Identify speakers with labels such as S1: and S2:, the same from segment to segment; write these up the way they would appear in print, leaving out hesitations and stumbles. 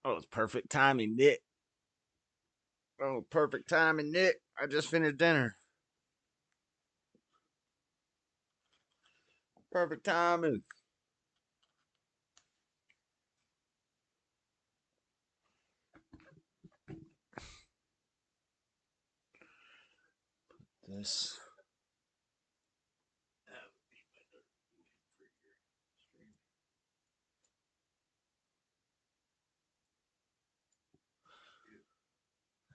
S1: Oh, it's perfect timing, Nick. Oh, perfect timing, Nick. I just finished dinner. Perfect timing. This.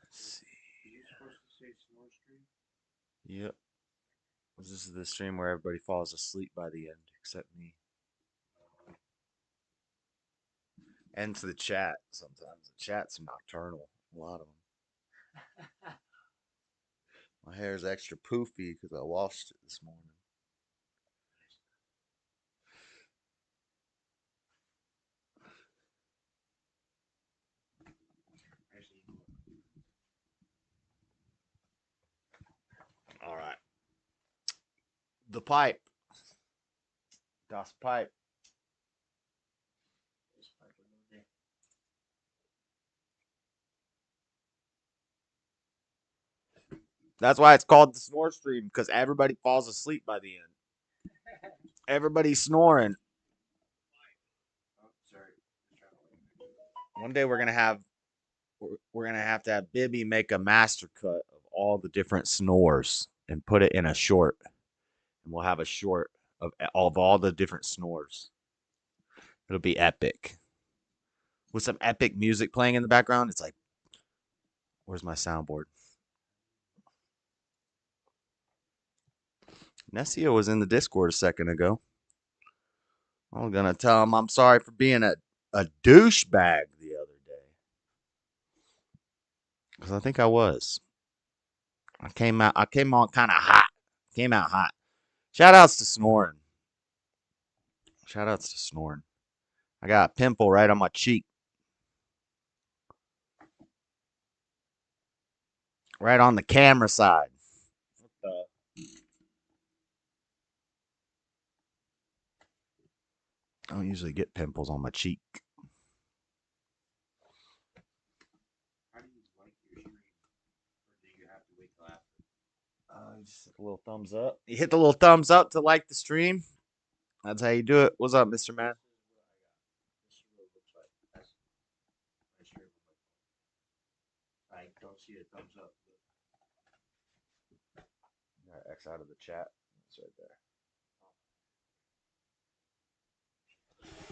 S1: Let's see.
S2: You're supposed to say Snorestream?
S1: Yep. This is the stream where everybody falls asleep by the end, except me. And to the chat sometimes. The chat's nocturnal. A lot of them. My hair is extra poofy because I washed it this morning. All right. The pipe. Das Pipe. That's why it's called the snore stream, because everybody falls asleep by the end. Everybody's snoring.
S2: Oh, sorry.
S1: One day we're gonna have to have Bibby make a master cut of all the different snores and put it in a short, and we'll have a short of all the different snores. It'll be epic with some epic music playing in the background. It's like, where's my soundboard? Nessia was in the Discord a second ago. I'm gonna tell him I'm sorry for being a douchebag the other day, because I think I was. I came on kind of hot. Came out hot. Shout outs to snoring. Shout outs to snoring. I got a pimple right on my cheek. Right on the camera side. I don't usually get pimples on my cheek.
S2: How do you like your stream? Or do you have to wait till after?
S1: Just hit the little thumbs up. You hit the little thumbs up to like the stream. That's how you do it. What's up, Mr. Man?
S2: This is what it looks like. That's my stream on my phone. I don't see a thumbs up.
S1: X out of the chat. It's right there.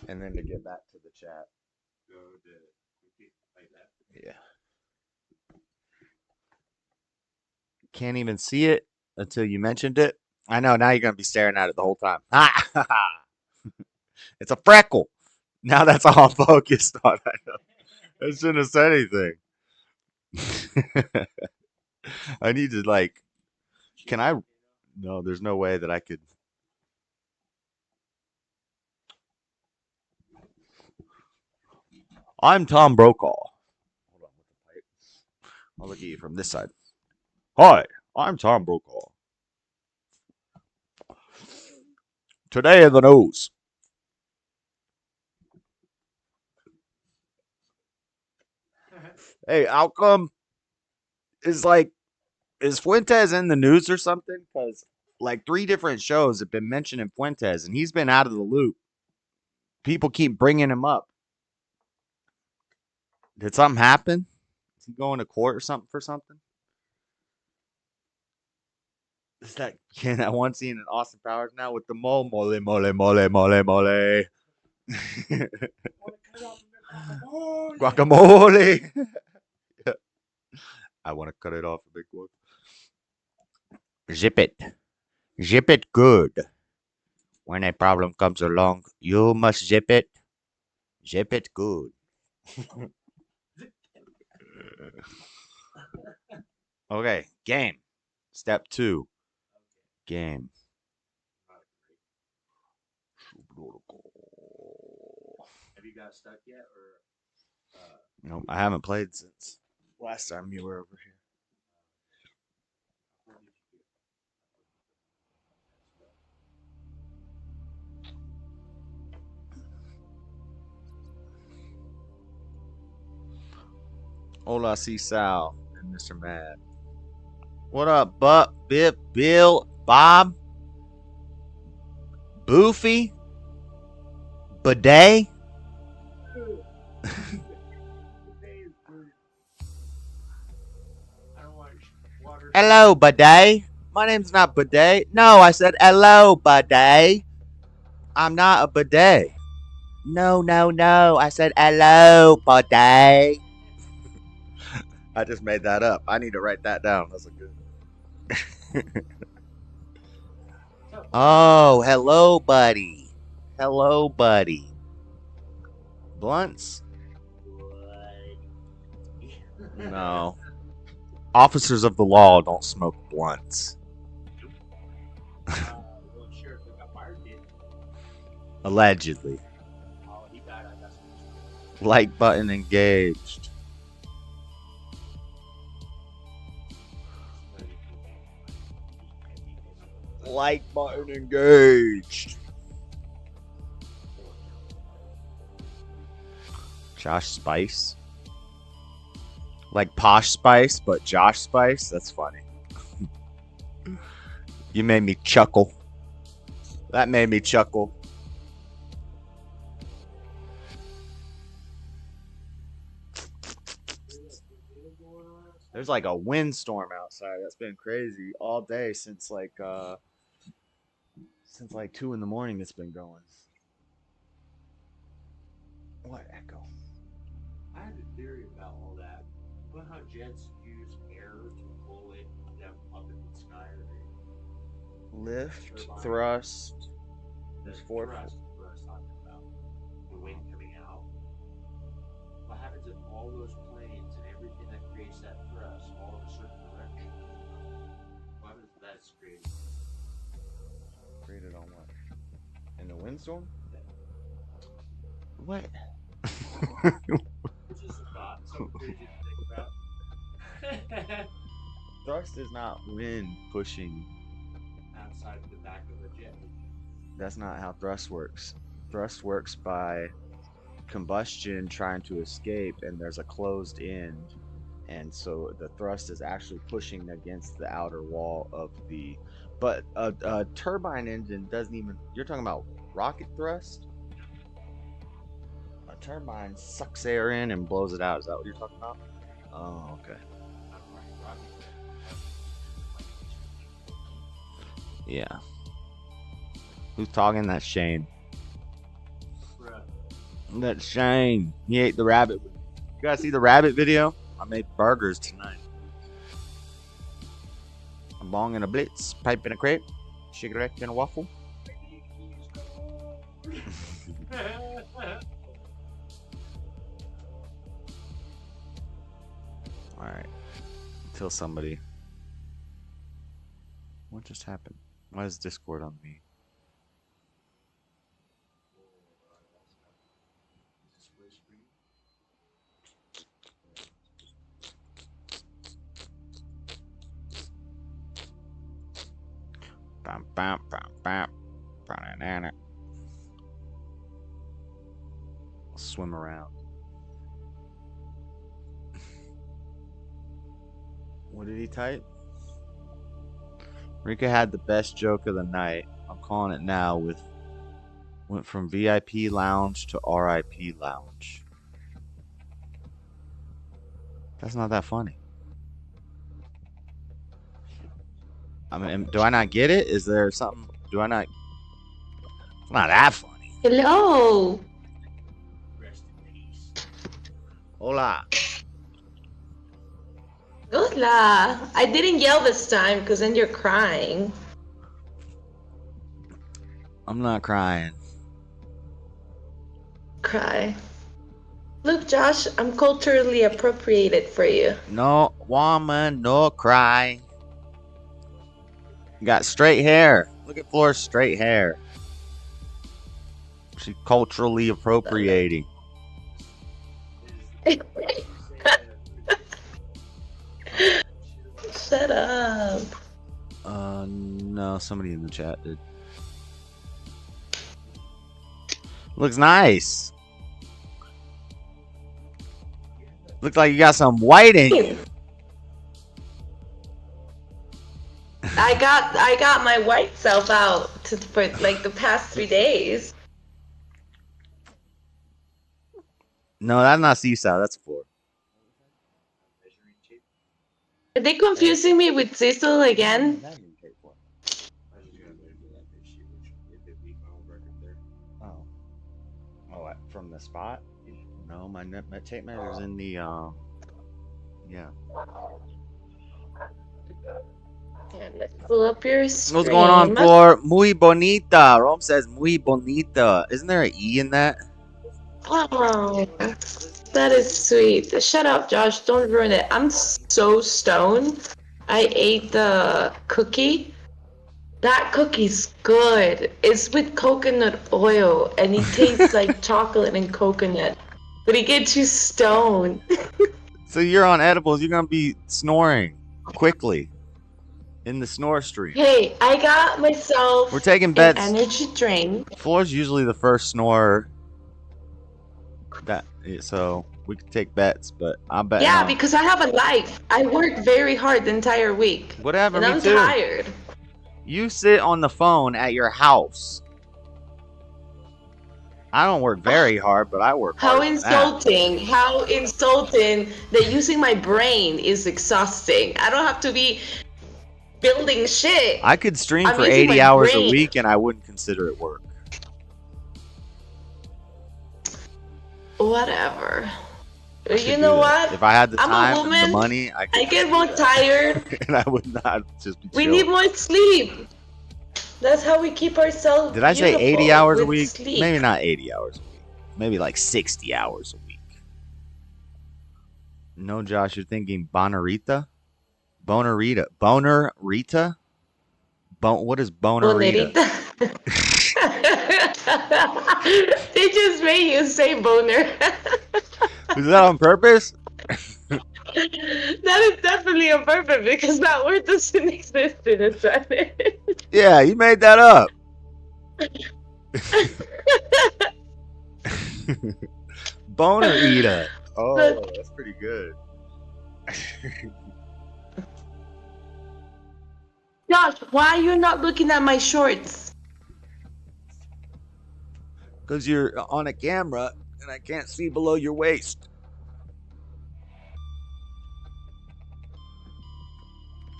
S1: And then to get back to the chat.
S2: Go to like that.
S1: Yeah. Can't even see it until you mentioned it. I know. Now you're gonna be staring at it the whole time. It's a freckle. Now that's all I'm focused on. I shouldn't have said anything. I need to like. Can I? No, there's no way that I could. I'm Tom Brokaw. Hold on with the pipe. I'll look at you from this side. Hi, I'm Tom Brokaw. Today in the news. Hey, how come is Fuentes in the news or something? Because like 3 different shows have been mentioning Fuentes, and he's been out of the loop. People keep bringing him up. Did something happen? Is he going to court or something for something? Is that that one scene in Austin Powers now with the mole mole mole mole mole mole guacamole? I want to cut it off a big one. Zip it good. When a problem comes along, you must zip it good. Okay, game. Step 2, game.
S2: Have you got stuck yet, or?
S1: No, I haven't played since last time you were over here. Hola, see Sal and Mr. Mad. What up, Buck, Bip, Bill, Bob, Boofy, Bidet?
S2: I don't want water.
S1: Hello, Bidet. My name's not Bidet. No, I said hello, Bidet. I'm not a bidet. No, no, no. I said hello, Bidet. I just made that up. I need to write that down. That's a good. Oh, hello, buddy. Hello, buddy. Blunts? No. Officers of the law don't smoke blunts.
S2: Well, Sheriff that got fired did.
S1: Allegedly.
S2: Oh, he died. I got some.
S1: Like button engaged. Like button engaged. Josh Spice. Like Posh Spice, but Josh Spice? That's funny. You made me chuckle. That made me chuckle. There's like a windstorm outside. That's been crazy all day since like 2 in the morning it's been going. What echo?
S2: I had a theory about all that. You know how jets use air to pull it them up in the sky?
S1: Lift,
S2: Turbine.
S1: thrust. There's four.
S2: Thrust, what I was talking about. The wind coming out. What happens if all those planes and everything that creates that thrust all in a certain direction? What happens if that's created?
S1: Created on what? In the windstorm? What?
S2: It's just a thought, something crazy to think about.
S1: Thrust is not wind pushing.
S2: Outside the back of a jet.
S1: That's not how thrust works. Thrust works by combustion trying to escape, and there's a closed end, and so the thrust is actually pushing against the outer wall of the. But a turbine engine doesn't even. You're talking about rocket thrust. A turbine sucks air in and blows it out. Is that what you're talking about? Oh, okay. Yeah. Who's talking? That's Shane. That's Shane. He ate the rabbit. You guys see the rabbit video? I made burgers tonight. A bong and a blitz, pipe and a crepe, cigarette and a waffle. Alright. Until somebody. What just happened? Why is Discord on me? Bam, bam, bam, bam. Banana. I'll swim around. What did he type? Rika had the best joke of the night. I'm calling it now with went from VIP lounge to RIP lounge. That's not that funny. I mean, do I not get it? Is there something? Do I not? It's not that funny.
S3: Hello.
S2: Rest in peace.
S1: Hola.
S3: Hola. I didn't yell this time because then you're crying.
S1: I'm not crying.
S3: Cry. Look, Josh, I'm culturally appropriated for you.
S1: No woman, no cry. Got straight hair. Look at Flora's straight hair. She's culturally appropriating.
S3: Shut up.
S1: No, somebody in the chat did. Looks nice. Look like you got some white in you.
S3: I got my white self out for like the past 3 days.
S1: No, that's not seaside. That's floor.
S2: Measuring tape.
S3: Are they confusing me with Cecil again?
S2: I was just gonna measure that big shit, which if it beat my own record there.
S1: Oh. Oh, what, from the spot? No, my tape measure's in the yeah.
S3: Yeah, let's pull up your stream.
S1: What's going on, Floor? Muy bonita. Rome says muy bonita. Isn't there an E in that?
S3: Oh, that is sweet. Shut up, Josh. Don't ruin it. I'm so stoned. I ate the cookie. That cookie's good. It's with coconut oil, and it tastes like chocolate and coconut. But it gets you stoned.
S1: So you're on edibles. You're gonna be snoring quickly in the Snorestream.
S3: Hey, I got myself
S1: We're taking
S3: an
S1: bets.
S3: energy drink.
S1: Floor's usually the first snorer. So we could take bets, but I'm betting.
S3: Yeah,
S1: on.
S3: because I have a life. I work very hard the entire week.
S1: Whatever.
S3: And
S1: Me
S3: I'm
S1: too.
S3: tired.
S1: You sit on the phone at your house. I don't work very hard, but I work hard.
S3: How insulting. How insulting that using my brain is exhausting. I don't have to be building shit.
S1: I could stream
S3: I'm
S1: for
S3: using
S1: 80
S3: my
S1: hours a
S3: brain.
S1: week and I wouldn't consider it work.
S3: Whatever.
S1: I should
S3: You
S1: do
S3: know
S1: that.
S3: what?
S1: If I had the
S3: I'm a
S1: time and the
S3: woman.
S1: money, I could.
S3: I get more tired.
S1: And I would not just be
S3: We
S1: chill.
S3: need more sleep. That's how we keep ourselves
S1: Did I say 80
S3: beautiful,
S1: hours a
S3: with
S1: week?
S3: sleep.
S1: Maybe not 80 hours a week. Maybe like 60 hours a week. No, Josh, you're thinking Bonarita? Bonarita. Bonarita? What is Bonarita?
S3: They just made you say boner.
S1: Is that on purpose?
S3: That is definitely on purpose because that word doesn't exist in a sentence.
S1: Yeah, you made that up. Bonarita. Oh, that's pretty good.
S3: Josh, why are you not looking at my shorts?
S1: Because you're on a camera and I can't see below your waist.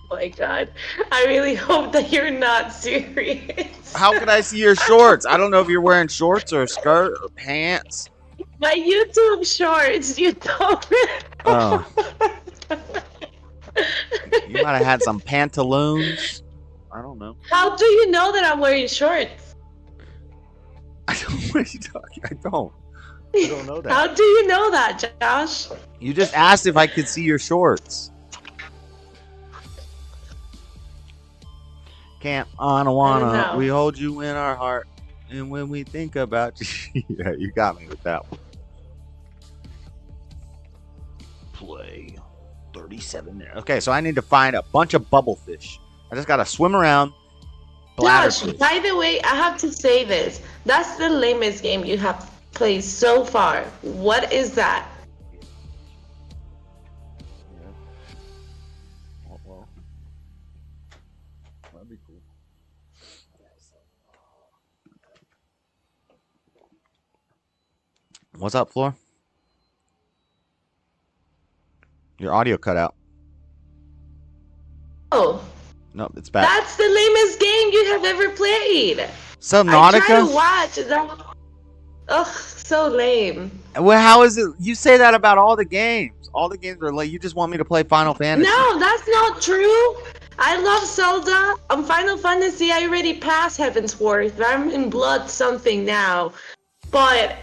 S3: Oh my god. I really hope that you're not serious.
S1: How could I see your shorts? I don't know if you're wearing shorts or a skirt or pants.
S3: My YouTube shorts, you don't.
S1: Oh. You might have had some pantaloons. I don't know.
S3: How do you know that I'm wearing shorts?
S1: I don't. What are you talking? I don't know that.
S3: How do you know that, Josh?
S1: You just asked if I could see your shorts. Can't
S3: I don't
S1: wanna.
S3: know.
S1: We hold you in our heart, and when we think about you, yeah, you got me with that one. Play 37 there. Okay, so I need to find a bunch of bubblefish. I just gotta swim around.
S3: Josh,
S1: Bladderfish.
S3: by the way, I have to say this. That's the lamest game you have played so far. What is that?
S1: Yeah. Oh, well. That'd be cool. What's up, Floor? Your audio cut out.
S3: Oh,
S1: Nope, it's back.
S3: that's the lamest game you have ever played. I tried to
S1: Subnautica?
S3: watch that. Ugh, so lame.
S1: Well, how is it? You say that about all the games. All the games are like, you just want me to play Final Fantasy.
S3: No, that's not true. I love Zelda. On Final Fantasy, I already passed Heaven's Worth. I'm in Blood something now. But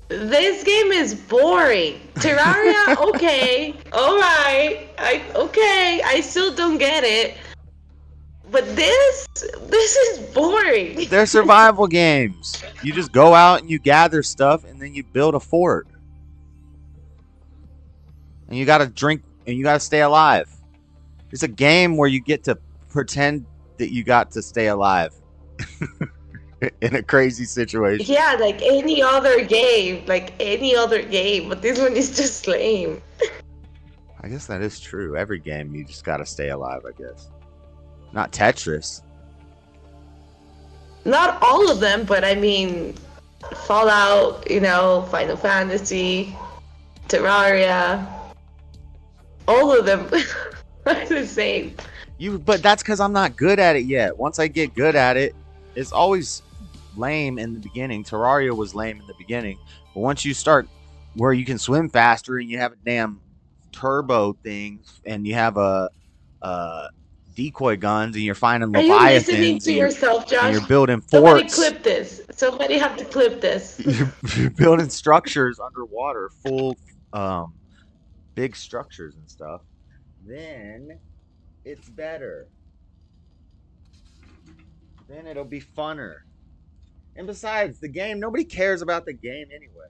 S3: this game is boring. Terraria, okay. Alright. Okay. I still don't get it. But this is boring.
S1: They're survival games. You just go out and you gather stuff and then you build a fort. And you gotta drink and you gotta stay alive. It's a game where you get to pretend that you got to stay alive in a crazy situation.
S3: Yeah, like any other game. But this one is just lame.
S1: I guess that is true. Every game, you just gotta stay alive, I guess. Not Tetris.
S3: Not all of them, but I mean, Fallout, Final Fantasy, Terraria, all of them are the same.
S1: But that's because I'm not good at it yet. Once I get good at it, it's always lame in the beginning. Terraria was lame in the beginning, but once you start where you can swim faster and you have a damn turbo thing and you have a decoy guns and you're finding
S3: Are you listening
S1: leviathans
S3: to yourself,
S1: and
S3: Josh?
S1: you're building
S3: Somebody
S1: forts.
S3: clip this. Somebody have to clip this.
S1: You're building structures underwater, full big structures and stuff. Then it's better. Then it'll be funner. And besides, the game, nobody cares about the game anyway.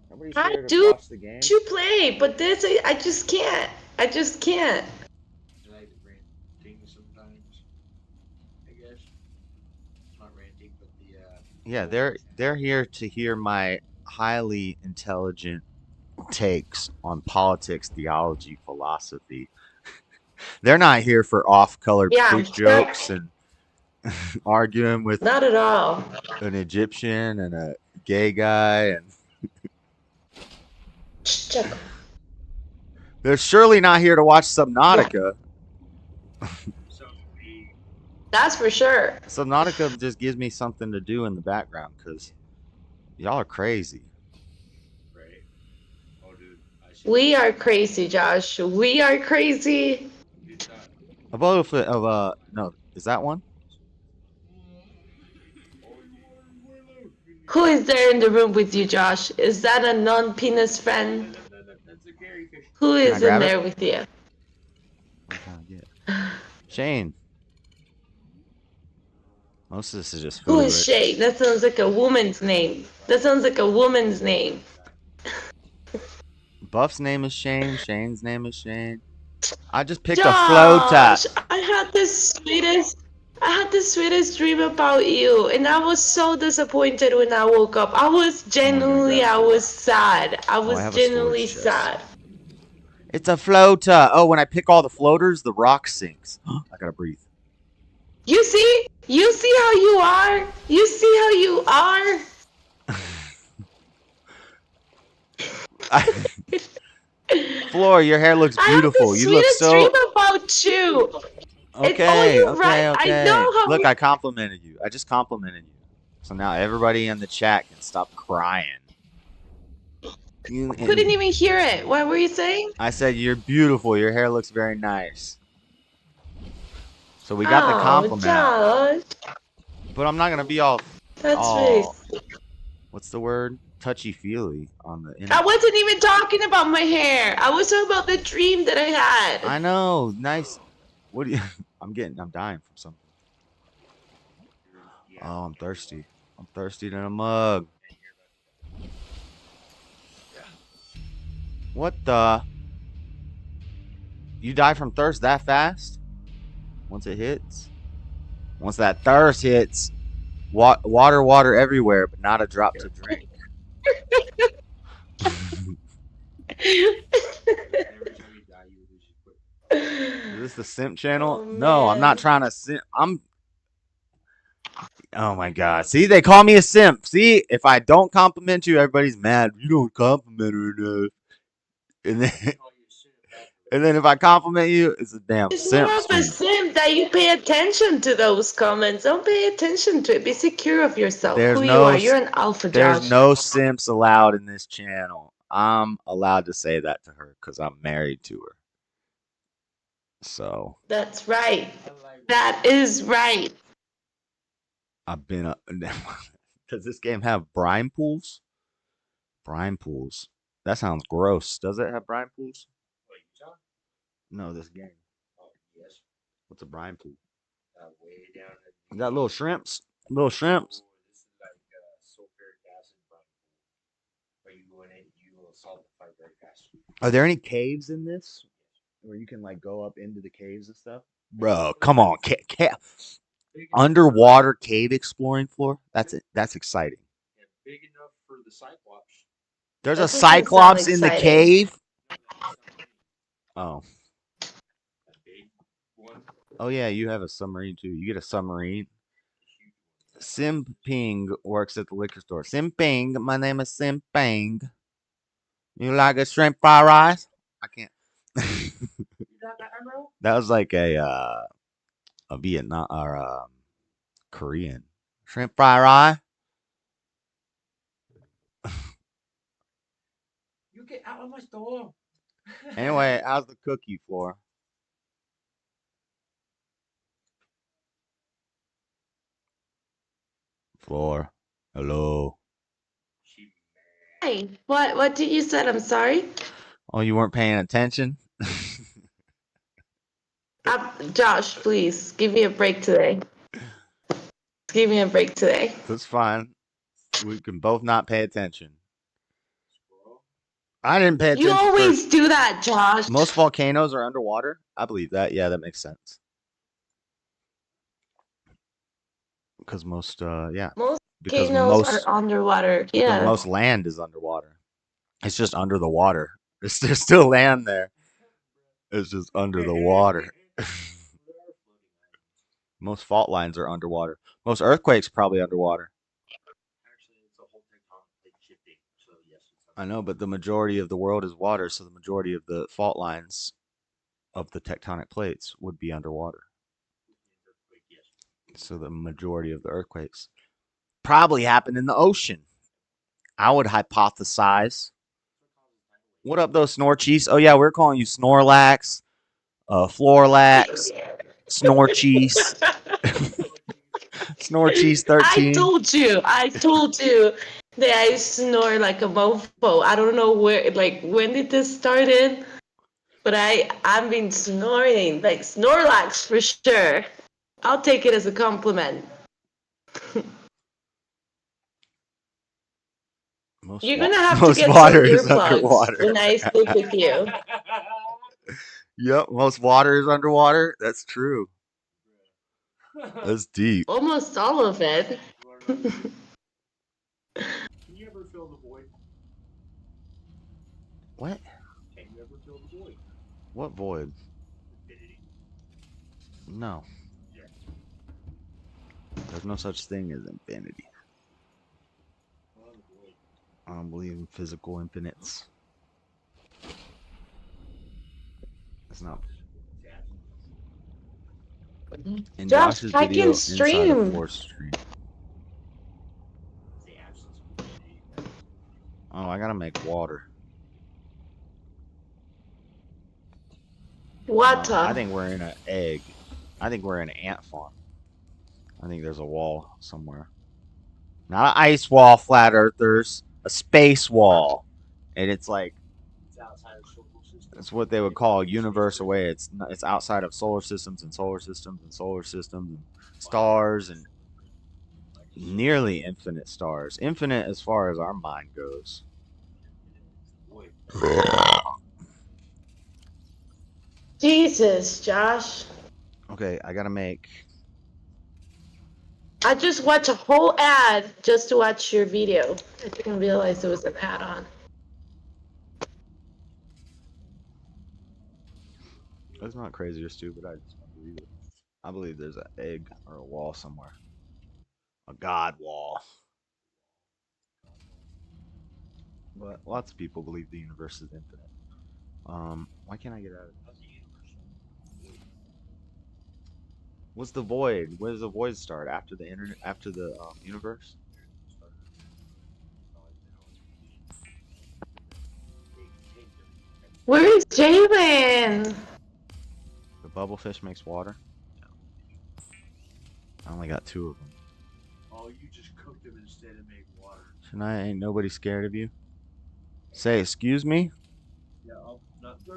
S1: Nobody's
S3: I
S1: here to
S3: do
S1: watch the game.
S3: you play, but this I just can't. I just can't.
S2: I like ranting sometimes. I guess it's not ranting, but the
S1: Yeah, they're here to hear my highly intelligent takes on politics, theology, philosophy. They're not here for off-color
S3: Yeah,
S1: freak jokes and arguing with
S3: not at all.
S1: an Egyptian and a gay guy, and
S3: Check.
S1: they're surely not here to watch Subnautica.
S2: so we
S3: That's for sure.
S1: Subnautica just gives me something to do in the background because y'all are crazy.
S2: right. Oh, dude, I see.
S3: We are crazy, Josh. We are crazy.
S2: It's not.
S1: No, is that one?
S3: Who is there in the room with you, Josh? Is that a non-penis friend?
S2: That's a Gary fish.
S3: Who
S1: Can I
S3: is in
S1: grab it?
S3: there with you?
S1: I'm trying to get Shane. Most of this is just food.
S3: Who is
S1: right?
S3: Shay? That sounds like a woman's name. That sounds like a woman's name.
S1: Buff's name is Shane. Shane's name is Shane. I just picked a
S3: Josh,
S1: flota.
S3: I had the sweetest dream about you, and I was so disappointed when I woke up. I was genuinely, I was sad. I was
S1: have a
S3: genuinely
S1: storage chest.
S3: sad.
S1: It's a flota. Oh, when I pick all the floaters, the rock sinks. I gotta breathe.
S3: You see? You see how you are? You see how you are?
S1: Floor, your hair looks beautiful.
S3: I have the
S1: You look
S3: sweetest
S1: so
S3: dream about you.
S1: okay.
S3: you're
S1: Okay,
S3: right.
S1: okay.
S3: I know how
S1: Look, I complimented you. I just complimented you. So now everybody in the chat can stop crying.
S3: couldn't even hear it. What were you saying?
S1: I said you're beautiful. Your hair looks very nice. So we got the compliment out.
S3: Josh.
S1: But I'm not gonna be all
S3: That's
S1: all
S3: really...
S1: what's the word? Touchy-feely on the
S3: I
S1: internet.
S3: wasn't even talking about my hair. I was talking about the dream that I had.
S1: I know, nice. What do you I'm dying from something. Oh, I'm thirsty. I'm thirsty than a mug. What the? You die from thirst that fast? Once it hits? Once that thirst hits, water everywhere, but not a drop to drink.
S2: Every time you die, you lose your quick.
S1: Is this the simp channel?
S3: Oh,
S1: No, I'm
S3: man.
S1: not trying to simp. Oh my god. See, they call me a simp. See, if I don't compliment you, everybody's mad. You don't compliment her enough. And then if I compliment you, it's a damn
S3: It's
S1: simp
S3: more of a
S1: stream.
S3: simp that you pay attention to those comments. Don't pay attention to it. Be secure of yourself.
S1: There's
S3: Who you
S1: no
S3: are.
S1: s-
S3: You're an alpha,
S1: There's
S3: Josh.
S1: no simps allowed in this channel. I'm allowed to say that to her because I'm married to her. So
S3: That's right. That is right.
S1: I've been. Does this game have brine pools? Brine pools. That sounds gross. Does it have brine pools?
S2: What, Utah?
S1: No, this game.
S2: Oh, yes.
S1: What's a brine pool?
S2: Way down at
S1: Got little shrimps. Little shrimps.
S2: This is like sulfuric acid brine pool. Where you go in it, you will saltify very fast.
S1: Are there any caves in this where you can like go up into the caves and stuff? Bro, come on, underwater cave exploring floor. That's it. That's exciting.
S2: And big enough for the Cyclops.
S1: There's
S3: That
S1: a
S3: doesn't sound
S1: cyclops in the
S3: exciting.
S1: cave.
S2: That's not
S1: Oh.
S2: A big one.
S1: Oh yeah, you have a submarine too. You get a submarine. Simping works at the liquor store. Simping, my name is Simping. You like a shrimp fried rice? I can't.
S2: You got that, Emerald?
S1: That was like a Vietnam or Korean shrimp fried rice.
S2: You get out of my store.
S1: Anyway, how's the cookie floor? Floor. Hello.
S2: She
S3: Hey, what did you said? I'm sorry.
S1: Oh, you weren't paying attention?
S3: Josh, please give me a break today. Give me a break today.
S1: That's fine. We can both not pay attention.
S2: squirrel.
S1: I didn't pay
S3: You
S1: attention first.
S3: always do that, Josh.
S1: Most volcanoes are underwater. I believe that. Yeah, that makes sense. Because most, yeah,
S3: Most
S1: because
S3: volcanoes are
S1: most
S3: underwater.
S1: because
S3: Yeah.
S1: most land is underwater. It's just under the water. There's still land there. It's just under the water. Most fault lines are underwater. Most earthquakes probably underwater.
S2: Actually, it's a whole tectonic plate shifting. So yes, it's
S1: I know, but the majority of the world is water, so the majority of the fault lines of the tectonic plates would be underwater.
S2: earthquake. Yes.
S1: So the majority of the earthquakes probably happen in the ocean. I would hypothesize. What up, those Snorcheese? Oh yeah, we're calling you Snorlax, Floorlax, Snorcheese, Snorcheese
S3: I
S1: 13.
S3: told you. I told you that I snore like a mofo. I don't know when did this started, but I've been snoring like Snorlax for sure. I'll take it as a compliment. You're gonna have to
S1: Most
S3: get some
S1: water is
S3: earplugs
S1: underwater.
S3: when I sleep with you.
S1: Yep, most water is underwater. That's true. That's deep.
S3: Almost all of it.
S2: Can you ever fill the void?
S1: What?
S2: Can you ever fill the void?
S1: What void?
S2: Infinity.
S1: No,
S2: Yeah.
S1: there's no such thing as infinity.
S2: Well, the void.
S1: I don't believe in physical infinites. It's not. In
S3: Josh,
S1: Josh's
S3: I can
S1: video, inside of
S3: stream.
S1: Force Stream.
S2: It's the absence of infinity.
S1: Oh, I gotta make water.
S3: What?
S1: I think we're in an egg. I think we're in an ant farm. I think there's a wall somewhere. Not an ice wall, flat earthers. A space wall. And it's like,
S2: It's outside of solar system.
S1: it's what they would call a universe away. It's outside of solar systems and solar systems and solar systems and stars and nearly infinite stars. Infinite as far as our mind goes.
S2: Void.
S3: Jesus, Josh.
S1: Okay, I gotta make.
S3: I just watched a whole ad just to watch your video. I didn't realize there was an ad on.
S1: That's not crazy or stupid. I just don't believe it. I believe there's an egg or a wall somewhere. A god wall. But lots of people believe the universe is infinite. Why can't I get out of
S2: How's the universe?
S1: What's the void? Where does the void start? After the internet? After the universe?
S3: Where is Jalen?
S1: The bubblefish makes water? I only got 2 of them.
S2: Oh, you just cooked them instead of made water.
S1: Tonight ain't nobody scared of you? Say, excuse me?
S2: Yeah,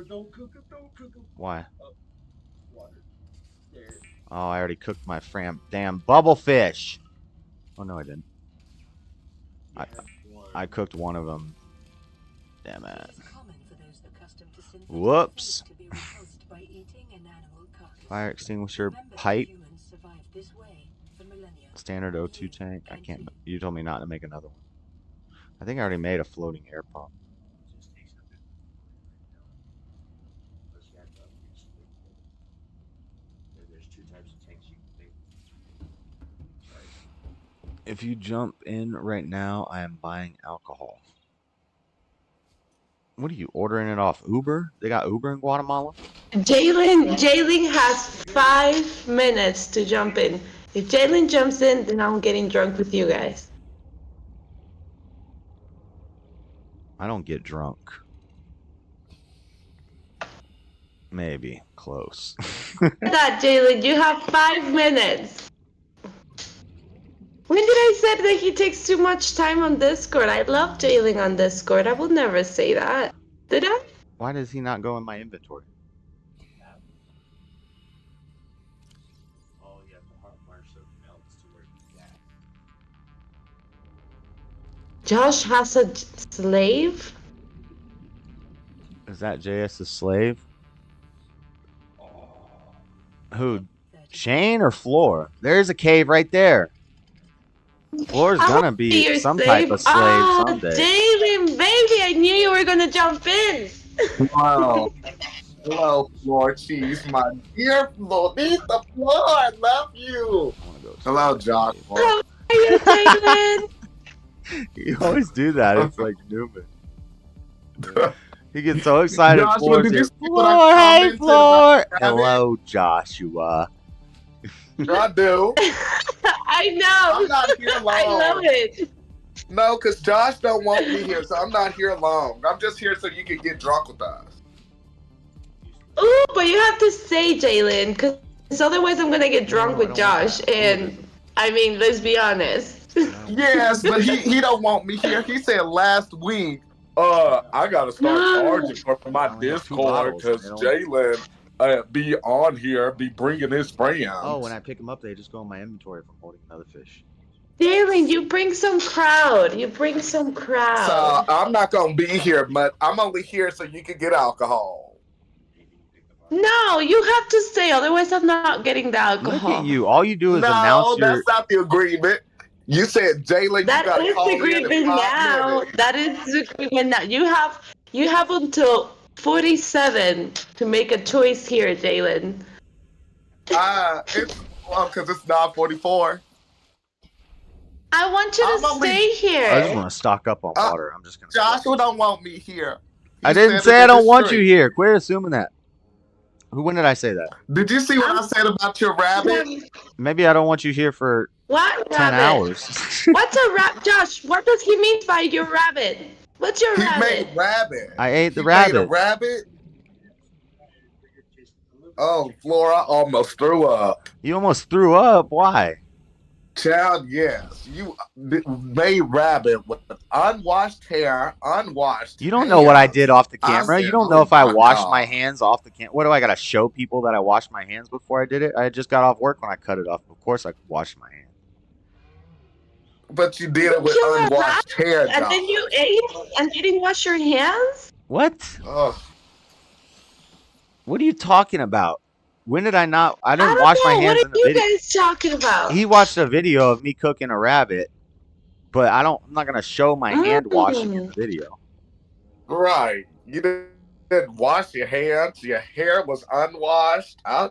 S2: don't cook them, don't cook them.
S1: Why?
S2: Water. There.
S1: Oh, I already cooked my damn bubblefish. Oh, no, I didn't. I cooked one of them. Damn it. Whoops. Fire extinguisher pipe. Standard O2 tank. I can't. You told me not to make another one. I think I already made a floating air pump. If you jump in right now, I am buying alcohol. What are you ordering it off Uber? They got Uber in Guatemala?
S3: Jalen has 5 minutes to jump in. If Jalen jumps in, then I'm getting drunk with you guys.
S1: I don't get drunk. Maybe. Close.
S3: That, Jalen, you have 5 minutes. When did I say that he takes too much time on Discord? I love Jalen on Discord. I will never say that. Did I?
S1: Why does he not go in my inventory?
S2: Oh, you have to hotwire something else to where you can.
S3: Josh has a slave?
S1: Is that JS's slave? Who? Shane or Floor? There's a cave right there. Floor's gonna be some type of slave someday.
S3: Jalen, baby, I knew you were gonna jump in.
S4: Wow. Hello, Floor Cheese, my dear Florita Floor. I love you. Hello, Josh.
S3: How are you, Jalen?
S1: You always do that. It's like Newman. He gets so excited.
S4: Joshua,
S1: Floor's
S4: did you
S1: here.
S4: see what I
S1: Floor, hey,
S4: commented
S1: Floor.
S4: about having?
S1: Hello, Joshua.
S4: I do.
S3: I know.
S4: I'm not here long.
S3: I love it.
S4: No, because Josh don't want me here, so I'm not here long. I'm just here so you can get drunk with us.
S3: Ooh, but you have to say, Jalen, because otherwise I'm gonna get drunk with Josh. And I mean, let's be honest.
S4: Yes, but he don't want me here. He said last week, I gotta start charging for my
S1: only have 2
S4: Discord
S1: bottles,
S4: because
S1: they don't-
S4: Jalen be on here, be bringing his friends.
S1: Oh, when I pick them up, they just go in my inventory if I'm holding another fish.
S3: Jalen, you bring some crowd. You bring some crowd.
S4: So I'm not gonna be here, but I'm only here so you can get alcohol.
S3: No, you have to stay, otherwise I'm not getting the alcohol.
S1: Look at you. All you do is
S4: No,
S1: announce your...
S4: that's not the agreement. You said Jalen,
S3: That
S4: you gotta
S3: is
S4: call
S3: the
S4: in
S3: agreement
S4: in 5
S3: now.
S4: minutes.
S3: That is the agreement now. You have until 47 to make a choice here, Jalen.
S4: It's because it's 9:44.
S3: I want you to
S4: I'm only-
S3: stay here.
S1: I just want to stock up on water. I'm just going to...
S4: Joshua don't want me here. He
S1: I didn't
S4: said
S1: say
S4: it
S1: I
S4: in
S1: don't
S4: his
S1: want you
S4: stream.
S1: here. Quit assuming that. When did I say that?
S4: Did you see what I said about your rabbit?
S1: Maybe I don't want you here for
S3: What
S1: 10
S3: rabbit?
S1: hours.
S3: What's a rabbit? Josh, what does he mean by your rabbit? What's your
S4: He
S3: rabbit?
S4: made rabbit.
S1: I ate the
S4: He made a
S1: rabbit.
S4: rabbit? Oh, Flora almost threw up.
S1: You almost threw up. Why?
S4: Child, yes. You made rabbit with unwashed hair, unwashed.
S1: You don't know what I did off the
S4: I
S1: camera.
S4: said,
S1: You don't know if I
S4: oh my
S1: washed
S4: God.
S1: my hands off the camera. What do I got to show people that I washed my hands before I did it? I just got off work when I cut it off. Of course I washed my hands.
S4: But you did it with
S3: You're a
S4: unwashed hair,
S3: And
S4: Josh.
S3: then you ate and you didn't wash your hands?
S1: What?
S4: Ugh.
S1: What are you talking about? When did I not? I
S3: I
S1: didn't
S3: don't
S1: wash
S3: know.
S1: my hands
S3: What
S1: in
S3: are
S1: the
S3: you
S1: video.
S3: guys talking about?
S1: He watched a video of me cooking a rabbit, but I'm not gonna show my hand washing in the video.
S4: Right. You didn't wash your hands. Your hair was unwashed. I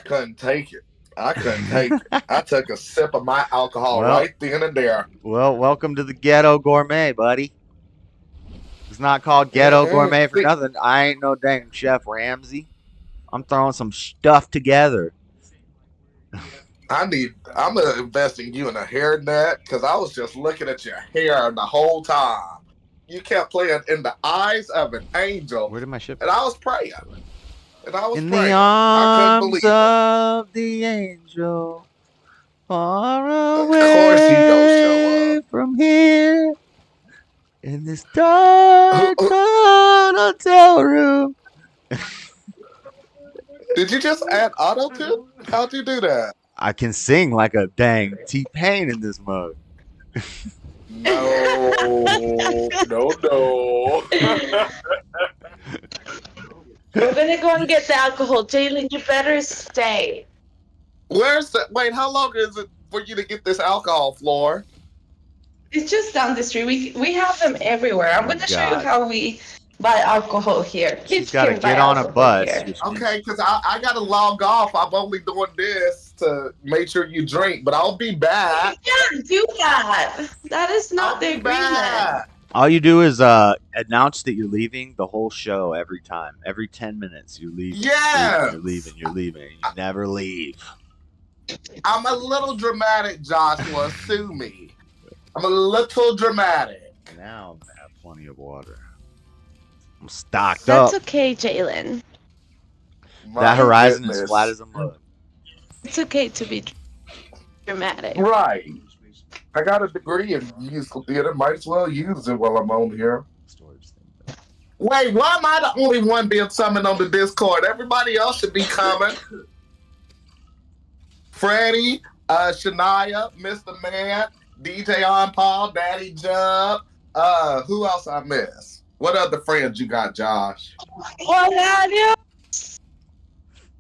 S4: couldn't take it. I couldn't take it. I took a sip of my alcohol
S1: Well-
S4: right then and there.
S1: Well, welcome to the ghetto gourmet, buddy. It's not called ghetto
S4: Mhm.
S1: gourmet for nothing. I ain't no dang Chef Ramsay. I'm throwing some stuff together.
S4: I'm gonna invest in you in a hairnet because I was just looking at your hair the whole time. You kept playing in the eyes of an angel,
S1: Where did my ship?
S4: and I was praying. And I was
S1: In
S4: praying.
S1: the
S4: I couldn't
S1: arms
S4: believe it.
S1: of the angel, far
S4: Of course he gonna show
S1: away
S4: up.
S1: from here, in this dark hotel room.
S4: Did you just add auto-tune? How'd you do that?
S1: I can sing like a dang T-Pain in this mug.
S4: No.
S3: We're gonna go and get the alcohol. Jalen, you better stay.
S4: Where's the wait? How long is it for you to get this alcohol, Floor?
S3: It's just down the street. We have them everywhere. I'm
S1: Oh,
S3: gonna show you
S1: God.
S3: how we buy alcohol here.
S1: She's
S3: Kids
S1: got to
S3: can buy
S1: get on a
S3: alcohol
S1: bus.
S3: here.
S1: which means-
S4: Okay, because I gotta log off. I'm only doing this to make sure you drink, but I'll be back.
S3: You can't do that. That is
S4: I'll
S3: not the
S4: be
S3: agreement.
S4: back.
S1: All you do is announce that you're leaving the whole show every time. Every 10 minutes, you're leaving.
S4: Yes.
S1: You're leaving. You're leaving. You never leave.
S4: I'm a little dramatic, Joshua. Sue me. I'm a little dramatic.
S1: Now I have plenty of water. I'm stocked
S3: That's
S1: up.
S3: okay, Jalen.
S4: My
S1: That horizon
S4: goodness.
S1: is flat as a mug.
S3: It's okay to be dramatic.
S4: Right. I got a degree in musical theater. Might as well use it while I'm on here.
S1: Storage thing.
S4: Wait, why am I the only one being summoned on the Discord? Everybody else should be coming. Freddie, Shania, Mr. Man, DJ On Paul, Daddy Jub. Who else I miss? What other friends you got, Josh?
S3: What have you?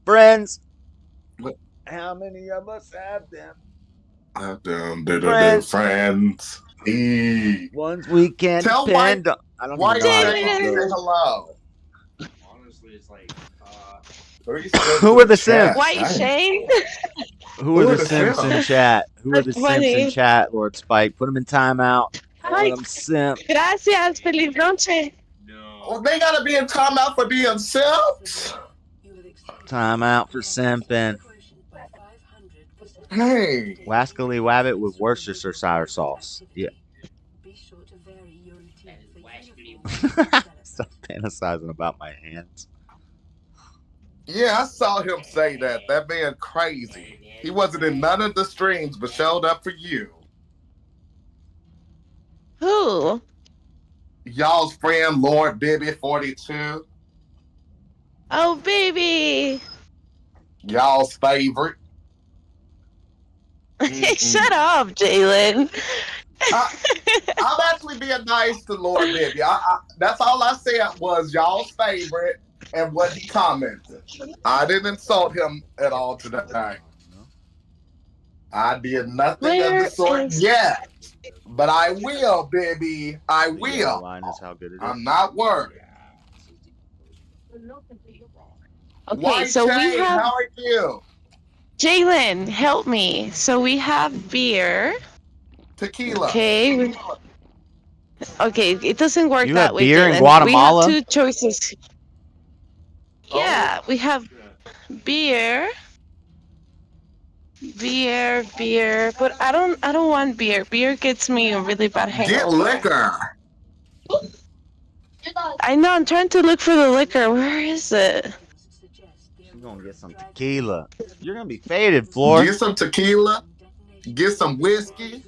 S1: Friends.
S4: What?
S1: How many of us have them?
S4: Friends.
S1: Ones we can't
S4: Tell
S1: depend on. I don't
S4: Why
S1: even know how to
S4: you
S1: do
S4: say
S1: this.
S4: hello?
S2: Honestly, it's like,
S1: Who are the Sims?
S3: White Shane?
S1: Who are the Sims in chat? Who are the
S3: That's
S1: Sims in
S3: funny.
S1: chat, Lord Spike? Put them in timeout.
S3: Hi.
S1: Let them simp.
S3: Gracias, feliz noche.
S2: no.
S4: Well, they gotta be in timeout for being simps.
S1: Timeout for simping.
S4: Hey.
S1: Wascally Wabbit with Worcestershire sour sauce. Yeah. Stop fantasizing about my hands.
S4: Yeah, I saw him say that. That man crazy. He wasn't in none of the streams, but showed up for you.
S3: Who?
S4: Y'all's friend, Lord Bibby 42.
S3: Oh, baby.
S4: Y'all's favorite.
S3: Shut up, Jalen.
S4: I'm actually being nice to Lord Bibby. That's all I said was y'all's favorite and what he commented. I didn't insult him at all today. I did nothing of the sort yet. But I will, baby. I
S1: The yellow
S4: will.
S1: line is how good it is.
S4: I'm not worried.
S3: Okay,
S4: White
S3: so we
S4: Shade,
S3: have
S4: how are you?
S3: Jalen. Help me. So we have beer.
S4: Tequila.
S3: Okay. Okay, it doesn't work
S1: You
S3: that
S1: have
S3: way,
S1: beer in
S3: Jalen.
S1: Guatemala?
S3: We have two choices. Yeah, we have beer. Beer, but I don't want beer. Beer gets me a really bad hangover.
S4: Get liquor.
S3: I know, I'm trying to look for the liquor. Where is it?
S1: She's gonna get some tequila. You're gonna be faded, Floor.
S4: Get some tequila. Get some whiskey.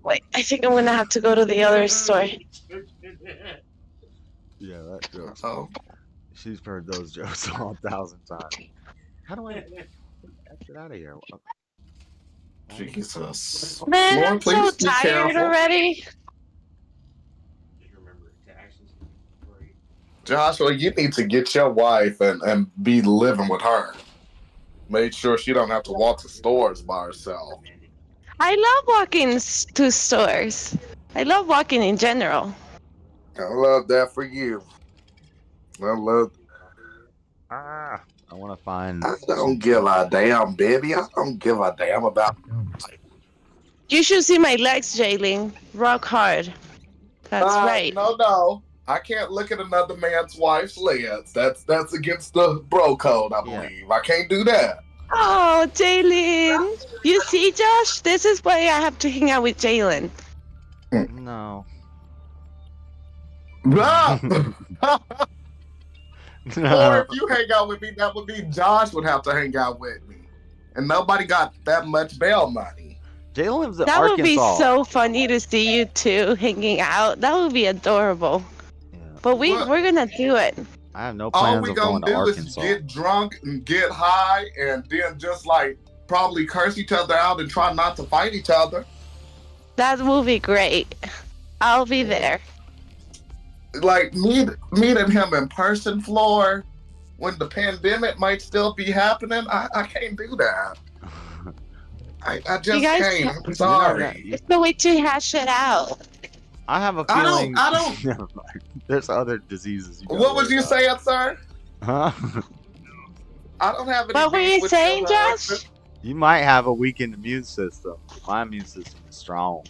S3: Wait, I think I'm gonna have to go to the other store.
S1: Yeah, that joke.
S4: Oh,
S1: She's heard those jokes 1,000 times. How do I exit out of here?
S4: Jesus.
S3: Man,
S4: Lord,
S3: I'm so
S4: please be
S3: tired
S4: careful.
S3: already.
S2: Just remember to actions before
S4: Joshua, you need to get your wife and be living with her. Make sure she don't have to walk to stores by herself.
S3: I love walking to stores. I love walking in general.
S4: I love that for you. I
S1: want to find.
S4: I don't give a damn, baby. I don't give a damn about.
S3: You should see my legs, Jalen. Rock hard. That's right.
S4: No. I can't look at another man's wife's legs. That's against the bro code, I believe. I can't do that.
S3: Oh, Jalen. You see, Josh? This is why I have to hang out with Jalen.
S1: No.
S4: Or if you hang out with me, that would be Josh would have to hang out with me. And nobody got that much bail money.
S1: Jalen lives in
S3: That
S1: Arkansas.
S3: would be so funny to see you two hanging out. That would be adorable.
S1: Yeah.
S3: But we're gonna do it.
S1: I have no
S4: All
S1: plans
S4: we
S1: of going
S4: gonna
S1: to
S4: do is
S1: Arkansas.
S4: get drunk and get high and then just like probably curse each other out and try not to fight each other.
S3: That would be great. I'll be there.
S4: Like meeting him in person, Floor, when the pandemic might still be happening, I can't do that. I just can't. I'm sorry.
S3: There's no way to hash it out.
S1: I have a feeling.
S4: I don't.
S1: Never mind. There's other diseases.
S4: What was you saying, sir?
S1: Huh?
S4: I don't have any
S3: What were
S4: beef
S3: you
S4: with
S3: saying,
S4: your husband.
S3: Josh?
S1: You might have a weakened immune system. My immune system is strong.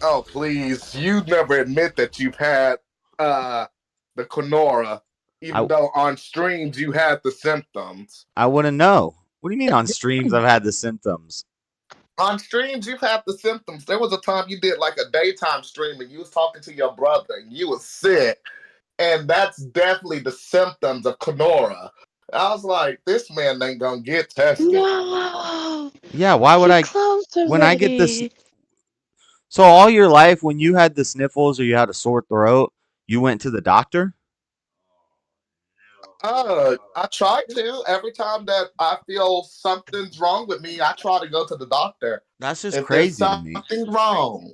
S4: Oh, please. You never admit that you've had the Kenora, even though on streams you had the symptoms.
S1: I wouldn't know. What do you mean on streams I've had the symptoms?
S4: On streams, you've had the symptoms. There was a time you did like a daytime stream and you was talking to your brother and you was sick. And that's definitely the symptoms of Kenora. I was like, this man ain't gonna get tested.
S3: No.
S1: Yeah, why would I? When I get this. So all your life, when you had the sniffles or you had a sore throat, you went to the doctor?
S4: I try to. Every time that I feel something's wrong with me, I try to go to the doctor.
S1: That's just
S4: If there's
S1: crazy to me.
S4: something wrong.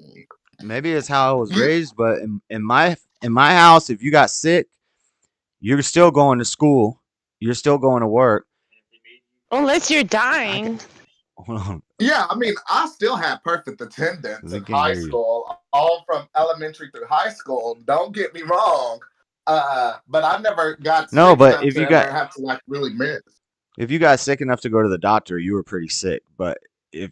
S1: Maybe it's how I was raised, but in my house, if you got sick, you're still going to school. You're still going to work.
S3: Unless you're dying.
S1: Hold on.
S4: Yeah, I mean, I still had perfect attendance in high school, all from elementary through high school. Don't get me wrong, but I never got
S1: No,
S4: sick
S1: but
S4: enough
S1: if
S4: to
S1: you
S4: ever
S1: got
S4: have to like really miss.
S1: if you got sick enough to go to the doctor, you were pretty sick. But if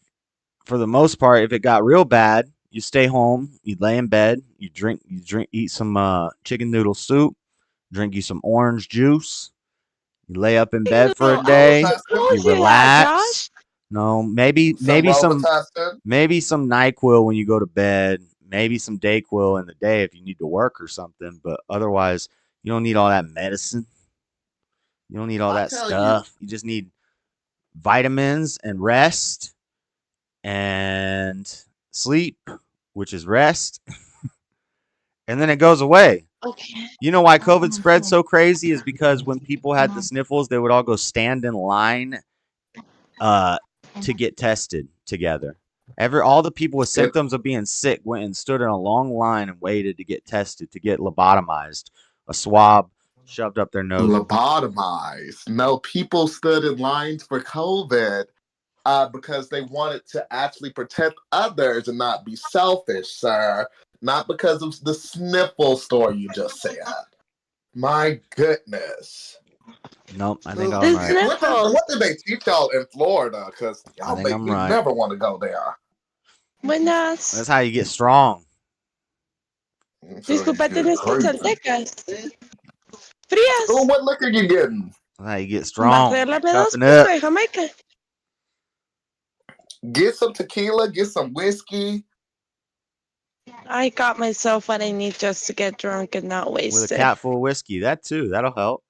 S1: for the most part, if it got real bad, you stay home, you lay in bed, you eat some chicken noodle soup, drink you some orange juice, you lay up in bed for a day, you relax. No, maybe some NyQuil when you go to bed, maybe some Dayquil in the day if you need to work or something, but otherwise you don't need all that medicine. You don't need all that stuff. You just need vitamins and rest and sleep, which is rest. And then it goes away.
S3: Okay.
S1: You know why COVID spread so crazy is because when people had the sniffles, they would all go stand in line to get tested together. All the people with symptoms of being sick went and stood in a long line and waited to get tested, to get lobotomized, a swab shoved up their nose.
S4: Lobotomized. No, people stood in lines for COVID because they wanted to actually protect others and not be selfish, sir. Not because of the sniffle story you just said. My goodness.
S1: Nope, I think I'm right.
S4: What did they teach y'all in Florida? Because y'all make me never want to go there.
S3: Buenas.
S1: That's how you get strong.
S3: Disculpa, ¿tienes caltecas? Frías.
S4: Oh, what liquor you getting?
S1: That's how you get strong.
S3: Jamaica.
S4: Get some tequila, get some whiskey.
S3: I got myself what I need just to get drunk and not wasted.
S1: With a cat full of whiskey, that too. That'll help.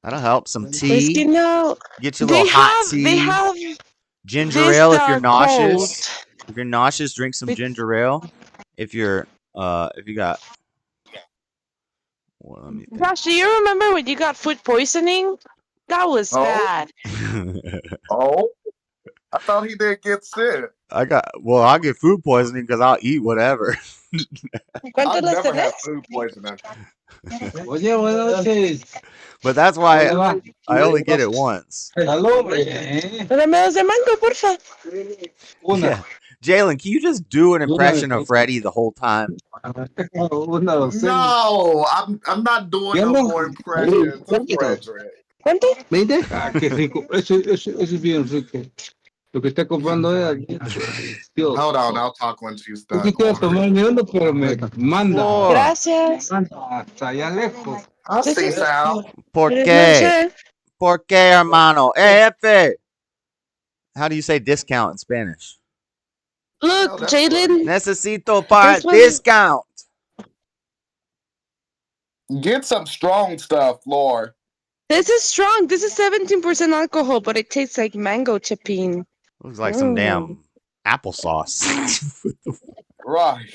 S1: That'll help. Some tea.
S3: Whiskey, no.
S1: Get you a little hot tea.
S3: They have
S1: ginger ale if you're nauseous. Cold. If you're nauseous, drink some ginger ale. If you got. Well, let me think.
S3: Josh, do you remember when you got food poisoning? That was bad.
S4: Oh, I thought he did get sick.
S1: I'll get food poisoning because I'll eat whatever.
S4: I've never had food poisoning.
S1: But that's why I only get it once. Yeah. Jalen, can you just do an impression of Freddy the whole time?
S4: No, I'm not doing no more impressions of Frederick.
S5: Qué rico. Eso es bien rico. Lo que está comprando
S4: Hold on, I'll talk when she's done.
S5: Pero me manda.
S3: Gracias.
S5: Hasta allá lejos.
S4: I'll see, Sal.
S1: ¿Por qué? ¿Por qué, hermano? Hey, Efe. How do you say discount in Spanish?
S3: Look, Jalen.
S1: Necesito para discount.
S4: Get some strong stuff, Lord.
S3: This is strong. This is 17% alcohol, but it tastes like mango chipine.
S1: Looks like some damn applesauce.
S4: Right.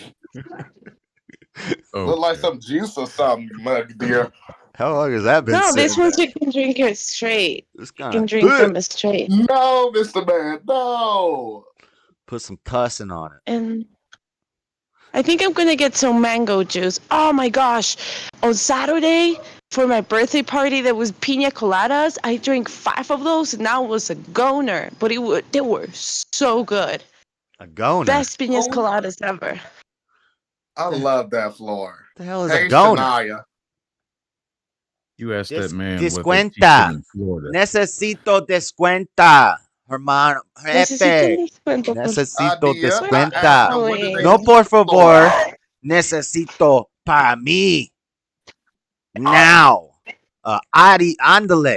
S4: Look like some juice or something, my dear.
S1: How long has that been?
S3: No, this one you can drink it straight. You can drink from it straight.
S4: No, Mr. Man, no.
S1: Put some cussing on it.
S3: And I think I'm gonna get some mango juice. Oh my gosh! On Saturday for my birthday party, there was pina coladas. I drank 5 of those, and that was a goner. But they were so good.
S1: A goner.
S3: Best pina coladas ever.
S4: I love that floor.
S1: What the hell is a goner?
S4: Shania.
S6: You asked that man what they teach
S1: Descuenta.
S6: him in Florida.
S1: Necesito descuenta. Hermano.
S3: Necesito un
S1: Jefe.
S3: descuento, por
S1: Necesito
S4: Idea. I asked
S1: descuenta.
S4: him, what did they
S1: No,
S4: teach
S1: por
S4: in
S1: favor.
S4: Florida?
S1: Necesito para mí. Now. Ari, ándale.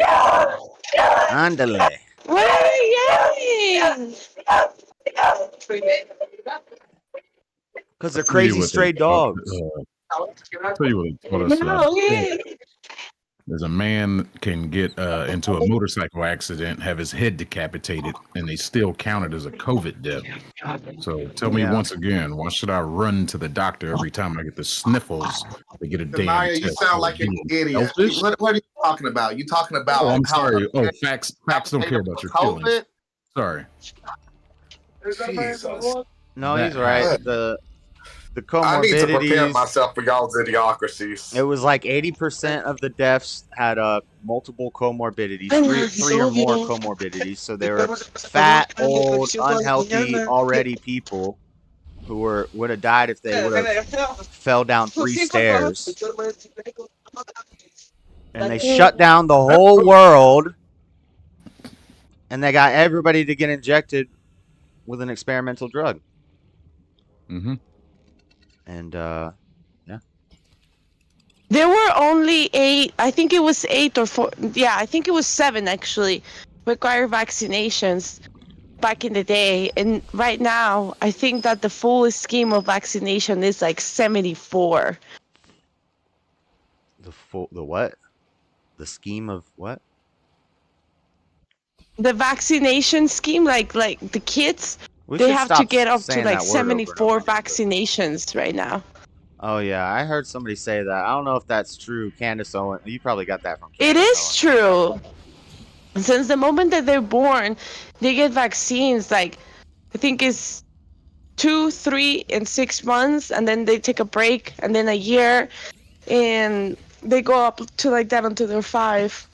S1: Ándale.
S3: What are you yelling?
S1: Because they're
S6: Tell you
S1: crazy
S6: what they
S1: stray
S6: taught-
S1: dogs.
S6: tell you what they taught us.
S3: No,
S6: There's a man can get into a motorcycle accident, have his head decapitated, and they still count it as a COVID death. So tell me
S1: Yeah.
S6: once again, why should I run to the doctor every time I get the sniffles to get a damn
S4: Maya, you
S6: test?
S4: sound like an idiot.
S6: Selfish?
S4: What are you talking about? You talking about?
S6: Oh, I'm
S4: how
S6: sorry.
S4: a-
S6: Oh, facts don't care about your feelings.
S4: COVID?
S6: Sorry.
S4: Jesus.
S1: No,
S6: That
S1: he's right.
S6: happened.
S1: The
S4: I need to prepare
S1: comorbidities.
S4: myself for y'all's idiocracies.
S1: It was like 80% of the deaths had multiple comorbidities, three or more comorbidities. So they were fat, old, unhealthy, already people who would have died if they would have fell down 3 stairs. And they shut down the whole world. And they got everybody to get injected with an experimental drug.
S6: Mm-hmm.
S1: And
S3: there were only 8. I think it was 8 or 4. Yeah, I think it was 7 actually required vaccinations back in the day. And right now, I think that the full scheme of vaccination is like 74.
S1: the what? The scheme of what?
S3: The vaccination scheme, like the kids,
S1: We
S3: they
S1: should
S3: have to
S1: stop
S3: get up to
S1: saying
S3: like
S1: that word over and
S3: 74
S1: over again.
S3: vaccinations right now.
S1: Oh yeah, I heard somebody say that. I don't know if that's true. Candace Owen, you probably got that from
S3: It
S1: Candace
S3: is true. Since the moment that they're born, they get vaccines. Like, I think it's 2, 3, and 6 months, and then they take a break, and then a year, and they go up to like that until they're 5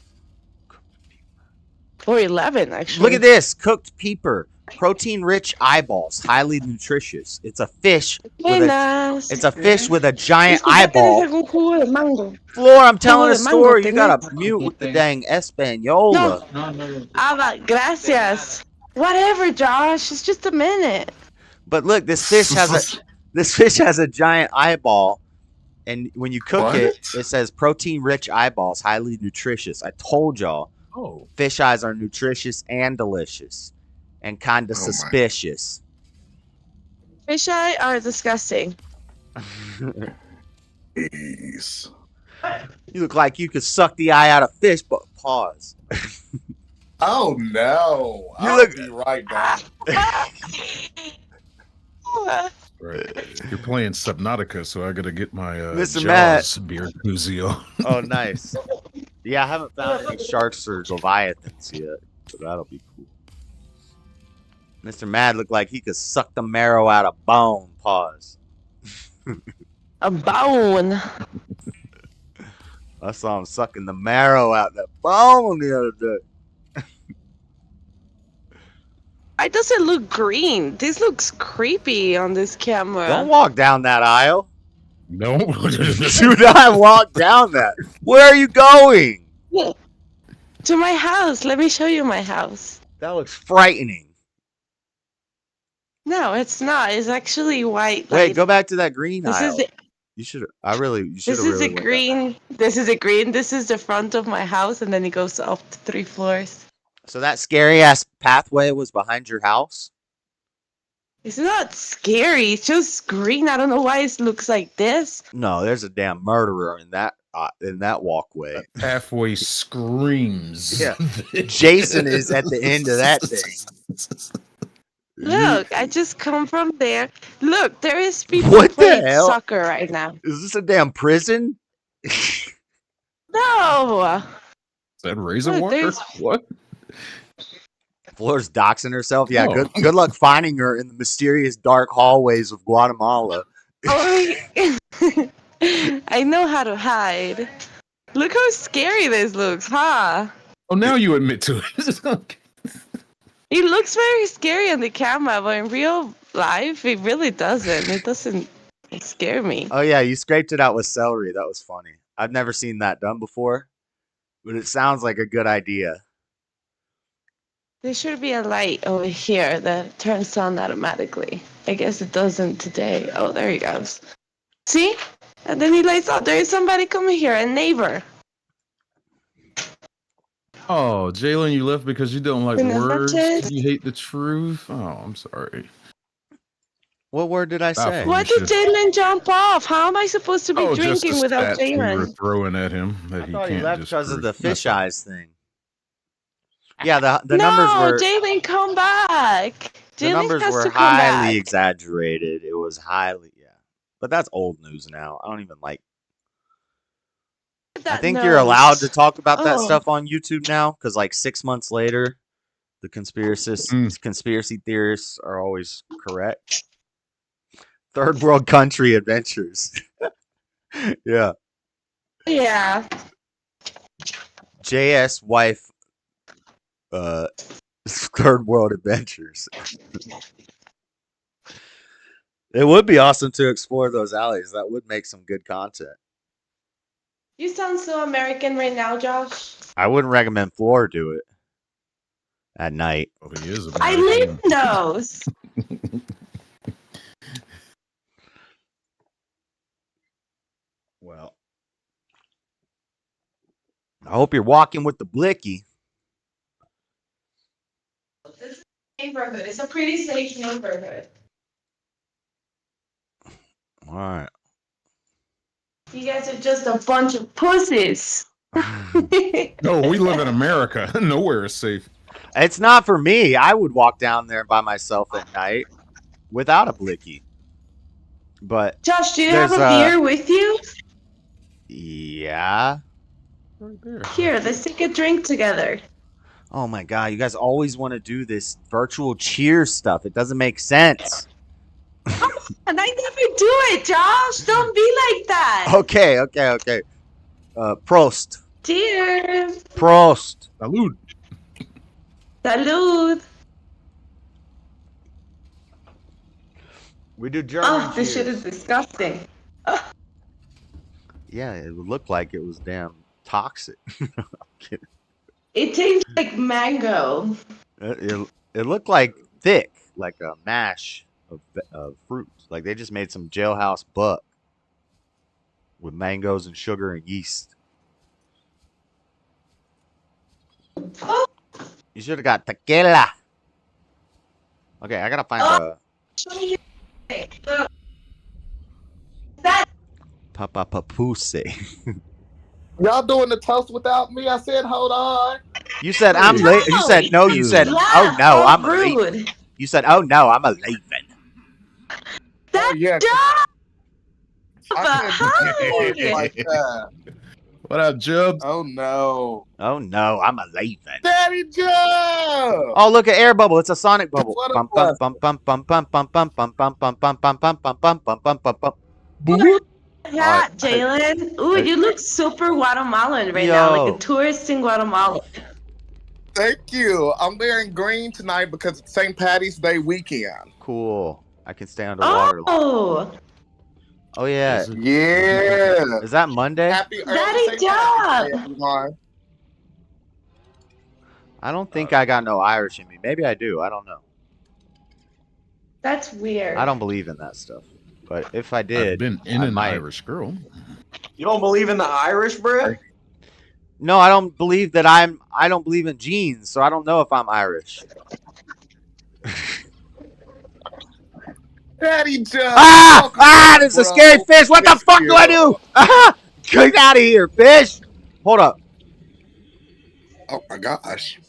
S3: or 11, actually.
S1: Look at this cooked peeper, protein-rich eyeballs, highly nutritious. It's a fish with a giant eyeball. Floor, I'm telling a story. You gotta mute with the dang Española.
S3: Ava, gracias. Whatever, Josh. It's just a minute.
S1: But look, this fish has a giant eyeball, and when you cook it says protein-rich eyeballs, highly nutritious. I told y'all.
S6: Oh.
S1: Fish eyes are nutritious and delicious, and kind of suspicious.
S3: Fish eye are disgusting.
S4: Jeez.
S1: You look like you could suck the eye out of fish, but pause.
S4: Oh no!
S1: You
S4: Be right back.
S6: Right. You're playing Subnautica, so I gotta get my
S1: Mr.
S6: Jaws beer koozie on.
S1: Oh, nice. Yeah, I haven't found any sharks or leviathans yet, so that'll be cool. Mr. Mad looked like he could suck the marrow out of bone. Pause.
S3: A bone.
S1: I saw him sucking the marrow out that bone the other day.
S3: Why does it look green? This looks creepy on this camera.
S1: Don't walk down that aisle.
S6: No.
S1: Do not walk down that. Where are you going?
S3: To my house. Let me show you my house.
S1: That looks frightening.
S3: No, it's not. It's actually white.
S1: Wait, go back to that green
S3: This
S1: aisle.
S3: is the,
S1: You should. You should.
S3: this is a green. This is a green. This is the front of my house, and then it goes up to 3 floors.
S1: So that scary ass pathway was behind your house?
S3: It's not scary. It's just green. I don't know why it looks like this.
S1: No, there's a damn murderer in that walkway.
S6: Pathway screams.
S1: Yeah. Jason is at the end of that thing.
S3: Look, I just come from there. Look, there is people
S1: What the
S3: playing
S1: hell?
S3: soccer right now.
S1: Is this a damn prison?
S3: No.
S6: Is that razor
S3: Look,
S6: walker?
S3: there's-
S6: What?
S1: Floor's doxing herself. Yeah,
S6: Oh.
S1: good luck finding her in the mysterious dark hallways of Guatemala.
S3: Oh, I know how to hide. Look how scary this looks, huh?
S6: Oh, now you admit to it.
S3: It looks very scary on the camera, but in real life, it really doesn't. It doesn't scare me.
S1: Oh yeah, you scraped it out with celery. That was funny. I've never seen that done before. but it sounds like a good idea.
S3: There should be a light over here that turns on automatically. I guess it doesn't today. Oh, there he goes. See? And then he lights up. There is somebody coming here, a neighbor.
S6: Oh, Jalen, you left because you don't like
S3: Buenas
S6: words.
S3: noches.
S6: You hate the truth. Oh, I'm sorry.
S1: What word did I
S6: Stop
S1: say?
S6: it.
S3: Why did Jalen jump off? How am I supposed to be
S6: Oh, just the
S3: drinking without
S6: stats we were
S3: Jalen?
S6: throwing at him that
S1: I
S6: he
S1: thought
S6: can't
S1: he left
S6: just
S1: because of the
S6: prove.
S1: fish
S6: That's all.
S1: eyes thing. Yeah, the
S3: No,
S1: numbers were
S3: Jalen, come back.
S1: the
S3: Jalen
S1: numbers
S3: has
S1: were
S3: to come
S1: highly
S3: back.
S1: exaggerated. It was highly but that's old news now. I don't even like. I
S3: That
S1: think you're allowed to
S3: nose.
S1: talk about that
S3: Oh.
S1: stuff on YouTube now because like 6 months later, the conspiracy theorists are always correct. Third world country adventures. Yeah.
S3: Yeah.
S1: JS wife third world adventures. It would be awesome to explore those alleys. That would make some good content.
S3: You sound so American right now, Josh.
S1: I wouldn't recommend Floor do it at night.
S6: Oh, he is
S3: I
S6: American.
S3: live those.
S1: Well, I hope you're walking with the blicky.
S3: This is a neighborhood. It's a pretty safe neighborhood.
S1: All right.
S3: You guys are just a bunch of pussies.
S6: No, we live in America. Nowhere is safe.
S1: It's not for me. I would walk down there by myself at night without a blicky. But
S3: Josh, do you have a
S1: there's,
S3: beer with you?
S1: yeah.
S6: Right there.
S3: Here, let's take a drink together.
S1: Oh my god, you guys always want to do this virtual cheer stuff. It doesn't make sense.
S3: And I never do it, Josh. Don't be like that.
S1: Okay. Prost.
S3: Cheers.
S1: Prost.
S6: Salud.
S3: Salud.
S1: We do German
S3: Oh, this shit
S1: cheers.
S3: is disgusting.
S1: Yeah, it would look like it was damn toxic.
S3: It tastes like mango.
S1: It looked like thick, like a mash of fruit. Like they just made some jailhouse butt with mangoes and sugar and yeast.
S3: Oh,
S1: You should have got tequila. Okay, I gotta find
S3: show me your Look. That
S1: Papa Papoose.
S4: Y'all doing the toast without me? I said, hold on.
S1: You said I'm
S3: No.
S1: late. You said no. You said
S3: yeah,
S1: oh no, I'm a late.
S3: rude.
S1: You said oh no, I'm a leaving.
S3: That's
S4: yeah.
S3: Josh.
S4: I couldn't do
S3: Hi.
S4: it like that.
S6: What up, Jubs?
S4: Oh no.
S1: Oh no, I'm a leaving.
S4: Daddy Joe!
S1: Oh look at air bubble. It's a sonic bubble.
S4: What a
S1: Bum bum bum bum bum bum bum bum bum bum bum bum bum bum bum bum bum bum bum bum. Boop.
S3: Yeah, Jalen. Ooh, you look super Guatemalan right now, like
S1: Yo.
S3: a tourist in Guatemala.
S4: Thank you. I'm wearing green tonight because it's St. Patty's Day weekend.
S1: Cool. I can stay underwater.
S3: Oh,
S1: Oh yeah.
S4: Yeah.
S1: Is that Monday?
S4: Happy early
S3: Daddy
S4: St. Patty's Day,
S3: Job.
S4: everyone.
S1: I don't think I got no Irish in me. Maybe I do. I don't know.
S3: that's weird.
S1: I don't believe in that stuff. But if I
S6: I've
S1: did,
S6: been in
S1: I
S6: an
S1: might.
S6: Irish girl.
S2: You don't believe in the Irish, bro?
S1: No, I don't believe that I don't believe in genes, so I don't know if I'm Irish.
S4: Daddy Joe.
S1: There's a scary fish. What the fuck do I do? Get out of here, fish. Hold up.
S4: Oh my gosh.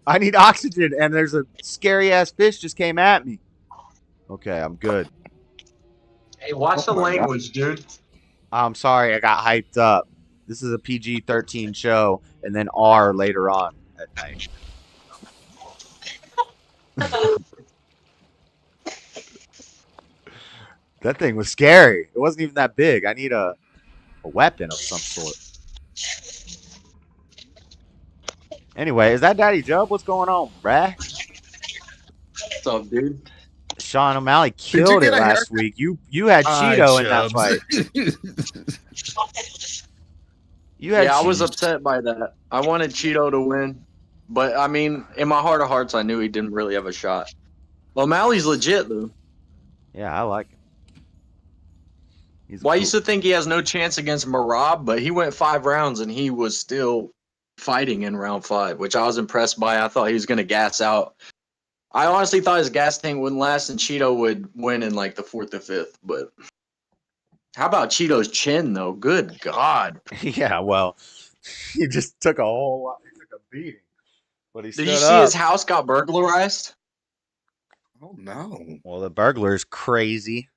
S1: I need oxygen, and there's a scary ass fish just came at me. Okay, I'm good.
S2: Hey, watch the
S4: Oh my
S2: language, dude.
S1: I'm sorry, I got hyped up. This is a PG-13 show, and then R later on at night. That thing was scary. It wasn't even that big. I need a weapon of some sort. Anyway, is that Daddy Job? What's going on, bruh?
S2: What's up, dude?
S1: Sean O'Malley killed it
S4: get a
S1: last week. You had Cheeto in that fight. You had
S7: Yeah, I was
S1: Cheeto.
S7: upset by that. I wanted Cheeto to win, but I mean, in my heart of hearts, I knew he didn't really have a shot. O'Malley's legit though.
S1: Yeah, I like him. He's
S7: Well, I
S1: cool.
S7: used to think he has no chance against Marab, but he went 5 rounds and he was still fighting in round 5, which I was impressed by. I thought he was going to gas out. I honestly thought his gas tank wouldn't last and Cheeto would win in like the 4th or 5th. But how about Cheeto's chin, though? Good God.
S1: Yeah, well, he just took a whole lot. He took a beating, but he
S7: Did
S1: stood
S7: you see
S1: up.
S7: his house got burglarized?
S4: Oh no.
S1: Well, the burglar's crazy.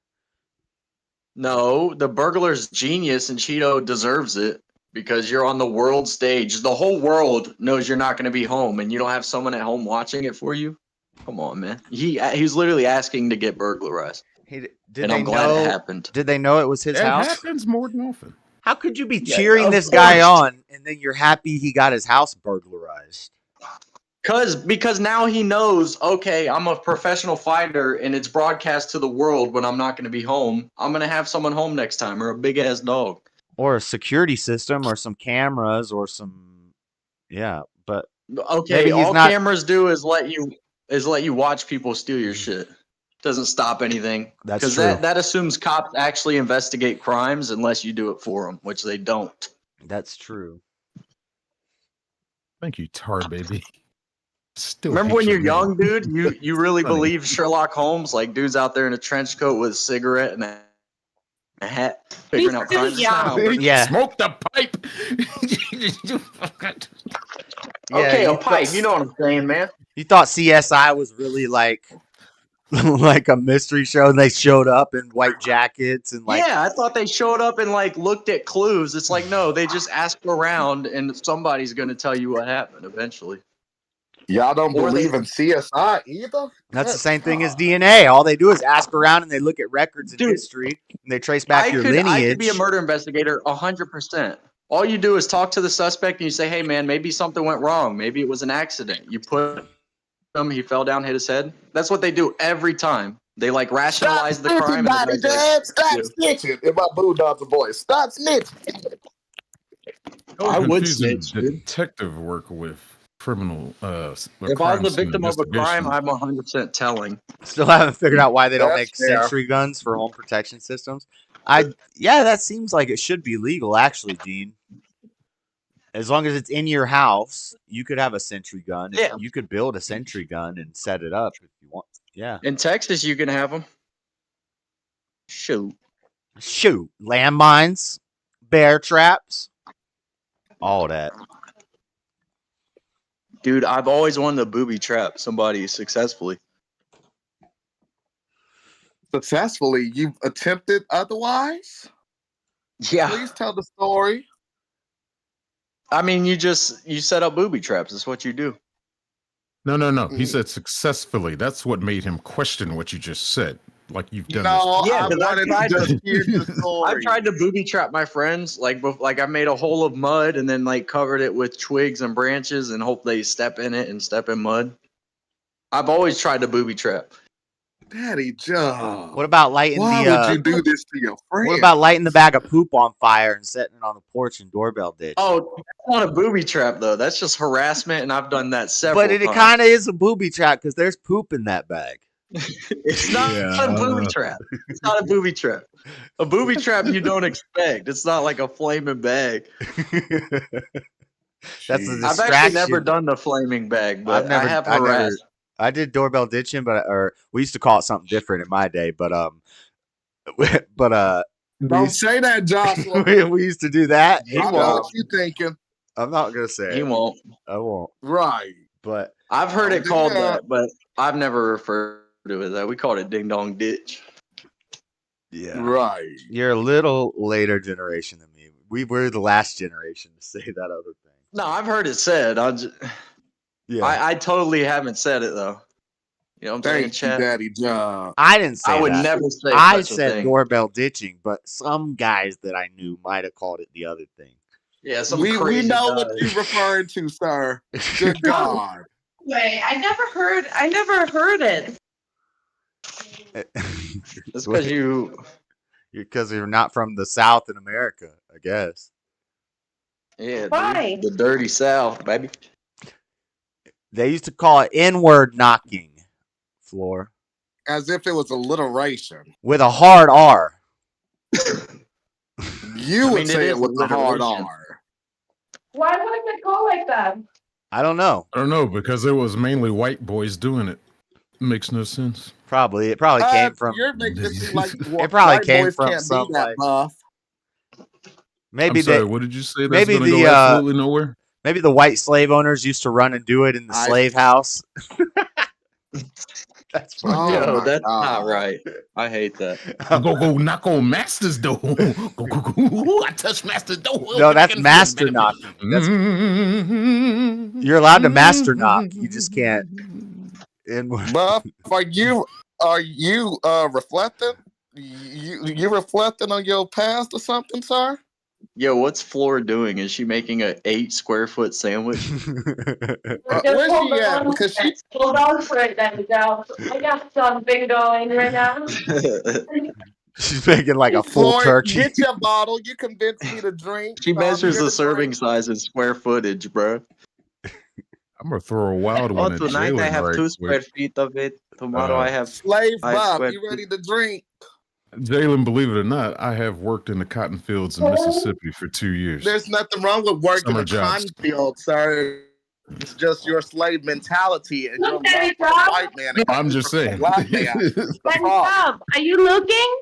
S7: No, the burglar's genius and Cheeto deserves it because you're on the world stage. The whole world knows you're not going to be home and you don't have someone at home watching it for you. Come on, man. He's literally asking to get burglarized.
S1: Did
S7: And
S1: they
S7: I'm glad
S1: know?
S7: it happened.
S1: Did they know it was his
S6: It
S1: house?
S6: happens more than often.
S1: How could you be
S7: Yeah,
S1: cheering
S7: of
S1: this guy
S7: course.
S1: on and then you're happy he got his house burglarized?
S7: Because now he knows, okay, I'm a professional fighter and it's broadcast to the world when I'm not going to be home. I'm going to have someone home next time or a big ass dog.
S1: Or a security system or some cameras or some but
S7: Okay,
S1: maybe he's
S7: all
S1: not.
S7: cameras do is let you watch people steal your shit. Doesn't stop anything.
S1: That's
S7: Because
S1: true.
S7: that assumes cops actually investigate crimes unless you do it for them, which they don't.
S1: That's true.
S6: Thank you, Tar Baby. Still
S7: Remember
S6: hate
S7: when
S6: your
S7: you're
S6: name.
S7: young, dude? You really
S6: Funny.
S7: believe Sherlock Holmes, like dudes out there in a trench coat with a cigarette and a hat figuring out crimes. It's not how it works.
S1: Yeah.
S6: Smoke the pipe.
S7: Okay,
S1: you
S7: a pipe. You know what I'm saying, man.
S1: You thought CSI was really like like a mystery show and they showed up in white jackets and like
S7: Yeah, I thought they showed up and like looked at clues. It's like, no, they just ask around and somebody's going to tell you what happened eventually.
S4: Y'all don't
S7: Or
S4: believe
S7: they-
S4: in CSI either?
S1: that's the same thing as DNA. All they do is ask around and they look at records and
S7: Dude,
S1: history and they trace back your
S7: I
S1: lineage.
S7: could be a murder investigator 100%. All you do is talk to the suspect and you say, hey, man, maybe something went wrong. Maybe it was an accident. You put him, he fell down, hit his head. That's what they do every time. They like rationalize
S4: Stop
S7: the crime.
S4: snitching,
S7: And
S4: Bobby
S7: the guy's
S4: Dad. Stop
S7: Yeah.
S4: snitching. In my Boondoggle voice. Stop snitching.
S7: I would
S6: Confusing
S7: snitch, dude.
S6: detective work with criminal.
S7: If I was the victim of a crime, I'm 100% telling.
S1: Still haven't figured out why they don't make
S4: That's fair.
S1: sentry guns for home protection systems. That seems like it should be legal actually, Dean. As long as it's in your house, you could have a sentry gun.
S7: Yeah.
S1: You could build a sentry gun and set it up if you want. Yeah.
S7: In Texas, you can have them. Shoot.
S1: Shoot. Landmines, bear traps, all that.
S7: Dude, I've always wanted to booby trap somebody successfully.
S4: Successfully, you've attempted otherwise?
S7: Yeah.
S4: Please tell the story.
S7: I mean, you set up booby traps. That's what you do.
S6: No. He said successfully. That's what made him question what you just said. Like you've done
S4: No,
S7: Yeah,
S4: I
S7: 'cause I've
S4: wanted
S7: tried
S4: to
S7: to-
S4: just hear the story.
S7: I've tried to booby trap my friends. Like I made a hole of mud and then like covered it with twigs and branches and hope they step in it and step in mud. I've always tried to booby trap.
S4: Daddy John.
S1: What about lighting
S4: Why
S1: the
S4: would you do this to your friend?
S1: what about lighting the bag of poop on fire and setting it on the porch and doorbell ditch?
S7: Oh, that's not a booby trap though. That's just harassment, and I've done that several
S1: But it
S7: times.
S1: kind of is a booby trap because there's poop in that bag.
S7: It's not
S6: Yeah,
S7: a booby trap. It's not a booby trap. A booby trap you don't expect. It's not like a flaming bag.
S1: That's a
S4: Jeez.
S7: I've actually
S1: distraction.
S7: never done the flaming bag, but
S1: I've never-
S7: I have
S1: I never-
S7: harassed.
S1: I did doorbell ditching, or we used to call it something different in my day. But
S4: Don't say that, Joshua.
S1: we used to do that.
S7: He
S4: I know
S7: won't.
S4: what you thinking.
S1: I'm not gonna say
S7: He
S1: it.
S7: won't.
S1: I won't.
S4: Right.
S1: But
S7: I've heard it called
S4: Yeah.
S7: that, but I've never referred to it that. We called it ding dong ditch.
S1: yeah,
S4: Right.
S1: you're a little later generation than me. We were the last generation to say that other thing.
S7: No, I've heard it said.
S1: Yeah,
S7: I totally haven't said it though. You know what I'm saying,
S4: Thank you,
S7: chat?
S4: Daddy John.
S1: I didn't say
S7: I would
S1: that.
S7: never say
S1: I
S7: such a
S1: said
S7: thing.
S1: doorbell ditching, but some guys that I knew might have called it the other thing.
S7: Yeah, some
S4: We
S7: crazy
S4: know what
S7: guy.
S4: you're referring to, sir. Good God.
S3: Wait, I never heard it.
S7: That's because you
S1: because you're not from the South in America, I guess.
S7: Yeah,
S3: Why?
S7: dude. The dirty South, baby.
S1: They used to call it inward knocking, Floor,
S4: As if it was alliteration.
S1: with a hard R.
S4: You
S7: I
S4: would
S7: mean,
S4: say
S7: it
S4: it
S7: is
S4: with a hard
S7: alliteration.
S4: R.
S3: Why was it called like that?
S1: I don't know.
S6: I don't know, because it was mainly white boys doing it. Makes no sense.
S1: Probably. It probably came from.
S4: You're making it seem like
S1: It probably
S4: white
S1: came
S4: boys
S1: from
S4: can't
S1: some
S4: be that
S1: like.
S4: buff.
S1: Maybe
S6: I'm sorry,
S1: they.
S6: what did you say? That's
S1: Maybe
S6: going to
S1: the
S6: go absolutely nowhere?
S1: maybe the white slave owners used to run and do it in the
S4: I-
S1: slave house. That's funny.
S4: Oh
S7: Yo,
S4: my
S7: that's
S4: God.
S7: not right. I hate that.
S6: Go knock on Master's door. Go. I touched Master's door.
S1: No, that's master knocking. That's, you're allowed to master knock. You just can't.
S4: Buff, are you reflecting? You reflecting on your past or something, sir?
S7: Yo, what's Floor doing? Is she making a 8 square foot sandwich?
S4: Where's she at? Because she
S3: Hold on for it then, Joe. I got something going right now.
S1: She's making like a full
S4: Floyd,
S1: turkey.
S4: get your bottle. You convinced me to drink.
S7: She
S4: so I'm
S7: measures
S4: here
S7: the
S4: to
S7: serving
S4: drink.
S7: size in square footage, bro.
S6: I'm going to throw a wild one
S7: Oh,
S6: at
S7: tonight I
S6: Jalen
S7: have
S6: right
S7: 2 square
S6: quick.
S7: feet of it. Tomorrow I have
S4: Slave
S7: 5
S4: Bob,
S7: square
S4: you ready to drink?
S6: Jalen, believe it or not, I have worked in the cotton fields in Mississippi for 2 years.
S4: There's nothing wrong with working
S6: Summer
S4: in
S6: jobs.
S4: cotton field, sir. It's just your slave mentality and your
S3: Look,
S4: love
S3: Daddy
S4: for the
S3: Bob.
S4: white man.
S6: No,
S4: and
S6: I'm just saying.
S4: black man. The
S3: Daddy
S4: problem.
S3: Bob, are you looking?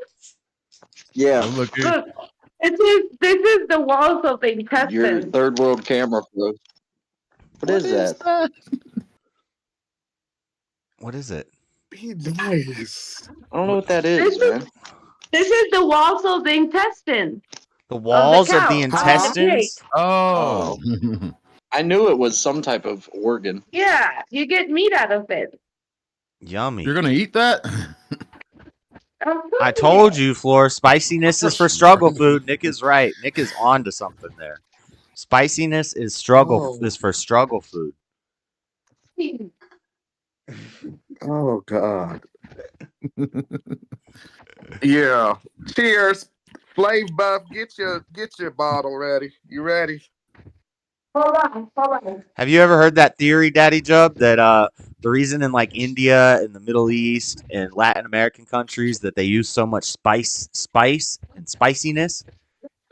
S7: Yeah,
S6: I'm looking.
S3: Look, this is the walls of the
S7: your
S3: intestines.
S7: third world camera, bro. What is that?
S1: What is it?
S4: Be nice.
S7: I don't know what that is, man.
S3: This is the walls of the intestines.
S1: The walls of
S3: cow.
S1: the intestines?
S6: Oh.
S7: I knew it was some type of organ.
S3: Yeah, you get meat out of it.
S1: Yummy.
S6: You're going to eat that?
S1: I told you, Floor, spiciness is for struggle food. Nick is right. Nick is on to something there. Spiciness is is for struggle food.
S4: Oh God. Yeah. Cheers. Slave Buff, get your bottle ready. You ready?
S3: Hold on.
S1: Have you ever heard that theory, Daddy Jub, that the reason in like India and the Middle East and Latin American countries that they use so much spice and spiciness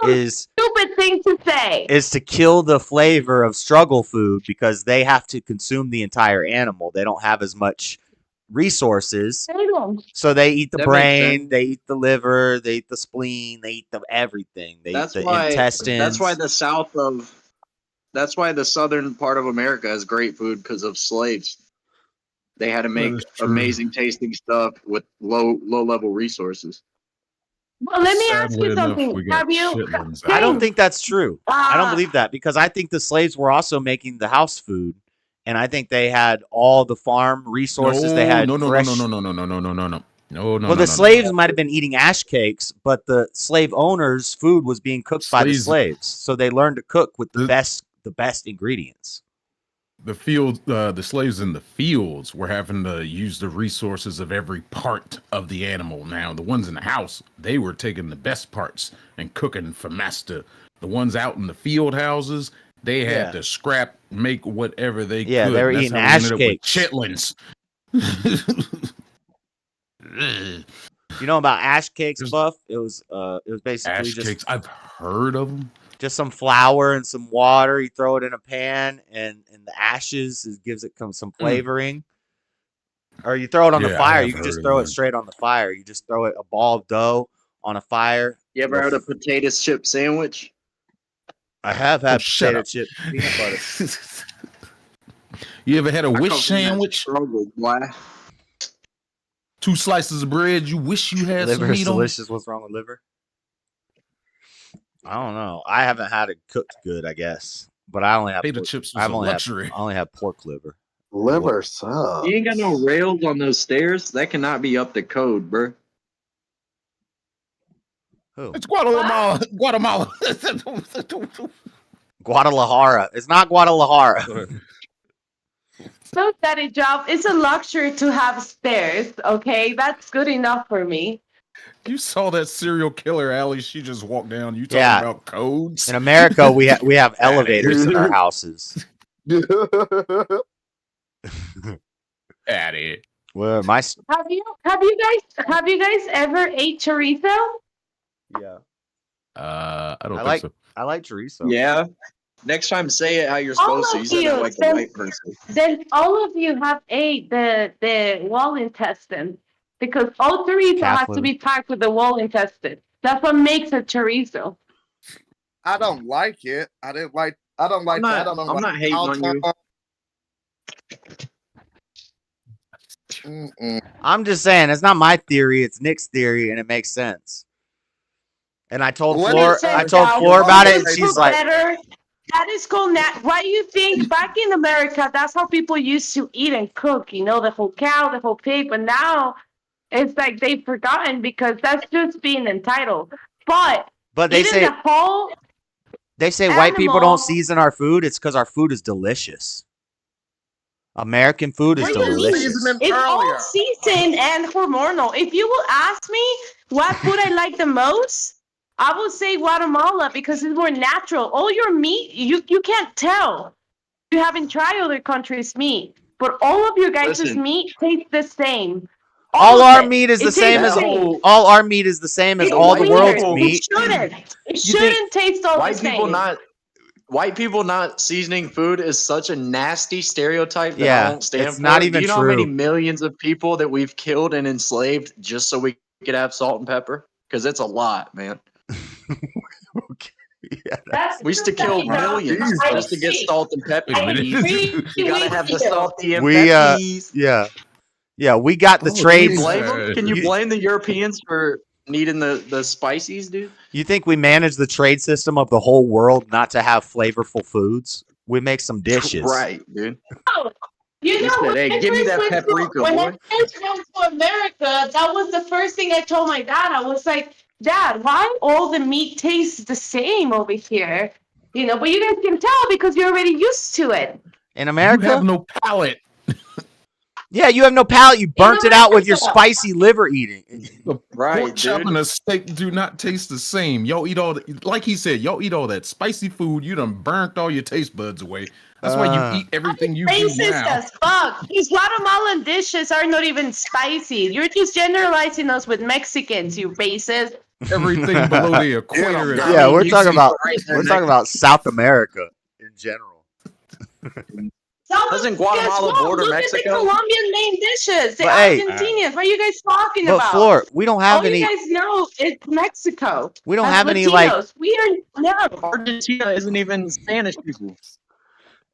S1: is
S3: Stupid thing to say.
S1: to kill the flavor of struggle food because they have to consume the entire animal. They don't have as much resources. So they eat the
S7: That makes
S1: brain,
S7: sense.
S1: they eat the liver, they eat the spleen, they eat the everything. They
S7: That's
S1: eat the
S7: why.
S1: intestines.
S7: That's why the southern part of America has great food because of slaves. They had to make
S6: is true.
S7: amazing tasting stuff with low level resources.
S3: Well, let me ask
S6: Sadly
S3: you
S6: enough,
S3: something.
S6: we got
S3: Have you?
S6: chitlins.
S1: I don't think that's true. I don't
S3: Ah,
S1: believe that because I think the slaves were also making the house food, and I think they had all the farm resources. They had
S6: no.
S1: fresh. Well, the slaves might have been eating ash cakes, but the slave owners' food was being cooked by the
S6: Slaves-
S1: slaves, so they learned to cook with the
S6: The-
S1: best ingredients.
S6: The slaves in the fields were having to use the resources of every part of the animal. Now, the ones in the house, they were taking the best parts and cooking for master. The ones out in the field houses, they had to scrap, make whatever they could.
S1: Yeah, they were
S6: That's
S1: eating
S6: how we
S1: ash
S6: ended up with
S1: cakes.
S6: chitlins.
S1: You know about ash cakes,
S6: There's-
S1: Buff? It was basically
S6: Ash
S1: just
S6: cakes, I've heard of them.
S1: just some flour and some water. You throw it in a pan, and the ashes gives it some flavoring. Or you throw it on the
S6: Yeah, I
S1: fire.
S6: have
S1: You can just
S6: heard of
S1: throw it
S6: that.
S1: straight on the fire. You just throw it a ball of dough on a fire.
S7: You ever had a potato chip sandwich?
S1: I have had
S6: shut
S1: potato
S6: up.
S1: chip peanut butter.
S6: You ever had a
S7: I
S6: wish
S7: come from that
S6: sandwich?
S7: struggle, boy.
S6: 2 slices of bread. You wish you had
S1: Liver
S6: some
S1: is
S6: meat on.
S1: delicious. What's wrong with liver? I don't know. I haven't had it cooked good, I guess. But I only have
S6: Potato
S1: pork-
S6: chips was
S1: I've
S6: a
S1: only
S6: luxury.
S1: I only have pork liver.
S4: Liver sucks.
S7: You ain't got no rails on those stairs. That cannot be up to code, bro.
S1: Who?
S6: It's Guatemala. Guatemala.
S1: Guadalajara. It's not Guadalajara.
S3: so Daddy Job, it's a luxury to have stairs. Okay, that's good enough for me.
S6: You saw that serial killer alley she just walked down. You talking
S1: Yeah.
S6: about codes?
S1: In America, we have elevators in our houses.
S6: Addy.
S1: Well, my
S3: Have you guys ever ate chorizo?
S1: yeah.
S6: I don't
S1: I
S6: think so.
S1: I like chorizo.
S7: Yeah. Next time, say it how you're
S3: All
S7: supposed to.
S3: of
S7: You said
S3: you,
S7: that like a
S3: then-
S7: white person.
S3: Then all of you have ate the wall intestine because all chorizo
S1: Calf
S3: has to
S1: liver.
S3: be packed with the wall intestine. That's what makes a chorizo.
S4: I don't like it. I don't like
S7: I'm
S4: that.
S7: not,
S4: I don't know
S7: I'm not hating on you.
S1: I'm just saying it's not my theory, it's Nick's theory, and it makes sense. And I told
S4: What
S1: Floor,
S4: is
S1: I
S4: sense,
S1: told
S3: Now,
S1: Floor about it, and
S3: women
S1: she's
S3: cook
S1: like,
S3: better. That is called why do you think back in America that's how people used to eat and cook, the whole cow, the whole pig, but now it's like they've forgotten because that's just being entitled. But
S1: they
S3: eating
S1: say
S3: the whole
S1: white people don't
S3: animal-
S1: season our food. It's because our food is delicious. American food is
S3: What do you mean?
S1: delicious.
S3: It's all
S4: earlier.
S3: seasoned and hormonal. If you will ask me what food I like the most, I will say Guatemala because it's more natural. All your meat, you can't tell. You haven't tried other countries' meat, but all of your guys'
S7: Listen.
S3: meat tastes the same.
S1: All
S3: of
S1: our
S3: it.
S1: meat is the
S3: It
S1: same
S3: tastes
S1: as
S3: the same.
S1: all our meat is the same as
S3: It's
S1: all the
S3: weird.
S1: world's
S3: It
S1: meat.
S3: shouldn't. It
S1: You
S3: shouldn't taste all the
S7: White
S3: same.
S7: people not seasoning food is such a nasty stereotype that
S1: Yeah,
S7: I won't stand
S1: it's
S7: for.
S1: not even
S7: Do you know how many
S1: true.
S7: millions of people that we've killed and enslaved just so we could have salt and pepper? Because it's a lot, man.
S1: Okay. Yeah.
S3: That's
S7: We used to kill millions
S3: I
S7: just to get
S3: see.
S7: salt and pepper.
S3: I agree
S7: You gotta
S3: with
S7: have the
S3: you.
S7: salty and
S1: We,
S7: peppies.
S1: Yeah, we got the
S6: Oh,
S1: trade.
S7: Can you blame them? Can you
S1: You-
S7: blame the Europeans for needing the spices, dude?
S1: You think we manage the trade system of the whole world not to have flavorful foods? We make some dishes.
S7: Right, dude.
S3: You
S7: He
S3: know,
S7: said,
S3: when
S7: "Hey,
S3: I
S7: give me
S3: first
S7: that
S3: went to-
S7: paprika,
S3: when
S7: boy."
S3: I first went to America, that was the first thing I told my dad. I was like, Dad, why all the meat tastes the same over here? But you guys can tell because you're already used to it.
S1: In
S6: You
S1: America?
S6: have no palate.
S1: Yeah, you have no palate. You burnt it out with your
S3: America.
S1: spicy liver eating.
S6: The
S7: Right,
S6: pork chop
S7: dude.
S6: and a steak do not taste the same. Y'all eat like he said, y'all eat all that spicy food. You done burnt all your taste buds away. That's why you eat everything you do
S3: Racist
S6: now.
S3: as fuck. These Guatemalan dishes are not even spicy. You're just generalizing us with Mexicans, you racist.
S6: Everything below the equator is
S1: Yeah, we're
S7: you
S1: talking
S7: see
S1: about
S7: right there
S1: we're
S7: next-
S1: talking about South America in general.
S7: Doesn't Guatemala
S3: Guess what?
S7: border
S3: Look
S7: Mexico?
S3: at the Colombian main dishes. The
S1: But hey-
S3: Argentinians. What are you guys talking
S1: But
S3: about?
S1: Floor, we don't have
S3: All
S1: any.
S3: you guys know is Mexico.
S1: We don't
S3: As
S1: have any like.
S3: Latinos. We are no.
S7: Argentina isn't even Spanish people.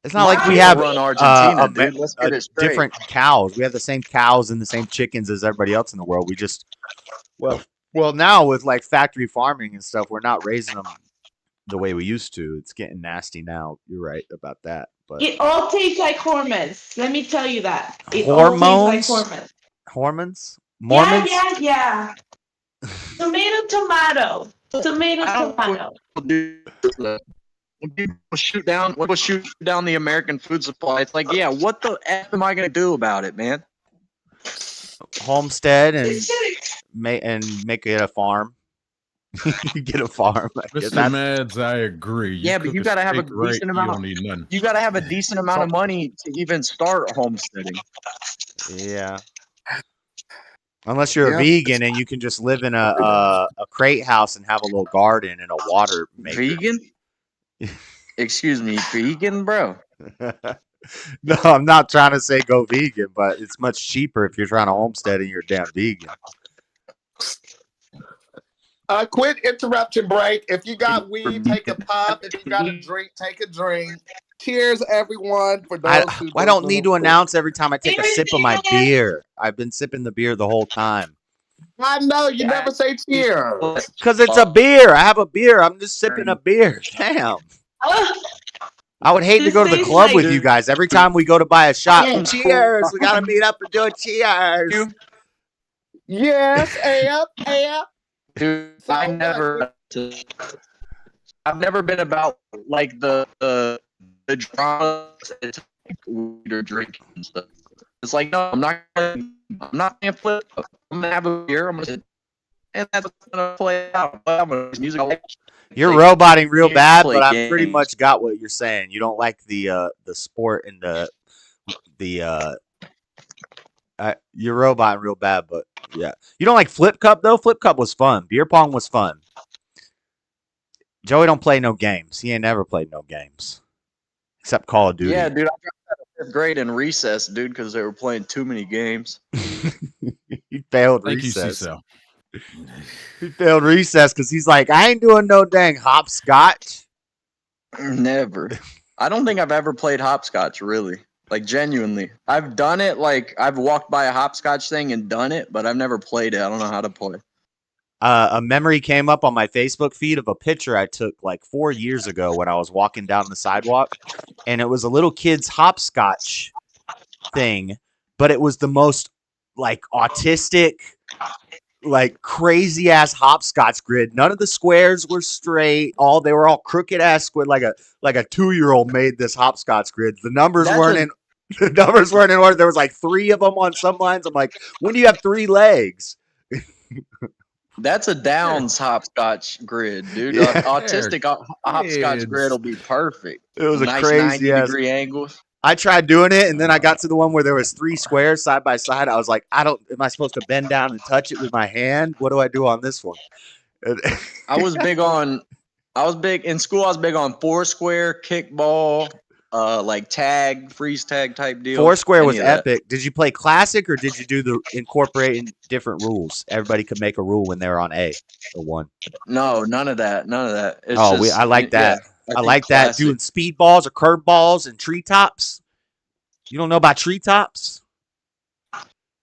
S1: It's not like we
S3: Why?
S1: have
S7: Run Argentina,
S1: a-
S7: dude. Let's get it straight.
S1: different cows. We have the same cows and the same chickens as everybody else in the world. We just well now with like factory farming and stuff, we're not raising them the way we used to. It's getting nasty now. You're right about that. But
S3: It all tastes like hormones. Let me tell you that. It
S1: Hormones?
S3: all tastes like hormones.
S1: Hormones, Mormons.
S3: Yeah. Tomato.
S7: When people shoot down the American food supply, it's like, yeah, what the F am I gonna do about it, man?
S1: Homestead and make it a farm. You get a farm. I guess
S6: Mr.
S1: that's-
S6: Mads, I agree.
S7: Yeah, but
S6: cook
S7: you gotta have a
S6: steak right,
S7: decent
S6: you
S7: amount
S6: don't
S7: of-
S6: need none.
S7: You gotta have a decent amount of money to even start homesteading.
S1: Yeah. Unless you're a
S4: Yeah.
S1: vegan and you can just live in a crate house and have a little garden and a water maker.
S7: Vegan? Excuse me, vegan, bro.
S1: No, I'm not trying to say go vegan, but it's much cheaper if you're trying to homestead and you're damn vegan.
S4: Quit interrupting break. If you got weed, take a puff. If you got a drink, take a drink. Cheers, everyone. For those who
S1: I don't need to announce every time I take a sip of my beer. I've been sipping the beer the whole time.
S4: I know you never say cheers.
S1: Because it's a beer. I have a beer. I'm just sipping a beer. Damn. I would hate to go to the
S3: This
S1: club
S3: tastes
S1: with
S3: like-
S1: you guys. Every time we go to buy a shot,
S3: Yeah.
S1: cheers. We got to meet up and do a cheers.
S4: Yes, amp.
S7: Dude,
S4: So
S7: I've never been about like the drama that weed or drinking and stuff. It's like, no, I'm not gonna flip. I'm gonna have a beer. I'm gonna and that's what's gonna play out. But I'm gonna use music.
S1: You're
S7: Like,
S1: roboting real
S7: can't
S1: bad,
S7: play
S1: but I pretty
S7: games.
S1: much got what you're saying. You don't like the sport and the you're roboting real bad, but yeah. You don't like Flip Cup though? Flip Cup was fun. Beer pong was fun. Joey don't play no games. He ain't never played no games. Except Call of Duty.
S7: Yeah, dude, I dropped out of 5th grade in recess, dude, because they were playing too many games.
S1: He failed
S6: Thank you,
S1: recess.
S6: Cecil.
S1: He failed recess because he's like, I ain't doing no dang hopscotch.
S7: Never. I don't think I've ever played hopscotch, really. Like, genuinely. I've done it, like, I've walked by a hopscotch thing and done it, but I've never played it. I don't know how to play.
S1: A memory came up on my Facebook feed of a picture I took like 4 years ago when I was walking down the sidewalk, and it was a little kid's hopscotch thing, but it was the most like autistic, like crazy ass hopscotch grid. None of the squares were straight. They were all crooked ass squid. Like a 2-year-old made this hopscotch grid. The numbers weren't in. The numbers weren't in order. There was like 3 of them on some lines. I'm like, when do you have 3 legs?
S7: That's a Downs hopscotch grid, dude.
S1: Yeah.
S7: Autistic hopscotch grid will be perfect.
S1: It was a
S7: nice
S1: crazy
S7: 90-degree angles.
S1: I tried doing it, and then I got to the one where there was 3 squares side by side. I was like, am I supposed to bend down and touch it with my hand? What do I do on this one?
S7: I was big in school. I was big on Foursquare, kickball, like tag, freeze tag type deal.
S1: Foursquare was epic. Did you play classic, or did you do the incorporating different rules? Everybody could make a rule when they were on A or 1.
S7: No, none of that. It's
S1: I like that.
S7: Yeah,
S1: I like that. Doing speed balls or curve balls and treetops. You don't know about treetops?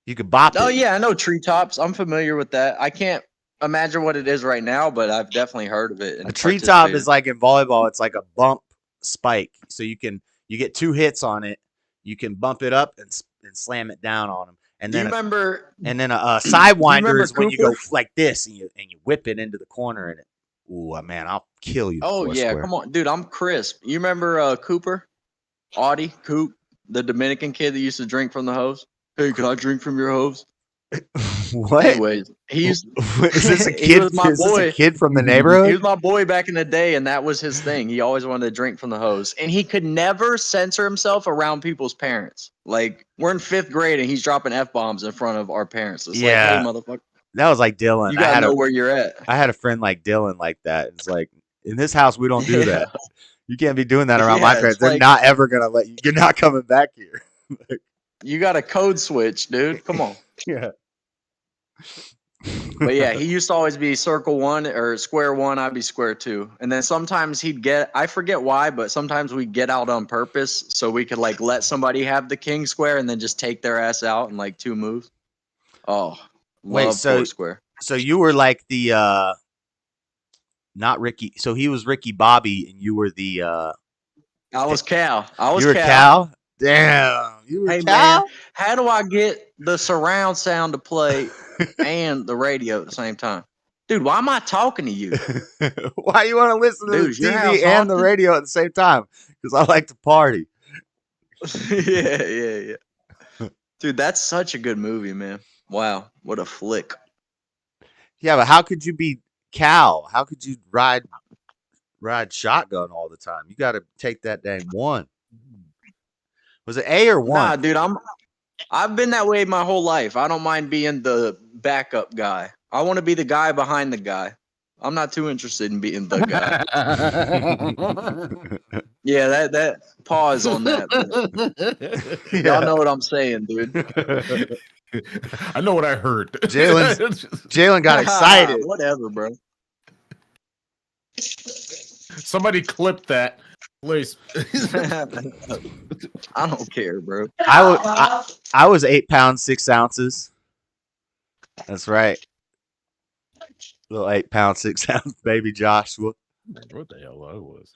S1: You could bop it.
S7: Oh yeah, I know treetops. I'm familiar with that. I can't imagine what it is right now, but I've definitely heard of it.
S1: A treetop is like in volleyball. It's like a bump spike, so you get 2 hits on it. You can bump it up and slam it down on them. And then and then a sidewinder is when you go like this and you whip it into the corner and it. Ooh, man, I'll kill you.
S7: Oh yeah, come on, dude, I'm crisp. You remember Cooper, Coop, the Dominican kid that used to drink from the hose? Hey, can I drink from your hose?
S1: What?
S7: Anyways, is
S1: this a kid?
S7: Was my
S1: is
S7: boy.
S1: This a kid from the neighborhood?
S7: He was my boy back in the day, and that was his thing. He always wanted to drink from the hose, and he could never censor himself around people's parents. Like, we're in 5th grade, and he's dropping F-bombs in front of our parents. It's like, hey, motherfucker.
S1: That was like Dylan.
S7: You gotta know where you're at.
S1: I had a friend like Dylan like that. It's like, in this house, we don't do that. You can't be doing that around my parents. They're not ever going to let you. You're not coming back here.
S7: You got a code switch, dude. Come on.
S1: Yeah.
S7: But yeah, he used to always be circle 1 or square 1. I'd be square 2. And then sometimes I forget why, but sometimes we'd get out on purpose so we could like let somebody have the king square and then just take their ass out in like 2 moves. Oh,
S1: wait, so you were like the not Ricky. So he was Ricky Bobby, and you were the.
S7: I was Cal.
S1: You were Cal. Damn, you were Cal.
S7: Man, how do I get the surround sound to play and the radio at the same time, dude? Why am I talking to you?
S1: Why you want to listen to the TV and the radio at the same time? Because I like to party.
S7: Yeah. Dude, that's such a good movie, man. Wow, what a flick.
S1: Yeah, but how could you be Cal? How could you ride shotgun all the time? You got to take that dang 1. Was it A or 1?
S7: Nah, dude, I've been that way my whole life. I don't mind being the backup guy. I want to be the guy behind the guy. I'm not too interested in being the guy. Yeah, that pause on that. Y'all know what I'm saying, dude.
S6: I know what I heard.
S1: Jalen got excited.
S7: Whatever, bro.
S6: Somebody clip that, please.
S7: I don't care, bro.
S1: I was 8 pounds 6 ounces. That's right. Little 8 pound 6 ounce baby Joshua.
S6: What the hell I was?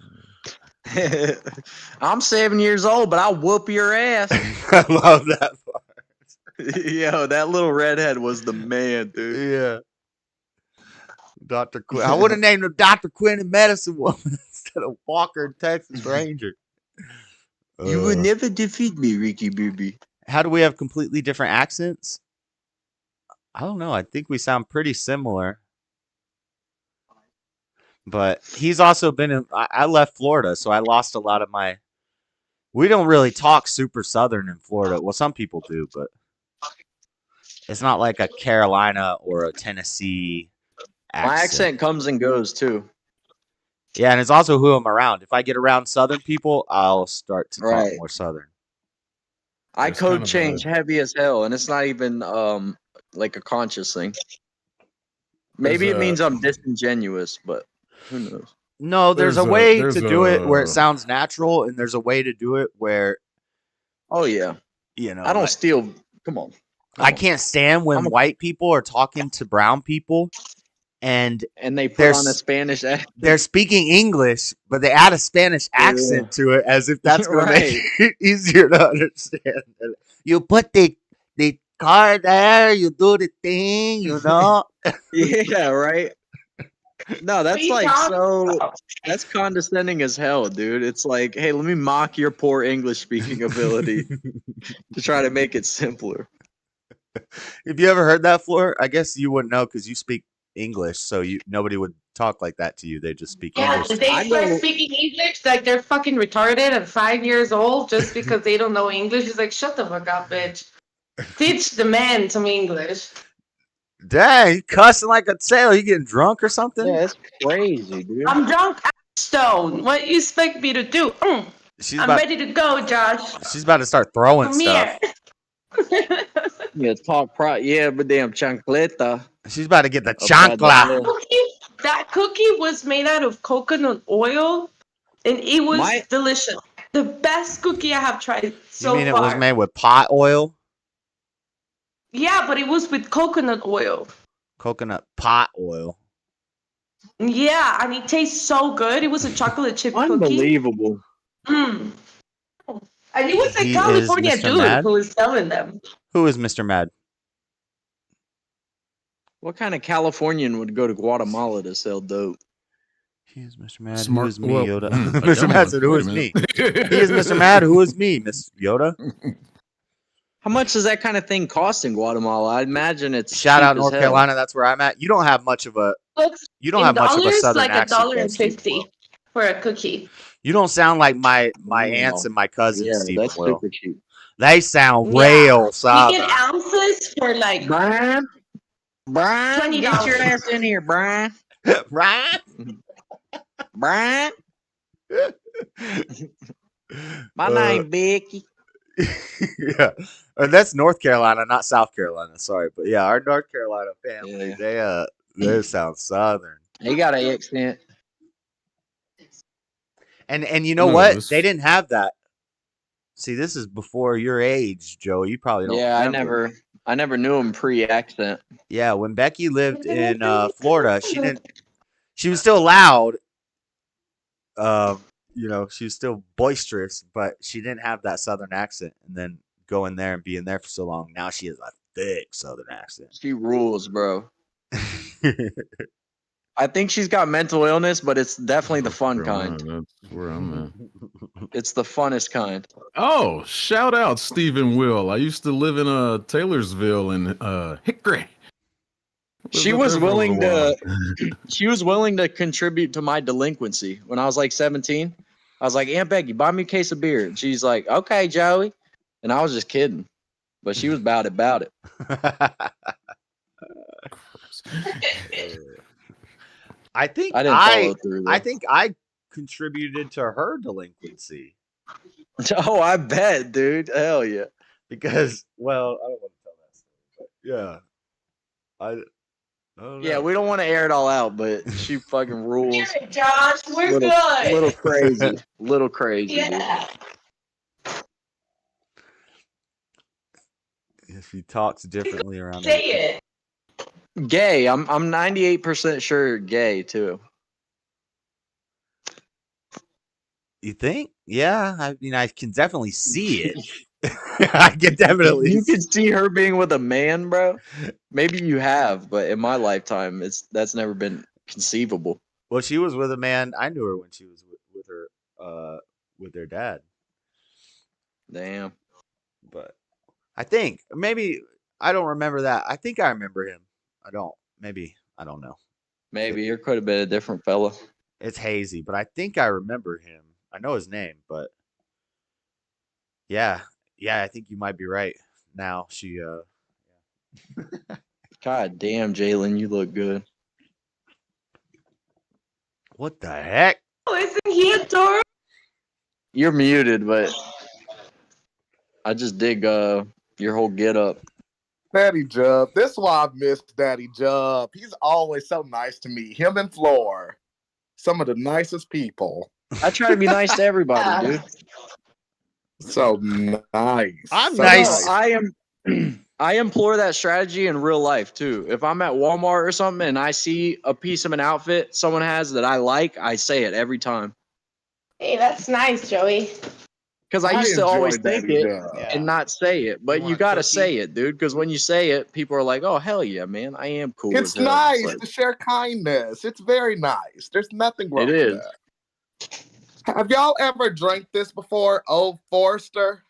S7: I'm 7 years old, but I'll whoop your ass.
S1: I love that part.
S7: Yo, that little redhead was the man, dude.
S1: Yeah. Dr. Quinn. I would have named him Dr. Quinn in Medicine Woman instead of Walker in Texas Ranger.
S7: You would never defeat me, Ricky Booby.
S1: How do we have completely different accents? I don't know. I think we sound pretty similar. But he's also been in. I left Florida, so I lost a lot of my. We don't really talk super Southern in Florida. Well, some people do, but it's not like a Carolina or a Tennessee
S7: My
S1: accent.
S7: accent comes and goes too.
S1: Yeah, and it's also who I'm around. If I get around Southern people, I'll start to talk
S7: Right.
S1: more Southern.
S7: I
S6: There's
S7: code
S6: kind of
S7: change
S6: a-
S7: heavy as hell, and it's not even like a conscious thing. Maybe it means I'm disingenuous, but who knows?
S1: No, there's a
S6: There's a-
S1: way
S6: there's
S1: to do it where it
S6: a-
S1: sounds natural, and there's a way to do it where
S7: Oh yeah,
S1: you know.
S7: I don't
S1: like-
S7: steal. Come on.
S1: I can't stand when
S7: I'm a-
S1: white people are talking to brown people, and
S7: And they put
S1: There's-
S7: on a Spanish accent.
S1: they're speaking English, but they add a Spanish accent to it as if that's going to make it easier to understand. You put the car there, you do the thing, you know.
S7: Yeah, right. No, that's
S3: We
S7: like
S3: talk-
S7: so. That's condescending as hell, dude. It's like, hey, let me mock your poor English speaking ability to try to make it simpler.
S1: Have you ever heard that, Floor? I guess you wouldn't know because you speak English, so nobody would talk like that to you. They just speak
S3: Yeah,
S1: English.
S3: they
S7: I
S3: start
S7: know-
S3: speaking English like they're fucking retarded at 5 years old just because they don't know English. It's like, shut the fuck up, bitch. Teach the man some English.
S1: Dang, you cussing like a sailor. You getting drunk or something?
S7: Yeah, it's crazy, dude.
S3: I'm drunk as stone. What you expect me to do?
S1: She's
S3: I'm
S1: about.
S3: ready to go, Josh.
S1: She's about to start throwing
S3: Come
S1: stuff.
S3: here.
S7: Yeah, talk yeah, but damn chancleta.
S1: She's about to get the
S7: Upside
S1: chancla.
S7: down.
S3: That cookie was made out of coconut oil, and it was
S7: My-
S3: delicious. The best cookie I have tried so
S1: You mean
S3: far.
S1: it was made with pot oil?
S3: Yeah, but it was with coconut oil.
S1: Coconut pot oil.
S3: Yeah, and it tastes so good. It was a chocolate chip cookie.
S7: Unbelievable.
S3: Mm. And it was a
S1: He is
S3: California
S1: Mr.
S3: dude
S1: Mad?
S3: who was selling them.
S1: Who is Mr. Mad?
S7: What kind of Californian would go to Guatemala to sell dope?
S1: He is Mr. Mad.
S6: Smart-
S1: Who is me,
S6: well,
S1: Yoda?
S6: a
S1: Mr.
S6: young
S1: Mad
S6: one.
S1: said, "Who
S6: Wait a
S1: is me?"
S6: minute.
S1: He is Mr. Mad. Who is me, Miss Yoda?
S7: How much does that kind of thing cost in Guatemala? I imagine it's
S1: Shout
S7: cheap
S1: out
S7: as
S1: North
S7: hell.
S1: Carolina. That's where I'm at. You don't have much of a. You don't
S3: In
S1: have much of a
S3: dollars,
S1: southern
S3: like
S1: accent.
S3: $1.50 for a cookie.
S1: You don't sound like my
S7: Wow.
S1: aunts and my cousins,
S7: Yeah,
S1: Stephen
S7: that's
S1: Will.
S7: super cheap.
S1: They sound
S3: Yeah.
S1: real
S3: You
S1: southern.
S3: get ounces for like
S7: Brian,
S3: $20.
S7: get your ass in here, Brian.
S1: Right?
S7: Brian, my name Becky.
S1: Yeah. That's North Carolina, not South Carolina. Sorry, but yeah, our North Carolina family,
S7: Yeah.
S1: they sound southern.
S7: He got an accent.
S1: And you know
S6: No,
S1: what?
S6: this-
S1: They didn't have that. See, this is before your age, Joe. You probably don't.
S7: Yeah,
S1: remember.
S7: I never knew him pre-accent.
S1: Yeah, when Becky lived in Florida, she was still loud. She was still boisterous, but she didn't have that southern accent. And then going there and being there for so long, now she has a thick southern accent.
S7: She rules, bro. I think she's got mental illness, but it's definitely the fun kind.
S6: That's where I'm at.
S7: It's the funnest kind.
S6: Oh, shout out Stephen Will. I used to live in Taylorsville in Hickory.
S7: She
S6: Lived up
S7: was
S6: there for a
S7: willing
S6: little
S7: to she was willing to contribute to my delinquency when I was like 17. I was like, Aunt Becky, buy me a case of beer. And she's like, okay, Joey. And I was just kidding. But she was about it.
S1: I think
S7: I didn't follow through.
S1: I think I contributed to her delinquency
S7: Oh, I bet, dude. Hell yeah.
S1: because, well, I don't want to tell that story, but yeah, I don't know.
S7: Yeah, we don't want to air it all out, but she fucking rules.
S3: Hear it, Josh. We're
S7: Little,
S3: good.
S7: little crazy. Little crazy. dude.
S3: Yeah.
S1: If he talks differently around
S3: Say
S1: her.
S3: it.
S7: Gay. I'm 98% sure gay too.
S1: You think? Yeah, I mean, I can definitely see it. I can definitely.
S7: You could see her being with a man, bro. Maybe you have, but in my lifetime, that's never been conceivable.
S1: Well, she was with a man. I knew her when she was with her, with their dad.
S7: Damn.
S1: But I think maybe I don't remember that. I think I remember him. I don't. Maybe I don't know.
S7: Maybe you're quite a bit a different fella.
S1: It's hazy, but I think I remember him. I know his name, but yeah, I think you might be right. Now she
S7: God damn, Jalen, you look good.
S1: what the heck?
S3: Oh, isn't he adorable?
S7: You're muted, but I just dig your whole get up.
S4: Daddy Jub. This is why I miss Daddy Jub. He's always so nice to me. Him and Floor. Some of the nicest people.
S7: I try to be nice to everybody, dude.
S4: So nice.
S1: I'm
S4: so
S1: nice.
S7: I implore that strategy in real life too. If I'm at Walmart or something and I see a piece of an outfit someone has that I like, I say it every time.
S3: Hey, that's nice, Joey.
S7: Because I used to always
S4: enjoy
S7: think
S4: Daddy
S7: it
S4: Jub.
S7: and not say it. But you
S1: want
S7: gotta
S1: cookie?
S7: say it, dude. Because when you say it, people are like, "Oh hell yeah, man, I am cool."
S4: It's
S7: as hell."
S4: nice
S7: It's like,
S4: to share kindness. It's very nice. There's nothing wrong
S7: It
S4: with
S7: is.
S4: that. Have y'all ever drank this before? Old Forester?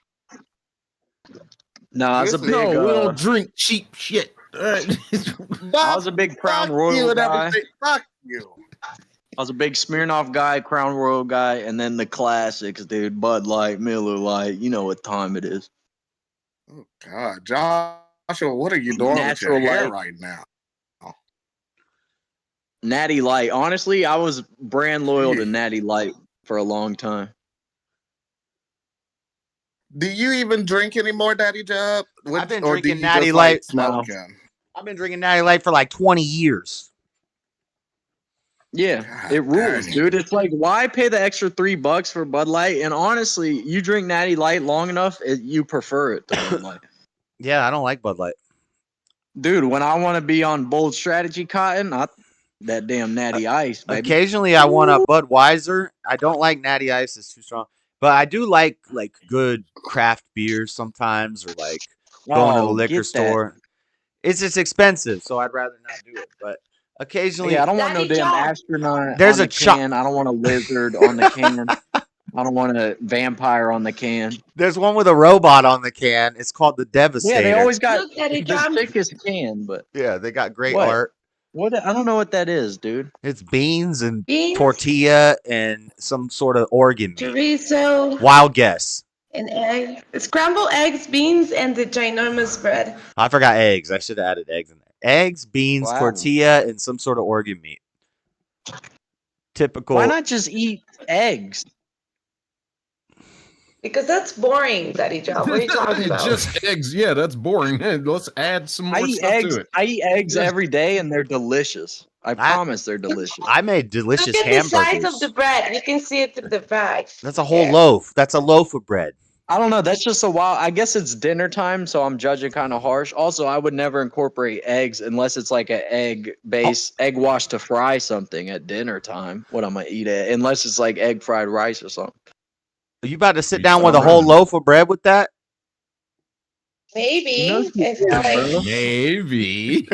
S7: nah, it's a
S4: This
S7: big.
S4: is-
S6: No, we don't drink cheap shit.
S7: I was a big Crown
S4: Fuck
S7: Royal
S4: you and
S7: guy.
S4: everything. Fuck you.
S7: I was a big Smirnoff guy, Crown Royal guy, and then the classics, dude. Bud Light, Miller Light. You know what time it is.
S4: Oh God, Joshua, what are you doing
S7: Natural
S4: with your hair
S7: Light.
S4: right now?
S7: Natty Light. Honestly, I was brand loyal to
S4: Jeez.
S7: Natty Light for a long time.
S4: Do you even drink anymore, Daddy Jub?
S1: I've been
S4: Or do
S1: drinking
S4: you
S1: Natty
S4: just
S1: Light.
S4: like smoking?
S1: I've been drinking Natty Light for like 20 years.
S7: Yeah,
S4: God
S7: it rules,
S4: dang.
S7: dude. It's like, why pay the extra $3 for Bud Light? And honestly, you drink Natty Light long enough, you prefer it to Bud Light.
S1: Yeah, I don't like Bud Light.
S7: Dude, when I want to be on bold strategy cotton, that damn Natty Ice, baby.
S1: Occasionally, I want a Budweiser. I don't like Natty Ice; it's too strong. But I do like good craft beers sometimes, or like going to the liquor
S7: get that.
S1: store. It's just expensive, so I'd rather not do it. But occasionally,
S7: Yeah, I don't want no
S3: Daddy
S7: damn
S3: John.
S7: astronaut
S1: There's
S7: on
S1: a
S7: the can. I don't want a lizard on the can. I don't want a vampire on the can.
S1: there's one with a robot on the can. It's called the Devastator.
S7: Yeah, they always got
S3: Look, Daddy
S7: the
S3: John.
S7: thickest can, but
S1: Yeah, they got great
S7: What?
S1: art.
S7: what? I don't know what that is, dude.
S1: It's beans and
S3: Beans,
S1: tortilla and some sort of organ meat.
S3: chorizo,
S1: Wild guess.
S3: and egg. Scrambled eggs, beans, and the ginormous bread.
S1: I forgot eggs. I should have added eggs in there. Eggs, beans,
S7: Wow.
S1: tortilla, and some sort of organ meat. Typical.
S7: Why not just eat eggs?
S3: Because that's boring, Daddy John. What are you talking about?
S6: Just eggs. Yeah, that's boring. Hey, let's add some
S7: I
S6: more
S7: eat
S6: stuff
S7: eggs.
S6: to it.
S7: I eat eggs
S6: Just-
S7: every day, and they're delicious. I promise they're delicious.
S1: I made delicious
S3: Look at
S1: hamburgers.
S3: the size of the bread. You can see it through the bag.
S1: That's a whole
S3: Yeah.
S1: loaf. That's a loaf of bread.
S7: I don't know. That's just a while. I guess it's dinner time, so I'm judging kind of harsh. Also, I would never incorporate eggs unless it's like an egg base, egg wash to fry something at dinner time. What I'm gonna eat it, unless it's like egg fried rice or something.
S1: Are you about to sit
S6: You
S1: down with a
S6: sound
S1: whole
S6: right.
S1: loaf of bread with that?
S3: Maybe.
S7: No,
S3: If
S7: yeah,
S3: like,
S7: bro.
S6: Maybe.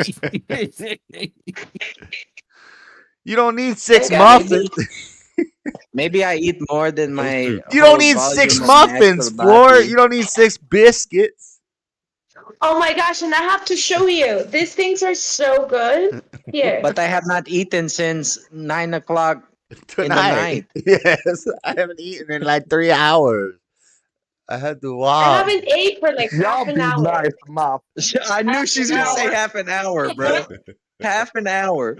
S1: You don't need 6
S3: Okay,
S1: muffins.
S7: Maybe I eat more than my.
S1: You don't need
S7: whole
S1: 6
S7: volume of
S1: muffins,
S7: natural
S1: Floor.
S7: body.
S1: You don't need 6 biscuits.
S3: oh my gosh, and I have to show you. These things are so good. Here.
S7: But I have not eaten since 9 o'clock.
S1: Tonight. Yes. I haven't eaten in like 3 hours. I had to
S3: I
S1: walk.
S3: haven't ate for like
S4: Y'all
S3: half
S4: be
S3: an hour.
S4: nice, mom.
S7: I knew
S3: Half
S7: she's
S3: an
S7: gonna say
S3: hour.
S7: half an hour, bro. Half an hour.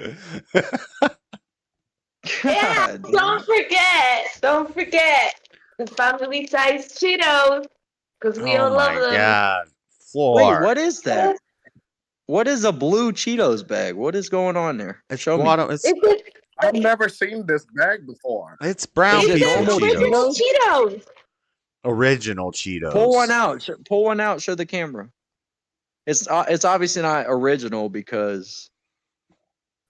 S3: Yeah,
S7: God, dude.
S3: don't forget the family size Cheetos. Because we all
S1: Oh
S3: love
S1: my
S3: them.
S1: God. Floor.
S7: Wait, what is that? What is a blue Cheetos bag? What is going on there?
S1: It's
S7: Show me.
S1: guano- It's,
S3: Is it,
S4: I've never seen this bag before.
S1: it's brown
S7: Is it
S1: people
S3: it's
S7: normal
S1: Cheetos.
S3: original Cheetos.
S1: Original Cheetos.
S7: Pull one out. Pull one out. Show the camera. It's obviously not original because.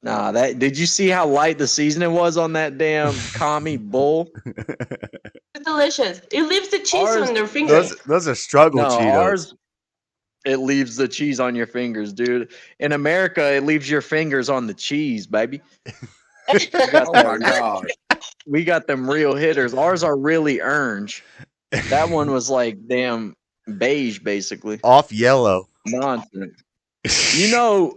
S7: Nah, that did you see how light the seasoning was on that damn commie bull?
S3: It's delicious. It leaves the cheese
S7: Ours-
S3: on their fingers.
S1: those are struggle
S7: No,
S1: Cheetos.
S7: ours. It leaves the cheese on your fingers, dude. In America, it leaves your fingers on the cheese, baby.
S4: Oh my God.
S7: We got them real hitters. Ours are really orange. That one was like damn beige, basically.
S1: Off yellow.
S7: Nonsense. You know,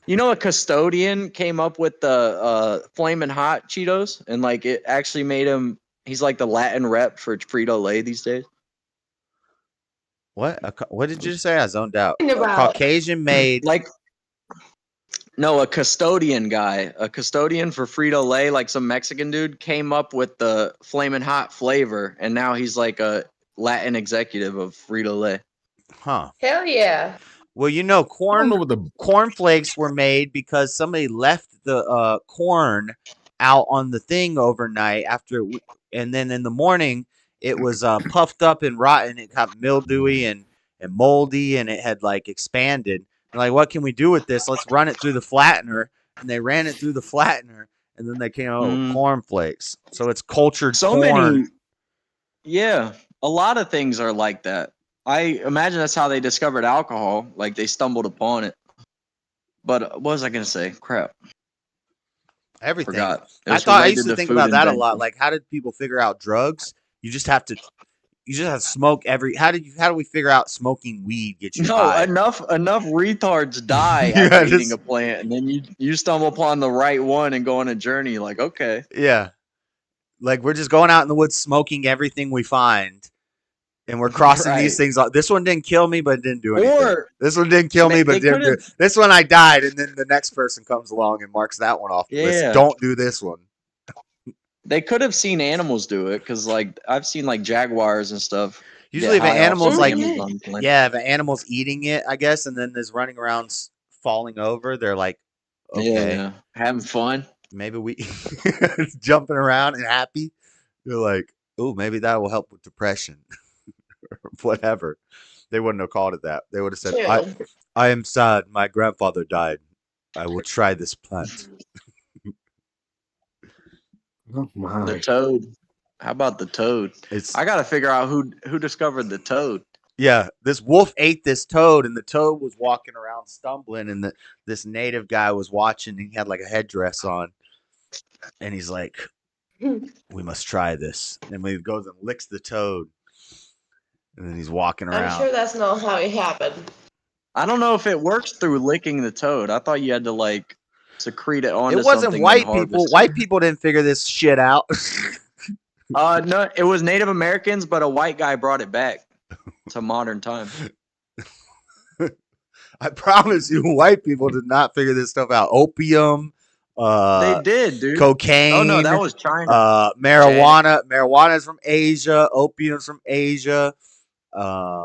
S7: You know, a custodian came up with the Flamin' Hot Cheetos, and like it actually made him. He's like the Latin rep for Frito Lay these days.
S1: What? What did you say? I zoned out.
S3: About.
S1: Caucasian made.
S7: Like, no, a custodian guy, a custodian for Frito Lay, like some Mexican dude, came up with the Flamin' Hot flavor, and now he's like a Latin executive of Frito Lay.
S1: Huh.
S3: Hell yeah.
S1: Well, you know,
S6: I don't know what the
S1: cornflakes were made because somebody left the corn out on the thing overnight and then in the morning it was puffed up and rotten. It got mildewy and moldy, and it had like expanded. They're like, what can we do with this? Let's run it through the flattener. And they ran it through the flattener, and then they came out with cornflakes. So it's cultured corn.
S7: Yeah, a lot of things are like that. I imagine that's how they discovered alcohol. Like they stumbled upon it. But what was I gonna say? Crap.
S1: Everything.
S7: Forgot.
S1: I used to think about that a lot. Like, how did people figure out drugs? You just have to smoke how do we figure out smoking weed gets you high?
S7: enough retards die after eating a plant, and then you stumble upon the right one and go on a journey. Like, okay.
S1: Yeah. Like, we're just going out in the woods smoking everything we find. And we're crossing these things off. This one didn't kill me, but it didn't do anything. This one didn't kill me, but didn't do. This one I died, and then the next person comes along and marks that one off the list. Don't do this one.
S7: They could have seen animals do it, because like I've seen like jaguars and stuff.
S1: Usually, if an animal's like, if an animal's eating it, I guess, and then is running around falling over, they're like, okay,
S7: having fun.
S1: Maybe we jumping around and happy. They're like, oh, maybe that will help with depression. Whatever. They wouldn't have called it that. They would have said, I am sad. My grandfather died. I will try this plant.
S5: Oh my.
S7: The toad. How about the toad? I got to figure out who discovered the toad.
S1: Yeah, this wolf ate this toad, and the toad was walking around stumbling, and this native guy was watching, and he had like a headdress on. And he's like, we must try this. And he goes and licks the toad. And then he's walking around.
S3: I'm sure that's not how it happened.
S7: I don't know if it works through licking the toad. I thought you had to like secrete it onto
S1: something. It wasn't
S7: something.
S1: White people. White people didn't figure this shit out.
S7: No, it was Native Americans, but a white guy brought it back to modern time.
S1: I promise you, white people did not figure this stuff out. Opium.
S7: They did, dude.
S1: Cocaine.
S7: Oh no, that was China.
S1: Marijuana. Marijuana is from Asia. Opium's from Asia.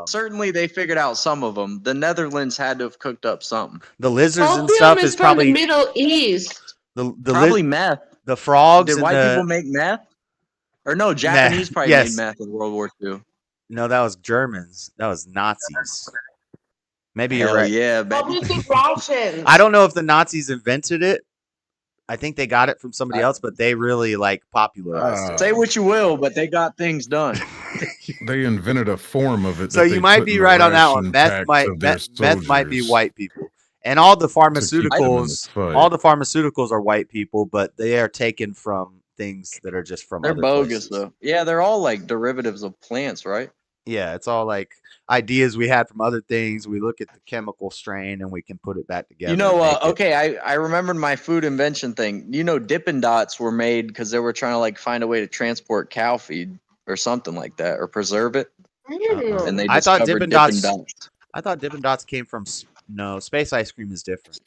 S7: Certainly, they figured out some of them. The Netherlands had to have cooked up something.
S1: The lizards
S3: Opium
S1: and stuff
S3: is
S1: is
S3: from
S1: probably
S3: the Middle East.
S7: Probably meth.
S1: The frogs.
S7: Did white people make meth? Or no, Japanese probably made meth in World War II.
S1: No, that was Germans. That was Nazis. Maybe you're right.
S7: Yeah,
S1: I don't know if the Nazis invented it. I think they got it from somebody else, but they really like popularized it.
S7: Say what you will, but they got things done.
S6: They invented a form of it.
S1: So you might be right on that one. Meth might be white people, and all the pharmaceuticals. All the pharmaceuticals are white people, but they are taken from things that are just from.
S7: They're bogus though. Yeah, they're all like derivatives of plants, right?
S1: Yeah, it's all like ideas we had from other things. We look at the chemical strain and we can put it back together.
S7: You know, okay, I remembered my food invention thing. You know, Dippin' Dots were made because they were trying to like find a way to transport cow feed or something like that, or preserve it. And they discovered Dippin' Dots.
S1: I thought Dippin' Dots came from space ice cream is different.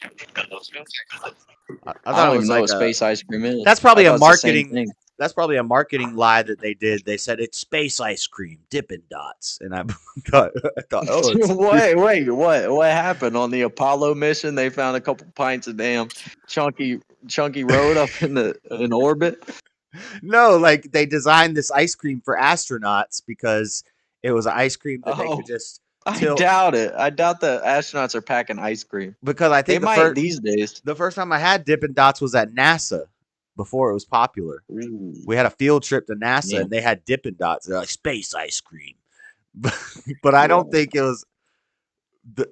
S7: I thought it was like space ice cream is.
S1: That's probably a marketing. That's probably a marketing lie that they did. They said it's space ice cream, Dippin' Dots, and I thought,
S7: wait, what happened on the Apollo mission? They found a couple pints of damn chunky road up in orbit.
S1: No, like they designed this ice cream for astronauts because it was an ice cream that they could just.
S7: I doubt it. I doubt the astronauts are packing ice cream
S1: because I think
S7: they might these days.
S1: The first time I had Dippin' Dots was at NASA. Before it was popular.
S7: Ooh.
S1: We had a field trip to NASA and they had Dippin' Dots. They're like space ice cream. But I don't think it was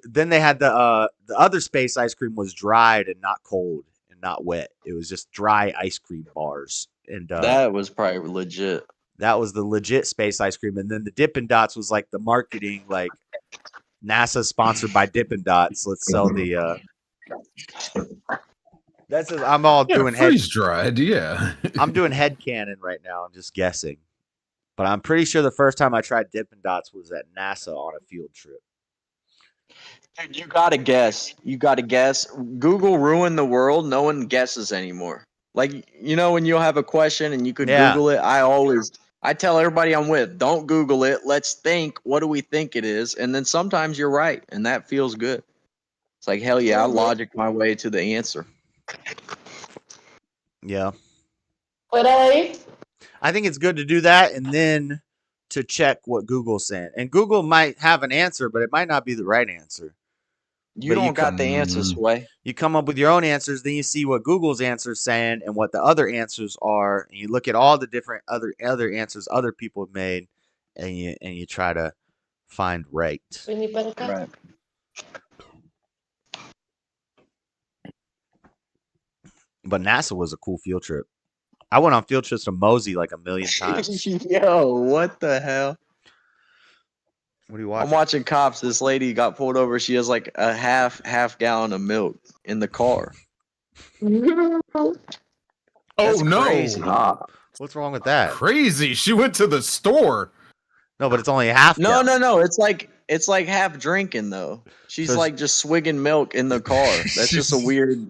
S1: then they had the other space ice cream was dried and not cold and not wet. It was just dry ice cream bars. And
S7: that was probably legit.
S1: That was the legit space ice cream. And then the Dippin' Dots was like the marketing, like NASA sponsored by Dippin' Dots. Let's sell the That's just, I'm all
S6: Yeah,
S1: doing head.
S6: freeze dried. Yeah.
S1: I'm doing head canon right now. I'm just guessing, but I'm pretty sure the first time I tried Dippin' Dots was at NASA on a field trip.
S7: Dude, you gotta guess. You gotta guess. Google ruined the world. No one guesses anymore. Like, you know, when you'll have a question and you could
S1: Yeah.
S7: Google it, I tell everybody I'm with, don't Google it. Let's think. What do we think it is? And then sometimes you're right, and that feels good. It's like, hell yeah, I logic my way to the answer.
S1: Yeah.
S3: What I
S1: I think it's good to do that and then to check what Google's saying. And Google might have an answer, but it might not be the right answer.
S7: You
S1: But you
S7: don't got the answer, Sway.
S1: You come up with your own answers, then you see what Google's answers saying and what the other answers are, and you look at all the different other answers other people have made, and you try to find right.
S7: Right.
S1: But NASA was a cool field trip. I went on field trips to Mosey like a million times.
S7: Yo, what the hell?
S1: What are you
S7: I'm
S1: watching?
S7: watching Cops. This lady got pulled over. She has like a half gallon of milk in the car.
S6: Oh
S7: That's
S6: no!
S7: crazy.
S1: What's wrong with that?
S6: Crazy. She went to the store.
S1: No, but it's only half.
S7: No,
S1: gallon.
S7: no. It's like half drinking though. She's
S1: So-
S7: like just swigging milk in the car. That's just a weird.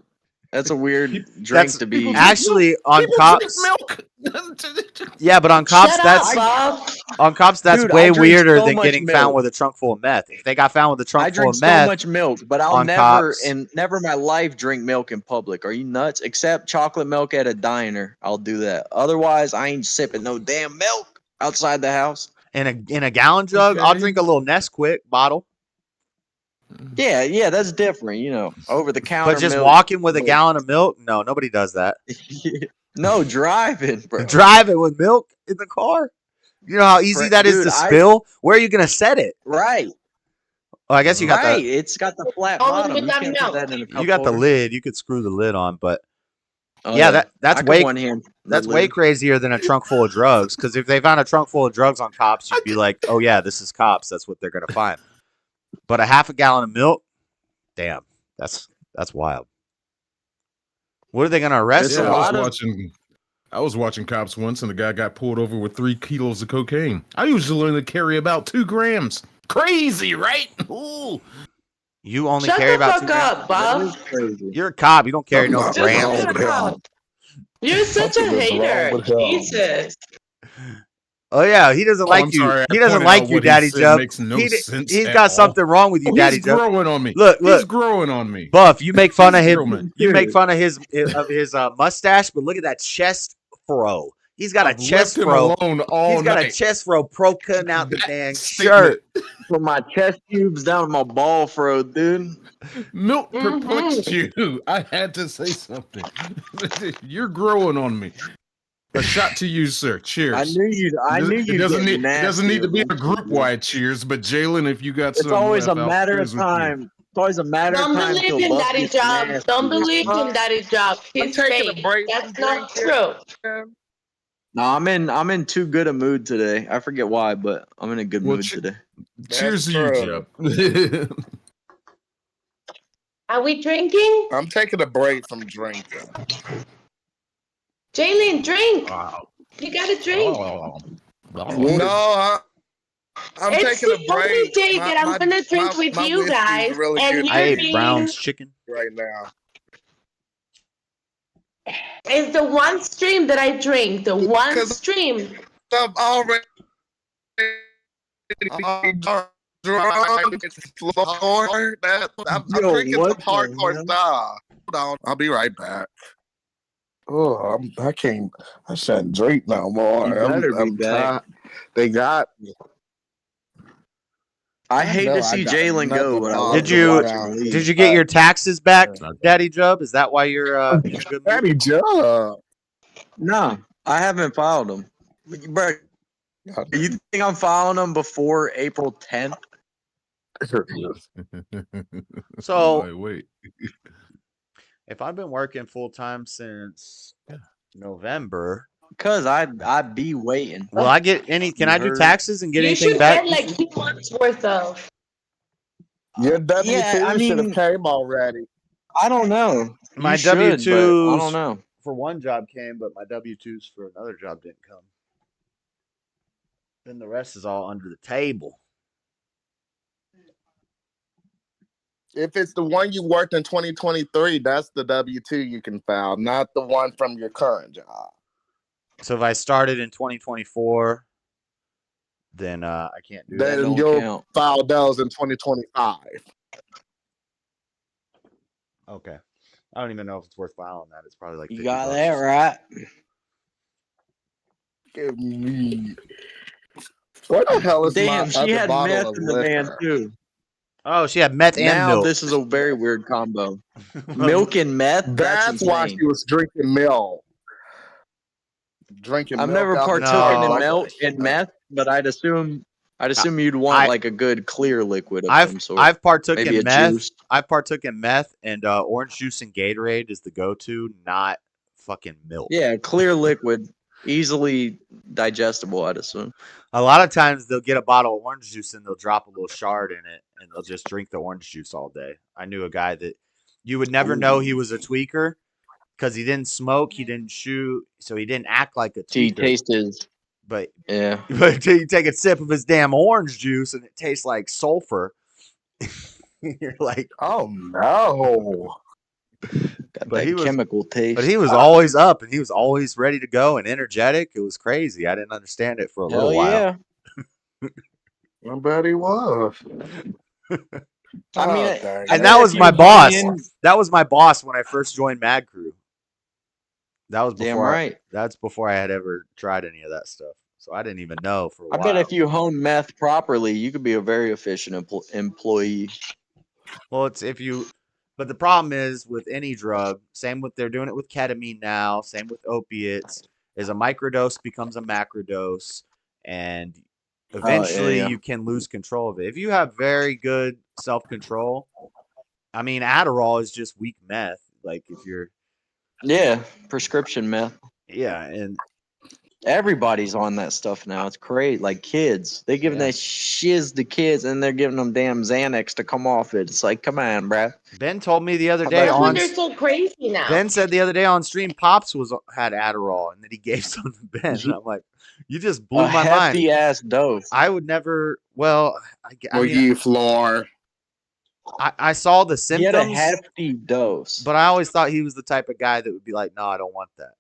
S7: That's a weird drink
S1: That's
S7: to be.
S1: actually on
S6: People
S1: Cops.
S6: drink milk.
S1: Yeah, but on Cops,
S3: Shut
S1: that's
S3: up, Bob.
S1: on Cops. That's
S7: Dude,
S1: way
S7: I drink
S1: weirder
S7: so
S1: than
S7: much
S1: getting
S7: milk.
S1: found with a trunk full of meth. If they got found with a trunk
S7: I
S1: full
S7: drink
S1: of
S7: so
S1: meth,
S7: much milk, but I'll
S1: on
S7: never
S1: Cops.
S7: never in my life drink milk in public. Are you nuts? Except chocolate milk at a diner, I'll do that. Otherwise, I ain't sipping no damn milk outside the house.
S1: in a gallon jug, I'll
S6: Okay.
S1: drink a little Nesquik bottle.
S7: Yeah, that's different. You know, over the counter.
S1: But just
S7: milk.
S1: walking with a gallon of milk, no, nobody does that.
S7: No, driving, bro.
S1: Driving with milk in the car. You know how easy that is
S7: Dude,
S1: to spill? Where are you gonna set it?
S7: Right.
S1: Oh, I guess you got
S7: Right. It's got the flat
S3: Only
S7: bottom.
S3: with
S7: You
S3: that
S7: can't
S3: milk.
S7: put that in a cup
S1: you got the
S7: holder.
S1: lid. You could screw the lid on, but
S7: Oh,
S1: yeah, that's
S7: I could
S1: way
S7: one-hand the
S1: that's way
S7: lid.
S1: crazier than a trunk full of drugs. Because if they found a trunk full of drugs on Cops, you'd be like, oh yeah, this is Cops. That's what they're gonna find. But a half a gallon of milk, damn, that's wild. What are they gonna arrest
S7: It's
S1: him
S7: a
S6: Yeah,
S1: on?
S7: lot of-
S6: I was watching Cops once, and the guy got pulled over with 3 kilos of cocaine. I usually only carry about 2 grams. Crazy, right? Ooh.
S1: You only
S3: Shut
S1: carry
S3: the
S1: about
S3: fuck
S1: 2 grams?
S3: up,
S7: That
S3: Bob.
S7: is crazy.
S1: You're a cop. You don't carry no
S4: Just
S1: grams.
S4: wrong with him.
S3: You're such a
S4: Something is wrong
S3: hater.
S4: with him.
S3: Jesus.
S1: Oh yeah, he doesn't like
S6: I'm
S1: you.
S6: sorry, I
S1: He doesn't
S6: pointed
S1: like
S6: out
S1: you,
S6: what he
S1: Daddy
S6: said
S1: Jub.
S6: makes no
S1: He
S6: sense
S1: he's
S6: at
S1: got
S6: all.
S1: something wrong with you, Daddy
S6: He's
S1: Jub.
S6: growing on me.
S1: Look,
S6: He's
S1: look.
S6: growing on me.
S1: Buff, you make fun of
S6: He's
S1: him.
S6: growing.
S1: You make fun of his mustache, but look at that chest fro. He's got a
S6: I've
S1: chest
S6: left him
S1: fro.
S6: alone all
S1: He's got a
S6: night.
S1: chest fro poking out the
S6: That
S1: dang
S6: statement.
S1: shirt.
S7: From my chest tubes down to my ball fro, dude.
S6: Milk perplexed you. I had to say something. You're growing on me. A shot to you, sir. Cheers.
S7: I knew you'd.
S6: It doesn't need to be a
S7: nasty.
S6: group wide cheers, but Jalen, if you got
S7: It's
S6: some
S7: always a
S6: left, I'll
S7: matter of
S6: cheers with you.
S7: time. It's always a matter
S3: Don't
S7: of time
S3: believe
S7: till
S3: in
S7: Buff
S3: Daddy
S7: gets
S3: Job.
S7: nasty.
S3: Don't believe in Daddy Job. He's
S4: taking a
S3: fake.
S4: break
S3: That's
S4: from
S3: not
S4: drinking.
S3: true.
S7: No, I'm in too good a mood today. I forget why, but I'm in a good
S6: Well,
S7: mood today.
S6: Cheers to
S4: That's
S6: you,
S4: true.
S6: Jeb.
S3: Are we drinking?
S4: I'm taking a break from drinking.
S3: Jalen, drink.
S6: Wow.
S3: You gotta drink.
S4: No, I'm
S3: It's
S4: taking a
S3: the only
S4: break.
S3: day that I'm gonna drink with you
S4: whiskey's
S3: guys,
S4: really
S3: and
S4: good
S1: I
S3: you're
S1: ate Brown's chicken.
S4: right now.
S3: It's the one stream that I drink. The one
S4: 'Cause-
S3: stream.
S4: I'm already drunk. I'm
S7: Yo,
S4: drinking
S7: what
S4: some hardcore
S7: the hell?
S4: stuff. Hold on, I'll be right back. Oh, I can't. I shouldn't drink no more.
S7: You better be
S4: I'm
S7: back.
S4: tired. They got me.
S7: I hate
S4: know
S7: to
S4: I
S7: see
S4: got
S7: Jalen go,
S4: nothing
S7: but I
S4: on
S7: love
S1: Did
S7: to
S1: you-
S7: watch him leave.
S1: Did you get your taxes back, Daddy Jub? Is that why you're in a good mood?
S4: Daddy Job.
S7: No, I haven't filed them. Bro, you think I'm filing them before April 10th?
S1: So
S6: wait.
S1: if I've been working full time since November,
S7: Because I'd be waiting.
S1: will I get any? Can I do
S7: Heard.
S1: taxes and get
S3: You
S1: anything
S3: should
S1: back?
S3: get like 2 months worth of.
S4: Your W-2
S7: Yeah, I
S4: should have
S7: mean-
S4: came already.
S7: I don't know.
S1: My
S7: You should, but I
S1: W-2s
S7: don't know.
S1: for one job came, but my W-2s for another job didn't come. Then the rest is all under the table.
S4: If it's the one you worked in 2023, that's the W-2 you can file, not the one from your current job.
S1: So if I started in 2024, then I can't do that.
S4: Then
S7: don't
S4: you'll
S7: count.
S4: file those in 2025.
S1: Okay. I don't even know if it's worth filing that. It's probably like
S7: You
S1: 50
S7: got
S1: bucks.
S7: that right.
S4: Give me. What the hell is
S7: Damn,
S4: my
S7: she
S4: other
S7: had
S4: bottle
S7: meth
S4: of
S7: in the van
S4: liquor?
S7: too.
S1: Oh, she had meth and
S7: Now
S1: milk.
S7: this is a very weird combo. Milk and meth.
S4: That's why
S7: insane.
S4: she was drinking milk. Drinking
S7: I've
S4: milk
S7: never
S4: out the
S7: partaken
S1: No.
S7: in
S4: tub.
S7: milk and meth, but I'd assume you'd want
S1: I-
S7: like a good clear liquid of some sort.
S1: I've partook
S7: Maybe
S1: in
S7: a
S1: meth.
S7: juice.
S1: I've partook in meth, and orange juice and Gatorade is the go-to, not fucking milk.
S7: Yeah, clear liquid, easily digestible, I'd assume.
S1: A lot of times they'll get a bottle of orange juice and they'll drop a little shard in it, and they'll just drink the orange juice all day. I knew a guy that you would never know he was a tweaker because he didn't smoke, he didn't shoot, so he didn't act like a
S7: He
S1: tweaker.
S7: tasted.
S1: But
S7: Yeah.
S1: until you take a sip of his damn orange juice and it tastes like sulfur, you're like,
S4: Oh no.
S7: Got
S1: But
S7: that
S1: he was-
S7: chemical taste.
S1: but he was always up and he was always ready to go and energetic. It was crazy. I didn't understand it for a little
S7: Hell
S1: while.
S7: yeah.
S4: I bet he was.
S7: I mean,
S4: Oh, dang.
S1: And
S7: bet
S1: that
S7: if
S1: was
S7: you
S1: my
S7: hone
S1: boss.
S7: in-
S1: That was my boss when I first joined Mad Crew. That was
S7: Damn
S1: before
S7: right.
S1: that's before I had ever tried any of that stuff. So I didn't even know for a
S7: I
S1: while.
S7: bet if you hone meth properly, you could be a very efficient employee.
S1: Well, it's if you, but the problem is with any drug, same with they're doing it with ketamine now, same with opiates, is a microdose becomes a macrodose, and eventually
S7: yeah.
S1: you can lose control of it. If you have very good self-control, I mean, Adderall is just weak meth. Like if you're,
S7: Yeah, prescription meth.
S1: yeah, and
S7: Everybody's on that stuff now. It's crazy. Like kids, they giving
S1: Yeah.
S7: that shiz to kids, and they're giving them damn Xanax to come off it. It's like, come on, bruh.
S1: Ben told me the other
S7: How
S1: day
S3: That's
S7: about
S3: when
S1: on.
S3: they're so crazy now.
S1: Ben said the other day on stream, Pops had Adderall, and that he gave some to Ben. And I'm like, you just blew
S7: A
S1: my mind.
S7: hefty ass dose.
S1: I would never. Well, I
S4: Were
S1: mean,
S4: you floor?
S1: I saw the
S7: He had a
S1: symptoms,
S7: hefty dose.
S1: but I always thought he was the type of guy that would be like, no, I don't want that.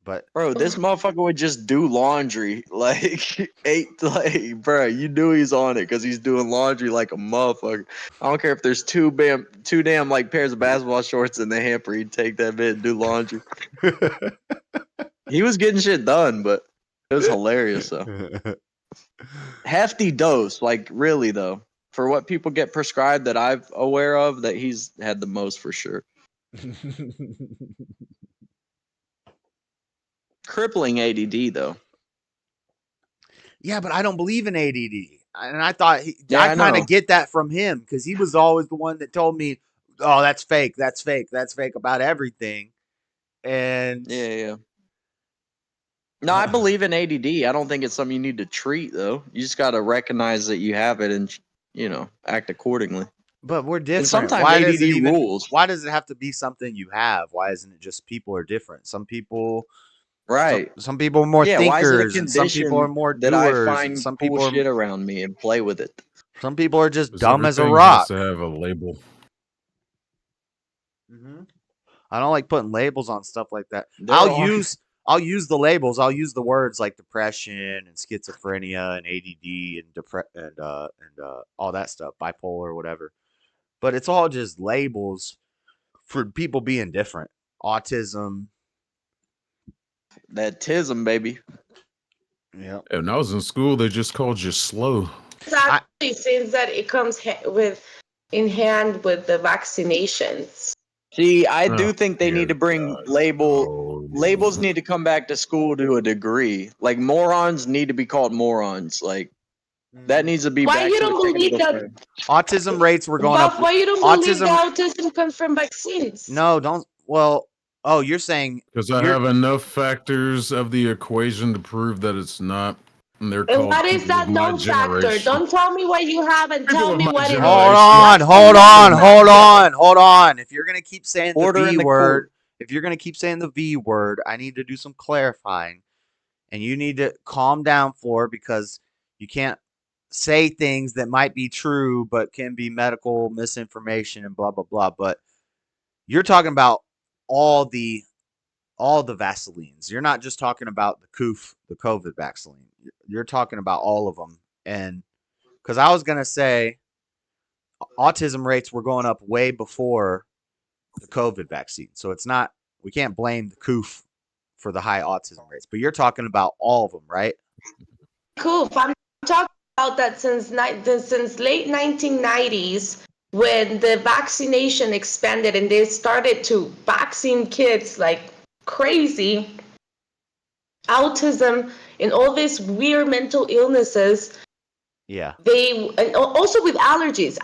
S1: But
S7: Bro, this motherfucker would just do laundry. Like, bro, you knew he's on it because he's doing laundry like a motherfucker. I don't care if there's two damn like pairs of basketball shorts in the hamper. He'd take that bit and do laundry. He was getting shit done, but it was hilarious though. Hefty dose, like really though. For what people get prescribed that I'm aware of, that he's had the most for sure. Crippling ADD though.
S1: yeah, but I don't believe in ADD, and I thought
S7: Yeah,
S1: I
S7: I
S1: kind
S7: know.
S1: of get that from him because he was always the one that told me, "Oh, that's fake, that's fake, that's fake" about everything. And
S7: Yeah. No, I believe in ADD. I don't think it's something you need to treat though. You just got to recognize that you have it and act accordingly.
S1: but we're different.
S7: And sometimes
S1: Why
S7: ADD
S1: does it even,
S7: rules.
S1: Why does it have to be something you have? Why isn't it just people are different? Some people.
S7: Right.
S1: Some people are more
S7: Yeah, why is it a
S1: thinkers, and some people are
S7: condition
S1: more
S7: that I
S1: doers.
S7: find
S1: Some
S7: cool
S1: people
S7: shit around me and play with it?
S1: Some people are just
S6: 'Cause
S1: dumb as a
S6: everything
S1: rock.
S6: has to have a label.
S1: I don't like putting labels on stuff like that.
S7: There
S1: I'll
S7: are-
S1: use the labels. I'll use the words like depression and schizophrenia and ADD and all that stuff, bipolar, whatever. But it's all just labels for people being different. Autism.
S7: That tism, baby.
S1: Yeah.
S6: When I was in school, they just called you slow.
S3: It's actually seems that it comes in hand with the vaccinations.
S7: See, I do
S6: Oh,
S7: think they
S6: dear
S7: need to bring
S6: God.
S7: labels need to come back to school to a degree. Like morons need to be called morons. Like that needs to be
S3: Why
S7: back
S3: you
S7: to
S3: don't
S7: the
S3: believe
S7: technical
S3: that?
S7: term.
S1: Autism rates were going
S3: Buff,
S1: up.
S3: why you don't believe the autism comes from vaccines?
S1: No, don't. Well, oh, you're saying
S6: Because I have enough factors of the equation to prove that it's not. And they're
S3: And
S6: called
S3: what is
S6: people
S3: that
S6: of my
S3: no factor?
S6: generation.
S3: Don't tell me what you have and
S6: People
S3: tell
S6: of
S3: me
S6: my
S3: what it is.
S6: generation.
S1: Hold on. If you're gonna keep saying the
S7: Order
S1: V
S7: in the
S1: word,
S7: court.
S1: if you're gonna keep saying the V word, I need to do some clarifying, and you need to calm down, Floor, because you can't say things that might be true but can be medical misinformation and blah blah blah. But you're talking about all the Vaselines. You're not just talking about the COVID Vaseline. You're talking about all of them. And because I was gonna say autism rates were going up way before the COVID vaccine, so it's not, we can't blame the coof for the high autism rates. But you're talking about all of them, right?
S3: Cool. I'm talking about that since late 1990s, when the vaccination expanded and they started to vaccine kids like crazy. Autism and all these weird mental illnesses.
S1: Yeah.
S3: And also with allergies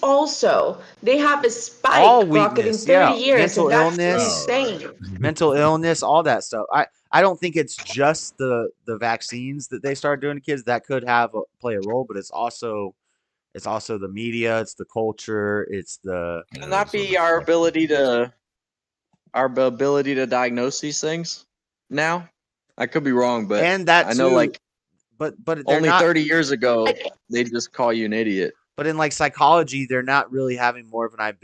S3: also, they have a
S1: All
S3: spike rocketing
S1: weakness,
S3: 30
S1: yeah.
S3: years,
S1: Mental
S3: and that's
S1: illness,
S3: insane.
S1: mental illness, all that stuff. I don't think it's just the vaccines that they start doing to kids that could play a role, but it's also the media, it's the culture, it's the
S7: Can that be our ability to diagnose these things now? I could be wrong, but
S1: and that
S7: I know
S1: too.
S7: like
S1: But they're
S7: only
S1: not.
S7: 30 years ago they'd just call you an idiot.
S1: But in like psychology, they're not really having more of an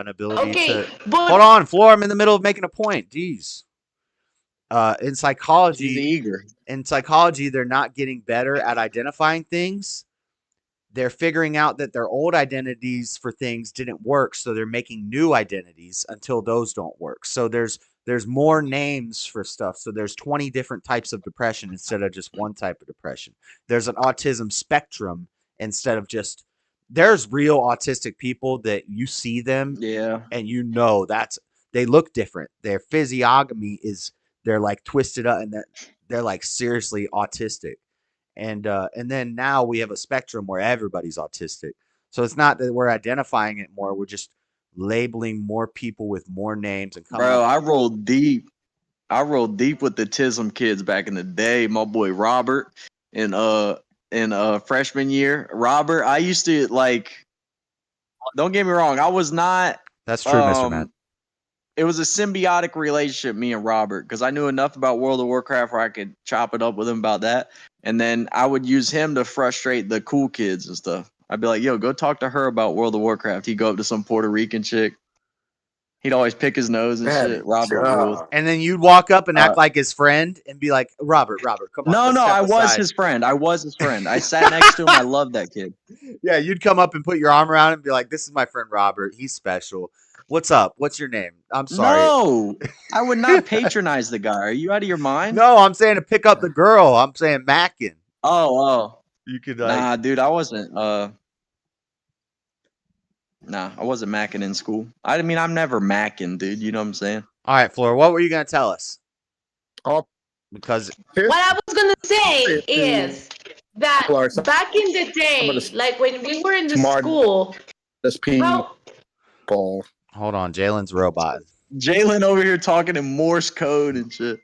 S1: ability
S3: Okay,
S1: to.
S3: but
S1: Hold on, Floor. I'm in the middle of making a point. Jeez. In
S7: He's
S1: psychology,
S7: eager.
S1: they're not getting better at identifying things. They're figuring out that their old identities for things didn't work, so they're making new identities until those don't work. So there's more names for stuff. So there's 20 different types of depression instead of just one type of depression. There's an autism spectrum instead of just, there's real autistic people that you see them
S7: Yeah.
S1: and you know they look different. Their physiognomy is, they're like twisted up, and they're like seriously autistic. And then now we have a spectrum where everybody's autistic. So it's not that we're identifying it more, we're just labeling more people with more names and coming
S7: Bro,
S1: up.
S7: I rolled deep with the Tism kids back in the day. My boy Robert in freshman year. Robert, I used to like, don't get me wrong, I was not
S1: That's true, Mr. Man.
S7: it was a symbiotic relationship, me and Robert, because I knew enough about World of Warcraft where I could chop it up with him about that. And then I would use him to frustrate the cool kids and stuff. I'd be like, yo, go talk to her about World of Warcraft. He'd go up to some Puerto Rican chick. He'd always pick his nose and shit. Robert ruled.
S1: And then you'd walk up and act like his friend and be like, Robert, come on.
S7: No, I was his friend. I sat next to him. I loved that kid.
S1: Yeah, you'd come up and put your arm around him and be like, this is my friend Robert. He's special. What's up? What's your name? I'm sorry.
S7: No, I would not patronize the guy. Are you out of your mind?
S1: No, I'm saying to pick up the girl. I'm saying macking.
S7: Oh.
S1: You could
S7: Nah, dude, I wasn't. Nah, I wasn't macking in school. I mean, I'm never macking, dude. You know what I'm saying?
S1: All right, Flora, what were you going to tell us? Because
S3: what I was gonna say is that back in the day, like when we were in the school,
S4: Paul.
S1: Hold on, Jalen's robot.
S7: Jalen over here talking in Morse code and shit.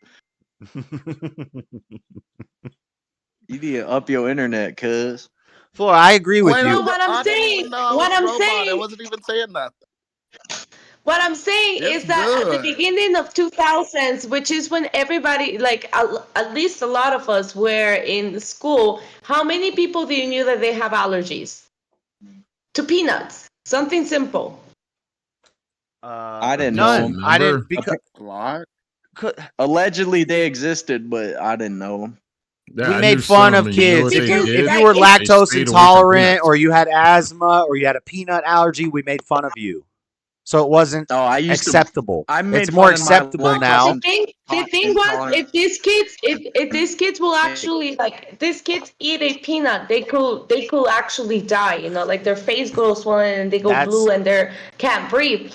S7: You need to up your internet, cuz.
S1: Flora, I agree with you.
S3: What I'm saying,
S4: I wasn't even saying nothing.
S3: What I'm saying is that at the beginning of 2000s, which is when everybody, like at least a lot of us were in school, how many people do you knew that they have allergies to peanuts? Something simple.
S7: I didn't know.
S1: I didn't, because
S7: allegedly they existed, but I didn't know them.
S6: Yeah,
S1: we made fun of kids. If you were lactose intolerant or you had asthma or you had a peanut allergy, we made fun of you. So it wasn't acceptable. It's more acceptable now.
S3: The thing was, if these kids will actually, like, these kids eat a peanut, they could actually die. You know, like their face goes swollen and they go blue and they can't breathe.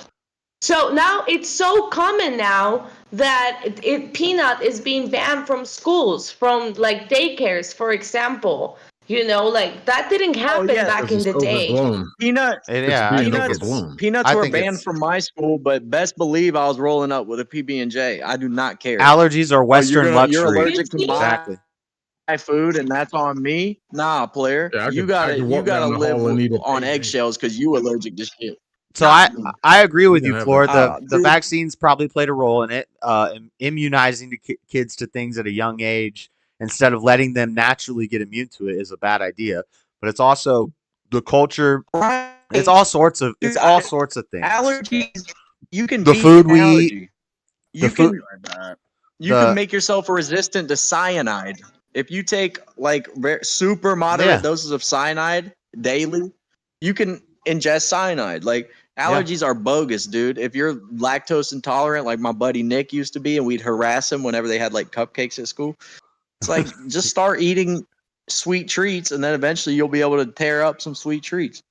S3: So now it's so common now that peanut is being banned from schools, from like daycares, for example. You know, like that didn't happen back in the day.
S7: Peanuts were banned from my school, but best believe I was rolling up with a PB&J. I do not care.
S1: Allergies are Western luxury.
S7: You're allergic to
S1: exactly.
S7: food and that's on me. Nah, player,
S6: Yeah, I
S7: you
S6: could- I
S7: gotta
S6: could walk down the
S7: live
S6: hall and eat a
S7: on
S6: payday.
S7: eggshells because you allergic to shit.
S1: So
S7: Not me.
S1: I agree with
S6: You
S1: you,
S6: can have
S1: Floor.
S6: that.
S1: The
S7: Dude.
S1: vaccines probably played a role in it, immunizing the kids to things at a young age instead of letting them naturally get immune to it is a bad idea. But it's also the culture.
S7: Right.
S1: It's all sorts of
S7: Dude,
S1: it's all sorts of things.
S7: Allergies. You can
S1: The
S7: beat
S1: food
S7: an
S1: we eat,
S7: allergy.
S1: the
S7: You
S1: food-
S7: can you
S1: the-
S7: can make yourself resistant to cyanide if you take like super moderate
S1: Yeah.
S7: doses of cyanide daily. You can ingest cyanide. Like allergies are bogus, dude. If you're lactose intolerant, like my buddy Nick used to be, and we'd harass him whenever they had like cupcakes at school. It's like just start eating sweet treats, and then eventually you'll be able to tear up some sweet treats.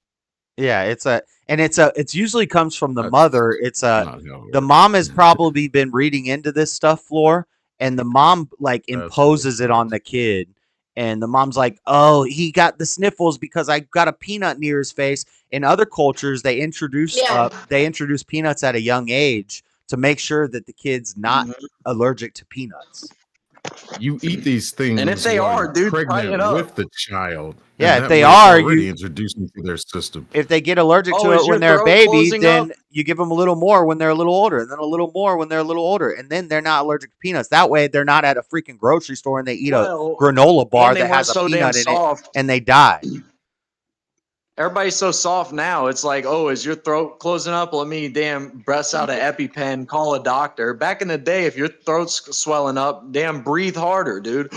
S1: Yeah, it's usually comes from the
S6: That's
S1: mother. It's
S6: not how it
S1: the
S6: works.
S1: mom has probably been reading into this stuff, Floor, and the mom like imposes it on the kid. And the mom's like, "Oh, he got the sniffles because I got a peanut near his face." In other cultures, they introduce peanuts at a young age to make sure that the kid's not allergic to peanuts.
S6: You eat these things,
S7: And if they
S6: while
S7: are,
S6: you're
S7: dude,
S6: pregnant
S7: tighten up.
S6: with the child.
S1: Yeah,
S6: and
S1: if
S6: that
S1: they
S6: way it's
S1: are,
S6: already
S1: you-
S6: introducing to their system.
S1: If they get allergic
S7: Oh,
S1: to
S7: is
S1: it
S7: your
S1: when they're a
S7: throat
S1: baby,
S7: closing
S1: then
S7: up?
S1: you give them a little more when they're a little older, and then a little more when they're a little older, and then they're not allergic to peanuts. That way, they're not at a freaking grocery store and they eat
S7: Well,
S1: a granola bar
S7: and they
S1: that
S7: weren't
S1: has a
S7: so damn
S1: peanut in it,
S7: soft.
S1: and they die.
S7: Everybody's so soft now. It's like, oh, is your throat closing up? Let me breast out an EpiPen, call a doctor. Back in the day, if your throat's swelling up, breathe harder, dude.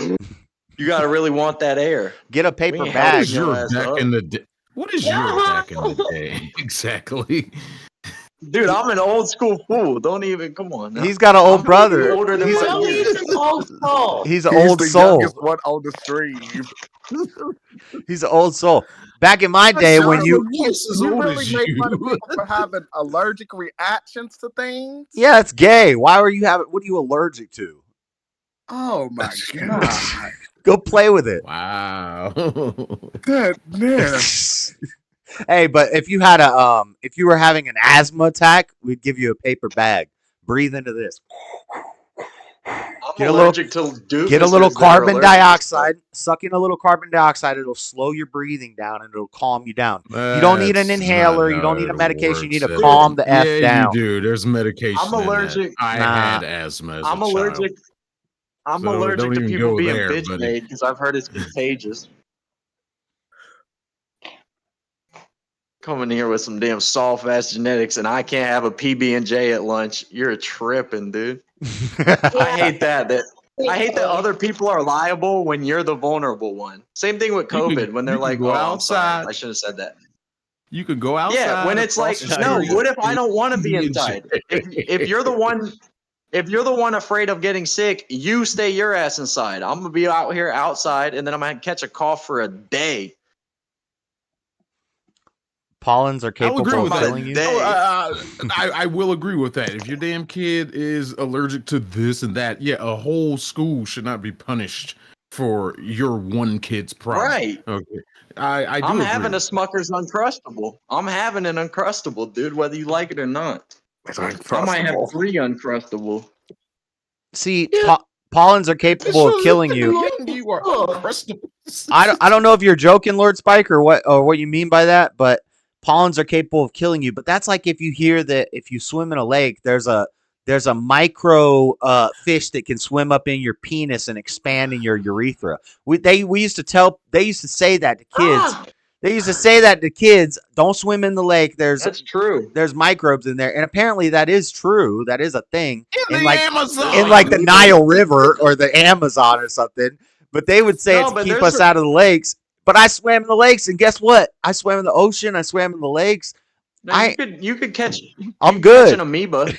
S7: You gotta really want that air.
S1: Get a paper
S7: We ain't
S6: What
S1: bag.
S6: is your
S7: ass
S6: back
S7: up.
S6: in the day? What is your back in the day exactly?
S7: Dude, I'm an old school fool. Don't even come on. Now.
S1: He's got an old
S7: I'm
S1: brother.
S7: older than
S1: He's
S7: my
S3: So
S7: years.
S3: he's an old soul.
S1: He's an
S4: He's
S1: old
S4: the
S1: soul.
S4: youngest one on the stream.
S1: He's an old soul. Back in my day, when
S6: John's
S1: you
S6: voice as
S4: You
S6: old
S4: really
S6: as
S4: make fun of
S6: you.
S4: people for having allergic reactions to things?
S1: yeah, it's gay. Why were you having? What are you allergic to?
S4: Oh my god.
S1: Go play with it.
S6: Wow.
S4: Goodness.
S1: Hey, but if you had if you were having an asthma attack, we'd give you a paper bag. Breathe into this.
S7: I'm
S1: Get a little-
S7: allergic to doofuses
S1: Get a little
S7: that are
S1: carbon
S7: allergic to
S1: dioxide. Suck in a little carbon dioxide. It'll slow your breathing down and it'll calm you down. You don't need an
S6: That's
S1: inhaler.
S6: not
S1: You don't
S6: how
S1: need a
S6: it
S1: medication. You need to
S6: works.
S1: calm the F
S6: yeah,
S1: down.
S6: you do. There's medication.
S7: I'm allergic-
S6: I
S1: Nah.
S6: had asthma as
S7: I'm
S6: a
S7: allergic.
S6: child.
S7: I'm
S6: So
S7: allergic
S6: don't
S7: to
S6: even
S7: people
S6: go
S7: being
S6: there,
S7: bitch
S6: buddy.
S7: made because I've heard it's contagious. Coming here with some damn soft ass genetics, and I can't have a PB and J at lunch. You're tripping, dude. I hate that. I hate that other people are liable when you're the vulnerable one. Same thing with
S6: You
S7: COVID
S6: can-
S7: when they're
S6: you can
S7: like,
S6: go
S7: "Oh, I'm sorry,
S6: outside.
S7: I should have said that."
S6: You could go outside.
S7: Yeah, when it's like,
S6: across the
S7: no.
S6: street
S7: What if I don't want to be
S6: and
S7: inside?
S6: shit.
S7: If you're the one, if you're the one afraid of getting sick, you stay your ass inside. I'm gonna be out here outside, and then I'm gonna catch a cough for a day.
S1: Pollens are
S6: I'll
S1: capable
S6: agree
S1: of
S6: with
S1: killing
S6: that.
S1: you.
S6: I will agree with that. If your damn kid is allergic to this and that, yeah, a whole school should not be punished for your one kid's problem.
S7: Right.
S6: Okay. I do
S7: I'm
S6: agree.
S7: having a Smucker's Uncrustable. I'm having an Uncrustable, dude, whether you like it or not. I might have 3 Uncrustable.
S1: See,
S3: Yeah.
S1: pollens are capable of killing you.
S6: You are
S3: Oh.
S6: uncrustables.
S1: I don't know if you're joking, Lord Spike, or what you mean by that, but pollens are capable of killing you. But that's like if you hear that if you swim in a lake, there's a micro fish that can swim up in your penis and expand in your urethra. They used to say that to kids.
S3: Ah,
S1: They used to say that to kids. Don't swim in the lake.
S7: That's true.
S1: There's microbes in there, and apparently that is true. That is a thing
S6: In the Amazon.
S1: in like the Nile River or the Amazon or something. But they would say
S7: No,
S1: it to
S7: but
S1: keep
S7: there's
S1: us out of the lakes. But I swam in the lakes, and guess what? I swam in the ocean. I swam in the lakes.
S7: No, you could catch.
S1: I'm
S7: catch
S1: good.
S7: an amoeba.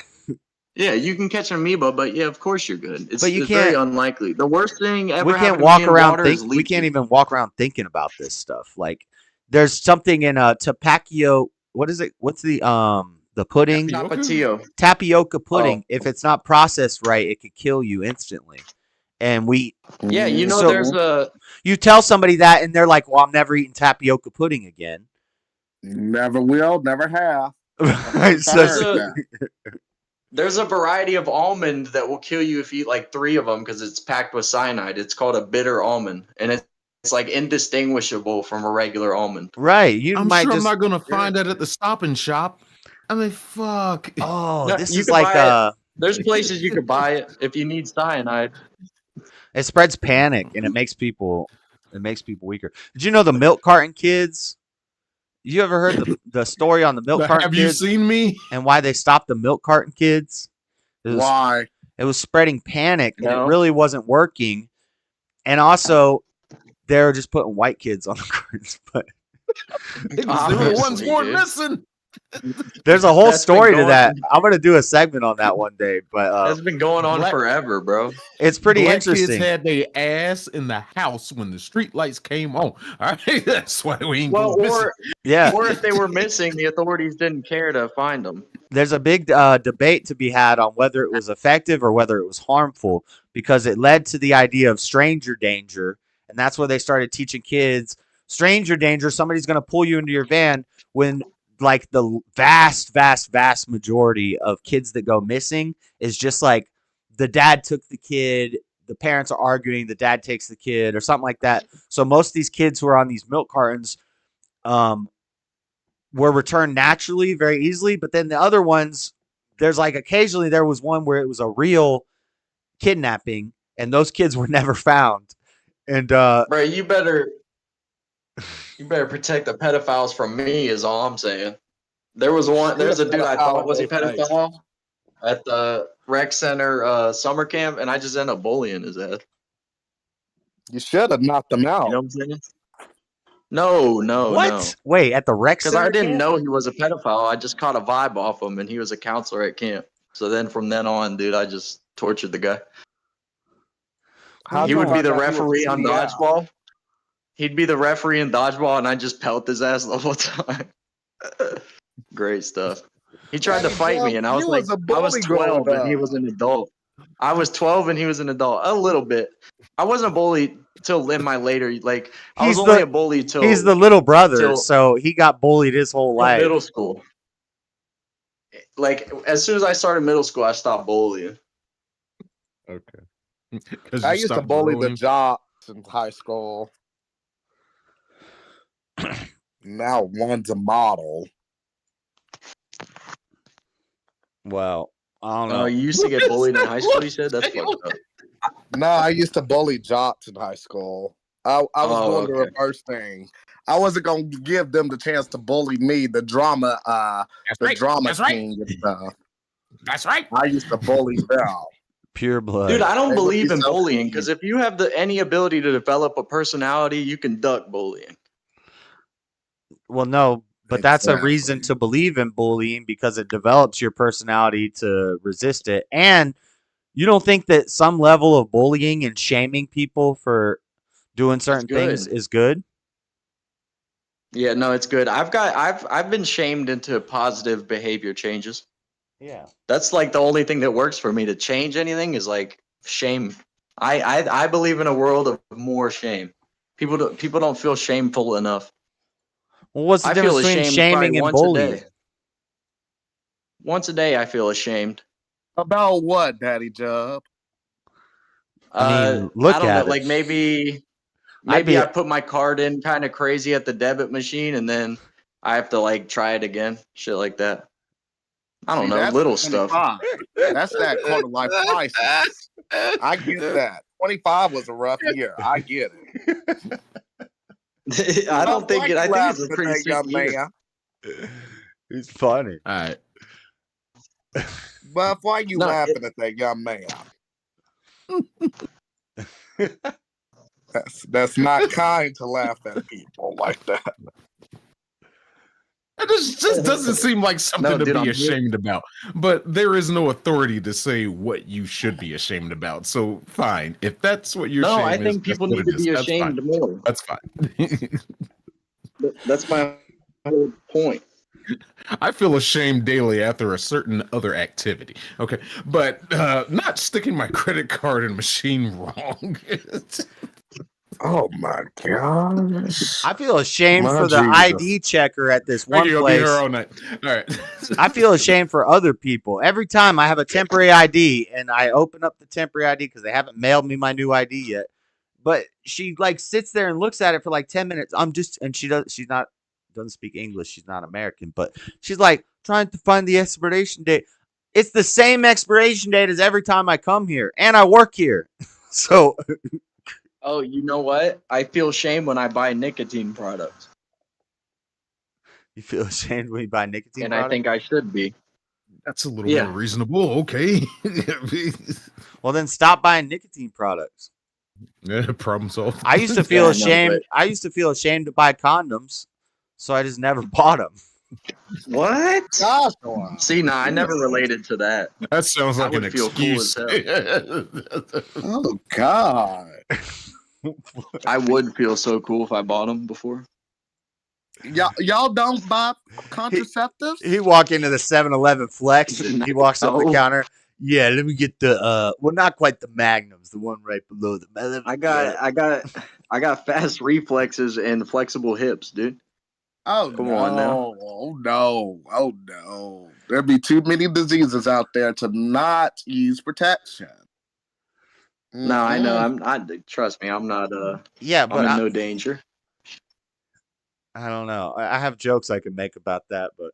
S7: Yeah, you can catch an amoeba, but yeah, of course you're good. It's,
S1: But you
S7: it's very
S1: can't-
S7: unlikely. The worst thing ever.
S1: We can't
S7: happened to
S1: walk
S7: me in
S1: around
S7: water is
S1: we can't
S7: leeches.
S1: even walk around thinking about this stuff. Like there's something in tapioca. What is it? What's the pudding?
S7: Tapatio.
S1: Tapioca pudding.
S7: Oh.
S1: If it's not processed right, it could kill you instantly. And
S7: Yeah, you know,
S1: So-
S7: there's a.
S1: you tell somebody that, and they're like, "Well, I'm never eating tapioca pudding again."
S4: Never will, never have.
S1: Right,
S4: I
S1: so-
S4: heard that.
S7: There's a variety of almond that will kill you if you eat like 3 of them because it's packed with cyanide. It's called a bitter almond, and it's like indistinguishable from a regular almond.
S1: Right. You
S6: I'm
S1: might
S6: sure I'm
S1: just.
S6: not gonna find that at the Stop and Shop. I mean, fuck.
S1: Oh,
S7: No,
S1: this
S7: you
S1: is
S7: can
S1: like
S7: buy it. There's places you could buy it if you need cyanide.
S1: it spreads panic and it makes people weaker. Did you know the milk carton kids? You ever heard the story on the milk carton
S6: Have you
S1: kids
S6: seen me?
S1: and why they stopped the milk carton kids?
S4: Why?
S1: It was spreading panic and it
S7: No.
S1: really wasn't working. And also, they were just putting white kids on the cartons. But
S6: They were the ones
S7: Obviously,
S6: more
S7: dude.
S6: missing.
S1: there's a whole
S7: That's been
S1: story to
S7: going-
S1: that. I'm gonna do a segment on that one day. But
S7: That's been going on
S6: Black-
S7: forever, bro.
S1: it's pretty
S6: Black
S1: interesting.
S6: Kids had their ass in the house when the street lights came on. All right, that's why we ain't
S7: Well,
S6: going missing.
S1: Yeah,
S7: or if they were missing, the authorities didn't care to find them.
S1: there's a big debate to be had on whether it was effective or whether it was harmful because it led to the idea of stranger danger, and that's where they started teaching kids stranger danger. Somebody's going to pull you into your van when like the vast majority of kids that go missing is just like the dad took the kid, the parents are arguing, the dad takes the kid or something like that. So most of these kids who are on these milk cartons were returned naturally very easily, but then the other ones, there's like occasionally there was one where it was a real kidnapping and those kids were never found. And
S7: Bro, you better protect the pedophiles from me is all I'm saying. There's a dude I thought was a pedophile at the rec center summer camp, and I just ended up bullying his ass.
S4: You should have knocked them out.
S7: You know what I'm saying? No,
S1: what?
S7: no.
S1: Wait, at the rec
S7: Because
S1: center
S7: I didn't
S1: camp?
S7: know he was a pedophile. I just caught a vibe off him, and he was a counselor at camp. So then from then on, dude, I just tortured the guy.
S4: How'd
S7: He
S4: you
S7: would be
S4: find
S7: the
S4: out he was
S7: referee on
S4: CDL?
S7: dodgeball. He'd be the referee in dodgeball, and I just pelt his ass the whole time. Great stuff. He tried to
S4: Hey,
S7: fight
S4: Jeff,
S7: me, and I was
S4: you
S7: like,
S4: was a
S7: I was
S4: bully
S7: 12,
S4: growing
S7: and he
S4: up.
S7: was an adult. I was 12, and he was an adult. A little bit. I wasn't a bully till in my later, like, I was
S1: He's
S7: only
S1: the-
S7: a bully till
S1: He's the little brother,
S7: till-
S1: so he got bullied his whole life.
S7: middle school. Like, as soon as I started middle school, I stopped bullying.
S6: Okay. 'Cause
S4: I
S6: you
S4: used to
S6: stopped
S4: bully the
S6: growing.
S4: jocks in high school. Now one's a model.
S1: Well, I don't
S7: Oh,
S1: know.
S7: you used to get bullied in high school, you said? That's fucked up.
S4: No, I used to bully jocks in high school. I was
S7: Oh,
S4: doing the
S7: okay.
S4: reverse thing. I wasn't gonna give them the chance to bully me, the drama,
S6: That's
S4: the
S6: right.
S4: drama
S6: That's right.
S4: king and stuff.
S6: That's right.
S4: I used to bully them.
S1: Pure blood.
S7: Dude, I don't
S4: They would
S7: believe
S4: be
S7: in
S4: so
S7: bullying
S4: mean.
S7: because if you have any ability to develop a personality, you can duck bullying.
S1: Well, no, but that's a
S4: Exactly.
S1: reason to believe in bullying because it develops your personality to resist it. And you don't think that some level of bullying and shaming people for doing certain things
S7: good.
S1: is good?
S7: Yeah, no, it's good. I've been shamed into positive behavior changes.
S1: Yeah.
S7: That's like the only thing that works for me to change anything is like shame. I believe in a world of more shame. People don't feel shameful enough.
S1: Well, what's the
S7: I
S1: difference
S7: feel
S1: between
S7: ashamed
S1: shaming
S7: probably
S1: and
S7: once a
S1: bullying?
S7: day. Once a day, I feel ashamed.
S4: About what, Daddy Jub?
S1: I mean, look
S7: I don't
S1: at
S7: know,
S1: it.
S7: like maybe I put my card in kind of crazy at the debit machine, and then I have to like try it again, shit like that. I don't
S4: See,
S7: know,
S4: that's
S7: little stuff.
S4: 25. That's that quarter life crisis. I get that. 25 was a rough year. I get it.
S7: I don't think it. I think it's a
S4: Laughing at
S7: pretty
S4: that young
S7: sweet year.
S4: man.
S1: It's funny.
S6: All right.
S4: But why you
S7: No,
S4: laughing at that young man? That's not kind to laugh at people like that.
S6: It just doesn't seem like something
S7: No,
S6: to
S7: dude,
S6: be
S7: I'm
S6: ashamed about. But there is no authority to say what you should be ashamed about. So fine, if that's what your
S7: No,
S6: shame
S7: I
S6: is,
S7: think people
S6: that's what
S7: need
S6: it
S7: to be
S6: is. That's
S7: ashamed
S6: fine.
S7: more.
S6: That's fine.
S7: That's my whole point.
S6: I feel ashamed daily after a certain other activity. Okay, but not sticking my credit card in a machine wrong.
S4: Oh my gosh.
S1: I feel ashamed
S4: My
S1: for the
S4: Jesus.
S1: ID checker at this one
S6: You'll be here
S1: place.
S6: all night. All right.
S1: I feel ashamed for other people. Every time I have a temporary ID and I open up the temporary ID because they haven't mailed me my new ID yet. But she like sits there and looks at it for like 10 minutes. And doesn't speak English. She's not American, but she's like trying to find the expiration date. It's the same expiration date as every time I come here and I work here. So
S7: Oh, you know what? I feel shame when I buy nicotine products,
S1: you feel ashamed when you buy nicotine
S7: and
S1: products?
S7: I think I should be.
S6: That's a little
S7: Yeah.
S6: more reasonable. Okay.
S1: Well, then stop buying nicotine products.
S6: Yeah, problem solved.
S1: I used to feel
S7: Yeah, I know,
S1: ashamed.
S7: but-
S1: I used to feel ashamed to buy condoms, so I just never bought them.
S7: What?
S4: Gosh,
S7: See, nah, I never related to that.
S6: That sounds
S7: I
S6: like an
S7: would feel cool
S6: excuse.
S7: as
S4: oh God.
S7: I would feel so cool if I bought them before.
S4: Y'all don't buy contraceptives?
S1: He walk into the 7-Eleven Flex. And he walks up the
S7: No.
S1: counter. Yeah, let me get the well, not quite the Magnums, the one right below the.
S7: I got fast reflexes and flexible hips, dude.
S4: Oh
S7: Come
S4: no!
S7: on now.
S4: Oh no! Oh no! There'd be too many diseases out there to not use protection.
S7: No, I know.
S4: Mhm.
S7: Trust me, I'm not.
S1: Yeah,
S7: I'm
S1: but
S7: in no danger.
S1: I don't know. I have jokes I can make about that, but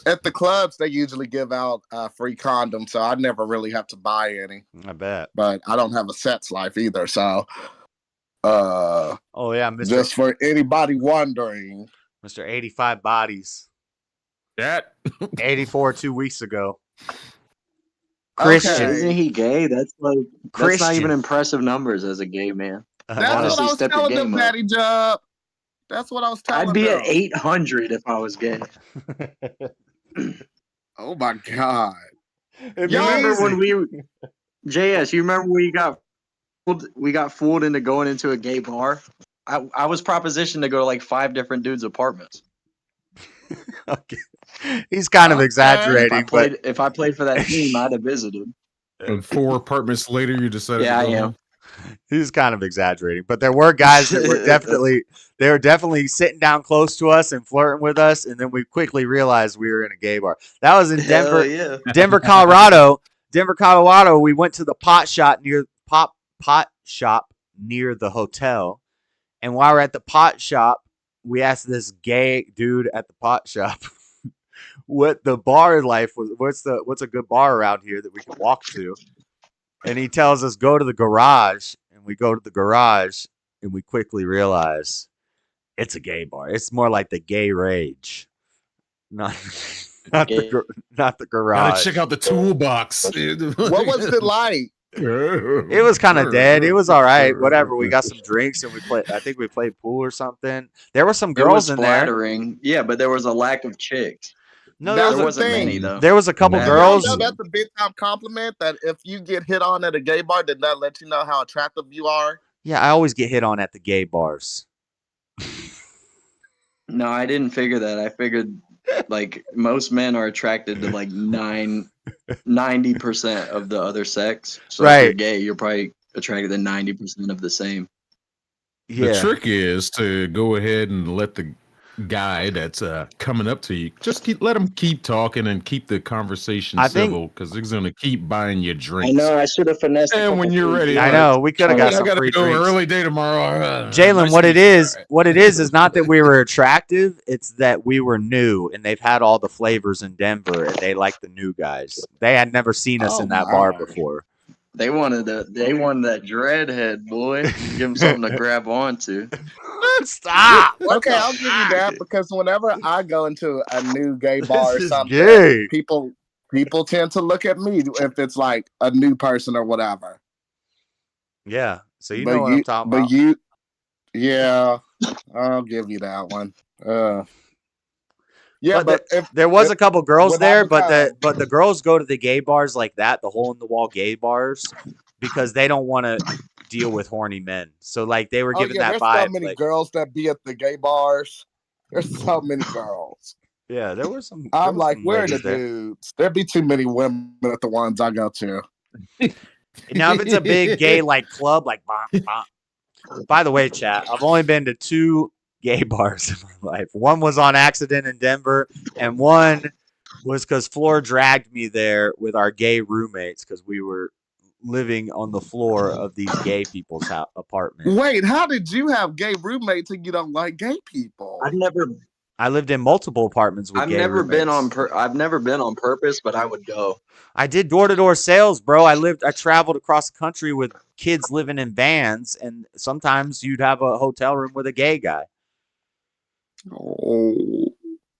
S4: At the clubs, they usually give out free condoms, so I never really have to buy any.
S1: I bet.
S4: But I don't have a sex life either, so
S1: Oh yeah,
S4: just for anybody wondering,
S1: Mr. 85 bodies,
S6: That
S1: 84 2 weeks ago.
S4: Okay.
S1: Christian.
S7: Isn't he gay? That's not
S1: Christian.
S7: even impressive numbers as a gay man.
S4: that's what
S7: Honestly,
S4: I was
S7: step your
S4: telling them,
S7: game up.
S4: Patty Job. That's what I was telling
S7: I'd be
S4: them.
S7: at 800 if I was gay.
S4: Oh my God!
S1: It'd be
S7: You remember
S1: easy.
S7: when JS? You remember when we got fooled into going into a gay bar? I was propositioned to go to like 5 different dudes' apartments.
S1: Okay. He's kind of exaggerating,
S7: If I played for that team, I'd have visited.
S6: and 4 apartments later, you decided.
S7: Yeah,
S6: to
S7: I
S6: go
S7: am.
S6: home?
S1: he's kind of exaggerating. But there were guys that were definitely sitting down close to us and flirting with us, and then we quickly realized we were in a gay bar. That was in Denver,
S7: Hell yeah.
S1: Denver, Colorado. Denver, Colorado. We went to the pot shop near the hotel, and while we're at the pot shop, we asked this gay dude at the pot shop what the bar life was. What's a good bar around here that we can walk to? And he tells us go to the garage, and we go to the garage, and we quickly realize it's a gay bar. It's more like the gay rage, not the garage.
S6: Gotta check out the toolbox.
S4: What was it like?
S1: It was kind of dead. It was all right. Whatever. We got some drinks and I think we played pool or something. There were some girls in there.
S7: Flattering. Yeah, but there was a lack of chicks.
S1: No,
S4: That's
S1: there
S7: There
S1: was
S4: the
S7: wasn't
S4: thing.
S7: many though.
S1: there was a couple
S6: Nah.
S1: girls.
S4: Y'all know that's a big time compliment that if you get hit on at a gay bar, did that let you know how attractive you are?
S1: Yeah, I always get hit on at the gay bars.
S7: No, I didn't figure that. I figured like most men are attracted to like 90% of the other sex. So if you're
S1: Right.
S7: gay, you're probably attracted to 90% of the same.
S1: Yeah.
S6: The trick is to go ahead and let the guy that's coming up to you just let him keep talking and keep the conversation
S1: I think-
S6: civil because he's gonna keep buying you drinks.
S7: I should have finessed.
S6: And when you're ready,
S1: I know. We could have got
S6: I
S1: some
S6: gotta
S1: free
S6: go
S1: drinks.
S6: early day tomorrow.
S1: Jalen,
S6: Nice
S1: what
S6: to
S1: it
S6: meet you.
S1: is,
S6: All right.
S1: what it is not that we were attractive. It's that we were new and they've had all the flavors in Denver and they like the new guys. They had never seen us
S4: Oh
S1: in that bar
S4: my.
S1: before.
S7: They wanted that dreadhead boy. Give him something to grab onto.
S1: Stop.
S4: Okay, I'll give you that because whenever I go into a new gay bar or
S1: This is
S4: something,
S1: gay.
S4: people tend to look at me if it's like a new person or whatever.
S1: Yeah. So you
S4: But
S1: know what I'm talking about.
S4: Yeah, I'll give you that one. Yeah, but if
S1: There was a couple girls
S4: when I
S1: there,
S4: become-
S1: but the girls go to the gay bars like that, the hole in the wall gay bars, because they don't want to deal with horny men. So like they were giving that
S4: there's
S1: vibe.
S4: so many
S1: like,
S4: girls that be at the gay bars. There's so many girls.
S1: yeah, there were some.
S4: I'm like, where are the
S1: ladies there.
S4: dudes? There'd be too many women at the ones I go to.
S1: Now, if it's a big gay like club, like bah, bah. By the way, chat, I've only been to 2 gay bars in my life. One was on accident in Denver, and one was because Floor dragged me there with our gay roommates because we were living on the floor of these gay people's apartment.
S4: Wait, how did you have gay roommates and you don't like gay people?
S1: I lived in multiple apartments with
S7: I've
S1: gay
S7: never
S1: roommates.
S7: been on I've never been on purpose, but I would go.
S1: I did door-to-door sales, bro. I traveled across the country with kids living in vans, and sometimes you'd have a hotel room with a gay guy.
S4: Oh,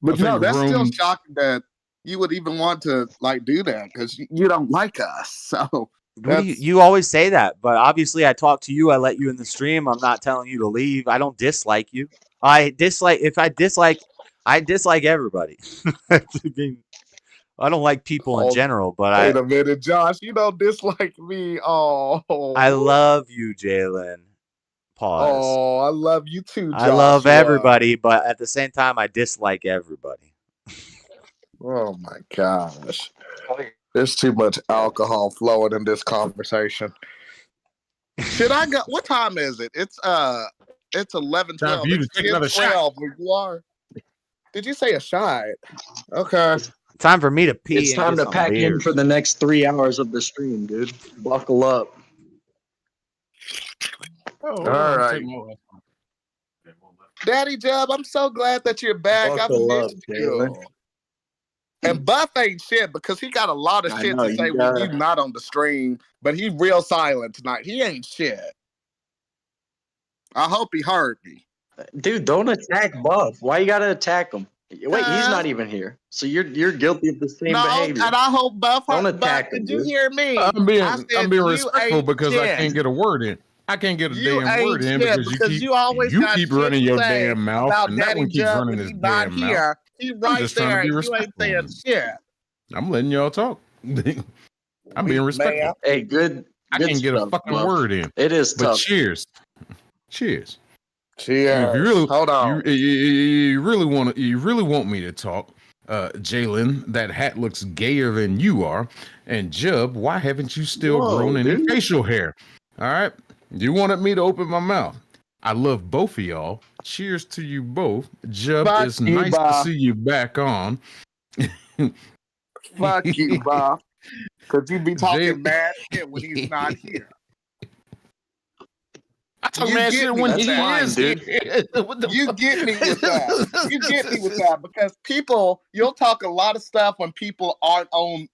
S4: but
S6: I
S4: no,
S6: think
S4: that's still
S6: room-
S4: shocking that you would even want to like do that because you don't like us. So
S1: What do you always say that, but obviously I talk to you. I let you in the stream. I'm not telling you to leave. I don't dislike you. I dislike everybody. I mean, I don't like people in
S4: Oh,
S1: general, but
S4: wait a minute, Josh. You don't dislike me. Oh,
S1: I love you, Jalen. Pause.
S4: Oh, I love you too, Joshua.
S1: I love everybody, but at the same time, I dislike everybody.
S4: Oh my gosh. There's too much alcohol flowing in this conversation. Should I go? What time is it? It's 11:12.
S6: Time for you to
S4: It's
S6: take another
S4: 10:12 where you are. Did you say a shot? Okay.
S1: Time for me to pee.
S7: It's time to pack in for the next 3 hours of the stream, dude. Buckle up.
S4: All right. Daddy Jub, I'm so glad that you're back. I've
S7: Buckle up,
S4: missed you.
S7: Jalen.
S4: And Buff ain't shit because he got a lot of
S7: I
S4: shit
S7: know,
S4: to say
S7: you
S4: when
S7: gotta-
S4: you not on the stream, but he real silent tonight. He ain't shit. I hope he heard me.
S7: Dude, don't attack Buff. Why you gotta attack him? Wait, he's not even here. So you're guilty of the same
S4: No,
S7: behavior.
S4: and I hope Buff
S7: Don't
S4: heard.
S7: attack
S4: Buff,
S7: him,
S4: did you
S7: dude.
S4: hear me?
S6: I'm being
S4: I said,
S6: being
S4: you
S6: respectful
S4: ain't
S6: because I
S4: shit.
S6: can't get a word in. I can't get a
S4: You
S6: damn
S4: ain't
S6: word in
S4: shit
S6: because
S4: you always got
S6: keep
S4: shit
S6: running
S4: to
S6: your
S4: say
S6: damn mouth,
S4: about
S6: and that
S4: Daddy
S6: one keeps
S4: Jub
S6: running
S4: when
S6: his
S4: he not
S6: damn mouth.
S4: here. He right
S6: just trying to
S4: there.
S6: be
S4: And you ain't saying
S6: respectful.
S4: shit.
S6: I'm letting y'all talk. I'm being respectful.
S4: Man.
S7: Hey, good.
S6: I
S7: good
S6: can't get a
S7: stuff,
S6: fucking
S7: Buff.
S6: word in.
S7: It is
S6: But
S7: tough.
S6: cheers. Cheers.
S4: Cheers.
S6: If you really,
S4: Hold on.
S6: you really want me to talk, Jalen, that hat looks gayer than you are. And Jub, why haven't you still
S7: Whoa,
S6: grown any
S7: dude.
S6: facial hair? All right. You wanted me to open my mouth. I love both of y'all. Cheers to you both. Jub,
S4: Fuck
S6: it's
S4: you,
S6: nice to
S4: Bob.
S6: see you back on.
S4: Fuck you, Bob. Because you be talking
S6: Jay-
S4: mad shit when he's not here.
S6: I talk
S4: You
S6: mad
S4: get
S6: shit
S4: me
S6: when
S4: with
S6: he
S4: that.
S6: is
S7: dude.
S6: here. What the
S4: You
S6: fuck?
S4: get me with that. You get me with that because you'll talk a lot of stuff when people aren't on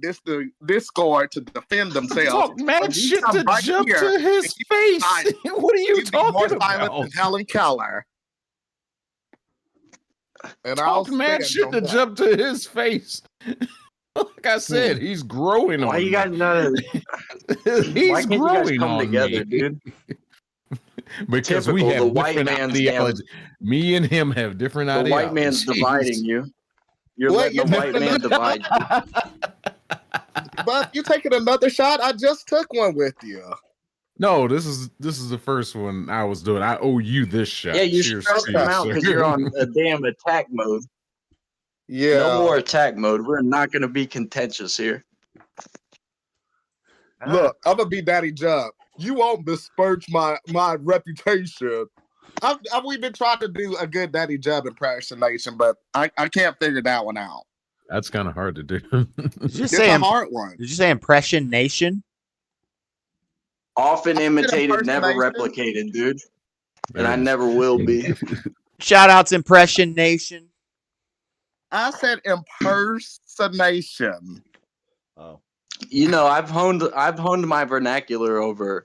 S4: this Discord to defend themselves.
S6: Talk
S4: When
S6: mad
S4: you
S6: shit
S4: come
S6: to
S4: right
S6: jump
S4: here,
S6: to his
S4: and you
S6: face.
S4: silent.
S6: What are you
S4: You be more
S6: talking
S4: silent
S6: about?
S4: than Helen Keller. And
S6: Talk
S4: I'll
S6: mad
S4: stand
S6: shit
S4: on
S6: to
S4: that.
S6: jump to his face. Like I said, he's growing
S7: Why
S6: on
S7: you
S6: me.
S7: guys not?
S6: He's
S7: Why can't you guys
S6: growing
S7: come
S6: on
S7: together,
S6: me.
S7: dude?
S6: Because we
S7: Typical,
S6: have
S7: the white
S6: different
S7: man's
S6: ideologies. Me and him have different
S7: The
S6: ideologies.
S7: white man's dividing you. You're
S4: Wait,
S7: letting the
S4: you're
S7: white
S4: taking
S7: man divide you.
S4: But you taking another shot? I just took one with you.
S6: No, this is the first one I was doing. I owe you this shot.
S7: Yeah, you
S6: Cheers
S7: stressed
S6: to
S7: them
S6: you,
S7: out
S6: sir.
S7: because you're on a damn attack mode.
S4: Yeah.
S7: No more attack mode. We're not going to be contentious here.
S4: Look, I'm gonna be Daddy Jub. You won't besmirch my reputation. We've been trying to do a good Daddy Jub impersonation, but I can't figure that one out.
S6: That's kind of hard to do.
S1: Did you
S4: It's
S1: say
S4: a hard one.
S1: Did you say impression nation?
S7: Often imitated, never
S4: impersonation.
S7: replicated, dude.
S6: There
S7: And I
S6: it is.
S7: never will be.
S1: Shout outs impression nation.
S4: I said impersonation.
S1: Oh.
S7: You know, I've honed my vernacular over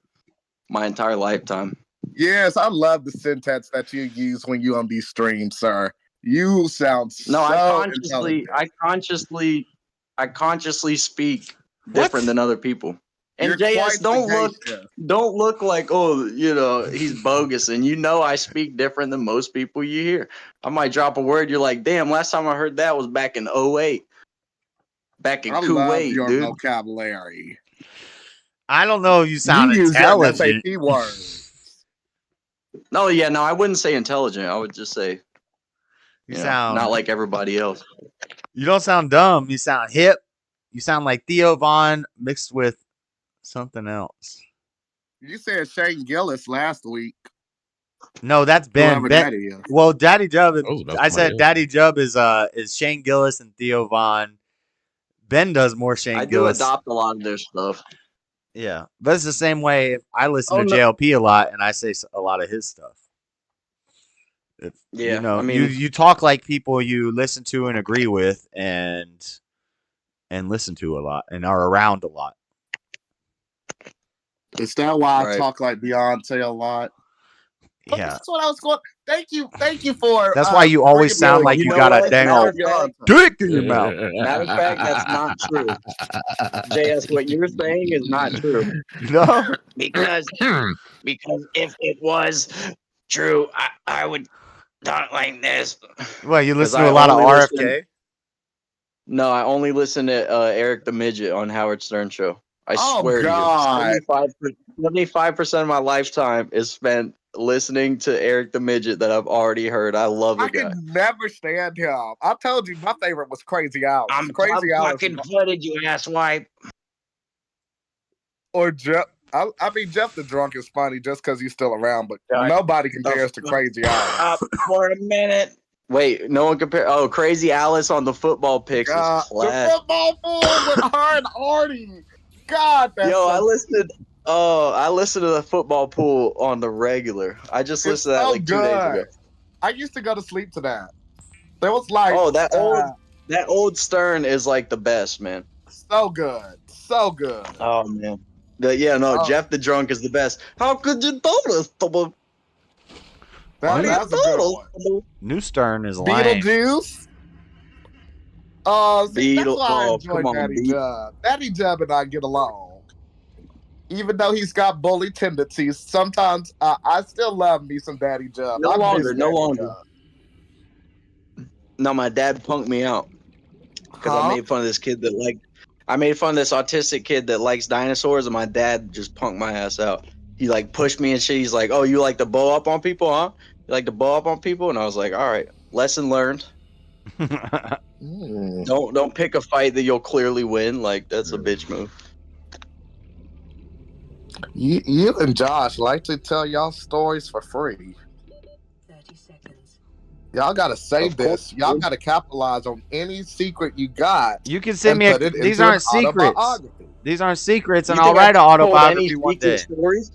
S7: my entire lifetime.
S4: Yes, I love the syntax that you use when you on these streams, sir. You sound
S7: No,
S4: so
S7: I consciously speak
S1: What?
S7: different than other people. And
S4: You're
S7: JS,
S4: quite sagacious.
S7: don't look like, oh, you know, he's bogus. And you know I speak different than most people you hear. I might drop a word, you're like, damn, last time I heard that was back in 08. Back in
S4: I love
S7: Kuwait,
S4: your
S7: dude.
S4: vocabulary.
S1: I don't know if you sound
S4: You use that
S1: intelligent.
S4: SAT word.
S7: No, yeah, no, I wouldn't say intelligent. I would just say,
S1: You
S7: you know,
S1: sound
S7: not like everybody else.
S1: You don't sound dumb. You sound hip. You sound like Theo Vaughn mixed with Something else.
S4: You said Shane Gillis last week.
S1: No, that's Ben.
S4: Whoever
S1: Ben.
S4: that is.
S1: Well, Daddy Jub.
S6: Oh, about
S1: I
S6: somebody
S1: said
S6: else.
S1: Daddy Jub is Shane Gillis and Theo Vaughn. Ben does more Shane
S7: I do
S1: Gillis.
S7: adopt a lot of their stuff.
S1: Yeah, but it's the same way. If I listen
S7: Oh,
S1: to
S7: no.
S1: JLP a lot, and I say a lot of his stuff. If,
S7: Yeah,
S1: you know,
S7: I mean-
S1: you talk like people you listen to and agree with, and listen to a lot, and are around a lot.
S4: Is that why
S7: Right.
S4: I talk like Beyonce a lot?
S1: Yeah,
S4: That's what I was going. Thank you for.
S1: that's why you always
S4: bringing me
S1: sound
S4: up.
S1: like
S7: you
S1: you
S7: know
S1: got a
S7: what?
S1: dang
S7: Matter
S1: old
S7: of fact-
S1: dick in your mouth.
S7: Matter of fact, that's not true. JS, what you're saying is not true.
S1: No,
S2: Because if it was true, I would talk like this.
S1: well, you
S7: 'Cause
S1: listen to
S7: I
S1: a lot of
S7: only listen-
S1: RFK.
S7: No, I only listen to Eric the Midget on Howard Stern show. I
S4: Oh,
S7: swear
S4: God.
S7: to you, 75% of my lifetime is spent listening to Eric the Midget that I've already heard. I love the
S4: I
S7: guy.
S4: can never stand him. I told you my favorite was Crazy Alice.
S2: I'm
S4: Crazy Alice
S2: fucking flooded, you asswipe.
S4: or Jeff. I mean, Jeff the Drunk is funny just because he's still around, but
S7: God.
S4: nobody compares to Crazy Alice.
S2: Up for a minute.
S7: Wait, no one compare. Oh, Crazy Alice on the football picks
S4: God,
S7: is
S4: the
S7: classic.
S4: football pool with her and Artie. God, that's
S7: Yo,
S4: so,
S7: I listened. Oh, I listened to the football pool on the regular. I just
S4: it's
S7: listened to that
S4: so
S7: like 2 days ago.
S4: good. I used to go to sleep to that. There was like,
S7: Oh, that old Stern is like the best, man.
S4: so good, so good.
S7: Oh man.
S4: Oh.
S7: Jeff the Drunk is the best. How could you do this to me?
S4: That's a good one.
S1: New Stern is lame.
S4: Beetlejuice. See, that's
S7: Beetle-
S4: why I
S7: oh,
S4: enjoy
S7: come on,
S4: Daddy
S7: Beetle.
S4: Jub. Daddy Jub and I get along. Even though he's got bully tendencies, sometimes I still love me some Daddy Jub.
S7: No
S4: I miss
S7: longer, no
S4: Daddy
S7: longer.
S4: Jub.
S7: No, my dad punked me out because I made fun of this kid that I made fun of this autistic kid that likes dinosaurs, and my dad just punked my ass out. He like pushed me and shit. He's like, "Oh, you like to bow up on people, huh? You like to bow up on people?" And I was like, "All right, lesson learned.
S4: Mm.
S7: Don't pick a fight that you'll clearly win. Like that's a bitch move."
S4: You and Josh like to tell y'all stories for free.
S8: 30 seconds.
S4: Y'all gotta say
S7: Of course.
S4: this. Y'all gotta capitalize on any secret you got.
S1: You can send
S4: and
S1: me
S4: put it
S1: these
S4: into
S1: aren't
S4: an
S1: secrets.
S4: autobiography.
S1: These aren't secrets, and
S7: You
S1: I'll
S7: think
S1: write an
S7: I've told any
S1: autobiography one
S7: secret
S1: day.
S7: stories?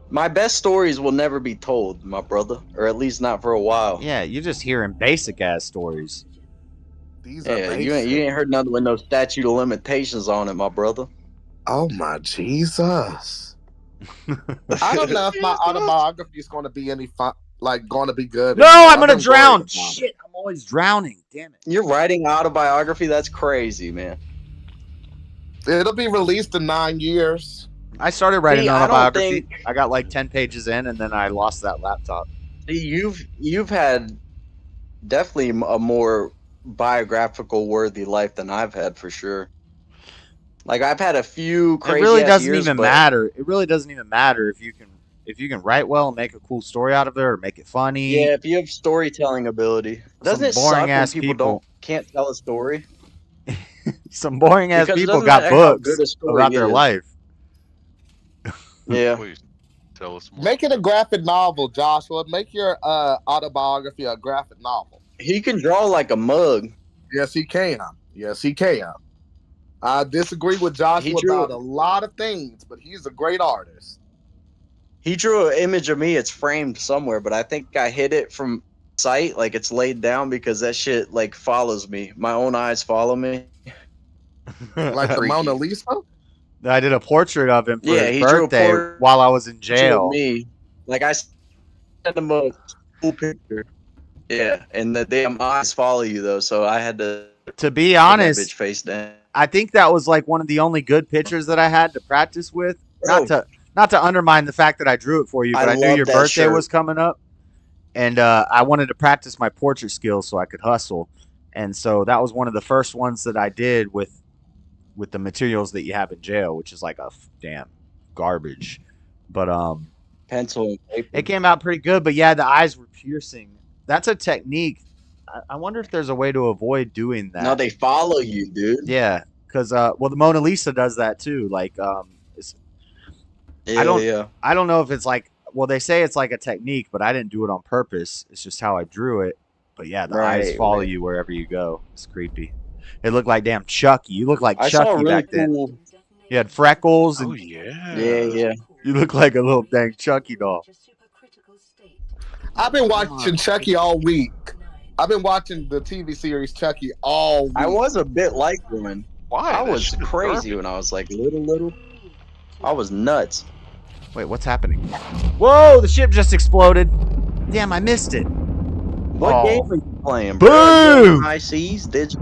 S7: My best stories will never be told, my brother, or at least not for a while.
S1: Yeah, you're just hearing basic ass stories.
S4: These are
S7: Yeah, you
S4: basic.
S7: ain't heard nothing with no statute of limitations on it, my brother.
S4: Oh my Jesus! I don't know if my autobiography is going to be any fun, like going to be good.
S1: No,
S4: anymore.
S1: I'm gonna
S4: I've been worried
S1: drown.
S4: about it.
S1: Shit, I'm always drowning. Damn it.
S7: You're writing autobiography? That's crazy, man.
S4: It'll be released in 9 years.
S1: I started writing
S7: See,
S1: an
S7: I don't
S1: autobiography.
S7: think-
S1: I got like 10 pages in, and then I lost that laptop.
S7: See, you've had definitely a more biographical worthy life than I've had for sure. Like I've had a few crazy.
S1: It really
S7: ass
S1: doesn't
S7: years,
S1: even
S7: but-
S1: matter. It really doesn't even matter if you can write well and make a cool story out of it, or make it funny.
S7: Yeah, if you have storytelling ability, doesn't it suck when
S1: boring-ass
S7: people can't tell a story?
S1: Some boring ass
S7: Because it
S1: people
S7: doesn't
S1: got
S7: matter how
S1: books
S7: good a story
S1: about their
S7: is.
S1: life.
S7: Yeah,
S9: Please tell us more.
S4: Make it a graphic novel, Joshua. Make your autobiography a graphic novel.
S7: he can draw like a mug.
S4: Yes, he can. Yes, he can. I disagree with Joshua
S7: He drew
S4: about a lot of things, but he's a great artist.
S7: He drew an image of me. It's framed somewhere, but I think I hid it from sight. Like it's laid down because that shit like follows me. My own eyes follow me.
S4: Like the
S7: Freaky.
S4: Mona Lisa.
S1: I did a portrait of him for
S7: Yeah,
S1: his
S7: he drew a
S1: birthday
S7: portrait
S1: while I was in
S7: Of
S1: jail.
S7: me, like I sent him a cool picture. Yeah, and the damn eyes follow you though, so I had to
S1: To be
S7: put that
S1: honest,
S7: bitch face down.
S1: I think that was like one of the only good pictures that I had to practice with.
S7: Bro.
S1: Not to undermine the fact that I drew it for you, but
S7: I
S1: I knew
S7: love
S1: your
S7: that
S1: birthday
S7: shirt.
S1: was coming up, and I wanted to practice my portrait skills so I could hustle. And so that was one of the first ones that I did with the materials that you have in jail, which is like a damn garbage. But
S7: Pencil and paper.
S1: it came out pretty good. But yeah, the eyes were piercing. That's a technique. I wonder if there's a way to avoid doing that.
S7: No, they follow you, dude.
S1: Yeah, because well, the Mona Lisa does that too. Like
S7: Yeah,
S1: don't- I don't know if it's like, well, they say it's like a technique, but I didn't do it on purpose. It's just how I drew it. But yeah, the eyes
S7: Right,
S1: follow
S7: right.
S1: you wherever you go. It's creepy. It looked like damn Chucky. You look like
S7: I saw a
S1: Chucky
S7: really
S1: back then.
S7: cool.
S1: You had freckles
S6: Oh
S1: and
S6: yeah.
S7: Yeah.
S1: you look like a little dang Chucky doll.
S4: I've been watching Chucky all week. I've been watching the TV series Chucky all week.
S7: I was a bit like one.
S9: Why?
S7: I
S9: That
S7: was
S9: shit is
S7: crazy
S9: garbage.
S7: when I was like little. I was nuts.
S1: Wait, what's happening? Whoa, the ship just exploded. Damn, I missed it.
S7: What
S1: Oh.
S7: game are you playing,
S1: Boom!
S7: bro? High seas? Did you?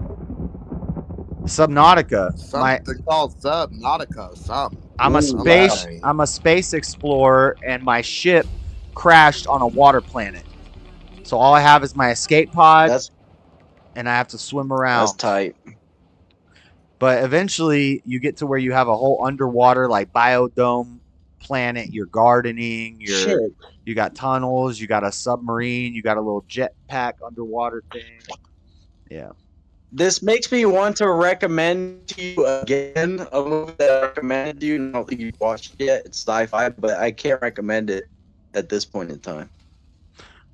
S1: Subnautica.
S4: Something called Subnautica or something.
S1: I'm a
S7: Ooh,
S1: space
S4: wow.
S1: I'm a space explorer and my ship crashed on a water planet. So all I have is my escape pod
S7: That's
S1: and I have to swim around.
S7: tight.
S1: But eventually you get to where you have a whole underwater like biodome planet, you're gardening,
S7: Shit.
S1: you got tunnels, you got a submarine, you got a little jetpack underwater thing. Yeah.
S7: This makes me want to recommend to you again a movie that I recommended to you. I don't think you've watched it yet. It's sci-fi, but I can't recommend it at this point in time.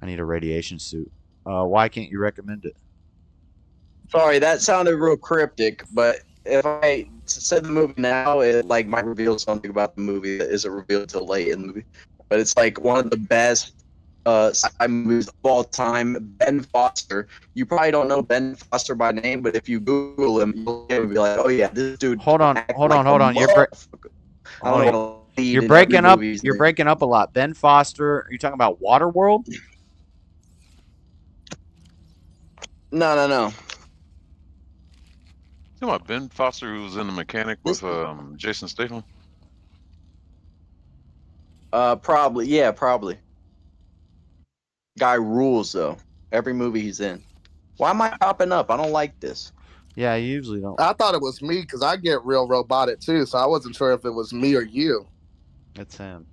S1: I need a radiation suit. Why can't you recommend it?
S7: Sorry, that sounded real cryptic, but if I said the movie now, it like might reveal something about the movie that isn't revealed till late in the movie. But it's like one of the best sci-fi movies of all time. Ben Foster. You probably don't know Ben Foster by name, but if you Google him, you'll be like, "Oh yeah, this dude."
S1: Hold on.
S7: act
S1: Hold
S7: like
S1: on.
S7: a
S1: Hold on.
S7: motherfucker. I
S1: Hold
S7: don't
S1: on.
S7: know.
S1: You're breaking up. You're breaking up a lot. Ben Foster. Are you talking about Waterworld?
S7: No.
S9: You know about Ben Foster, who was in The Mechanic with Jason Statham?
S7: Probably. Yeah, probably. Guy rules though. Every movie he's in. Why am I popping up? I don't like this.
S1: Yeah, you usually don't.
S4: I thought it was me because I get real robotic too, so I wasn't sure if it was me or you.
S1: It's him.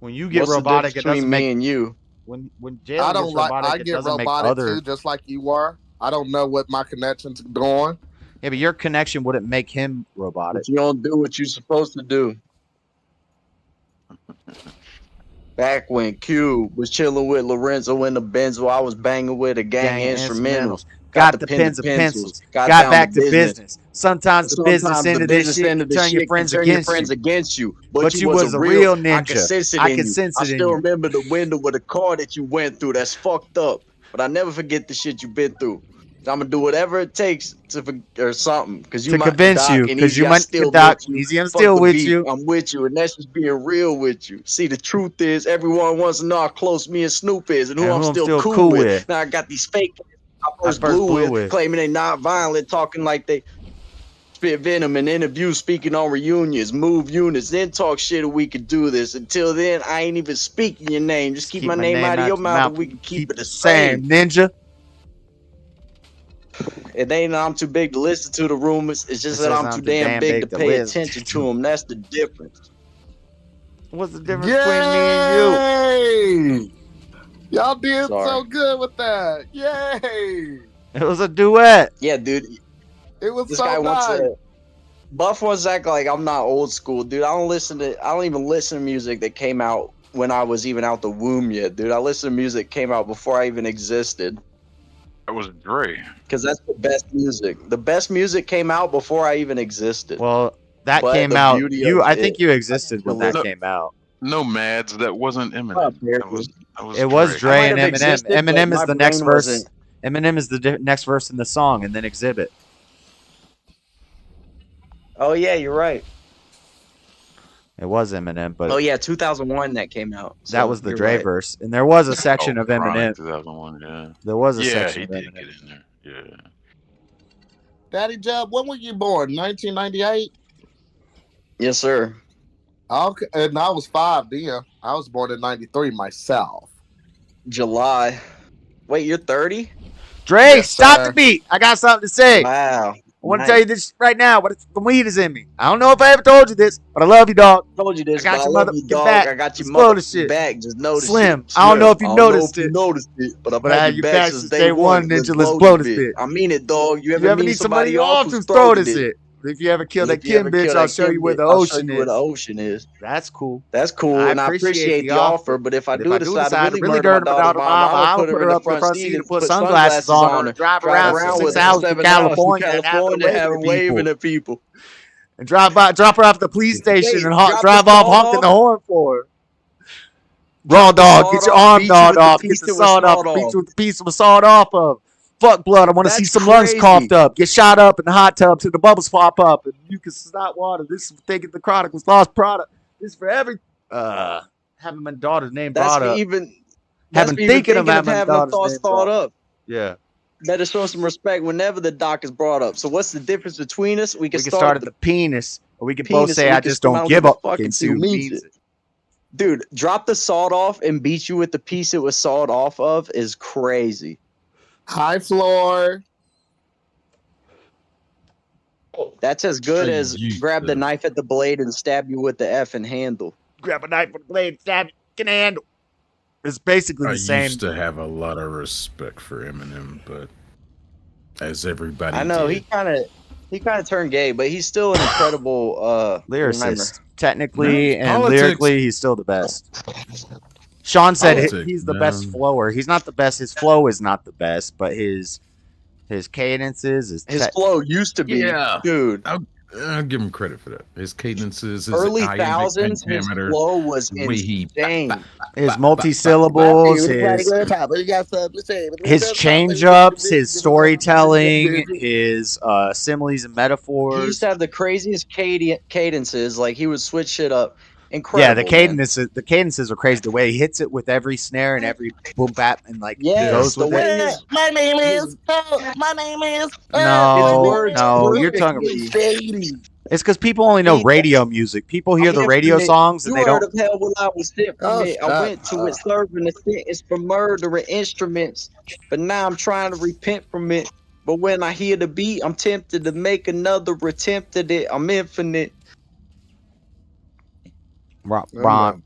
S1: When you get
S7: What's the
S1: robotic, it
S7: difference
S1: doesn't
S7: between me
S1: make.
S7: and you?
S1: When
S4: I
S1: Jalen
S4: don't
S1: gets
S4: like.
S1: robotic,
S4: I
S1: it
S4: get
S1: doesn't make
S4: robotic
S1: other.
S4: too, just like you were. I don't know what my connection's doing.
S1: Yeah, but your connection wouldn't make him robotic.
S7: But you don't do what you're supposed to do. Back when Q was chilling with Lorenzo in the Benzo, I was banging with a gang instrumentals.
S1: Got the pens and pencils. Got
S7: down
S1: back to business. Sometimes the business
S7: the
S1: end of this
S7: business
S1: shit
S7: end
S1: can
S7: of this
S1: turn your
S7: shit
S1: friends
S7: can turn your
S1: against
S7: friends
S1: you.
S7: against you.
S1: But you was a real ninja.
S7: I can sense it
S1: I
S7: in
S1: can
S7: you.
S1: sense
S7: I
S1: it in
S7: still
S1: you.
S7: remember the window with the car that you went through. That's fucked up. But I never forget the shit you've been through. I'm gonna do whatever it takes or something, because you
S1: To
S7: might
S1: convince
S7: Doc
S1: you,
S7: and
S1: because
S7: Easy,
S1: you
S7: I
S1: might
S7: still
S1: Doc,
S7: with you.
S1: easy, I'm
S7: Fuck
S1: still
S7: the
S1: with
S7: beef.
S1: you.
S7: I'm with you, and that's just being real with you. See, the truth is, everyone wants to know how close me and Snoop is, and who I'm still cool with. Now I got these fake I first blew with, claiming they not violent, talking like they spit venom in interviews, speaking on reunions, move units, then talk shit and we could do this. Until then, I ain't even speaking your name. Just keep my name out of your mouth and we can keep it the same.
S1: Ninja.
S7: It ain't that I'm too big to listen to the rumors. It's just that I'm too damn big to pay attention to them. That's the difference.
S1: What's the difference between me and you?
S4: Y'all did
S7: Sorry.
S4: so good with that. Yay!
S1: It was a duet.
S7: Yeah, dude.
S4: It was
S7: This
S4: so
S7: guy wants
S4: nice.
S7: to. Buff wants to act like I'm not old school, dude. I don't even listen to music that came out when I was even out the womb yet, dude. I listen to music that came out before I even existed.
S9: That was Dre.
S7: Because that's the best music. The best music came out before I even existed.
S1: Well, that
S7: But
S1: came
S7: the
S1: out.
S7: beauty
S1: You,
S7: of
S1: I think
S7: it-
S1: you existed when that
S9: No.
S1: came out.
S9: No Mads, that wasn't Eminem. That was
S1: It was
S9: Dre.
S1: Dre
S7: I
S1: and
S7: might have
S1: Eminem.
S7: existed, but
S1: Eminem is
S7: my
S1: the next
S7: brain
S1: verse.
S7: wasn't-
S1: Eminem is the next verse in the song, and then Exhibit.
S7: Oh yeah, you're right.
S1: It was Eminem, but
S7: Oh yeah, 2001 that came out.
S1: that
S7: So
S1: was the
S7: you're
S1: Dre
S7: right.
S1: verse, and there was a section of
S9: Chronic
S1: Eminem.
S9: 2001, yeah.
S1: There was a
S9: Yeah,
S1: section
S9: he
S1: of
S9: did
S1: Eminem.
S9: get in there. Yeah.
S4: Daddy Jub, when were you born? 1998?
S7: Yes, sir.
S4: Okay, and I was 5 then. I was born in 93 myself.
S7: July. Wait, you're 30?
S1: Dre,
S4: Yes,
S1: stop
S4: sir.
S1: the beat. I got something to say.
S7: Wow.
S1: I want to
S7: Nice.
S1: tell you this right now. What the weed is in me. I don't know if I ever told you this, but I love you, dog.
S7: I told you this,
S1: I got
S7: but
S1: your
S7: I love
S1: mother-
S7: you,
S1: get
S7: dog.
S1: back.
S7: I got your
S1: Let's blow
S7: mother
S1: the shit.
S7: back. Just notice
S1: Slim,
S7: it.
S1: I don't know if you
S7: I don't know
S1: noticed
S7: if you
S1: it,
S7: noticed it, but I've
S1: but I
S7: had
S1: had
S7: your
S1: your
S7: back since day one.
S1: Ninja. Let's blow this bit.
S7: I mean it, dog. You
S1: You
S7: ever
S1: ever
S7: need
S1: need
S7: somebody
S1: somebody
S7: off
S1: off
S7: who's
S1: who's throw
S7: throated
S1: this
S7: it?
S1: it? If you ever kill
S7: If
S1: that
S7: you
S1: Kim
S7: ever
S1: bitch,
S7: kill
S1: I'll
S7: that
S1: show
S7: Kim
S1: you where
S7: bitch,
S1: the
S7: I'll show
S1: ocean
S7: you where the
S1: is.
S7: ocean is.
S1: That's cool.
S7: That's cool,
S1: I
S7: and I appreciate the offer. But if I
S1: But
S7: do decide to really murder my daughter's mom, I will put her in the front seat and put sunglasses on her, drive around with a 7 hours in California, and have her waving at people.
S1: And drop her off at the police station and
S7: drop
S1: drive
S7: the
S1: off
S7: sawed
S1: honking
S7: off.
S1: the horn for her. Raw
S7: Drop the
S1: dog,
S7: sawed
S1: get your
S7: off,
S1: arm
S7: beat you
S1: gnawed
S7: with the
S1: off,
S7: piece
S1: get the
S7: that was
S1: sawed off,
S7: sawed
S1: beat
S7: off.
S1: you with the piece that was sawed off of. Fuck blood, I want to see
S7: That's
S1: some lungs
S7: crazy.
S1: coughed up. Get shot up in the hot tub till the bubbles pop up and you can snot water. This is thinking the Chronicles lost product. This is for every having my daughter's name
S7: That's
S1: brought up.
S7: even.
S1: Having
S7: That's even
S1: thinking of having my
S7: having them
S1: daughter's
S7: thoughts
S1: name
S7: thought
S1: brought
S7: up.
S1: Yeah.
S7: Better show some respect whenever the doc is brought up. So what's the difference between us?
S1: We can start at the penis, or we can both
S7: penis,
S1: say
S7: or we
S1: I
S7: can
S1: just
S7: come
S1: don't
S7: out
S1: give
S7: with
S1: up
S7: the fucking
S1: and see who
S7: two
S1: means
S7: means
S1: it.
S7: Dude, drop the sawed off and beat you with the piece it was sawed off of is crazy.
S4: High floor.
S7: That's as good
S6: I
S7: as
S6: used
S7: grab the
S6: to.
S7: knife at the blade and stab you with the effing handle.
S1: Grab a knife with a blade, stab it, can handle. It's basically
S6: I
S1: the same.
S6: used to have a lot of respect for Eminem, but as everybody
S7: I know
S6: did.
S7: he kind of turned gay, but he's still an incredible
S1: Lyricist.
S7: rhymer.
S1: Technically
S6: No,
S1: and
S6: politics.
S1: lyrically, he's still the best. Sean said
S6: Politics,
S1: he's the
S6: man.
S1: best flower. He's not the best. His flow is not the best, but his cadences,
S7: His flow used to be,
S6: Yeah.
S7: dude.
S6: I'll give him credit for that. His cadences, his
S7: Early
S6: iambic
S7: thousands, his
S6: pentameter,
S7: flow was
S6: the way he
S7: insane.
S1: his multi-syllables, his change-ups, his storytelling, his similes and
S7: He
S1: metaphors.
S7: used to have the craziest cadences. Like he would switch shit up. Incredible.
S1: Yeah,
S7: man.
S1: the cadences are crazy. The way he hits it with every snare and every boom bap and like
S7: Yes,
S1: goes
S7: the
S1: with
S7: way
S1: it.
S7: his,
S4: My name
S7: his,
S4: is.
S1: No,
S7: words
S1: no, you're
S7: perfectly.
S1: talking. It's because people only know
S7: He-
S1: radio music. People hear the radio
S7: infinite.
S1: songs and
S7: You
S1: they
S7: heard
S1: don't.
S7: of hell when I was sent from
S4: Oh,
S7: it. I
S4: shut
S7: went to it serving a sentence for murdering instruments. But now I'm trying to repent from it. But when I hear the beat, I'm tempted to make another attempt at it. I'm infinite.
S1: Bron.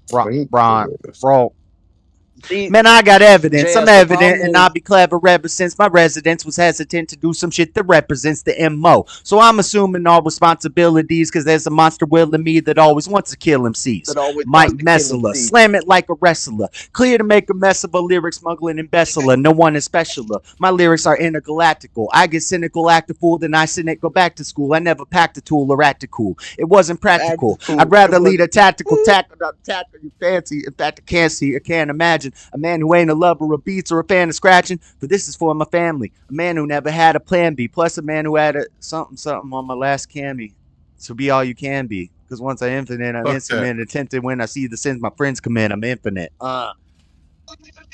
S7: See,
S1: Man, I got evidence.
S7: JS,
S1: I'm
S7: the
S1: evident
S7: problem
S1: and
S7: is-
S1: I'll be clever ever since my residence was hesitant to do some shit that represents the MO. So I'm assuming all responsibilities because there's a monster will in me that always wants to kill MCs.
S7: that always
S1: Mike
S7: wants to kill
S1: Messala,
S7: MCs.
S1: slam it like a wrestler. Clear to make a mess of a lyric smuggling embezzler. No one is specialer. My lyrics are intergalactical. I get cynical, act a fool, then I cynic go back to school. I never packed a tool or act a cool. It wasn't practical.
S7: Act a fool.
S1: I'd rather
S7: It
S1: lead a tactical tackle, not tackle you fancy. In fact, I can't see, I can't imagine a man who ain't a lover of beats or a fan of scratching. But this is for my family. A man who never had a plan B. Plus a man who had a something on my last cami. So be all you can be. Because once I infinite, I'm
S6: Fuck
S1: infinite. Attentive when I see the sins my friends commit. I'm infinite.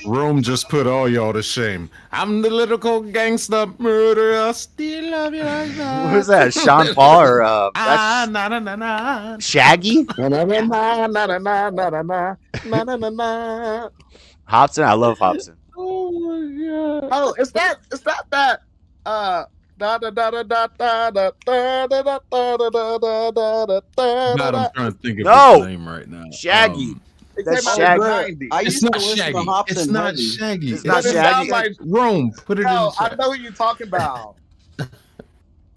S6: Rome just put all y'all to shame. I'm the lyrical gangster murderer. Still love you like that.
S1: What was that? Sean Paul or
S6: Ah,
S1: that's
S6: na na na na.
S1: Shaggy? Hobson? I love Hobson.
S6: Oh my god.
S4: Oh, it's that that da da da da da da da da da da da da da
S6: God,
S4: da.
S6: I'm trying to think of
S1: No.
S6: his name right now.
S1: Shaggy.
S4: It
S1: That's
S4: came out
S1: Shaggy.
S4: in the 90s.
S7: I
S6: It's
S7: used
S6: not
S7: to listen
S6: Shaggy.
S7: to Hobson
S6: It's not
S7: heavy.
S6: Shaggy.
S1: It's not
S4: But it
S1: Shaggy.
S4: sounds like
S6: Rome. Put it
S4: no,
S6: in.
S4: I
S6: The
S4: know who you're talking about.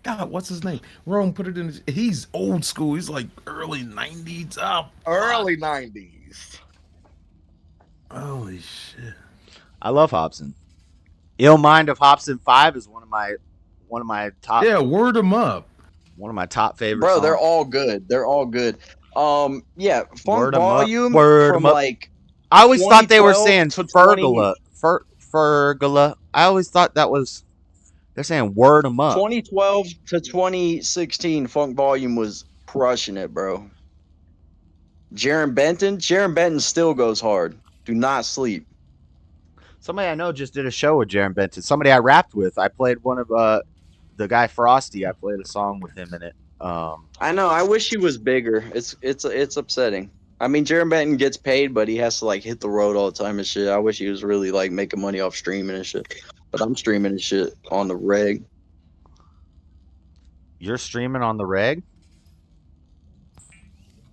S6: God, what's his name? Rome. Put it in. He's old school. He's like early '90s up.
S4: Early 90s.
S6: Holy shit.
S1: I love Hobson. Ill Mind of Hobson 5 is one of my top
S6: Yeah, word him up.
S1: one of my top favorite
S7: Bro,
S1: songs.
S7: they're all good. They're all good. Yeah, Funk
S1: Word 'em up.
S7: Volume
S1: Word 'em
S7: from
S1: up.
S7: like
S1: I always thought they were
S7: 2012
S1: saying
S7: to 20
S1: Fergala. Fergala. I always thought that was they're saying word 'em up.
S7: 2012 to 2016, Funk Volume was crushing it, bro. Jaron Benton still goes hard. Do not sleep.
S1: Somebody I know just did a show with Jaron Benton. Somebody I rapped with. I played one of the guy Frosty. I played a song with him in it.
S7: I know. I wish he was bigger. It's upsetting. I mean, Jaron Benton gets paid, but he has to like hit the road all the time and shit. I wish he was really like making money off streaming and shit. But I'm streaming and shit on the reg.
S1: You're streaming on the reg?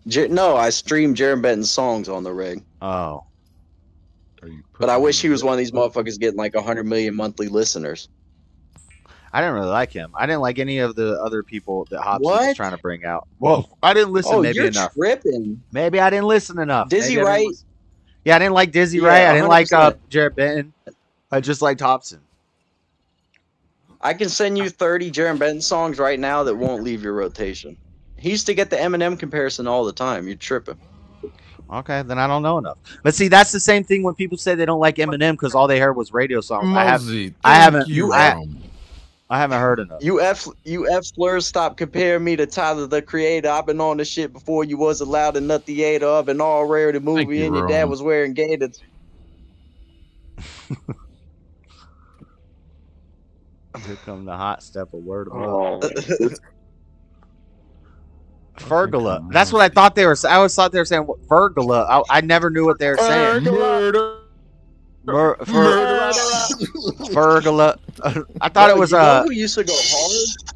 S7: No, I stream Jaron Benton's songs on the reg.
S1: Oh.
S7: But I wish he was one of these motherfuckers getting like 100 million monthly listeners.
S1: I didn't really like him. I didn't like any of the other people that Hopsy was
S7: What?
S1: trying to bring out. Well, I didn't listen
S7: Oh,
S1: maybe
S7: you're
S1: enough.
S7: tripping.
S1: Maybe I didn't listen enough.
S7: Dizzy
S1: Maybe I didn't
S7: Wright.
S1: listen. Yeah, I didn't like Dizzy
S7: Yeah,
S1: Wright. I didn't like
S7: 100%.
S1: Jared Benton. I just liked Hobson.
S7: I can send you 30 Jaron Benton songs right now that won't leave your rotation. He used to get the Eminem comparison all the time. You're tripping.
S1: Okay, then I don't know enough. But see, that's the same thing when people say they don't like Eminem because all they heard was radio songs.
S6: Mosey,
S1: I haven't heard enough.
S7: You F slurs, stop comparing me to Tyler the Creator. I've been on the shit before you was allowed to nut theater of an R-rated movie and your dad
S6: Rome.
S7: was wearing gators.
S1: Here come the hot step of word of
S7: Oh.
S1: Fergala. That's what I thought they were. I always thought they were saying Fergala. I never knew what they were saying. Fergala. I thought it was
S7: you know who used to go hard?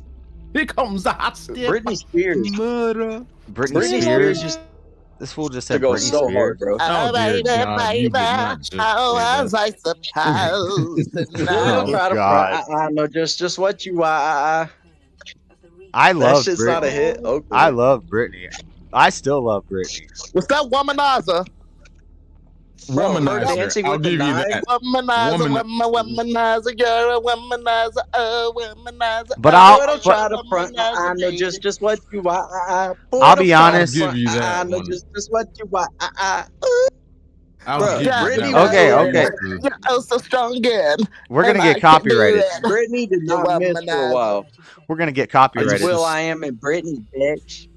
S6: Here comes the hot step.
S7: Britney Spears.
S1: Britney Spears.
S7: used
S1: This fool just
S7: to
S1: said
S7: go
S1: Britney
S7: so
S1: Spears.
S7: hard, bro.
S6: Oh, dear God, you did not just say that.
S1: Oh, God.
S7: I know just what you
S1: I
S7: That
S1: love
S7: shit's not a
S1: Britney.
S7: hit. Okay.
S1: I love Britney. I still love Britney.
S4: What's that womanizer?
S6: Womanizer.
S7: Dancing
S6: I'll
S7: with the
S6: give you
S7: Knives?
S6: that.
S4: Womanizer, you're a womanizer, oh, womanizer.
S1: But
S7: I'll try to front. I know just what you are.
S1: I'll be honest.
S6: I'll give you that
S7: I know
S6: one.
S7: just what you are.
S6: I'll
S7: Bruh,
S6: give you
S7: Britney
S6: that
S1: Okay,
S6: one.
S1: okay.
S4: You're oh so strong again.
S1: We're gonna
S4: And I
S1: get
S4: can do
S1: copyrighted.
S4: it.
S7: Brittany did
S4: You're
S7: not miss for a while.
S1: We're gonna get
S7: It's
S1: copyrighted.
S7: Will I Am and Brittany, bitch.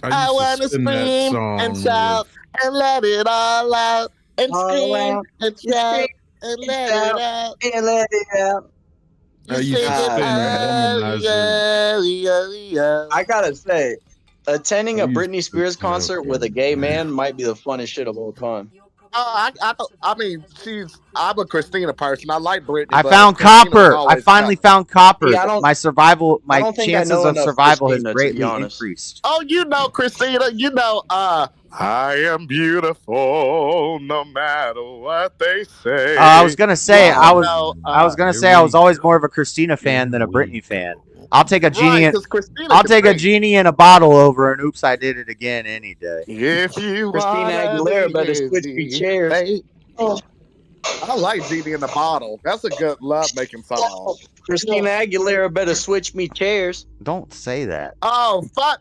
S4: I want to
S6: spin that
S4: scream
S6: song
S4: and shout and let it all out. And
S7: All
S4: scream
S7: out.
S4: and shout and let it out.
S7: And let it out.
S6: I used to
S4: Sing it,
S6: spin Womanizer.
S4: yeah.
S7: I gotta say, attending a
S6: I used
S7: Britney
S6: to
S7: Spears
S6: spin
S7: concert with a gay man might be the funnest shit of all time.
S4: I mean, I'm a Christina person. I like Britney.
S1: I
S4: but
S1: found
S4: Christina's
S1: copper. I
S4: always
S1: finally
S4: top.
S1: found copper.
S7: Yeah, I don't-
S1: My survival,
S7: I
S1: my
S7: don't think I
S1: chances
S7: know
S1: of
S7: enough
S1: survival has
S7: Christina, to be
S1: greatly
S7: honest.
S1: increased.
S4: Oh, you know, Christina, you know, I am beautiful no matter what they say.
S1: I was gonna say
S4: Yeah,
S1: I was gonna
S6: Here
S1: say I
S6: we
S1: was always
S6: go.
S1: more of a Christina fan than a
S6: Here we
S1: Britney fan. I'll take a
S4: right,
S1: genie.
S4: because Christina
S1: I'll
S4: can
S1: take a
S4: sing.
S1: genie in a bottle over an oops I did it again any day.
S4: If you
S7: Christina
S4: wanna
S7: Aguilera
S4: be
S7: better switch me chairs.
S4: hey. I like Genie in the Bottle. That's a good love-making song.
S7: Christina Aguilera better switch me chairs.
S1: Don't say that.
S4: Oh, fuck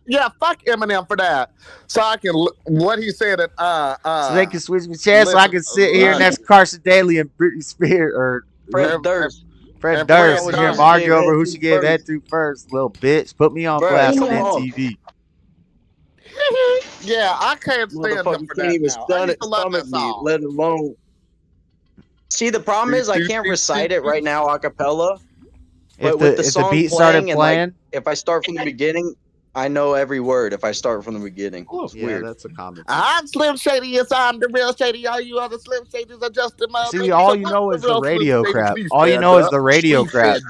S4: Eminem for that. So I can, what he said at,
S1: So they can switch me chairs so I can sit here next Carson Daly and Britney Spears or
S7: Fred Durst.
S1: Fred
S4: and
S1: Durst
S4: Fred
S1: and hear them
S4: Durst
S1: argue
S7: gave
S1: over
S7: head
S1: who
S7: to
S1: she gave head
S7: first.
S1: to first. Little bitch, put me on
S7: Bruh,
S1: blast
S7: come
S1: on
S7: on.
S1: MTV.
S4: yeah, I can't stand him
S7: Motherfucker
S4: for
S7: can't
S4: that
S7: even
S4: now. I
S7: stun
S4: used
S7: it,
S4: to love
S7: stomach
S4: that
S7: me,
S4: song.
S7: let alone. See, the problem is I can't recite it right now a cappella. But with the
S1: If the
S7: song
S1: beat started
S7: playing and, like,
S1: playing,
S7: If I start from the beginning, I know every word. If I start from the beginning, it's
S1: yeah,
S7: weird.
S1: that's a comment.
S4: I'm Slim Shady, yes, I'm the real Shady. All you other Slim Shadys are just the mother.
S1: See, all you know is the radio crap. All you know is the radio crap,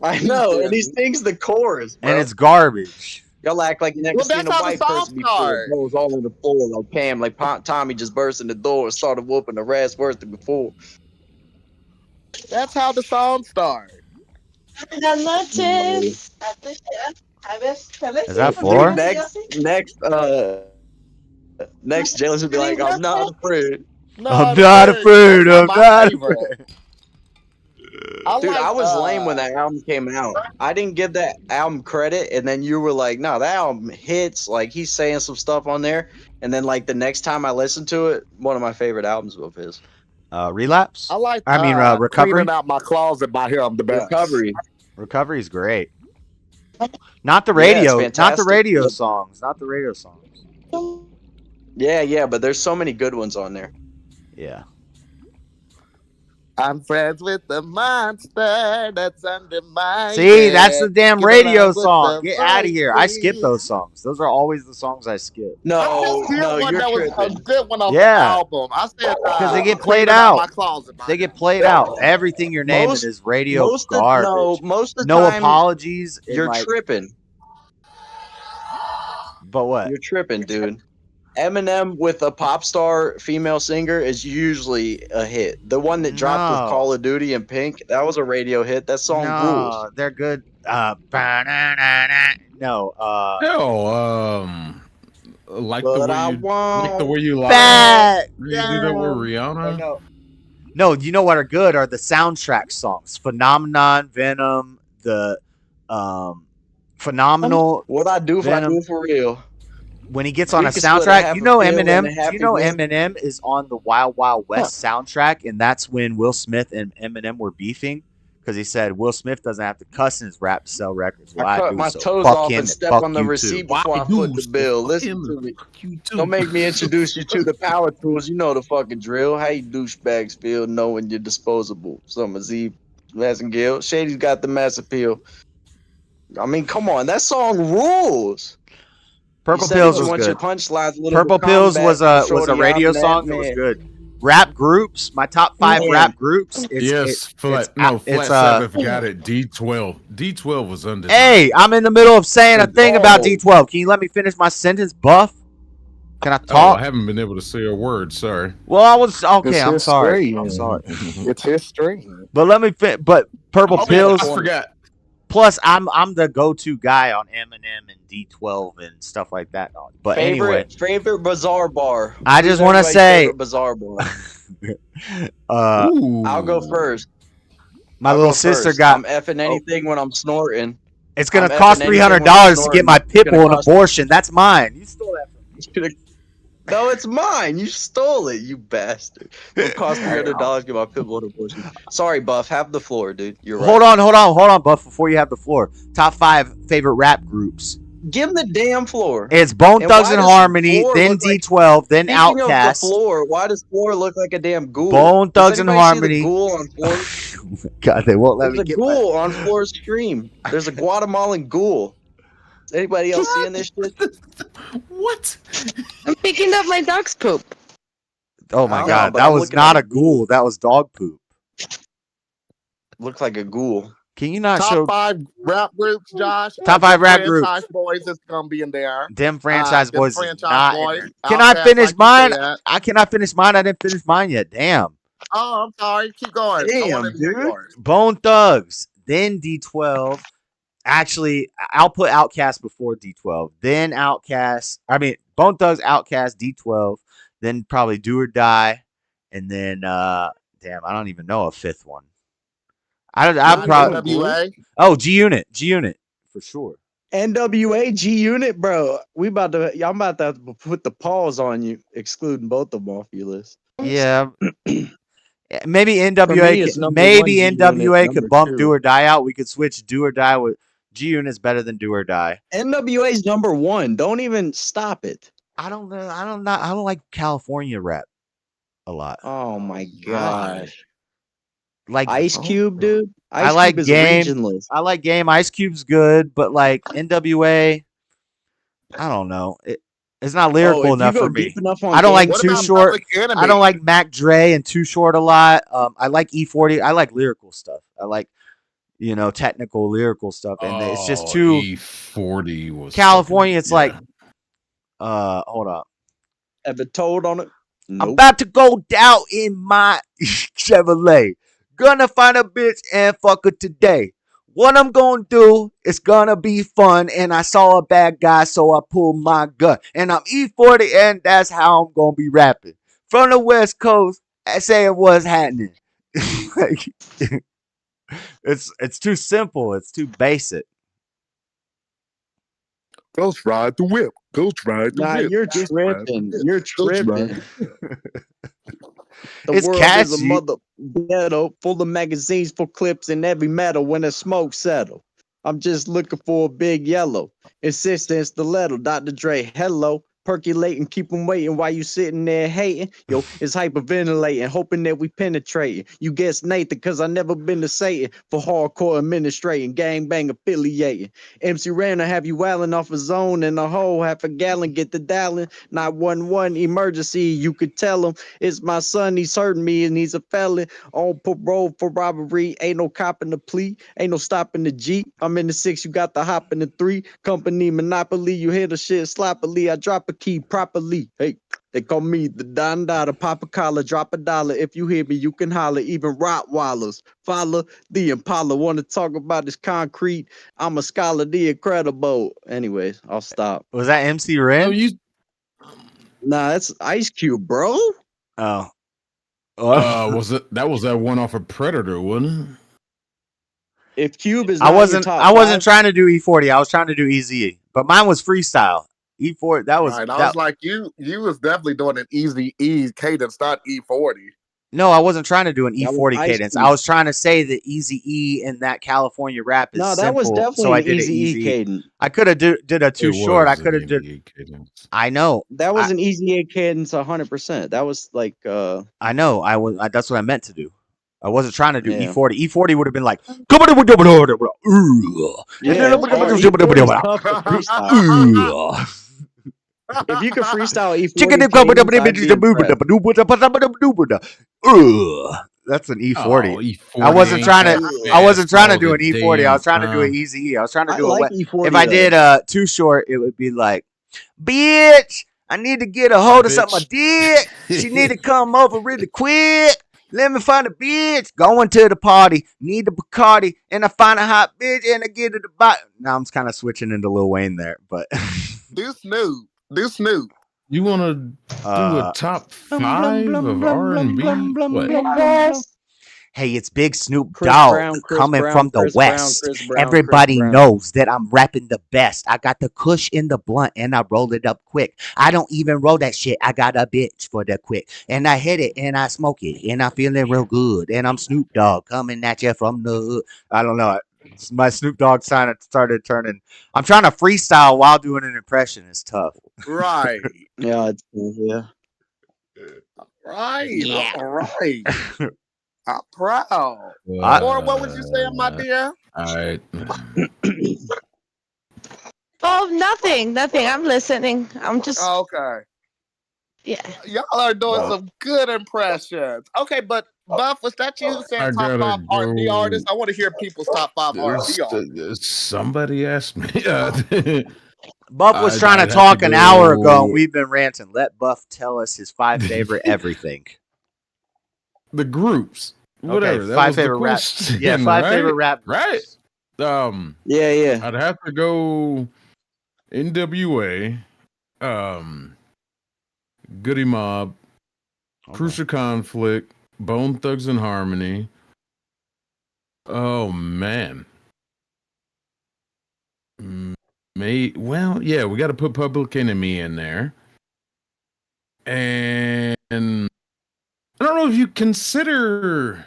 S7: I know, and he sings the chorus, bro.
S1: and it's garbage.
S7: Y'all act like you never
S4: Well,
S7: seen
S4: that's
S7: a
S4: how the
S7: white
S4: song
S7: person before.
S4: starts.
S7: It goes all on the floor like Pam, like Tommy just burst in the door and started whooping the rest worse than before.
S4: That's how the song starts.
S3: Buenas noches.
S1: Is that four?
S7: Next, Jalen's would be like, I'm not afraid.
S1: I'm not afraid.
S4: That's
S1: I'm
S4: my
S1: not
S4: favorite.
S1: afraid.
S7: Dude,
S4: like,
S7: I was lame when that album came out. I didn't give that album credit, and then you were like, no, that album hits. Like, he's saying some stuff on there. And then, like, the next time I listened to it, one of my favorite albums of his.
S1: Relapse.
S4: I like.
S1: Recovery.
S4: Cleaning out my closet by him. The best.
S1: Recovery is great. Not the radio.
S7: it's
S1: Not the
S7: fantastic.
S1: radio songs. Not the radio songs.
S7: Yeah, but there's so many good ones on there.
S1: Yeah.
S4: I'm friends with the monster that's under my
S1: See,
S4: bed.
S1: that's the damn
S4: Get
S1: radio
S4: along with
S1: song.
S4: the
S1: Get out of here. I skip
S4: voices.
S1: those songs. Those are always the songs I skip.
S7: No,
S4: That was a good one off the
S1: Yeah.
S4: album. I said
S1: Because they get
S4: Cleaning
S1: played
S4: out
S1: out.
S4: my closet by
S1: They
S4: him.
S1: get played out. Everything you're naming
S7: Most-
S1: is radio
S7: most of-
S1: garbage.
S7: most of the
S1: No
S7: time,
S1: apologies. and,
S7: You're
S1: like,
S7: tripping.
S1: But what?
S7: You're tripping, dude. Eminem with a pop star female singer is usually a hit. The one that dropped with Call of Duty and Pink, that was a radio hit. That song rules.
S1: No, they're good. No,
S6: Hell, like the
S7: But
S6: way
S7: I
S6: you like the
S7: won't
S6: way you lie.
S1: Fat.
S6: You did that with Rihanna.
S1: No. No, you know what are good are the soundtrack songs. Phenomenon, Venom, the Phenomenal.
S7: What I do if I
S1: Venom.
S7: do for real.
S1: When he gets on
S7: We
S1: a
S7: can split a
S1: soundtrack,
S7: half
S1: you
S7: a
S1: know
S7: pill and a
S1: Eminem. Do
S7: happy
S1: you know
S7: meal.
S1: Eminem is on the Wild Wild West soundtrack, and that's when Will Smith and Eminem were beefing because he said Will Smith doesn't have to cuss in his rap to sell records. Well,
S7: I
S1: I
S7: cut
S1: do,
S7: my
S1: so
S7: toes
S1: fuck
S7: off
S1: him
S7: and step
S1: fuck
S7: on the
S1: you
S7: receipt
S1: too.
S7: before I foot the bill. Listen to me. Don't make me introduce you to the power tools. You know the fucking drill. How you douchebags feel knowing you're disposable. Summer Z, Mass and Gill. Shady's got the mass appeal. I mean, come on. That song rules.
S1: Purple
S7: You said
S1: Pills
S7: you
S1: was
S7: want your
S1: good.
S7: punchlines a little
S1: Purple
S7: bit
S1: Pills was
S7: combat,
S1: a
S7: shorty,
S1: radio
S7: I'm that
S1: song that was
S7: man.
S1: good. Rap groups, my top 5
S7: Man.
S1: rap groups.
S6: Flat Sabbath got it. D12. D12 was undeniable.
S1: Hey, I'm in the middle of saying a thing about D12. Can you let me finish my sentence, Buff? Can I
S6: Oh,
S1: talk?
S6: I haven't been able to say a word. Sorry.
S1: Well, I was okay.
S10: It's
S1: I'm
S10: his
S1: sorry.
S10: stream.
S1: I'm sorry.
S10: It's his stream.
S1: But let me fit. But Purple
S6: Oh,
S1: Pills.
S6: I forgot.
S1: Plus, I'm the go-to guy on Eminem and D12 and stuff like that. But anyway,
S7: favorite Bazaar bar.
S1: I just want to
S7: Everybody's
S1: say,
S7: favorite Bazaar bar.
S6: Ooh.
S7: I'll go first.
S1: my
S7: I'll
S1: little
S7: go
S1: sister
S7: first.
S1: got.
S7: I'm effing anything when I'm snorting.
S1: It's gonna
S7: I'm
S1: cost
S7: effing anything when I'm
S1: $300 to get my
S7: snorting.
S1: pit
S7: It's gonna
S1: bull an
S7: cost-
S1: abortion. That's mine. You stole that from me.
S7: No, it's mine. You stole it, you bastard. It cost $300 to get my pit bull an abortion. Sorry, Buff. Have the floor, dude. You're right.
S1: Hold on, Buff. Before you have the floor, top 5 favorite rap groups.
S7: Give him the damn floor.
S1: It's Bone
S7: And
S1: Thugs
S7: why
S1: and
S7: does
S1: Harmony,
S7: floor
S1: then
S7: look like-
S1: D12, then
S7: Speaking of the
S1: Outkast.
S7: floor, why does floor look like a damn ghoul?
S1: Bone
S7: Does
S1: Thugs and
S7: anybody see
S1: Harmony.
S7: the ghoul on floor?
S1: God, they won't let
S7: There's
S1: me
S7: a
S1: get
S7: ghoul on floor's stream. There's a Guatemalan ghoul. Is anybody else seeing this shit?
S6: What?
S3: I'm picking up my dog's poop.
S1: Oh
S7: I
S1: my
S7: don't know,
S1: God,
S7: but
S1: that
S7: I'm
S1: was
S7: looking
S1: not
S7: at
S1: a ghoul. That was dog poop.
S7: Looks like a ghoul.
S1: Can you not
S4: Top
S1: show
S4: 5 rap groups, Josh.
S1: Top 5 rap
S4: Franchise
S1: groups?
S4: Boys is gonna be in there.
S1: Them franchise
S4: Them
S1: boys is
S4: Franchise
S1: not in
S4: Boys.
S1: there. Can I
S4: Outkast,
S1: finish
S4: like you
S1: mine?
S4: said.
S1: I cannot finish mine. I didn't finish mine yet. Damn.
S4: Oh, I'm sorry. Keep going. I
S7: Damn,
S4: wanted to hear
S7: dude.
S4: yours.
S1: Bone Thugs, then D12. Actually, I'll put Outkast before D12. Then Outkast. I mean, Bone Thugs, Outkast, D12. Then probably Do or Die, and then damn, I don't even know a 5th one. I'm probably G Unit for sure.
S7: NWA G Unit, bro. I'm about to put the pause on you, excluding both of them off your list.
S1: Yeah. Maybe
S7: For me,
S1: NWA.
S7: it's number
S1: Maybe
S7: one, G-Unit,
S1: NWA could
S7: number
S1: bump
S7: two.
S1: Do or Die out. We could switch Do or Die with G Unit's better than Do or Die.
S7: NWA's number 1. Don't even stop it.
S1: I don't know. I don't like California rap a lot.
S7: Oh my gosh.
S1: Like
S7: Ice Cube, dude. Ice
S1: I like
S7: Cube is
S1: Game.
S7: regionless.
S1: I like Game. Ice Cube's good, but like NWA, I don't know. It's not lyrical
S7: if you
S1: enough
S7: go
S1: for me.
S7: deep enough on
S1: I don't
S7: Game,
S1: like
S4: What
S1: Too
S4: about
S1: Short.
S4: Public Enemy?
S1: I don't like Mac Dre and Too Short a lot. I like E40. I like lyrical stuff. I like technical lyrical stuff, and it's just too
S6: E40 was
S1: California. It's
S6: fucking-
S1: like, hold up.
S7: Have a toad on it?
S1: I'm
S7: Nope.
S1: about to go down in my Chevrolet. Gonna find a bitch and fuck her today. What I'm gonna do is gonna be fun. And I saw a bad guy, so I pulled my gun. And I'm E40, and that's how I'm gonna be rapping. From the West Coast, I say it was happening. Like, it's too simple. It's too basic.
S10: Ghost ride the whip. Ghost ride the
S7: Nah,
S10: whip.
S7: you're
S10: Ghost ride the
S7: tripping.
S10: whip.
S7: You're
S10: Ghost ride
S7: tripping. The
S1: It's
S7: world is a
S1: catchy.
S7: mother ghetto full of magazines for clips and every metal when the smoke settle. I'm just looking for a big yellow. Insistence stiletto. Dr. Dre, hello. Percolating, keep them waiting while you sitting there hating. Yo, it's hyperventilating, hoping that we penetrating. You guess Nathan, cause I never been to Satan for hardcore administrating, gangbang affiliating. MC Random have you wilding off a zone and a hole, half a gallon, get the dialing. 911 emergency, you could tell him it's my son, he's hurting me and he's a felon on parole for robbery. Ain't no copping the plea, ain't no stopping the G. I'm in the 6, you got the hop in the 3. Company monopoly, you hear the shit sloppily. I drop a
S11: key properly. Hey, they call me the Don Dada, pop a collar, drop a dollar. If you hear me, you can holler. Even Rottweilers follow the Impala. Want to talk about this concrete? I'm a scholar, the incredible. Anyways, I'll stop.
S1: Was that MC
S6: Oh,
S1: Ren?
S6: you.
S11: Nah, that's Ice Cube, bro.
S1: Oh.
S6: Was it that was that one off of Predator, wasn't it?
S11: If Cube is
S1: I
S11: not your
S1: wasn't
S11: top
S1: I wasn't
S11: five,
S1: trying to do E40. I was trying to do Easy, but mine was freestyle. E40. That was
S4: Right. I
S1: that.
S4: was like, you was definitely doing an easy E cadence, not E40.
S1: No, I wasn't trying to do an
S11: that was
S1: E40
S11: Ice
S1: cadence.
S11: Cube.
S1: I was trying to say that Easy E in that California rap is
S11: No, that was
S1: simple, so
S11: definitely
S1: I
S11: an
S1: did it
S11: Easy E
S1: Easy.
S11: cadence.
S1: I could have did a too
S6: It
S1: short. I
S6: was
S1: could
S6: an
S1: have did.
S6: Easy cadence.
S1: I know.
S11: That was an Easy A cadence 100%. That was like
S1: I know. That's what I meant to do. I wasn't trying to do
S11: Yeah.
S1: E40. E40 would have been like,
S11: yeah, it's hard. E40 is tough to freestyle. If you could freestyle E40 cadence, I'd be impressed.
S1: That's an E40.
S6: Oh, E40
S1: I wasn't
S6: ain't
S1: trying
S6: that
S1: to. I wasn't
S6: fast
S1: trying to
S6: all
S1: do
S6: the
S1: an E40. I was trying to do an
S6: damn
S1: Easy E. I was trying to
S11: I
S1: do a
S11: like
S1: wet.
S11: E40
S1: If I did
S11: though.
S1: too short, it would be like, bitch, I need to get a hold of something I did. She need to come over really quick. Let me find a bitch. Going to the party. Need a Bacardi. And I find a hot bitch and I get her the body. Now I'm kind of switching into Lil Wayne there, but
S4: Do Snoop. Do Snoop.
S6: You want to do a top 5 of R&B? What?
S3: Yes.
S1: hey, it's Big Snoop
S11: Chris
S1: Dogg
S11: Brown, Chris
S1: coming
S11: Brown,
S1: from the
S11: Chris Brown,
S1: West.
S11: Chris Brown, Chris
S1: Everybody
S11: Brown.
S1: knows that I'm rapping the best. I got the kush in the blunt and I roll it up quick. I don't even roll that shit. I got a bitch for the quick. And I hit it and I smoke it and I feeling real good. And I'm Snoop Dogg coming at you from the hood. I don't know. My Snoop Dogg sign started turning. I'm trying to freestyle while doing an impression. It's tough.
S4: Right.
S11: Yeah, yeah.
S4: Right.
S1: Yeah.
S4: All right. I'm proud.
S1: I-
S4: Or what was you saying, my dear?
S6: All right.
S3: Oh, nothing. I'm listening. I'm just
S4: Okay.
S3: yeah.
S4: Y'all are doing some good impressions. Okay, but Buff, was that you saying
S6: I
S4: top
S6: gotta
S4: 5 R&B
S6: go.
S4: artists? I want to hear people's top 5 R&B artists.
S6: Somebody asked me.
S1: Buff was trying to
S6: I'd have
S1: talk
S6: to
S1: an hour ago,
S6: go-
S1: and we've been ranting. Let Buff tell us his 5 favorite everything.
S6: The groups. Whatever.
S1: Okay,
S6: that
S1: 5
S6: was the
S1: favorite rap.
S6: question,
S1: Yeah, 5
S6: right?
S1: favorite rap.
S6: Right.
S11: Yeah.
S6: I'd have to go NWA, Goody Mob, Crucial Conflict, Bone Thugs and Harmony. Oh man. Well, yeah, we got to put Public Enemy in there. And I don't know if you consider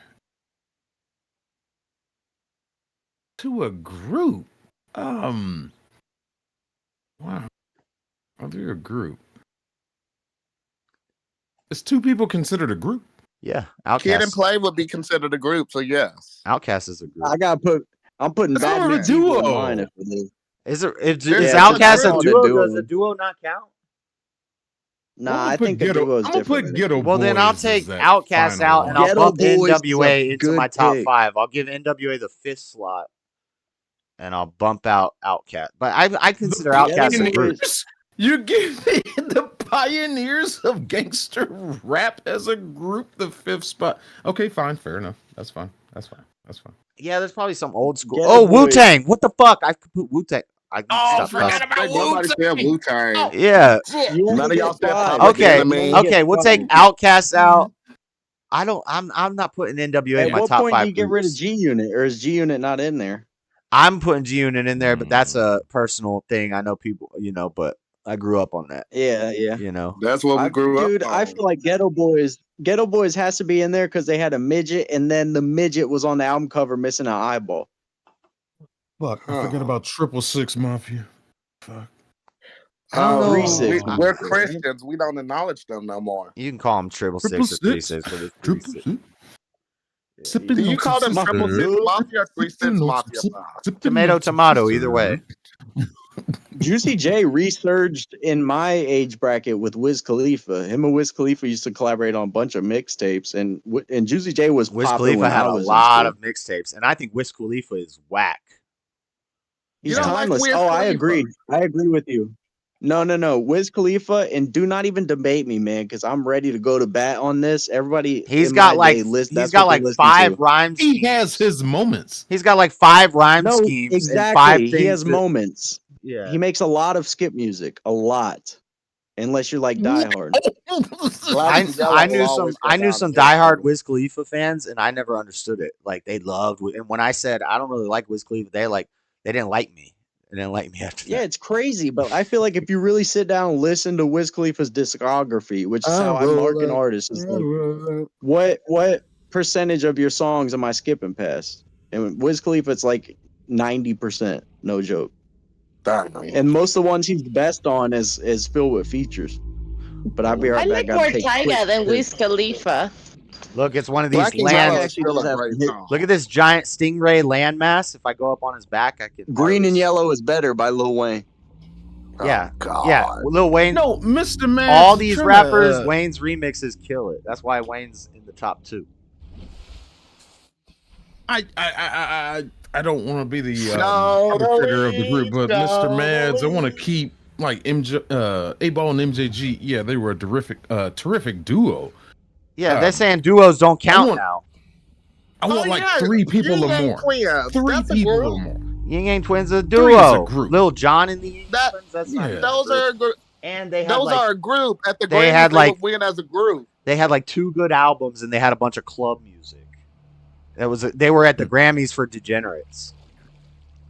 S6: to a group. Wow. Are they a group? Is 2 people considered a group?
S1: Yeah,
S4: Kid and
S1: Outkast.
S4: Play would be considered a group, so yes.
S1: Outkast is a group.
S11: I'm putting
S6: It's
S11: Bad
S6: not a
S11: Meets Evil in
S6: duo.
S11: mine if it is.
S1: Is
S4: There's
S1: Outkast a
S11: called
S1: duo?
S11: duo.
S1: Does a duo not count?
S11: Nah, I think a duo is
S6: I'm gonna put
S11: different.
S6: Ghetto
S1: Well, then I'll
S6: Boys
S1: take
S6: as that
S1: Outkast
S6: final
S1: out
S6: one.
S1: and I'll
S11: Ghetto
S1: bump
S11: Boys is a
S1: NWA into
S11: good
S1: my top
S11: pick.
S1: 5. I'll give NWA the 5th slot, and I'll bump out Outkast. But I consider Outkast a group.
S6: You give me the Pioneers of Gangster Rap as a group the 5th spot. Okay, fine, fair enough. That's fine.
S1: Yeah, there's probably some old school.
S11: Ghetto
S1: Oh,
S11: Boys.
S1: Wu-Tang. What the fuck? I could put Wu-Tang. I
S6: Oh,
S1: stop
S6: forgot
S1: cussing.
S6: about
S4: Nobody said Wu-Tang.
S1: Yeah.
S11: You
S4: None
S11: only
S4: of y'all
S11: get
S4: said
S11: 5.
S4: Public
S1: Okay.
S4: Enemy.
S1: Okay. We'll take Outkast out. I'm not putting NWA in
S11: At
S1: my
S11: what
S1: top
S11: point
S1: 5
S11: do you get rid of
S1: groups.
S11: G Unit, or is G Unit not in there?
S1: I'm putting G Unit in there, but that's a personal thing. I know people, but I grew up on that.
S11: Yeah.
S4: That's what we grew up on.
S11: I feel like Ghetto Boys has to be in there because they had a midget, and then the midget was on the album cover missing an eyeball.
S6: Fuck, I forgot about 666 Mafia. Fuck.
S1: I don't know.
S11: 3-6.
S4: We're Christians. We don't acknowledge them no more.
S1: You can call them 666 or 36, but it's 36.
S4: Do you call them 666 Mafia or 36 Mafia?
S1: Tomato, either way.
S11: Juicy J resurged in my age bracket with Wiz Khalifa. Him and Wiz Khalifa used to collaborate on a bunch of mixtapes, and Juicy J was
S1: Wiz
S11: popular
S1: Khalifa
S11: when
S1: had
S11: I
S1: a
S11: was in
S1: lot
S11: school.
S1: of mixtapes, and I think Wiz Khalifa is whack.
S11: He's
S4: You don't like
S11: timeless.
S4: Wiz
S11: I
S4: Khalifa?
S11: agree. I agree with you. No. Wiz Khalifa, and do not even debate me, man, because I'm ready to go to bat on this. Everybody
S1: He's
S11: in
S1: got
S11: my
S1: like
S11: day list.
S1: he's
S11: That's
S1: got
S11: what they
S1: like
S11: listen
S1: 5
S11: to.
S1: rhyme
S6: He
S1: schemes.
S6: has his moments.
S1: He's got like 5 rhyme
S11: No,
S1: schemes and 5
S11: exactly.
S1: things.
S11: He has
S1: that-
S11: moments.
S1: Yeah.
S11: He makes a lot of skip music, a lot. Unless you're like Die Hard.
S1: I knew some diehard Wiz Khalifa fans, and I never understood it. Like they loved, and when I said I don't really like Wiz Khalifa, they didn't like me. They didn't like me after
S11: Yeah,
S1: that.
S11: it's crazy, but I feel like if you really sit down and listen to Wiz Khalifa's discography, which is how I mark an artist, is like what percentage of your songs am I skipping past? And Wiz Khalifa, it's like 90%, no joke. And most of the ones he's best on is filled with features. But I'll be
S3: I
S11: right back.
S3: like more Tyga than Wiz Khalifa.
S1: Look, it's one of these
S11: Blackie
S1: land.
S11: Yellow is still a great song.
S1: Look at this giant stingray landmass. If I go up on his back, I can.
S11: Green and Yellow is better by Lil Wayne.
S1: Yeah, yeah. Lil Wayne.
S6: No, Mr. Man.
S1: All these rappers, Wayne's remixes kill it. That's why Wayne's in the top 2.
S6: I don't want to be the arbitrator of the group, but Mr. Mads, I want to keep like A-Ball and MJG. Yeah, they were a terrific duo.
S1: Yeah, they're saying duos don't count now.
S6: I want like 3 people or more. 3 people or more.
S1: Ying Yang Twins are a
S6: 3
S1: duo.
S6: is a group.
S1: Lil Jon and the Ying
S4: That-
S1: Twins. That's not even a
S4: Those
S1: group.
S4: are a group.
S1: And they had
S4: Those
S1: like,
S4: are a group at the
S1: they
S4: Grammys.
S1: had,
S4: They
S1: like-
S4: would win as a group.
S1: they had like 2 good albums, and they had a bunch of club music. They were at the Grammys for Degenerates.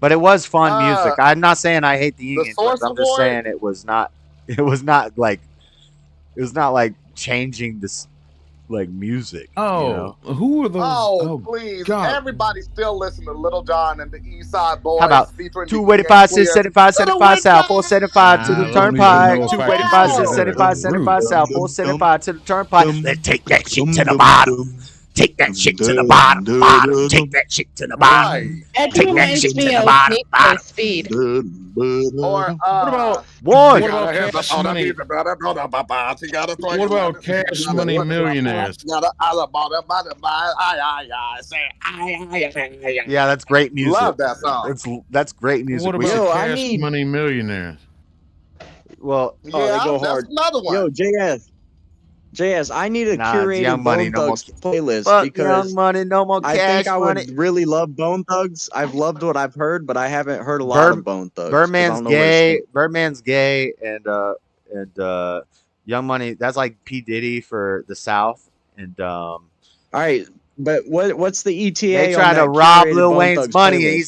S1: But it was fun music. I'm not saying I hate the Ying Yang Twins. I'm just saying it was not like changing this like music.
S6: Oh,
S1: you know?
S6: who are those?
S4: Oh, please.
S6: God.
S4: Everybody still listen to Little John and the East Side Boys.
S1: How about
S4: featuring
S1: 285,
S4: Twins.
S1: 675, 75 South, 475 to the
S6: I don't even
S1: Turnpike.
S6: know if I
S1: 285,
S6: consider
S1: 675,
S6: that a
S1: 75
S6: group.
S1: South, 475 to the Turnpike. Let's take that shit to the bottom. Take that shit to the bottom. Bottom. Take that shit to the bottom.
S3: That
S1: Take that
S3: reminds
S1: shit to
S3: me
S1: the
S3: of
S1: bottom.
S3: Need for Speed.
S4: Or,
S6: What about
S1: One.
S6: What about Cash Money? What about Cash Money Millionaires?
S1: Yeah, that's great music.
S4: Love that song.
S1: That's great music.
S6: What
S1: We
S6: about
S1: should-
S6: Cash Money Millionaires?
S1: well,
S11: Oh, they
S4: Yeah,
S11: go
S4: that's
S11: hard.
S4: another one.
S11: Yo, JS, I need a
S1: Nah, it's
S11: curated
S1: Young Money,
S11: Bone
S1: no more
S11: Thugs playlist
S1: fuck
S11: because
S1: Young Money, no more
S11: I
S1: Cash
S11: think I
S1: Money.
S11: would really love Bone Thugs. I've loved what I've heard, but I haven't heard a lot of Bone Thugs. 'cause I
S1: Birdman's
S11: don't know where to
S1: gay.
S11: start.
S1: Birdman's gay, and Young Money. That's like P Diddy for the South, and
S11: All right, but what's the ETA?
S1: they
S11: on
S1: tried to
S11: that
S1: rob
S11: curated
S1: Lil
S11: Bone
S1: Wayne's
S11: Thugs
S1: money,
S11: playlist?
S1: and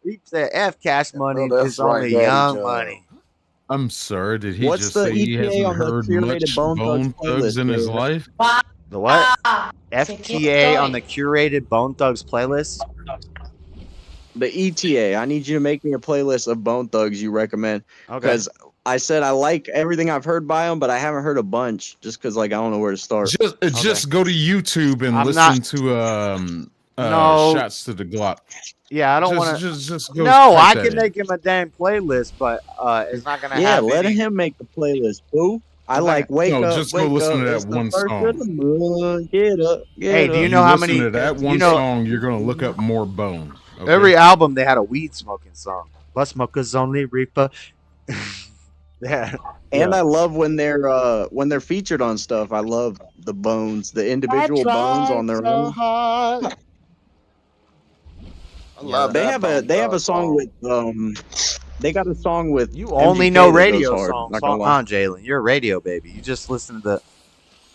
S1: he said F Cash Money.
S4: that's
S1: It's only
S4: right,
S1: Young
S4: Daddy
S1: Money.
S6: I'm sorry, did he
S11: What's
S6: just
S11: the
S6: say he
S11: ETA
S6: hasn't
S11: on the
S6: heard
S11: curated
S6: much
S11: Bone
S6: Bone
S11: Thugs
S6: Thugs in
S11: playlist,
S6: his
S11: dude?
S6: life?
S1: The what?
S3: Ah,
S1: FTA on the curated Bone Thugs playlist.
S11: The ETA. I need you to make me a playlist of Bone Thugs you recommend
S1: Okay.
S11: because I said I like everything I've heard by them, but I haven't heard a bunch just because like I don't know where to start.
S6: Just go to YouTube and
S1: I'm
S6: listen to
S1: No.
S6: Shots to the Glock.
S1: Yeah, I don't
S6: Just-
S1: want to.
S6: just go
S1: No,
S6: type
S1: I
S6: that
S1: can
S6: in.
S1: make him a damn playlist, but it's not gonna
S11: Yeah,
S1: have.
S11: let
S1: any-
S11: him make the playlist, boo. I
S1: I'm
S11: like
S1: not-
S11: wake
S6: No,
S11: up.
S6: just go
S11: wake
S6: listen
S11: up,
S6: to
S11: it's
S6: that
S11: the
S6: one
S11: first
S6: song.
S11: of the moon. Get up. Get
S1: Hey, do
S11: up.
S1: you know how
S6: listen
S1: many?
S6: to that one
S1: you know,
S6: song, you're gonna look up more Bone. Okay?
S1: every album they had a weed smoking song. Bus smokers only reaper. Yeah.
S11: And I love when they're featured on stuff. I love the bones, the individual bones on their own.
S4: I love
S11: They
S4: that
S11: have
S4: Bone
S11: they have a
S4: Thugs
S11: song
S4: song.
S11: with they got a song with
S1: You only
S11: MGK
S1: know
S11: that goes
S1: radio
S11: hard,
S1: songs.
S11: not gonna
S1: Hold
S11: lie.
S1: on, Jalen. You're a radio baby. You just listen to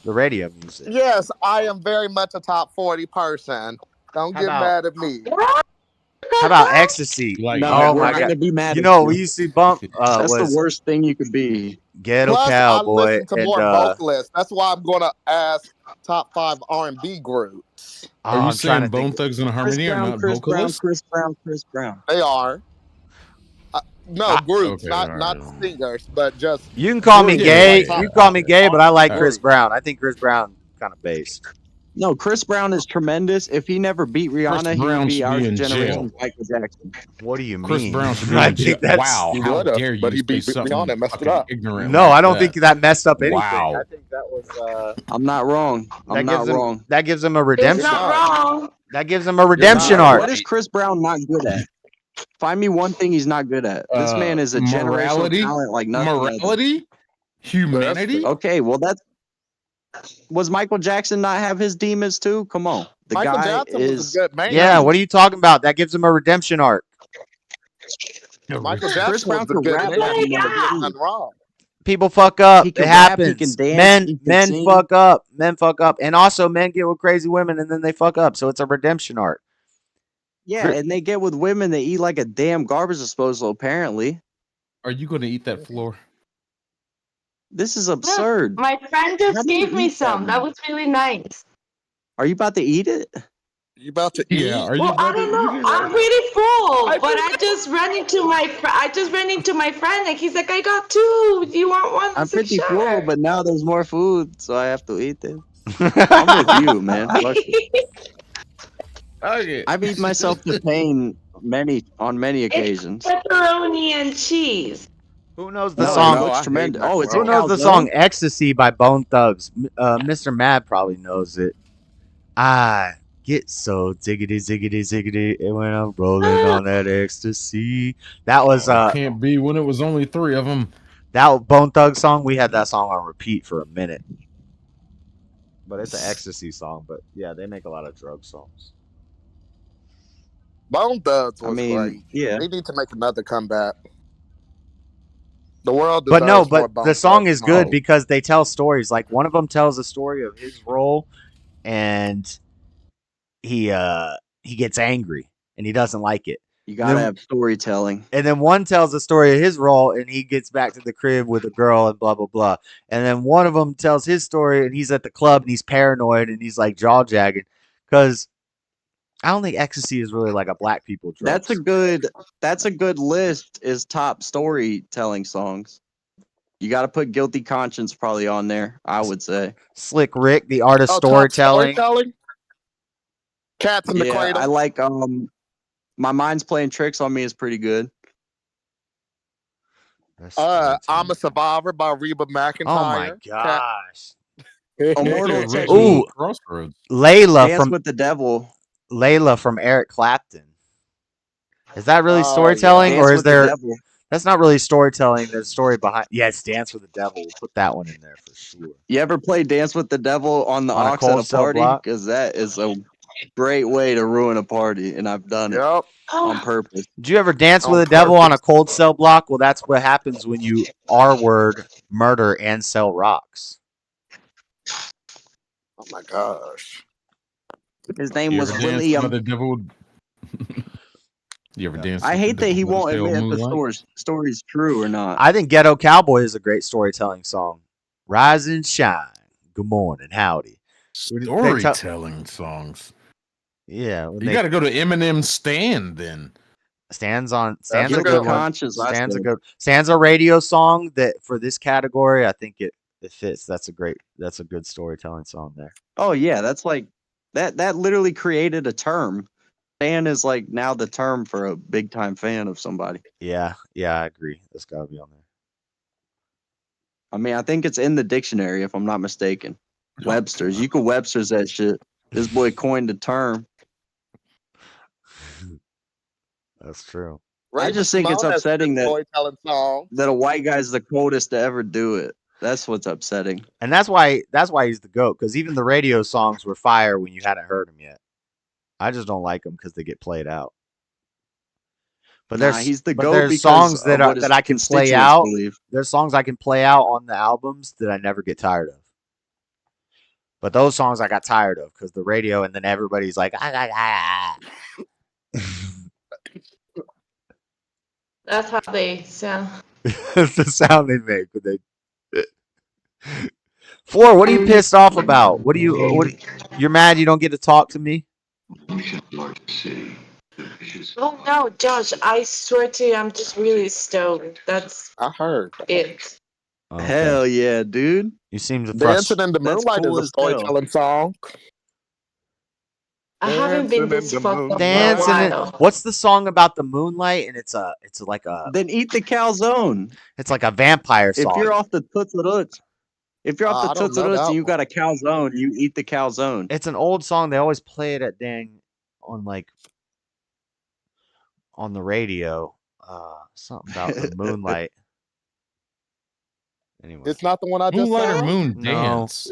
S1: the radio music.
S4: Yes, I am very much a top 40 person. Don't
S1: How
S4: get
S1: about-
S4: mad at me.
S1: How about ecstasy?
S6: Like,
S11: No,
S1: oh
S11: we're
S1: my
S11: gonna
S1: god!
S11: be mad
S1: You
S11: at
S1: know,
S11: you.
S1: we used to bump.
S11: That's
S1: Was
S11: the worst thing you could be.
S1: Ghetto
S4: Plus, I
S1: Cowboy
S4: listen to
S1: and
S4: more vocalists. That's why I'm going to ask top 5 R&B groups.
S6: Are you
S1: I'm trying
S6: saying
S1: to
S6: Bone
S1: think.
S6: Thugs and
S11: Chris
S6: Harmony are
S11: Brown,
S6: not
S11: Chris Brown,
S6: vocalists?
S11: Chris Brown, Chris Brown.
S4: They are. No, groups,
S6: okay,
S4: not
S6: alright.
S4: singers, but just
S1: You can call me
S6: Yeah,
S1: gay.
S4: like
S1: You can call me gay, but I like
S6: Alright.
S1: Chris Brown. I think Chris Brown kind of based.
S11: No, Chris Brown is tremendous. If he never beat Rihanna, he
S6: Brown
S11: would be
S6: should
S11: our
S6: be in
S11: generation's
S6: jail.
S11: Michael Jackson.
S1: What do you mean?
S6: Chris Brown should be
S1: I
S6: in jail.
S1: think that's
S6: Wow,
S4: He
S6: how
S4: would've,
S6: dare you
S4: but he
S6: say
S4: beat
S6: something
S4: Rihanna and messed it
S6: fucking
S4: up.
S6: ignorant
S1: No,
S6: like
S1: I don't
S6: that.
S1: think that messed up anything.
S6: Wow.
S1: I think that was.
S11: I'm not wrong.
S1: That
S11: I'm not
S1: gives him.
S11: wrong.
S1: That gives him a
S3: It's
S1: redemption.
S3: not wrong.
S1: That gives him a redemption
S11: What
S1: arc.
S11: is Chris Brown not good at? Find me one thing he's not good at. This man is a generational
S6: morality,
S11: talent like nothing other.
S6: morality, humanity.
S11: Okay, well was Michael Jackson not have his demons too? Come on, the
S10: Michael
S11: guy
S10: Jackson was a
S11: is.
S10: good man.
S1: Yeah, what are you talking about? That gives him a redemption arc.
S10: Michael
S11: Chris
S10: Jackson
S11: Brown
S10: was the
S11: could
S10: good
S11: rap
S10: man.
S11: like
S10: He
S11: that,
S10: did
S11: too.
S10: nothing wrong.
S1: People fuck up.
S11: He
S1: It
S11: can rap, he
S1: happens.
S11: can dance, he can
S1: Men
S11: sing.
S1: fuck up. Men fuck up. And also men get with crazy women and then they fuck up. So it's a redemption arc.
S11: Yeah, and they get with women that eat like a damn garbage disposal. Apparently,
S6: Are you going to eat that floor?
S11: this is
S3: Look,
S11: absurd.
S3: my friend
S11: How
S3: just
S11: do you
S3: gave me
S11: eat that,
S3: some. That
S11: man?
S3: was really nice.
S11: Are you about to eat it?
S10: You about to
S6: Yeah.
S10: eat?
S6: Are you
S3: Well, I
S6: about to
S3: don't
S6: eat
S3: know.
S6: it?
S3: I'm pretty full, but I just ran into my friend. Like he's like, I got two. Do you want one? I
S11: I'm
S3: was like,
S11: pretty full,
S3: sure.
S11: but now there's more food, so I have to eat it. I'm with you, man. Fuck it.
S6: Okay.
S11: I've eaten myself to pain on many
S3: It's
S11: occasions.
S3: pepperoni and cheese.
S1: Who knows the
S11: No,
S1: song?
S11: no, it's
S10: I hate
S11: tremendous. Oh, it's a
S1: Who
S10: macaroni.
S1: knows the
S11: calzone?
S1: song Ecstasy by Bone Thugs? Mr. Mad probably knows it. I get so ziggity ziggity ziggity and when I'm rolling on that ecstasy. That was
S6: Can't be when it was only 3 of them.
S1: that Bone Thug song. We had that song on repeat for a minute. But it's an ecstasy song. But yeah, they make a lot of drug songs.
S10: Bone Thugs
S11: I
S10: was
S11: mean,
S10: great.
S11: yeah.
S10: They need to make another comeback. The world
S1: But
S10: deserves
S1: no,
S10: more
S1: but
S10: Bone
S1: the song
S10: Thugs
S1: is good
S10: songs.
S1: because they tell stories. Like one of them tells a story of his role, and he gets angry and he doesn't like it.
S11: You gotta
S1: Then-
S11: have storytelling.
S1: And then one tells the story of his role, and he gets back to the crib with a girl and blah blah blah. And then one of them tells his story, and he's at the club and he's paranoid and he's like jaw jagging because I don't think ecstasy is really like a black people drug.
S11: That's a good list. Is top storytelling songs. You got to put Guilty Conscience probably on there. I would say.
S1: Slick Rick, the art of
S10: Top
S1: storytelling.
S10: Cats in the
S11: Yeah,
S10: Cradle.
S11: I like My Mind's Playing Tricks on Me is pretty good.
S10: I'm a Survivor by Reba McEntire.
S1: Oh my gosh.
S11: Immortal
S6: Rich
S11: Technique.
S1: Ooh,
S6: Crossroads.
S1: Layla
S11: Dance
S1: from
S11: with the Devil.
S1: Layla from Eric Clapton. Is that really
S10: Oh,
S1: storytelling,
S11: Dance
S1: or is
S11: with the
S1: there?
S11: Devil.
S1: That's not really storytelling. There's story behind. Yes, Dance with the Devil. We'll put that one in there for sure.
S11: You ever play Dance with the Devil on the
S1: On a
S11: aux
S1: cold
S11: at a
S1: cell
S11: party?
S1: block?
S11: Because that is a great way to ruin a party, and I've done it
S10: Yep.
S11: on purpose.
S1: Did you ever dance
S10: On
S1: with a devil on a
S10: purpose.
S1: cold cell block? Well, that's what happens when you R-word murder and sell rocks.
S10: Oh my gosh.
S11: His name
S6: You
S11: was
S6: ever dance
S11: William.
S6: with the devil? You ever dance?
S11: I
S6: with
S11: hate
S6: the
S11: that he
S6: devil
S11: won't
S6: with a
S11: admit if the
S6: moonlight?
S11: story's true or not.
S1: I think Ghetto Cowboy is a great storytelling song. Rise and shine. Good morning, howdy.
S6: Storytelling songs.
S1: Yeah, when
S6: You
S1: they-
S6: got to go to Eminem's Stand then.
S1: Stands a
S11: Guilty
S1: good one.
S11: Conscience, I
S1: Stands a
S11: said.
S1: good. Stands a radio song that for this category, I think it fits. That's a good storytelling song there.
S11: Oh yeah, that's like that literally created a term. Fan is like now the term for a big time fan of somebody.
S1: Yeah, I agree. That's gotta be on there.
S11: I mean, I think it's in the dictionary if I'm not mistaken. Webster's. You can Webster's that shit. This boy coined the term.
S1: That's true.
S11: I just think it's
S10: Simone has a
S11: upsetting
S10: good
S11: that
S10: storytelling song.
S11: a white guy's the coldest to ever do it. That's what's upsetting.
S1: And that's why he's the GOAT, because even the radio songs were fire when you hadn't heard them yet. I just don't like them because they get played out. But
S11: Nah, he's the GOAT
S1: there's
S11: because
S1: songs
S11: of what his
S1: that I can play
S11: constituents
S1: out.
S11: believe.
S1: There's songs I can play out on the albums that I never get tired of. But those songs I got tired of because the radio, and then everybody's like,
S3: That's how they sound.
S1: That's the sound they make. But they. Four, what are you pissed off about? You're mad you don't get to talk to me?
S3: Oh no, Josh! I swear to you, I'm just really stoned. That's
S10: I heard.
S3: it.
S1: Okay.
S11: Hell yeah, dude.
S1: You seem to
S10: Dancing in the
S11: That's
S10: Moonlight
S11: cool
S10: is a
S11: as hell.
S10: storytelling song.
S3: I haven't been
S10: Dancing
S3: this
S10: in the
S3: fucked up for a
S1: Dancing.
S3: while.
S1: What's the song about the moonlight? And it's like a
S11: Then eat the calzone.
S1: it's like a vampire song.
S11: If you're off the Toots, if you're off
S10: I
S11: the
S10: don't
S11: Toots
S10: know that
S11: and you
S10: one.
S11: got a calzone, you eat the calzone.
S1: It's an old song. They always play it at on like on the radio. Something about the moonlight. Anyway,
S4: It's not the one I just
S6: Moonlight or
S4: said.
S6: Moon
S1: No.
S6: Dance?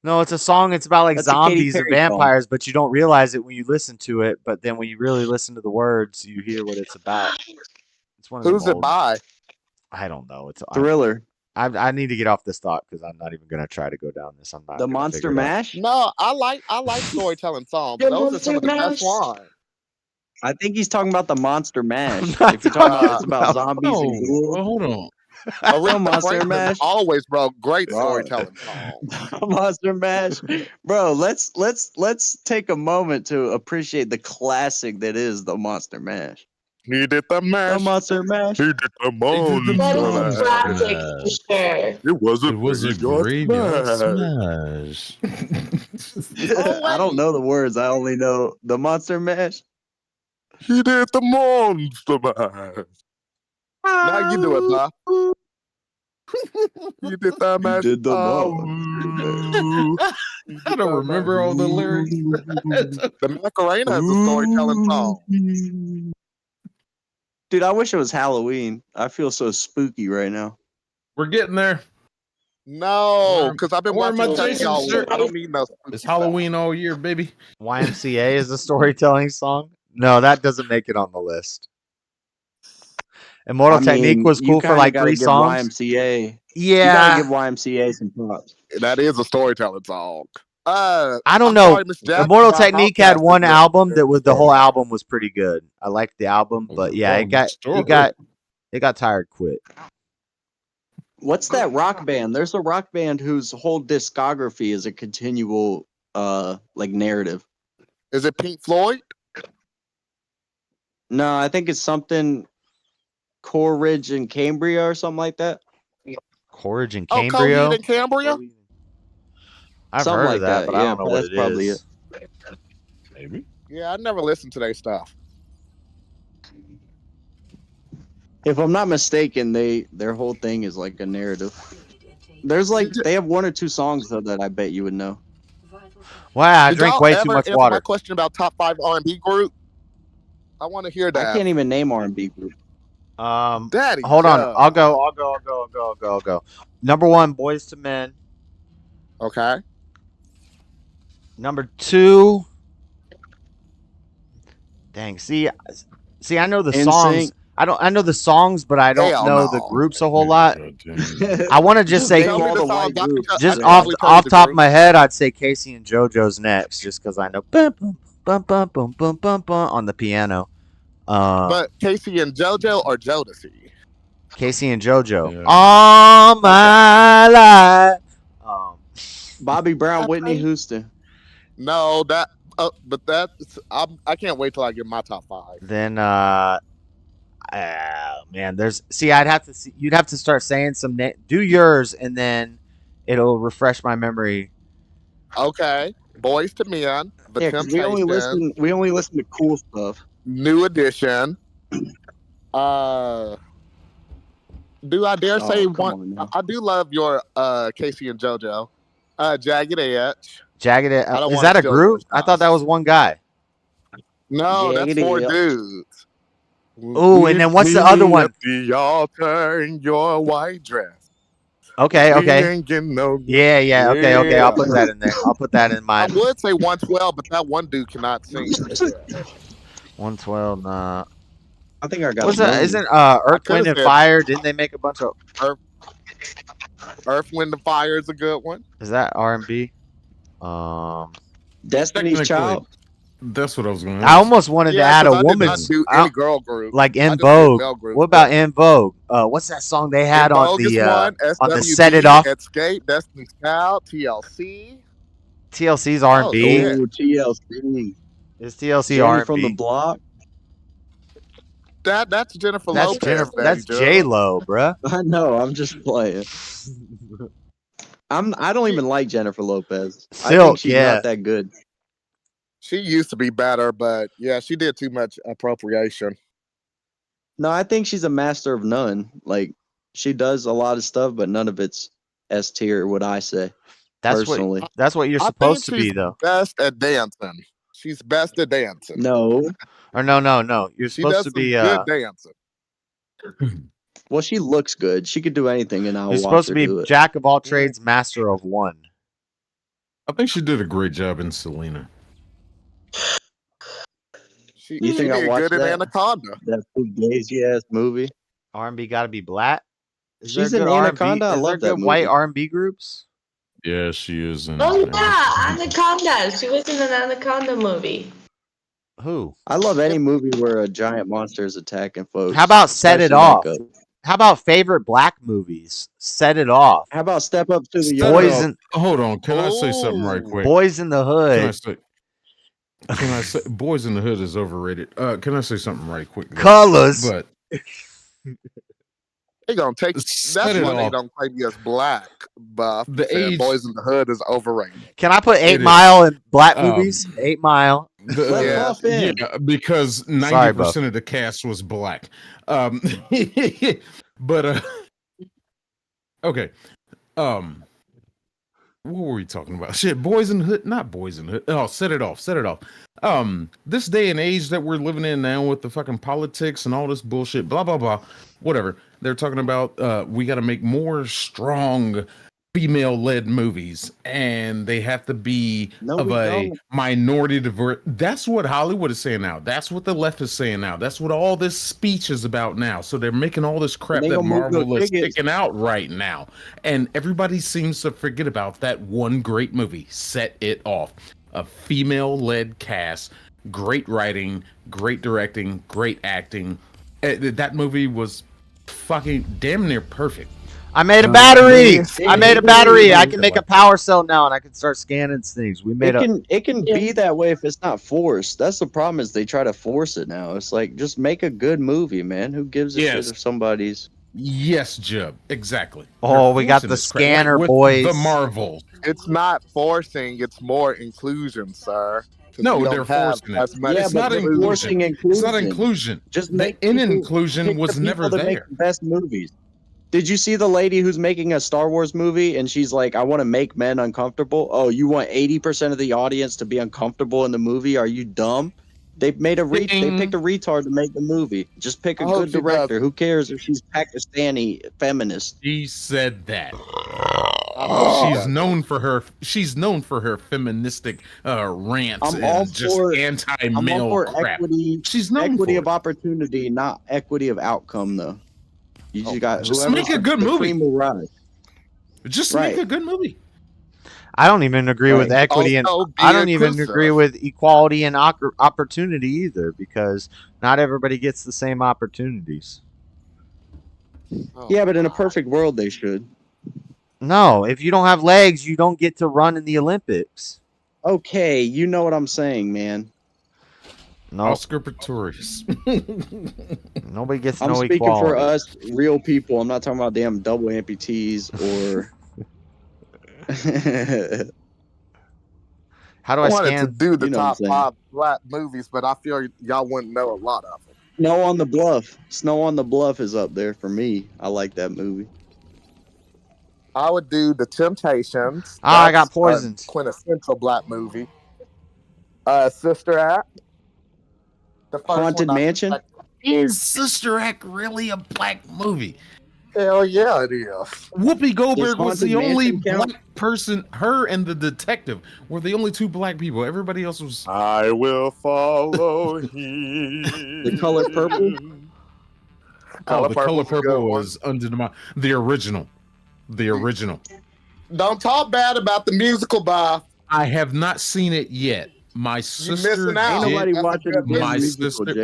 S1: no, it's a song. It's about like
S11: That's a Katy
S1: zombies and
S11: Perry song.
S1: vampires, but you don't realize it when you listen to it. But then when you really listen to the words, you hear what it's about. It's one of them
S4: Who's it
S1: old.
S4: by?
S1: I don't know. It's
S11: Thriller.
S1: I need to get off this thought because I'm not even gonna try to go down this. I'm not
S11: The
S1: gonna
S11: Monster
S1: figure it out.
S11: Mash?
S4: No, I like storytelling songs.
S3: The
S4: Those are some of the
S3: Monster
S4: best
S3: Mash?
S4: ones.
S11: I think he's talking about the Monster Mash.
S1: not
S11: If you're talking about
S1: talking
S11: it's about zombies
S6: Oh,
S11: and ghouls.
S6: well, hold on.
S4: Aretha
S11: Monster
S4: Franklin
S11: Mash.
S4: always wrote great
S11: Bro.
S4: storytelling songs.
S11: Monster Mash, bro. Let's take a moment to appreciate the classic that is the Monster Mash.
S4: He did the
S11: The
S4: mash.
S11: Monster Mash.
S4: He did the monster
S3: That is a
S4: mash.
S3: classic for sure.
S4: It was a
S6: It was a
S4: graveyard
S6: graveyard
S4: smash.
S6: smash.
S11: I don't know the words. I only know the Monster Mash.
S4: He did the monster mash. Now you do it, Bob. He did the mash.
S11: did the
S6: I don't remember all the lyrics.
S4: The Macarena is a storytelling song.
S11: Dude, I wish it was Halloween. I feel so spooky right now.
S6: We're getting there.
S4: No, because I've been
S6: I'm wearing
S4: watching
S6: my
S4: Chucky
S6: Jason
S4: all week.
S6: shirt.
S4: I don't need no spooky
S6: It's
S4: stuff.
S6: Halloween all year, baby.
S1: YMCA is a storytelling song. No, that doesn't make it on the list. Immortal Technique was
S11: you
S1: cool for
S11: kinda
S1: like
S11: gotta
S1: 3
S11: give
S1: songs.
S11: YMCA.
S1: Yeah,
S11: You gotta give YMCA some props.
S4: That is a storytelling song.
S1: I don't
S4: I'm
S1: know.
S4: sorry, Miss Jackson,
S1: Immortal
S4: how
S1: Technique had
S4: Outkast
S1: one
S4: is
S1: album
S4: listed.
S1: that was the whole album was pretty good. I liked the album, but yeah, it got tired quick.
S11: What's that rock band? There's a rock band whose whole discography is a continual like narrative.
S4: Is it Pink Floyd?
S11: No, I think it's something Coleridge and Cambria or something like that.
S1: Coleridge and
S4: Oh,
S1: Cambria.
S4: Coheed and Cambria?
S1: I've
S11: Something
S1: heard
S11: like
S1: of that,
S11: that,
S1: but I
S11: yeah,
S1: don't know what
S11: that's
S1: it
S11: probably
S1: is.
S6: Maybe.
S4: Yeah, I never listened to their stuff.
S11: If I'm not mistaken, their whole thing is like a narrative. There's like they have 1 or 2 songs though that I bet you would know.
S1: Wow, I
S4: Did
S1: drink
S4: y'all
S1: way too
S4: ever
S1: much
S4: answer
S1: water.
S4: my question about top 5 R&B group? I want to hear
S11: I
S4: that.
S11: can't even name R&B group.
S4: Daddy,
S1: Hold on.
S4: Joe.
S1: I'll go. Number 1, Boys to Men.
S4: Okay.
S1: Number 2. Dang, see, I know the songs.
S11: NSYNC.
S1: I know the songs, but I don't
S4: Hell
S1: know
S4: no.
S1: the groups a whole lot.
S6: I
S1: I want to just say,
S4: Tell me
S11: all
S4: the
S11: the
S4: songs.
S11: white groups.
S1: just
S4: I
S1: off
S4: probably told you the
S1: top of
S4: group.
S1: my head, I'd say Casey and JoJo's next, just because I know bum, bum, bum, bum, bum, bum, bum, on the piano.
S4: But Casey and JoJo or Jodeci?
S1: Casey and JoJo.
S6: Yeah.
S1: All my life.
S11: Bobby Brown, Whitney Houston.
S4: No, that. But that's. I can't wait till I get my top 5.
S1: Then man, I'd have to see. You'd have to start saying some. Do yours, and then it'll refresh my memory.
S4: Okay. Boys to Men. The
S11: Yeah, 'cause we only listen to cool stuff.
S4: New Edition. Do I dare say
S11: come
S4: one?
S11: on now.
S4: I do love your Casey and JoJo. Jagged Edge.
S1: Jagged.
S4: I don't
S1: Is
S4: wanna
S1: that a
S4: steal
S1: group?
S4: yours,
S1: I thought that was one guy.
S4: No, that's
S11: Jagged
S4: 4
S11: Edge.
S4: dudes.
S1: Ooh, and then what's the other one?
S4: At the altar in your white dress.
S1: Okay.
S4: We ain't getting no.
S1: Yeah. Okay.
S4: Yeah.
S1: I'll put that in there. I'll put that in
S4: I
S1: mine.
S4: would say 112, but that one dude cannot sing.
S1: 112. Nah.
S11: I think I got
S1: What's
S11: one.
S1: that? Isn't Earth,
S4: could've
S1: Wind, and
S4: said-
S1: Fire? Didn't they make a bunch of?
S4: Earth, Wind, and Fire is a good one.
S1: Is that R&B?
S11: Destiny's
S6: Technically,
S11: Child.
S6: That's what I was going to
S1: I almost wanted to add
S4: 'cause
S1: a
S4: I did
S1: woman's.
S4: not do any girl group.
S1: Like
S4: I
S1: En
S4: just did
S1: Vogue.
S4: male group.
S1: What about En Vogue? What's that song they had
S4: En
S1: on
S4: Vogue
S1: the
S4: is one,
S1: on the
S4: SWV,
S1: Set It Off?
S4: Escape, Destiny's Child, TLC.
S1: TLC's R&B.
S4: shit.
S11: Oh, TLC.
S1: Is TLC
S11: Jenny
S1: R&B?
S11: from the Block.
S4: That's Jennifer
S1: That's
S4: Lopez.
S1: Jennifer.
S4: Daddy
S1: That's
S4: Joe.
S1: J Lo, bruh.
S11: I know. I'm just playing. I don't even like Jennifer Lopez. I
S1: Silk,
S11: think she's
S1: yeah.
S11: not that good.
S4: She used to be better, but yeah, she did too much appropriation.
S11: No, I think she's a master of none. Like she does a lot of stuff, but none of it's S tier. Would I say?
S1: That's
S11: personally.
S1: what you're
S4: I
S1: supposed to
S4: think
S1: be,
S4: she's
S1: though.
S4: best at dancing. She's best at dancing.
S11: No.
S1: Or no. You're
S4: She
S1: supposed
S4: does
S1: to
S4: some
S1: be
S4: good dancing.
S11: Well, she looks good. She could do anything, and I'll
S1: you're
S11: watch
S1: supposed
S11: her
S1: to be
S11: do it.
S1: jack of all trades, master of one.
S6: I think she did a great job in Selena.
S4: She
S11: You think I
S4: did
S11: watched
S4: good in
S11: that?
S4: Anaconda.
S11: That fugazi ass movie.
S1: R&B got to be black. Is
S11: She's
S1: there
S11: in
S1: good R&B?
S11: Anaconda. I
S1: Is there
S11: love that
S1: good white
S11: movie.
S1: R&B groups?
S6: Yeah, she is in.
S3: Oh yeah, Anaconda. She was in an Anaconda movie.
S1: Who?
S11: I love any movie where a giant monster is attacking folks.
S1: How about Set It
S11: especially
S1: Off?
S11: makeup.
S1: How about favorite black movies? Set It Off.
S11: How about Step Up to the
S6: Set It
S11: Yard?
S1: Boys
S6: Off.
S1: in
S6: Hold on, can I say something right quick?
S1: Boys in the Hood.
S6: Can I say Boys in the Hood is overrated? Can I say something right quick?
S1: Colors.
S6: But
S4: They gonna take.
S6: Set
S4: That's
S6: It
S4: why they
S6: Off.
S4: don't play me as black. Buff.
S6: The
S4: Said
S6: age-
S4: Boys in the Hood is overrated.
S1: Can I put 8
S6: It is.
S1: Mile in black movies? 8 Mile.
S11: Let Buff in.
S6: Yeah, because
S1: Sorry, Buff.
S6: 90% of the cast was black. But okay. What were we talking about? Shit, Boys in the Hood, not Boys in the Hood. Oh, Set It Off. This day and age that we're living in now with the fucking politics and all this bullshit, blah blah blah, whatever. They're talking about we got to make more strong female-led movies, and they have to be of a minority diverse. That's what Hollywood is saying now. That's what the left is saying now. That's what all this speech is about now. So they're making all this crap
S11: They
S6: that
S11: gonna move
S6: Marvel
S11: those
S6: is
S11: tickets.
S6: kicking out right now, and everybody seems to forget about that one great movie, Set It Off. A female-led cast, great writing, great directing, great acting. That movie was fucking damn near perfect.
S1: I made a battery. I made a battery. I can make a power cell now, and I can start scanning things. We made
S11: It can be that way if it's not forced. That's the problem is they try to force it now. It's like just make a good movie, man. Who gives a shit if somebody's
S6: Yes, Jub. Exactly.
S1: Oh,
S6: They're
S1: we got
S6: forcing
S1: the
S6: this crap,
S1: scanner,
S6: with
S1: boys.
S6: The Marvel.
S4: It's not forcing. It's more inclusion, sir. 'Cause
S6: No,
S4: we don't
S6: they're
S4: have
S6: forcing it.
S4: as much
S6: It's not
S4: inclusion.
S6: inclusion. It's not inclusion.
S11: Just
S6: The
S11: make
S6: inclusion
S11: pick
S6: was
S11: the
S6: never
S11: people that make
S6: there.
S11: the best movies. Did you see the lady who's making a Star Wars movie and she's like, I want to make men uncomfortable? Oh, you want 80% of the audience to be uncomfortable in the movie? Are you dumb? They picked a retard to make the movie. Just pick a
S4: I hope
S11: good
S4: she
S11: director.
S4: does.
S11: Who cares if she's Pakistani feminist?
S6: She said that.
S11: Oh.
S6: She's known for her feministic rants
S11: I'm all
S6: and just
S11: for
S6: anti-male crap.
S11: equity.
S6: She's known
S11: equity
S6: for
S11: of opportunity, not equity of outcome, though. You just got
S6: just
S11: whoever's
S6: make a good
S11: the
S6: movie.
S11: cream will rise.
S6: Just
S11: Right.
S6: make a good movie.
S1: I don't even agree with
S11: Right.
S1: equity, and
S4: Also, be
S1: I don't even
S4: inclusive.
S1: agree with equality and opportunity either, because not everybody gets the same opportunities.
S4: Oh,
S11: Yeah, but in a perfect world, they should.
S1: No, if you don't have legs, you don't get to run in the Olympics.
S11: Okay, you know what I'm saying, man.
S1: No,
S6: Oscar Pistorius.
S1: nobody gets
S11: I'm
S1: no
S11: speaking
S1: equality.
S11: for us, real people. I'm not talking about damn double amputees or.
S1: How do
S4: I
S1: I
S4: wanted to
S1: scan?
S4: do the
S11: You know what I'm
S4: top
S11: saying.
S4: 5 black movies, but I feel y'all wouldn't know a lot of them.
S11: Snow on the Bluff. Snow on the Bluff is up there for me. I like that movie.
S4: I would do The Temptations.
S1: Ah, I got
S4: That's a
S1: poisoned.
S4: quintessential black movie. Sister Act. The first
S11: Haunted
S4: one I-
S11: Mansion.
S6: Is Sister Act really a black movie?
S4: Hell yeah, it is.
S6: Whoopi Goldberg was
S11: Haunted
S6: the only
S11: Mansion count?
S6: black person. Her and the detective were the only two black people. Everybody else was.
S4: I will follow him.
S11: The Color Purple.
S6: Oh, the Color
S4: Purple's a good
S6: Purple
S4: one.
S6: was under the original. The original.
S4: Don't talk bad about the musical, Bob.
S6: I have not seen it yet. My sister
S4: missing out.
S11: Ain't
S6: did.
S11: nobody
S4: That's a
S11: watching
S4: good
S11: the
S6: My
S11: musical,
S6: sister-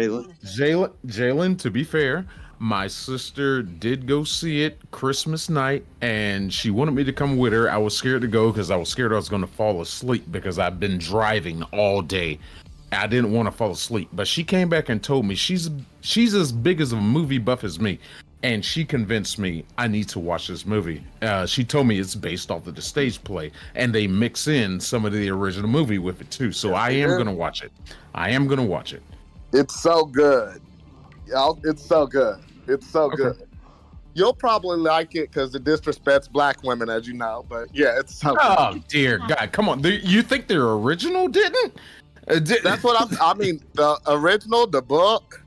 S11: Jalen.
S6: Jalen, to be fair, my sister did go see it Christmas night, and she wanted me to come with her. I was scared to go because I was scared I was going to fall asleep because I've been driving all day. I didn't want to fall asleep, but she came back and told me she's as big as a movie buff as me, and she convinced me I need to watch this movie. She told me it's based off of the stage play, and they mix in some of the original movie with it too. So I am going to watch it. I am going to watch it.
S4: It's so good. It's so good. It's so
S6: Okay.
S4: good. You'll probably like it because it disrespects black women, as you know. But yeah, it's so good.
S6: Oh dear God! Come on, you think their original didn't?
S4: That's what I mean, the original, the book.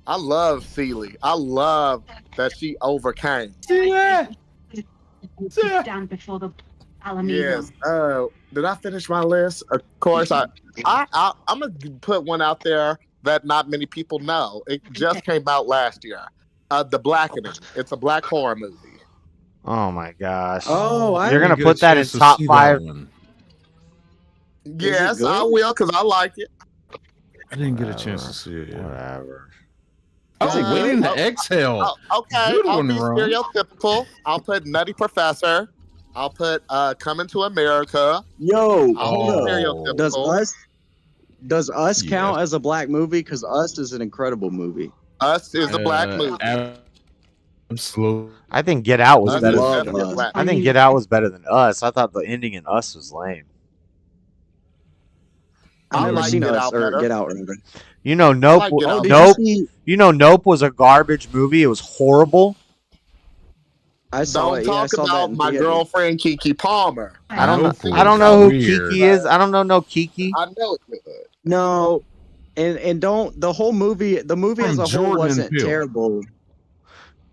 S4: I love Celie. I love that she overcame.
S8: Down before the Alameda.
S4: Yes. Did I finish my list? Of course, I'm gonna put one out there that not many people know. It just came out last year. The Blackening. It's a black horror movie.
S1: Oh my gosh!
S11: Oh,
S1: You're gonna
S6: didn't get a
S1: put that in
S6: chance to
S1: top
S6: see that
S1: 5.
S6: one.
S4: Yes, I will because I like it.
S6: I didn't get a chance to see it yet.
S1: Whatever.
S6: Oh, Waiting to Exhale.
S4: Okay,
S6: Good
S4: I'll
S6: one,
S4: be
S6: Ron.
S4: stereotypical. I'll put Nutty Professor. I'll put Coming to America.
S11: Yo,
S4: I'll
S11: hold
S4: be
S11: up.
S4: stereotypical.
S11: Does Us
S6: Yes.
S11: count as a black movie? Because Us is an incredible movie.
S4: Us is a black movie.
S6: Absolutely.
S1: I think Get Out was
S4: Us
S1: better.
S4: is
S11: love
S4: definitely a
S11: Us.
S4: black.
S1: I think Get Out was better than Us. I thought the ending in Us was lame.
S11: I've
S4: I
S11: never
S4: like
S11: seen
S4: Get
S11: Us
S4: Out
S11: or
S4: better.
S11: Get Out. Rather.
S1: You know, Nope.
S4: like Get Out
S11: Did
S1: Nope.
S11: you see?
S1: You know, Nope was a garbage movie. It was horrible.
S11: I saw
S4: Don't
S11: it. Yeah, I
S4: talk
S11: saw that
S4: about
S11: in
S4: my
S11: theater.
S4: girlfriend Kiki Palmer.
S1: I don't know.
S6: Nope
S1: I don't
S6: was
S1: know who
S6: weird.
S1: Kiki is. I don't know no Kiki.
S4: I know it's good.
S11: No, and don't the whole movie. The movie
S6: From
S11: as a whole
S6: Jordan and
S11: wasn't
S6: Peele.
S11: terrible.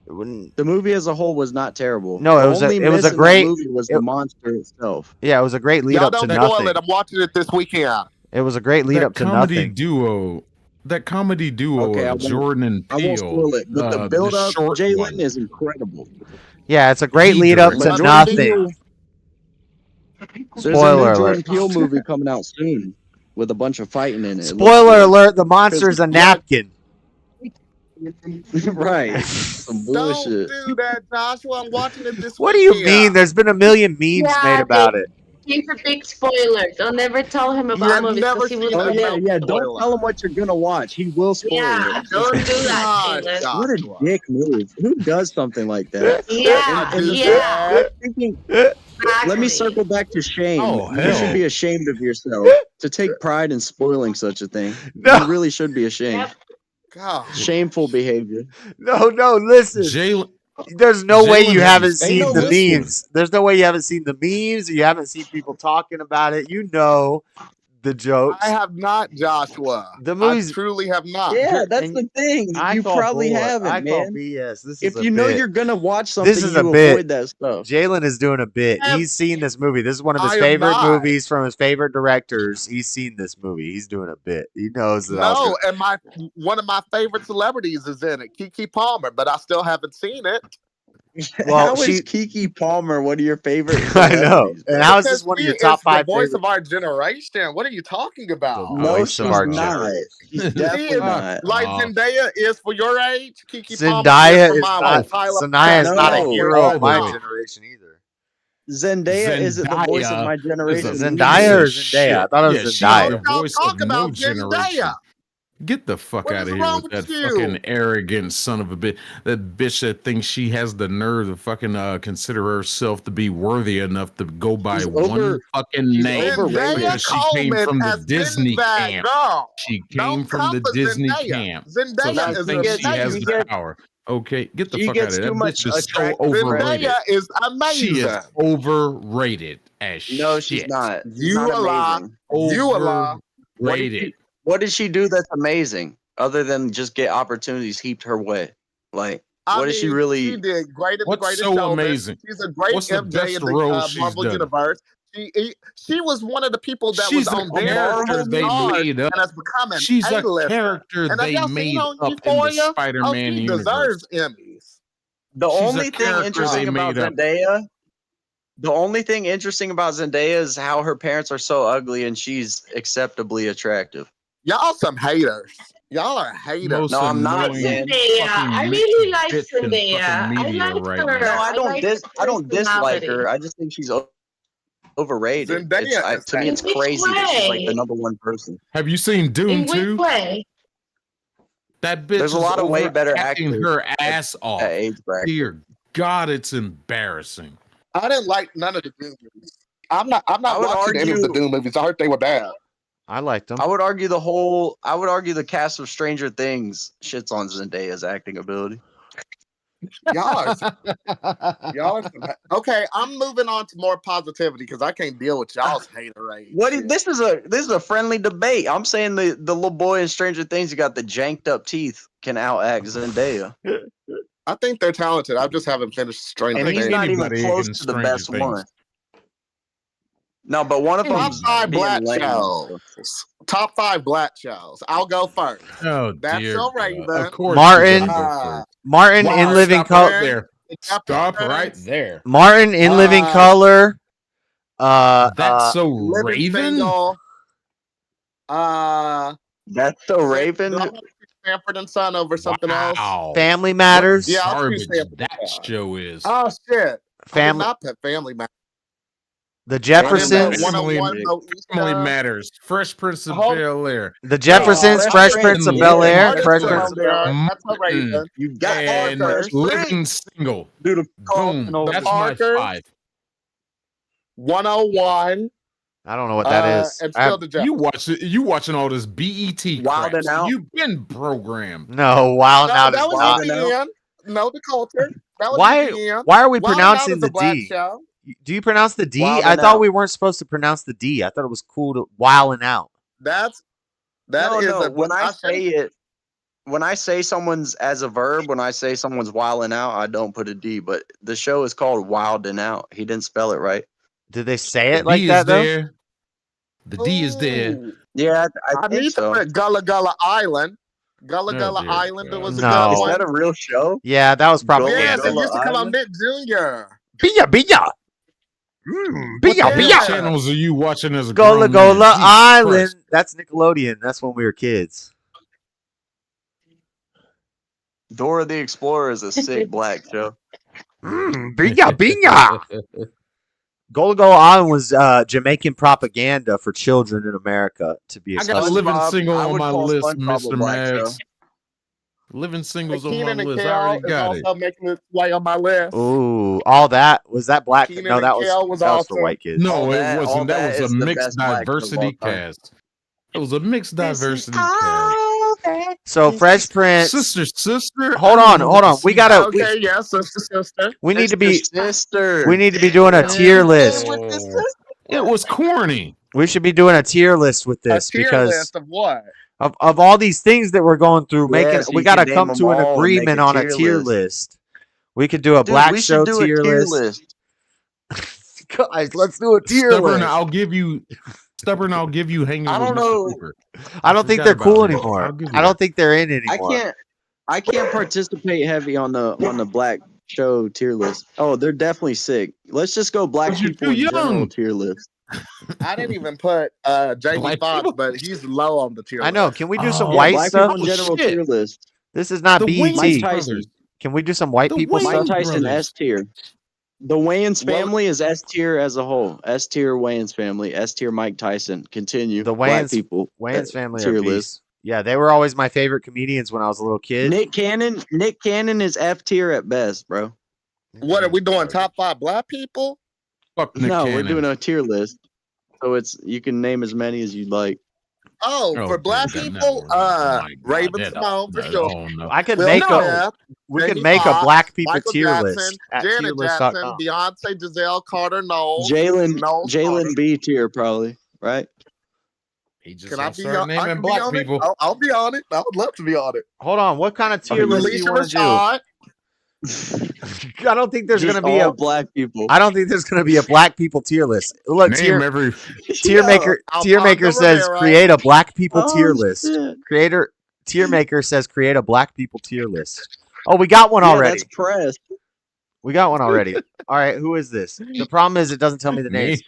S1: It wouldn't-
S11: The movie as a whole was not terrible.
S1: No, it
S11: The
S1: was a-
S11: only
S1: it was a
S11: miss in that
S1: great-
S11: movie was the monster itself.
S1: Yeah, it was a great lead
S4: Y'all
S1: up to
S4: don't spoil
S1: nothing.
S4: it. I'm watching it this weekend.
S1: It was a great lead
S6: That
S1: up to
S6: comedy
S1: nothing.
S6: duo. That comedy duo
S11: Okay, I
S6: of
S11: won't-
S6: Jordan and
S11: I won't
S6: Peele.
S11: spoil it, but the build up,
S6: short
S11: Jalen,
S6: one.
S11: is incredible.
S1: Yeah, it's a great
S6: He
S1: lead up
S6: directed
S1: to
S11: But
S6: it.
S11: Jordan
S1: nothing.
S11: Peele, there's a
S1: Spoiler
S11: new
S1: alert.
S11: Jordan Peele movie coming out soon with a bunch of fighting in it. It looks
S1: Spoiler
S11: good.
S1: alert: the monster's a napkin.
S11: Right. Some bullshit.
S4: Don't do that, Joshua. I'm watching it this
S1: What do you
S4: weekend.
S1: mean? There's been a million memes
S3: Yeah,
S1: made about it.
S3: He's a big spoiler. Don't ever tell him
S4: You
S3: about
S4: have
S3: movies
S4: never
S3: because he will.
S4: seen
S11: Oh
S4: it.
S11: yeah,
S4: No
S11: yeah. Don't
S4: spoiler.
S11: tell him what you're gonna watch. He will spoil
S3: Yeah,
S11: it.
S3: don't do
S4: God,
S3: that, Jalen.
S11: What a
S4: Joshua.
S11: dick move. Who does something like that?
S3: Yeah,
S11: And the
S3: yeah.
S11: thinking,
S3: Exactly.
S11: let me circle back to shame.
S6: Oh,
S11: You
S6: hell.
S11: should be ashamed of yourself to take pride in spoiling such a thing.
S1: No.
S11: You really should be ashamed.
S3: Yep.
S4: God.
S11: Shameful behavior.
S1: No, listen.
S6: Jalen.
S1: There's no way
S6: Jalen
S1: you
S6: had
S1: haven't
S6: you
S1: seen
S11: no
S1: the
S6: this one.
S1: memes. There's no way you haven't seen the memes. Or you haven't seen people talking about it. You know the jokes.
S4: I have not, Joshua.
S1: The movies-
S4: I truly have not.
S11: Yeah, that's
S1: and
S11: the thing.
S1: I
S11: You
S1: call
S11: probably
S1: bull.
S11: haven't,
S1: I call
S11: man.
S1: BS. This
S11: If
S1: is a
S11: you know
S1: bit.
S11: you're gonna watch something,
S1: This is
S11: you
S1: a bit.
S11: avoid that stuff.
S1: Jalen is doing a bit.
S3: Yep.
S1: He's seen this movie. This is one of his
S4: I am
S1: favorite
S4: not.
S1: movies from his favorite directors. He's seen this movie. He's doing a bit. He knows that. I was
S4: No, and one of my favorite celebrities is in it, Kiki Palmer, but I still haven't seen it.
S1: Well,
S11: How is
S1: she-
S11: Kiki Palmer one of your favorite?
S1: I know.
S11: celebrities,
S1: And
S11: bro?
S1: how is this
S4: Because
S1: one of
S4: she
S1: your top
S4: is
S1: 5
S4: the voice
S1: favorite?
S4: of our generation. What are you talking about?
S1: The
S11: No,
S1: voice
S11: she's
S1: of our
S11: not.
S1: generation.
S11: She's
S4: She
S11: definitely
S4: is
S11: not.
S4: like Zendaya is for your age. Kiki Palmer
S1: Zendaya
S4: for
S1: is
S4: my
S1: not.
S4: Tyler
S1: Zendaya is not a
S11: No.
S1: hero of my
S6: All the way.
S1: generation either.
S11: Zendaya isn't the voice of
S6: Zendaya
S11: my
S6: is
S11: generation.
S6: a
S1: Zendaya or
S6: piece of
S1: Zendaya?
S6: shit.
S1: I thought it was
S6: Yeah, she's
S1: Zendaya.
S6: the
S4: Y'all
S6: voice
S4: talk
S6: of no
S4: about
S6: generation.
S4: Zendaya.
S6: Get the fuck
S4: What
S6: out
S4: is
S6: of here
S4: wrong
S6: with
S4: with
S6: that
S4: you?
S6: fucking arrogant son of a bitch. That bitch that thinks she has the nerve to fucking consider herself to be worthy enough to go by
S11: She's
S6: one fucking
S11: she's
S6: name
S11: overrated.
S4: Zendaya
S6: because she came
S4: Coleman
S6: from the
S4: has been
S6: Disney
S4: that
S6: camp.
S4: girl.
S6: She
S4: Don't
S6: came from
S4: come
S6: the
S4: for
S6: Disney
S4: Zendaya.
S6: camp. So
S4: Zendaya
S6: she
S4: is
S6: thinks she
S4: amazing.
S6: has the power. Okay, get the
S11: She
S6: fuck out
S11: gets
S6: of there.
S11: too
S6: That
S11: much
S6: bitch is so
S11: attractive
S6: overrated.
S4: Zendaya is
S6: She is
S4: amazing.
S6: overrated as
S11: No,
S6: shit.
S11: she's not. She's
S4: You
S11: not
S4: a lie.
S11: amazing.
S4: You a lie.
S6: Overrated.
S11: What did she do that's amazing other than just get opportunities heaped her way? Like, what is she really?
S4: She did great in The
S6: What's
S4: Greatest
S6: so
S4: Showman.
S6: amazing?
S4: She's a great
S6: What's the
S4: MJ
S6: best
S4: in the
S6: role she's
S4: Marvel
S6: done?
S4: Universe. She was one of the people that
S6: She's
S4: was
S6: a
S4: on Dancing
S6: character
S4: with the
S6: they
S4: Stars
S6: made up.
S4: and has become an
S6: She's a
S4: A-lister.
S6: character
S4: And have
S6: they
S4: y'all seen
S6: made
S4: on
S6: up in the
S4: Euphoria?
S6: Spider-Man
S4: she
S6: universe.
S4: deserves Emmys.
S11: The
S6: She's a
S11: only thing
S6: character
S11: interesting
S6: they
S11: about
S6: made up.
S11: Zendaya, the only thing interesting about Zendaya is how her parents are so ugly and she's acceptably attractive.
S4: Y'all some haters. Y'all are haters.
S6: Most
S11: No, I'm not,
S6: annoying
S11: man.
S3: Zendaya.
S6: fucking
S3: I
S6: rich
S3: really like
S6: bitch in
S3: Zendaya.
S6: fucking
S3: I
S6: media
S3: like
S6: right
S3: her.
S11: No,
S6: now.
S11: I don't
S3: like
S11: I don't dislike
S3: personality.
S11: her. I just think she's overrated.
S4: Zendaya is
S11: To me, it's
S3: In which
S11: crazy that she's like
S3: way?
S11: the number one person.
S6: Have you seen Doom
S3: In which
S6: 2?
S3: way?
S6: That bitch
S11: There's a
S6: is
S11: lot of way better
S6: acting
S11: actors
S6: her ass off.
S11: That age bracket.
S6: Dear God, it's embarrassing.
S4: I didn't like none of the Doom movies. I'm not
S11: I would
S4: watching any of the
S11: argue-
S4: Doom movies. I heard they were bad.
S1: I liked them.
S11: I would argue the cast of Stranger Things shits on Zendaya's acting ability.
S4: Y'all are okay. I'm moving on to more positivity because I can't deal with y'all's haterade.
S7: What? This is a friendly debate. I'm saying the little boy in Stranger Things who got the janked up teeth can outact Zendaya,
S4: I think they're talented. I just haven't finished Stranger
S7: and he's
S4: Things.
S7: not even
S6: Anybody
S7: close
S6: in
S7: to the
S6: Stranger
S7: best
S6: Things.
S7: one. No, but one of
S4: Top
S7: them's
S4: 5
S7: being
S4: black
S7: lame.
S4: shows. Top 5 black shows. I'll go first.
S6: Oh,
S4: That's
S6: dear
S4: so
S6: God.
S4: Raven.
S6: Of course,
S1: Martin.
S6: you're gonna go first.
S1: Martin
S4: Wow,
S1: in Living
S6: Stop
S1: Color.
S6: right there. Stop right there.
S1: Martin in Living Color.
S6: That's so
S4: Living
S6: Raven.
S4: Single.
S7: That's so Raven.
S4: Do I have to choose Sanford and Son over something else?
S1: Family Matters.
S4: Yeah, I'll choose
S6: Garbage
S4: Sanford and
S6: that
S4: Son.
S6: show is.
S4: Oh shit! I did
S1: Family.
S4: not put Family Matters.
S1: The Jeffersons.
S6: Family
S4: 101
S6: Matters. Fresh Prince of
S4: Hold-
S6: Bel-Air.
S1: The Jeffersons. Fresh Prince of Bel Air.
S4: Martin's
S1: Fresh
S4: put
S1: Prince.
S4: on there. That's a Raven.
S7: You got
S6: And
S7: Parker.
S6: Living Single.
S7: Dude,
S6: Boom.
S4: The
S6: That's my
S4: Parkers.
S6: 5.
S4: 101.
S1: I don't know what that is.
S4: And
S1: I have-
S4: still the
S6: You watching all this BET
S7: Wild
S6: crap.
S7: and Out.
S6: You've been programmed.
S1: No, Wild
S4: No,
S1: Out
S4: that
S1: is
S4: was
S1: not.
S4: at the end. No, the culture. That was
S1: Why?
S4: at the end.
S1: Why are we
S4: Wild and Out
S1: pronouncing
S4: is
S1: the
S4: a black
S1: D?
S4: show.
S1: Do you pronounce the D?
S7: Wild
S1: I
S7: and
S1: thought
S7: Out.
S1: we weren't supposed to pronounce the D. I thought it was cool to wilding out.
S4: That
S7: no,
S4: is
S7: no.
S4: a.
S7: When I
S4: should've-
S7: say it, when I say someone's as a verb, when I say someone's wilding out, I don't put a D. But the show is called Wild and Out. He didn't spell it right.
S1: Did they say
S6: The
S1: it like
S6: D
S1: that
S6: is
S1: though?
S6: there. The D is there.
S4: Ooh.
S7: Yeah, I
S4: I
S7: think
S4: need
S7: so.
S4: to put Gullah Gullah Island. Gullah
S6: Oh,
S4: Gullah
S6: dear
S4: Island
S6: God.
S4: was a
S1: No.
S4: good
S7: Is
S4: one.
S7: that a real show?
S1: Yeah, that was
S4: Yes,
S1: propaganda.
S4: it used to come on
S7: Island?
S4: Nick Jr.
S1: Bia, bia.
S6: What
S1: Bia,
S6: the
S1: bia.
S6: hell channels are you watching as a
S1: Gola
S6: grown man?
S1: Gola
S6: Jesus
S1: Island.
S6: Christ.
S1: That's Nickelodeon. That's when we were kids.
S7: Dora the Explorer is a sick black show.
S1: Bia, bia. Gola Gola Island was Jamaican propaganda for children in America, to be
S6: I got
S1: explicit.
S6: Living
S7: SpongeBob,
S6: Single
S7: I
S6: on
S7: would
S6: my
S7: call
S6: list,
S7: SpongeBob a
S6: Mr.
S7: black
S6: Max.
S7: show.
S6: Living Singles on my
S4: Keenan and
S6: list. I
S4: Kel
S6: already
S4: is
S6: got it.
S4: also making its way on my list.
S1: Ooh, all that was that black?
S4: Keenan
S1: No,
S4: and
S1: that was
S4: Kel was
S1: for
S4: awesome.
S1: white kids.
S6: No,
S7: All
S6: it
S7: that- all
S6: wasn't. That
S7: that
S6: was a
S7: is the
S6: mixed
S7: best black show of
S6: diversity
S7: all time.
S6: cast. It was a mixed diversity cast.
S1: So Fresh Prince.
S6: Sister.
S1: Hold on. We gotta.
S4: Okay, yes, sister.
S1: We need to be.
S7: Sister.
S1: We need to be doing a tier list.
S6: It was corny.
S1: We should be doing a tier list with this
S4: A tier
S1: because
S4: list of what?
S1: of all these things that we're going through.
S7: Yes,
S1: We
S7: you
S1: got to
S7: can
S1: come
S7: name
S1: to
S7: them
S1: an
S7: all and make
S1: agreement
S7: a
S1: on a
S7: tier
S1: tier
S7: list.
S1: list. We could do a
S7: Dude,
S1: black
S7: we
S1: show
S7: should do
S1: tier
S7: a tier
S1: list. Guys, let's do a tier
S6: Stubborn,
S1: list.
S6: I'll give you. Stubborn, I'll give you. Hanging
S7: I
S6: with
S7: don't
S6: Mr.
S7: know.
S6: Cooper.
S1: I don't think
S6: forgot
S1: they're
S6: about
S1: cool
S6: that.
S1: anymore.
S6: I'll give you
S1: I don't
S6: that.
S1: think they're in anymore.
S7: I can't participate heavy on the black show tier list. Oh, they're definitely sick. Let's just go black
S6: 'Cause you're
S7: people
S6: too
S7: in general
S6: young.
S7: tier list.
S4: I didn't even put Jamie
S6: Black
S4: Foxx,
S6: people?
S4: but he's low on the tier
S1: I know.
S4: list.
S1: Can we do some
S6: Oh,
S1: white
S7: black
S1: stuff?
S7: people in general
S6: shit.
S7: tier list.
S1: This is not
S6: The
S1: BET.
S6: Wayans
S7: Tyson.
S6: brothers.
S1: Can we do some white
S6: The
S1: people
S6: Wayans
S7: Mike
S1: stuff?
S7: Tyson
S6: brothers.
S7: S tier. The Wayans
S4: Well-
S7: family is S tier as a whole. S tier Wayans family. S tier Mike Tyson. Continue.
S1: The
S7: black
S1: Wayans-
S7: people.
S1: Wayans family
S7: tier
S1: are
S7: list.
S1: beasts. Yeah, they were always my favorite comedians when I was a little kid.
S7: Nick Cannon is F tier at best, bro.
S4: What are we doing? Top 5 black people?
S6: Fuck Nick
S7: No, we're
S6: Cannon.
S7: doing a tier list. So you can name as many as you'd like.
S4: Oh,
S6: Oh,
S4: for black
S6: okay,
S4: people,
S6: no, my God,
S4: Raven
S6: that-
S4: Simone for
S6: no,
S4: sure.
S6: oh, no.
S1: I could
S4: Will
S1: make a.
S4: Smith,
S1: We could
S4: Jamie
S1: make a
S4: Foxx,
S1: black people
S4: Michael
S1: tier
S4: Jackson,
S1: list at
S4: Janet Jackson,
S1: tierlist.com.
S4: Beyonce, Giselle, Carter, Knowles.
S7: Jalen
S4: Knowles Carter.
S7: B tier probably, right?
S6: He just
S4: Can I
S6: don't
S4: be
S6: start
S4: on? I
S6: naming
S4: can be
S6: black
S4: on
S6: people.
S4: it. I'll be on it. I would love to be on it.
S1: Hold on. What kind of tier list do you
S4: Alicia
S1: want to do?
S4: Rashad.
S1: I don't think there's
S7: Just
S1: going to be
S7: all
S1: a.
S7: black people.
S1: I don't think there's going to be a black people tier list. Look,
S6: Name every.
S1: tier maker
S4: Alfonso
S1: says
S4: Rivera.
S1: create a black people
S7: Oh,
S1: tier list.
S7: shit.
S1: Tier maker says create a black people tier list. Oh, we got one
S7: Yeah,
S1: already.
S7: that's press.
S1: We got one already. All right, who is this? The problem is it doesn't tell me the names.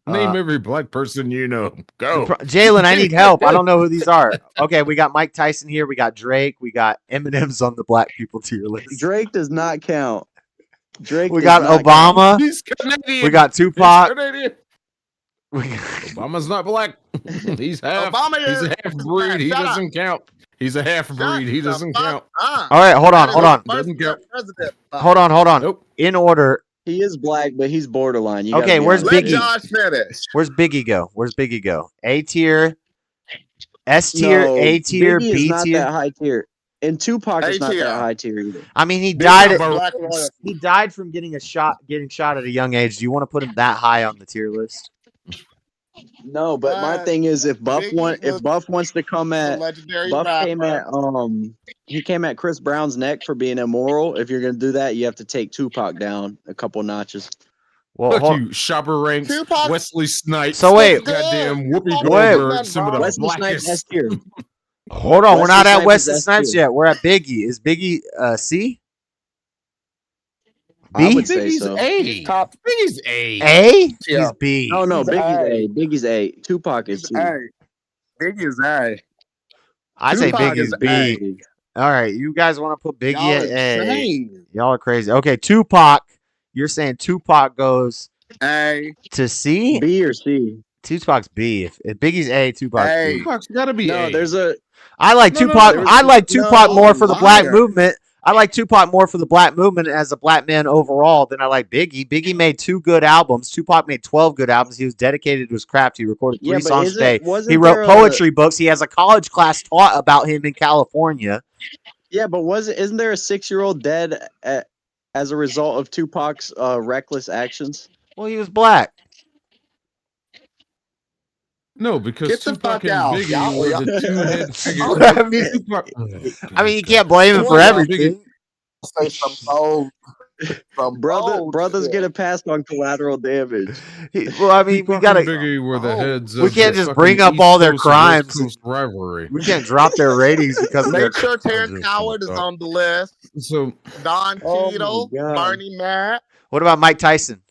S6: Name every black person you know. Go.
S1: Jalen, I need help. I don't know who these are. Okay, we got Mike Tyson here. We got Drake. We got Eminem's on the black people tier list.
S7: Drake does not count. Drake.
S1: We
S7: does
S1: got
S7: not
S1: Obama.
S6: He's Canadian.
S1: We got
S6: He's
S1: Tupac.
S6: Canadian.
S1: We got-
S6: Obama's not black. He's half.
S4: Obama
S6: He's
S4: is.
S6: a half breed. He
S4: Shut up.
S6: doesn't count. He's a half breed. He
S4: Shut the
S6: doesn't
S4: fuck
S6: count.
S4: up.
S1: All right, hold on.
S4: That is
S1: Hold
S4: the
S1: on.
S4: first
S6: Doesn't count.
S4: president.
S1: Hold on.
S6: Nope.
S1: In order.
S7: He is black, but he's borderline. You gotta
S1: Okay,
S7: be
S1: where's
S7: honest.
S4: Let
S1: Biggie?
S4: Josh finish.
S1: Where's Biggie go? Where's Biggie go? A tier, S tier,
S7: No,
S1: A tier,
S7: Biggie is
S1: B
S7: not
S1: tier.
S7: that high tier.
S11: And Tupac is not
S4: ATL.
S11: that high tier either.
S1: I mean, he
S6: Big
S1: died.
S6: Papa
S4: Black
S6: Royce.
S4: Royal.
S1: He died from getting shot at a young age. Do you want to put him that high on the tier list?
S11: No, but my
S4: Uh,
S11: thing is, if
S4: Biggie was
S11: Buff wants to come
S4: the
S11: at
S4: legendary
S11: Buff came
S4: rapper.
S11: at he came at Chris Brown's neck for being immoral. If you're gonna do that, you have to take Tupac down a couple notches.
S1: Well,
S6: Fuck
S1: hold,
S6: you, Shopper Ranks,
S4: Tupac
S6: Wesley Snipes.
S1: So wait.
S6: Goddamn Whoopi
S4: Tupac
S1: Wait.
S6: Goldberg,
S4: wasn't
S6: some of the
S4: wrong.
S11: Wesley Snipes S
S6: blackest.
S11: tier.
S1: hold on. We're
S11: Wesley
S1: not at
S11: Snipes
S1: Wesley
S11: is S
S1: Snipes
S11: tier.
S1: yet. We're at Biggie. Is Biggie C?
S11: I
S1: B?
S11: would say
S6: Biggie's
S11: so.
S6: A.
S4: Top.
S6: Biggie's A.
S1: A?
S4: Yeah.
S1: He's B.
S11: No,
S4: He's
S11: Biggie's
S4: A.
S11: A. Biggie's A. Tupac is
S4: He's
S11: C.
S4: A. Biggie is A.
S1: I say
S4: Tupac
S1: Biggie's
S4: is
S1: B. All right, you guys want to put Biggie
S4: Y'all
S1: at A?
S4: insane.
S1: Y'all are crazy. Okay, Tupac. You're saying Tupac goes
S4: A.
S1: to C?
S11: B or C?
S1: Tupac's B. If Biggie's A, Tupac's
S4: A.
S1: B.
S6: Tupac's gotta be
S11: No,
S6: A.
S11: there's a
S1: I like
S6: No, no,
S1: Tupac.
S11: no,
S1: I like Tupac
S4: no,
S1: more for the black
S4: liar.
S1: movement. I like Tupac more for the black movement as a black man overall than I like Biggie. Biggie made 2 good albums. Tupac made 12 good albums. He was dedicated to his craft. He recorded 3 songs a day. He wrote poetry books. He has a college class taught about him in California.
S11: Yeah, but isn't there a 6-year-old dead as a result of Tupac's reckless actions?
S1: Well, he was black.
S6: No, because
S4: Get the
S6: Tupac
S4: fuck
S6: and
S4: out.
S6: Biggie
S4: Y'all-
S6: were
S4: y'all-
S6: the two-head figures.
S1: I mean,
S6: Tupac,
S1: I mean, you can't blame him for
S4: Well,
S1: everything.
S4: Say some bold. Some bold
S11: Brothers
S4: shit.
S11: get a pass on collateral damage.
S1: Well, I mean, we
S6: Tupac
S1: gotta.
S6: and Biggie were the
S4: Oh,
S6: heads.
S1: we
S6: of
S1: can't
S6: the
S1: just
S6: fucking
S1: bring up
S6: East
S1: all their
S6: Coast and West
S1: crimes.
S6: Coast rivalry.
S1: We can't drop their ratings because of their.
S4: Make sure
S6: I'm
S4: Terrence
S6: just
S4: Howard is
S6: gonna
S4: on the list.
S6: So
S4: Don
S11: Oh my
S4: Cheadle,
S11: God.
S4: Bernie Mac,
S1: What about Mike Tyson?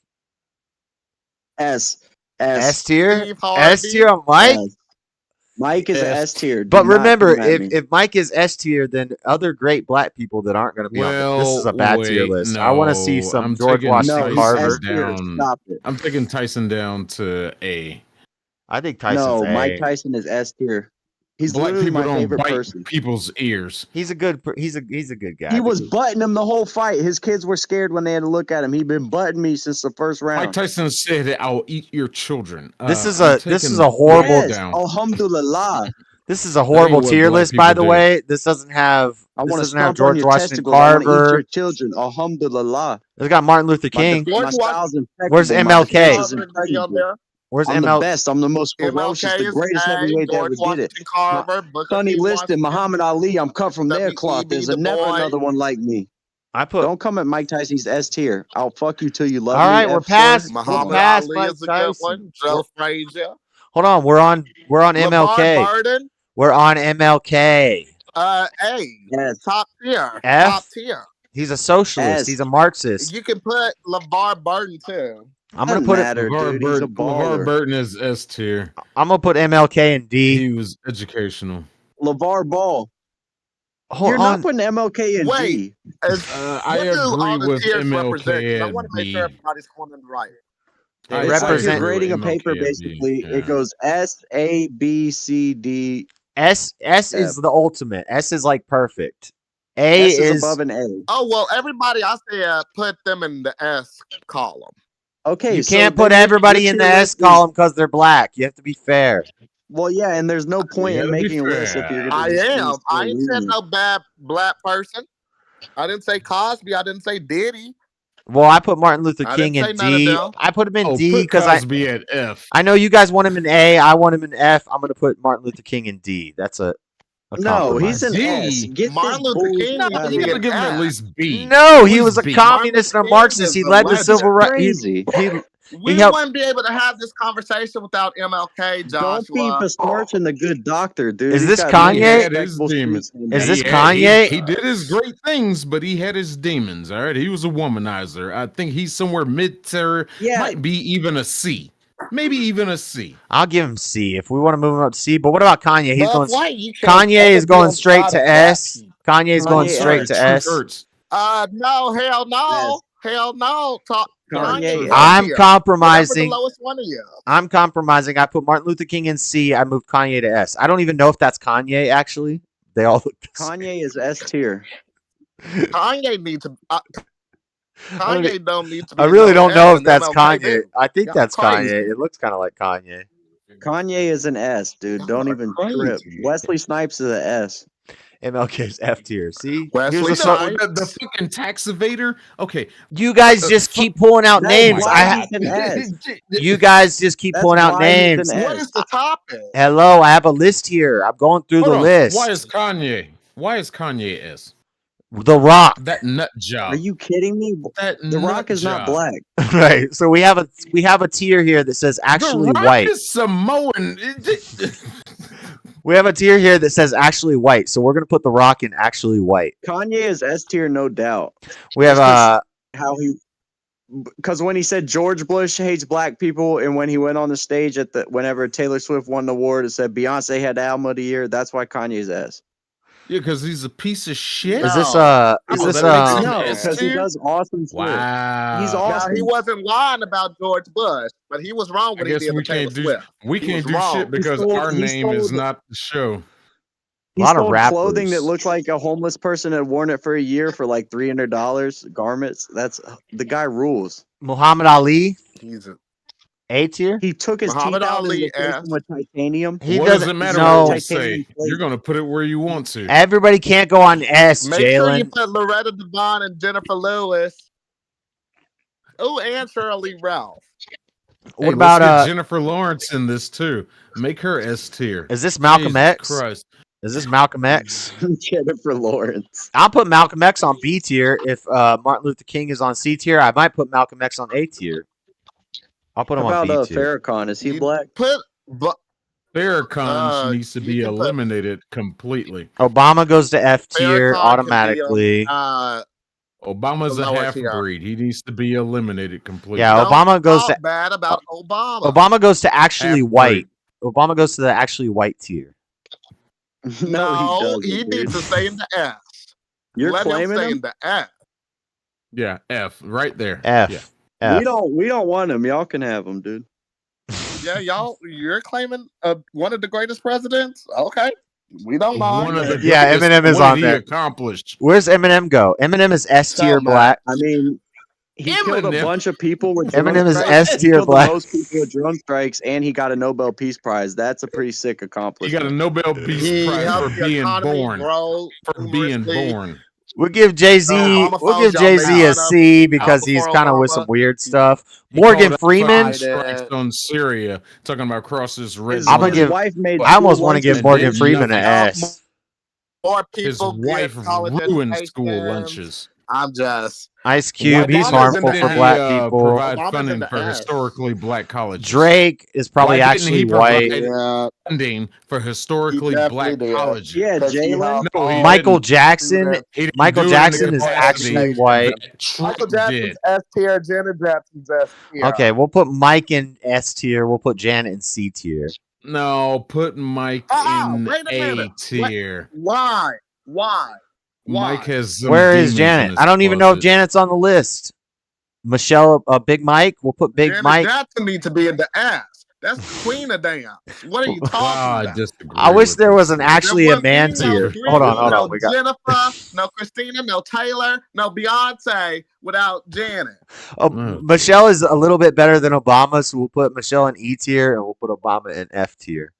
S11: S
S1: S tier.
S4: Steve Harvey.
S1: S tier on Mike.
S11: S. Mike is
S6: S.
S11: S tier.
S1: But
S11: Do not
S1: remember,
S11: come at me.
S1: if Mike is S tier, then other great black people that aren't going to be on this is a bad tier list. I want to see
S6: no,
S1: some
S6: I'm
S1: George
S6: taking
S1: Washington
S11: no, he's
S6: Tyson
S1: Carver.
S11: S tier.
S6: down.
S11: Stop it.
S6: I'm taking Tyson down to A.
S1: I think Tyson's
S11: No,
S1: A.
S11: Mike Tyson is S tier. He's
S6: Black
S11: literally
S6: people
S11: my
S6: don't
S11: favorite
S6: bite
S11: person.
S6: people's ears.
S1: He's a good. He's a good guy.
S11: He was butting him the whole fight. His kids were scared when they had to look at him. He'd been butting me since the first
S6: Mike
S11: round.
S6: Tyson said, "I'll eat your children."
S1: This is
S6: I'm
S1: this
S6: taking
S1: is a horrible.
S11: Yes,
S6: down.
S11: alhamdulillah.
S1: This is a horrible
S6: what
S1: tier
S6: black
S1: list, by
S6: people
S1: the
S6: do.
S1: way. This doesn't have.
S11: I
S1: This
S11: want to
S1: doesn't have
S11: stomp on
S1: George
S11: your
S1: Washington
S11: testicles. I want to eat
S1: Carver.
S11: your children. Alhamdulillah.
S1: It's got Martin Luther
S11: My,
S1: King.
S11: my
S4: George
S11: style's impeccable.
S1: Where's
S11: My
S1: MLK?
S11: defense is
S4: Carver to be on
S11: impeccable.
S4: there.
S1: Where's
S11: I'm the
S1: ML?
S11: best. I'm the most ferocious,
S4: MLK
S11: the
S4: is
S11: greatest
S4: A.
S11: heavyweight that
S4: George
S11: ever did it.
S4: Washington Carver, Booker
S11: Sonny
S4: T.
S11: Liston,
S4: Washington,
S11: Muhammad Ali. I'm cut from their cloth.
S4: W.E.B.
S11: There's
S4: Du
S11: never
S4: Bois.
S11: another one like me.
S1: I put.
S11: Don't come at Mike Tyson. He's S tier. I'll fuck you till you love
S1: All
S11: me.
S1: right, we're
S11: F
S1: past.
S11: slur.
S1: We're
S4: Muhammad
S1: past
S4: Ali
S1: Mike
S4: is a good
S1: Tyson.
S4: one. Joe Frazier.
S1: Hold on, we're on
S4: LeVar
S1: MLK.
S4: Burton.
S1: We're on MLK.
S4: A.
S11: Yes.
S4: Top tier.
S1: F?
S4: Top tier.
S1: He's a socialist.
S11: S.
S1: He's a Marxist.
S4: You can put LeVar Burton too.
S1: I'm gonna
S11: Doesn't
S1: put it.
S11: matter,
S6: LeVar
S11: dude. He's a
S6: Burton,
S11: baller.
S6: LeVar Burton is S tier.
S1: I'm gonna put MLK in D.
S6: He was educational.
S11: LeVar Ball.
S1: Hold
S11: You're
S1: on.
S11: not putting MLK in
S4: Wait.
S11: D.
S6: I
S4: What do all
S6: agree
S4: the
S6: with
S4: tiers represent? 'Cause
S6: MLK
S4: I want to make sure
S6: and D.
S4: everybody's going in the right.
S1: It
S6: I
S11: It's like
S1: represent-
S11: you're grading a
S6: agree with
S11: paper,
S6: MLK and D,
S11: basically.
S6: yeah.
S11: It goes S, A, B, C, D.
S1: S is the ultimate. S is like perfect. A
S11: S is
S1: is
S11: above an A.
S4: Oh well, everybody I said put them in the S column.
S11: Okay,
S1: you
S11: so
S1: can't
S11: then
S1: put
S11: your-
S1: everybody
S11: your
S1: in the
S11: tier
S1: S
S11: list is-
S1: column because they're black. You have to be fair.
S11: Well, yeah, and there's no point in
S6: gotta be
S11: making a list if you're
S6: fair.
S11: going
S4: I
S11: to.
S4: am. I ain't said no bad black person. I didn't say Cosby. I didn't say Diddy.
S1: Well, I put Martin Luther
S4: I
S1: King
S4: didn't
S1: in
S4: say none of
S1: D.
S4: them.
S1: I put him in
S6: Oh,
S1: D
S6: put
S1: because
S6: Cosby at F.
S1: I know you guys want him in A. I want him in F. I'm gonna put Martin Luther King in D. That's a
S11: No, he's an
S6: D.
S11: S. Get
S4: Martin
S11: this
S4: Luther
S11: bullshit
S4: King
S11: out
S4: needs
S11: of
S4: to
S6: You
S4: be
S11: here.
S6: gotta give him at
S4: F.
S6: least B.
S1: No,
S6: At
S1: he
S6: least
S1: was a
S6: B.
S1: communist and a
S4: Martin
S1: Marxist.
S4: King
S1: He
S4: is a
S1: led the
S4: legend.
S1: civil rights.
S11: Crazy.
S4: We
S1: helped-
S4: wouldn't be able to have this conversation without MLK,
S11: Don't be
S4: Joshua.
S11: besmirching the good doctor, dude.
S1: Is
S11: He's
S1: this
S11: got many
S1: Kanye?
S6: He had his
S11: respectable
S6: demons.
S11: streets in
S1: Is
S11: him.
S1: this Kanye?
S6: He did his great things, but he had his demons. All right, he was a womanizer. I think he's somewhere mid-tier.
S11: Yeah.
S6: Might be even a C. Maybe even a C.
S1: I'll give him C if we want to move him up to C. But what about Kanye? He's
S4: But
S1: going.
S4: why you can't
S1: Kanye is
S4: ever
S1: going
S4: be
S1: straight
S4: on
S1: to
S4: side of
S1: S.
S4: black
S1: Kanye's going
S11: Kanye-
S1: straight to
S6: Truth
S1: S.
S6: hurts.
S4: No, hell no. Hell no.
S11: Kanye.
S1: I'm
S4: Whatever
S1: compromising.
S4: the lowest one of you.
S1: I'm compromising. I put Martin Luther King in C. I moved Kanye to S. I don't even know if that's Kanye, actually. They all look the same.
S11: Kanye is S tier.
S4: Kanye needs to. Kanye don't need to. Be
S1: I really
S4: no
S1: don't know
S4: S
S1: if
S4: and
S1: that's
S4: MLK
S1: Kanye.
S4: do.
S1: I think
S4: Y'all
S1: that's
S4: crazy.
S1: Kanye. It looks kind of like Kanye.
S11: Kanye is an S, dude. Don't even trip.
S4: crazy.
S11: Wesley Snipes is an S.
S1: MLK's F tier. See,
S4: Wesley
S1: here's a
S6: No,
S4: Snipes.
S6: the fucking tax evader. Okay,
S1: you guys just keep pulling out
S11: That's
S1: names.
S11: why he's an S.
S1: You guys just keep
S11: That's
S1: pulling out
S11: why he's
S1: names.
S11: an
S4: What
S11: S.
S4: is the topic?
S1: Hello, I have a list here. I'm going through
S6: Hold
S1: the
S6: on.
S1: list.
S6: Why is Kanye S?
S1: The Rock?
S6: That nut job.
S11: Are you kidding me?
S6: That
S11: The Rock is not black.
S1: Right. So we have a tier here that says actually
S6: the Rock
S1: white.
S6: is Samoan.
S1: We have a tier here that says actually white. So we're gonna put The Rock in actually white.
S11: Kanye is S tier, no doubt.
S1: We have
S11: How he, because when he said George Bush hates black people, and when he went on the stage whenever Taylor Swift won the award, it said Beyonce had the album of the year. That's why Kanye's S.
S6: Yeah, because he's a piece of shit.
S1: Is this
S11: no, because he does awesome shit.
S6: Wow.
S11: He's awesome.
S4: Now, he wasn't lying about George Bush, but he was wrong when he did the Taylor Swift.
S6: We can't do shit because our name is not the show.
S11: He stole clothing that looked like a homeless person had worn it for a year for like $300. Garments. That's the guy rules.
S1: Muhammad Ali.
S4: He's
S1: A tier.
S11: He took his
S4: Muhammad
S11: teeth out
S4: Ali
S11: and replaced them with titanium.
S6: What does it matter what you say? You're going to put it where you want to.
S1: Everybody can't go on S,
S4: Make sure you
S1: Jalen.
S4: put Loretta Devine and Jennifer Lewis. Oh, and Shirley Ralph.
S1: What
S6: Hey,
S1: about
S6: let's get Jennifer Lawrence in this too? Make her S tier.
S1: Is this Malcolm
S6: Jesus
S1: X?
S6: Christ.
S1: Is this Malcolm X?
S11: Jennifer Lawrence.
S1: I'll put Malcolm X on B tier. If Martin Luther King is on C tier, I might put Malcolm X on A tier. I'll put him
S11: How
S1: on
S11: about
S1: B tier.
S11: Farrakhan? Is he black?
S6: Farrakhan needs to be eliminated completely.
S1: Obama goes to F tier
S4: Farrakhan
S1: automatically.
S6: Obama's a
S4: lower
S6: half
S4: tier.
S6: breed. He needs to be eliminated completely.
S1: Yeah, Obama goes to
S4: bad about Obama.
S1: Obama goes to actually
S6: Half
S1: white. Obama goes to the actually white tier.
S4: No, he needs to stay in the F.
S11: You're
S4: Let him
S11: claiming
S4: stay
S11: him?
S4: in the F.
S6: Yeah, F right there.
S1: F.
S6: Yeah.
S1: F.
S11: We don't want him. Y'all can have him, dude.
S4: Yeah, you're claiming one of the greatest presidents? Okay. We don't mind.
S6: One of the
S1: Yeah,
S6: greatest-
S1: Eminem is
S6: what
S1: on
S6: did he
S1: there.
S6: accomplished?
S1: Where's Eminem go? Eminem is S tier
S4: Tell me.
S1: black.
S11: I mean, he killed a
S6: Eminem.
S11: bunch of people with drone
S1: Eminem is
S11: strikes.
S1: S
S11: He
S1: tier
S11: killed
S1: black.
S11: the most people with drone strikes, and he got a Nobel Peace Prize. That's a pretty sick
S6: He
S11: accomplishment.
S6: got a Nobel Peace
S4: He
S6: Prize for
S4: helped the
S6: being
S4: economy
S6: born.
S4: grow
S6: For being
S4: humorously.
S6: born.
S1: We'll give Jay-Z.
S4: homophones
S1: We'll give
S4: y'all
S1: Jay-Z
S4: made
S1: a
S4: fun of
S1: C because
S4: out
S1: he's
S4: before
S1: kind of with
S4: Obama.
S1: some weird stuff.
S6: He
S1: Morgan
S6: called out
S1: Freeman.
S6: fucking strikes on Syria, talking about crosses red.
S11: His,
S1: I'm gonna
S11: his
S1: give.
S11: wife made
S1: I almost
S11: school
S1: want to give
S11: lunches.
S1: Morgan
S6: did
S1: Freeman an
S6: nothing.
S1: S.
S4: More
S6: His
S4: people
S6: wife
S4: get college
S6: ruined school
S4: educations.
S6: lunches.
S4: I'm just
S1: Ice Cube. He's
S4: Obama's
S1: harmful
S4: in
S1: for
S4: the
S1: black
S4: A.
S1: people.
S6: Provide
S4: Obama's in
S6: funding
S4: the
S6: for
S4: S.
S6: historically black colleges.
S1: Drake is probably
S6: Why didn't
S1: actually
S6: he
S1: white.
S6: provide
S4: yeah.
S6: funding for historically
S4: He definitely
S6: black
S4: did.
S6: colleges.
S11: Yeah,
S4: 'Cause he
S11: Jalen.
S4: helped
S6: No, he
S4: all
S1: Michael
S6: didn't.
S1: Jackson.
S4: students.
S6: He didn't
S1: Michael
S6: do it in
S1: Jackson
S6: the
S1: is
S6: capacity
S1: actually white.
S6: that Trump
S4: Michael Jackson's
S6: did.
S4: S tier, Janet Jackson's S tier.
S1: Okay, we'll put Mike in S tier. We'll put Janet in C tier.
S6: No, put Mike in
S4: wait a
S6: A
S4: minute.
S6: tier.
S4: Why? Why?
S6: Mike has some
S1: Where is
S6: demons in
S1: Janet?
S6: his
S1: I don't even know if
S6: closet.
S1: Janet's on the list. Michelle, Big Mike. We'll put Big
S4: Janet
S1: Mike.
S4: Jackson needs to be in the S. That's the queen of dance. What are you talking
S6: I
S4: about?
S6: disagree.
S1: I wish
S6: with
S1: there
S6: this.
S1: was an actually a man tier. Hold on.
S4: No
S1: We got
S4: Jennifer, no Christina, no Taylor, no Beyonce without Janet.
S1: Michelle is a little bit better than Obama, so we'll put Michelle in E tier and we'll put Obama in F tier.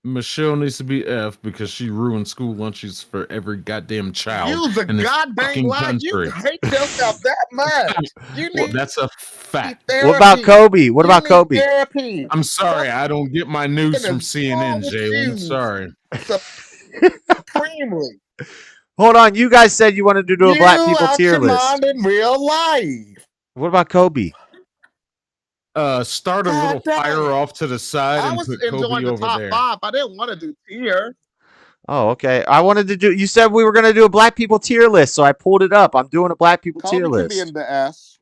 S6: Michelle needs to be F because she ruined school lunches for every goddamn child
S4: You's a
S6: in this
S4: goddamn
S6: fucking
S4: lie.
S6: country.
S4: You hate yourself that much. You
S6: Well,
S4: need
S6: that's a fact.
S4: therapy.
S1: What about Kobe? What
S4: You
S1: about
S4: need
S1: Kobe?
S4: Therapy.
S6: I'm sorry, I don't get my news from
S4: What's wrong
S6: CNN,
S4: with
S6: Jalen.
S4: you?
S6: Sorry.
S4: Supremely.
S1: Hold on. You guys said you wanted to do a black people
S4: out
S1: tier
S4: your
S1: list.
S4: mind in real life.
S1: What about Kobe?
S6: Start a
S4: God
S6: little
S4: dang.
S6: fire off to the side
S4: I
S6: and
S4: was
S6: put
S4: enjoying
S6: Kobe
S4: the
S6: over
S4: top
S6: there.
S4: 5. I didn't want to do tier.
S1: Oh, okay. I wanted to do. You said we were going to do a black people tier list, so I pulled it up. I'm doing a black people
S4: Kobe
S1: tier
S4: can
S1: list.
S4: be in the S.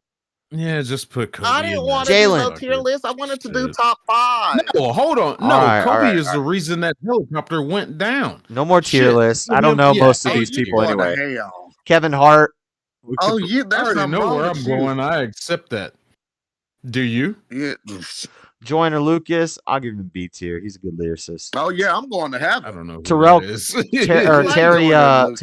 S6: Yeah, just put Kobe.
S4: I didn't
S6: in
S4: want to
S6: there.
S4: do
S1: Jalen.
S4: no tier list. I wanted to do
S6: Shit.
S4: top 5.
S6: No, hold on. No,
S1: All right,
S6: Kobe
S1: all right,
S6: is the reason that helicopter went down.
S1: No more tier
S6: Shit.
S1: lists. I don't know
S6: Yeah,
S1: most of
S6: A
S1: these
S6: tier.
S1: people
S4: Going to
S1: anyway.
S4: hell.
S1: Kevin Hart. We
S4: Oh,
S1: could-
S4: you.
S6: I
S4: That's
S6: already
S4: something
S6: know
S4: wrong
S6: where
S4: with
S6: I'm
S4: you.
S6: going. I accept that. Do you?
S4: Yeah.
S1: Joyner Lucas. I'll give him B tier. He's a good lyricist.
S4: Oh yeah, I'm going to
S6: I
S4: heaven.
S6: don't know. Who
S1: Terrell-
S6: that is.
S4: like
S1: Terry.
S4: Joyner Lucas.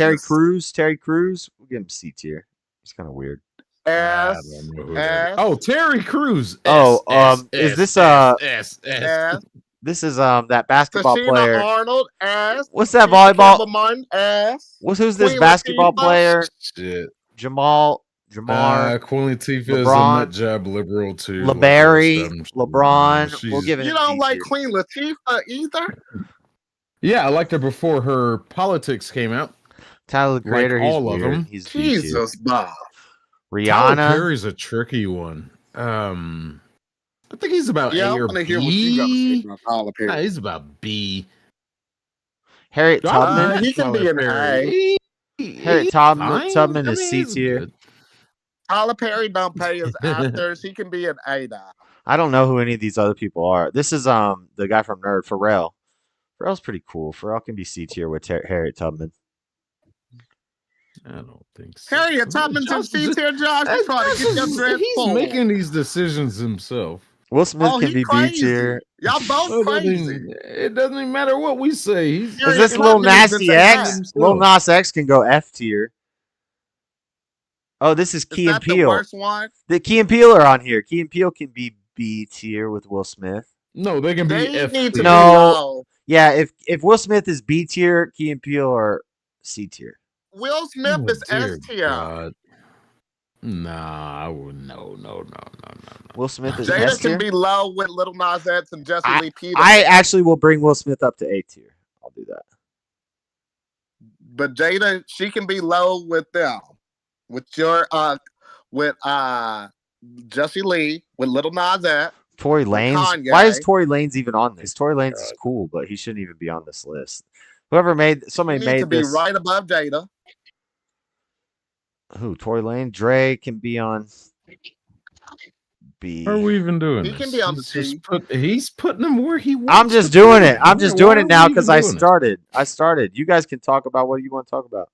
S1: Terry Crews. We'll give him C tier. He's kind of weird.
S6: I
S4: S.
S6: don't know who that is.
S4: S.
S6: Oh, Terry Crews.
S1: Oh, is this
S6: S.
S4: S.
S1: This is that basketball
S4: Tashina
S1: player.
S4: Arnold, ass.
S1: What's that
S4: Keisha
S1: volleyball?
S4: Campbell Martin, ass.
S1: Who's this
S4: Queen
S1: basketball
S4: Latifah.
S1: player?
S6: Shit.
S1: Jamar.
S6: Queen Latifah is a
S1: LeBron,
S6: nut job liberal too.
S1: LeBarry,
S6: like
S1: LeBron. We'll give
S4: You
S1: him
S4: don't
S1: D
S4: like
S1: tier.
S4: Queen Latifah either?
S6: Yeah, I liked her before her politics came out.
S1: Tyler the Creator,
S6: Like
S1: he's
S6: all of
S1: weird.
S6: them.
S1: He's B tier.
S4: Jesus, Bob.
S6: Tyler
S1: Rihanna.
S6: Perry's a tricky one. I think he's about
S4: Yeah,
S6: A
S4: I
S6: or
S4: want to hear what you got to say
S6: B.
S4: about Tyler Perry.
S6: Nah, he's about B.
S1: Harriet Tubman.
S4: He can be an A.
S1: Harriet Tubman is C tier.
S4: Tyler Perry don't pay his actors. He can be an A now.
S1: I don't know who any of these other people are. This is the guy from Nerd, Pharrell. Pharrell's pretty cool. Pharrell can be C tier with Harriet Tubman.
S6: I don't think so.
S4: Harriet Tubman's in C tier, Josh. You're trying to get your dress
S6: He's
S4: full.
S6: making these decisions himself.
S1: Will Smith can
S4: he
S1: be
S4: crazy.
S1: B tier.
S4: Y'all both crazy.
S6: It doesn't even matter what we say.
S1: Is this Lil Nasty X? Lil Nas X can go F tier. Oh, this is Key and Peele.
S4: The worst one?
S1: The Key and Peele are on here. Key and Peele can be B tier with Will Smith.
S6: No, they can be F tier.
S1: No. Yeah, if Will Smith is B tier, Key and Peele are C tier.
S4: Will Smith is S tier.
S6: God. Nah, I would no.
S1: Will Smith is S
S4: Jada
S1: tier.
S4: can be low with Little Nas X and Jesse Lee Peterson.
S1: I actually will bring Will Smith up to A tier. I'll do that.
S4: But Jada, she can be low with them. With your with Jesse Lee, with Little Nas X.
S1: Tory Lanez.
S4: Kanye.
S1: Why is Tory Lanez even on this? Tory Lanez is cool, but he shouldn't even be on this list. Somebody
S4: He
S1: made
S4: needs to be
S1: this.
S4: right above Jada.
S1: Who? Tory Lane? Dre can be on B.
S6: How are we even doing
S4: He
S6: this?
S4: can be on the C.
S6: He's putting them where he wants.
S1: I'm just
S6: to
S1: doing
S6: put
S1: it.
S6: them.
S1: I'm just
S6: Why
S1: doing
S6: are
S1: it now
S6: we
S1: because
S6: even
S1: I
S6: doing it?
S1: started. I started. You guys can talk about what you want to talk about.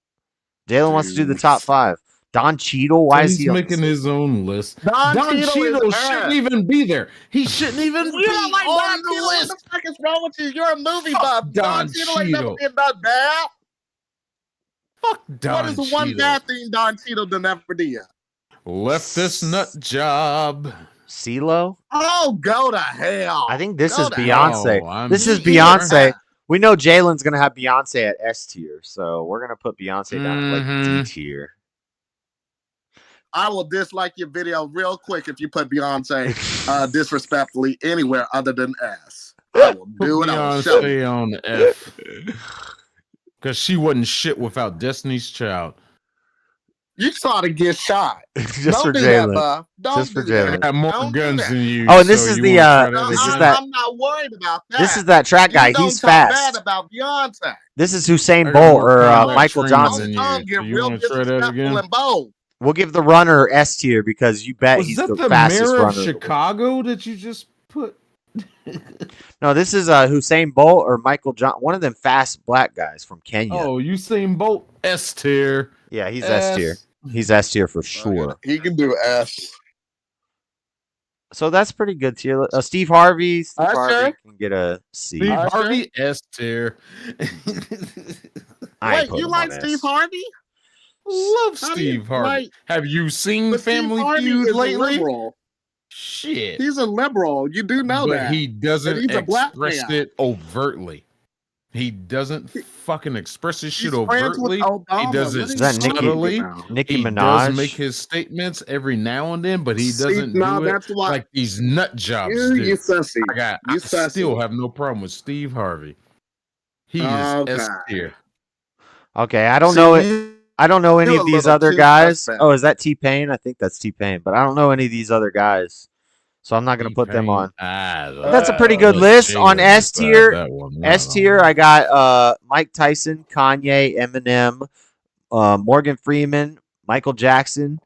S1: Jalen wants to do the top 5. Don Cheadle. Why is
S6: He's
S1: he on
S6: making
S1: this?
S6: his own list?
S4: Don
S6: Cheadle
S4: is
S6: shouldn't
S4: ass.
S6: even be there. He shouldn't even
S4: You
S6: be
S4: don't like Don
S6: on the
S4: Cheadle? What
S6: list.
S4: the fuck is wrong with you? You're a movie
S6: Fuck
S4: buff.
S6: Don
S4: Don Cheadle ain't never
S6: Cheadle.
S4: been done bad.
S6: Fuck Don
S4: What is the one
S6: Cheadle.
S4: bad thing Don Cheadle done ever did?
S6: Left this nut job.
S1: CeeLo?
S4: Oh, go to hell.
S1: I think this
S4: Go
S1: is
S4: to
S1: Beyonce.
S6: hell. I'm
S1: This is
S6: sure.
S1: Beyonce. We know Jalen's gonna have Beyonce at S tier, so we're gonna put Beyonce down at like D tier.
S4: I will dislike your video real quick if you put Beyonce disrespectfully anywhere other than S. I will do it. I will show you.
S6: Beyonce on F. Because she wasn't shit without Destiny's Child.
S4: You saw to get shot.
S1: Just
S4: Don't
S1: for
S4: do that,
S1: Jalen.
S4: Bob. Don't
S1: Just for
S4: do that.
S6: I
S1: Jalen.
S6: got more
S4: Don't do
S6: guns
S4: that.
S6: than you.
S1: Oh, and this
S6: so
S1: is
S6: you
S1: the,
S6: wanna try that
S1: this is
S6: again?
S1: that-
S4: I'm not worried about that.
S1: This is that track guy.
S4: You don't
S1: He's
S4: talk
S1: fast.
S4: bad about Beyonce.
S1: This is
S6: I
S1: Usain
S6: got
S1: Bolt
S6: more
S1: or
S6: combat
S1: Michael
S6: training
S1: Johnson.
S6: than
S4: Don't
S6: you.
S4: get
S6: So you
S4: real
S6: want to try that
S4: disrespectful
S6: again?
S4: and bold.
S1: We'll give the runner S tier because you bet
S6: Was
S1: he's
S6: that
S1: the
S6: the
S1: fastest
S6: mayor
S1: runner.
S6: of Chicago that you just put?
S1: No, this is Usain Bolt or Michael Johnson. One of them fast black guys from Kenya.
S6: Oh, Usain Bolt S tier.
S1: Yeah, he's S tier. He's S tier for sure.
S4: He can do S.
S1: So that's pretty good tier. Steve Harvey. Steve
S4: Usher.
S1: Harvey can get a C.
S6: Steve
S4: Usher?
S6: Harvey S tier.
S1: I ain't
S4: Wait,
S1: put
S4: you
S1: him
S4: like
S1: on
S4: Steve
S1: S.
S4: Harvey?
S6: Love
S4: How do you
S6: Steve Harvey.
S4: like-
S6: Have you seen
S4: But Steve
S6: Family
S4: Harvey
S6: Feud
S4: is a
S6: lately?
S4: liberal.
S6: Shit.
S4: He's a liberal. You do know
S6: but
S4: that.
S6: he doesn't
S4: And he's a black
S6: express
S4: man.
S6: it overtly. He doesn't fucking express his shit
S4: He's friends with
S6: overtly.
S4: Obama.
S6: He does
S4: What
S6: it
S4: are you
S1: Is that Nicki-
S4: talking
S6: subtly.
S4: about?
S1: Nicki
S6: He
S1: Minaj.
S6: does make his statements every now and then, but he
S4: See,
S6: doesn't
S4: no,
S6: do it
S4: that's why
S6: like these nut jobs
S4: you
S6: do.
S4: sussy.
S6: I
S4: You sussy.
S6: still have no problem with Steve Harvey. He is
S4: Okay.
S6: S tier.
S1: Okay, I don't
S4: See,
S1: know it.
S4: you-
S1: I don't know any
S4: you're
S1: of
S4: a
S1: these
S4: little
S1: other
S4: too
S1: guys.
S4: suspect.
S1: Oh, is that T-Pain? I think that's T-Pain, but I don't know any of these other guys, so I'm not going to put them on. That's a pretty good list on S tier. S tier, I got Mike Tyson, Kanye, Eminem, Morgan Freeman, Michael Jackson,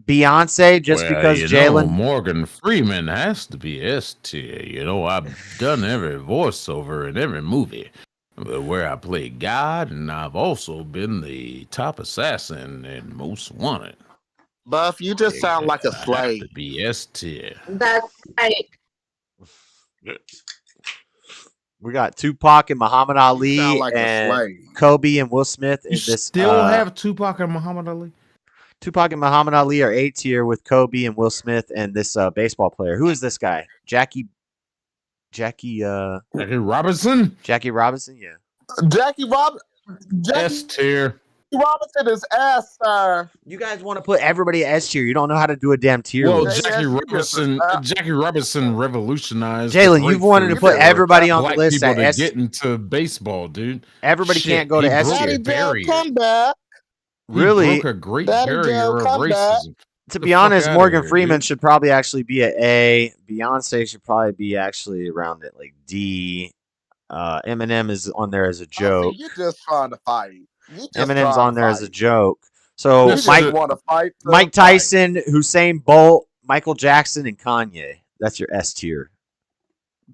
S1: Beyonce, just because Jalen.
S6: Morgan Freeman has to be S tier. You know, I've done every voiceover in every movie where I play God, and I've also been the top assassin in Most Wanted.
S4: Buff, you just sound like a
S6: I have
S4: slave.
S6: to be S tier.
S3: That's right.
S1: We got Tupac and Muhammad Ali
S4: sound like a
S1: and
S4: slave.
S1: Kobe and Will Smith in
S6: You
S1: this.
S6: still have Tupac and Muhammad Ali?
S1: Tupac and Muhammad Ali are A tier with Kobe and Will Smith and this baseball player. Who is this guy? Jackie Jackie
S6: Robinson.
S1: Jackie Robinson, yeah.
S4: Jackie
S6: S tier.
S4: Robinson is S, sir.
S1: You guys want to put everybody at S tier. You don't know how to do a damn tier
S6: Well,
S1: list.
S6: Jackie Robinson revolutionized.
S1: Jalen, you've wanted to put everybody on the list at S.
S6: Get into baseball, dude.
S1: Everybody can't go to S tier.
S4: Come back.
S1: Really?
S6: He broke a great barrier of racism.
S1: To be honest, Morgan Freeman should probably actually be at A. Beyonce should probably be actually around at like D. Eminem is on there as a joke.
S4: You're just trying to fight.
S1: Eminem's on there as a joke. So
S4: Mike
S1: Tyson, Usain Bolt, Michael Jackson, and Kanye. That's your S tier.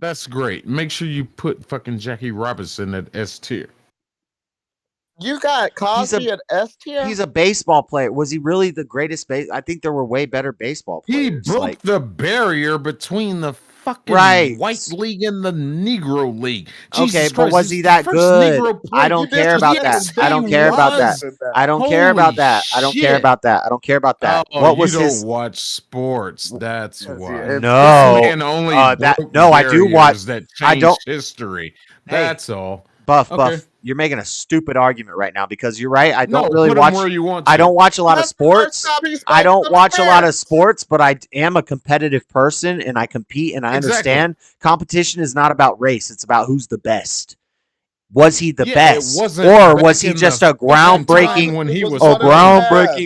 S6: That's great. Make sure you put fucking Jackie Robinson at S tier.
S4: You got Cosby at S tier?
S1: He's a baseball player. Was he really the greatest I think there were way better baseball players.
S6: He broke the barrier between the fucking white league and the Negro league.
S1: Okay, but was he that good? I don't care about that. I don't care about that. I don't care about that. I don't care about that. I don't care about that. What was his?
S6: Watch sports. That's why.
S1: No, I do watch.
S6: I don't history. That's all.
S1: Buff. You're making a stupid argument right now because you're right. I don't really watch. I don't watch a lot of sports. I don't watch a lot of sports, but I am a competitive person and I compete and I understand competition is not about race. It's about who's the best. Was he the best, or was he just a groundbreaking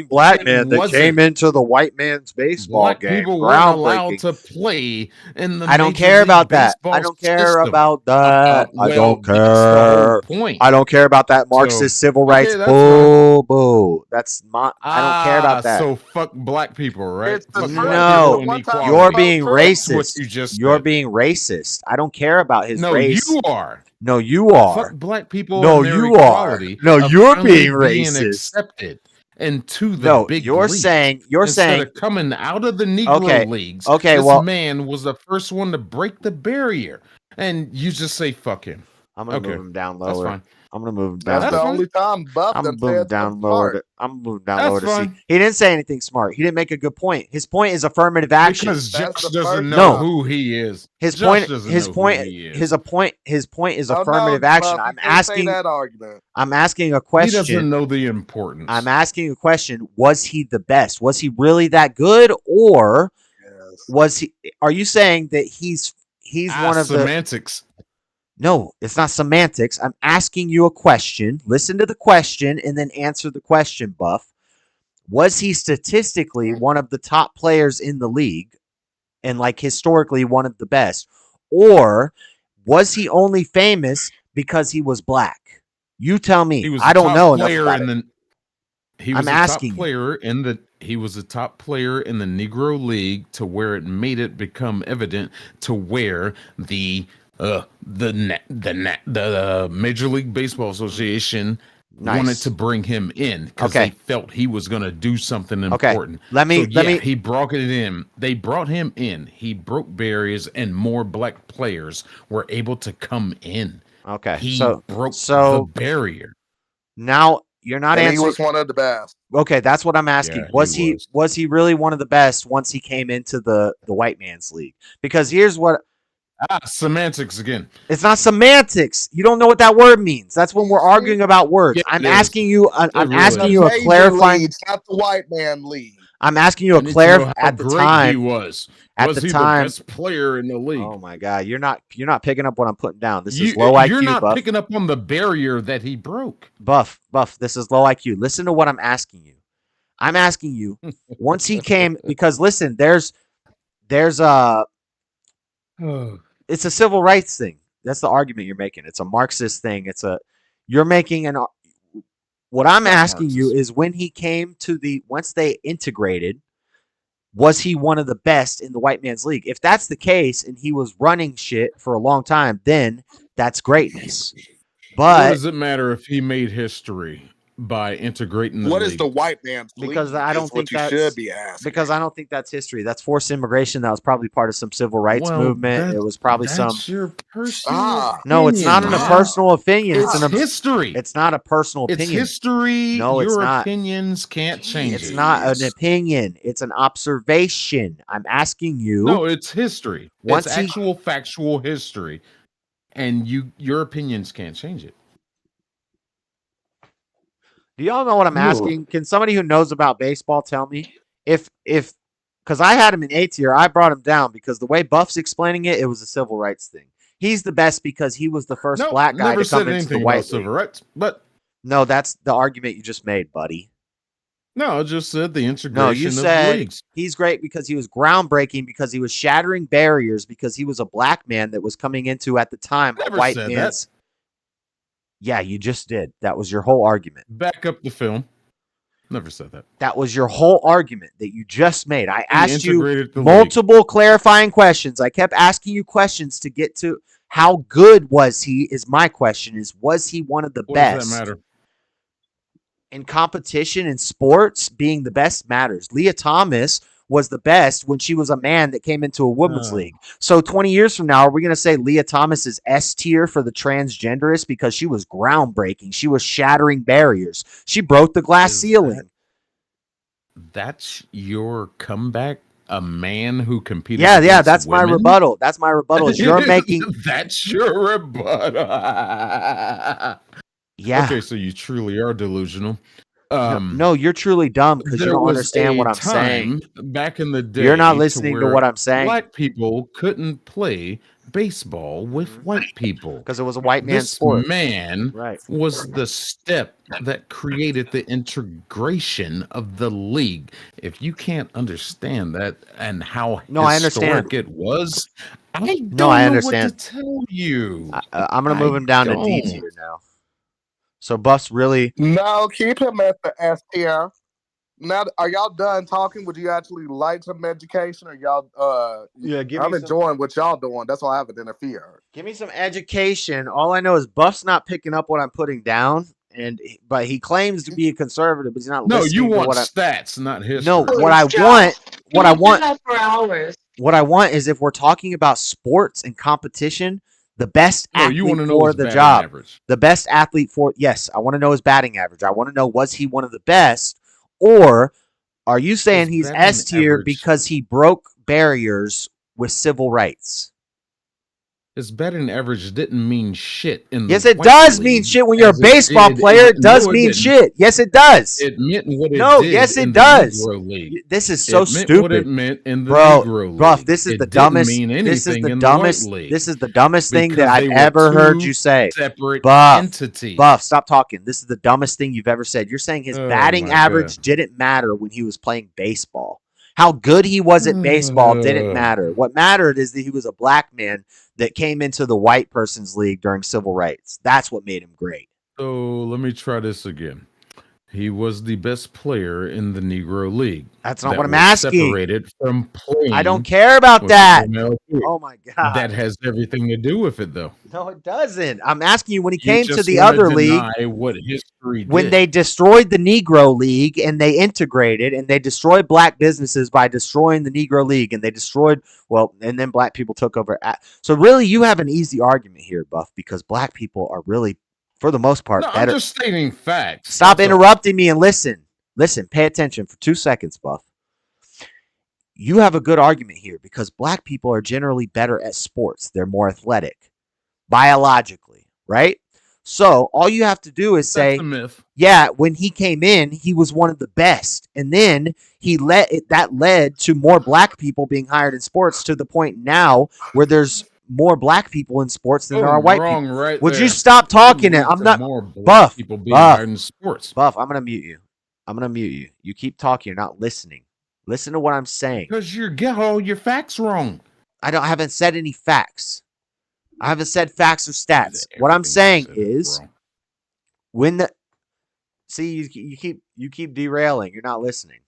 S1: black man that came into the white man's baseball game?
S6: People weren't allowed to play in the.
S1: I don't care about that. I don't care about that. I don't care. I don't care about that Marxist civil rights. Boo, boo. That's not. I don't care about that.
S6: So fuck black people, right?
S1: No, you're being racist. You're being racist. I don't care about his race.
S6: No, you are.
S1: No, you are.
S6: Fuck black people.
S1: No, you are. No, you're being racist.
S6: Accepted into the big
S1: you're
S6: leagues.
S1: saying
S6: Instead of coming out of the Negro leagues.
S1: Okay,
S6: this man was the first one to break the barrier, and you just say fuck him.
S1: I'm gonna move him down lower.
S6: That's fine.
S1: I'm gonna move him down.
S4: That's the only time Buff.
S1: I'm moving down lower. I'm moving down lower to see. He didn't say anything smart. He didn't make a good point. His point is affirmative action.
S6: Because Josh doesn't know who he is.
S1: His point is affirmative action. I'm asking that argument. I'm asking a question.
S6: He doesn't know the importance.
S1: I'm asking a question. Was he the best? Was he really that good, or was he? Are you saying that he's one of
S6: semantics?
S1: No, it's not semantics. I'm asking you a question. Listen to the question and then answer the question, Buff. Was he statistically one of the top players in the league and like historically one of the best? Or was he only famous because he was black? You tell me. I don't know enough about it.
S6: He was top player in the he was a top player in the Negro League to where it made it become evident to where the Major League Baseball Association wanted to bring him in because they felt he was going to do something important. He brought it in. They brought him in. He broke barriers, and more black players were able to come in.
S1: Okay,
S6: he broke the barrier.
S1: Now you're not answering.
S4: He was one of the best.
S1: Okay, that's what I'm asking.
S6: Yeah,
S1: was he really one of the best once he came into the white man's league? Because here's what.
S6: Semantics again.
S1: It's not semantics. You don't know what that word means. That's when we're arguing about words.
S6: Yeah,
S1: I'm asking you. I'm asking you a clarifying.
S4: League, not the white man league.
S1: I'm asking you a clarifying. At the time,
S6: he was.
S1: At the time,
S6: the best player in the league?
S1: Oh my god, you're not picking up what I'm putting down. This is low IQ.
S6: You're not
S1: Buff.
S6: picking up on the barrier that he broke.
S1: Buff. This is low IQ. Listen to what I'm asking you. I'm asking you once he came because listen, there's a. It's a civil rights thing. That's the argument you're making. It's a Marxist thing. You're making an. What I'm asking you is when he came to once they integrated, was he one of the best in the white man's league? If that's the case and he was running shit for a long time, then that's greatness. But
S6: what does it matter if he made history? by integrating the
S4: What is
S6: league.
S4: the white man's
S1: Because
S4: league
S1: I
S4: is
S1: don't
S4: what
S1: think
S4: you
S1: that's
S4: should be asking.
S1: because I don't think that's history. That's forced immigration. That was probably part of some civil rights movement. It was probably some.
S6: That's your personal
S4: Stop.
S1: No, it's not
S6: opinion,
S1: a
S6: man.
S1: personal opinion. It's
S6: It's
S1: an.
S6: history.
S1: It's not a personal
S6: It's
S1: opinion.
S6: history.
S1: No, it's
S6: Your
S1: not.
S6: opinions can't change
S1: It's
S6: it.
S1: not an opinion. It's an observation. I'm asking you.
S6: No, it's history.
S1: Once
S6: It's
S1: he-
S6: actual factual history, and your opinions can't change it.
S1: Do y'all know what I'm asking? Can somebody who knows about baseball tell me if because I had him in A tier, I brought him down because the way Buff's explaining it, it was a civil rights thing. He's the best because he was the first
S6: No,
S1: black guy
S6: never
S1: to come
S6: said
S1: into the
S6: anything
S1: white
S6: about
S1: league.
S6: civil rights, but
S1: No, that's the argument you just made, buddy.
S6: no, I just said the integration
S1: No, you
S6: of the
S1: said
S6: leagues.
S1: he's great because he was groundbreaking because he was shattering barriers because he was a black man that was coming into at the time a
S6: Never
S1: white
S6: said
S1: man's. Yeah, you just did. That was your whole argument.
S6: Back up the film. Never said that.
S1: That was your whole argument that you just made. I asked you
S6: integrated the league.
S1: multiple clarifying questions. I kept asking you questions to get to how good was he is my question is, was he one of the
S6: What
S1: best?
S6: does that matter?
S1: In competition in sports, being the best matters. Leah Thomas was the best when she was a man that came into a women's league. So 20 years from now, are we going to say Leah Thomas is S tier for the transgenderist because she was groundbreaking? She was shattering barriers. She broke the glass ceiling.
S6: That's your comeback? A man who competed
S1: Yeah,
S6: against
S1: that's my
S6: women?
S1: rebuttal. That's my rebuttal. Is you're making
S6: That's your rebuttal.
S1: Yeah.
S6: Okay, so you truly are delusional.
S1: No, you're truly dumb because you
S6: there
S1: don't
S6: was
S1: understand what
S6: a
S1: I'm saying.
S6: time back in the day.
S1: You're not listening to
S6: where
S1: what I'm saying.
S6: Black people couldn't play baseball with white people
S1: Because it was a white man's
S6: this
S1: sport.
S6: man
S1: Right.
S6: was the step that created the integration of the league. If you can't understand that and how
S1: No, I understand.
S6: historic it was, I don't
S1: No, I
S6: know
S1: understand.
S6: what to tell you.
S1: I'm going to move him down to D
S6: don't.
S1: tier now. So Buff's really.
S4: No, keep him at the S tier. Now, are y'all done talking? Would you actually like some education, or y'all?
S1: Yeah, give
S4: I'm
S1: me some-
S4: enjoying what y'all doing. That's why I haven't interfered.
S1: Give me some education. All I know is Buff's not picking up what I'm putting down, but he claims to be a conservative, but he's not
S6: No,
S1: listening
S6: you
S1: to
S6: want
S1: what I.
S6: stats, not history.
S1: No, what I want.
S3: For hours.
S1: What I want is if we're talking about sports and competition, the best
S6: No,
S1: athlete
S6: you want to know
S1: for
S6: his
S1: the
S6: batting
S1: job.
S6: average.
S1: The best athlete for yes, I want to know his batting average. I want to know was he one of the best, or are you saying
S6: His
S1: he's
S6: batting
S1: S tier
S6: average-
S1: because he broke barriers with civil rights?
S6: His batting average didn't mean shit in the
S1: Yes, it
S6: white
S1: does
S6: league
S1: mean shit when you're a
S6: as it
S1: baseball
S6: did
S1: player. It does
S6: no, it
S1: mean
S6: didn't.
S1: shit. Yes, it does.
S6: It meant what it
S1: No,
S6: did
S1: yes, it
S6: in
S1: does.
S6: the Negro League.
S1: This is so
S6: It meant what it
S1: stupid.
S6: meant in the
S1: Bro,
S6: Negro League.
S1: Buff, this is
S6: It
S1: the
S6: didn't
S1: dumbest.
S6: mean
S1: This is
S6: anything
S1: the
S6: in
S1: dumbest.
S6: the white league.
S1: This is the dumbest thing that
S6: Because
S1: I've
S6: they were
S1: ever heard
S6: two
S1: you say.
S6: separate
S1: Buff,
S6: entities.
S1: Buff, stop talking. This is the dumbest thing you've ever said. You're saying his
S6: Oh
S1: batting
S6: my
S1: average
S6: God.
S1: didn't matter when he was playing baseball. How good he was at baseball didn't matter. What mattered is that he was a black man that came into the white person's league during civil rights. That's what made him great.
S6: So let me try this again. He was the best player in the Negro League.
S1: That's not
S6: that
S1: what I'm
S6: was
S1: asking.
S6: Separated from playing.
S1: I don't care about
S6: with the
S1: that.
S6: MLB.
S1: Oh my God.
S6: That has everything to do with it, though.
S1: No, it doesn't. I'm asking you when he
S6: You
S1: came to
S6: just
S1: the
S6: wanna
S1: other league.
S6: deny what history
S1: When
S6: did.
S1: they destroyed the Negro League and they integrated and they destroyed black businesses by destroying the Negro League and they destroyed, well, and then black people took over. So really, you have an easy argument here, Buff, because black people are really, for the most part,
S6: No, I'm
S1: better.
S6: just stating facts.
S1: Stop
S6: That's all.
S1: interrupting me and listen. Listen, pay attention for 2 seconds, Buff. You have a good argument here because black people are generally better at sports. They're more athletic, biologically, right? So all you have to do is say,
S6: That's a myth.
S1: yeah, when he came in, he was one of the best. And then that led to more black people being hired in sports to the point now where there's more black people in sports than there are white people.
S6: Right
S1: Would
S6: there.
S1: you stop talking?
S6: Lead
S1: I'm
S6: to
S1: not
S6: more black
S1: Buff.
S6: people being
S1: Buff.
S6: hired in sports.
S1: Buff, I'm gonna mute you. I'm gonna mute you. You keep talking. You're not listening. Listen to what I'm saying.
S6: Because you get all your facts wrong.
S1: I haven't said any facts. I haven't said facts or stats. What I'm saying is, when the see you keep derailing. You're not listening.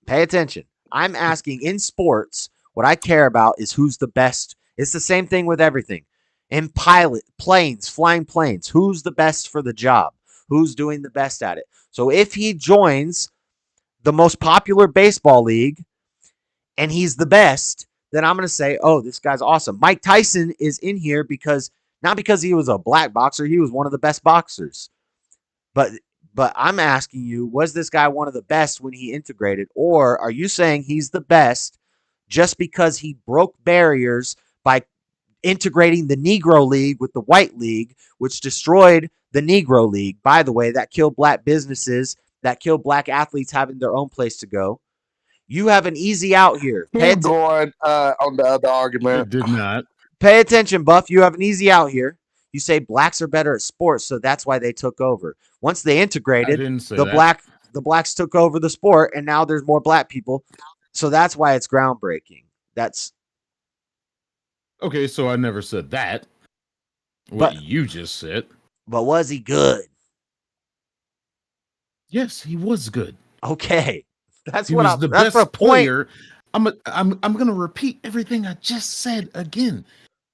S1: Pay attention. I'm asking in sports. What I care about is who's the best. It's the same thing with everything. In flying planes, who's the best for the job? who's doing the best at it. So if he joins the most popular baseball league and he's the best, then I'm going to say, oh, this guy's awesome. Mike Tyson is in here because not because he was a black boxer, he was one of the best boxers. But I'm asking you, was this guy one of the best when he integrated? Or are you saying he's the best just because he broke barriers by integrating the Negro League with the White League, which destroyed the Negro League? By the way, that killed black businesses, that killed black athletes having their own place to go. You have an easy out here.
S4: Keep going on the other
S6: It
S4: argument.
S6: did not.
S1: Pay attention, Buff. You have an easy out here. You say blacks are better at sports, so that's why they took over. Once they
S6: I
S1: integrated,
S6: didn't say
S1: the
S6: that.
S1: blacks took over the sport, and now there's more black people. So that's why it's groundbreaking. That's
S6: Okay, so I never said that. What
S1: But-
S6: you just said.
S1: but was he good?
S6: Yes, he was good.
S1: Okay. That's
S6: He
S1: what
S6: was
S1: I'm
S6: the
S1: that's
S6: best
S1: the point.
S6: player. I'm gonna repeat everything I just said again.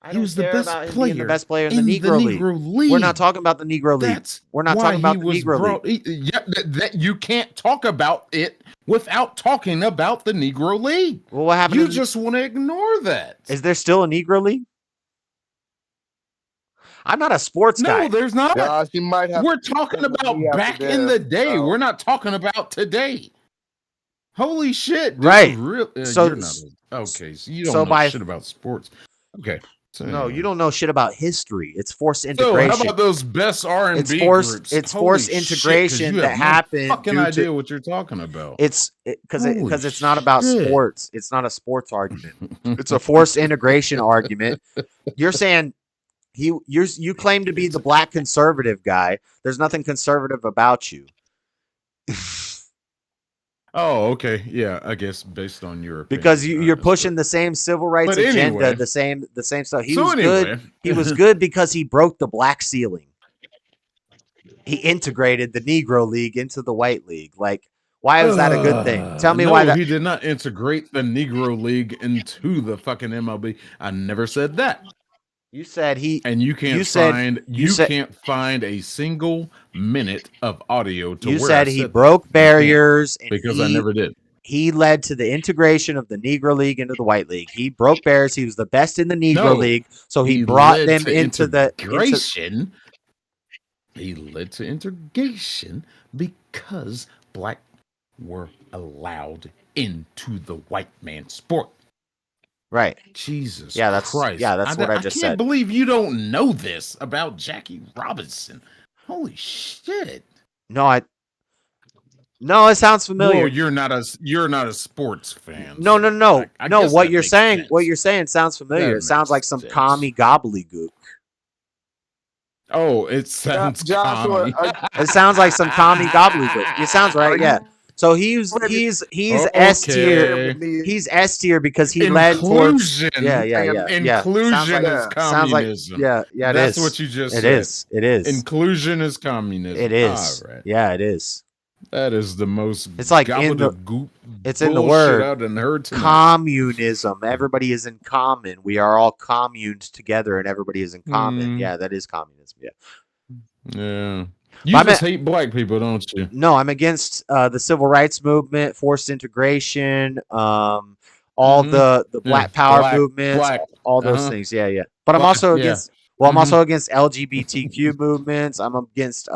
S1: I
S6: He
S1: don't
S6: was the
S1: care
S6: best
S1: about him being
S6: player
S1: the best player in
S6: in
S1: the Negro League. We're not talking about the Negro League.
S6: That's
S1: We're not
S6: why
S1: talking about
S6: he
S1: the
S6: was
S1: Negro
S6: brought.
S1: League.
S6: Yeah, that you can't talk about it without talking about the Negro League.
S1: Well, what happened?
S6: You
S1: in the-
S6: just want to ignore that.
S1: Is there still a Negro League? I'm not a sports
S6: No,
S1: guy.
S6: there's not.
S4: Josh, you might have
S6: We're
S4: to
S6: talking
S4: sit with
S6: about
S4: me after
S6: back in the
S4: this,
S6: day.
S4: so.
S6: We're not talking about today. Holy shit! Dude,
S1: Right.
S6: So you're not okay. So you don't
S1: so
S6: know
S1: by-
S6: shit about sports. Okay. So
S1: No,
S6: anyway.
S1: you don't know shit about history. It's forced
S6: So
S1: integration.
S6: how about those best R&B
S1: It's forced-
S6: groups?
S1: it's
S6: Holy
S1: forced
S6: shit, 'cause
S1: integration
S6: you
S1: that
S6: have no
S1: happened
S6: fucking
S1: due to-
S6: idea what you're talking about.
S1: It's
S6: Holy
S1: because it's not about
S6: shit.
S1: sports. It's not a sports argument. It's a forced integration argument. You're saying you claim to be the black conservative guy. There's nothing conservative about you.
S6: Oh, okay. Yeah, I guess based on your opinion,
S1: Because you're pushing the same civil rights
S6: But
S1: agenda,
S6: anyway.
S1: the same stuff. He
S6: So
S1: was
S6: anyway.
S1: good. He was good because he broke the black ceiling. He integrated the Negro League into the White League. Like, why was that a good thing? Tell me
S6: no,
S1: why that.
S6: he did not integrate the Negro League into the fucking MLB. I never said that.
S1: You said he.
S6: And you can't
S1: You said-
S6: find
S1: you said-
S6: can't find a single minute of audio to
S1: You
S6: where
S1: said
S6: I
S1: he
S6: said
S1: broke
S6: that. You can't,
S1: barriers and
S6: because I
S1: he-
S6: never did.
S1: He led to the integration of the Negro League into the White League. He broke barriers. He was the best in the Negro
S6: No,
S1: League, so he brought
S6: led
S1: them
S6: to
S1: into the.
S6: integration. He led to integration because black were allowed into the white man sport.
S1: Right.
S6: Jesus
S1: Yeah, that's-
S6: Christ.
S1: yeah, that's what I just
S6: can't
S1: said.
S6: believe you don't know this about Jackie Robinson. Holy shit.
S1: No, it sounds familiar.
S6: Well, you're not a sports fan.
S1: No.
S6: I
S1: No,
S6: guess
S1: what
S6: that
S1: you're
S6: makes
S1: saying,
S6: sense.
S1: what you're saying sounds familiar.
S6: That
S1: It sounds
S6: makes
S1: like some
S6: sense.
S1: commie gobbledygook.
S6: Oh, it sounds
S4: Joshua,
S6: commie.
S1: It sounds like some commie gobbledygook. It sounds right, yeah. So he's
S6: Oh,
S1: S tier.
S6: okay.
S1: He's S tier because he led towards.
S6: Inclusion.
S1: Yeah.
S6: Inclusion
S1: Sounds like-
S6: is
S1: Sounds like
S6: communism.
S1: yeah. It
S6: That's
S1: is.
S6: what you just
S1: It
S6: said.
S1: is. It is.
S6: Inclusion is communism.
S1: It is.
S6: All right.
S1: Yeah, it is.
S6: That is the most.
S1: It's like in the-
S6: gobbledygook
S1: it's in the
S6: bullshit
S1: word.
S6: I done heard tonight.
S1: Communism. Everybody is in common. We are all communed together, and everybody is in common.
S6: Mm.
S1: Yeah, that is communism. Yeah.
S6: Yeah.
S1: But
S6: You
S1: I
S6: just
S1: meant-
S6: hate black people, don't you?
S1: No, I'm against the civil rights movement, forced integration, all
S6: Mhm.
S1: the Black
S6: Yeah,
S1: Power
S6: black-
S1: movements,
S6: black.
S1: all those
S6: Uh-huh.
S1: things. Yeah. But I'm
S6: Black,
S1: also
S6: yeah.
S1: against. Well, I'm
S6: Mhm.
S1: also against LGBTQ movements. I'm against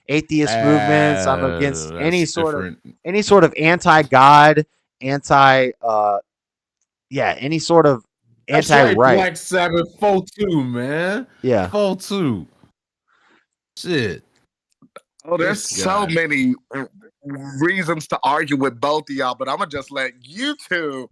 S1: atheist movements. I'm against any
S6: That's
S1: sort
S6: different.
S1: of anti-God, any sort of
S6: That's like
S1: anti-right.
S6: Black Sabbath 4-2, man.
S1: Yeah.
S6: 4-2. Shit.
S4: Oh, there's
S6: This
S4: so
S6: guy.
S4: many reasons to argue with both of y'all, but I'm gonna just let you two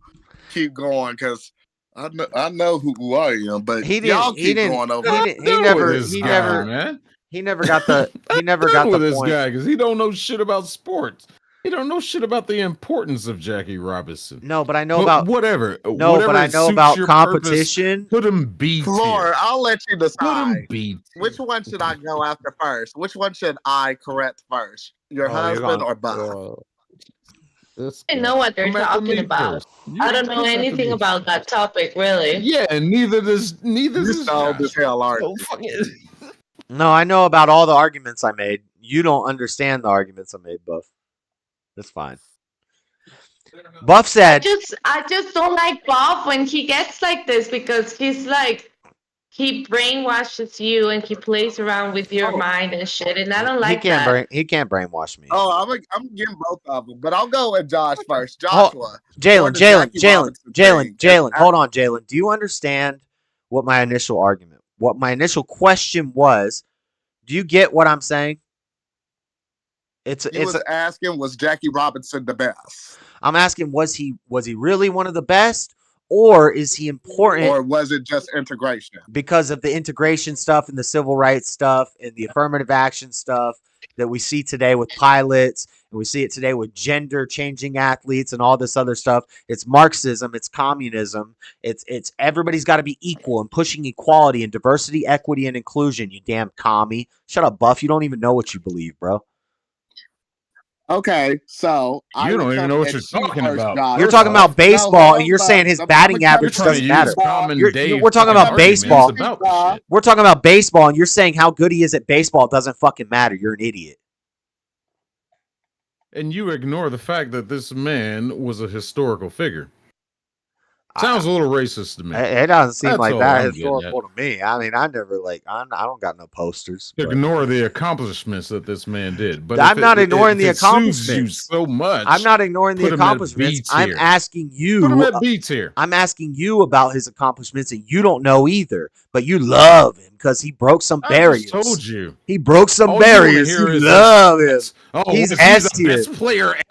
S4: keep going because I know who I am. But
S1: He
S4: y'all
S1: didn't.
S4: keep
S1: He didn't.
S4: going over.
S1: He, didn't, he never. He never.
S6: man.
S1: He never got the. He never got
S6: with
S1: the
S6: this
S1: point.
S6: guy because he don't know shit about sports. He don't know shit about the importance of Jackie Robinson.
S1: No, but I know
S6: But
S1: about
S6: whatever.
S1: No,
S6: whatever
S1: but I know
S6: suits
S1: about
S6: your purpose,
S1: competition.
S6: put him B tier.
S4: Floor, I'll let you
S6: Put him
S4: decide.
S6: B tier.
S4: Which one should I go after first? Which one should I correct first? Your
S1: Oh, you're
S4: husband
S1: gone.
S4: or Bob?
S3: I know what they're
S6: Come after
S3: talking
S6: me
S3: about.
S6: first. You
S3: I don't
S6: come
S3: know
S6: after
S3: anything
S6: me.
S3: about that topic, really.
S6: Yeah, and neither does
S4: You
S6: Josh.
S4: sold this hell, aren't
S6: So
S4: you?
S6: fucking-
S1: No, I know about all the arguments I made. You don't understand the arguments I made, Buff. That's fine. Buff said,
S3: I just don't like Buff when he gets like this because he's like, he brainwashes you and he plays around with your mind and shit, and I don't like that.
S1: He can't brainwash me.
S4: Oh, I'm getting both of them, but I'll go with Josh first. Joshua.
S1: Jalen, hold on, Jalen. Do you understand what my initial question was? Do you get what I'm saying?
S4: Asking, was Jackie Robinson the best?
S1: I'm asking, was he really one of the best, or is he important,
S4: or was it just integration?
S1: Because of the integration stuff and the civil rights stuff and the affirmative action stuff that we see today with pilots, and we see it today with gender changing athletes and all this other stuff. It's Marxism, it's communism, it's everybody's got to be equal and pushing equality and diversity, equity, and inclusion. You damn commie! Shut up, Buff. You don't even know what you believe, bro.
S4: Okay, so
S6: you don't even know what you're talking about.
S4: Josh.
S1: You're talking about baseball, and you're saying his batting average doesn't matter. We're talking about baseball. We're talking about baseball, and you're saying how good he is at baseball doesn't fucking matter. You're an idiot.
S6: And you ignore the fact that this man was a historical figure. Sounds a little racist to me.
S1: It doesn't seem like that historical to me. I mean, I never I don't got no posters.
S6: Ignore the accomplishments that this man did. But
S1: I'm not ignoring the accomplishments
S6: so much.
S1: I'm not ignoring the accomplishments. I'm asking you.
S6: Put him at B tier.
S1: I'm asking you about his accomplishments, and you don't know either. But you love him because he broke some barriers.
S6: I just told you.
S1: He broke some barriers. You love him. He's S tier.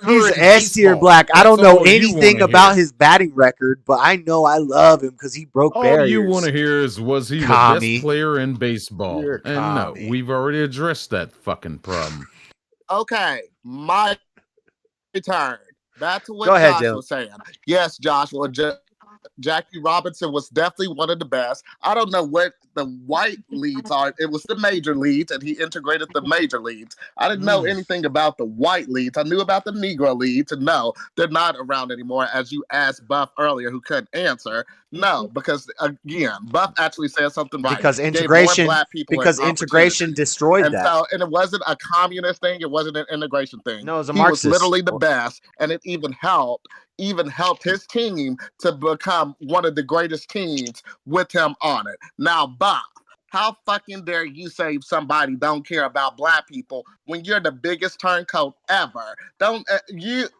S1: He's S tier black. I don't know anything about his batting record, but I know I love him because he broke barriers.
S6: All you want to hear is, was he the best player in baseball? And no, we've already addressed that fucking problem.
S4: Okay, my turn. Back to what Josh was saying. Yes, Joshua. Jackie Robinson was definitely one of the best. I don't know what the white leads are. It was the major leads, and he integrated the major leads. I didn't know anything about the white leads. I knew about the Negro leads, and no, they're not around anymore, as you asked Buff earlier, who couldn't answer. No, because again, Buff actually said something right.
S1: Because integration destroyed that.
S4: And it wasn't a communist thing. It wasn't an integration thing.
S1: No, it was a Marxist.
S4: He was literally the best, and it even helped his team to become one of the greatest teams with him on it. Now, Bob, how fucking dare you say somebody don't care about black people when you're the biggest turncoat ever?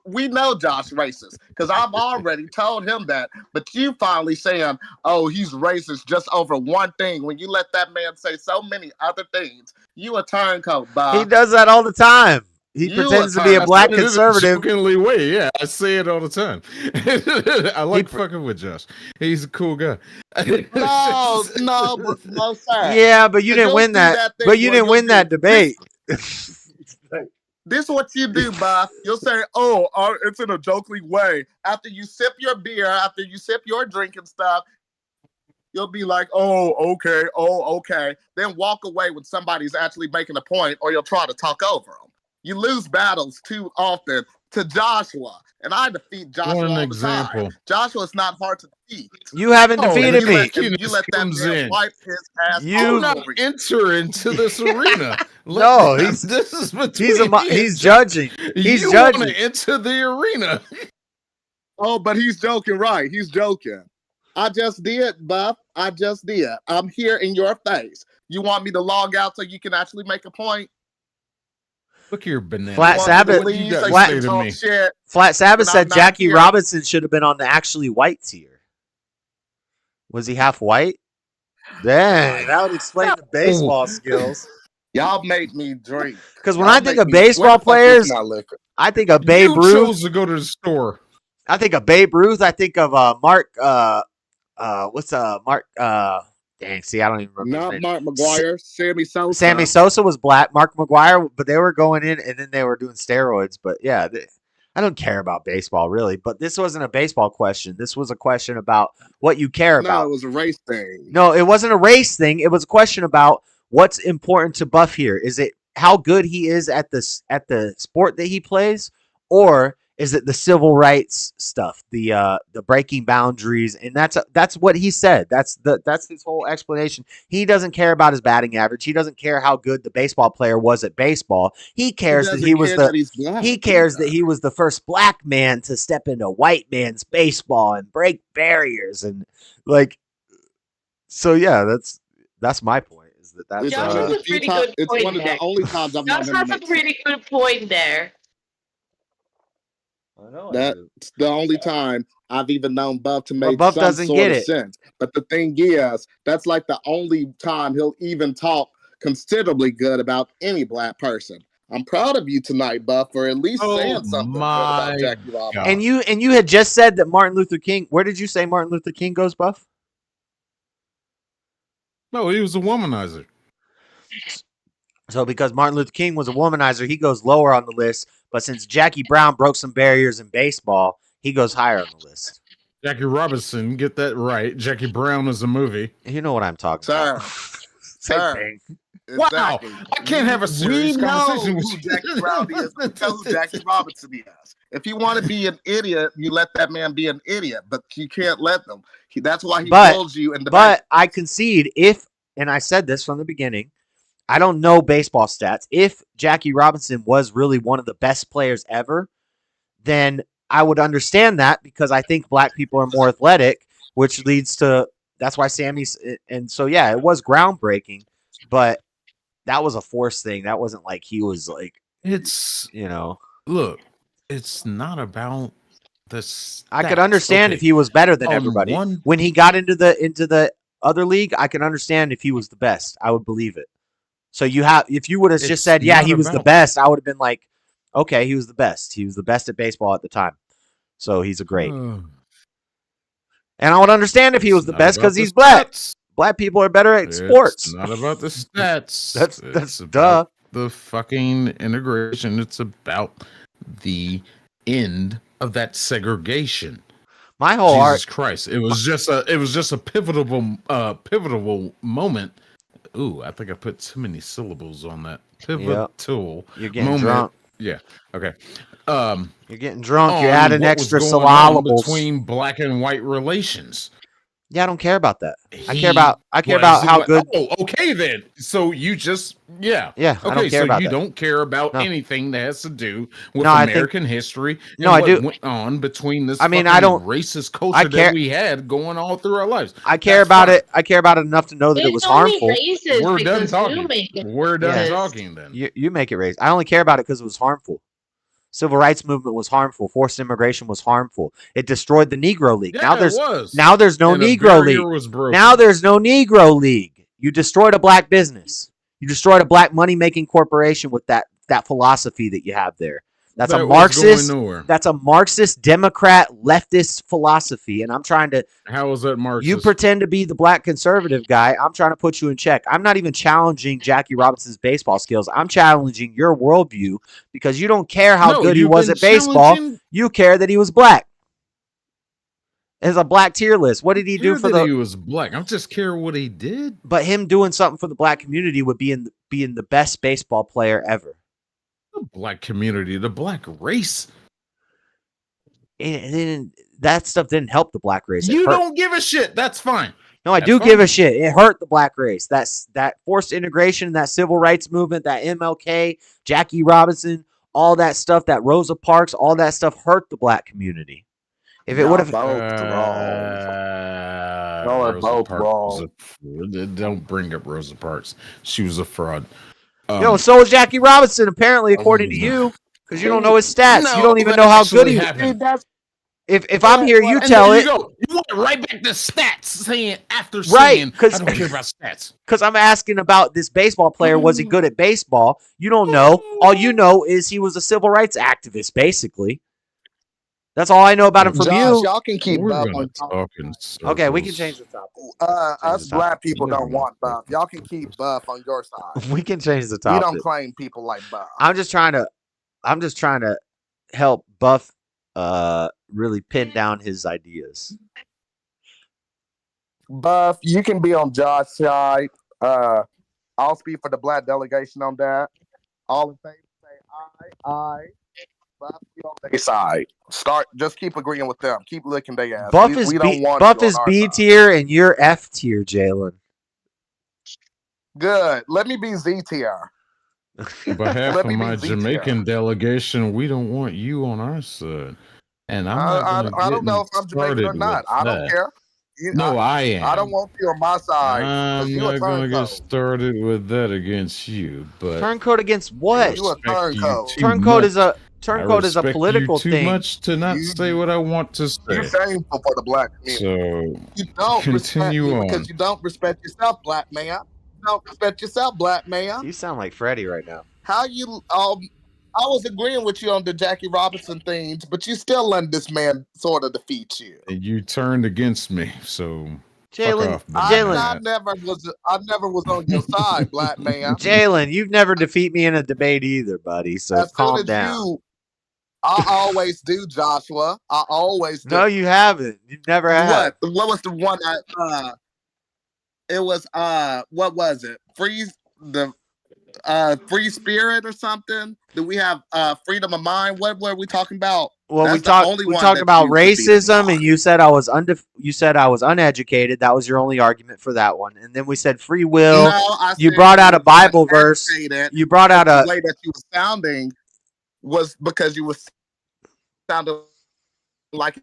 S4: We know Josh racist because I've already told him that, but you finally saying, oh, he's racist just over one thing when you let that man say so many other things. You a turncoat, Bob.
S1: He does that all the time. He pretends to be a black conservative.
S6: Way, yeah, I say it all the time. I like fucking with Josh. He's a cool guy.
S4: No, sir.
S1: Yeah, but you didn't win that. But you didn't win that debate.
S4: This is what you do, Bob. You'll say, "Oh, it's in a jokely way." After you sip your beer, after you sip your drink and stuff, you'll be like, "Oh, okay." Then walk away when somebody's actually making a point, or you'll try to talk over them. You lose battles too often to Joshua, and I defeat Joshua all the time. Joshua's not hard to defeat.
S1: You haven't defeated me.
S4: You let that man wipe his ass.
S6: You not enter into this arena.
S1: No,
S6: this is
S1: he's judging. He's judging.
S6: Want to enter the arena.
S4: Oh, but he's joking, right? He's joking. I just did, Buff. I just did. I'm here in your face. You want me to log out so you can actually make a point?
S6: Look at your banana.
S1: Flat Sabbath said Jackie Robinson should have been on the actually white tier. Was he half white? Dang, that would explain the baseball skills.
S4: Y'all make me drink.
S1: Because when I think of baseball players, I think of Babe Ruth.
S6: You chose to go to the store.
S1: I think of Babe Ruth. I think of Mark. Mark? Dang, see, I don't even remember.
S4: Not Mark McGuire, Sammy Sosa.
S1: Sammy Sosa was black. Mark McGuire, but they were going in and then they were doing steroids. But yeah, I don't care about baseball really. But this wasn't a baseball question. This was a question about what you care about.
S4: No, it was a race thing.
S1: No, it wasn't a race thing. It was a question about what's important to Buff here. Is it how good he is at the sport that he plays, or is it the civil rights stuff, the breaking boundaries, and that's what he said. That's his whole explanation. He doesn't care about his batting average. He doesn't care how good the baseball player was at baseball. He cares that he was he cares that he was the first black man to step into white man's baseball and break barriers and like. So yeah, that's my point. Is that's
S3: Josh has a pretty good
S4: It's
S3: point
S4: one of
S3: there.
S4: the only times I've known
S3: Josh
S4: him to
S3: has a
S4: make
S3: pretty good point there.
S1: I know.
S4: That's the only time I've even known Buff to make
S1: Buff
S4: some
S1: doesn't
S4: sort
S1: get
S4: of
S1: it.
S4: sense. But the thing is, that's like the only time he'll even talk considerably good about any black person. I'm proud of you tonight, Buff, for at least saying something good about Jackie Robinson.
S1: And you had just said that Martin Luther King. Where did you say Martin Luther King goes, Buff?
S6: No, he was a womanizer.
S1: So because Martin Luther King was a womanizer, he goes lower on the list. But since Jackie Brown broke some barriers in baseball, he goes higher on the list.
S6: Jackie Robinson, get that right. Jackie Brown is a movie.
S1: You know what I'm talking about.
S4: Sir.
S1: Thing.
S4: Exactly.
S6: Wow, I can't have a serious conversation with
S4: who Jackie Brown is. We know who Jackie Robinson is. If you want to be an idiot, you let that man be an idiot, but you can't let them. That's why he holds you in the
S1: But I concede and I said this from the beginning, I don't know baseball stats. If Jackie Robinson was really one of the best players ever, then I would understand that because I think black people are more athletic, which leads to that's why Sammy's and so yeah, it was groundbreaking, but that was a force thing. That wasn't like he was like
S6: look, it's not about this.
S1: I could understand if he was better than everybody. When he got into the other league, I can understand if he was the best. I would believe it. So if you would have just said, yeah, he was the best, I would have been like, okay, he was the best. He was the best at baseball at the time. So he's a great. And I would understand if he was the best because he's black. Black people are better at sports.
S6: It's not about the stats.
S1: That's
S6: about the fucking integration. It's about the end of that segregation.
S1: My whole
S6: Jesus Christ! It was just a pivotal moment. Ooh, I think I put too many syllables on that. Pivotal.
S1: You're getting
S6: moment.
S1: drunk.
S6: Yeah. Okay.
S1: You're getting drunk. You're adding extra syllables
S6: between black and white relations.
S1: Yeah, I don't care about that. I care about how good.
S6: Oh, okay then. So you just
S1: yeah.
S6: Okay,
S1: I don't care about
S6: you
S1: that.
S6: don't care about anything that has to do with
S1: No,
S6: American history. And
S1: I
S6: what
S1: do.
S6: Went on between this.
S1: I mean, I don't
S6: racist culture that we had going all through our lives.
S1: I care about it. I care about it enough to know that it was harmful.
S6: We're done talking. We're done talking. Then
S1: you make it racist. I only care about it because it was harmful. Civil rights movement was harmful. Forced immigration was harmful. It destroyed the Negro League.
S6: Yeah,
S1: now there's no
S6: And the
S1: Negro
S6: barrier
S1: League.
S6: was broken.
S1: Now there's no Negro League. You destroyed a black business. You destroyed a black money making corporation with that philosophy that you have there. That's a Marxist. That's a Marxist, Democrat, leftist philosophy, and I'm trying to.
S6: How is that Marxist?
S1: You pretend to be the black conservative guy. I'm trying to put you in check. I'm not even challenging Jackie Robinson's baseball skills. I'm challenging your worldview because you don't care how good he was at baseball. You care that he was black. As a black tier list, what did he do for
S6: he was black? I just care what he did.
S1: But him doing something for the black community would be being the best baseball player ever.
S6: The black community, the black race.
S1: And that stuff didn't help the black race.
S6: You don't give a shit. That's fine.
S1: No, I do give a shit. It hurt the black race. That forced integration, that civil rights movement, that MLK, Jackie Robinson, all that stuff, that Rosa Parks, all that stuff hurt the black community. If it would have,
S10: y'all are both wrong.
S6: Don't bring up Rosa Parks. She was a fraud.
S1: So was Jackie Robinson, apparently, according to you, because you don't know his stats.
S6: No,
S1: you don't even know how good he
S6: is.
S1: If I'm here, you tell it.
S6: You went right back to stats, saying I don't care about stats.
S1: Because I'm asking about this baseball player. Was he good at baseball? You don't know. All you know is he was a civil rights activist, basically. That's all I know about him from you.
S4: Y'all can keep Buff on
S1: Okay, we can change the topic.
S4: Us black people don't want Buff. Y'all can keep Buff on your side.
S1: We can change the topic.
S4: We don't claim people like Buff.
S1: I'm just trying to help Buff really pin down his ideas.
S4: Buff, you can be on Josh's side. I'll speak for the black delegation on that. All in favor, say aye. Aye. They side. Just keep agreeing with them. Keep licking their ass.
S1: Buff
S4: We don't want
S1: Buff
S4: you
S1: is
S4: on our
S1: B
S4: side.
S1: tier and you're F tier, Jalen.
S4: Good. Let me be Z tier.
S6: On behalf
S4: Let
S6: of
S4: me
S6: my
S4: be Z tier.
S6: Jamaican delegation, we don't want you on our side. And I'm not
S4: I
S6: going to
S4: don't know if I'm
S6: get
S4: Jamaican or
S6: started
S4: not.
S6: with
S4: I don't
S6: that.
S4: care.
S6: No, I am.
S4: I don't want you on my side.
S6: I'm
S4: You a
S6: not going to get
S4: turncoat.
S6: started with that against you, but
S1: Turncoat against what?
S4: You a turncoat.
S1: Turncoat is a
S6: respect
S1: political
S6: you too
S1: thing.
S6: much to not say what I want to
S4: You're
S6: say.
S4: shameful for the black community.
S6: So
S4: You don't respect
S6: continue
S4: me
S6: on.
S4: because you don't respect yourself, black man. You don't respect yourself, black man.
S1: You sound like Freddie right now.
S4: How you I was agreeing with you on the Jackie Robinson things, but you still letting this man sort of defeat you.
S6: And you turned against me, so
S1: Jalen,
S6: fuck off.
S4: I never was on your side, black man.
S1: Jalen, you've never defeat me in a debate either, buddy. So
S4: As soon
S1: calm
S4: as
S1: down.
S4: I always do, Joshua. I always do.
S1: No, you haven't. You've never have.
S4: What was the one that it was what was it? Free spirit or something? Do we have freedom of mind? What were we talking about?
S1: Well, we
S4: only one
S1: talked
S4: that
S1: about
S4: you defeated
S1: racism,
S4: me
S1: and you said I was uneducated. That was your only argument for that one. And then we said free will.
S4: No, I
S1: You
S4: said
S1: brought out a
S4: was
S1: Bible verse.
S4: uneducated.
S1: You brought out
S4: The
S1: a
S4: way that you were sounding was because you was sounding like an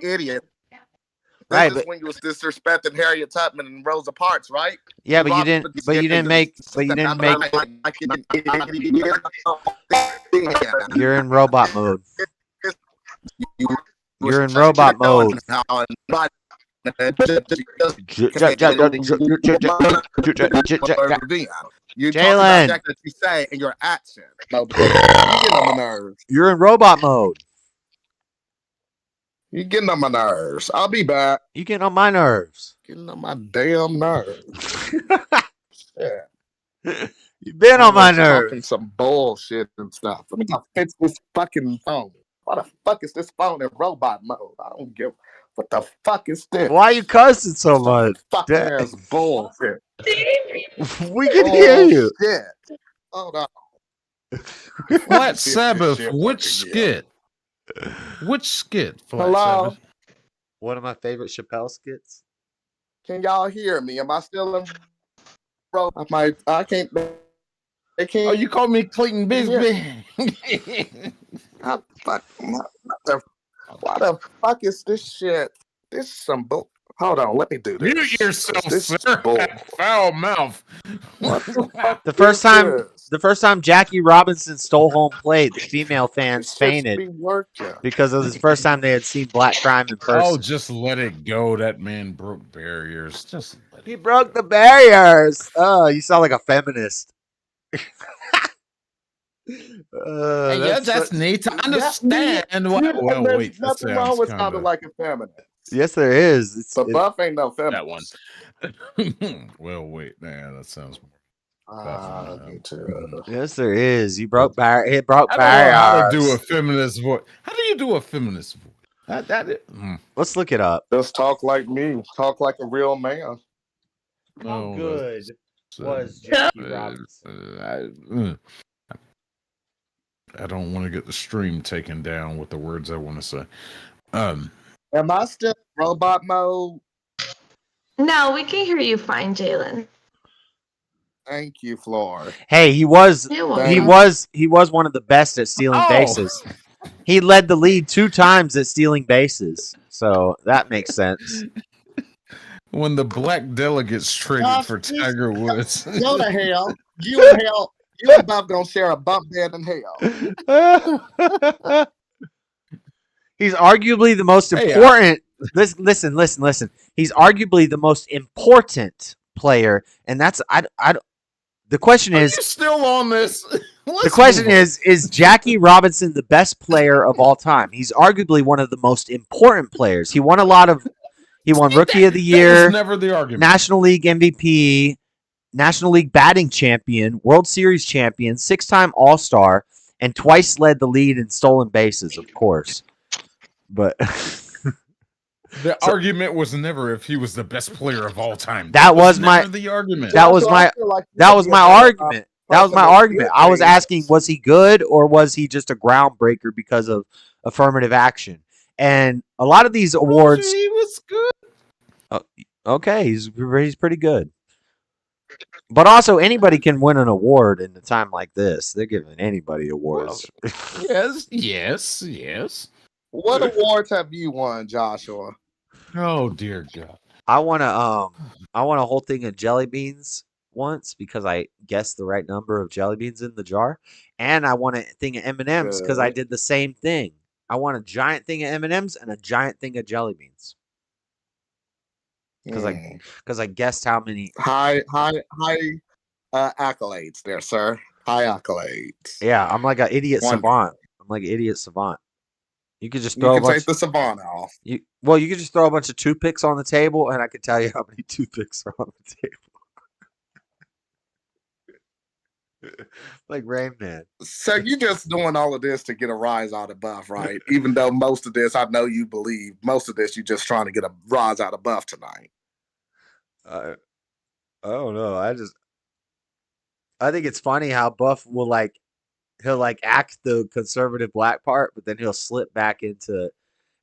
S4: idiot.
S1: Right,
S4: This is when you was disrespecting Harriet Tubman and Rosa Parks, right?
S1: yeah, but you didn't make. You're in robot mode. You're in robot mode. Jalen,
S4: that you say in your action. You get on my nerves.
S1: you're in robot mode.
S4: You getting on my nerves. I'll be back.
S1: You getting on my nerves.
S4: Getting on my damn nerves. Yeah.
S1: You've been on my
S4: Talking
S1: nerves.
S4: some bullshit and stuff. Let me go fix this fucking phone. Why the fuck is this phone in robot mode? I don't give. What the fuck is this?
S1: Why are you cussing so much?
S4: Fucking ass bullshit.
S1: We can hear you.
S4: Shit. Hold on.
S6: Flat Sabbath,
S4: shit
S6: which
S4: fucking
S6: skit? Which skit? Flat
S4: Hello?
S6: Sabbath?
S1: One of my favorite Chappelle skits.
S4: Can y'all hear me? Am I still in? Bro, I can't. They can't.
S6: Oh, you call me Clayton Bisbee?
S4: Why the fuck is this shit? This is some bull. Hold on, let me do this.
S6: Mute yourself,
S4: This is
S6: sir.
S4: bull.
S6: Foul mouth.
S4: What the fuck
S1: The first
S4: this
S1: time,
S4: is?
S1: the first time Jackie Robinson stole home plate, the female fans
S4: This shit's
S1: fainted
S4: be working.
S1: because it was the first time they had seen black crime in person.
S6: Oh, just let it go. That man broke barriers. Just let
S1: He
S6: it
S1: broke the barriers. Oh, you sound like a feminist.
S6: that's neat to understand. Well,
S4: There's
S6: wait, that
S4: nothing wrong
S6: sounds
S4: with
S6: kind
S4: sounding
S6: of
S4: like a feminist.
S1: Yes, there is.
S4: But Buff ain't no
S6: that
S4: feminist.
S6: one. Well, wait, man, that sounds more.
S4: Me too.
S1: Yes, there is. You broke barriers. It broke
S6: I don't know how to do a
S1: barriers.
S6: feminist voice. How do you do a feminist voice?
S1: Let's look it up.
S4: Just talk like me. Talk like a real man.
S6: No,
S1: good
S6: that's,
S1: was
S6: uh,
S1: Jackie Robinson?
S6: I don't want to get the stream taken down with the words I want to say.
S4: Am I still in robot mode?
S3: No, we can hear you fine, Jalen.
S4: Thank you, Floor.
S1: Hey, he was
S3: You're
S1: he
S3: welcome.
S1: was one of the best at stealing
S6: Oh.
S1: bases. He led the lead 2 times at stealing bases, so that makes sense.
S6: When the black delegates traded for Tiger Woods.
S4: Go to hell. You and hell. You and Bob gonna share a bump bed in hell.
S1: He's arguably the most
S6: Hey,
S1: important. Listen. He's arguably the most important player, and that's the question
S6: Are
S1: is.
S6: you still on this?
S1: The question is Jackie Robinson the best player of all time? He's arguably one of the most important players. He won Rookie of the
S6: That
S1: Year,
S6: was never the argument.
S1: National League MVP, National League batting champion, World Series champion, 6-time All-Star, and twice led the lead in stolen bases, of course. But
S6: The argument was never if he was the best player of all time.
S1: That was
S6: never
S1: my-
S6: the argument.
S1: that was my argument. That was my
S4: person that's
S1: argument. I was
S4: good
S1: asking, was he good or was he just a groundbreaker because of affirmative action? And a lot of these awards,
S6: He was good.
S1: okay, he's pretty good. But also, anybody can win an award in a time like this. They're giving anybody awards.
S6: Yes.
S4: What awards have you won, Joshua?
S6: Oh dear God.
S1: I want a whole thing of jelly beans once because I guessed the right number of jelly beans in the jar, and I want a thing of M&Ms because I
S4: Good.
S1: did the same thing. I want a giant thing of M&Ms and a giant thing of jelly beans because I guessed how many.
S4: High accolades there, sir. High accolades.
S1: Yeah, I'm like an idiot
S4: Wonderful.
S1: savant. I'm like an idiot savant. You could just
S4: You
S1: throw a
S4: can
S1: bunch.
S4: take the savant off.
S1: You could just throw a bunch of toothpicks on the table, and I could tell you how many toothpicks are on the table. Like Rain Man.
S4: So you just doing all of this to get a rise out of Buff, right? Even though most of this, I know you believe, most of this you're just trying to get a rise out of Buff tonight.
S1: I don't know. I think it's funny how Buff will he'll act the conservative black part, but then he'll slip back into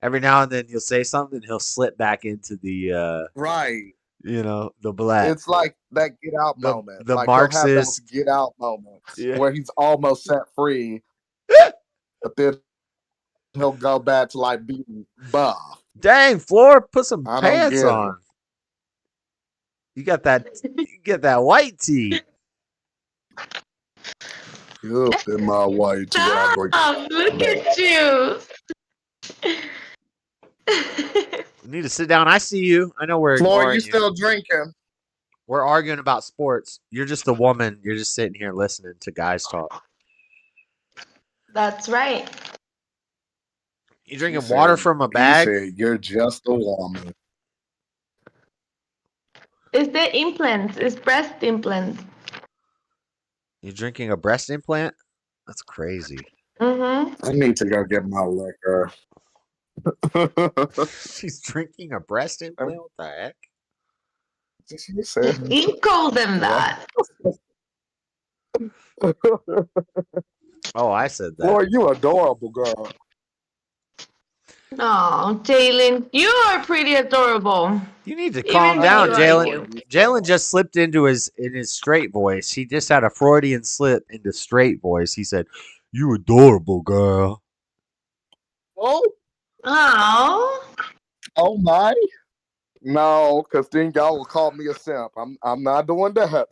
S1: every now and then he'll say something, he'll slip back into the
S4: Right.
S1: the black.
S4: It's like that get out moment.
S1: The
S4: like
S1: Marxist
S4: he'll have those get out moments where he's almost set free, but then he'll go back to like being Buff.
S1: Dang, Floor, put some
S4: I don't
S1: pants
S4: get
S1: on. You get that white tee.
S4: Up in my white tee.
S3: Stop! Look at you.
S1: You need to sit down. I see you. I know we're
S4: Floor,
S1: ignoring
S4: you still drinking?
S1: We're arguing about sports. You're just a woman. You're just sitting here listening to guys talk.
S3: That's right.
S1: You drinking water from a bag?
S4: He said, you're just a woman.
S3: It's the implants. It's breast implants.
S1: You drinking a breast implant? That's crazy.
S3: Mm-hmm.
S4: I need to go get my liquor.
S1: She's drinking a breast implant? What the heck?
S4: She said.
S3: You call them that.
S1: Oh, I said that.
S4: Boy, you adorable girl.
S3: Oh, Jalen, you are pretty adorable.
S1: You need to calm down, Jalen. Jalen just slipped into his straight voice. He just had a Freudian slip into straight voice. He said, "You adorable girl."
S4: Oh.
S3: Oh
S4: my. No, because then y'all will call me a simp. I'm not doing that.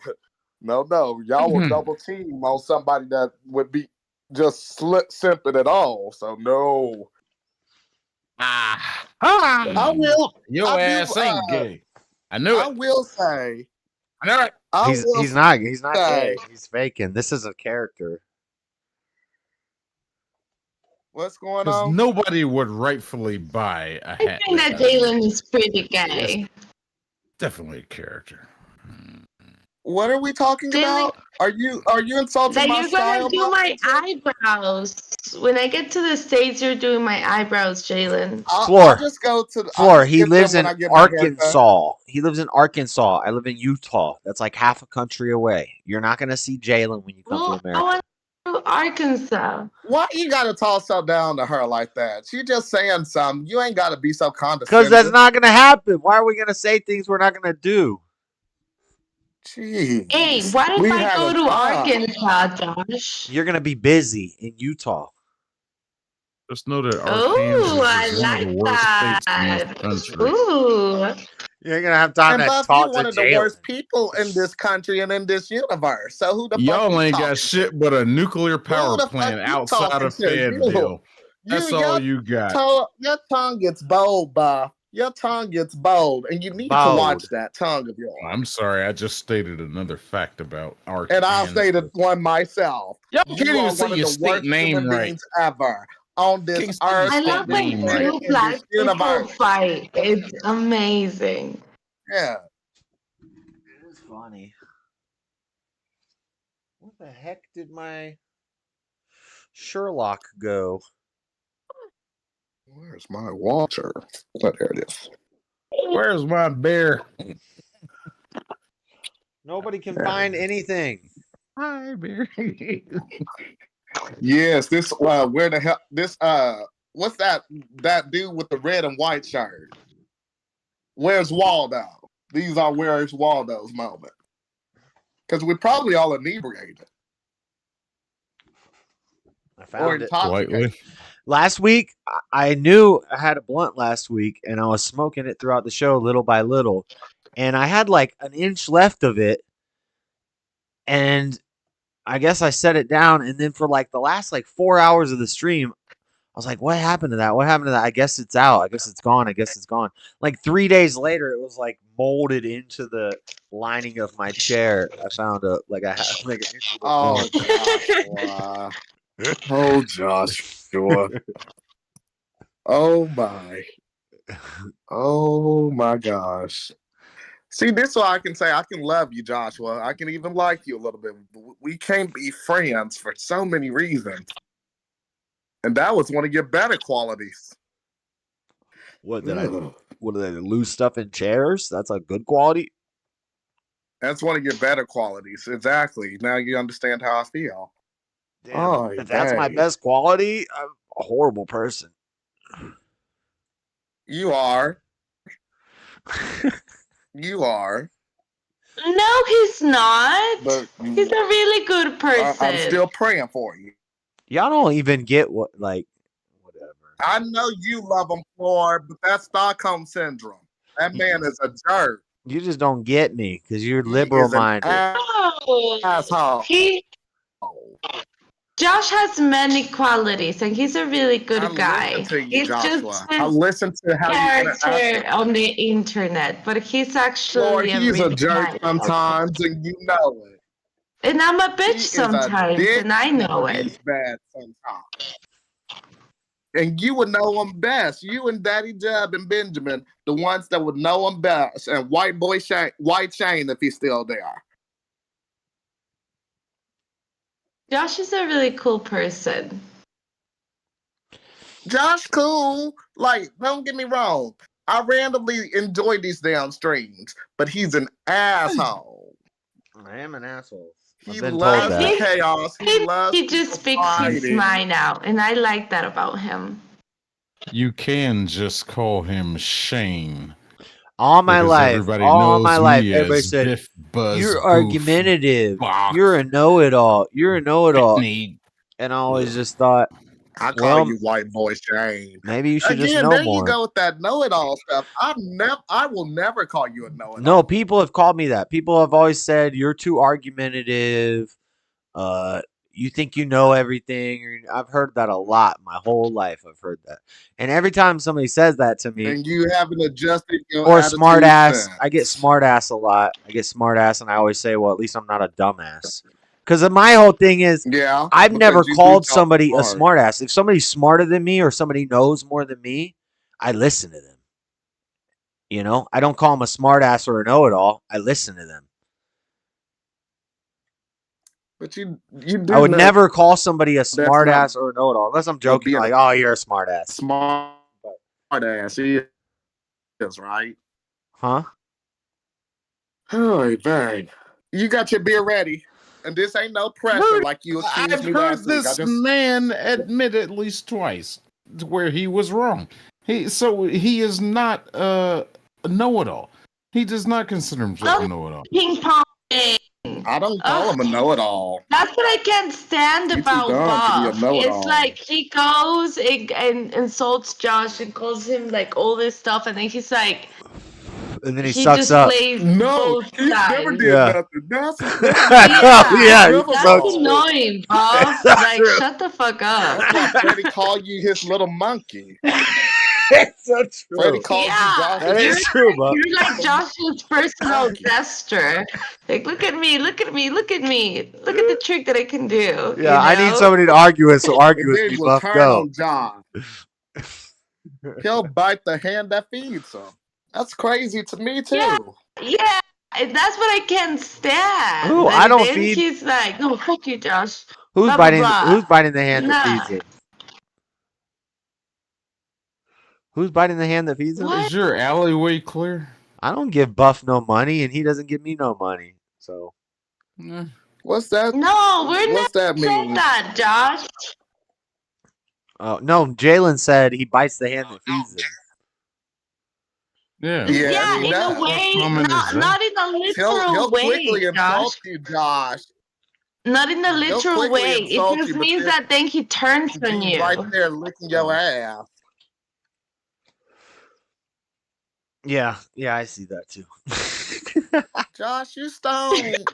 S4: No. Y'all will double team on somebody that would be just simping at all. So no. I will.
S6: Your ass ain't gay. I knew it.
S4: I will say.
S6: I know it.
S1: He's not gay. He's faking. This is a character.
S4: What's going
S6: Because
S4: on?
S6: nobody would rightfully buy a hat.
S3: I think that Jalen is pretty gay.
S6: Definitely a character.
S4: What are we talking about? Are you insulting
S3: That
S4: my
S3: you're
S4: style?
S3: gonna do my eyebrows. When I get to the States, you're doing my eyebrows, Jalen.
S1: Floor.
S4: I'll just go to the
S1: Floor. He lives in
S4: get my haircut.
S1: Arkansas. He lives in Arkansas. I live in Utah. That's like half a country away. You're not gonna see Jalen when you come to America.
S3: I want to go to Arkansas.
S4: Why you gotta toss so down to her like that? She just saying something. You ain't gotta be so condescending.
S1: Because that's not gonna happen. Why are we gonna say things we're not gonna do?
S4: Jeez.
S3: Hey, what if I go to Arkansas, Josh?
S1: You're gonna be busy in Utah.
S6: Just know that
S3: Ooh,
S6: Arkansas
S3: I
S6: is one of the
S3: like
S6: worst states in
S3: that.
S6: this country.
S3: Ooh.
S1: You're gonna have time
S4: And
S1: to
S4: Buff,
S1: talk
S4: you're
S1: to
S4: one of the
S1: Jalen.
S4: worst people in this country and in this universe. So who the fuck
S6: Y'all
S4: you
S6: ain't
S4: talking
S6: got shit but a nuclear power
S4: the
S6: plant
S4: fuck you
S6: outside
S4: talking
S6: of
S4: to?
S6: Fayetteville. That's all you got.
S4: Your tongue gets bold, Buff. Your tongue gets bold, and you need to watch that tongue of yours.
S6: I'm sorry, I just stated another fact about Arkansas.
S4: And I'll say the one myself.
S6: Y'all
S4: You
S6: can't
S4: are
S6: even
S4: one
S6: say
S4: of
S6: your
S4: the
S6: state
S4: worst
S6: name
S4: human
S6: right.
S4: beings ever on this earth.
S3: I love when
S6: name right.
S3: two black people
S4: universe.
S3: fight. It's amazing.
S4: Yeah.
S1: It is funny. What the heck did my Sherlock go?
S4: Where's my water? Oh, there it is.
S6: Where's my bear?
S1: Nobody can find anything.
S6: Hi, Barry.
S4: Yes, this where the hell this what's that dude with the red and white shirt? Where's Waldo? These are where's Waldo's moment. Because we're probably all inebriated
S1: I
S4: or
S1: found it.
S4: intoxicated.
S6: Slightly.
S1: Last week, I knew I had a blunt last week, and I was smoking it throughout the show little by little. And I had like an inch left of it. And I guess I set it down. And then for like the last like 4 hours of the stream, I was like, what happened to that? What happened to that? I guess it's out. I guess it's gone. I guess it's gone. Like 3 days later, it was like molded into the lining of my chair. I found like an inch of the
S4: Oh,
S1: blunt.
S4: Joshua. Oh, Joshua. Oh, my. Oh, my gosh. See, this is why I can say I can love you, Joshua. I can even like you a little bit. We can't be friends for so many reasons. And that was one of your better qualities.
S1: What did I lose stuff in chairs? That's a good quality.
S4: That's one of your better qualities. Exactly. Now you understand how I feel.
S1: Damn,
S4: Oh,
S1: if that's my
S4: dang.
S1: best quality, I'm a horrible person.
S4: You are. You are.
S3: No, he's not.
S4: But
S3: He's a really good person.
S4: I'm still praying for you.
S1: Y'all don't even get what, like, whatever.
S4: I know you love him, Floyd, but that's Stockholm syndrome. That man is a jerk.
S1: You just don't get me because you're
S4: He
S1: liberal
S4: is an
S1: minded.
S4: asshole.
S3: Josh has many qualities, and he's a really good guy.
S4: Listen to you,
S3: He's
S4: Joshua.
S3: just
S4: I listen to how you
S3: character on the internet, but he's actually
S4: Lord, he's a
S3: really
S4: jerk
S3: nice.
S4: sometimes, and you know it.
S3: And I'm a bitch
S4: He is a
S3: sometimes,
S4: dick,
S3: and I know
S4: but
S3: it.
S4: he's bad sometimes. And you would know him best. You and Daddy Jeb and Benjamin, the ones that would know him best. And White Shane, if he's still there.
S3: Josh is a really cool person.
S4: Josh cool. Like, don't get me wrong. I randomly enjoy these damn streams, but he's an asshole.
S1: I am an asshole.
S4: He
S1: been
S4: loves
S1: told
S4: the
S1: that.
S4: chaos.
S3: He just speaks his mind out, and I like that about him.
S6: You can just call him Shane.
S1: All my
S6: because
S1: life,
S6: everybody
S1: all
S6: knows
S1: my life,
S6: me
S1: everybody
S6: as
S1: said,
S6: Biff Buzz
S1: you're
S6: Goof
S1: argumentative.
S6: Box.
S1: You're a know-it-all. You're a know-it-all.
S6: Whitney.
S1: And I always just thought,
S4: I call you White Boy Shane.
S1: maybe you should
S4: Again,
S1: just know
S4: there
S1: more.
S4: you go with that know-it-all stuff. I will never call you a know-it-all.
S1: No, people have called me that. People have always said you're too argumentative. You think you know everything. I've heard that a lot my whole life. I've heard that, and every time somebody says that to me,
S4: And you haven't adjusted your
S1: or
S4: attitude
S1: smart ass,
S4: since.
S1: I get smart ass a lot. I get smart ass, and I always say, well, at least I'm not a dumbass. Because my whole thing is,
S4: Yeah,
S1: I've never
S4: because you do
S1: called
S4: talk
S1: somebody a
S4: smart.
S1: smart ass. If somebody's smarter than me or somebody knows more than me, I listen to them. You know, I don't call them a smart ass or a know-it-all. I listen to them.
S4: But you do
S1: I would
S4: know
S1: never call somebody a smart
S4: not
S1: ass or a know-it-all unless I'm joking.
S4: being
S1: Like, oh, you're a smart ass.
S4: smart ass. He is, right?
S1: Huh?
S4: Oh, man. You got your beer ready. And this ain't no pressure like you accused
S6: I've
S4: me
S6: heard
S4: last week.
S6: this man admit at least twice where he was wrong. He is not a know-it-all. He does not consider himself a know-it-all.
S3: Ping pong.
S4: I don't call him a know-it-all.
S3: That's what I can't stand
S4: You're too
S3: about
S4: dumb to be a
S3: Bob.
S4: know-it-all.
S3: It's like he goes and insults Josh and calls him like all this stuff, and then he's like,
S1: And then he
S3: he
S1: sucks
S3: just
S1: up.
S3: plays
S4: No,
S3: both
S4: he
S3: sides.
S4: never did
S1: Yeah.
S4: nothing. That's
S1: Yeah,
S4: never
S3: That's
S4: wrong.
S3: annoying, Bob.
S1: That's
S3: Like,
S1: true.
S3: shut the fuck up.
S4: That's why Freddie called you his little monkey.
S1: It's so true.
S4: Freddie called you
S3: Yeah,
S4: Josh's
S1: That is true, Bob.
S3: you're like Josh's personal jester. Like, look at me, look at me, look at me. Look at the trick that I can do.
S1: Yeah, I need
S3: know?
S1: somebody to argue with, so argue
S4: And
S1: with
S4: then
S1: me,
S4: will
S1: Buff.
S4: turn
S1: Go.
S4: on John. He'll bite the hand that feeds him. That's crazy to me too.
S3: Yeah, and that's what I can't stand.
S1: Ooh,
S3: And
S1: I don't
S3: then
S1: feed-
S3: he's like, no, fuck you, Josh.
S1: Who's
S3: Blah, blah,
S1: biting?
S3: blah.
S1: Who's biting the hand
S3: Nah.
S1: that feeds him? Who's biting the hand that feeds him?
S3: What?
S6: Is your alleyway clear?
S1: I don't give Buff no money, and he doesn't give me no money. So
S6: Eh,
S4: What's that?
S3: No, we're
S4: What's
S3: not
S4: that
S3: saying
S4: mean?
S3: that, Josh.
S1: Oh no, Jalen said he bites the hand that feeds him.
S6: Yeah.
S4: Yes,
S3: Yeah,
S4: he
S3: in a
S4: does.
S6: What
S3: way,
S6: comment is that?
S3: not in a literal
S4: He'll
S3: way,
S4: quickly insult
S3: Josh.
S4: you, Josh.
S3: Not in a
S4: He'll
S3: literal
S4: quickly
S3: way. It
S4: insult
S3: just
S4: you, but
S3: means
S4: then
S3: that then he turns on
S4: be right
S3: you.
S4: there licking your ass.
S1: Yeah, I see that too.
S4: Josh, you stoned.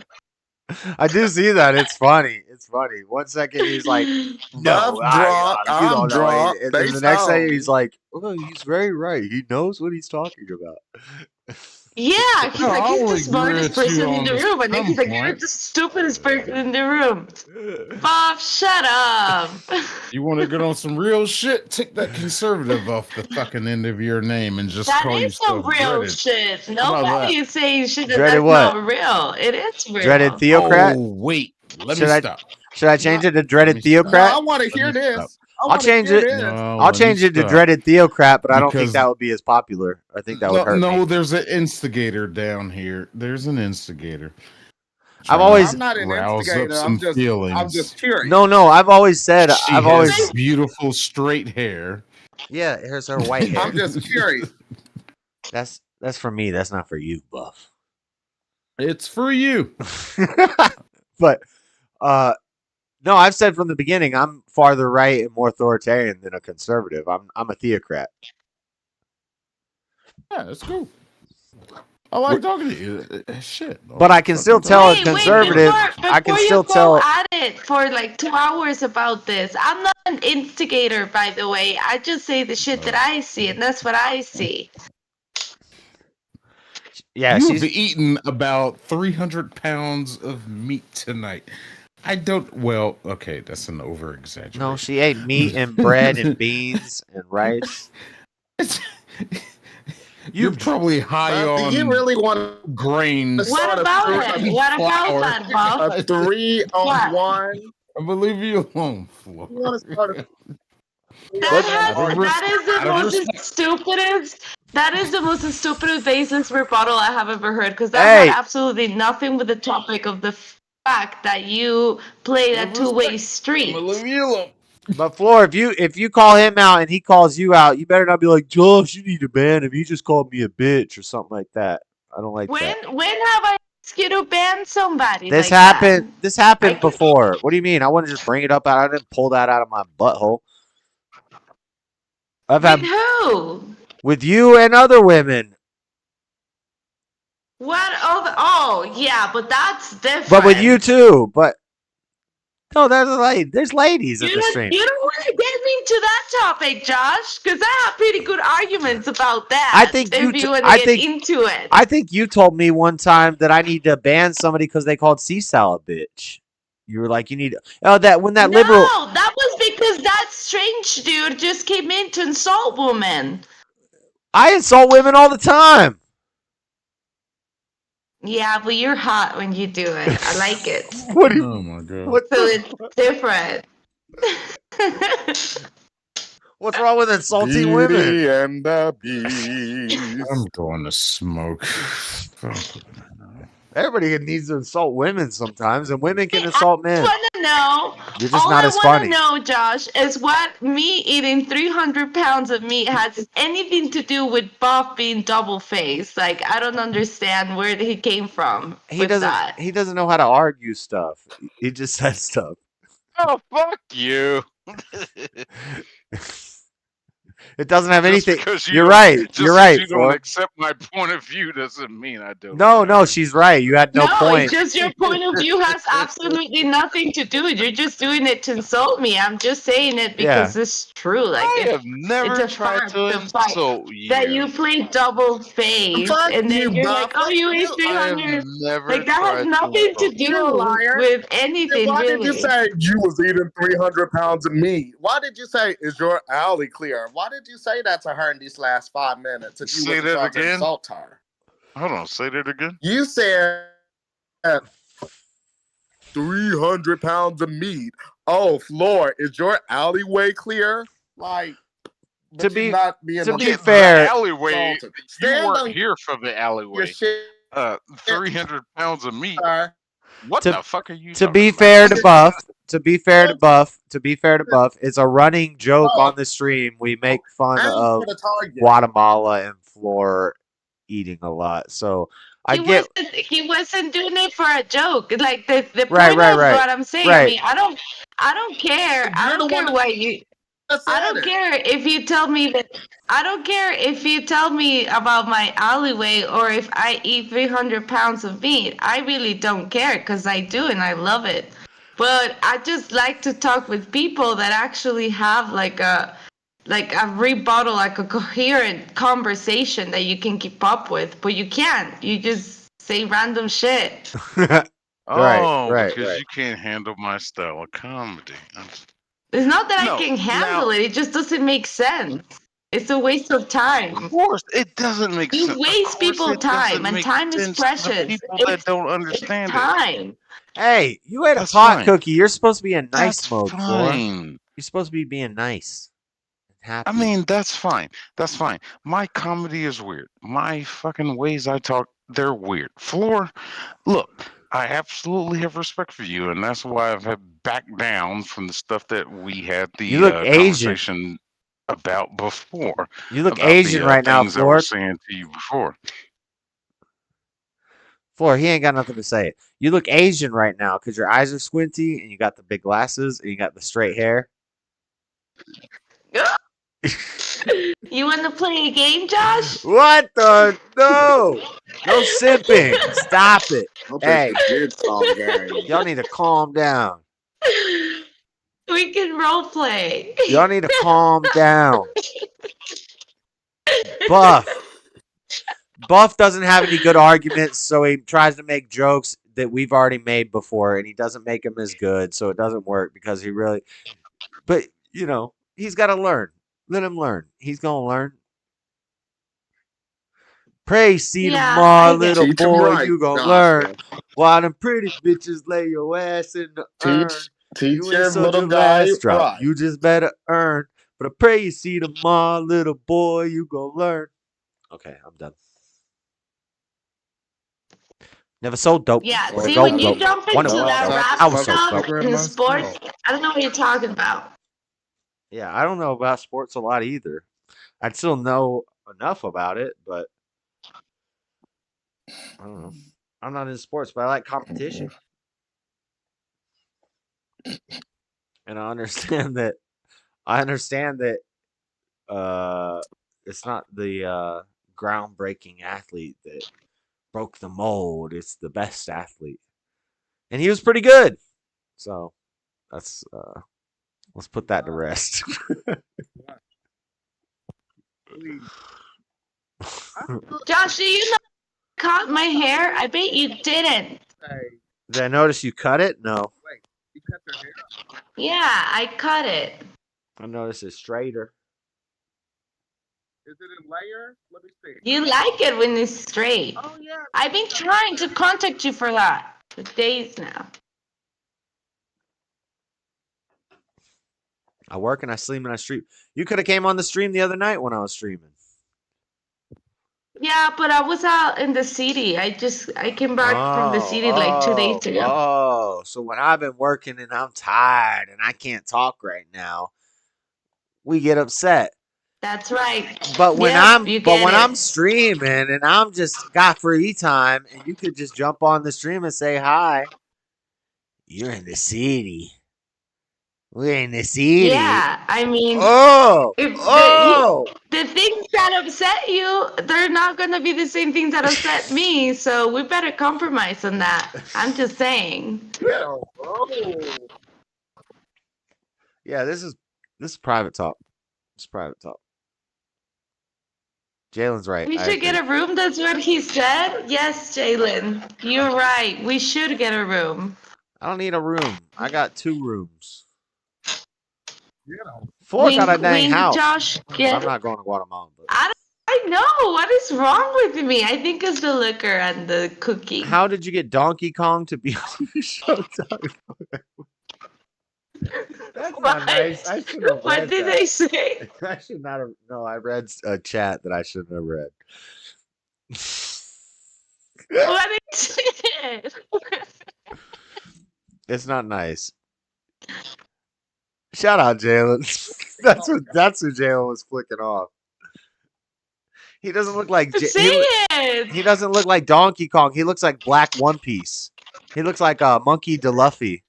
S1: I do see that. It's funny. It's funny. 1 second he's like,
S4: Buff
S1: "No,
S4: drunk.
S1: you
S4: I'm
S1: don't know,"
S4: drunk.
S1: and
S4: They
S1: then the next second he's
S4: stoned.
S1: like, "Oh, he's very right. He knows what he's talking about."
S3: Yeah, he's
S6: No,
S3: like, he's
S6: I'll
S3: the
S6: agree
S3: smartest
S6: with you
S3: person in
S6: on
S3: the room. And then
S6: some
S3: he's like, you're
S6: point.
S3: the stupidest person in the room. Bob, shut up.
S6: You want to get on some real shit? Take that conservative off the fucking end of your name and just
S3: That
S6: call
S3: is some
S6: yourself
S3: real
S6: Dreaded.
S3: shit.
S6: How about
S3: Nobody
S6: that?
S3: is saying shit
S1: Dreaded
S3: that's
S1: what?
S3: not real. It is real.
S1: Dreaded theocrat?
S6: Oh, wait. Let
S1: Should
S6: me
S1: I
S6: stop.
S1: should I change it to
S6: Let
S1: dreaded
S6: me stop.
S4: No,
S1: theocrat?
S4: I want to
S6: Let
S4: hear
S6: me stop.
S4: this. I
S1: I'll
S4: want to
S1: change
S4: hear
S1: it.
S4: this.
S6: No,
S1: I'll
S6: let me
S1: change it to
S6: stop.
S1: dreaded theocrat, but I don't think
S6: Because
S1: that would be as popular. I think that would hurt me.
S6: no, there's an instigator down here. There's an instigator.
S1: I've
S6: Trying
S1: always
S6: to
S4: I'm not an
S6: rouse up
S4: instigator.
S6: some
S4: I'm
S6: feelings.
S4: just curious.
S1: No, I've always said
S6: She
S1: I've
S6: has
S1: always
S6: beautiful straight hair.
S1: yeah, here's her white hair.
S4: I'm just curious.
S1: That's for me. That's not for you, Buff.
S6: It's for you.
S1: But no, I've said from the beginning I'm farther right and more authoritarian than a conservative. I'm a theocrat.
S6: Yeah, it's cool. I like talking to you. Shit.
S1: But I can still tell a conservative. I can
S3: Before
S1: still
S3: you go
S1: tell.
S3: at it for like 2 hours about this, I'm not an instigator, by the way. I just say the shit that I see, and that's what I see.
S1: Yeah,
S6: You've eaten about 300 pounds of meat tonight. I don't. Well, okay, that's an over exaggeration.
S1: No, she ate meat and bread and beans and rice.
S6: You're probably high
S4: Buff,
S6: on
S4: do you really want
S6: grains.
S3: What about it? What about that, Bob?
S4: a 3-on-1?
S6: I believe you alone, Flo.
S4: You want to start a
S3: That is the most stupidest basis rebuttal I have ever heard, because that had absolutely nothing with the topic of the fact that you play that two-way street.
S1: But Floor, if you call him out and he calls you out, you better not be like, Josh, you need to ban him. He just called me a bitch or something like that. I don't like that.
S3: When have I asked you to ban somebody?
S1: This
S3: like
S1: happened.
S3: That?
S1: This happened before. What do you mean? I want to just bring it up. I didn't pull that out of my butthole.
S3: With who?
S1: With you and other women.
S3: What other? Oh, yeah, but that's different.
S1: But with you too. But no, there's ladies in the stream.
S3: You don't want to get me into that topic, Josh, because I have pretty good arguments about that.
S1: I think
S3: if you want to get into it.
S1: I think you told me one time that I need to ban somebody because they called Seasal a bitch. You were like, you need when that liberal.
S3: No, that was because that strange dude just came in to insult women.
S1: I insult women all the time.
S3: Yeah, but you're hot when you do it. I like it.
S1: What do you,
S6: oh my god.
S3: So it's different.
S1: What's wrong with insulting
S10: Beauty
S1: women?
S10: and the Beast.
S6: I'm going to smoke.
S1: Everybody needs to insult women sometimes, and women can insult men.
S3: I want to know.
S1: You're just
S3: all
S1: not
S3: I
S1: as
S3: want
S1: funny.
S3: to know, Josh, is what me eating 300 pounds of meat has anything to do with Buff being double faced. Like, I don't understand where he came from.
S1: He doesn't know how to argue stuff. He just says stuff.
S9: Oh, fuck you.
S1: It doesn't have anything. You're
S9: Just
S1: right.
S9: because
S1: You're right.
S9: you don't accept my point of view doesn't mean I don't.
S1: No, she's right. You had no point.
S3: It's just your point of view has absolutely nothing to do with it. You're just doing it to insult me. I'm just saying it because it's true. Like,
S9: I have never tried to insult you.
S3: That you play double face, and then you're like, oh, you ate 300. Like, that has nothing to do with anything,
S4: Why
S3: really.
S4: did you say you was eating 300 pounds of meat? Why did you say, is your alley clear? Why did you say that to her in these last 5 minutes if you
S9: Say
S4: wasn't
S9: that
S4: trying to
S9: again?
S4: insult her?
S9: Hold on, say that again.
S4: You said 300 pounds of meat. Oh, Floor, is your alleyway clear? Like,
S1: To be
S9: The
S1: fair,
S9: alleyway. You
S4: Stand
S9: weren't
S4: on
S9: here for the alleyway.
S4: your shit.
S9: 300 pounds of meat. What
S1: To-
S9: the fuck are you
S1: To
S9: talking
S1: be
S9: about?
S1: fair to Buff, it's a running joke on the stream. We make fun
S4: Aim
S1: of
S4: for the target.
S1: Guatemala and Floor eating a lot. So I get
S3: He wasn't doing it for a joke. Like the
S1: right,
S3: point of
S1: right,
S3: what I'm saying. I
S1: right.
S3: mean, I don't care. I
S4: You're the
S3: don't
S4: one
S3: care what you.
S4: that
S3: I
S4: said
S3: don't
S4: it.
S3: care if you tell me that. I don't care if you tell me about my alleyway or if I eat 300 pounds of meat. I really don't care because I do and I love it. But I just like to talk with people that actually have like a rebuttal, like a coherent conversation that you can keep up with. But you can't. You just say random shit.
S9: Oh,
S1: right.
S9: because you can't handle my style of comedy.
S3: It's not that I
S9: No,
S3: can handle
S9: now,
S3: it. It just doesn't make sense. It's a waste of time.
S9: of course, it doesn't make
S3: You
S9: sense. Of
S3: waste
S9: course,
S3: people
S9: it
S3: time,
S9: doesn't
S3: and
S9: make
S3: time is
S9: sense to the
S3: precious.
S9: people that
S3: It's
S9: don't understand it.
S3: time.
S1: Hey, you ate a
S9: That's
S1: pot
S9: fine.
S1: cookie. You're supposed to be in nice
S9: That's
S1: mode, Floor.
S9: fine.
S1: You're supposed to be being nice and happy.
S9: I mean, that's fine. That's fine. My comedy is weird. My fucking ways I talk, they're weird. Floor, look, I absolutely have respect for you, and that's why I've had backed down from the stuff that we had
S1: You look
S9: the
S1: Asian.
S9: conversation about before.
S1: You look
S9: About
S1: Asian
S9: the
S1: right now,
S9: things I was
S1: Floor.
S9: saying to you before.
S1: Floor, he ain't got nothing to say. You look Asian right now because your eyes are squinty and you got the big glasses and you got the straight hair.
S3: You want to play a game, Josh?
S1: What the? No simping. Stop it. Hey, y'all need to calm down.
S3: We can role play.
S1: Y'all need to calm down. Buff doesn't have any good arguments, so he tries to make jokes that we've already made before, and he doesn't make them as good, so it doesn't work because he really. But you know, he's got to learn. Let him learn. He's gonna learn. Pray see
S3: Yeah,
S1: tomorrow,
S3: I get
S1: little
S3: it.
S4: Teach 'em
S1: boy,
S4: right,
S1: you gonna
S4: Joshua.
S1: learn. Why them pretty bitches lay your ass in the urn.
S4: Teach
S1: You
S4: your
S1: ain't such
S4: little
S1: a
S4: guy
S1: last drop.
S4: right.
S1: You just better earn. But I pray you see tomorrow, little boy, you gonna learn. Okay, I'm done. Never sold dope.
S3: Yeah,
S1: Wanna
S3: see,
S1: go
S3: when you
S1: dope.
S3: jump
S1: Wanna
S3: into that
S1: dope.
S3: rap
S1: I was so
S3: stuff
S1: dope.
S3: in sports, I don't know what you're talking about.
S1: Yeah, I don't know about sports a lot either. I'd still know enough about it, but I don't know. I'm not in sports, but I like competition. And I understand that it's not the groundbreaking athlete that broke the mold. It's the best athlete. And he was pretty good. So that's let's put that to rest.
S3: Josh, do you know I cut my hair? I bet you didn't.
S1: Did I notice you cut it? No.
S3: Yeah, I cut it.
S1: I noticed it's straighter.
S4: Is it in layers? Let me see.
S3: You like it when it's straight. Oh, yeah. I've been trying to contact you for that for days now.
S1: I work and I sleep and I stream. You could have came on the stream the other night when I was streaming.
S3: Yeah, but I was out in the city. I came back from the city like 2 days ago.
S1: Oh, so when I've been working and I'm tired and I can't talk right now, we get upset.
S3: That's right.
S1: But when
S3: Yep,
S1: I'm streaming and I'm just got free time and you could just jump on the stream and say hi. You're in the city. We're in the city.
S3: Yeah, I mean, the things that upset you, they're not going to be the same things that upset me. So we better compromise on that. I'm just saying.
S1: Yeah, this is private talk. It's private talk. Jalen's right.
S3: We should get a room. That's what he said. Yes, Jalen, you're right. We should get a room.
S1: I don't need a room. I got 2 rooms. 4 got a dang house.
S3: Josh,
S1: I'm not going to Guatemala. But
S3: I know. What is wrong with me? I think it's the liquor and the cookie.
S1: how did you get Donkey Kong to be on the show? That's not nice. I should have read
S3: What did they say?
S1: I should not have. No, I read a chat that I shouldn't have read.
S3: What is it?
S1: It's not nice. Shout out Jalen. that's who Jalen was flicking off. He doesn't look like
S3: Say it.
S1: he doesn't look like Donkey Kong. He looks like Black One Piece. He looks like a Monkey DeLuffy,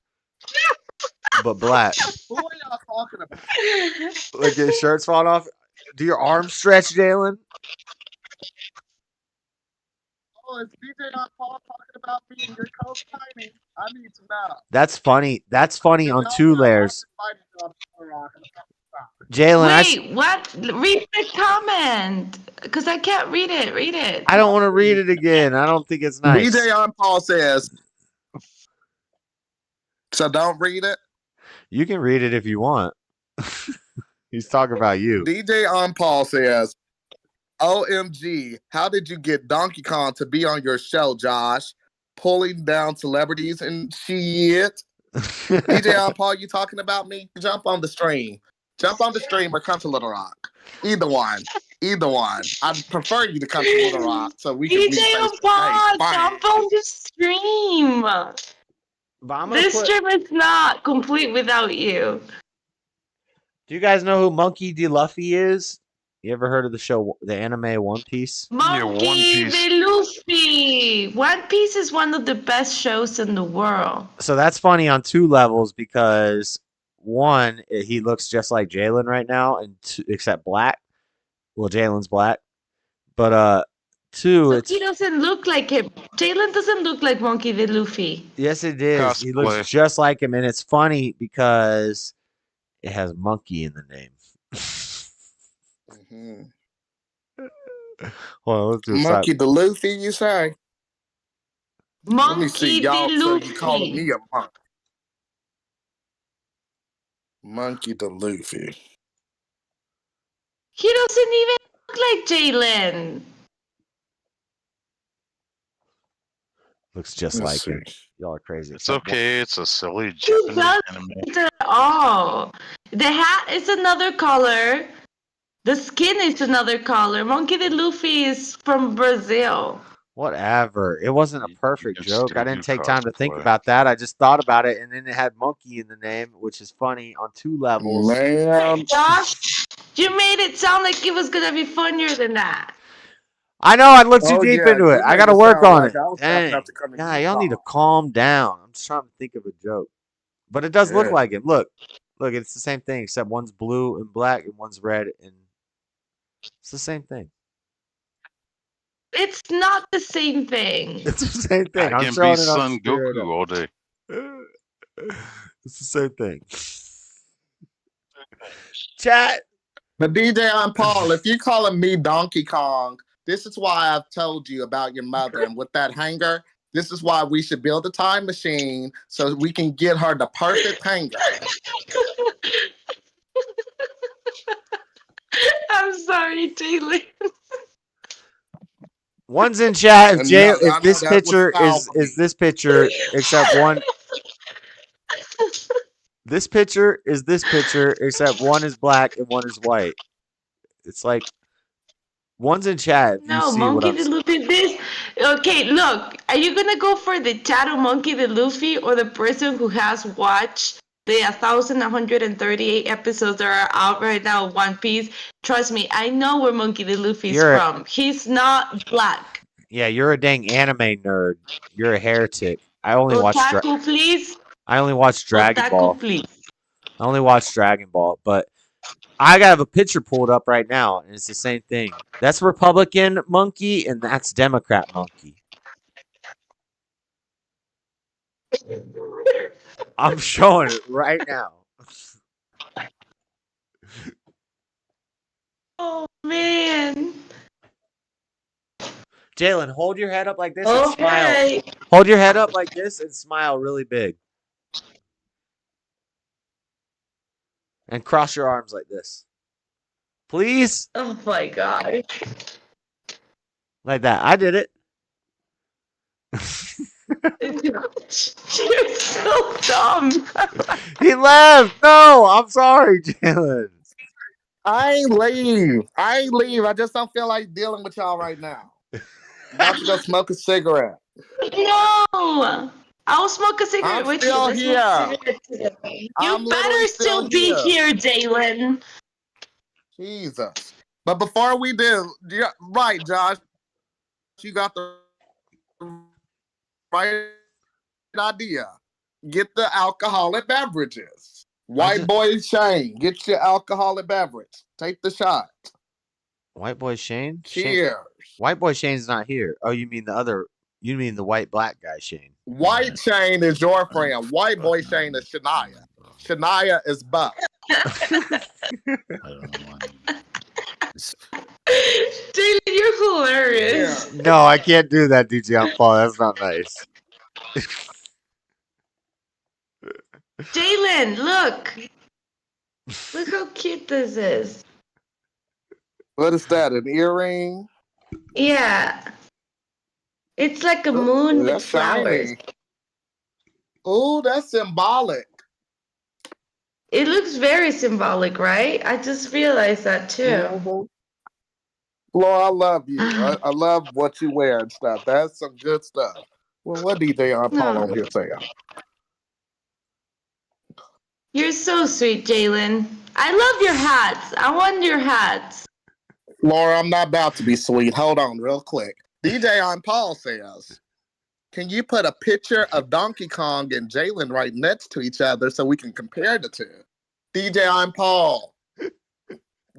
S1: but black.
S4: Who are y'all talking about?
S1: Like his shirt's falling off. Do your arms stretch, Jalen?
S4: Oh, is DJ on Paul talking about me and your coach Tiny? I need to know.
S1: That's funny. That's funny on two layers. Jalen,
S3: Wait, what? Read the comment, because I can't read it. Read it.
S1: I don't want to read it again. I don't think it's nice.
S4: DJ on Paul says, so don't read it.
S1: You can read it if you want. He's talking about you.
S4: DJ on Paul says, OMG, how did you get Donkey Kong to be on your show, Josh? Pulling down celebrities and shit. DJ on Paul, you talking about me? Jump on the stream. Jump on the stream or come to Little Rock. Either one. Either one. I'd prefer you to come to Little Rock so we can meet
S3: DJ
S4: face to
S3: Paul,
S4: face.
S3: jump on the stream. This stream is not complete without you.
S1: Do you guys know who Monkey D. Luffy is? You ever heard of the show, the anime One Piece?
S3: Monkey the Luffy. One Piece is one of the best shows in the world.
S1: So that's funny on two levels because one, he looks just like Jalen right now, and two, except black. Well, Jalen's black, but two,
S3: He doesn't look like him. Jalen doesn't look like Monkey the Luffy.
S1: Yes, it is. He looks just like him, and it's funny because it has monkey in the name. Hold on, let's do
S4: Monkey the Luffy, you say? Let me see.
S3: Monkey
S4: Y'all
S3: the
S4: so
S3: Luffy.
S4: you calling me a monkey. Monkey the Luffy.
S3: He doesn't even look like Jalen.
S1: Looks just
S9: Let's
S1: like
S9: see.
S1: him. Y'all are crazy.
S9: It's okay. It's a silly
S3: He
S9: Japanese
S3: doesn't
S9: anime.
S3: at all. The hat is another color. The skin is another color. Monkey the Luffy is from Brazil.
S1: Whatever. It wasn't a perfect
S9: can
S1: joke.
S9: still
S1: I didn't
S9: do
S1: take time to think
S9: cosplay.
S1: about that. I just thought about it, and then it had monkey in the name, which is funny on two levels.
S4: Man.
S3: Josh, you made it sound like it was gonna be funnier than that.
S1: I know. I looked too
S4: Oh,
S1: deep
S4: yeah,
S1: into it.
S4: you
S1: I
S4: made
S1: got to
S4: it
S1: work
S4: sound
S1: on
S4: like
S1: it.
S4: I was
S1: Dang.
S4: about to come in
S1: Yeah,
S4: your
S1: y'all need to
S4: car.
S1: calm down. I'm just trying to think of a joke. But it does look
S4: Yeah.
S1: like him. Look, it's the same thing, except one's blue and black, and one's red, and it's the same thing.
S3: It's not the same thing.
S1: It's the same thing.
S9: I
S1: I'm
S9: can
S1: showing
S9: be
S1: it on
S9: Son
S1: Spirit
S9: Goku all day.
S1: It's the same thing. Chat.
S4: But DJ on Paul, if you calling me Donkey Kong, this is why I've told you about your mother. And with that hanger, this is why we should build a time machine so we can get her the perfect hanger.
S3: I'm sorry, Jalen.
S1: One's in chat. If
S4: And
S1: Jay,
S4: no, I know
S1: if this
S4: that was
S1: picture
S4: foul
S1: is
S4: for me.
S1: this picture, except one. This picture is this picture, except one is black and one is white. It's like one's in chat. If you
S3: No,
S1: see what
S3: Monkey
S1: I'm
S3: the Luffy. This. Okay, look. Are you gonna go for the chat of Monkey the Luffy or the person who has watched the 1,138 episodes that are out right now of One Piece? Trust me, I know where Monkey the Luffy's from. He's not black.
S1: Yeah, you're a dang anime nerd. You're a heretic. I only watch.
S3: Otaku, please.
S1: I only watch Dragon Ball.
S3: Otaku, please.
S1: I only watch Dragon Ball, but I have a picture pulled up right now, and it's the same thing. That's Republican monkey, and that's Democrat monkey. I'm showing it right now.
S3: Oh man.
S1: Jalen, hold your head up like this and smile.
S3: Okay.
S1: Hold your head up like this and smile really big. And cross your arms like this. Please?
S3: Oh my god.
S1: Like that. I did it.
S3: You're so dumb.
S1: He left. No, I'm sorry, Jalen.
S4: I ain't leave. I just don't feel like dealing with y'all right now. I'm about to go smoke a cigarette.
S3: No. I'll smoke a cigarette
S4: I'm
S3: with you.
S4: still
S3: Let's smoke a
S4: here.
S3: cigarette together. You
S4: I'm
S3: better
S4: literally
S3: still
S4: still
S3: be
S4: here.
S3: here, Jalen.
S4: Jesus. But before we do, right, Josh, you got the right idea. Get the alcoholic beverages. White boy Shane, get your alcoholic beverage. Take the shot.
S1: White boy Shane?
S4: Cheers.
S1: White boy Shane's not here. Oh, you mean the other? You mean the white black guy Shane?
S4: White Shane is your friend. White boy Shane is Shania. Shania is Buck.
S3: Jalen, you're hilarious.
S1: No, I can't do that, DJ on Paul. That's not nice.
S3: Jalen, look. Look how cute this is.
S4: What is that? An earring?
S3: Yeah. It's like a moon with
S4: That's
S3: flowers.
S4: shiny. Oh, that's symbolic.
S3: It looks very symbolic, right? I just realized that too.
S4: Mm-hmm. Laura, I love you. I love what you wear and stuff. That's some good stuff. Well, what DJ Paul on here saying?
S3: You're so sweet, Jalen. I love your hats. I want your hats.
S4: Laura, I'm not about to be sweet. Hold on real quick. DJ on Paul says, can you put a picture of Donkey Kong and Jalen right next to each other so we can compare the two? DJ on Paul.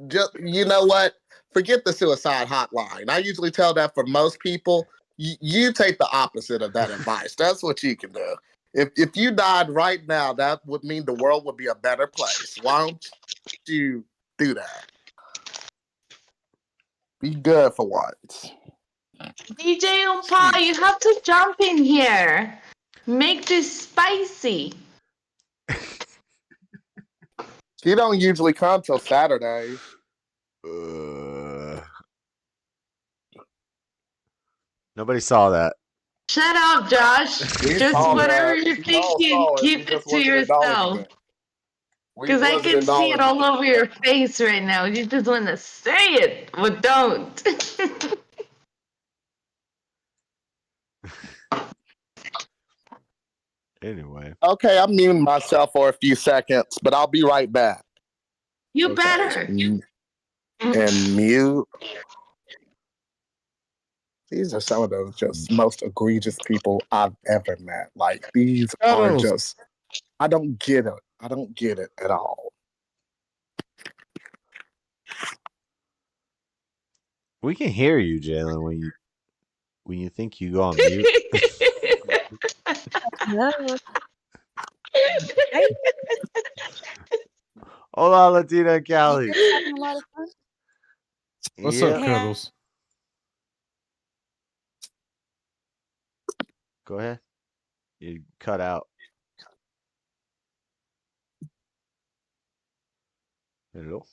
S4: Just, you know what? Forget the suicide hotline. I usually tell that for most people. You take the opposite of that advice. That's what you can do. If you died right now, that would mean the world would be a better place. Why don't you do that? Be good for once.
S3: DJ Umpa, you have to jump in here. Make this spicy.
S4: She don't usually come till Saturdays.
S1: Nobody saw that.
S3: Shut up, Josh. Just whatever you think, keep it to yourself. Because I can see it all over your face right now. You just want to say it, but don't.
S1: Anyway.
S4: Okay, I'm muting myself for a few seconds, but I'll be right back.
S3: You better.
S4: And mute. These are some of the just most egregious people I've ever met. Like, these are just, I don't get it. I don't get it at all.
S1: We can hear you, Jalen, when you think you go on mute.
S12: Hello.
S1: Hola, Latina and Cali.
S12: You guys having a lot of fun?
S6: What's up, Cuddles?
S1: Go ahead. You cut out. Hello.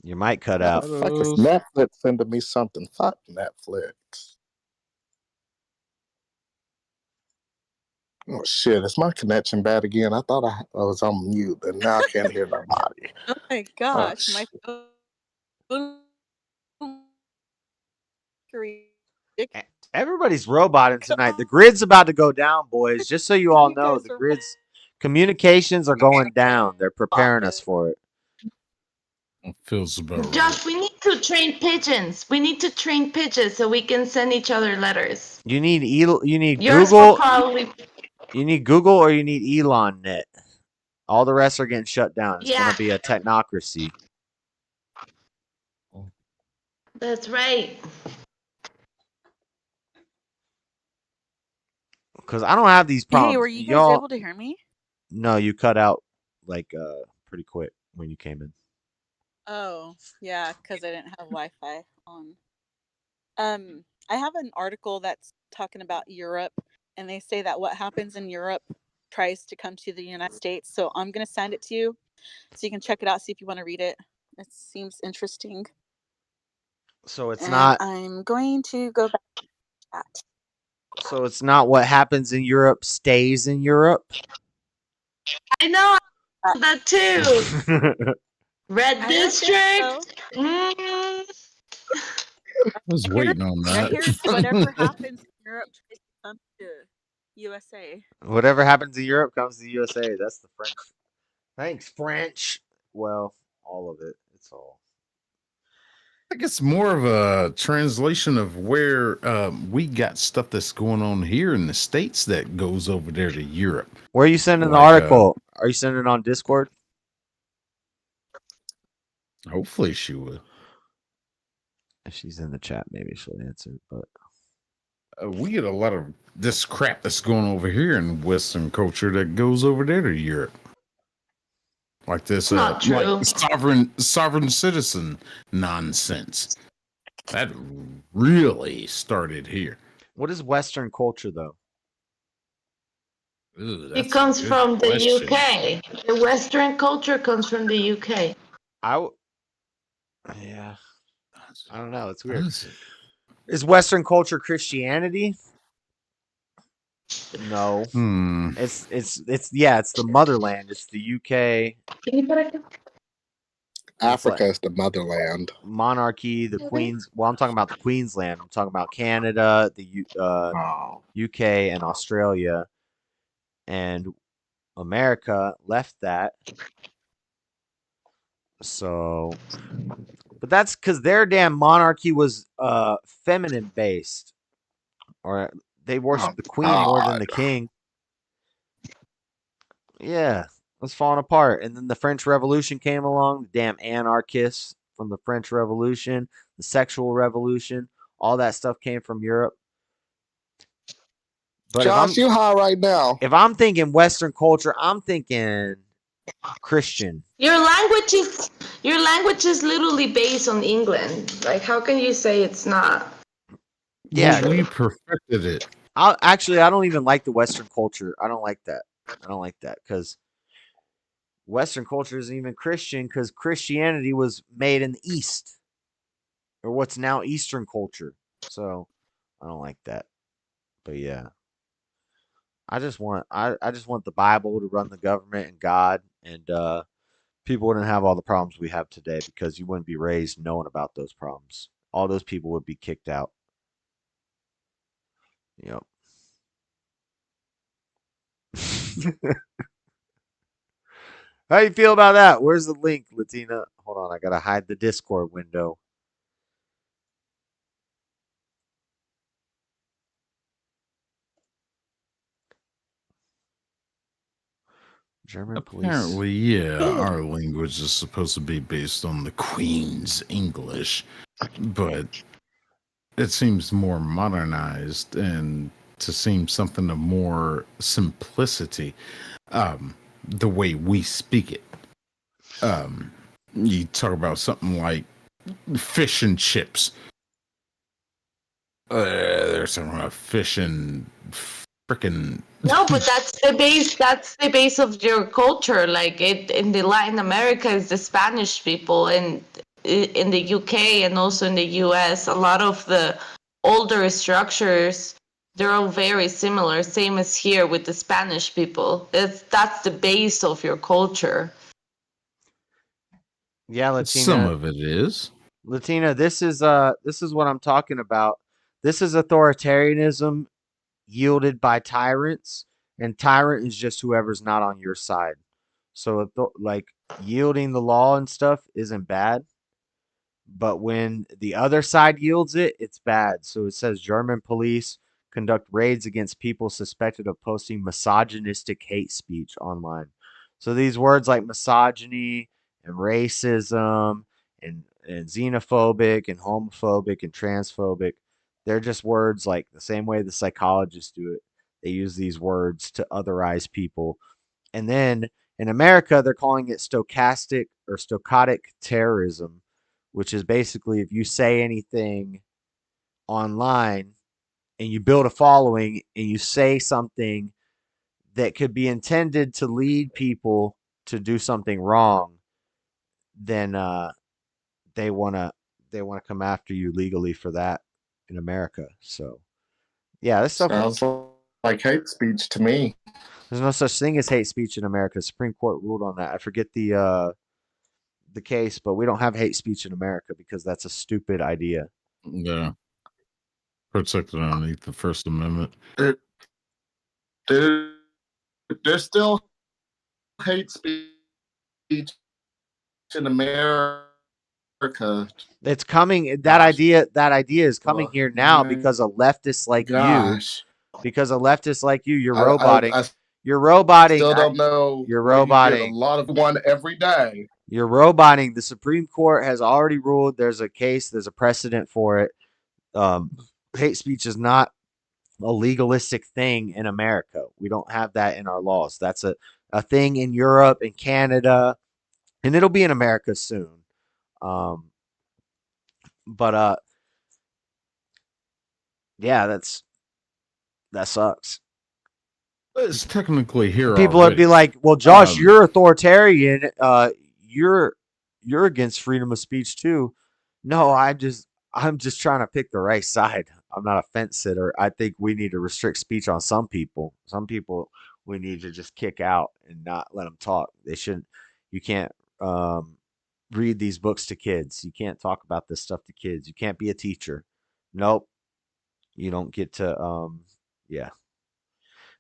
S1: Your mic cut out.
S4: Fuck is Netflix sending me something? Fuck Netflix. Oh shit, is my connection bad again? I thought I was on mute and now I can't hear nobody.
S12: Oh my gosh, my phone.
S1: Everybody's roboting tonight. The grid's about to go down, boys. Just so you all know, the grid's communications are going down. They're preparing us for it.
S6: Feels about right.
S3: Josh, we need to train pigeons. We need to train pigeons so we can send each other letters.
S1: You need
S3: Yours
S1: Google.
S3: will probably...
S1: You need Google or you need Elon Net. All the rest are getting shut down. It's going to be a technocracy.
S3: That's right.
S1: Because I don't have these problems.
S12: Hey, were you guys able to hear me?
S1: No, you cut out like pretty quick when you came in.
S12: Oh, yeah, because I didn't have Wi-Fi on. I have an article that's talking about Europe, and they say that what happens in Europe tries to come to the United States. So I'm going to send it to you so you can check it out, see if you want to read it. It seems interesting.
S1: So it's not...
S12: I'm going to go back to chat.
S1: So it's not what happens in Europe stays in Europe?
S3: I know that too. Red District.
S6: I was waiting on
S12: I
S6: that.
S12: hear whatever happens in Europe tries to come to USA.
S1: Whatever happens in Europe comes to the USA. That's the French. Thanks, French. Well, all of it. It's all.
S6: I think it's more of a translation of where we got stuff that's going on here in the States that goes over there to Europe.
S1: Where are you sending the
S6: Like,
S1: article? Are you sending it on Discord?
S6: Hopefully she would.
S1: If she's in the chat, maybe she'll answer. But
S6: we get a lot of this crap that's going over here in Western culture that goes over there to Europe. Like this,
S3: Not true.
S6: like sovereign citizen nonsense. That really started here.
S1: what is Western culture, though?
S6: Ooh,
S3: It comes from the UK. The Western culture comes from the UK.
S1: Yeah. I don't know. It's weird. Is Western culture Christianity? No. It's the motherland. It's the UK.
S10: Africa is the motherland.
S1: Monarchy, the Queens. Well, I'm talking about the Queensland. I'm talking about Canada, the UK, and Australia, and America left that. So, but that's because their damn monarchy was feminine based, or they worship the queen more than the king. Yeah, it's falling apart. And then the French Revolution came along. The damn anarchists from the French Revolution, the sexual revolution, all that stuff came from Europe. But
S10: Josh, you high right now?
S1: If I'm thinking Western culture, I'm thinking Christian.
S3: Your language is literally based on England. Like, how can you say it's not?
S1: Yeah,
S6: we perfected it.
S1: I don't even like the Western culture. I don't like that. Because Western culture isn't even Christian, because Christianity was made in the East, or what's now Eastern culture. So I don't like that. But yeah, I just want the Bible to run the government and God, and people wouldn't have all the problems we have today, because you wouldn't be raised knowing about those problems. All those people would be kicked out. Yep. How you feel about that? Where's the link, Latina? Hold on, I gotta hide the Discord window. German police.
S6: Apparently, yeah, our language is supposed to be based on the Queen's English, but it seems more modernized and to seem something of more simplicity. The way we speak it. You talk about something like fish and chips. There's something about fish and freaking.
S3: No, but that's the base. That's the base of your culture. Like in the Latin America, is the Spanish people, and in the UK and also in the US, a lot of the older structures, they're all very similar. Same as here with the Spanish people. That's the base of your culture.
S1: Yeah, Latina.
S6: Some of it is.
S1: Latina, this is what I'm talking about. This is authoritarianism yielded by tyrants, and tyrant is just whoever's not on your side. So like yielding the law and stuff isn't bad, but when the other side yields it, it's bad. So it says German police conduct raids against people suspected of posting misogynistic hate speech online. So these words like misogyny and racism and xenophobic and homophobic and transphobic, they're just words like the same way the psychologists do it. They use these words to otherize people. And then in America, they're calling it stochastic or stochastic terrorism, which is basically if you say anything online and you build a following and you say something that could be intended to lead people to do something wrong, then they want to come after you legally for that in America. So yeah, this stuff
S10: sounds like hate speech to me.
S1: There's no such thing as hate speech in America. The Supreme Court ruled on that. I forget the case, but we don't have hate speech in America because that's a stupid idea.
S6: Yeah. Protected underneath the First Amendment.
S4: there's still hate speech in America.
S1: It's coming. That idea is coming here now because of leftists like you.
S4: Gosh,
S1: Because of leftists like you, you're
S4: I
S1: roboting.
S4: I
S1: You're roboting.
S4: still don't know
S1: You're
S4: where you get a
S1: roboting.
S4: lot of one every day.
S1: You're roboting. The Supreme Court has already ruled. There's a case. There's a precedent for it. Hate speech is not a legalistic thing in America. We don't have that in our laws. That's a thing in Europe and Canada, and it'll be in America soon. But yeah, that sucks.
S6: It's technically here
S1: People would
S6: already.
S1: be like, "Well, Josh, you're authoritarian. You're against freedom of speech too." No, I'm just trying to pick the right side. I'm not a fence sitter. I think we need to restrict speech on some people. Some people we need to just kick out and not let them talk. They shouldn't. You can't read these books to kids. You can't talk about this stuff to kids. You can't be a teacher. Nope. You don't get to. Yeah.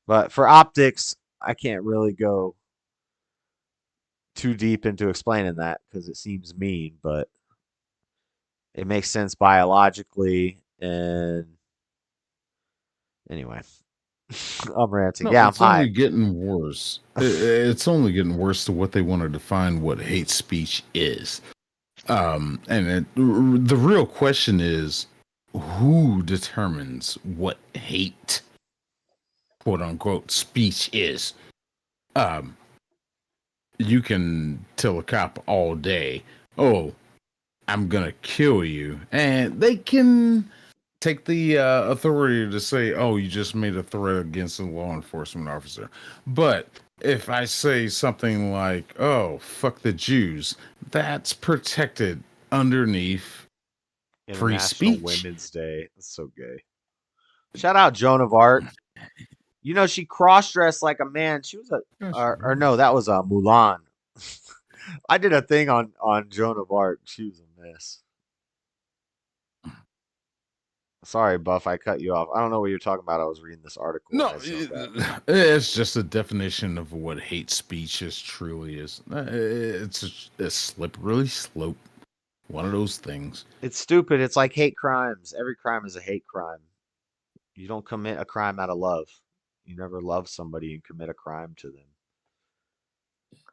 S1: But for optics, I can't really go too deep into explaining that because it seems mean, but it makes sense biologically. And anyway, I'm ranting.
S6: No,
S1: Yeah, I'm
S6: it's only
S1: high.
S6: getting worse. It's only getting worse to what they want to define what hate speech is. The real question is, who determines what hate, quote unquote, speech is? You can tell a cop all day, "Oh, I'm gonna kill you," and they can take the authority to say, "Oh, you just made a threat against a law enforcement officer." But if I say something like, "Oh, fuck the Jews," that's protected underneath free
S1: International
S6: speech.
S1: Women's Day. That's so gay. Shout out Joan of Arc. You know, she cross-dressed like a man. She was or no, that was a Mulan. I did a thing on Joan of Arc. She was a mess. Sorry, Buff, I cut you off. I don't know what you're talking about. I was reading this article.
S6: No, it's just a definition of what hate speech is truly is. It's a slippery slope. One of those things.
S1: It's stupid. It's like hate crimes. Every crime is a hate crime. You don't commit a crime out of love. You never love somebody and commit a crime to them.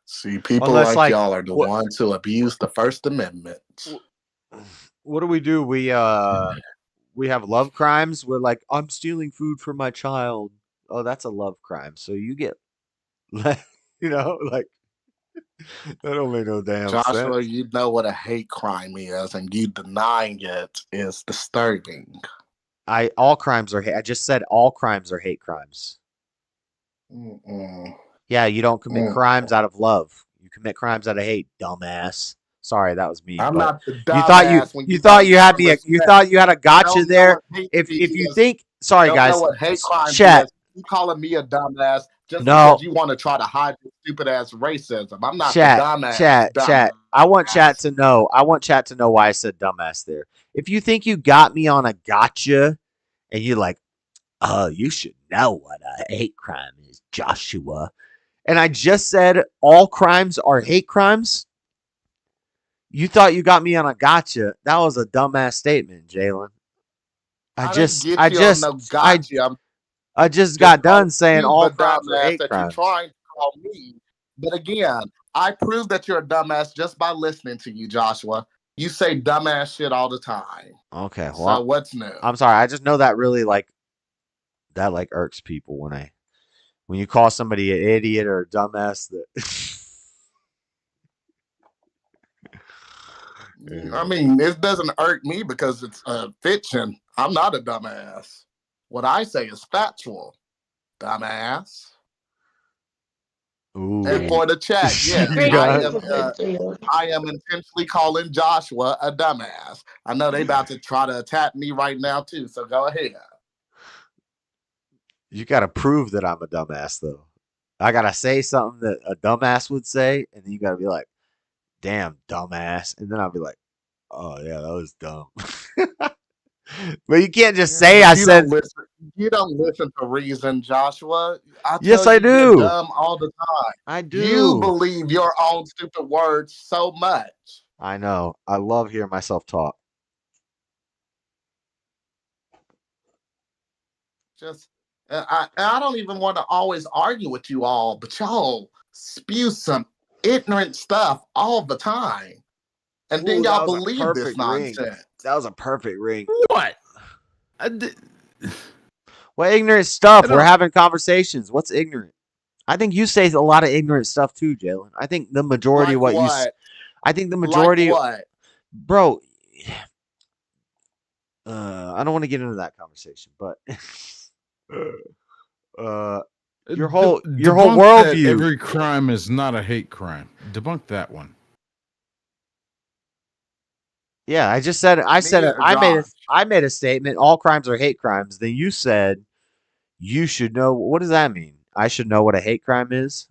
S4: See, people
S1: Unless,
S4: like y'all are the ones who abuse the First Amendment.
S1: What do? We have love crimes. We're like, I'm stealing food from my child. Oh, that's a love crime. So you get, you know, like that don't make no damn
S4: Joshua,
S1: sense.
S4: you know what a hate crime is, and you denying it is disturbing.
S1: All crimes are hate. I just said all crimes are hate crimes.
S4: Mm-mm.
S1: Yeah, you don't commit crimes out of love. You commit crimes out of hate, dumbass. Sorry, that was me.
S4: I'm
S1: but
S4: not the
S1: you thought
S4: dumbass when
S1: you
S4: you
S1: thought
S4: don't
S1: you had me.
S4: respect.
S1: You thought you had a gotcha
S4: Don't know
S1: there.
S4: what hate
S1: If
S4: speech
S1: you
S4: is.
S1: think, sorry
S4: Don't
S1: guys,
S4: know what hate crime
S1: chat.
S4: is. You calling me a dumbass just
S1: No.
S4: because you want to try to hide your stupid ass racism. I'm not
S1: Chat,
S4: the dumbass.
S1: chat. I want chat to know. I want chat to know why I said dumbass there. If you think you got me on a gotcha, and you're like, oh, you should know what a hate crime is, Joshua. And I just said all crimes are hate crimes. You thought you got me on a gotcha. That was a dumbass statement, Jalen. I just got done saying all crimes are hate crimes.
S4: You're trying to call me. But again, I proved that you're a dumbass just by listening to you, Joshua. You say dumbass shit all the time.
S1: Okay, well,
S4: so what's new?
S1: I'm sorry. I just know that really that irks people when you call somebody an idiot or a dumbass.
S4: I mean, it doesn't irk me because it's fiction. I'm not a dumbass. What I say is factual, dumbass.
S1: Ooh.
S4: And for the chat, yes, I am intentionally calling Joshua a dumbass. I know they about to try to attack me right now too, so go ahead.
S1: You got to prove that I'm a dumbass, though. I got to say something that a dumbass would say, and then you got to be like, damn, dumbass. And then I'll be like, oh, yeah, that was dumb. But you can't just
S4: Yeah,
S1: say
S4: but
S1: I
S4: you
S1: said.
S4: don't listen. You don't listen to reason, Joshua. I
S1: Yes,
S4: tell
S1: I
S4: you, you're
S1: do.
S4: dumb all the time.
S1: I
S4: You
S1: do.
S4: believe your own stupid words so much.
S1: I know. I love hearing myself talk.
S4: Just, I don't even want to always argue with you all, but y'all spew some ignorant stuff all the time, and then
S1: Ooh, that
S4: y'all
S1: was a
S4: believe this
S1: perfect ring.
S4: nonsense.
S1: That was a perfect ring.
S6: What?
S1: What ignorant stuff?
S6: I
S1: We're
S6: don't-
S1: having conversations. What's ignorant? I think you say a lot of ignorant stuff too, Jalen. I think the majority
S4: Like
S1: of what you.
S4: what?
S1: I think the
S4: Like
S1: majority,
S4: what?
S1: bro. I don't want to get into that conversation, but your whole
S6: Debunk that
S1: worldview.
S6: every crime is not a hate crime. Debunk that one.
S1: Yeah, I just said. I said.
S4: Me or
S1: I made.
S4: Josh?
S1: I made a statement. All crimes are hate crimes. Then you said you should know. What does that mean? I should know what a hate crime is.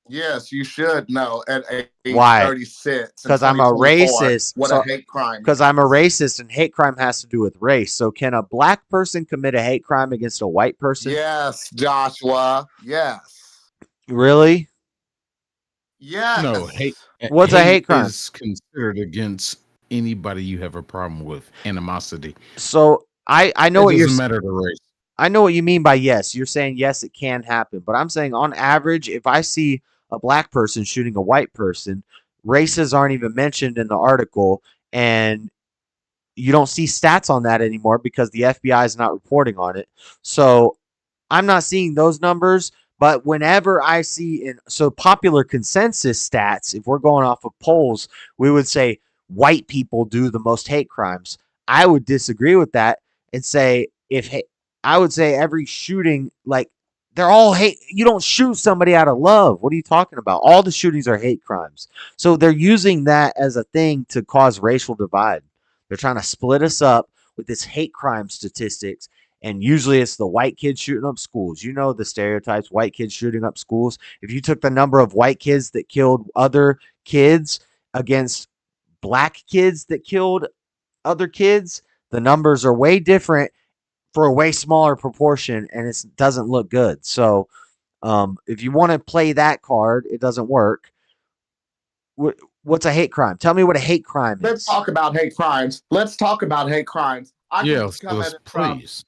S4: Yes, you should know at age
S1: Why?
S4: 36 in
S1: Because I'm a
S4: 2024
S1: racist.
S4: what a hate crime
S1: Because
S4: is.
S1: I'm a racist, and hate crime has to do with race. So, can a black person commit a hate crime against a white person?
S4: Yes, Joshua. Yes.
S1: Really?
S4: Yes.
S6: No, hate.
S1: What's a hate crime?
S6: Is considered against anybody you have a problem with. Animosity.
S1: So, I know what
S6: It
S1: you're.
S6: doesn't matter the race.
S1: I know what you mean by yes. You're saying yes, it can happen, but I'm saying on average, if I see a black person shooting a white person, races aren't even mentioned in the article, and you don't see stats on that anymore because the FBI is not reporting on it. So I'm not seeing those numbers, but whenever I see popular consensus stats, if we're going off of polls, we would say white people do the most hate crimes. I would disagree with that and say I would say every shooting, like, they're all hate. You don't shoot somebody out of love. What are you talking about? All the shootings are hate crimes. So they're using that as a thing to cause racial divide. They're trying to split us up with this hate crime statistics. And usually it's the white kids shooting up schools. You know the stereotypes, white kids shooting up schools. If you took the number of white kids that killed other kids against black kids that killed other kids, the numbers are way different for a way smaller proportion, and it doesn't look good. So if you want to play that card, it doesn't work. What's a hate crime? Tell me what a hate crime is.
S4: Let's talk about hate crimes. Let's talk about hate crimes. I can
S6: Yes,
S4: come at it from.
S6: please.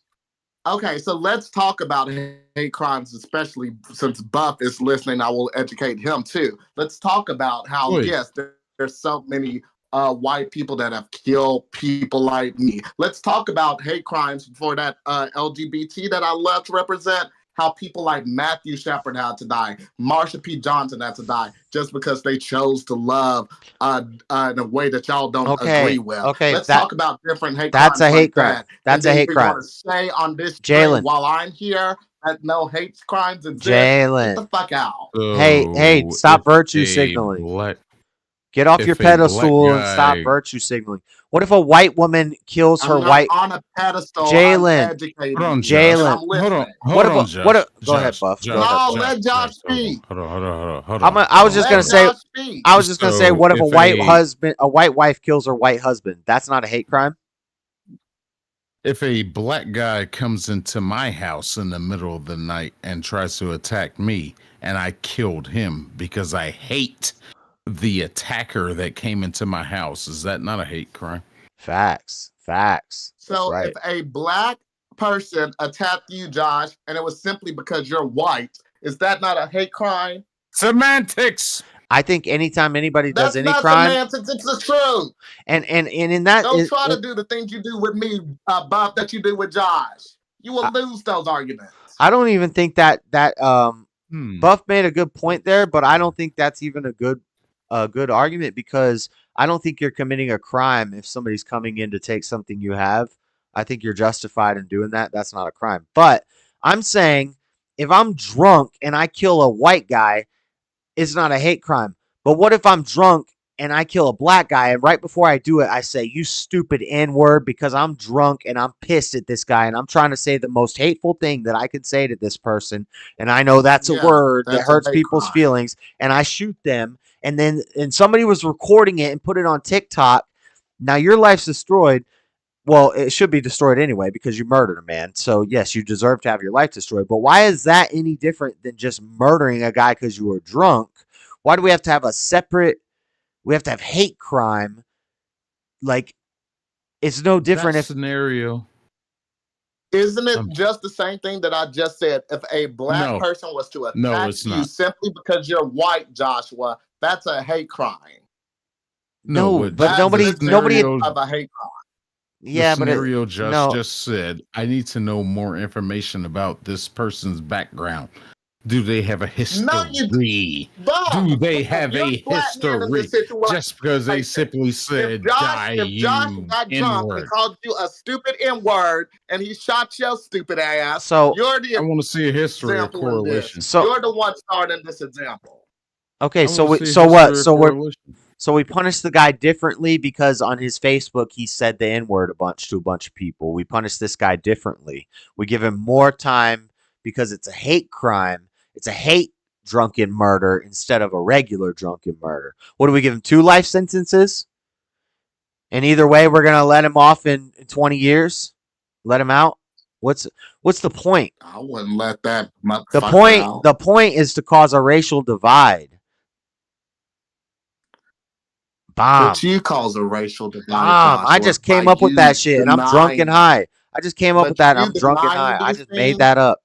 S4: Okay, so let's talk about hate crimes, especially since Buff is listening. I will educate him too. Let's talk about how,
S6: Please.
S4: yes, there's so many white people that have killed people like me. Let's talk about hate crimes for that LGBT that I love to represent. How people like Matthew Shepard had to die, Marsha P. Johnson had to die, just because they chose to love in a way that y'all don't agree with.
S1: Okay,
S4: let's talk about different hate
S1: that's
S4: crimes.
S1: A hate
S4: like
S1: crime.
S4: that.
S1: That's
S4: and
S1: a hate
S4: you're
S1: crime.
S4: Going to say on this
S1: Jalen,
S4: stream while I'm here that no hate crimes exist.
S1: Jalen,
S4: get the fuck out.
S1: Hey, stop virtue signaling. Get off your pedestal and stop virtue signaling. What if a white woman kills her white?
S4: I'm on a pedestal.
S1: Jalen,
S4: Jalen,
S1: hold on, Josh. Go ahead, Buff.
S4: Let Josh speak.
S6: Hold on.
S1: I was just gonna say. What if a white wife kills her white husband? That's not a hate crime.
S6: If a black guy comes into my house in the middle of the night and tries to attack me, and I killed him because I hate the attacker that came into my house, is that not a hate crime?
S1: Facts.
S4: So if a black person attacked you, Josh, and it was simply because you're white, is that not a hate crime?
S6: Semantics.
S1: I think anytime anybody does any
S4: crime,
S1: semantics,
S4: it's the truth.
S1: And in that,
S4: don't try to do the things you do with me, Bob, that you do with Josh. You will lose those arguments.
S1: I don't even think that Buff made a good point there, but I don't think that's even a good argument, because I don't think you're committing a crime if somebody's coming in to take something you have. I think you're justified in doing that. That's not a crime. But I'm saying if I'm drunk and I kill a white guy, it's not a hate crime. But what if I'm drunk and I kill a black guy, and right before I do it, I say, "You stupid N-word," because I'm drunk and I'm pissed at this guy and I'm trying to say the most hateful thing that I could say to this person, and I know that's a word that hurts people's feelings, and I shoot them, and somebody was recording it and put it on TikTok. Now your life's destroyed. well, it should be destroyed anyway because you murdered a man. So yes, you deserve to have your life destroyed. But why is that any different than just murdering a guy because you were drunk? Why do we have to have a separate? We have to have hate crime. Like, it's no different
S6: That
S1: if
S6: scenario.
S4: Isn't it just the same thing that I just said? If a black
S6: No.
S4: person was to
S6: No,
S4: attack
S6: it's
S4: you
S6: not.
S4: simply because you're white, Joshua, that's a hate crime.
S1: no, but
S4: That's
S1: nobody,
S4: an
S1: nobody.
S4: example of a hate crime.
S1: Yeah,
S6: The
S1: but
S6: scenario
S1: no.
S6: just said, I need to know more information about this person's background. Do they have a history? Do they have a history? Just because they simply said, die
S4: If Josh
S6: you
S4: got drunk and
S6: N-word.
S4: called you a stupid N-word and he shot your stupid ass,
S1: So
S4: you're the
S6: I want to see a history of
S4: example in this.
S6: correlation.
S1: So-
S4: You're the one starting this example.
S1: Okay,
S6: I
S1: so
S6: wanna
S1: we,
S6: see a
S1: so what?
S6: history of
S1: So we're
S6: correlation.
S1: so we punish the guy differently because on his Facebook he said the N-word to a bunch of people. We punish this guy differently. We give him more time because it's a hate crime. It's a hate drunken murder instead of a regular drunken murder. What do we give him? 2 life sentences? And either way, we're gonna let him off in 20 years. Let him out. What's the point?
S4: I wouldn't let that motherfucker
S1: The point
S4: out.
S1: the point is to cause a racial divide. Bomb.
S4: Which you cause a racial divide.
S1: Bomb. I
S4: Joshua,
S1: just came
S4: by
S1: up with
S4: you
S1: that shit and I'm drunk and
S4: denying-
S1: high. I just came up
S4: but
S1: with that and
S4: you
S1: I'm drunk and
S4: denying
S1: high. I
S4: these
S1: just made
S4: things,
S1: that up.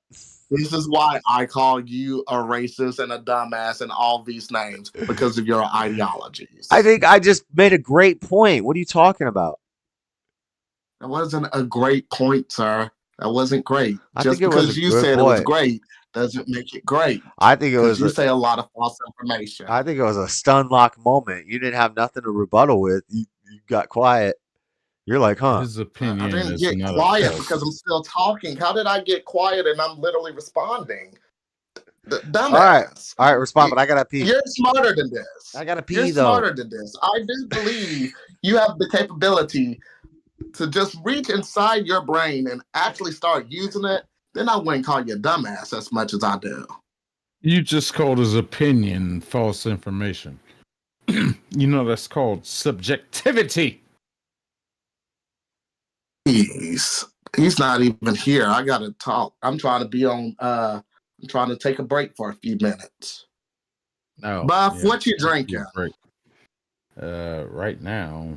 S4: This is why I call you a racist and a dumbass and all these names because of your ideologies.
S1: I think I just made a great point. What are you talking about?
S4: That wasn't a great point, sir. That wasn't great.
S1: I
S4: Just
S1: think it was
S4: because
S1: a
S4: you
S1: good
S4: said it was
S1: point.
S4: great doesn't make it great.
S1: I think it was
S4: Because you
S1: a,
S4: say a lot of false information.
S1: I think it was a stun lock moment. You didn't have nothing to rebuttal with. You got quiet. You're like, huh?
S6: His
S4: I
S6: opinion
S4: didn't
S6: is
S4: get
S6: not
S4: quiet
S6: a
S4: because I'm still talking. How did I get quiet and I'm literally responding? Dumbass.
S1: All right, respond, but I gotta pee.
S4: You're smarter than this.
S1: I gotta pee
S4: You're
S1: though.
S4: smarter than this. I do believe you have the capability to just reach inside your brain and actually start using it. Then I wouldn't call you a dumbass as much as I do.
S6: You just called his opinion false information. You know that's called subjectivity.
S4: He's not even here. I gotta talk. I'm trying to be on I'm trying to take a break for a few minutes.
S6: Oh,
S4: Buff,
S6: yeah,
S4: what you
S6: take a
S4: drinking?
S6: break. Right now,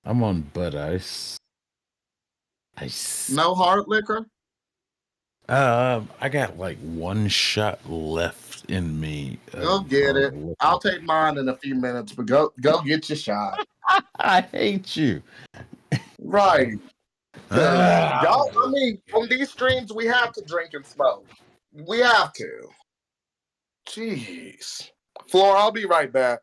S6: I'm on Bud Ice. Ice.
S4: No hard liquor?
S6: I got like 1 shot left in me.
S4: Go get it. I'll take mine in a few minutes, but go get your shot.
S6: I hate you.
S4: Right. Y'all, I mean, on these streams, we have to drink and smoke. We have to. Jeez. Floor, I'll be right back.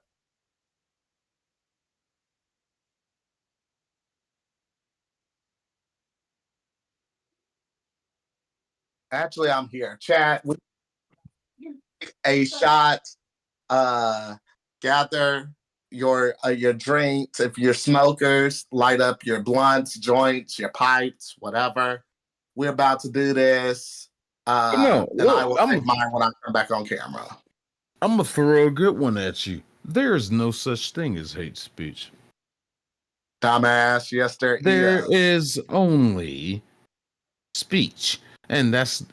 S4: Actually, I'm here. Chat. A shot. Gather your drinks. If you're smokers, light up your blunts, joints, your pipes, whatever. We're about to do this.
S6: No,
S4: and I
S6: look,
S4: will take mine when I come back on camera.
S6: I'm gonna throw a good one at you. There is no such thing as hate speech.
S4: Dumbass, yes, there
S6: is only speech. And that's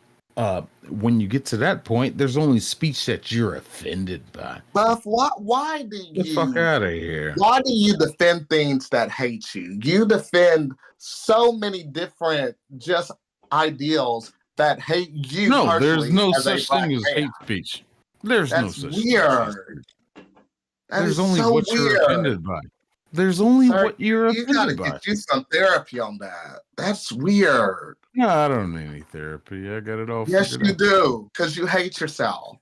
S6: when you get to that point, there's only speech that you're offended by.
S4: Buff, why do you
S6: Get the fuck out of here?
S4: Why do you defend things that hate you? You defend so many different just ideals that hate you.
S6: No, there's
S4: personally
S6: no
S4: as a
S6: such
S4: black
S6: thing as
S4: man.
S6: hate speech. There's no
S4: That's
S6: such
S4: weird. That
S6: There's
S4: is
S6: only
S4: so
S6: what you're
S4: weird.
S6: offended by. There's only
S4: Sir,
S6: what you're
S4: you gotta
S6: offended by.
S4: get you some therapy on that. That's weird.
S6: No, I don't need any therapy. I got it all
S4: Yes,
S6: figured
S4: you
S6: out.
S4: do, because you hate yourself.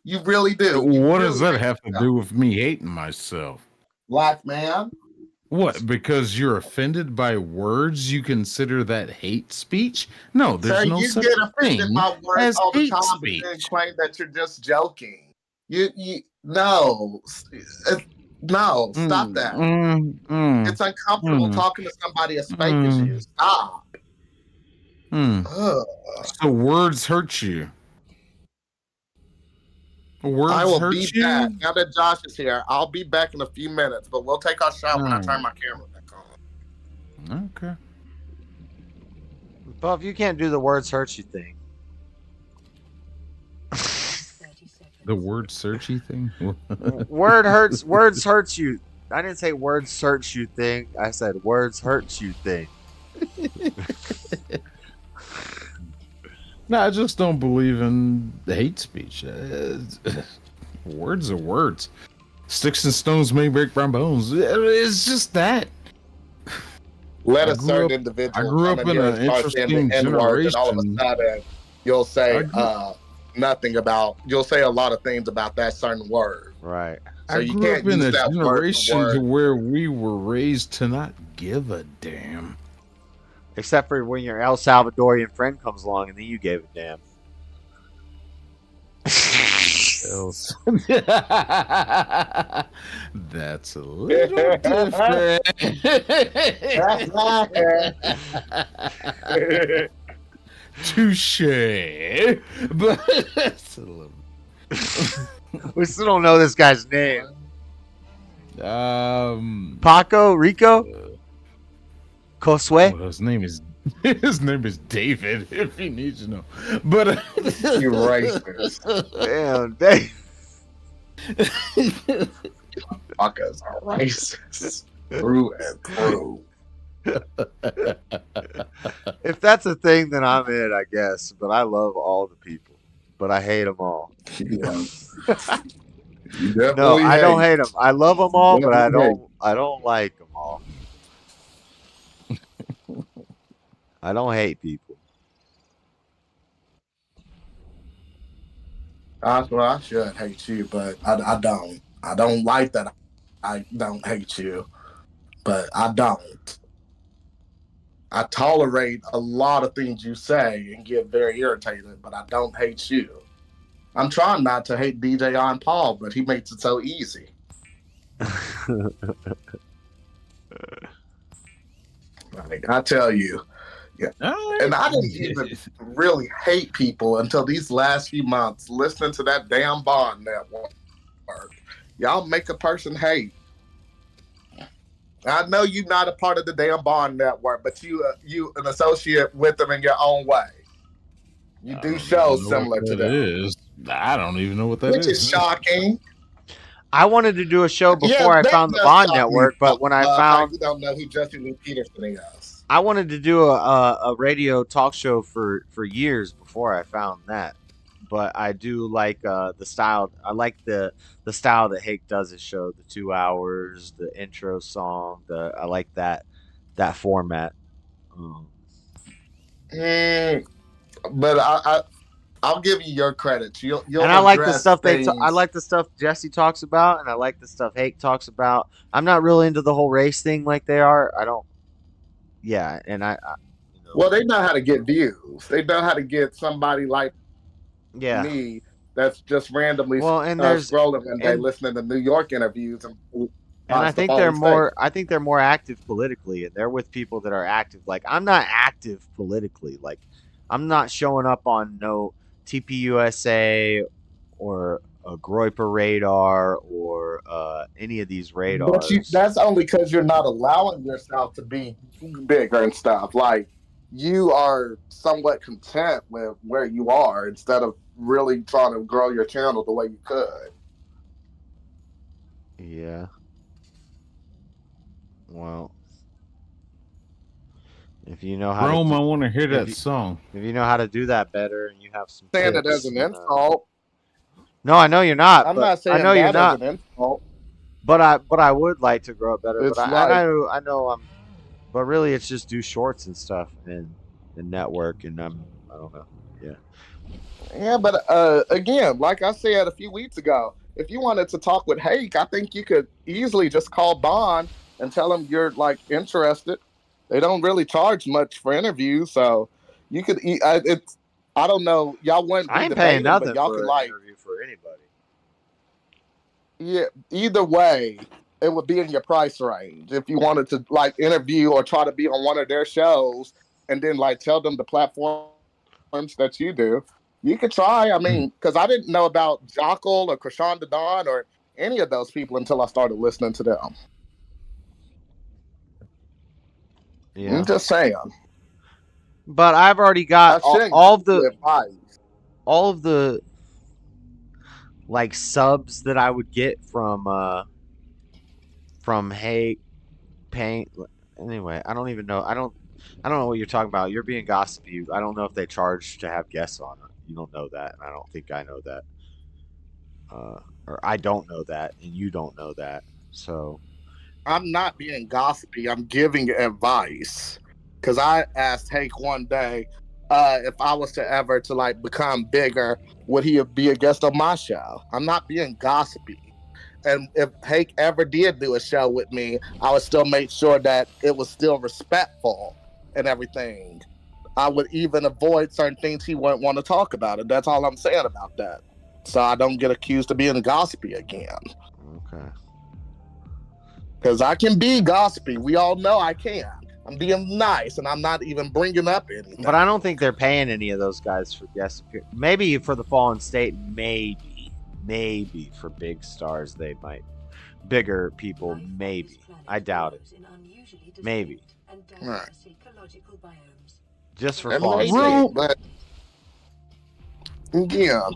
S4: You really do. You
S6: What
S4: really
S6: does that
S4: hate
S6: have to
S4: yourself.
S6: do with me hating myself?
S4: Black man?
S6: What? Because you're offended by words, you consider that hate speech? No, there's
S4: Sir,
S6: no
S4: you
S6: such
S4: get offended
S6: thing
S4: by words
S6: as
S4: all the
S6: hate
S4: time,
S6: speech.
S4: but then claim that you're just joking. No, stop that. It's uncomfortable talking to somebody as fake as you. Stop. Ugh.
S6: So words hurt you. Words
S4: I will
S6: hurt
S4: be
S6: you?
S4: back. Now that Josh is here, I'll be back in a few minutes, but we'll take our shot when I turn my camera back on.
S6: Okay.
S1: Well, if you can't do the words hurt you thing.
S6: The word searchy thing?
S1: Words hurts you. I didn't say words hurts you thing. I said words hurts you thing.
S6: No, I just don't believe in hate speech. Words are words. Sticks and stones may break my bones. It's just that.
S4: Let
S6: I
S4: a
S6: grew
S4: certain
S6: up-
S4: individual
S6: I grew
S4: come
S6: up
S4: in
S6: in
S4: here and
S6: an
S4: start saying the
S6: interesting
S4: N-word, and all of a
S6: generation.
S4: sudden you'll say
S6: I
S4: nothing about. You'll say a lot of things about that certain word.
S1: Right.
S4: So you
S6: grew
S4: can't
S6: up in
S4: use
S6: a
S4: that word for
S6: generation
S4: word.
S6: to where we were raised to not give a damn.
S1: Except for when your El Salvadorian friend comes along and then you gave a damn.
S6: That's a little different. Touche. But that's a little.
S1: We still don't know this guy's name. Paco, Rico, Cosue.
S6: Well, his name is David. If he needs to know, but
S4: You racist.
S1: Damn, Dave.
S4: Fuckers are racist through and through.
S1: If that's a thing, then I'm in, I guess. But I love all the people, but I hate them all.
S4: Yeah.
S1: No, I don't hate them. I love them all, but I
S4: Definitely hate.
S1: don't like them all. I don't hate people.
S4: Well, I should hate you, but I don't. I don't like that. I don't hate you, but I don't. I tolerate a lot of things you say and get very irritated, but I don't hate you. I'm trying not to hate DJ on Paul, but he makes it so easy. Like, I tell you, yeah. And I didn't even really hate people until these last few months listening to that damn Bond network. Y'all make a person hate. I know you're not a part of the damn Bond network, but you an associate with them in your own way. You do shows similar to them.
S6: I don't even know what that
S4: Which is shocking.
S1: I wanted to do a show before I
S4: that
S1: found the
S4: does
S1: Bond
S4: shock me,
S1: Network, but when I
S4: how
S1: found
S4: you don't know who Jesse Lee Peterson is.
S1: I wanted to do a radio talk show for years before I found that. But I do like the style. I like the style that Hake does his show. The 2 hours, the intro song. I like that format.
S4: But I'll give you your credit. You'll
S1: and I like the
S4: address
S1: stuff
S4: things.
S1: I like the stuff Jesse talks about, and I like the stuff Hake talks about. I'm not really into the whole race thing like they are. I don't. Yeah, and I
S4: Well, they know how to get views. They know how to get somebody like me that's just randomly scrolling one day listening to New York interviews and
S1: I think they're more. I think they're more active politically, and they're with people that are active. Like I'm not active politically. Like I'm not showing up on no TPUSA or a Groiper radar or any of these radars.
S4: But that's only because you're not allowing yourself to be bigger and stuff. Like you are somewhat content with where you are instead of really trying to grow your channel the way you could.
S1: Yeah. Well, if you know how
S6: Rome,
S1: to
S6: I want to hear that song.
S1: If you know how to do that better and you have some
S4: saying
S1: tips,
S4: it as an insult.
S1: No, I know you're not.
S4: I'm not saying
S1: I know
S4: that
S1: you're not.
S4: as an insult.
S1: But I would like to grow up better.
S4: It's
S1: But I know I'm. But really, it's just do shorts and stuff and network, and I don't know. Yeah.
S4: Yeah, but again, like I said a few weeks ago, if you wanted to talk with Hake, I think you could easily just call Bond and tell him you're like interested. They don't really charge much for interviews, so you could. I don't know. Y'all wouldn't be
S1: I ain't paying
S4: debating,
S1: nothing
S4: but y'all
S1: for
S4: could
S1: an
S4: like.
S1: interview for anybody.
S4: Yeah, either way, it would be in your price range if you wanted to like interview or try to be on one of their shows, and then like tell them the platforms that you do. You could try. I mean, because I didn't know about Jockle or Krishan Dawn or any of those people until I started listening to them.
S1: Yeah.
S4: I'm just saying.
S1: But I've already
S4: I
S1: got
S4: shouldn't
S1: all of
S4: give you
S1: the
S4: advice.
S1: like subs that I would get from Hey Paint. Anyway, I don't even know. I don't know what you're talking about. You're being gossipy. I don't know if they charge to have guests on. You don't know that, and I don't think I know that. Or I don't know that, and you don't know that. So
S4: I'm not being gossipy. I'm giving advice. Because I asked Hank one day if I was to ever to like become bigger, would he be a guest on my show? I'm not being gossipy. And if Hank ever did do a show with me, I would still make sure that it was still respectful and everything. I would even avoid certain things he wouldn't want to talk about. And that's all I'm saying about that. So I don't get accused of being gossipy again.
S1: okay.
S4: Because I can be gossipy. We all know I can. I'm being nice, and I'm not even bringing up anything.
S1: But I don't think they're paying any of those guys for guest appearance. Maybe for the Fallen State, maybe for big stars they might. Bigger people, maybe. I doubt it. Maybe.
S4: Right.
S1: Just for
S4: That
S1: Fallen
S4: may
S1: State.
S4: be, but yeah,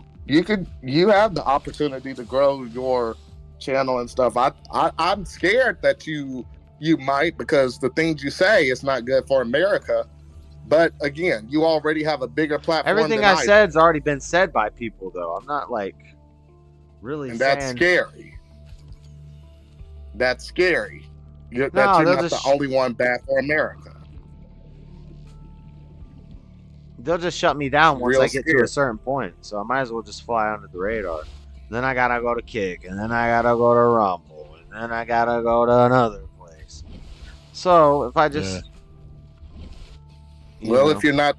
S4: you have the opportunity to grow your channel and stuff. I'm scared that you might, because the things you say is not good for America. But again, you already have a bigger platform.
S1: Everything
S4: than
S1: I said's already been said by people, though. I'm not like really
S4: and
S1: saying.
S4: that's scary. That's scary. You're
S1: No,
S4: not
S1: they'll
S4: the
S1: just
S4: only one bad for America.
S1: they'll just shut me down once
S4: Real
S1: I get to
S4: scary.
S1: a certain point. So I might as well just fly under the radar. Then I gotta go to Kick, and then I gotta go to Rumble, and then I gotta go to another place. So if I just
S4: Well, if you
S1: I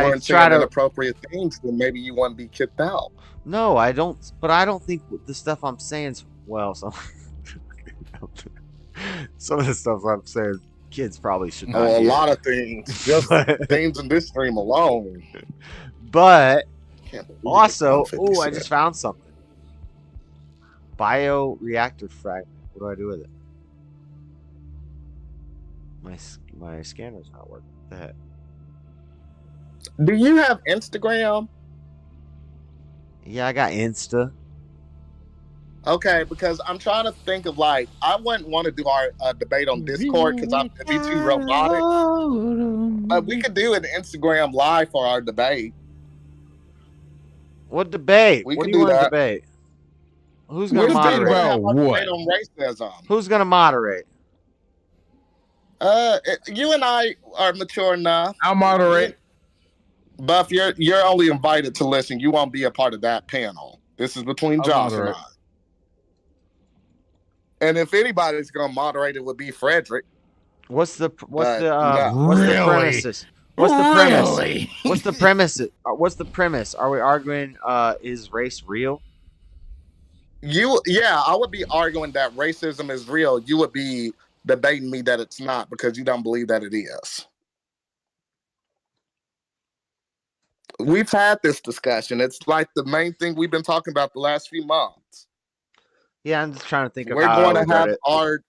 S4: weren't
S1: try
S4: saying
S1: to-
S4: inappropriate things, then maybe you wouldn't be kicked out.
S1: No, I don't. But I don't think the stuff I'm saying's some of the stuff I'm saying, kids probably should not
S4: Oh, a
S1: hear.
S4: lot of things, just things in this stream alone.
S1: But
S4: Can't believe
S1: also,
S4: it's
S1: oh, I
S4: 156.
S1: just found something. Bioreactor fragment. What do I do with it? My scanner's not working. What the heck?
S4: Do you have Instagram?
S1: Yeah, I got Insta.
S4: Okay, because I'm trying to think of like, I wouldn't want to do our debate on Discord because it'd be too robotic. We could do an Instagram live for our debate.
S1: What debate?
S4: We
S1: What
S4: could
S1: do you
S4: do
S1: want to
S4: that.
S1: debate? Who's
S4: We're
S1: gonna
S4: still
S1: moderate?
S4: gonna have our
S6: what?
S4: debate on racism.
S1: Who's gonna moderate?
S4: You and I are mature enough.
S6: I'll moderate.
S4: Buff, you're only invited to listen. You won't be a part of that panel. This is between
S6: I'll
S4: Josh
S6: moderate.
S4: and I. And if anybody's gonna moderate, it would be Frederick.
S1: What's the
S6: Really?
S1: premises? What's the premise?
S6: Really?
S1: What's the premise? What's the premise? Are we arguing is race real?
S4: I would be arguing that racism is real. You would be debating me that it's not because you don't believe that it is. We've had this discussion. It's like the main thing we've been talking about the last few months.
S1: Yeah, I'm just trying to think of
S4: We're
S1: how
S4: going
S1: I
S4: to
S1: would
S4: have
S1: word it.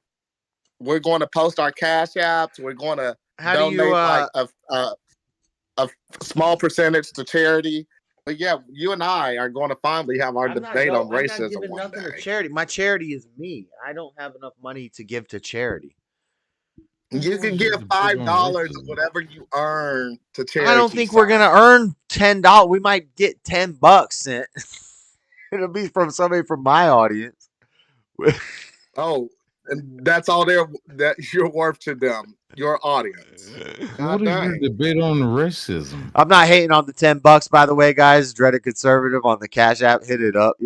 S4: we're going to post our cash apps. We're going to
S1: How do
S4: donate
S1: you
S4: like a small percentage to charity. But yeah, you and I are going to finally have our debate on racism.
S1: I'm not giving
S4: one
S1: nothing
S4: day.
S1: to charity. My charity is me. I don't have enough money to give to charity.
S4: You can give $5 or whatever you earn to charity.
S1: I don't think we're gonna earn $10. We might get $10 in. It'll be from somebody from my audience.
S4: Oh, and that's all that you're worth to them, your audience.
S6: What is your debate on racism?
S1: I'm not hating on the $10, by the way, guys. Dreadedconservative on the Cash App. Hit it up.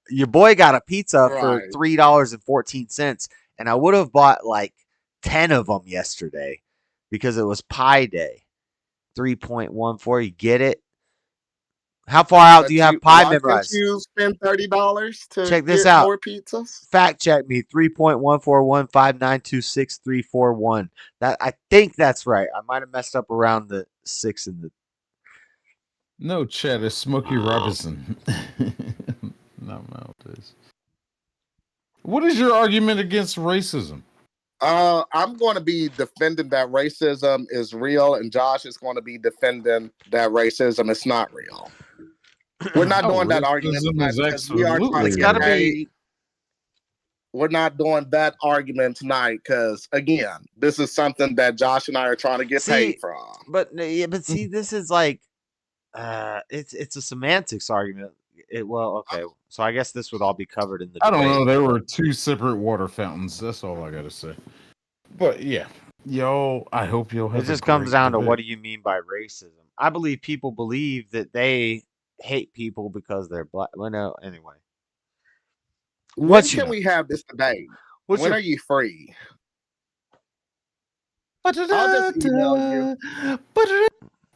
S1: Your boy got a pizza for $3.14, and I would have bought like 10 of them yesterday because it was Pi Day. 3.14. You get it? How far out do you have Pi memorized?
S4: Why can't you spend $30 to
S1: check this
S4: get
S1: out.
S4: more pizzas?
S1: Fact check me. 3.1415926.341. That I think that's right. I might have messed up around the 6 and the.
S6: No, Chad, it's Smokey Robinson. Not this. What is your argument against racism?
S4: I'm going to be defending that racism is real, and Josh is going to be defending that racism is not real. We're not doing that argument
S6: Racism
S4: tonight
S6: is
S4: because we are trying to
S6: absolutely
S4: get
S6: real.
S4: paid. We're not doing that argument tonight because, again, this is something that Josh and I are trying to get paid from.
S1: But see, this is like, it's a semantics argument. Okay, so I guess this would all be covered in the
S6: I don't
S1: debate.
S6: know. There were two separate water fountains. That's all I gotta say. But yeah, yo, I hope you'll have.
S1: It just comes down to what do you mean by racism? I believe people believe that they hate people because they're black. Well, no, anyway.
S4: When can we have this debate? When are you free? I'll just email you.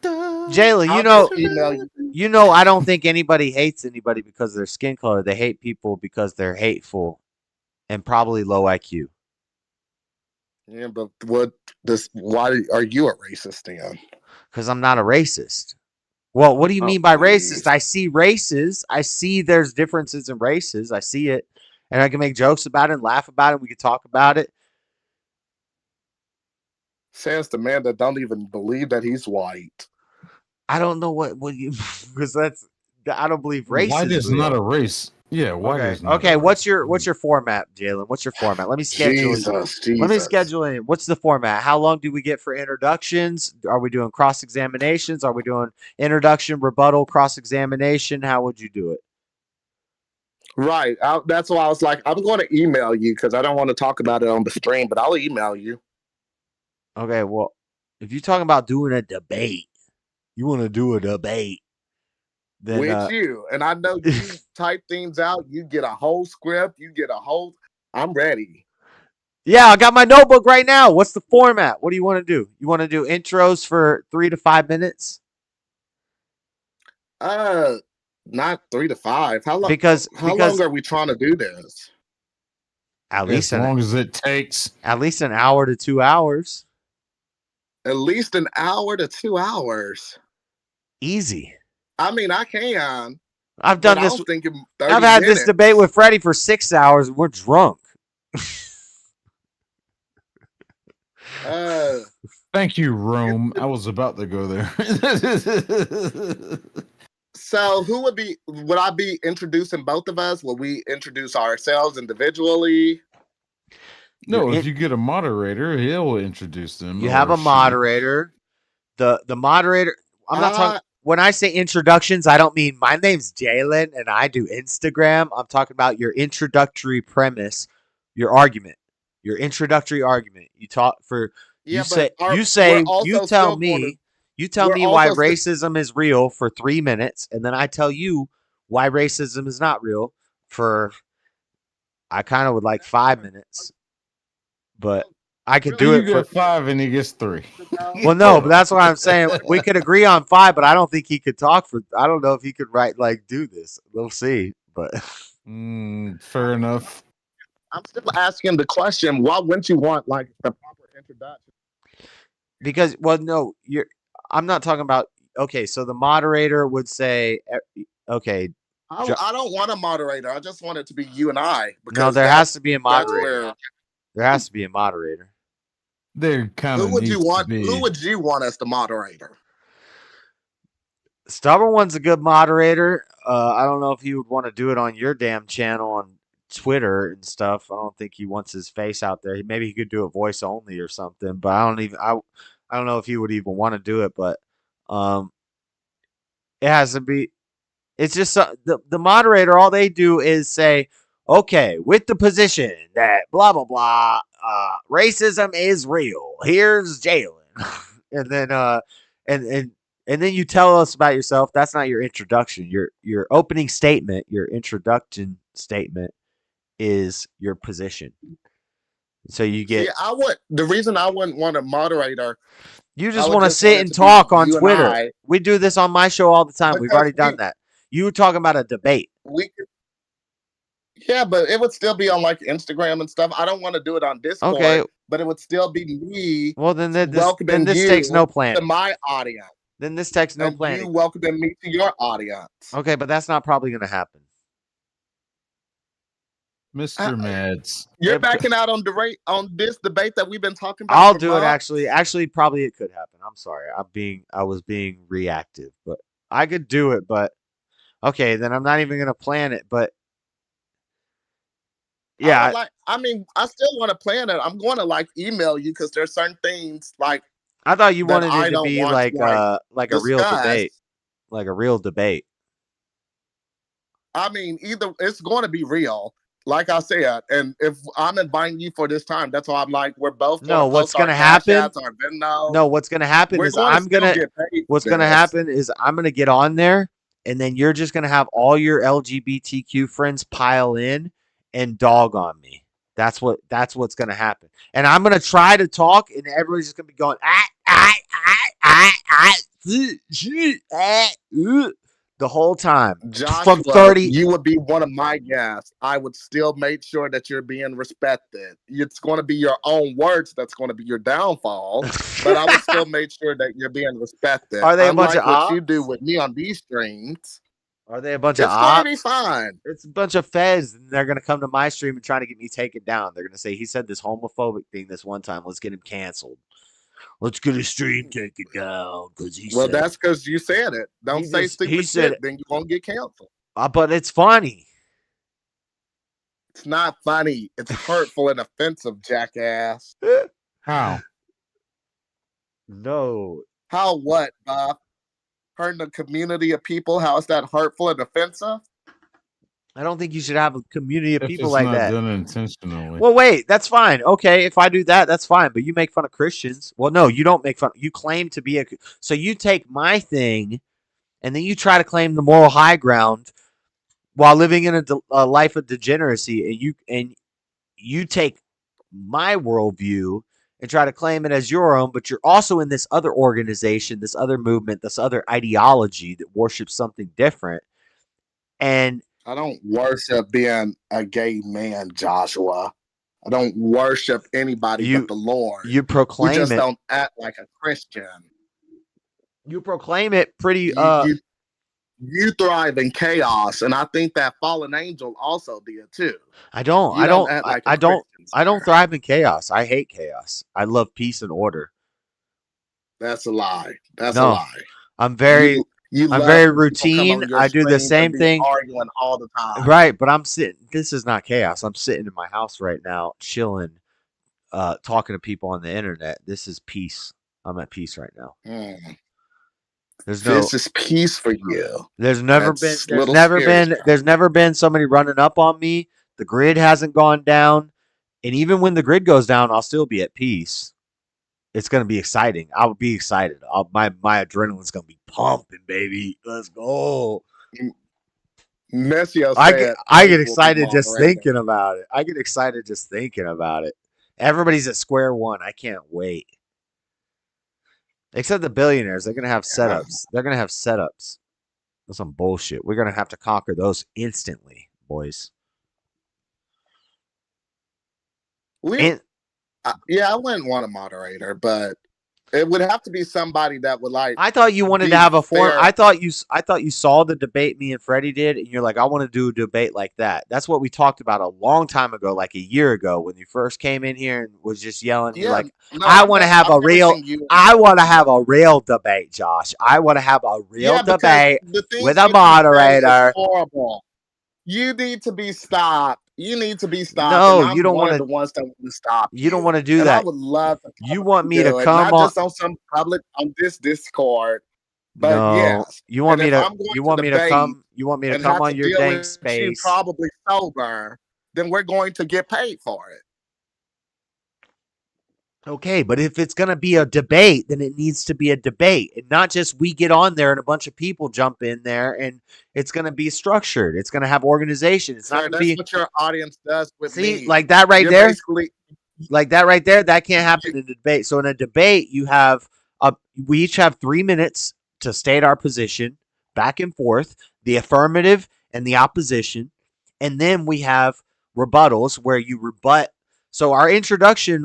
S1: Jayla, you know, I don't think anybody hates anybody because of their skin color. They hate people because they're hateful and probably low IQ.
S4: Yeah, but why are you a racist then?
S1: Because I'm not a racist. Well, what do you mean by racist? I see races. I see there's differences in races. I see it. And I can make jokes about it and laugh about it. We can talk about it.
S4: Says the man that don't even believe that he's white.
S1: I don't know what you, because I don't believe race
S6: White is
S1: real.
S6: not a race. Yeah, white is not.
S1: Okay, what's your format, Jalen? What's your format? Let me schedule. Let me schedule in. What's the format? How long do we get for introductions? Are we doing cross examinations? Are we doing introduction, rebuttal, cross examination? How would you do it?
S4: Right. That's why I was like, I'm going to email you because I don't want to talk about it on the stream, but I'll email you.
S1: Okay. Well, if you're talking about doing a debate, you want to do a debate. Then,
S4: with you, and I know you type things out, you get a whole script, I'm ready.
S1: Yeah, I got my notebook right now. What's the format? What do you want to do? You want to do intros for 3 to 5 minutes?
S4: Not 3 to 5. How long?
S1: Because
S4: how long are we trying to do this?
S1: At least
S6: as long as it takes.
S1: At least an hour to 2 hours.
S4: At least an hour to 2 hours.
S1: Easy.
S4: I mean, I can.
S1: I've done this.
S4: I've
S1: had this debate with Freddie for 6 hours. And we're drunk.
S6: Thank you, Rome. I was about to go there.
S4: So would I be introducing both of us? Will we introduce ourselves individually?
S6: No, if you get a moderator, he'll introduce them.
S1: You have a moderator. The moderator. I'm not talking. When I say introductions, I don't mean my name's Jalen and I do Instagram. I'm talking about your introductory premise, your argument, your introductory argument. You talk for. You tell me why racism is real for 3 minutes, and then I tell you why racism is not real for. I kind of would like 5 minutes, but I could do it for
S6: 5 and he gets 3.
S1: Well, no, but that's what I'm saying. We could agree on 5, but I don't think he could talk for. I don't know if he could do this. We'll see. But
S6: fair enough.
S4: I'm still asking the question: why wouldn't you want the proper introduction?
S1: Because, well, no, I'm not talking about. Okay, so the moderator would say, okay.
S4: I don't want a moderator. I just want it to be you and I.
S1: No, there has to be a moderator. There has to be a moderator.
S6: They're kind of.
S4: Who would you want as the moderator?
S1: Stubborn One's a good moderator. I don't know if he would want to do it on your damn channel on Twitter and stuff. I don't think he wants his face out there. Maybe he could do it voice only or something. But I don't know if he would even want to do it. But it has to be. It's just the moderator. All they do is say, okay, with the position that blah blah blah, racism is real. Here's Jalen, and then and then you tell us about yourself. That's not your introduction. Your opening statement, your introduction statement, is your position. So you get.
S4: See, the reason I wouldn't want a moderator.
S1: You just want to sit and talk on Twitter. We do this on my show all the time. We've already done that. You were talking about a debate.
S4: Yeah, but it would still be on Instagram and stuff. I don't want to do it on Discord.
S1: Okay.
S4: But it would still be me.
S1: Well, then this takes no planning.
S4: To my audience.
S1: Then this takes no planning.
S4: You welcoming me to your audience.
S1: Okay, but that's not probably going to happen.
S6: Mr. Mads.
S4: You're
S1: If-
S4: backing out on this debate that we've been talking about.
S1: I'll
S4: for
S1: do it.
S4: months?
S1: Actually, probably it could happen. I'm sorry. I was being reactive, but I could do it. But okay, then I'm not even gonna plan it. But yeah,
S4: I still want to plan it. I'm going to like email you because there's certain things like
S1: I thought you
S4: that
S1: wanted
S4: I
S1: it to
S4: don't
S1: be
S4: want to
S1: like a real
S4: discuss.
S1: debate, like a real debate.
S4: I mean, either it's going to be real, like I said, and if I'm inviting you for this time, that's why I'm like, we're both going
S1: No,
S4: to
S1: what's
S4: post our
S1: gonna
S4: Cash
S1: happen?
S4: Apps, our Venmo.
S1: No, what's gonna happen
S4: We're
S1: is
S4: going to
S1: I'm
S4: still
S1: gonna.
S4: get paid.
S1: What's
S4: for
S1: gonna
S4: this.
S1: happen is I'm gonna get on there, and then you're just gonna have all your LGBTQ friends pile in and dog on me. That's what's gonna happen. And I'm gonna try to talk, and everybody's just gonna be going the whole time from
S4: Joshua,
S1: 30.
S4: you would be one of my guests. I would still make sure that you're being respected. It's going to be your own words that's going to be your downfall, but I would still make sure that you're being respected.
S1: Are they a bunch
S4: Unlike
S1: of
S4: what you
S1: ops?
S4: do with me on these streams.
S1: Are they a bunch
S4: It's
S1: of
S4: going to be
S1: ops?
S4: fine.
S1: It's a bunch of feds, and they're gonna come to my stream and trying to get me taken down. They're gonna say he said this homophobic thing this one time. Let's get him canceled. Let's get his stream taken down because he
S4: Well,
S1: said.
S4: that's because you said it. Don't say stupid shit, then you won't get canceled.
S1: But it's funny.
S4: It's not funny. It's hurtful and offensive, jackass.
S6: How?
S1: No.
S4: How what, Bob? Hurting a community of people? How is that hurtful and offensive?
S1: I don't think you should have a community of
S6: If
S1: people
S6: it's
S1: like
S6: not
S1: that.
S6: done intentionally.
S1: Well, wait, that's fine. Okay, if I do that, that's fine. But you make fun of Christians. Well, no, you don't make fun. You claim to be a. So you take my thing, and then you try to claim the moral high ground while living in a life of degeneracy, and you take my worldview and try to claim it as your own, but you're also in this other organization, this other movement, this other ideology that worships something different. And
S4: I don't worship being a gay man, Joshua. I don't worship anybody but the Lord.
S1: You proclaim
S4: you just
S1: it.
S4: don't act like a Christian.
S1: You proclaim it pretty.
S4: You thrive in chaos, and I think that fallen angel also did too.
S1: I don't.
S4: You
S1: I don't.
S4: act like
S1: I
S4: a
S1: don't.
S4: Christian,
S1: I don't
S4: sir.
S1: thrive in chaos. I hate chaos. I love peace and order.
S4: That's a lie. That's a
S1: No,
S4: lie.
S1: I'm very.
S4: You
S1: I'm
S4: love
S1: very
S4: when people come
S1: routine.
S4: on your
S1: I do the
S4: streams
S1: same
S4: and be
S1: thing.
S4: arguing all the time.
S1: Right, but I'm sitting. This is not chaos. I'm sitting in my house right now, chilling, talking to people on the internet. This is peace. I'm at peace right now. There's no.
S4: This is peace for you.
S1: There's never
S4: That's
S1: been.
S4: a
S1: There's
S4: little
S1: never
S4: scary
S1: been.
S4: stuff.
S1: There's never been somebody running up on me. The grid hasn't gone down, and even when the grid goes down, I'll still be at peace. It's gonna be exciting. I'll be excited. My adrenaline's gonna be pumping, baby. Let's go.
S4: Messio
S1: I
S4: said
S1: get
S4: will be
S1: excited just
S4: moderator.
S1: thinking about it. I get excited just thinking about it. Everybody's at square one. I can't wait. Except the billionaires. They're gonna have setups. They're gonna have setups. That's some bullshit. We're gonna have to conquer those instantly, boys.
S4: Yeah, I wouldn't want a moderator, but it would have to be somebody that would like.
S1: I thought you wanted
S4: be
S1: to have a form.
S4: fair.
S1: I thought you saw the debate me and Freddie did, and you're like, I want to do a debate like that. That's what we talked about a long time ago, like a year ago, when you first came in here and was just yelling. You're like,
S4: no,
S1: I want to have
S4: I've
S1: a
S4: never
S1: real.
S4: seen you-
S1: I want to have a real debate, Josh. I want to have a real
S4: Yeah, because
S1: debate
S4: the things
S1: with
S4: that
S1: a
S4: you say is
S1: moderator.
S4: horrible. You need to be stopped. You need to be stopped.
S1: No,
S4: and I'm
S1: you don't
S4: one
S1: want
S4: of the ones that want to stop
S1: You don't want to do
S4: and
S1: that.
S4: I would love to.
S1: You want me to
S4: do it,
S1: come
S4: not
S1: on?
S4: just on some public on this Discord, but
S1: No,
S4: yes.
S1: you want
S4: And
S1: me
S4: if
S1: to.
S4: I'm going
S1: You want me to
S4: debate
S1: come? You want me to
S4: and
S1: come
S4: have
S1: on
S4: to
S1: your
S4: deal
S1: dang
S4: with you
S1: space?
S4: probably sober, then we're going to get paid for it.
S1: Okay, but if it's going to be a debate, then it needs to be a debate and not just we get on there and a bunch of people jump in there, and it's going to be structured. It's going to have organization. It's not
S4: Sir,
S1: going to
S4: that's
S1: be.
S4: what your audience does with
S1: See,
S4: me.
S1: like that right
S4: You're
S1: there?
S4: basically
S1: Like that right there, that can't happen in a debate. So in a debate, we each have 3 minutes to state our position back and forth, the affirmative and the opposition, and then we have rebuttals where you rebut. So our introduction,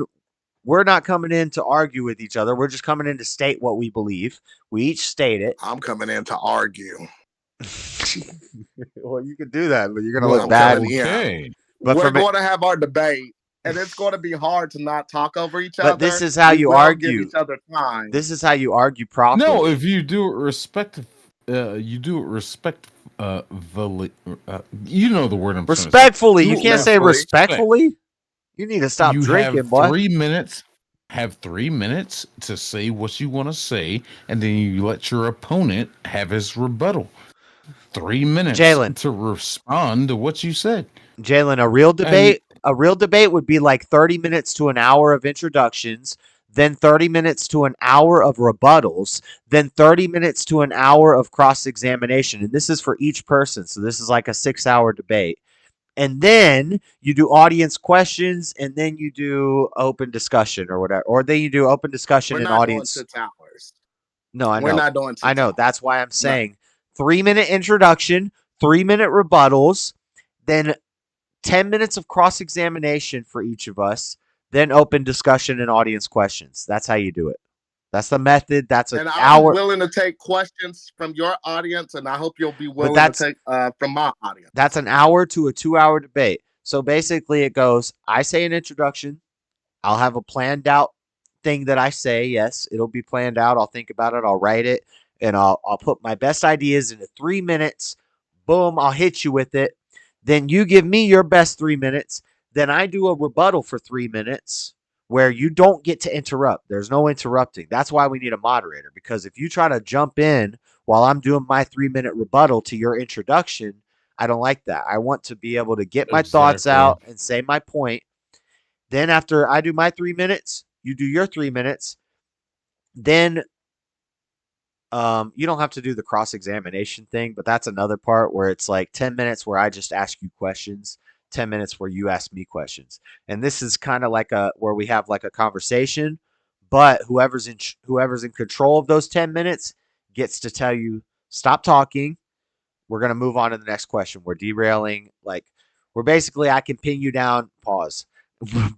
S1: we're not coming in to argue with each other. We're just coming in to state what we believe. We each state it.
S4: I'm coming in to argue.
S1: Well, you can do that, but you're gonna
S4: Well,
S1: look
S4: I'm
S1: bad.
S4: coming in.
S1: But
S4: we're
S1: for me,
S4: going to have our debate, and it's going to be hard to not talk over each other.
S1: but this is how
S4: We
S1: you
S4: will give
S1: argue.
S4: each other time.
S1: This is how you argue properly.
S6: No, if you do it you do it you know the word I'm trying to say.
S1: Respectfully,
S6: Do
S1: you
S6: it
S1: can't
S6: with
S1: say
S6: respect.
S1: respectfully. You need to stop
S6: You
S1: drinking,
S6: have
S1: boy.
S6: 3 minutes. Have 3 minutes to say what you want to say, and then you let your opponent have his rebuttal. 3 minutes
S1: Jalen.
S6: to respond to what you said.
S1: Jalen, a real debate would be like 30 minutes to an hour of introductions, then 30 minutes to an hour of rebuttals, then 30 minutes to an hour of cross-examination. And this is for each person. So this is like a 6-hour debate. And then you do audience questions, and then you do open discussion or whatever. Or then you do open discussion
S4: We're
S1: and
S4: not
S1: audience.
S4: doing 6 hours.
S1: No, I know.
S4: We're not doing 6
S1: I know.
S4: hours.
S1: That's why I'm saying 3-minute introduction, 3-minute rebuttals, then 10 minutes of cross-examination for each of us, then open discussion and audience questions. That's how you do it. That's the method. That's an
S4: And
S1: hour.
S4: I'm willing to take questions from your audience, and I hope you'll be willing to take from my audience.
S1: That's an hour to a 2-hour debate. So basically it goes, I say an introduction. I'll have a planned out thing that I say. Yes, it'll be planned out. I'll think about it. I'll write it, and I'll put my best ideas into 3 minutes. Boom, I'll hit you with it. Then you give me your best 3 minutes. Then I do a rebuttal for 3 minutes where you don't get to interrupt. There's no interrupting. That's why we need a moderator, because if you try to jump in while I'm doing my 3-minute rebuttal to your introduction, I don't like that. I want to be able to get my thoughts out and say my point. Then after I do my 3 minutes, you do your 3 minutes. Then you don't have to do the cross-examination thing, but that's another part where it's like 10 minutes where I just ask you questions, 10 minutes where you ask me questions. And this is kind of like where we have like a conversation, but whoever's in control of those 10 minutes gets to tell you, stop talking. We're going to move on to the next question. We're derailing. We're basically, I can pin you down, pause.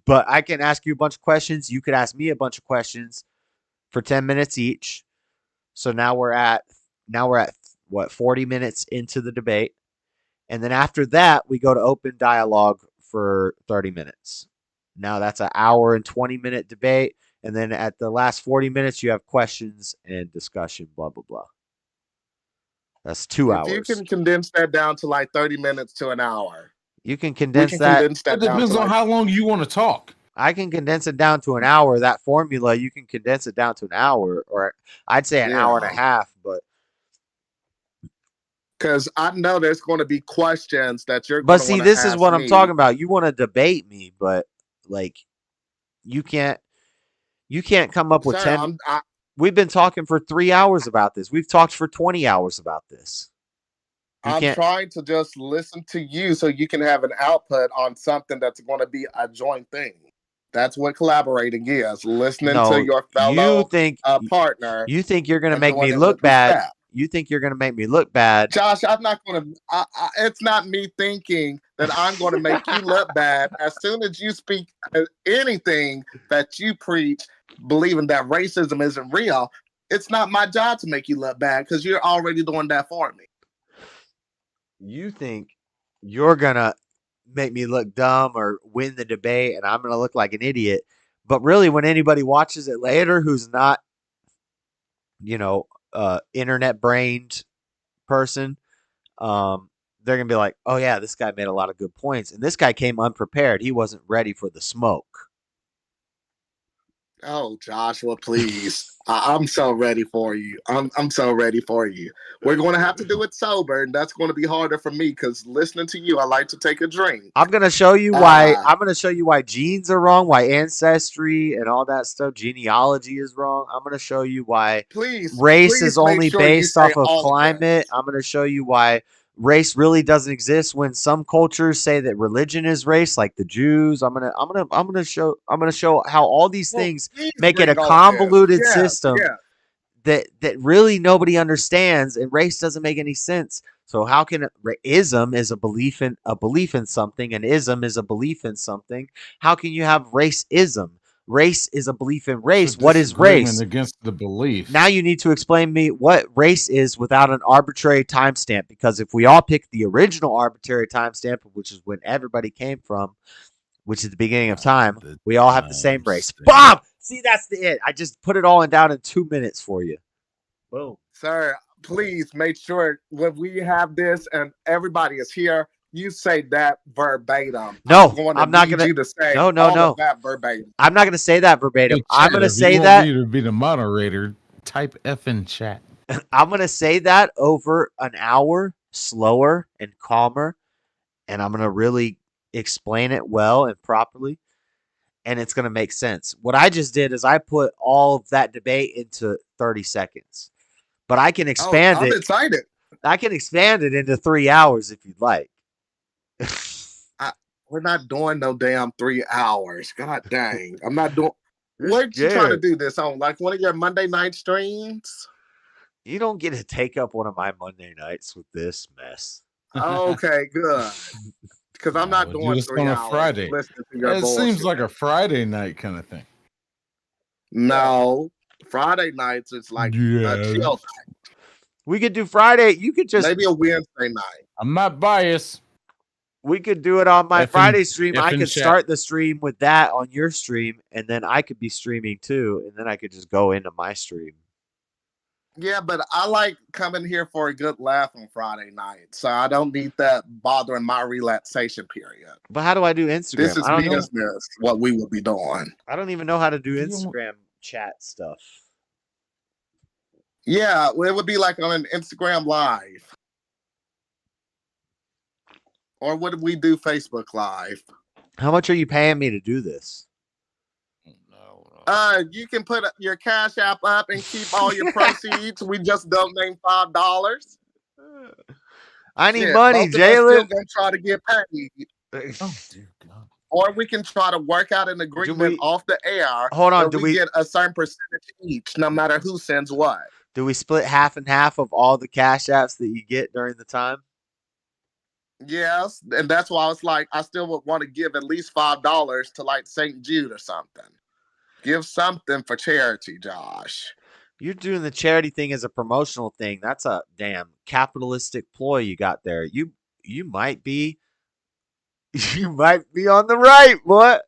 S1: But I can ask you a bunch of questions. You could ask me a bunch of questions for 10 minutes each. So now we're at what, 40 minutes into the debate. And then after that, we go to open dialogue for 30 minutes. Now that's an hour and 20-minute debate. And then at the last 40 minutes, you have questions and discussion, blah, blah, blah. That's 2 hours.
S4: If you can condense that down to like 30 minutes to an hour.
S1: You can condense that.
S4: Condense that
S6: it depends on how long you want to talk.
S1: I can condense it down to an hour. That formula, you can condense it down to an hour, or I'd say an hour and a half. But
S4: because I know there's going to be questions that you're.
S1: But see, this is what I'm talking about. You want to debate me, but like, you can't come up with 10. We've been talking for 3 hours about this. We've talked for 20 hours about this.
S4: I'm trying to just listen to you so you can have an output on something that's going to be a joint thing. That's what collaborating is. Listening to your fellow partner.
S1: You think you're going to make me look bad. You think you're going to make me look bad.
S4: Josh, I'm not going to. It's not me thinking that I'm going to make you look bad. As soon as you speak anything that you preach, believing that racism isn't real, it's not my job to make you look bad because you're already doing that for me.
S1: You think you're going to make me look dumb or win the debate and I'm going to look like an idiot. But really, when anybody watches it later who's not, internet brained person, they're going to be like, oh yeah, this guy made a lot of good points. And this guy came unprepared. He wasn't ready for the smoke.
S4: Oh, Joshua, please. I'm so ready for you. I'm so ready for you. We're going to have to do it sober, and that's going to be harder for me because listening to you, I like to take a drink.
S1: I'm going to show you why. I'm going to show you why genes are wrong, why ancestry and all that stuff, genealogy is wrong. I'm going to show you why race is only based off of climate. I'm going to show you why race really doesn't exist when some cultures say that religion is race, like the Jews. I'm gonna show how all these things make it a convoluted system that really nobody understands, and race doesn't make any sense. So how can ism is a belief in something, and ism is a belief in something? How can you have racism? Race is a belief in race.
S6: It's a
S1: What is
S6: disagreement
S1: race?
S6: against the belief.
S1: Now you need to explain me what race is without an arbitrary timestamp. Because if we all pick the original arbitrary timestamp, which is when everybody came from, which is the beginning of time, we all have the same race. Bob! See, that's the it. I just put it all down in 2 minutes for you. Boom.
S4: Sir, please make sure when we have this and everybody is here, you say that verbatim.
S1: No,
S4: I'm not going to need you to say all of that verbatim.
S1: I'm not going to say that verbatim.
S6: Hey,
S1: I'm going to
S6: if
S1: say
S6: you
S1: that.
S6: want me to be the moderator, type F in chat.
S1: I'm going to say that over an hour, slower and calmer, and I'm going to really explain it well and properly, and it's going to make sense. What I just did is I put all of that debate into 30 seconds, but I can expand
S4: I'm
S1: it.
S4: excited.
S1: I can expand it into 3 hours if you'd like.
S4: We're not doing no damn 3 hours. God dang. I'm not doing. What you trying to do this on? Like one of your Monday night streams?
S1: You don't get to take up one of my Monday nights with this mess.
S4: Okay, good. Because I'm not doing
S6: Just
S4: 3
S6: on a
S4: hours.
S6: Friday.
S4: Listening to your
S6: It
S4: bullshit.
S6: seems like a Friday night kind of thing.
S4: No, Friday nights it's like a chill night.
S1: We could do Friday. You could just
S4: maybe a Wednesday night.
S6: I'm not biased.
S1: We could do it on my Friday stream. I could
S6: chat.
S1: start the stream with that on your stream, and then I could be streaming too, and then I could just go into my stream.
S4: Yeah, but I like coming here for a good laugh on Friday night, so I don't need that bothering my relaxation period.
S1: But how do I do Instagram?
S4: This is business, what we will be doing.
S1: I don't even know how to do Instagram chat stuff.
S4: Yeah, well, it would be like on an Instagram Live. Or would we do Facebook Live?
S1: How much are you paying me to do this?
S4: You can put your Cash App up and keep all your proceeds. We just donate $5.
S1: I need money, Jalen.
S4: Still gonna try to get paid.
S1: Oh, dear God.
S4: Or we can try to work out an agreement off the air.
S1: Hold on,
S4: do we get a certain percentage each, no matter who sends what?
S1: Do we split half and half of all the Cash Apps that you get during the time?
S4: Yes, and that's why I was like, I still would want to give at least $5 to like St. Jude or something. Give something for charity, Josh.
S1: You're doing the charity thing as a promotional thing. That's a damn capitalistic ploy you got there. You might be on the right, boy.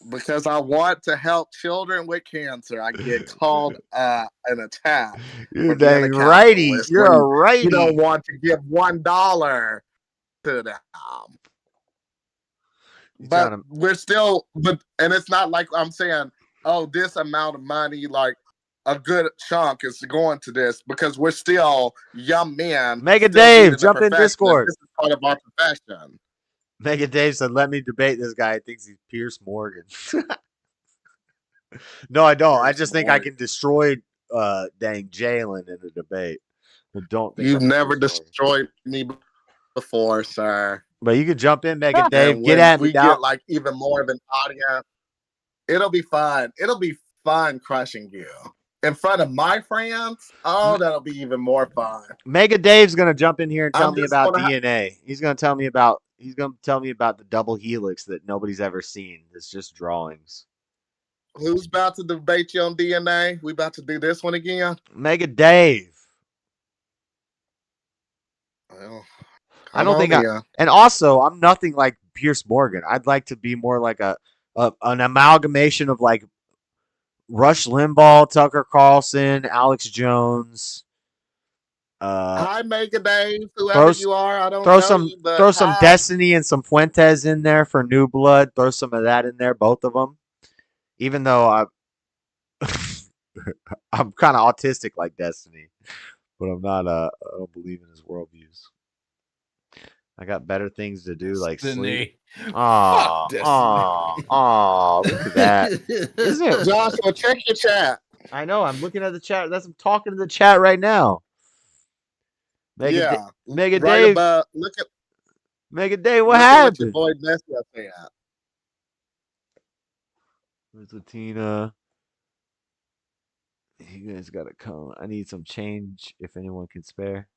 S4: Because I want to help children with cancer. I get called an attack.
S1: You're dang righty. You're a righty.
S4: You don't want to give $1 to them. But we're still, and it's not like I'm saying, oh, this amount of money, like a good chunk is going to this, because we're still young men.
S1: Mega Dave, jump in Discord.
S4: This is part of our profession.
S1: Mega Dave said, let me debate this guy. He thinks he's Pierce Morgan. No, I don't. I just think I can destroy dang Jalen in a debate. But don't think
S4: You've never destroyed me before, sir.
S1: But you can jump in, Mega Dave. Get at me.
S4: We get like even more of an audience. It'll be fun. It'll be fun crushing you in front of my friends. Oh, that'll be even more fun.
S1: Mega Dave's gonna jump in here and tell me about DNA. He's gonna tell me about the double helix that nobody's ever seen. It's just drawings.
S4: Who's about to debate you on DNA? We about to do this one again?
S1: Mega Dave.
S4: Well,
S1: I don't think and also I'm nothing like Pierce Morgan. I'd like to be more like an amalgamation of like Rush Limbaugh, Tucker Carlson, Alex Jones.
S4: Hi, Mega Dave. Whoever you are, I don't know you, but
S1: throw some Destiny and some Fuentes in there for New Blood. Throw some of that in there, both of them. Even though I'm kind of autistic like Destiny, but I'm not. I don't believe in his worldviews. I got better things to do, like sleep. Oh, look at that. Isn't it?
S4: Joshua, check your chat.
S1: I know. I'm looking at the chat. I'm talking to the chat right now. Mega Dave.
S4: Look at
S1: Mega Dave. What happened?
S4: Your boy Nessie up there.
S1: Where's Latina? You guys gotta come. I need some change if anyone can spare.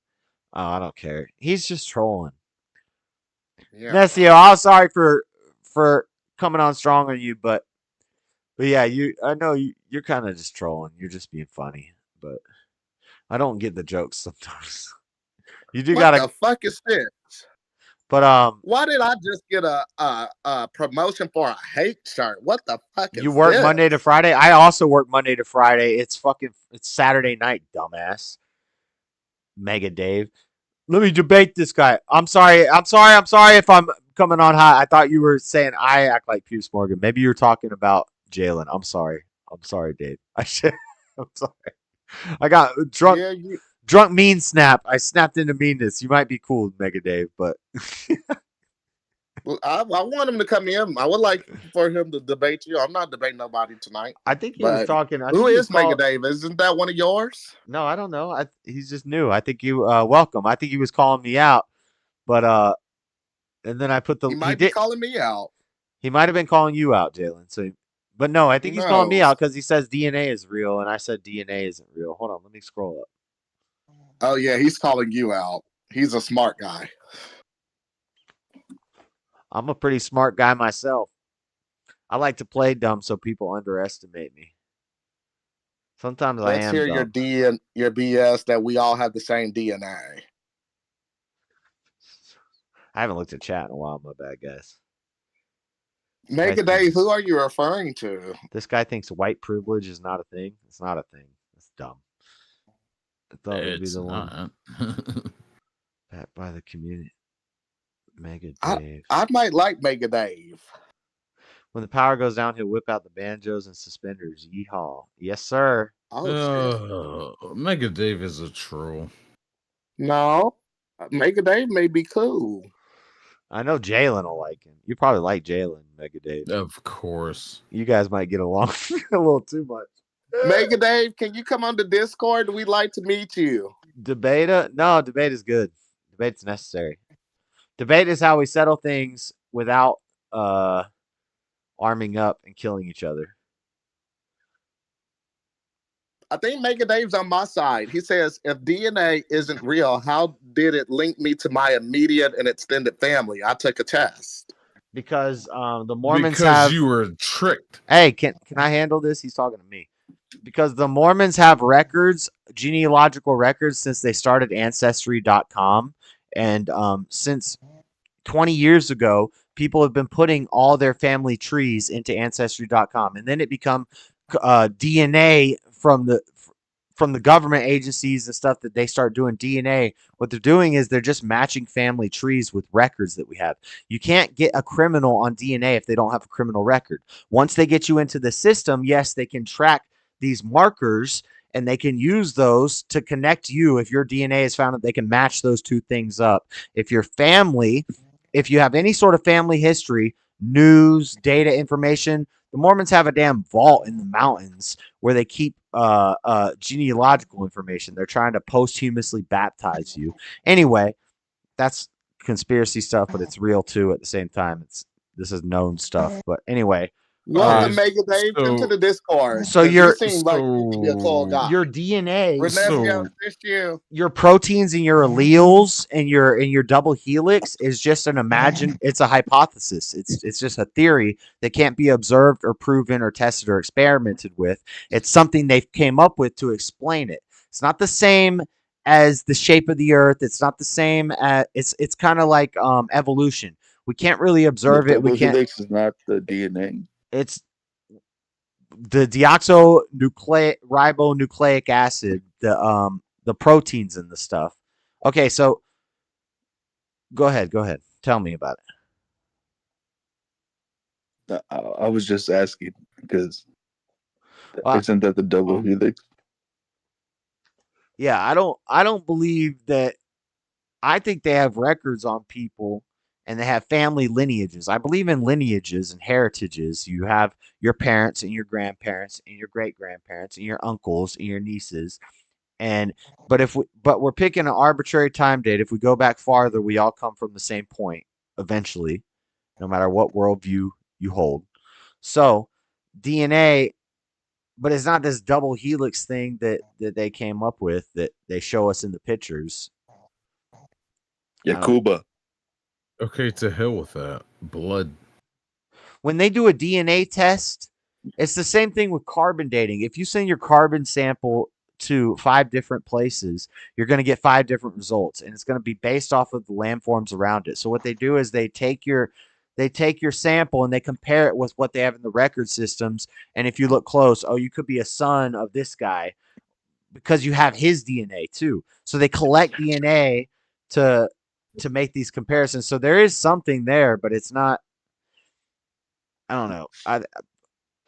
S1: Oh, I don't care. He's just trolling. Yeah. Nessio, I'm sorry for coming on strong on you, but But yeah, I know you're kind of just trolling. You're just being funny, but I don't get the jokes sometimes. You do
S4: What
S1: gotta,
S4: the fuck is this?
S1: but
S4: Why did I just get a promotion for a hate shirt? What the fuck
S1: you
S4: is
S1: work
S4: this?
S1: Monday to Friday. I also work Monday to Friday. It's Saturday night, dumbass. Mega Dave. Let me debate this guy. I'm sorry if I'm coming on hot. I thought you were saying I act like Pierce Morgan. Maybe you were talking about Jalen. I'm sorry, Dave. I'm sorry. I got drunk.
S4: Yeah,
S1: Drunk mean snap. I snapped into meanness. You might be cool, Mega Dave, but
S4: I want him to come in. I would like for him to debate you. I'm not debating nobody tonight.
S1: I think he was
S4: But
S1: talking.
S4: who is Mega Dave? Isn't that one of yours?
S1: No, I don't know. He's just new. I think you welcome. I think he was calling me out, but and then I put
S4: He might be calling me out.
S1: He might have been calling you out, Jalen. So, but no, I think he's calling me
S4: No.
S1: out because he says DNA is real, and I said DNA isn't real. Hold on, let me scroll up.
S4: Oh yeah, he's calling you out. He's a smart guy.
S1: I'm a pretty smart guy myself. I like to play dumb so people underestimate me. Sometimes I
S4: Let's
S1: am
S4: hear
S1: dumb.
S4: your BS that we all have the same DNA.
S1: I haven't looked at chat in a while. My bad, guys.
S4: Mega Dave, who are you referring to?
S1: This guy thinks white privilege is not a thing. It's not a thing. It's dumb. I thought it would be the one. Backed by the community. Mega Dave.
S4: I might like Mega Dave.
S1: When the power goes down, he'll whip out the banjos and suspenders. Yeehaw. Yes, sir.
S6: Mega Dave is a troll.
S4: No. Mega Dave may be cool.
S1: I know Jalen will like him. You probably like Jalen, Mega Dave.
S6: Of course.
S1: You guys might get along a little too much.
S4: Mega Dave, can you come on the Discord? We'd like to meet you.
S1: Debate? No, debate is good. Debate's necessary. Debate is how we settle things without arming up and killing each other.
S4: I think Mega Dave's on my side. He says, if DNA isn't real, how did it link me to my immediate and extended family? I took a test.
S1: Because the Mormons
S6: because you were tricked.
S1: Hey, can I handle this? He's talking to me. Because the Mormons have records, genealogical records, since they started Ancestry.com. And since 20 years ago, people have been putting all their family trees into Ancestry.com. And then it become DNA from the government agencies and stuff that they start doing DNA. What they're doing is they're just matching family trees with records that we have. You can't get a criminal on DNA if they don't have a criminal record. Once they get you into the system, yes, they can track these markers and they can use those to connect you. If your DNA is found, they can match those two things up. If your family, if you have any sort of family history, news, data, information, the Mormons have a damn vault in the mountains where they keep genealogical information. They're trying to posthumously baptize you. Anyway, that's conspiracy stuff, but it's real too at the same time. This is known stuff. But anyway.
S4: Welcome, Mega Dave, into the Discord.
S1: So your
S4: you seem like you could be a cool guy.
S1: Your DNA,
S4: your
S1: proteins and your alleles and your double helix is just an imagined. It's a hypothesis. It's just a theory that can't be observed or proven or tested or experimented with. It's something they came up with to explain it. It's not the same as the shape of the Earth. It's not the same as it's kind of like evolution. We can't really observe it. We can't.
S13: Helix is not the DNA.
S1: It's the deoxyribonucleic acid, the proteins in the stuff. Okay, so go ahead. Tell me about
S13: it. I was just asking because isn't that the double helix?
S1: Yeah, I don't believe that. I think they have records on people and they have family lineages. I believe in lineages and heritages. You have your parents and your grandparents and your great-grandparents and your uncles and your nieces. But we're picking an arbitrary time date. If we go back farther, we all come from the same point eventually, no matter what worldview you hold. So DNA, but it's not this double helix thing that they came up with that they show us in the pictures.
S13: Yakuba.
S6: Okay, to hell with that. Blood.
S1: When they do a DNA test, It's the same thing with carbon dating. If you send your carbon sample to 5 different places, you're going to get 5 different results, and it's going to be based off of the landforms around it. So what they do is they take your sample and they compare it with what they have in the record systems. And if you look close, oh, you could be a son of this guy because you have his DNA too. So they collect DNA to make these comparisons. So there is something there, but it's not. I don't know. I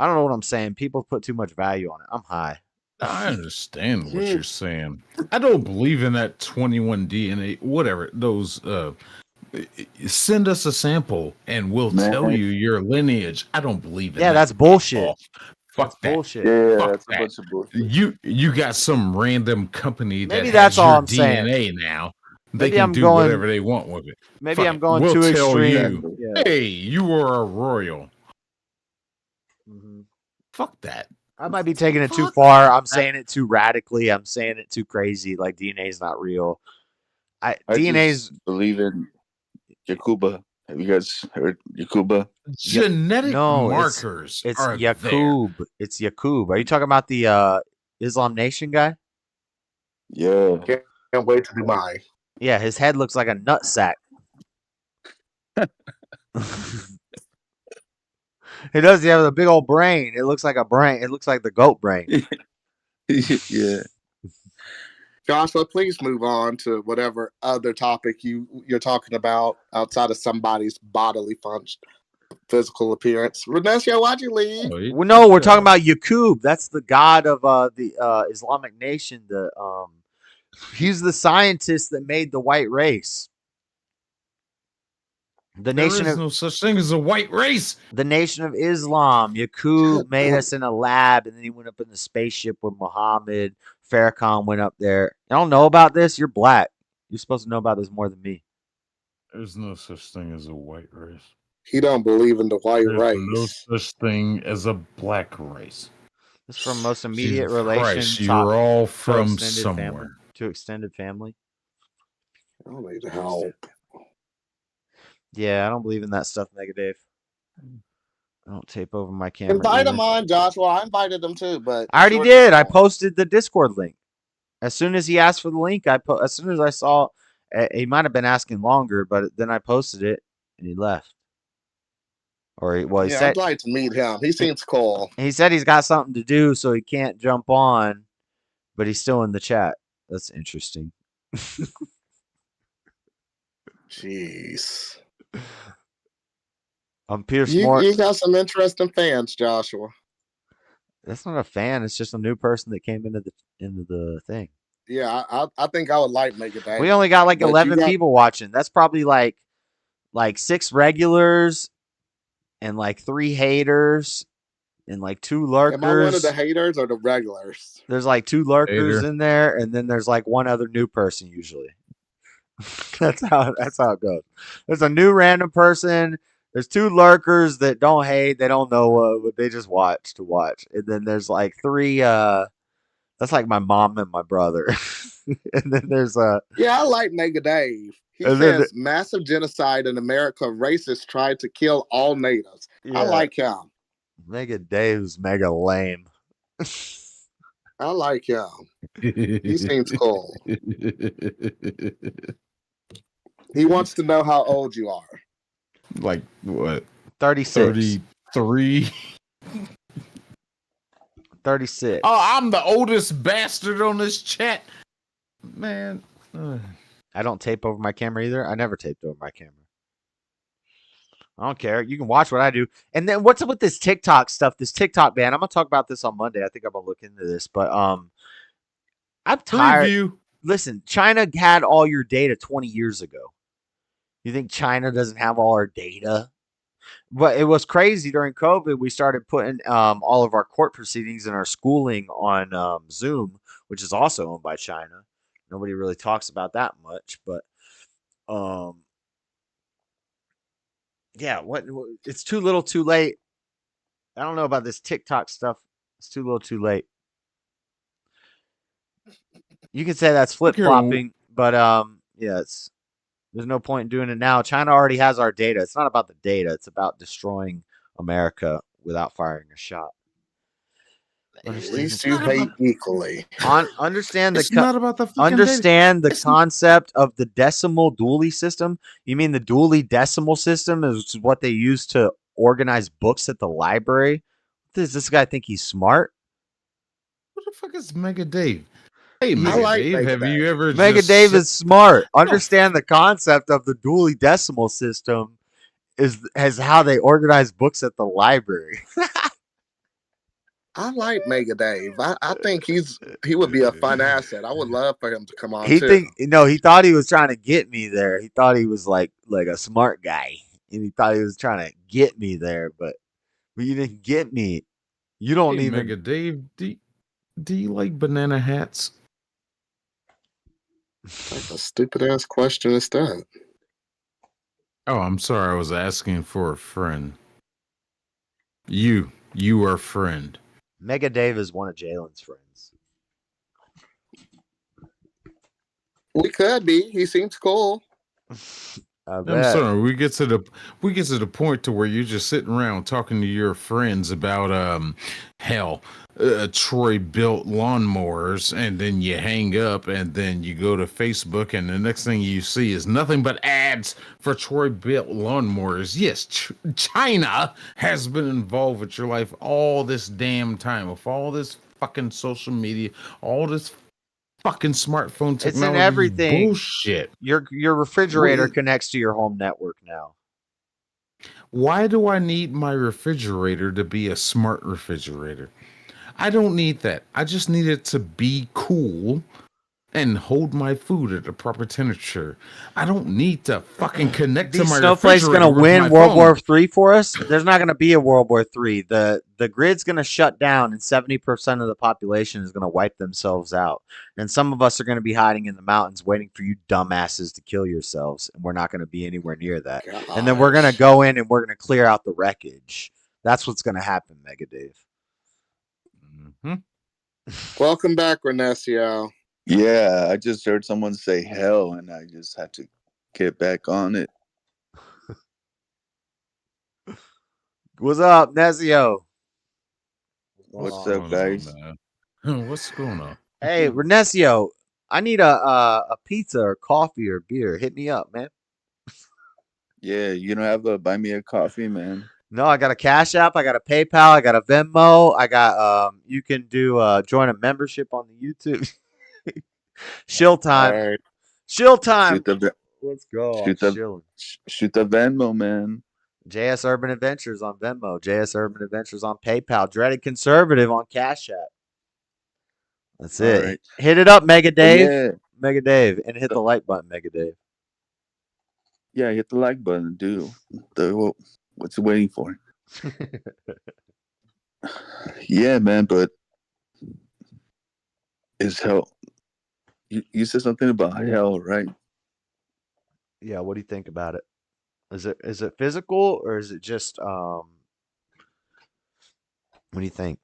S1: don't know what I'm saying. People put too much value on it. I'm high.
S6: I understand what you're saying. I don't believe in that 21 DNA, whatever. Those send us a sample and we'll tell you your lineage. I don't believe in that.
S1: Yeah, that's bullshit.
S6: Fuck that.
S1: Bullshit.
S13: Yeah,
S6: Fuck
S13: that's
S6: that.
S13: a bunch of bullshit.
S6: You got some random company
S1: Maybe
S6: that
S1: that's
S6: has
S1: all
S6: your
S1: I'm saying.
S6: DNA now. They
S1: Maybe
S6: can
S1: I'm
S6: do
S1: going-
S6: whatever they want with it.
S1: Maybe
S6: Fuck
S1: I'm
S6: it.
S1: going
S6: We'll
S1: too
S6: tell
S1: extreme.
S6: you,
S1: Yeah.
S6: hey, you are a royal.
S1: Mhm.
S6: Fuck that.
S1: I might be taking it too far. I'm saying it too radically. I'm saying it too crazy. Like DNA is not real.
S13: I
S1: DNA's
S13: just believe in Yakuba. Have you guys heard Yakuba?
S6: Genetic
S1: no,
S6: markers
S1: It's
S6: are there.
S1: Yakub. It's Yakub. Are you talking about the Islam Nation guy?
S13: Yeah.
S4: Can't wait to do mine.
S1: Yeah, his head looks like a nut sack. He does. He has a big old brain. It looks like a brain. It looks like the goat brain.
S13: Yeah.
S4: Joshua, please move on to whatever other topic you're talking about outside of somebody's bodily function, physical appearance. Renesha, why'd you leave?
S1: Well, no, we're talking about Yakub. That's the god of the Islamic Nation. He's the scientist that made the white race. The
S6: There
S1: nation
S6: is
S1: of
S6: no such thing as a white race.
S1: the Nation of Islam. Yakub made us in a lab, and then he went up in the spaceship with Muhammad. Farrakhan went up there. You don't know about this? You're black. You're supposed to know about this more than me.
S6: There's no such thing as a white race.
S4: He don't believe in the white
S6: There's
S4: race.
S6: no such thing as a black race.
S1: This is from most immediate
S6: Jesus
S1: relation.
S6: Christ,
S1: top
S6: you're all
S1: to
S6: from
S1: extended family.
S6: somewhere.
S1: To extended family.
S4: I don't need help.
S1: Yeah, I don't believe in that stuff, Negative. I don't tape over my camera.
S4: Invite
S1: either.
S4: him on, Joshua. I invited him too, but
S1: I already did. I posted the Discord link. As soon as he asked for the link, as soon as I saw, he might have been asking longer, but then I posted it and he left. Or he
S4: yeah,
S1: said
S4: I'd like to meet him. He seems cool.
S1: he said he's got something to do, so he can't jump on, but he's still in the chat. That's interesting.
S4: Jeez.
S1: I'm Peter Smart.
S4: You got some interesting fans, Joshua.
S1: That's not a fan. It's just a new person that came into the thing.
S4: Yeah, I think I would like Mega Dave.
S1: We only got like
S4: But
S1: 11 people watching. That's probably like 6 regulars and like 3 haters and like 2 lurkers.
S4: Am I one of the haters or the regulars?
S1: There's like 2 lurkers
S6: Hater.
S1: in there, and then there's like 1 other new person usually. that's how it goes. There's a new random person. There's 2 lurkers that don't hate. They don't know but they just watch to watch. And then there's like 3. That's like my mom and my brother. And then there's
S4: Yeah, I like Mega Dave. He
S1: And
S4: says
S1: then
S4: massive genocide in America. Racists tried to kill all natives.
S1: Yeah.
S4: I like him.
S1: Mega Dave's mega lame.
S4: I like him. He seems cool. He wants to know how old you are.
S6: Like what?
S1: 36.
S6: 33.
S1: 36.
S6: Oh, I'm the oldest bastard on this chat. Man.
S1: I don't tape over my camera either. I never taped over my camera. I don't care. You can watch what I do. And then what's up with this TikTok stuff? This TikTok ban. I'm gonna talk about this on Monday. I think I'm gonna look into this. But I'm tired.
S6: Preview.
S1: Listen, China had all your data 20 years ago. You think China doesn't have all our data? But it was crazy during COVID. We started putting all of our court proceedings and our schooling on Zoom, which is also owned by China. Nobody really talks about that much, but yeah, what it's too little, too late. I don't know about this TikTok stuff. It's too little, too late. You can say that's flip flopping, but yeah, there's no point in doing it now. China already has our data. It's not about the data. It's about destroying America without firing a shot.
S4: At least you hate equally.
S1: Understand the
S6: It's not about the fucking
S1: understand the
S6: It's-
S1: concept of the decimal dually system. You mean the dually decimal system is what they use to organize books at the library? Does this guy think he's smart?
S6: What the fuck is Mega Dave? Hey,
S4: I
S6: Mega
S4: like
S6: Dave,
S4: Mega
S6: have you
S4: Dave.
S6: ever
S1: Mega
S6: just
S1: Dave
S6: sit-
S1: is smart. Understand the concept of the dually decimal system is how they organize books at the library.
S4: I like Mega Dave. I think he would be a fun asset. I would love for him to come on
S1: He
S4: too.
S1: he thought he was trying to get me there. He thought he was like a smart guy, and he thought he was trying to get me there, but you didn't get me. You don't
S6: Hey,
S1: even.
S6: Mega Dave, do you like banana hats?
S4: What type of stupid ass question is that?
S6: Oh, I'm sorry. I was asking for a friend. You are a friend.
S1: Mega Dave is one of Jalen's friends.
S4: We could be. He seems cool.
S1: I
S6: I'm
S1: bet.
S6: sorry. We get to the point to where you're just sitting around talking to your friends about hell, Troy built lawnmowers, and then you hang up, and then you go to Facebook, and the next thing you see is nothing but ads for Troy built lawnmowers. Yes, China has been involved with your life all this damn time, with all this fucking social media, all this fucking smartphone technology.
S1: It's in everything.
S6: Bullshit.
S1: Your refrigerator
S6: Well,
S1: connects to your home network now.
S6: why do I need my refrigerator to be a smart refrigerator? I don't need that. I just need it to be cool and hold my food at the proper temperature. I don't need to fucking connect to
S1: These
S6: my
S1: snowflakes
S6: refrigerator
S1: gonna
S6: with
S1: win
S6: my
S1: World
S6: phone.
S1: War III for us. There's not gonna be a World War III. The grid's gonna shut down, and 70% of the population is gonna wipe themselves out. And some of us are gonna be hiding in the mountains, waiting for you dumbasses to kill yourselves. And we're not gonna be anywhere near that. And then we're gonna go in and we're gonna clear out the wreckage. That's what's gonna happen, Mega Dave.
S4: Welcome back, Renesio.
S13: Yeah, I just heard someone say hell, and I just had to get back on it.
S1: What's up, Nezio?
S13: What's up, guys?
S6: What's going on?
S1: Hey, Renesio, I need a pizza or coffee or beer. Hit me up, man.
S13: Yeah, you don't have a buy me a coffee, man.
S1: No, I got a Cash App, I got a PayPal, I got a Venmo, I got you can do join a membership on the YouTube. Shill time.
S13: All right.
S1: Shill time.
S13: Shoot
S1: Let's go.
S13: Shoot
S1: I'm
S13: the
S1: chilling.
S13: shoot the Venmo, man.
S1: JS Urban Adventures on Venmo, JS Urban Adventures on PayPal, Dreadedconservative on Cash App. That's it.
S13: Right.
S1: Hit it up, Mega Dave.
S13: Yeah.
S1: Mega Dave. And hit the like button, Mega Dave.
S13: Yeah, hit the like button, dude. What's you waiting for? Yeah, man, but is hell? You said something about hell, right?
S1: Yeah, what do you think about it? Is it physical or is it just what do you think?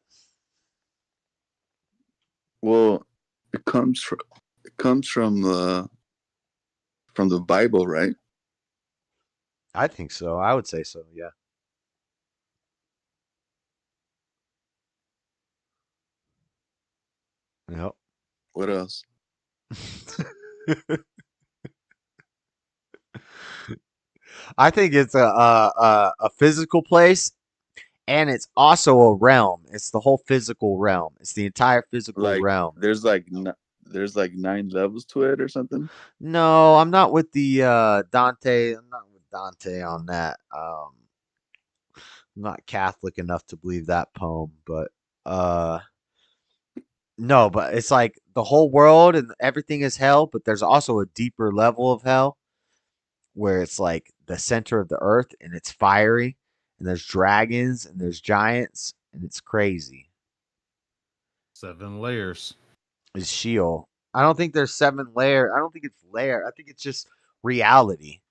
S13: Well, it comes from the Bible, right?
S1: I think so. I would say so, yeah. Yep.
S13: What else?
S1: I think it's a physical place, and it's also a realm. It's the whole physical realm. It's the entire physical realm.
S13: There's like 9 levels to it or something.
S1: No, I'm not with the Dante. I'm not with Dante on that. I'm not Catholic enough to believe that poem, but no, but it's like the whole world and everything is hell, but there's also a deeper level of hell where it's like the center of the earth and it's fiery and there's dragons and there's giants and it's crazy.
S6: 7 layers.
S1: Is Sheol. I don't think there's 7 layer. I don't think it's layer. I think it's just reality.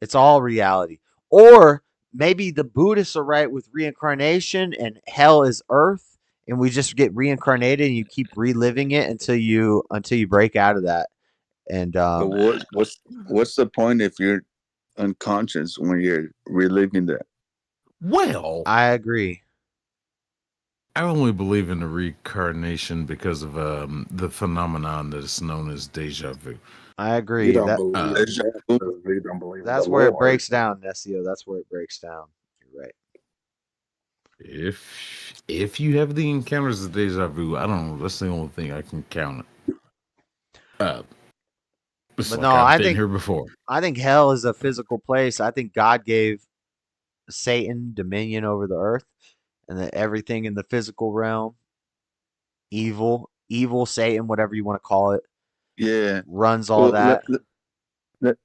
S1: It's all reality. Or maybe the Buddhists are right with reincarnation and hell is earth and we just get reincarnated and you keep reliving it until you break out of that. And
S13: But what's the point if you're unconscious when you're reliving that?
S6: Well,
S1: I agree.
S6: I only believe in the reincarnation because of the phenomenon that is known as deja vu.
S1: I
S10: You
S1: agree.
S10: don't
S1: That
S10: believe in
S9: Deja
S10: that
S9: vu.
S10: because you don't believe in the
S1: that's where it
S10: Lord.
S1: breaks down, Nessio. That's where it breaks down. You're right.
S6: If you have the encounters of deja vu, I don't know. That's the only thing I can count it. It's
S1: But
S6: like
S1: no,
S6: I've been here before.
S1: I think hell is a physical place. I think God gave Satan dominion over the earth, and that everything in the physical realm, evil Satan, whatever you want to call it,
S9: Yeah.
S1: runs all
S9: Well,
S1: that.
S9: let,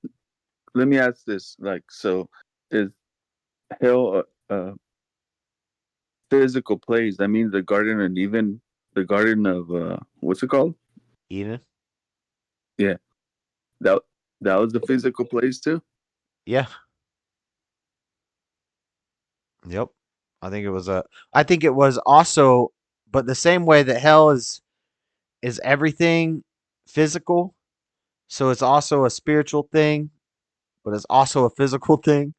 S9: let me ask this. Like, so is hell a physical place? That means the Garden of Eden, the Garden of what's it called?
S1: Eden.
S9: Yeah, that that was the physical place too.
S1: Yeah. Yep. I think it was also, but the same way that hell is everything physical, so it's also a spiritual thing, but it's also a physical thing.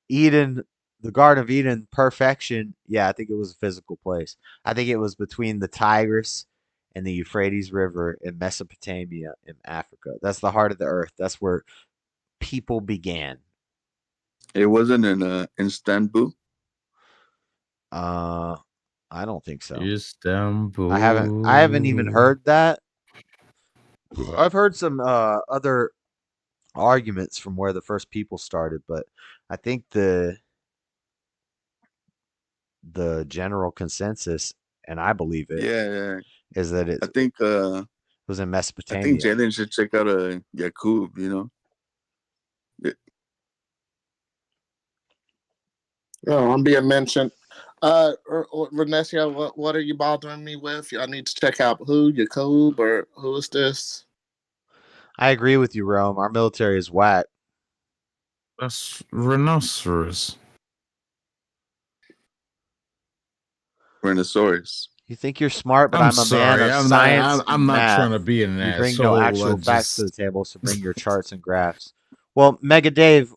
S1: Eden, the Garden of Eden, perfection. Yeah, I think it was a physical place. I think it was between the Tigris and the Euphrates River in Mesopotamia in Africa. That's the heart of the earth. That's where people began.
S9: It wasn't in Istanbul.
S1: I don't think so.
S6: Istanbul.
S1: I haven't even heard that. I've heard some other arguments from where the first people started, but I think the general consensus, and I believe it,
S9: Yeah.
S1: is that
S9: I
S1: it
S9: think
S1: was in
S9: I think
S1: Mesopotamia.
S9: Jaden should check out Yakub. You know.
S10: Oh, I'm being mentioned. Renessia, what are you bothering me with? I need to check out who, Yakub, or who is this?
S1: I agree with you, Rome. Our military is whack.
S6: That's rhinoceros.
S9: Rhinoceros.
S1: You think you're smart, but
S6: I'm
S1: I'm a man
S6: sorry.
S1: of
S6: I'm not.
S1: science
S6: I'm
S1: and
S6: not
S1: math.
S6: trying to be an
S1: You bring no
S6: asshole. I
S1: actual facts to the
S6: just
S1: table, so bring your charts and graphs. Well, Mega Dave,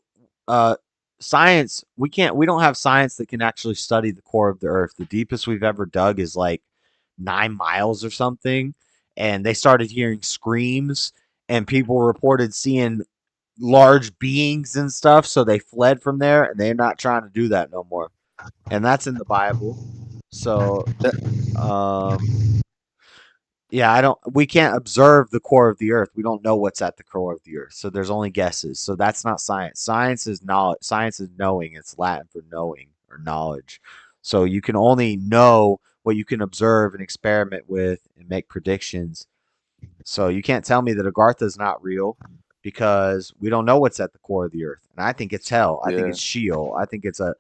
S1: science, we don't have science that can actually study the core of the earth. The deepest we've ever dug is like 9 miles or something. And they started hearing screams, and people reported seeing large beings and stuff, so they fled from there, and they're not trying to do that no more. And that's in the Bible. So um yeah, we can't observe the core of the earth. We don't know what's at the core of the earth. So there's only guesses. So that's not science. Science is knowledge. Science is knowing. It's Latin for knowing or knowledge. So you can only know what you can observe and experiment with and make predictions. So you can't tell me that Agartha is not real because we don't know what's at the core of the earth. And I think it's hell. I think
S9: Yeah.
S1: it's Sheol. I think it's a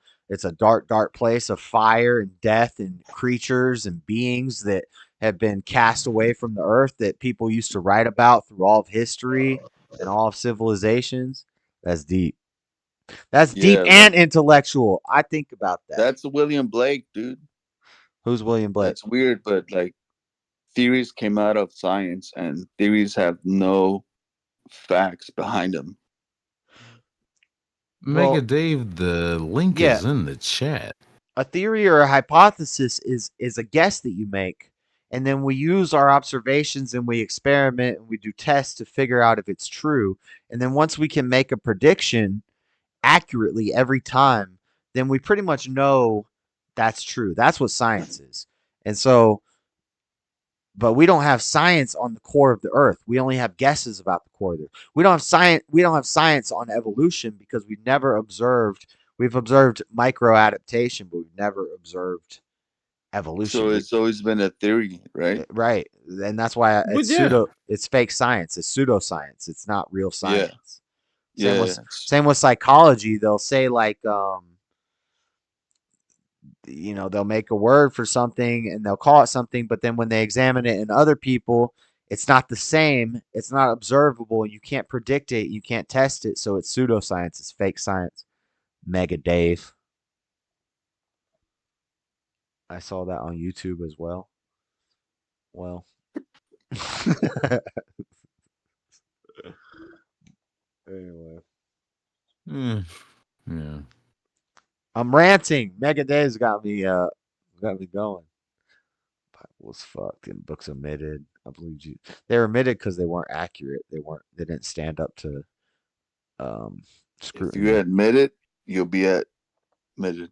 S1: dark, dark place of fire and death and creatures and beings that have been cast away from the earth that people used to write about through all of history and all of civilizations. That's deep. That's deep
S9: Yeah.
S1: and intellectual. I think about that.
S9: That's William Blake, dude.
S1: Who's William Blake?
S9: That's weird, but like theories came out of science, and theories have no facts behind them.
S6: Mega Dave. The link
S1: yeah.
S6: is in the chat.
S1: A theory or a hypothesis is a guess that you make, and then we use our observations and we experiment and we do tests to figure out if it's true. And then once we can make a prediction accurately every time, then we pretty much know that's true. That's what science is. And so, but we don't have science on the core of the earth. We only have guesses about the core of the earth. We don't have science on evolution because we've observed micro adaptation, but we've never observed evolution.
S9: So it's always been a theory, right?
S1: Right. And that's why
S6: But
S1: it's fake science. It's pseudoscience. It's not real
S9: Yeah.
S1: science.
S9: Yeah.
S1: Same with psychology. They'll say like they'll make a word for something and they'll call it something, but then when they examine it in other people, it's not the same. It's not observable. You can't predict it. You can't test it. So it's pseudoscience. It's fake science. Mega Dave. I saw that on YouTube as well. Well. Anyway.
S6: Yeah.
S1: I'm ranting. Mega Dave's got me going. was fucked and books omitted. I believe they were omitted because they weren't accurate. They didn't stand up to
S13: If
S1: scrutiny.
S13: you admit it, you'll be admitted.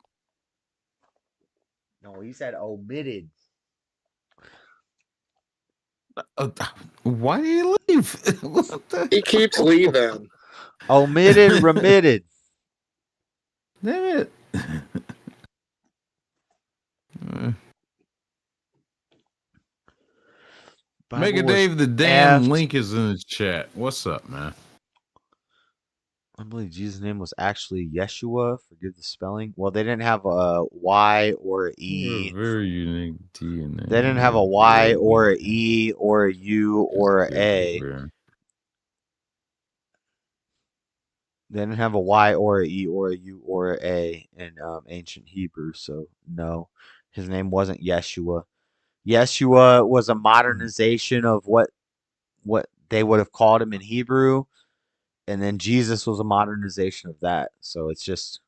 S1: No, he said omitted.
S6: Why do you leave?
S10: He keeps leaving.
S1: Omitted, remitted.
S6: Damn it. Mega Dave, the damn link is in the chat. What's up, man?
S1: I believe Jesus' name was actually Yeshua. Forgive the spelling. Well, they didn't have a Y or a E.
S6: Very unique DNA.
S1: They didn't have a Y or a E or a U or a A. They didn't have a Y or a E or a U or a A in ancient Hebrew, so no, his name wasn't Yeshua. Yeshua was a modernization of what they would have called him in Hebrew, and then Jesus was a modernization of that. So it's just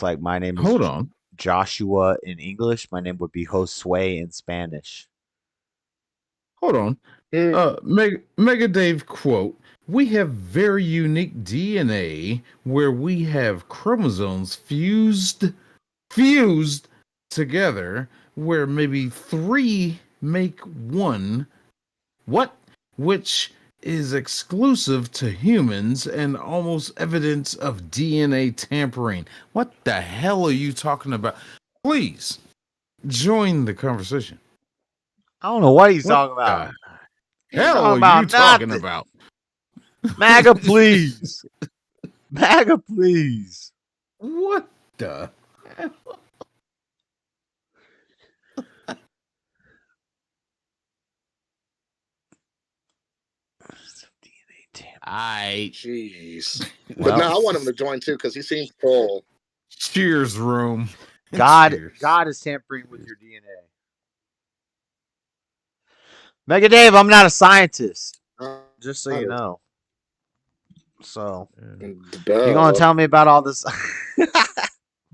S1: like my name is Joshua in English. My name would be Josue in Spanish.
S6: Hold on. Mega Dave quote, we have very unique DNA where we have chromosomes fused together where maybe 3 make 1. What? Which is exclusive to humans and almost evidence of DNA tampering. What the hell are you talking about? Please join the conversation.
S1: I don't know what he's talking about.
S6: Hell are you talking about?
S1: MAGA, please. MAGA, please.
S6: What the hell?
S10: Jeez. But no, I want him to join too because he seems full.
S6: Cheers, room.
S1: God is tampering with your DNA. Mega Dave, I'm not a scientist. Just so you know. So you're gonna tell me about all this,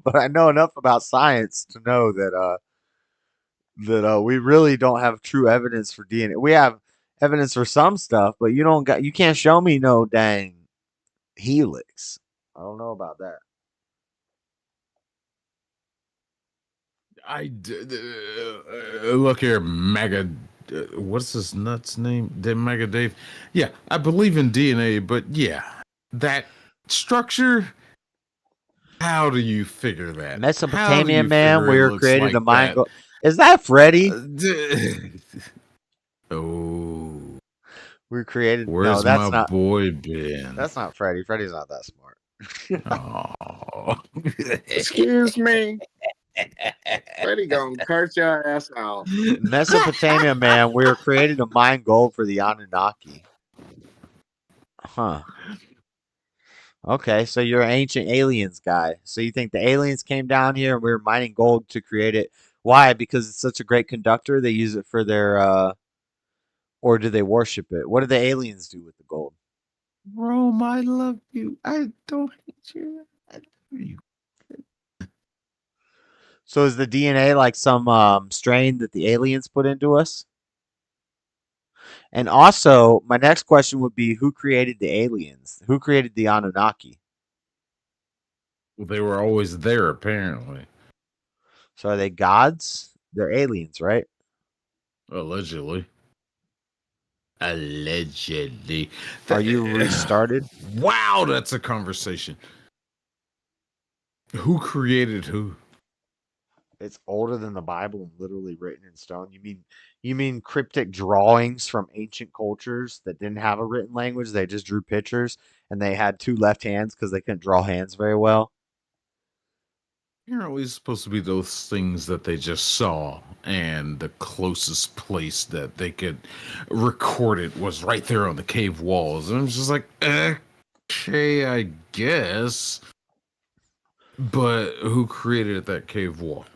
S1: but I know enough about science to know that we really don't have true evidence for DNA. We have evidence for some stuff, but you can't show me no dang helix. I don't know about that.
S6: Look here, Mega. What's this nuts name? Mega Dave. Yeah, I believe in DNA, but yeah, that structure. How do you figure that?
S1: Mesopotamian man, we were created a mind. Is that Freddy?
S6: Oh,
S1: we were created.
S6: Where's
S1: no, that's
S6: my
S1: not.
S6: boy been?
S1: That's not Freddy. Freddy's not that smart.
S6: Oh,
S10: excuse me. Freddy gonna curse your ass out.
S1: Mesopotamia man, we were created a mine gold for the Anunnaki. Huh. Okay, so you're an ancient aliens guy. So you think the aliens came down here and we were mining gold to create it? Why? Because it's such a great conductor. They use it for their or do they worship it? What do the aliens do with the gold?
S6: Rome, I love you. I don't hate you. I love you.
S1: So is the DNA like some strain that the aliens put into us? And also, my next question would be, who created the aliens? Who created the Anunnaki?
S6: Well, they were always there, apparently.
S1: So are they gods? They're aliens, right?
S6: Allegedly. Allegedly.
S1: Are you restarted?
S6: Wow, that's a conversation. Who created who?
S1: It's older than the Bible and literally written in stone. You mean cryptic drawings from ancient cultures that didn't have a written language? They just drew pictures and they had 2 left hands because they couldn't draw hands very well.
S6: Apparently, it's supposed to be those things that they just saw, and the closest place that they could record it was right there on the cave walls. And I'm just like, okay, I guess. But who created that cave wall?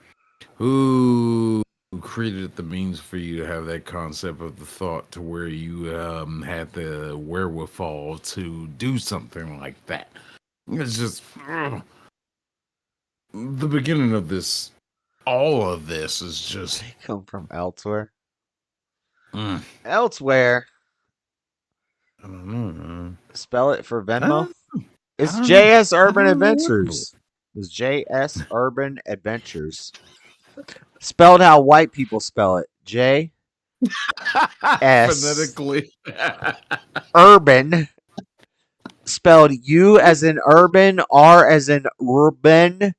S6: Who created the means for you to have that concept of the thought to where you had the wherewithal to do something like that? It's just the beginning of this all of this is just
S1: They come from elsewhere.
S6: Mm.
S1: Elsewhere.
S6: I don't know, man.
S1: Spell it for Venmo. It's
S6: don't
S1: JS
S6: know.
S1: Urban
S6: I don't know what
S1: Adventures. It's JS Urban Adventures. Spelled how white people spell it. J S
S6: Phonetically.
S1: Urban. Spelled U as in urban, R as in urban,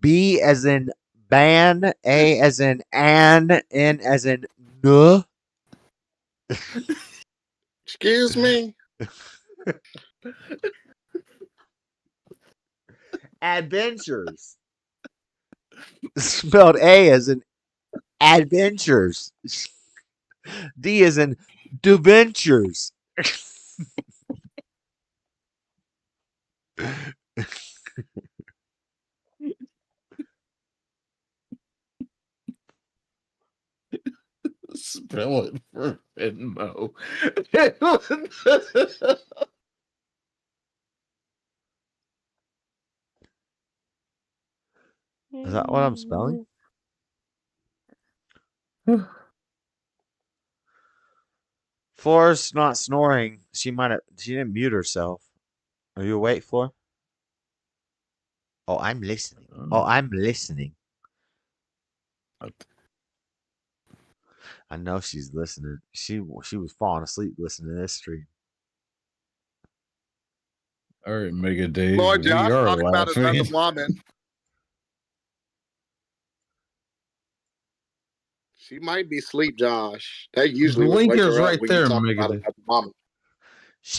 S1: B as in ban, A as in an, N as in n.
S10: Excuse me.
S1: Adventures. Spelled A as in adventures. D as in deventures.
S6: Spell it for Venmo.
S1: Is that what I'm spelling? Flora's not snoring. She didn't mute herself. Are you awake, Flora? Oh, I'm listening. Oh, I'm listening. I know she's listening. She was falling asleep listening to this stream.
S6: All right, Mega Dave.
S10: Lord
S6: we
S10: Josh
S6: are
S10: talking about his
S6: laughing.
S10: other woman. She might be asleep, Josh. That
S6: The
S10: usually would
S6: link
S10: wake
S6: is
S10: her up
S6: right
S10: when
S6: there,
S10: you talk
S6: Mega
S10: about
S6: Dave.
S10: another woman.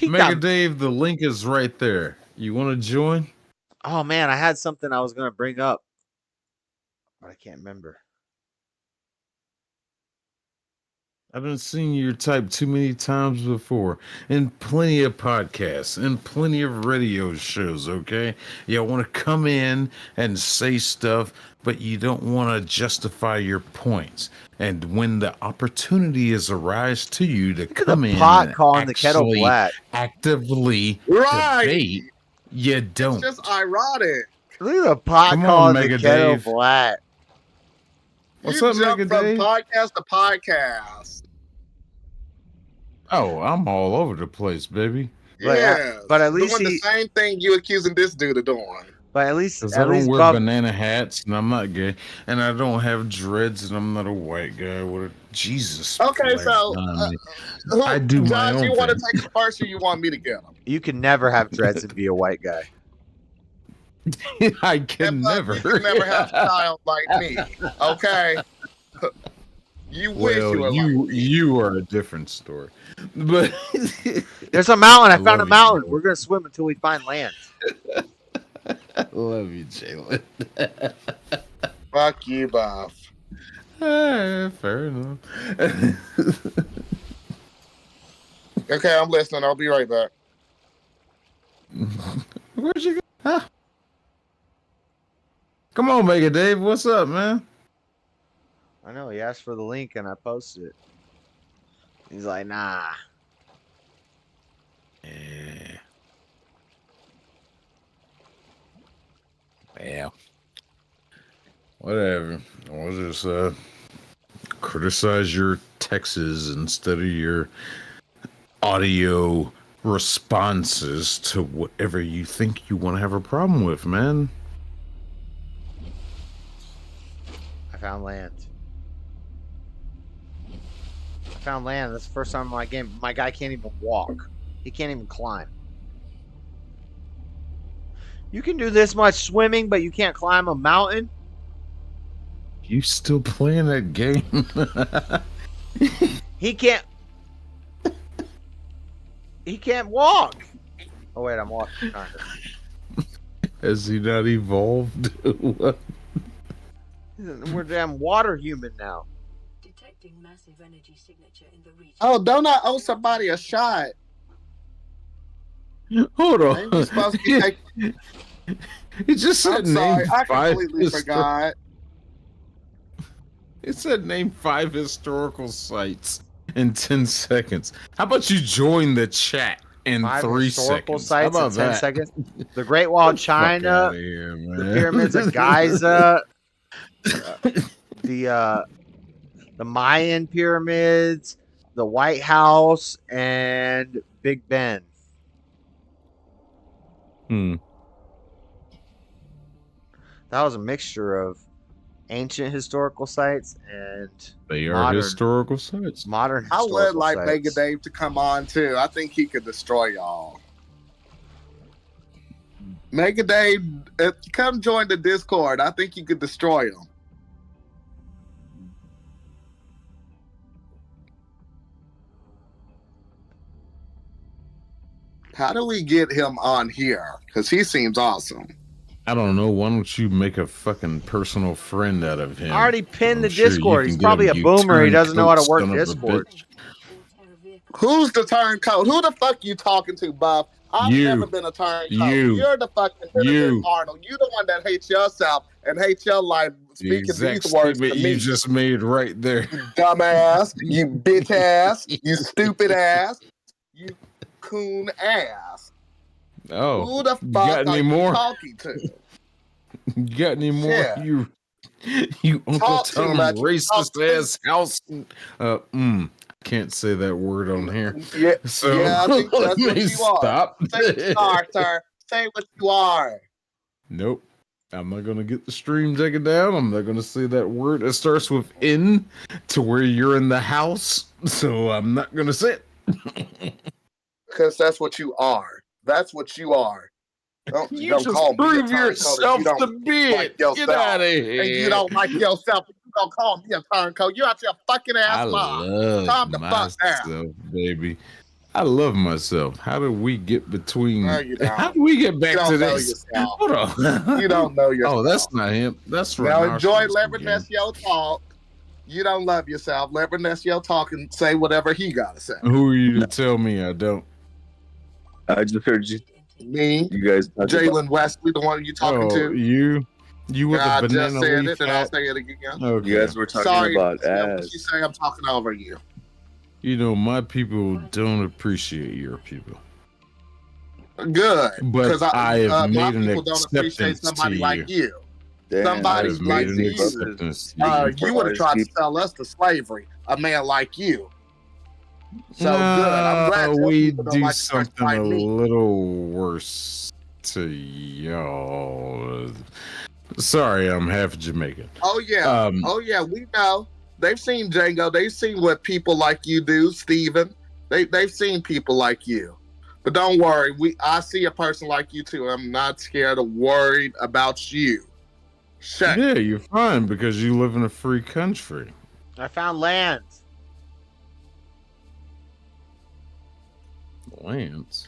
S6: Mega Dave, the link is right there. You want to join?
S1: Oh man, I had something I was gonna bring up, but I can't remember.
S6: I've been seeing your type too many times before in plenty of podcasts and plenty of radio shows, okay? You want to come in and say stuff, but you don't want to justify your points. And when the opportunity is arise to you to come in
S1: pot
S6: and
S1: calling the kettle
S6: actually
S1: black.
S6: actively
S10: Right.
S6: debate, you don't.
S10: It's just ironic.
S1: Look at the pot
S6: Come on,
S1: calling the
S6: Mega
S1: kettle
S6: Dave.
S1: black.
S6: What's
S10: You
S6: up,
S10: jump
S6: Mega
S10: from
S6: Dave?
S10: podcast to podcast.
S6: Oh, I'm all over the place, baby.
S10: Yes.
S1: But at least
S10: doing the same thing you accusing this dude of doing.
S1: But at least,
S6: Because I don't wear banana hats and I'm not gay, and I don't have dreads and I'm not a white guy with a Jesus.
S10: Okay,
S6: Christ
S10: so
S6: on me. I do my
S10: Josh,
S6: own
S10: you want to
S6: thing.
S10: take it first, or you want me to get him?
S1: You can never have dreads and be a white guy.
S6: I can never.
S10: You can never have a child like me. Okay. You wish you were
S6: you are a different story. But
S1: there's a mountain. I found a
S6: love you,
S1: mountain. We're gonna swim until we find land.
S6: I love you, Jalen.
S10: Fuck you, Buff.
S6: Fair enough.
S10: Okay, I'm listening. I'll be right back.
S6: Where'd you go? Huh? Come on, Mega Dave. What's up, man?
S1: I know he asked for the link and I posted it. He's like, nah.
S6: Yeah. Well, whatever. I'll just criticize your texts instead of your audio responses to whatever you think you want to have a problem with, man.
S1: I found land. Found land. That's the first time in my game. My guy can't even walk. He can't even climb. You can do this much swimming, but you can't climb a mountain?
S6: You still playing that game?
S1: He can't. He can't walk. Oh wait, I'm walking.
S6: Has he not evolved?
S1: We're damn water human now.
S14: Detecting massive energy signature in the region.
S10: Oh, don't I owe somebody a shot?
S6: Hold on.
S10: Ain't we supposed to be taking...
S6: He just said
S10: I'm sorry,
S6: name
S10: I
S6: five
S10: completely forgot.
S6: It said name 5 historical sites in 10 seconds. How about you join the chat in
S1: 5
S6: 3
S1: historical
S6: seconds?
S1: sites
S6: How
S1: in
S6: about
S1: 10
S6: that?
S1: seconds. The Great Wall of
S6: Get the fuck
S1: China,
S6: outta here,
S1: the
S6: man.
S1: pyramids of Giza, the Mayan pyramids, the White House, and Big Ben. That was a mixture of ancient historical sites and
S6: They are
S1: modern
S6: historical sites.
S1: Modern
S4: I
S1: historical
S4: would like
S1: sites.
S4: Mega Dave to come on too. I think he could destroy y'all. Mega Dave, come join the Discord. I think you could destroy him. How do we get him on here? Because he seems awesome.
S6: I don't know. Why don't you make a fucking personal friend out of him?
S1: I already pinned the
S6: sure you
S1: Discord.
S6: can
S1: He's
S6: get
S1: probably
S6: him,
S1: a
S6: you
S1: boomer. He doesn't know how to
S6: turncoat
S1: work
S6: son of a
S1: Discord.
S6: bitch.
S4: Who's the turncoat? Who the fuck you talking to, Buff? I've
S6: You.
S4: never been a turncoat.
S6: You.
S4: You're the fucking
S6: You.
S4: Arnold. You the one that hates yourself and hates your life
S6: The
S4: speaking
S6: exact
S4: these words to
S6: statement you
S4: me.
S6: just made right there.
S4: You dumbass, you bitch ass, you stupid ass, you coon ass.
S6: Oh,
S4: Who the
S6: you
S4: fuck
S6: got any
S4: are
S6: more?
S4: you talking to?
S6: You got any more?
S4: Yeah.
S6: You Uncle
S4: Talk too
S6: Tom
S4: much.
S6: racist ass house. Can't say that word on here.
S4: Yeah,
S6: So
S4: yeah, I think
S6: let
S4: that's what
S6: me
S4: you
S6: stop.
S4: are. Say what you are, sir. Say what you are.
S6: Nope. I'm not gonna get the stream taken down. I'm not gonna say that word. It starts with N to where you're in the house. So I'm not gonna say it.
S4: Because that's what you are. That's what you are.
S6: You
S4: don't
S6: just
S4: call me a
S6: prove
S4: turncoat if
S6: yourself
S4: you don't
S6: to be
S4: like
S6: it.
S4: yourself.
S6: Get out of here.
S4: And you don't like yourself. You don't call me a turncoat. You out your fucking ass
S6: I
S4: mom.
S6: love
S4: Calm the fuck
S6: myself,
S4: down.
S6: baby. I love myself. How do we get between?
S4: No, you don't.
S6: How do we get back
S4: You
S6: to
S4: don't know
S6: this?
S4: yourself.
S6: Hold on.
S4: You don't know yourself.
S6: Oh, that's not him. That's
S4: Now
S6: Rhinoceros
S4: enjoy
S6: again.
S4: Levernesio talk. You don't love yourself. Levernesio talk and say whatever he gotta say.
S6: Who are you to tell me I don't?
S13: I just heard you.
S4: Me,
S13: You guys talk
S4: Jalen Wesley, the one you talking to.
S6: You with
S4: I
S6: the banana
S4: just said
S6: leaf
S4: it, and I'll
S6: hat?
S4: say it again.
S6: Okay.
S13: You guys were talking
S4: Sorry,
S13: about
S4: Lenesio, what
S13: ass.
S4: you say? I'm talking over you.
S6: You know, my people don't appreciate your people.
S4: Good,
S6: But
S4: because
S6: I have
S4: my
S6: made an
S4: people don't appreciate
S6: acceptance
S4: somebody
S6: to
S4: like
S6: you.
S4: you.
S13: Damn,
S4: Somebody
S6: I have
S4: like
S6: made an
S4: you.
S6: acceptance to you.
S4: You would have tried to sell us to slavery. A man like you. So good. I'm glad your
S6: we
S4: people don't
S6: do
S4: like to
S6: something
S4: like
S6: a
S4: me.
S6: little worse to y'all. Sorry, I'm half Jamaican.
S4: Oh yeah. We know. They've seen Django. They've seen what people like you do, Steven. They've seen people like you. But don't worry, I see a person like you too. I'm not scared or worried about you. Shut.
S6: Yeah, you're fine because you live in a free country.
S1: I found lands.
S6: Lands.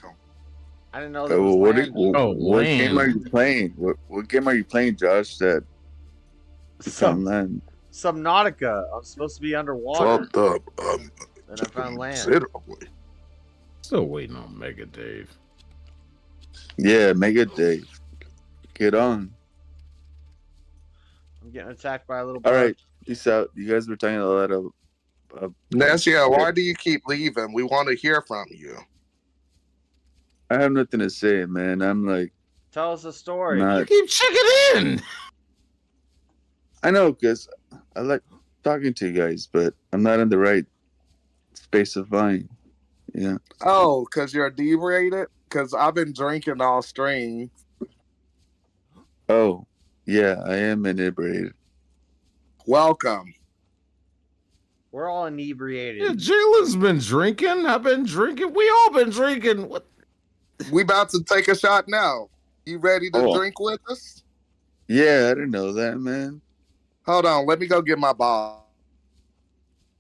S1: I didn't know there was
S13: What
S6: land.
S13: game are you playing? What game are you playing, Josh? That you found land.
S1: Subnautica. I'm supposed to be underwater.
S4: Fucked up.
S1: And I found land.
S6: Still waiting on Mega Dave.
S13: Yeah, Mega Dave. Get on.
S1: I'm getting attacked by a little
S13: All
S1: bug.
S13: right, peace out. You guys were talking a lot of.
S4: Nancy, why do you keep leaving? We want to hear from you.
S13: I have nothing to say, man. I'm like.
S1: Tell us a story.
S6: You keep checking in.
S13: I know, because I like talking to you guys, but I'm not in the right space of mind. Yeah.
S4: Oh, because you're dehydrated? Because I've been drinking all stream.
S13: Oh, yeah, I am inebriated.
S4: Welcome.
S1: We're all inebriated.
S6: Yeah, Jalen's been drinking. I've been drinking. We all been drinking. What?
S4: We about to take a shot now. You ready to drink with us?
S13: Yeah, I didn't know that, man.
S4: Hold on, let me go get my bottle.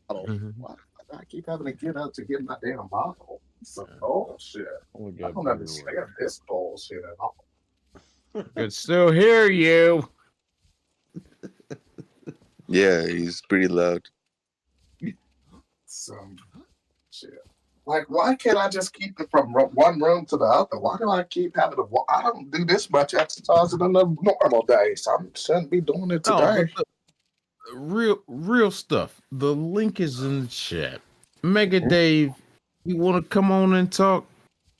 S4: Why do I keep having to get up to get my damn bottle? Some bullshit. I don't understand this bullshit at all.
S6: Could still hear you.
S13: Yeah, he's pretty loud.
S4: Some shit. Like, why can't I just keep it from one room to the other? Why do I keep having to? I don't do this much exercise in the normal days. I shouldn't be doing it today.
S6: Real stuff. The link is in the chat. Mega Dave, you want to come on and talk?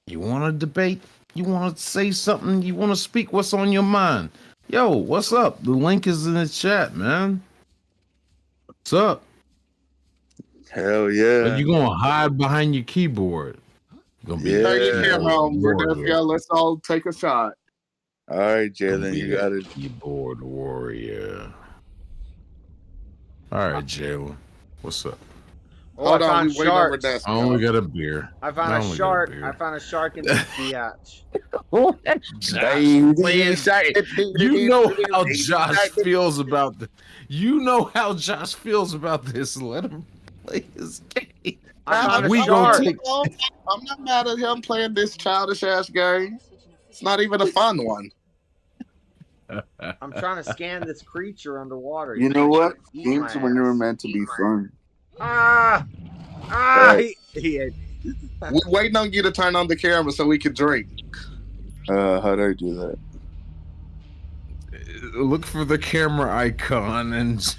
S6: You want to debate? You want to say something? You want to speak what's on your mind? Yo, what's up? The link is in the chat, man. What's up?
S13: Hell
S6: Are
S13: yeah.
S6: you gonna hide behind your keyboard? You're gonna be
S10: Take
S6: a
S10: it,
S13: Yeah.
S6: keyboard warrior.
S10: Let's all take a shot.
S13: All right,
S6: Gonna
S13: Jalen,
S6: be
S13: you
S6: a
S13: got it.
S6: keyboard warrior. All right, Jalen. What's up?
S1: Oh,
S10: Hold
S1: I
S10: on, we
S1: found
S10: wait on
S1: sharks.
S6: I only
S10: Redesca.
S6: got a beer.
S1: I found
S6: I
S1: a
S6: only got a
S1: shark. I
S6: beer.
S1: found a shark in the sea hatch.
S6: Josh playing. You know how Josh feels about the. You know how Josh feels about this. Let him play his game.
S1: I found a
S6: We gonna
S1: shark.
S6: take.
S10: I'm not mad at him playing this childish ass game. It's not even a fun one.
S1: I'm trying to scan this creature underwater.
S13: You
S1: He's
S13: know
S1: trying
S13: what?
S1: to eat
S13: Games
S1: my
S13: were never
S1: ass.
S13: meant to be fun.
S1: Ah!
S13: Right.
S1: He ate me.
S10: We're waiting on you to turn on the camera so we can drink.
S13: How do I do that?
S6: Look for the camera icon and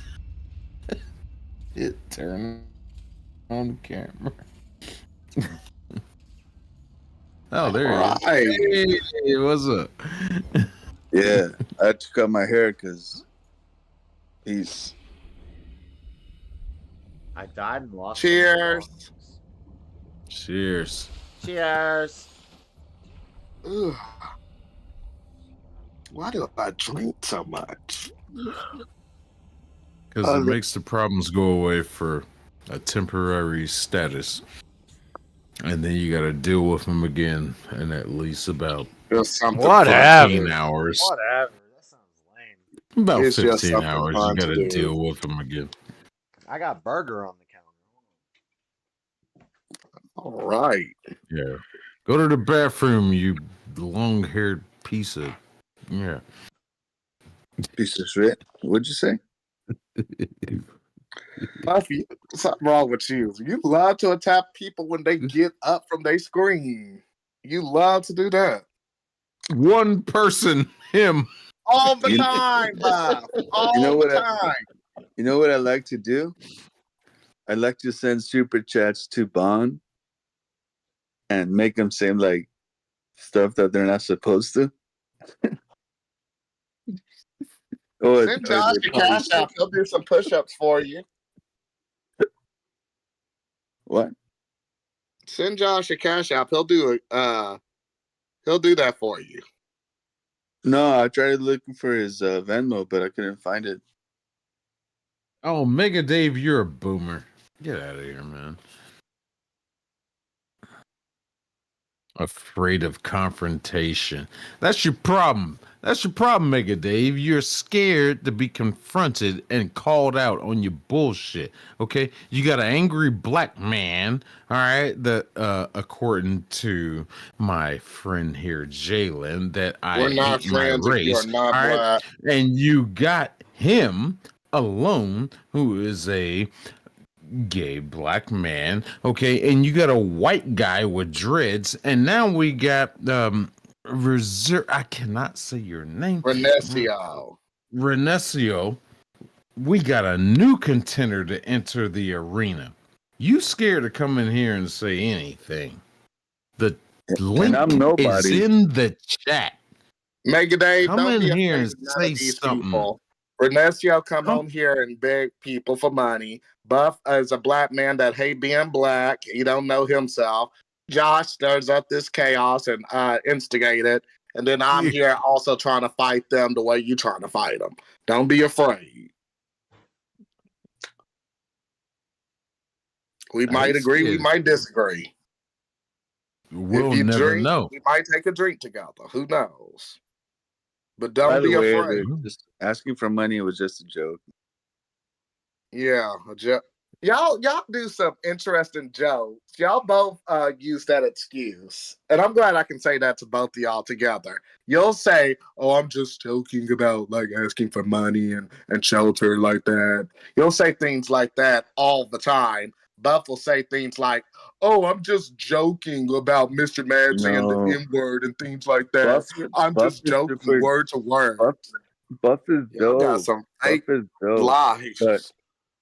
S6: hit turn on the camera. Oh, there he is. Hey, what's up?
S13: Yeah, I took out my hair because he's.
S1: I died and lost.
S10: Cheers.
S6: Cheers.
S1: Cheers.
S10: Ugh. Why do I drink so much?
S6: Because it makes the problems go away for a temporary status. And then you got to deal with them again in at least about 15 hours.
S1: Whatever. That sounds lame.
S6: About
S10: It's just
S6: 15
S10: something
S6: hours. You
S10: fun
S6: got
S10: to
S6: to
S10: do.
S6: deal with them again.
S1: I got burger on the counter.
S10: All right.
S6: Yeah. Go to the bathroom, you long-haired piece of... Yeah.
S13: Piece of shit. What'd you say?
S10: Buffy, something wrong with you. You love to attack people when they get up from their screen. You love to do that.
S6: One person, him.
S10: All the time, Buff. All the time.
S13: You know what I like to do? I like to send super chats to Bond and make them say like stuff that they're not supposed to.
S10: Send Josh your cash app. He'll do some push-ups for you.
S13: What?
S10: Send Josh your cash app. He'll do that for you.
S13: No, I tried looking for his Venmo, but I couldn't find it.
S6: Oh, Mega Dave, you're a boomer. Get out of here, man. Afraid of confrontation. That's your problem. That's your problem, Mega Dave. You're scared to be confronted and called out on your bullshit. Okay? You got an angry black man, all right, that according to my friend here, Jalen, that
S10: We're not
S6: hate my
S10: friends if you
S6: race.
S10: are not
S6: all right?
S10: black.
S6: And you got him alone, who is a gay black man, okay, and you got a white guy with dreads, and now we got I cannot say your name. Renesio. We got a new contender to enter the arena. You scared to come in here and say anything? The link is in the chat.
S10: Mega Dave,
S6: Come
S10: don't
S6: in
S10: be
S6: here
S10: afraid
S6: and
S10: of none
S6: say
S10: of these
S6: something.
S10: people. Renesio come on here and beg people for money. Buff is a black man that hate being black. He don't know himself. Josh stirs up this chaos and instigate it. And then I'm here also trying to fight them the way you trying to fight them. Don't be afraid. We might agree, we might disagree.
S6: We'll
S10: if you
S6: never
S10: drink,
S6: know.
S10: we might take a drink together. Who knows? But
S13: By
S10: don't
S13: the
S10: be
S13: way,
S10: afraid.
S13: just asking for money was just a joke.
S10: Yeah, y'all do some interesting jokes. Y'all both use that excuse, and I'm glad I can say that to both of y'all together. You'll say, "Oh, I'm just joking about like asking for money and shelter like that." You'll say things like that all the time. Buff will say things like, "Oh, I'm just joking about Mr. Mad saying the N-word and things like that. I'm just joking word to word."
S13: Buff is dope.
S10: Got some
S13: Buff is dope.
S10: lies.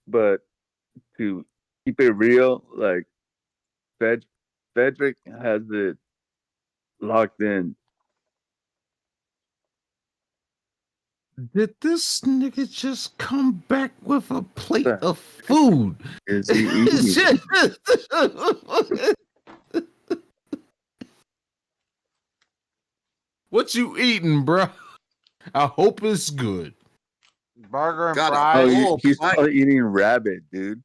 S13: But to keep it real, like Frederick has it locked in.
S6: Did this nigga just come back with a plate
S13: The
S6: of food?
S13: is he eating?
S6: What you eating, bro? I hope it's good.
S1: Burger and
S10: Got a
S1: fries.
S10: full
S13: He's
S10: plate.
S13: probably eating rabbit, dude.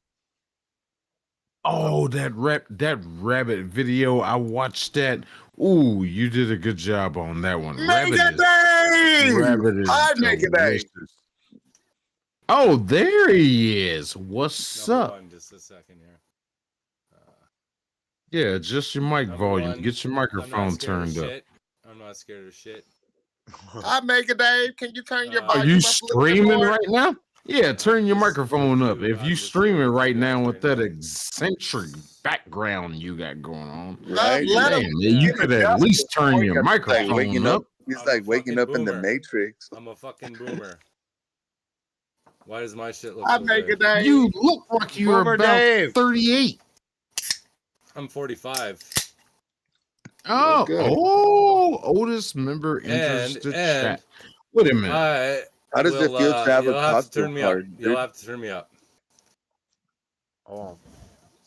S6: Oh, that rabbit video. I watched that. Ooh, you did a good job on that one.
S10: Make it Dave!
S6: Rabbit is
S10: Hi, Make it Dave.
S6: delicious. Oh, there he is. What's
S15: Number
S6: up?
S15: one, just a second here.
S6: Yeah, just your mic
S15: Number
S6: volume.
S15: one,
S6: Get your
S15: I'm not
S6: microphone
S15: scared of
S6: turned up.
S15: shit. I'm not scared of shit.
S10: Hi, Make it Dave. Can you turn your
S6: Are
S10: volume
S6: you
S10: up a little bit
S6: streaming
S10: more?
S6: right now? Yeah, turn your
S15: This
S6: microphone up.
S15: review
S6: If
S15: God
S6: you
S15: was
S6: streaming
S15: doing
S6: right now
S15: right
S6: with that
S15: now.
S6: eccentric background you got going on,
S13: Right?
S10: Let him
S6: damn, you
S10: get
S6: could at
S10: adjusted.
S6: least turn your
S13: He's like
S6: microphone
S13: waking
S6: up.
S13: up. He's
S15: I'm
S13: like
S15: a
S13: waking
S15: fucking
S13: up in the
S15: boomer.
S13: Matrix.
S15: I'm a fucking boomer. Why does my shit look
S10: Hi,
S15: so
S10: Make
S15: good?
S10: it Dave.
S6: You look like you're
S1: Boomer
S6: about
S1: Dave.
S6: 38.
S15: I'm 45.
S6: Oh,
S10: good.
S6: oldest member enters
S15: And
S6: the chat. Wait a minute.
S15: I
S13: How does it
S15: will.
S13: feel to have a
S15: You'll have to
S13: costume
S15: turn me up.
S13: card,
S15: You'll
S13: dude?
S15: have to turn me up.
S1: Hold on.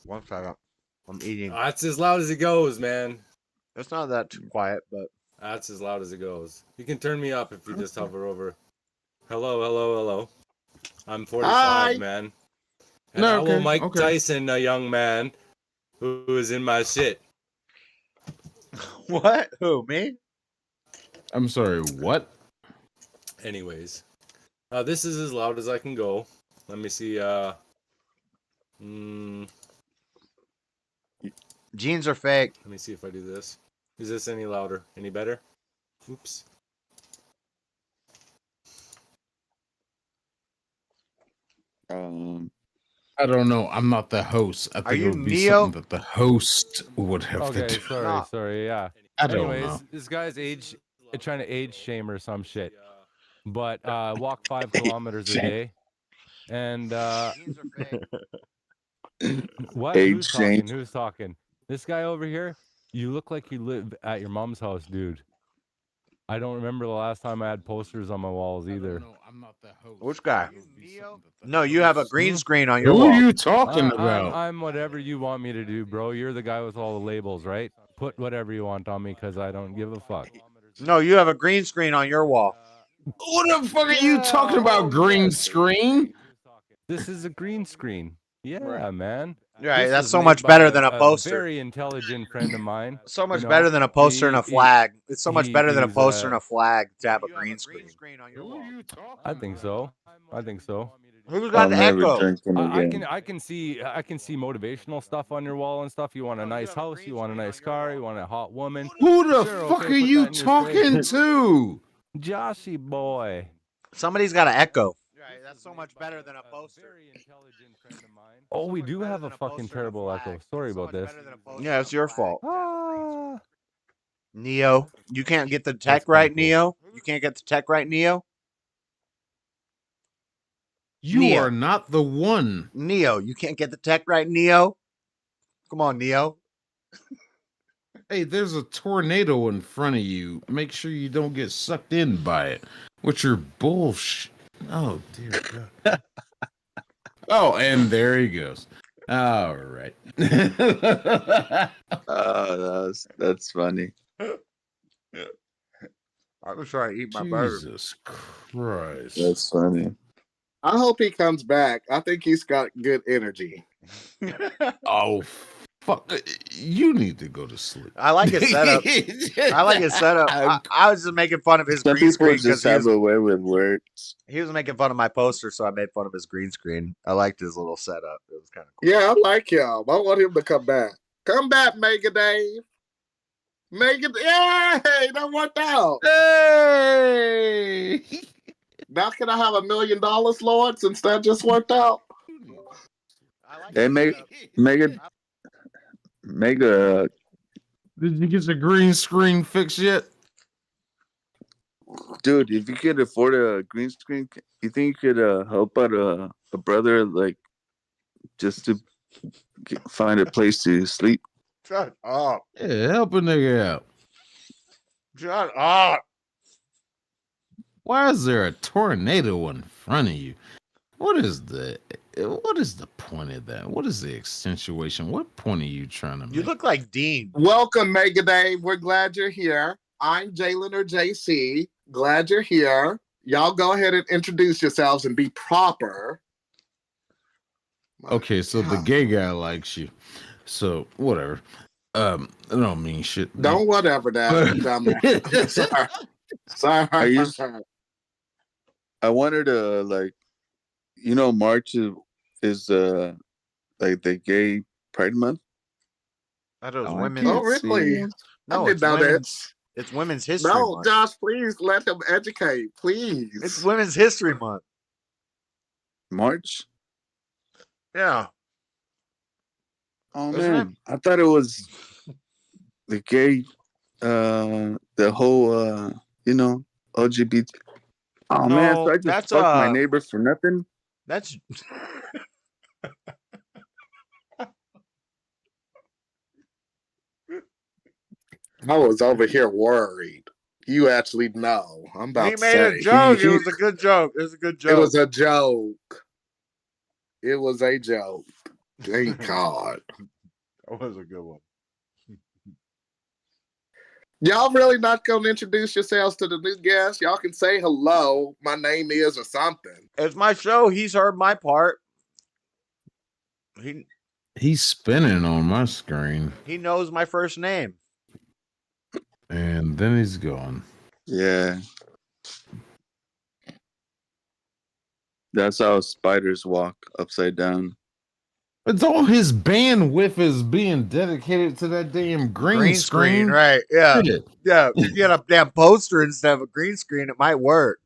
S1: 1 second. I'm eating.
S15: That's as loud as it goes, man.
S1: It's not that too quiet, but
S15: That's as loud as it goes. You can turn me up if you just hover over. Hello, hello, hello. I'm 45,
S10: Hi.
S15: man. And
S6: No,
S15: I will
S6: okay,
S15: Mike
S6: okay.
S15: Tyson a young man who is in my shit.
S1: what? Who? Me?
S6: I'm sorry, what?
S15: Anyways, this is as loud as I can go. Let me see.
S1: Jeans are fake.
S15: Let me see if I do this. Is this any louder? Any better? Oops.
S6: I don't know. I'm not the host. I think
S1: you
S6: it would be
S1: Neo?
S6: something that the host would have to
S16: Okay,
S6: do.
S16: sorry, yeah.
S6: I don't
S16: Anyways,
S6: know.
S16: this guy's trying to age shame or some shit. But walk 5 kilometers a day. And what?
S13: Age
S16: Who's
S13: shame.
S16: talking? Who's talking? This guy over here, you look like you live at your mom's house, dude. I don't remember the last time I had posters on my walls either.
S6: I'm not the host.
S1: Which guy? No, you have a green screen on your
S6: Who
S1: wall.
S6: are you talking about?
S16: I'm whatever you want me to do, bro. You're the guy with all the labels, right? Put whatever you want on me because I don't give a fuck.
S1: No, you have a green screen on your wall.
S6: What the fuck are you talking about? Green screen?
S16: This is a green screen. Yeah, man.
S1: Right,
S16: This
S1: that's
S16: was
S1: so
S16: made
S1: much
S16: by
S1: better than a poster.
S16: Very intelligent friend of mine.
S1: So much
S16: you know,
S1: better than a poster and a flag. It's so much better than a
S16: he's,
S1: poster and a flag to have a green screen.
S16: I think so. I think so.
S1: Who's got the
S13: never
S1: echo?
S13: drink him
S16: I
S13: again.
S16: can see motivational stuff on your wall and stuff. You want a nice house, you want a nice car, you want a hot woman.
S6: Who the
S16: Sure,
S6: fuck
S16: okay,
S6: are
S16: put
S6: you
S16: that in your
S6: talking
S16: face.
S6: to?
S16: Joshy boy.
S1: Somebody's got an echo. Right, that's so much better than a poster.
S16: Oh, we do have a fucking terrible echo. Sorry about this.
S1: Yeah, it's your fault.
S16: Ah.
S1: Neo, you can't get the tech right, Neo. You can't get the tech right, Neo.
S6: You
S1: Neo.
S6: are not the one.
S1: Neo, you can't get the tech right, Neo. Come on, Neo.
S6: Hey, there's a tornado in front of you. Make sure you don't get sucked in by it. With your bullshit. Oh, dear God. Oh, and there he goes. All right.
S13: Oh, that's funny.
S1: I'm just trying to eat my burger.
S6: Jesus Christ.
S13: That's funny.
S10: I hope he comes back. I think he's got good energy.
S6: Oh, fuck. You need to go to sleep.
S1: I like his setup. I like his setup. I was just making fun of his
S13: Some
S1: green
S13: people
S1: screen
S13: just
S1: because
S13: have a way with words.
S1: he was making fun of my poster, so I made fun of his green screen. I liked his little setup. It was kind of cool.
S10: Yeah, I like him. I want him to come back. Come back, Mega Dave. Mega, yay! That worked out.
S6: Hey!
S10: Now can I have $1 million, Lord, since that just worked out?
S13: Hey, Mega.
S6: Did you get the green screen fixed yet?
S13: Dude, if you could afford a green screen, you think you could help out a brother, like, just to find a place to sleep?
S1: Shut up.
S6: Yeah, help a nigga out.
S1: Shut up.
S6: Why is there a tornado in front of you? What is the point of that? What is the accentuation? What point are you trying to make?
S1: You look like Dean.
S10: Welcome, Mega Dave. We're glad you're here. I'm Jalen or JC. Glad you're here. Y'all go ahead and introduce yourselves and be proper.
S6: Okay, so the gay guy likes you. So whatever. I don't mean shit.
S10: Don't whatever that. Sorry. Sorry.
S13: Are you? I wanted to March is like the gay Pride Month.
S1: I thought it was
S13: Oh,
S1: women's.
S10: Oh, really?
S1: No,
S10: I
S1: it's
S10: didn't know
S1: women's. It's Women's History
S10: No,
S1: Month.
S10: Josh, please let him educate, please.
S1: It's Women's History Month.
S13: March?
S1: Yeah.
S13: Oh
S1: Isn't
S13: man, I thought it was the gay, the whole, LGBT. Oh man, so I just
S1: that's
S13: fucked my neighbor for nothing.
S1: That's
S10: I was over here worried. You actually know. I'm about
S1: he
S10: to
S1: made
S10: say.
S1: a joke. It was a good joke. It was a good joke.
S10: It was a joke. It was a joke. Thank God.
S1: That was a good one.
S10: Y'all really not going to introduce yourselves to the new guests? Y'all can say hello. My name is or something.
S1: It's my show. He's heard my part.
S6: He's spinning on my screen.
S1: He knows my first name.
S6: And then he's gone.
S13: Yeah. That's how spiders walk upside down.
S6: It's all his bandwidth is being dedicated to that damn green screen.
S1: Right? Yeah,
S6: Shit.
S1: yeah. If you get a damn poster instead of a green screen, it might work.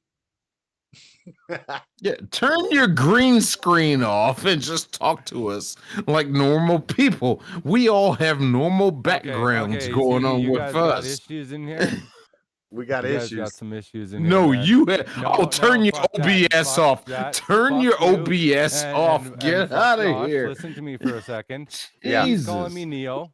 S6: Yeah, turn your green screen off and just talk to us like normal people. We all have normal backgrounds going on
S16: you
S6: with
S16: guys got
S6: us.
S16: issues in here.
S1: We got
S16: you
S1: issues.
S16: Guys got some issues in here.
S6: No,
S16: man.
S6: you have. Turn your
S16: fuck
S6: OBS
S16: that,
S6: off.
S16: fuck that,
S6: Turn
S16: fuck
S6: your
S16: you,
S6: OBS off. Get
S16: fuck
S6: out of
S16: Josh.
S6: here.
S16: Listen to me for a second.
S1: Yeah.
S16: He's calling me Neo.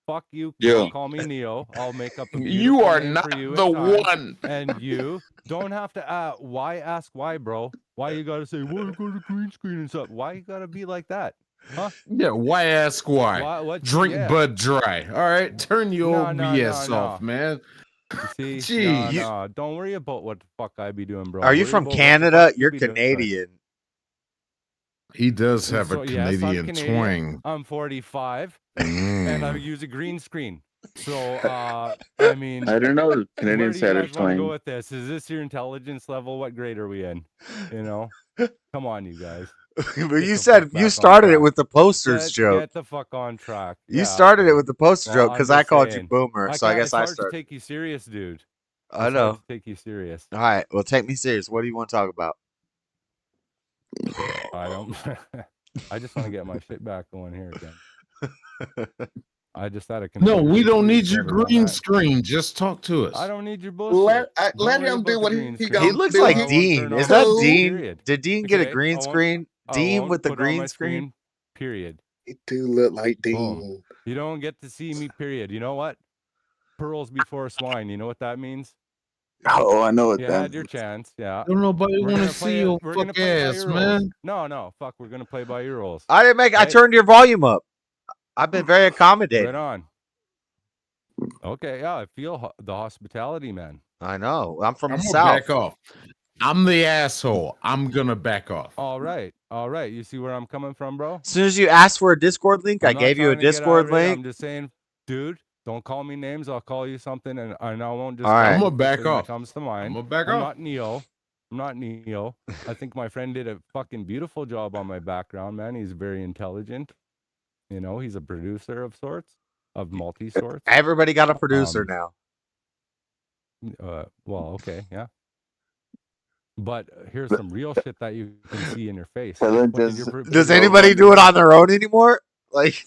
S16: Fuck you.
S13: Yo.
S16: Don't call me Neo. I'll make up a beautiful
S6: You are
S16: name
S6: not
S16: for you
S6: the
S16: in time.
S6: one.
S16: And you don't have to why ask why, bro? Why you gotta say, well, you got a green screen and stuff? Why you gotta be like that? Huh?
S6: Yeah, why ask why?
S16: What,
S6: Drink
S16: yeah.
S6: Bud Dry. All right, turn your
S16: No,
S6: OBS
S16: no.
S6: off, man.
S16: You see?
S6: Jeez.
S16: No. Don't worry about what the fuck I be doing, bro.
S1: Are you
S16: Worry
S1: from
S16: about what the
S1: Canada?
S16: fuck you
S1: You're
S16: be doing.
S1: Canadian.
S6: He does have
S16: So,
S6: a
S16: yes, I'm
S6: Canadian
S16: Canadian.
S6: twang.
S16: I'm 45, and I
S6: Mm.
S16: use a green screen. So, I mean,
S13: I don't know.
S16: where
S13: Canadians
S16: do you
S13: had a
S16: guys want to go
S13: twang.
S16: with this? Is this your intelligence level? What grade are we in? You know, come on, you guys.
S1: But you said you started it with the posters joke.
S16: Get the fuck on track.
S1: You started it with the poster joke because I called you boomer, so I guess
S16: it's
S1: I
S16: hard
S1: started.
S16: to take you serious, dude.
S1: I
S16: It's
S1: know.
S16: hard to take you serious.
S1: All right, well, take me serious. What do you want to talk about?
S16: I don't. I just want to get my shit back going here again. I just had a
S6: No, we don't need
S16: confused
S6: your
S16: everyone
S6: green
S16: that-
S6: screen. Just talk to us.
S16: I don't need your bullshit.
S10: Let
S16: Don't worry
S10: him do
S16: about
S10: what
S16: the
S10: he
S16: green screen.
S10: gonna
S1: He looks
S10: do.
S1: like
S16: I won't
S1: Dean.
S16: turn
S1: Is
S16: on
S1: that
S16: my screen,
S1: Dean?
S16: period.
S1: Did Dean get a
S16: Okay,
S1: green
S16: I won't-
S1: screen?
S16: I
S1: Dean
S16: won't
S1: with the
S16: put on
S1: green
S16: my
S1: screen?
S16: Period.
S10: It do look like Dean.
S16: Boom. You don't get to see me. Period. You know what? Pearls before swine. You know what that means?
S13: Oh, I know what
S16: You
S13: that
S16: had your
S13: means.
S16: chance. Yeah.
S6: Don't nobody
S16: We're
S6: want to
S16: gonna
S6: see
S16: play.
S6: your
S16: We're gonna
S6: fuck
S16: play by
S6: ass,
S16: your rules.
S6: man.
S16: No. Fuck. We're gonna play by your rules.
S1: I didn't make. I
S16: Right?
S1: turned your volume up. I've been very accommodating.
S16: Right on. Okay. Yeah. I feel the hospitality, man.
S1: I know. I'm from
S6: I'm
S1: the
S6: gonna
S1: south.
S6: back off. I'm the asshole. I'm gonna back off.
S16: All right. You see where I'm coming from, bro?
S1: As soon as you asked for a Discord link, I
S16: I'm not
S1: gave you a
S16: trying to get
S1: Discord
S16: irate.
S1: link.
S16: I'm just saying, dude, don't call me names. I'll call you something, and I won't just.
S1: All right.
S6: I'm
S16: call
S6: gonna
S16: you the
S6: back
S16: thing that
S6: off.
S16: comes to mind.
S6: I'm gonna back
S16: I'm
S6: off.
S16: not Neo. I think my friend did a fucking beautiful job on my background, man. He's very intelligent. You know, he's a producer of sorts, of multi sorts.
S1: Everybody got a producer now.
S16: Well, okay, yeah. But here's some real shit that you can see in your face.
S13: Helen
S16: What did your
S1: Does anybody do it on their own anymore? Like,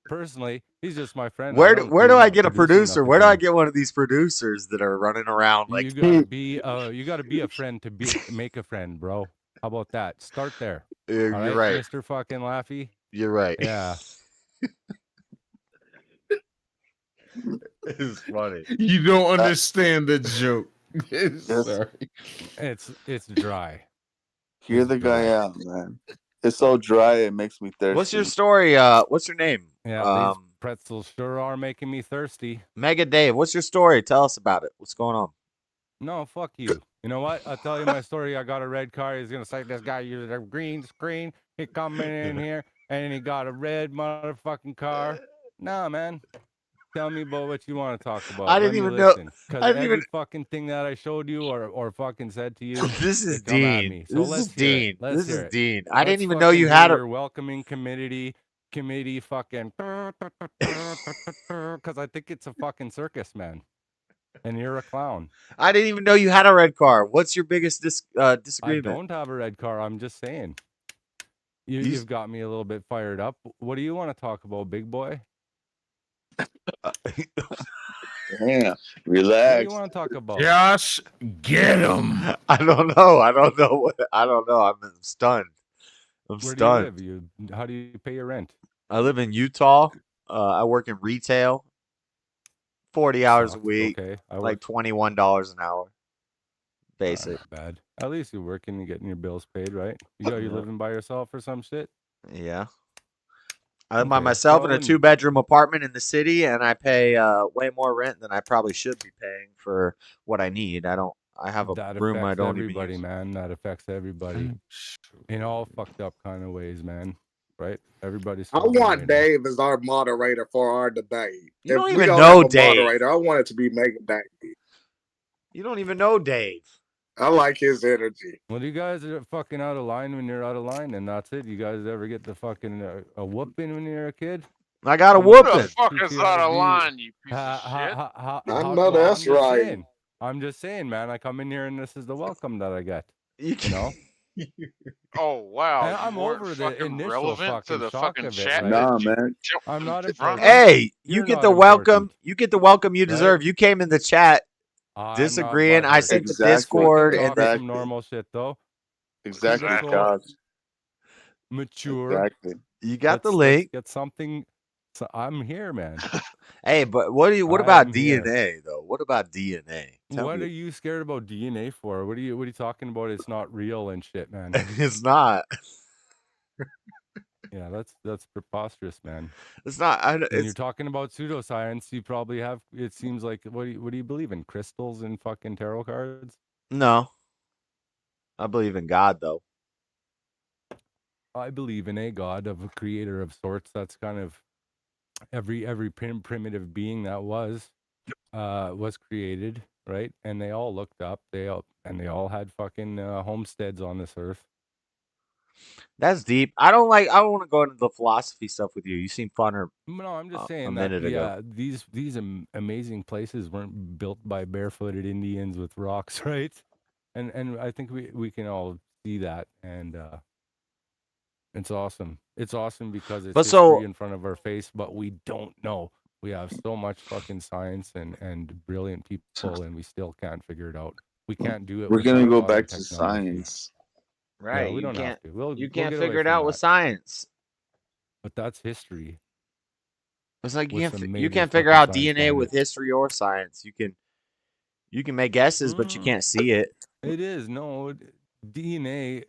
S16: personally, he's just my friend.
S1: where
S16: I
S1: do
S16: don't
S1: where do I get a
S16: producing
S1: producer?
S16: nothing
S1: Where do
S16: for
S1: I
S16: you.
S1: get one of these producers that are running around like?
S16: You gotta be a friend to make a friend, bro. How about that? Start there.
S1: You're
S16: All
S1: right.
S16: Mr. Fucking Laffy.
S1: You're right.
S16: Yeah.
S1: It's funny.
S6: You don't understand the joke. Sorry.
S16: It's dry.
S13: Hear
S16: It's
S13: the guy
S16: dry.
S13: out, man. It's so dry it makes me thirsty.
S1: What's your story? What's your name?
S16: Yeah, these pretzels sure are making me thirsty.
S1: Mega Dave, what's your story? Tell us about it. What's going on?
S16: No, fuck you. You know what? I'll tell you my story. I got a red car. He's gonna say this guy used a green screen. He coming in here and he got a red motherfucking car. Nah, man. Tell me about what you want to talk about.
S1: I didn't
S16: Let me
S1: even know.
S16: listen.
S1: I
S16: Because
S1: didn't
S16: every
S1: even.
S16: fucking thing that I showed you or fucking said to you,
S1: This is
S16: they come at
S1: Dean.
S16: me. So
S1: This is
S16: let's hear it.
S1: Dean.
S16: Let's
S1: This
S16: hear
S1: is
S16: it.
S1: Dean. I didn't
S16: Let's
S1: even know
S16: fucking
S1: you
S16: hear
S1: had a.
S16: your welcoming committee fucking because I think it's a fucking circus, man. And you're a clown.
S1: I didn't even know you had a red car. What's your biggest
S16: I
S1: disagreement?
S16: don't have a red car. I'm just saying. You've got me a little bit fired up. What do you want to talk about, big boy?
S13: Yeah,
S16: What do
S13: relax.
S16: you want to talk about?
S6: Josh, get him.
S1: I don't know. I don't know. I don't know. I'm stunned. I'm
S16: Where do you
S1: stunned.
S16: live? How do you pay your rent?
S1: I live in Utah. I work in retail. 40 hours a
S16: Sucks.
S1: week.
S16: Okay, I
S1: Like
S16: work.
S1: $21 an hour. Basic.
S16: Not bad. At least you're working and getting your bills paid, right? You're
S1: Yeah.
S16: living by yourself or some shit.
S1: Yeah. I live by
S16: Okay,
S1: myself in
S16: well,
S1: a 2-bedroom apartment in the city, and I pay way more rent than I probably should be paying for what I need. I have a
S16: that
S1: room I
S16: affects
S1: don't even
S16: everybody,
S1: use.
S16: man. That affects everybody in all fucked up kind of ways, man. Right? Everybody's
S10: I
S16: struggling
S10: want
S16: right now.
S10: Dave as our moderator for our debate.
S1: You don't
S10: if
S1: even
S10: we don't
S1: know
S10: have a
S1: Dave.
S10: moderator, I want it to be Mega Dave.
S1: You don't even know Dave.
S10: I like his energy.
S16: Well, you guys are fucking out of line when you're out of line, and that's it. You guys ever get the fucking a whooping when you're a kid?
S1: I got a
S9: Who the
S1: whooping.
S9: fuck
S16: Teach
S9: is
S16: you how
S9: out
S16: to
S9: of
S16: be.
S9: line, you piece of shit?
S10: I know that's right.
S16: I'm just saying, man. I come in here and this is the welcome that I get. You know.
S9: Oh wow,
S16: And
S9: you
S16: I'm
S9: weren't
S16: over the
S9: fucking
S16: initial
S9: relevant to
S16: fucking
S9: the
S16: shock
S9: fucking
S16: of it,
S9: chat
S16: right?
S13: Nah,
S9: that you
S13: man.
S9: jumped
S16: I'm not
S9: in front
S16: important.
S9: of?
S1: Hey, you
S16: You're
S1: get
S16: not
S1: the welcome.
S16: important,
S1: You get the welcome you
S16: right?
S1: deserve. You came in the chat
S16: I'm not
S1: disagreeing. I
S16: butthurt.
S1: sent the
S13: Exactly.
S16: Let's fucking
S1: Discord,
S16: talk
S1: and
S16: some normal shit, though. Keep it
S13: Exactly,
S16: so
S13: Josh.
S16: mature.
S13: Exactly.
S1: you got the
S16: Let's
S1: link.
S16: get something. So I'm here, man.
S1: Hey, but what
S16: I
S1: about
S16: am here.
S1: DNA though? What about DNA? Tell
S16: What
S1: me.
S16: are you scared about DNA for? What are you talking about? It's not real and shit, man.
S1: It's not.
S16: Yeah, that's preposterous, man.
S1: It's not.
S16: When you're
S1: It's
S16: talking about pseudoscience, you probably have. It seems like what do you believe in? Crystals and fucking tarot cards?
S1: no. I believe in God though.
S16: I believe in a god of a creator of sorts. That's kind of every primitive being that was created, right? And they all looked up. They all had fucking homesteads on this earth.
S1: That's deep. I don't want to go into the philosophy stuff with you. You seem funner.
S16: No, I'm just
S1: A
S16: saying that
S1: minute ago.
S16: these amazing places weren't built by barefooted Indians with rocks, right? And I think we can all see that, and it's awesome. It's awesome because it's
S1: But
S16: history
S1: so
S16: in front of our face, but we don't know. We have so much fucking science and brilliant people, and we still can't figure it out. We can't do it
S13: We're
S16: with
S13: gonna go
S16: modern
S13: back to
S16: technology.
S13: science.
S1: right,
S16: Yeah, we
S1: you
S16: don't
S1: can't
S16: have to. We'll
S1: you
S16: we'll
S1: can't
S16: get away
S1: figure it
S16: from
S1: out with
S16: that.
S1: science.
S16: But that's history
S1: It's like
S16: with some
S1: you
S16: major
S1: can't figure
S16: fucking
S1: out
S16: science
S1: DNA
S16: behind
S1: with
S16: it.
S1: history or science. You can make guesses, but you can't see it.
S16: It is no DNA.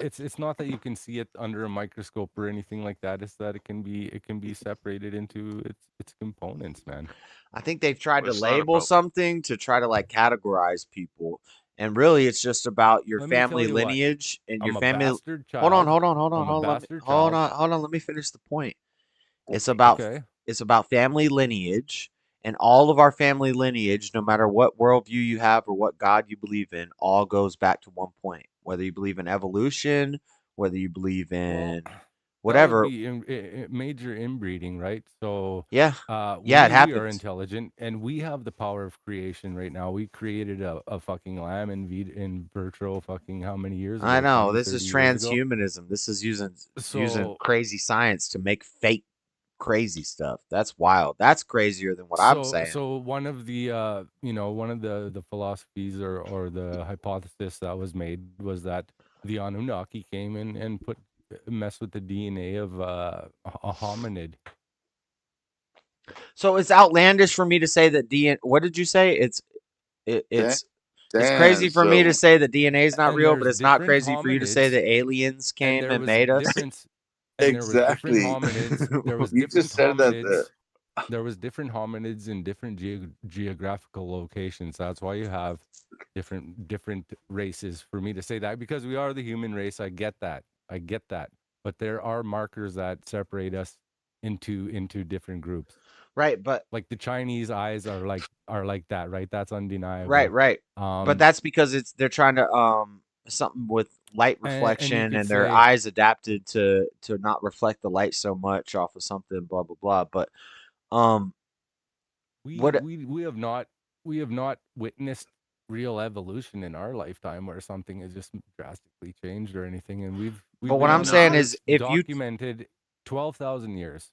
S16: It's not that you can see it under a microscope or anything like that. It's that it can be separated into its components, man.
S1: I think they've tried
S9: Well,
S1: to
S9: it's not
S1: label
S9: about.
S1: something to try to like categorize people, and really it's just about your
S16: Let me tell
S1: family
S16: you what.
S1: lineage and your
S16: I'm a
S1: family.
S16: bastard
S1: Hold on,
S16: child.
S1: hold on, hold on,
S16: I'm a
S1: hold on.
S16: bastard child.
S1: Hold on. Let me finish the point. It's about
S16: Okay.
S1: it's about family lineage, and all of our family lineage, no matter what worldview you have or what God you believe in, all goes back to one point. Whether you believe in evolution, whether you believe
S16: Well,
S1: in
S16: that would
S1: whatever.
S16: be major inbreeding, right? So,
S1: Yeah,
S16: we
S1: it
S16: are
S1: happens.
S16: intelligent, and we have the power of creation right now. We created a fucking lamb in vitro fucking how many years ago?
S1: I know
S16: 20,
S1: this
S16: 30
S1: is
S16: years ago.
S1: transhumanism. This is using
S16: So,
S1: crazy science to make fake crazy stuff. That's wild. That's crazier than what I'm saying.
S16: so one of the one of the philosophies or the hypothesis that was made was that the Anunnaki came in and mess with the DNA of a hominid.
S1: So it's outlandish for me to say that DNA. What did you say? It's crazy
S13: Damn.
S1: for me to
S13: So
S1: say that DNA is not
S16: And
S1: real, but
S16: there's
S1: it's not
S16: different
S1: crazy for you to say
S16: hominids,
S1: that aliens
S16: and
S1: came
S16: there
S1: and
S16: was
S1: made us.
S16: different, and there was different
S13: exactly.
S16: hominids. There was
S13: You
S16: different
S13: just said that.
S16: hominids. There was different hominids in different geographical locations. That's why you have different races. For me to say that, because we are the human race, I get that. But there are markers that separate us into different groups.
S1: Right, but
S16: Like the Chinese eyes are like that, right? That's undeniable.
S1: right. But that's because they're trying to something with light
S16: and you
S1: reflection,
S16: could
S1: and their
S16: say
S1: eyes adapted to not reflect the light so much off of something, blah blah blah. But
S16: we
S1: what
S16: have not witnessed real evolution in our lifetime where something has just drastically changed or anything, and we've
S1: But what
S16: been
S1: I'm
S16: on
S1: saying
S16: this
S1: is,
S16: earth
S1: if you
S16: documented 12,000 years.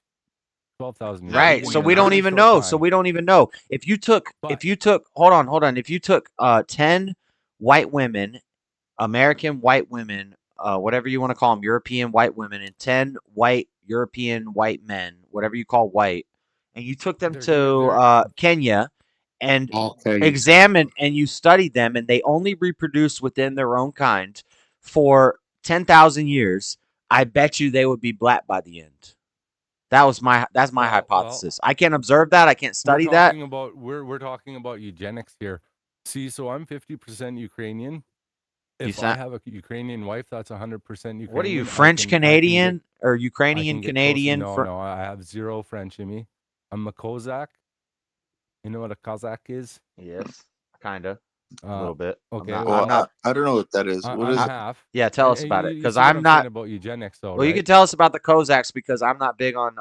S16: 12,000 years.
S1: right, so we don't even know. So we don't even know. If you took hold on. If you took 10 white women, American white women, whatever you want to call them, European white women, and 10 white European white men, whatever you call white, and you took them to Kenya and examined and you studied them, and they only reproduced within their own kind for 10,000 years, I bet you they would be black by the end. That's my hypothesis. I can't observe that. I can't study that.
S16: We're talking about eugenics here. See, so I'm 50% Ukrainian. If
S1: sound-
S16: I have a Ukrainian wife, that's 100% Ukrainian.
S1: What are you, French Canadian or Ukrainian Canadian?
S16: No, I have zero French in me. I'm a Cossack. You know what a Cossack is?
S1: Yes, kind of. A little bit.
S16: Okay.
S13: I'm not. I don't know what that is. What
S16: I'm
S13: is
S16: half.
S1: Yeah, tell us
S16: And
S1: about it,
S16: you
S1: because
S16: see what
S1: I'm
S16: saying
S1: not
S16: about eugenics, though.
S1: Well, you
S16: right?
S1: can tell us about the Cossacks, because I'm not big on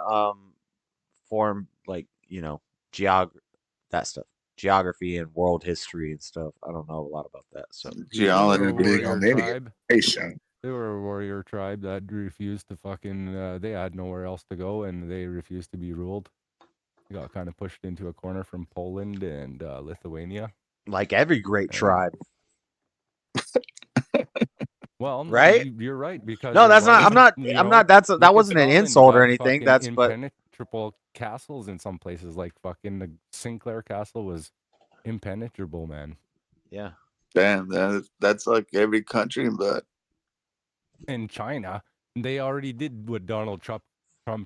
S1: foreign, like, that stuff, geography and world history and stuff. I don't know a lot about that. So
S10: Geology big on any
S16: tribe.
S10: nation.
S16: They were a warrior tribe that refused to fucking. They had nowhere else to go, and they refused to be ruled. They got kind of pushed into a corner from Poland and Lithuania.
S1: like every great tribe.
S16: Well,
S1: right?
S16: You're right, because
S1: No,
S16: there
S1: that's not. I'm
S16: was,
S1: not.
S16: you
S1: I'm
S16: know,
S1: not. That
S16: look at
S1: wasn't an
S16: Scotland,
S1: insult or
S16: got
S1: anything.
S16: fucking
S1: That's but
S16: impenetrable castles in some places, like fucking the Sinclair Castle was impenetrable, man.
S1: Yeah.
S13: Damn, that's like every country, but
S16: In China, they already did what Donald Trump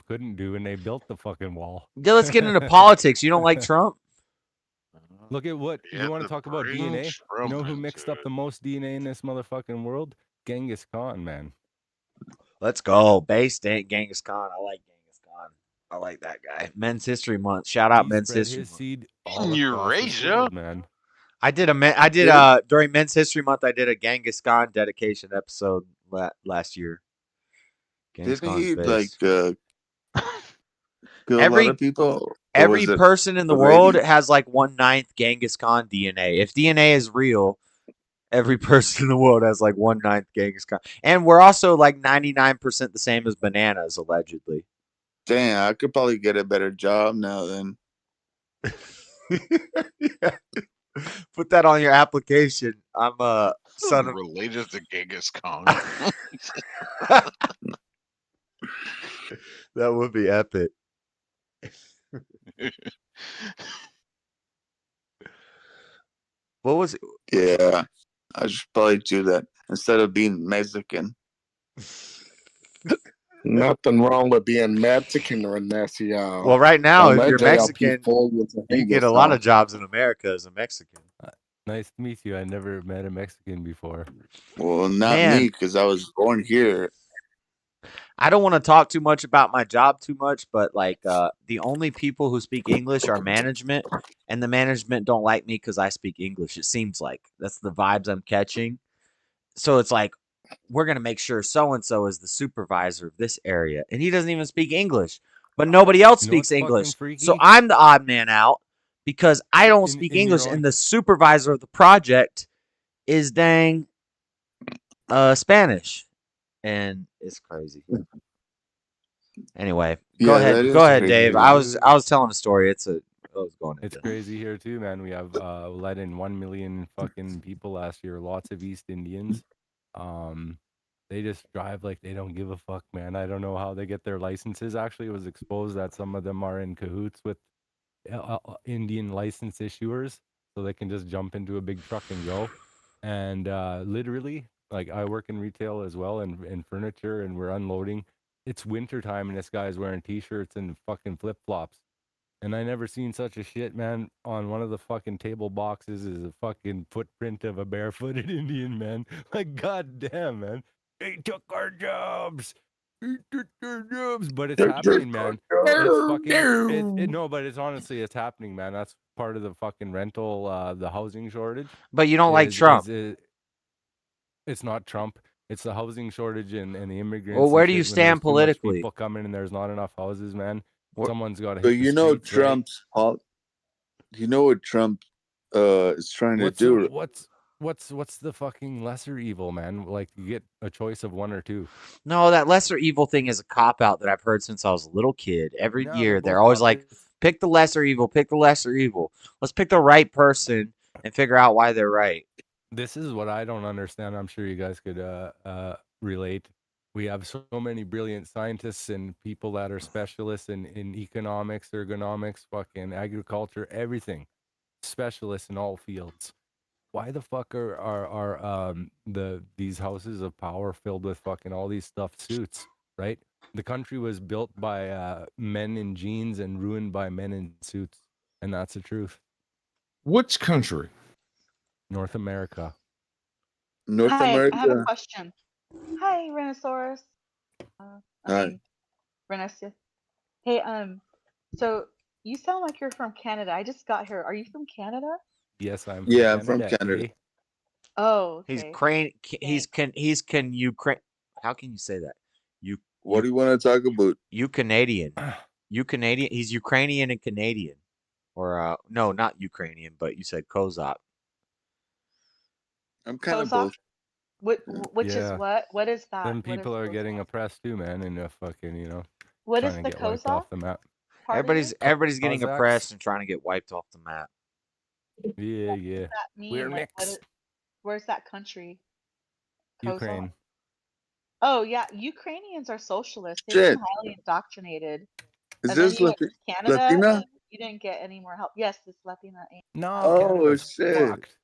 S16: couldn't do, and they built the fucking wall.
S1: Yeah, let's get into politics. You don't like Trump?
S16: Look at what you want to talk about DNA. You know who mixed up the most DNA in this motherfucking world? Genghis Khan, man.
S1: Let's go. Base Genghis Khan. I like Genghis Khan. I like that guy. Men's History Month. Shout out
S16: He
S1: Men's
S16: spread
S1: History
S16: his
S1: Month.
S16: seed all across the world, man.
S1: I did during Men's History Month. I did a Genghis Khan dedication episode last year. Genghis
S13: didn't
S1: Khan's
S13: he
S1: base.
S13: kill a lot of people? Or
S1: Every
S13: was it
S1: person in the
S13: the
S1: world
S13: lady?
S1: has like 1/9 Genghis Khan DNA. If DNA is real, every person in the world has like 1/9 Genghis Khan. And we're also like 99% the same as bananas, allegedly.
S13: Damn, I could probably get a better job now then.
S1: Yeah. Put that on your application. I'm a son of
S9: related to Genghis Khan.
S1: That would be epic. What was it?
S13: Yeah, I should probably do that instead of being Mexican.
S10: Nothing wrong with being Mexican, Renesio.
S1: Well, right now, if
S10: Don't
S1: you're
S10: let JLP
S1: Mexican,
S10: fool you to
S1: you
S10: hate
S1: get a lot
S10: yourself.
S1: of jobs in America as a Mexican.
S16: Nice to meet you. I never met a Mexican before.
S13: Well, not
S1: Man.
S13: me, because I was born here.
S1: I don't want to talk too much about my job too much, but like the only people who speak English are management, and the management don't like me because I speak English. It seems like that's the vibes I'm catching. So it's like, we're gonna make sure so and so is the supervisor of this area, and he doesn't even speak English, but nobody else
S16: You know
S1: speaks
S16: what's fucking
S1: English.
S16: freaky?
S1: So I'm the odd man out because I don't speak
S16: in your
S1: English,
S16: own-
S1: and the supervisor of the project is dang Spanish, and it's crazy. Anyway, go
S13: Yeah, that
S1: ahead,
S13: is crazy.
S1: Dave. I was telling a story. I was going
S16: It's
S1: into
S16: crazy here too, man. We have let in 1 million fucking people last year. Lots of East Indians. They just drive like they don't give a fuck, man. I don't know how they get their licenses. Actually, it was exposed that some of them are in cahoots with Indian license issuers. so they can just jump into a big truck and go. And literally, like I work in retail as well and in furniture, and we're unloading. It's winter time, and this guy's wearing t-shirts and fucking flip flops. And I never seen such a shit, man. On one of the fucking table boxes is a fucking footprint of a barefooted Indian, man. Like, goddamn, man. They took our jobs. They took our jobs. But it's happening, man. It's fucking, no, but it's honestly, it's happening, man. That's part of the fucking rental, the housing shortage.
S1: But you don't like Trump.
S16: It's not Trump. It's the housing shortage and the immigrants.
S1: Well, where
S16: and
S1: do you
S16: shit. When there's
S1: stand
S16: too much
S1: politically?
S16: people coming and there's not enough houses, man. Someone's got to
S13: So
S16: hit the
S13: you know
S16: streets, right?
S13: Trump's you know what Trump is trying to do.
S16: What's the fucking lesser evil, man? Like you get a choice of one or two.
S1: No, that lesser evil thing is a cop out that I've heard since I was a little kid. Every
S16: No,
S1: year
S16: they're
S1: they're
S16: both
S1: always like,
S16: cop-outs.
S1: pick the lesser evil, pick the lesser evil. Let's pick the right person and figure out why they're right.
S16: This is what I don't understand. I'm sure you guys could relate. We have so many brilliant scientists and people that are specialists in economics, ergonomics, fucking agriculture, everything. Specialists in all fields. Why the fuck are these houses of power filled with fucking all these stuffed suits, right? The country was built by men in jeans and ruined by men in suits, and that's the truth.
S6: Which country?
S16: North America.
S13: North
S12: Hi,
S13: America.
S12: I have a question. Hi, Rhinosaurus.
S13: Hi.
S12: Renesia. Hey, so you sound like you're from Canada. I just got here. Are you from Canada?
S16: Yes, I'm
S13: Yeah, I'm from Canada.
S16: eh?
S12: Oh,
S1: He's
S12: okay.
S1: Ukraine. How can you say that?
S13: What do you want to talk about?
S1: You Canadian. You Canadian. He's Ukrainian and Canadian. Or no, not Ukrainian, but you said Kozak.
S13: I'm kind of
S12: Kozak?
S13: both.
S12: Which is
S16: Yeah.
S12: what? What is that?
S16: Them
S12: What is
S16: people are
S12: Kozak?
S16: getting oppressed too, man, and fucking,
S12: What is
S16: trying
S12: the
S16: to get wiped
S12: Kozak
S16: off the map.
S12: part of it?
S1: Everybody's getting
S16: Cossacks?
S1: oppressed and trying to get wiped off the map.
S16: Yeah,
S12: What
S16: yeah.
S12: does that mean?
S16: We're
S12: Like,
S16: mixed.
S12: where's that country? Kozak?
S16: Ukraine.
S12: Oh yeah, Ukrainians are socialists. They've
S13: Shit.
S12: been highly indoctrinated.
S13: Is
S12: And then
S13: this
S12: you went to Canada,
S13: Latina?
S12: and you didn't get any more help. Yes, it's Latina.
S16: No,
S13: Oh
S16: Canada's
S13: shit.
S16: fucked.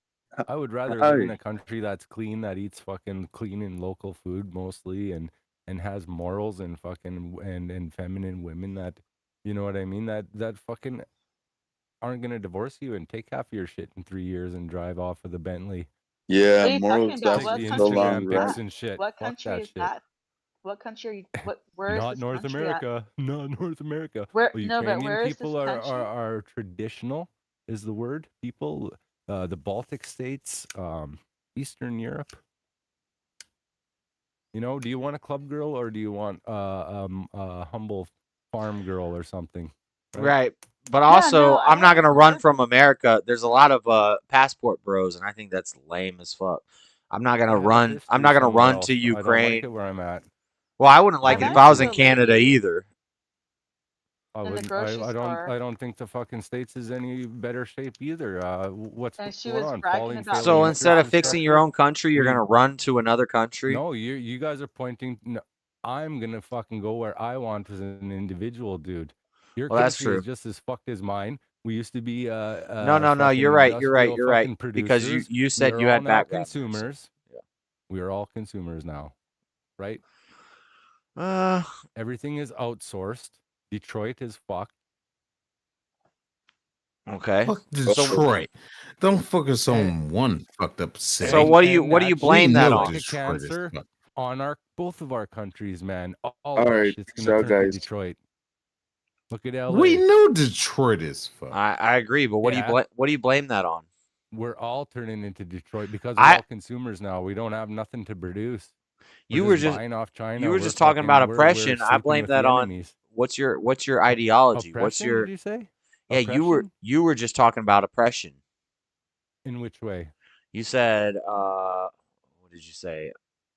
S16: I would rather live in
S13: Hi.
S16: a country that's clean, that eats fucking clean and local food mostly, and has morals and fucking and feminine women that, you know what I mean, that fucking aren't gonna divorce you and take half of your shit in 3 years and drive off with a Bentley.
S13: Yeah,
S12: What are you
S13: moral
S12: talking about?
S16: Take
S12: What
S16: the
S13: stuff so
S12: country
S13: long,
S12: is
S16: Instagram
S13: right?
S16: pics
S12: that?
S16: and shit.
S12: What
S16: Fuck
S12: country
S16: that
S12: is
S16: shit.
S12: that? What country? Where is
S16: Not
S12: this
S16: North
S12: country at?
S16: America. Not North America.
S12: Where?
S16: Well,
S12: No, but
S16: Ukrainian
S12: where is this
S16: people
S12: country?
S16: are traditional, is the word. People, the Baltic states, Eastern Europe. Do you want a club girl or do you want a humble farm girl or something?
S1: Right. But
S12: Yeah,
S1: also,
S12: no, I
S1: I'm not
S12: have
S1: gonna run
S12: heard.
S1: from America. There's a lot of passport bros, and I think that's lame as fuck. I'm not gonna
S16: I have
S1: run. I'm
S16: history
S1: not gonna
S16: somewhere
S1: run
S16: else.
S1: to
S16: I don't like
S1: Ukraine.
S16: it where I'm at.
S1: Well, I wouldn't like
S12: I've
S1: it if I was in
S12: actually a
S1: Canada
S12: lady
S1: either.
S16: I
S12: in the
S16: wouldn't.
S12: grocery store,
S16: I don't think the fucking states is any better shape either. What's
S12: and she
S16: going
S12: was
S16: on?
S12: bragging about
S1: So
S12: being
S16: Failing
S1: instead of
S12: Catholic.
S1: fixing your
S16: infrastructure.
S1: own country, you're gonna run to another country.
S16: No, you guys are pointing. No, I'm gonna fucking go where I want as an individual, dude. Your
S1: Well, that's
S16: country is
S1: true.
S16: just as fucked as mine. We used to be
S1: No.
S16: fucking
S1: You're right. You're right.
S16: industrial
S1: You're right.
S16: fucking
S1: Because you
S16: producers.
S1: you
S16: We
S1: said
S16: are
S1: you
S16: all
S1: had
S16: now
S1: background there. So,
S16: consumers. We are all consumers now, right?
S1: yeah.
S16: Everything is outsourced. Detroit is fucked.
S1: Okay.
S6: Fuck
S1: So
S6: Detroit. Don't focus
S16: And
S6: on one fucked up city.
S1: so what do you
S16: and
S1: blame
S6: We
S1: that
S6: know
S1: on?
S16: like a
S6: Detroit is
S16: cancer
S6: fucked.
S16: on both of our countries, man. All
S13: All
S16: that
S13: right,
S16: shit's gonna
S13: so
S16: turn to
S13: guys,
S16: Detroit. Look at
S6: We
S16: LA.
S6: know Detroit is fucked.
S1: I agree, but what
S16: Yeah.
S1: do you blame that on?
S16: We're all turning into Detroit because we're
S1: I
S16: all consumers now. We don't have nothing to produce.
S1: you
S16: We're
S1: were
S16: just
S1: just
S16: buying off China.
S1: you were
S16: We're
S1: just talking about
S16: fucking we're
S1: oppression. I
S16: sleeping
S1: blame
S16: with the
S1: that on
S16: enemies.
S1: what's your ideology? What's
S16: Oppression? Did
S1: your
S16: you say?
S1: Yeah,
S16: Oppression?
S1: you were just talking about oppression.
S16: In which way?
S1: You said what did you say?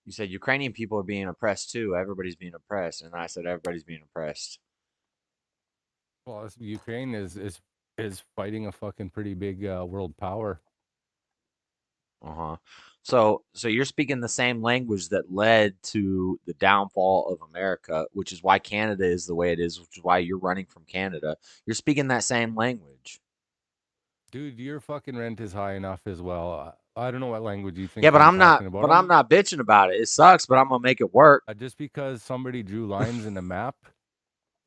S1: You said Ukrainian people are being oppressed too. Everybody's being oppressed, and I said everybody's being oppressed.
S16: Well, Ukraine is fighting a fucking pretty big world power.
S1: Uh-huh. So you're speaking the same language that led to the downfall of America, which is why Canada is the way it is, which is why you're running from Canada. You're speaking that same language.
S16: Dude, your fucking rent is high enough as well. I don't know what language you think
S1: Yeah, but
S16: I'm
S1: I'm not.
S16: talking about.
S1: But I'm not bitching about it. It sucks, but I'm gonna make it work.
S16: Just because somebody drew lines in a map,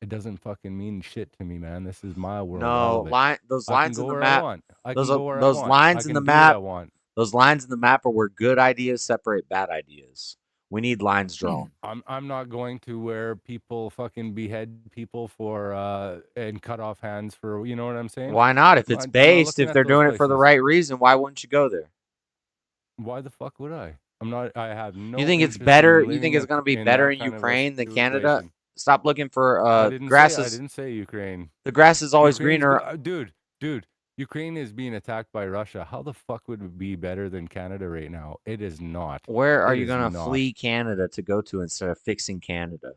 S16: it doesn't fucking mean shit to me, man. This is my world. all
S1: No,
S16: of it.
S1: those
S16: I can
S1: lines
S16: go
S1: in the
S16: where
S1: map.
S16: I want. I
S1: Those
S16: can go where I
S1: those
S16: want.
S1: lines
S16: I
S1: in the
S16: can do what I
S1: map.
S16: want.
S1: Those lines in the map are where good ideas separate bad ideas. We need lines drawn.
S16: I'm not going to where people fucking behead people for and cut off hands for, you know what I'm saying?
S1: Why not? If it's
S16: I'm not
S1: based,
S16: looking
S1: if
S16: at
S1: they're
S16: those
S1: doing it for the
S16: places.
S1: right reason, why wouldn't you go there?
S16: Why the fuck would I? I'm not. I have no.
S1: You think it's
S16: interest
S1: better?
S16: in
S1: You think
S16: living
S1: it's going to be
S16: in
S1: better
S16: that
S1: in
S16: kind of a
S1: Ukraine than Canada?
S16: situation.
S1: Stop looking for
S16: I
S1: grass is
S16: didn't say Ukraine.
S1: the grass is always
S16: Ukraine's
S1: greener.
S16: dude. Ukraine is being attacked by Russia. How the fuck would it be better than Canada right now? It is not.
S1: Where are
S16: It
S1: you
S16: is
S1: going to
S16: not.
S1: flee Canada to go to instead of fixing Canada?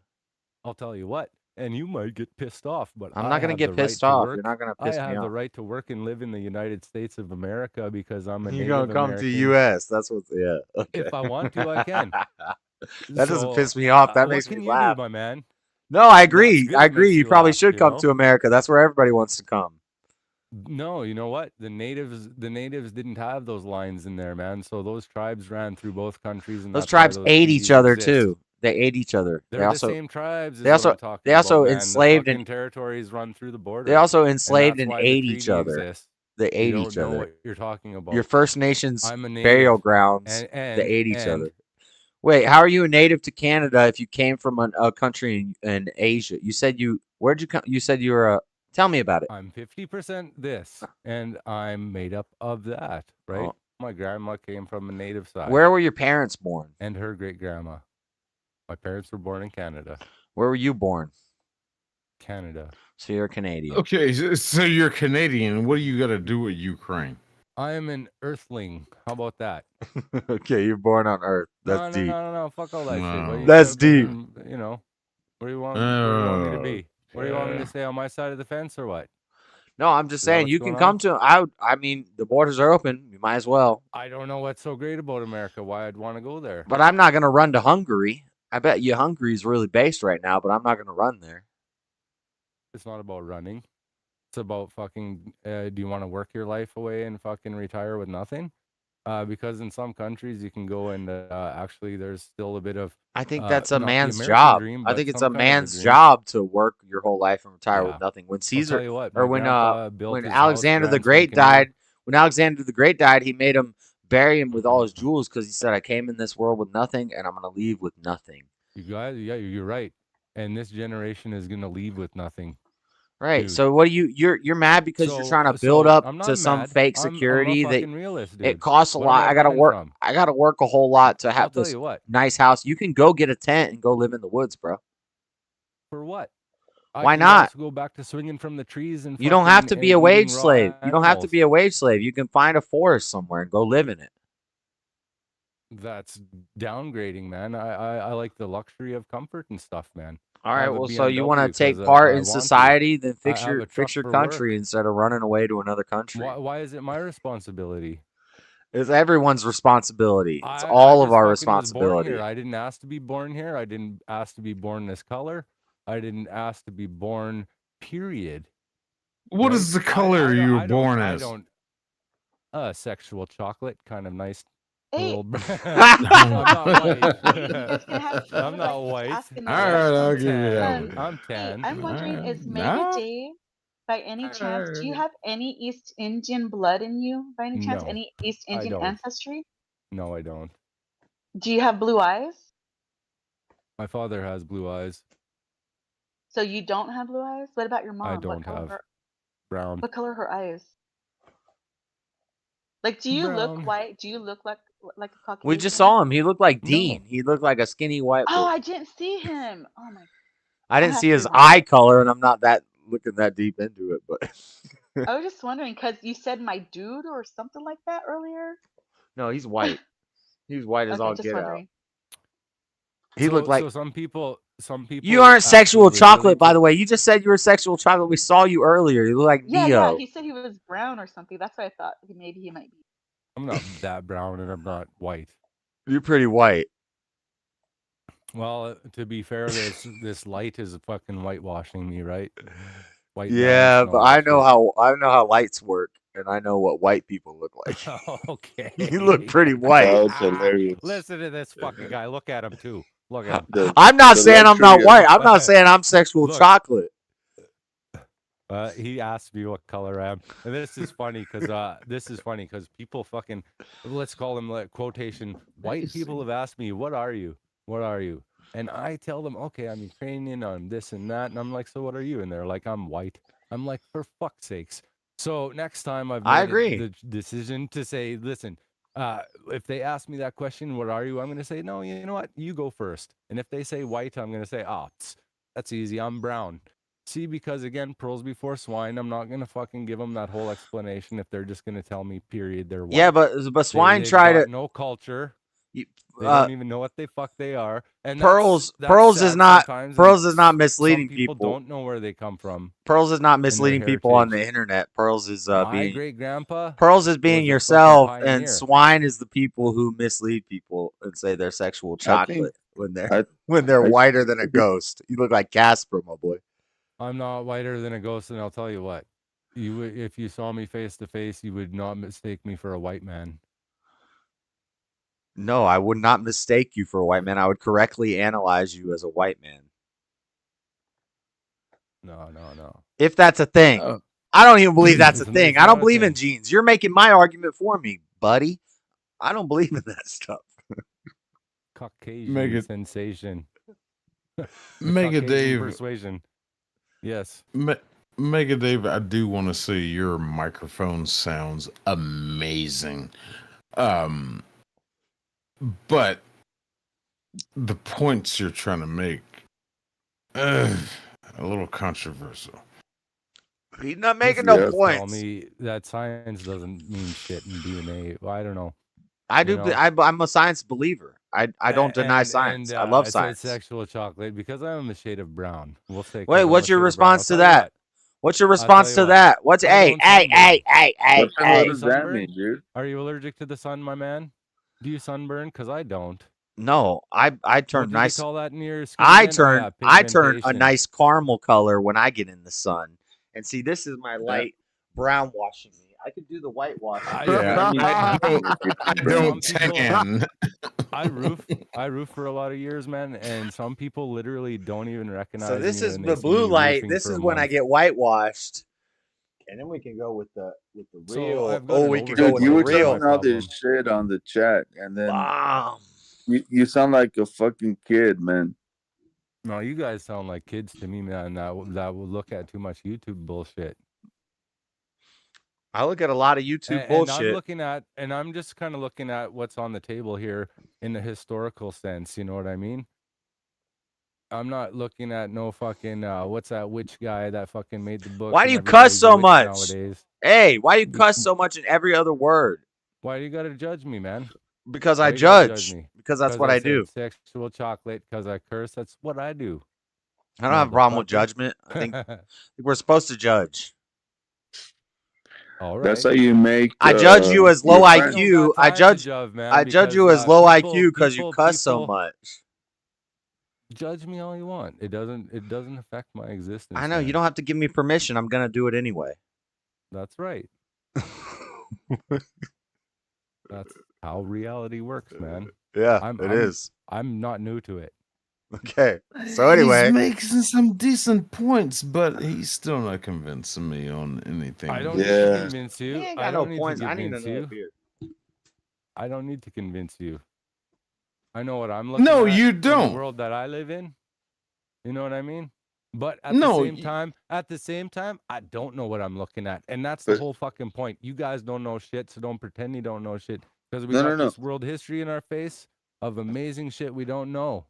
S16: I'll tell you what, and you might get pissed off, but
S1: I'm
S16: I
S1: not going to
S16: have
S1: get
S16: the right
S1: pissed
S16: to
S1: off.
S16: work.
S1: You're not going to
S16: I
S1: piss me
S16: have the
S1: off.
S16: right to work and live in the United States of America because I'm a
S1: You're
S16: Native
S1: going to come
S16: American.
S1: to U.S. That's what. Yeah. Okay.
S16: If I want to, I can.
S1: That doesn't piss me off. That makes
S16: what
S1: me
S16: can
S1: laugh.
S16: you do, my man?
S1: No, I
S16: That's
S1: agree.
S16: good.
S1: I
S16: It
S1: agree.
S16: makes
S1: You
S16: you
S1: probably
S16: laugh,
S1: should
S16: you
S1: come
S16: know?
S1: to America. That's where everybody wants to come.
S16: No, you know what? The natives didn't have those lines in there, man. So those tribes ran through both countries, and
S1: Those
S16: that's why
S1: tribes
S16: those
S1: ate each
S16: treaties
S1: other
S16: exist.
S1: too. They ate each other.
S16: They're the same tribes. Is
S1: They also.
S16: what I'm talking
S1: They also
S16: about, man.
S1: enslaved
S16: the fucking
S1: and.
S16: territories run through the border.
S1: They also
S16: and
S1: enslaved
S16: that's
S1: and
S16: why
S1: ate
S16: the
S1: each
S16: treaty
S1: other.
S16: exists.
S1: They
S16: You
S1: ate
S16: don't
S1: each
S16: know
S1: other.
S16: what you're talking about.
S1: Your First Nations
S16: I'm a
S1: burial
S16: native,
S1: grounds.
S16: and
S1: They ate each other. Wait, how are you a native to Canada if you came from a country in Asia? You said you. Where'd you come? You said you were a. Tell me about it.
S16: I'm 50% this, and I'm made up of that, right?
S1: Oh.
S16: My grandma came from a native side.
S1: Where were your parents born?
S16: And her great grandma. My parents were born in Canada.
S1: Where were you born?
S16: Canada.
S1: So you're Canadian.
S6: Okay, so you're Canadian. What do you got to do with Ukraine?
S16: I am an earthling. How about that?
S1: Okay, you're born on Earth. That's deep.
S16: No. Fuck all that shit. What,
S1: That's deep.
S16: You know, where do you want me to be? Where do you want me to stay on my side of the fence or what?
S1: No, I'm just
S16: Is that
S1: saying
S16: what's
S1: you can
S16: going
S1: come
S16: on?
S1: to. I mean, the borders are open. You might as well.
S16: I don't know what's so great about America. Why I'd want to go there.
S1: But I'm not gonna run to Hungary. I bet you Hungary's really based right now, but I'm not gonna run there.
S16: It's not about running. It's about fucking. Do you want to work your life away and fucking retire with nothing? Because in some countries you can go and actually there's still a bit of.
S1: I think that's a
S16: not the
S1: man's
S16: American
S1: job.
S16: dream,
S1: I
S16: but
S1: think it's
S16: some
S1: a
S16: kind of
S1: man's
S16: dream.
S1: job to work your whole life and retire with
S16: Yeah.
S1: nothing. When
S16: I'll
S1: Caesar
S16: tell you what,
S1: or
S16: my
S1: when
S16: grandpa built
S1: when
S16: his
S1: Alexander
S16: house,
S1: the
S16: Grand
S1: Great
S16: Spanking New.
S1: died, when Alexander the Great died, he made him bury him with all his jewels because he said, "I came in this world with nothing, and I'm gonna leave with nothing."
S16: You guys, yeah, you're right. And this generation is gonna leave with nothing.
S1: Right.
S16: Dude.
S1: So what do you're mad because you're trying to build up
S16: I'm
S1: to
S16: not
S1: some
S16: mad.
S1: fake
S16: I'm a
S1: security that
S16: fucking realist, dude.
S1: it costs a
S16: What am
S1: lot.
S16: I
S1: I gotta
S16: running
S1: work.
S16: from?
S1: I gotta work a whole lot to
S16: I'll
S1: have
S16: tell
S1: this
S16: you what.
S1: nice house. You can go get a tent and go live in the woods, bro.
S16: For what?
S1: Why
S16: I could
S1: not?
S16: also go back to swinging from the trees and
S1: You don't have to
S16: fucking
S1: be a
S16: eating
S1: wage
S16: raw
S1: slave. You don't have to
S16: animals.
S1: be a wage slave. You can find a forest somewhere and go live in it.
S16: That's downgrading, man. I like the luxury of comfort and stuff, man.
S1: All
S16: I
S1: right.
S16: have a
S1: Well, so you want to
S16: BMW
S1: take
S16: 'cause
S1: part
S16: I
S1: in
S16: want to.
S1: society, then
S16: I have a
S1: fix
S16: truck
S1: your
S16: for
S1: country
S16: work.
S1: instead of running away to another country.
S16: Why is it my responsibility?
S1: It's everyone's responsibility. It's
S16: I
S1: all of
S16: just
S1: our
S16: fucking was born
S1: responsibility.
S16: here. I didn't ask to be born here. I didn't ask to be born this color. I didn't ask to be born. Period.
S6: What
S16: Right?
S6: is the color you were born
S16: I
S6: as?
S16: don't. Sexual chocolate, kind of nice.
S8: Hey,
S16: Little.
S8: so
S16: I'm not
S8: maybe you guys can have
S16: white. I'm
S8: fun,
S16: not
S8: like
S16: white.
S8: asking the
S6: All right, I'll
S8: questions.
S6: give you that one.
S16: I'm
S8: Hey,
S16: tan.
S8: I'm wondering, is
S6: Nah.
S8: Day, by any chance, do you have any East Indian blood in you? By any chance,
S16: No,
S8: any East
S16: I
S8: Indian
S16: don't.
S8: ancestry?
S16: No, I don't.
S8: Do you have blue eyes?
S16: My father has blue eyes.
S8: So you don't have blue eyes? What about your mom?
S16: I don't have brown.
S8: What color are her eyes? Like, do you look
S16: Brown.
S8: white? Do you look like a Caucasian?
S1: We just saw him. He looked like
S16: No.
S1: Dean. He looked like a skinny white
S8: Oh,
S1: boy.
S8: I didn't see him. Oh my!
S1: I didn't
S8: have
S1: see
S8: to
S1: his
S8: rewind.
S1: eye color, and I'm not that looking that deep into it, but
S8: I was just wondering because you said my dude or something like that earlier.
S1: no, he's white. He's white as all
S8: Okay, just
S1: get out.
S8: wondering.
S1: He looked like
S16: So some people.
S1: you aren't sexual
S16: actually
S1: chocolate,
S16: really
S1: by the way. You just said you were sexual chocolate. We saw you earlier. You look like
S8: Yeah,
S1: Neo.
S8: he said he was brown or something. That's why I thought maybe he might be.
S16: I'm not that brown and I'm not white.
S1: You're pretty white.
S16: Well, to be fair, this light is fucking whitewashing me, right? White
S1: Yeah,
S16: balance and
S1: but
S16: all
S1: I
S16: that
S1: know
S16: shit.
S1: how lights work. and I know what white people look like.
S16: Okay.
S1: You look pretty white.
S13: That was hilarious.
S16: Listen to this fucking guy. Look at him too. Look at him.
S1: I'm not
S13: the
S1: saying I'm not
S13: luxury
S1: white.
S13: of-
S1: I'm not saying I'm sexual
S16: Look.
S1: chocolate.
S16: He asked me what color I am, and this is funny because people fucking, let's call them like quotation, white people have asked me, "What are you? What are you?" And I tell them, "Okay, I'm Ukrainian, I'm this and that," and I'm like, "So what are you?" And they're like, "I'm white." I'm like, "For fuck's sakes!" So next time I've
S1: I
S16: made
S1: agree.
S16: the decision to say, "Listen, if they ask me that question, what are you?" I'm gonna say, "No, you know what? You go first." And if they say white, I'm gonna say, "Oh, that's easy. I'm brown." See, because again, pearls before swine. I'm not gonna fucking give them that whole explanation if they're just gonna tell me, period, they're white.
S1: Yeah, but swine
S16: They've
S1: try
S16: got
S1: to.
S16: no culture. They
S1: Uh,
S16: don't even know what the fuck they are. And
S1: pearls
S16: that's
S1: is
S16: sad
S1: not
S16: sometimes,
S1: pearls
S16: and
S1: is not
S16: some
S1: misleading
S16: people
S1: people.
S16: don't know where they come from
S1: Pearls is not
S16: and their
S1: misleading people on the
S16: heritage.
S1: internet. Pearls is
S16: My
S1: being
S16: great grandpa
S1: pearls is being
S16: was a fucking
S1: yourself, and
S16: pioneer.
S1: swine is the people who mislead people and say they're sexual
S13: I think
S1: chocolate when they're
S13: I,
S1: when they're
S13: I
S1: whiter than a ghost. You look like Casper, my boy.
S16: I'm not whiter than a ghost, and I'll tell you what. You would, if you saw me face to face, you would not mistake me for a white man.
S1: No, I would not mistake you for a white man. I would correctly analyze you as a white man.
S16: No.
S1: If that's a thing. I don't even believe that's a
S16: It's
S1: thing. I
S16: not
S1: don't
S16: a
S1: believe in
S16: thing.
S1: genes. You're making my argument for me, buddy. I don't believe in that stuff.
S16: Caucasian
S6: Mega-
S16: sensation. The
S6: Mega
S16: Caucasian
S6: Dave.
S16: persuasion. Yes.
S6: Mega Dave, I do want to say your microphone sounds amazing. But the points you're trying to make, a little controversial.
S1: He's not
S16: This
S1: making no
S16: guy tell
S1: points.
S16: me that science doesn't mean shit in DNA. Well, I don't know.
S1: I
S16: You
S1: do.
S16: know?
S1: I'm a science believer. I don't deny science. I love
S16: I said
S1: science.
S16: sexual chocolate because I'm a shade of brown. We'll say. 'cause
S1: Wait,
S16: I'm
S1: what's
S16: a
S1: your
S16: shade of brown.
S1: response to
S16: I'll tell you
S1: that?
S16: what.
S1: What's your
S16: I'll tell
S1: response
S16: you
S1: to
S16: what.
S1: that? What's
S16: I
S1: hey,
S16: don't
S1: hey,
S16: sunburn.
S1: hey, hey, hey,
S13: what
S1: hey?
S13: does that mean, dude?
S16: Are you allergic to the sun, my man? Do you sunburn? Because I don't.
S1: No, I turn
S16: What do
S1: nice.
S16: they call that in your skin
S1: I
S16: again? Oh,
S1: turn
S16: yeah,
S1: a
S16: pigmentation.
S1: nice caramel color when I get in the sun. And see, this is my
S13: That,
S1: light brown washing me. I could do the whitewash.
S6: Yeah, I don't
S16: Some people-
S6: tan.
S16: I roof for a lot of years, man, and some people literally don't even recognize
S1: So this
S16: me
S1: is
S16: when
S1: the
S16: they see
S1: blue
S16: me
S1: light.
S16: roofing
S1: This
S16: for
S1: is
S16: a
S1: when I
S16: month.
S1: get whitewashed, and then we can go with the
S16: So
S1: real.
S16: I've got
S1: Oh,
S16: an
S1: we can go
S13: dude,
S1: with
S13: you
S1: the
S13: were
S1: real.
S13: talking all this shit on the chat, and then
S1: Bomb.
S13: you sound like a fucking kid, man.
S16: No, you guys sound like kids to me, man. That will look at too much YouTube bullshit.
S1: I look at a lot of YouTube
S16: And
S1: bullshit.
S16: I'm just kind of looking at what's on the table here in the historical sense. You know what I mean? I'm not looking at no fucking what's that witch guy that fucking made the book.
S1: Why
S16: and
S1: do you cuss
S16: everybody's a
S1: so
S16: witch
S1: much?
S16: nowadays?
S1: Hey, why do you cuss so much in every other word?
S16: Why do you gotta judge me, man?
S1: Because
S16: Why
S1: I
S16: you gotta
S1: judge.
S16: me?
S1: Because that's what
S16: I
S1: I do.
S16: said sexual chocolate. Because I curse. That's what I do.
S1: I don't have a problem with
S16: Motherfucker.
S1: judgment. I think we're supposed to judge.
S16: All right.
S13: That's how you make.
S1: I judge you as low
S13: your friends.
S1: IQ. I judge you as low IQ because you cuss so much.
S16: Judge me all you want. It doesn't affect my existence.
S1: I know
S16: man.
S1: you don't have to give me permission. I'm gonna do it anyway.
S16: That's right. That's how reality works, man.
S1: Yeah, it is.
S16: I'm not new to it.
S1: Okay. So anyway,
S6: he's making some decent points, but he's still not convincing me on anything.
S16: I don't need to convince you.
S1: He ain't
S16: I
S1: got no
S16: don't need
S1: points.
S16: to
S1: I need
S16: convince
S1: another
S16: you.
S1: beer.
S16: I don't need to convince you. I know what I'm looking at.
S6: No, you
S16: in
S6: don't.
S16: the world that I live in. You know what I mean? But at
S6: No,
S16: the same time, I don't know what I'm looking at. And that's the whole fucking point. You guys don't know shit, so don't pretend you don't know shit. Because we got this world history in our face of amazing shit we don't know.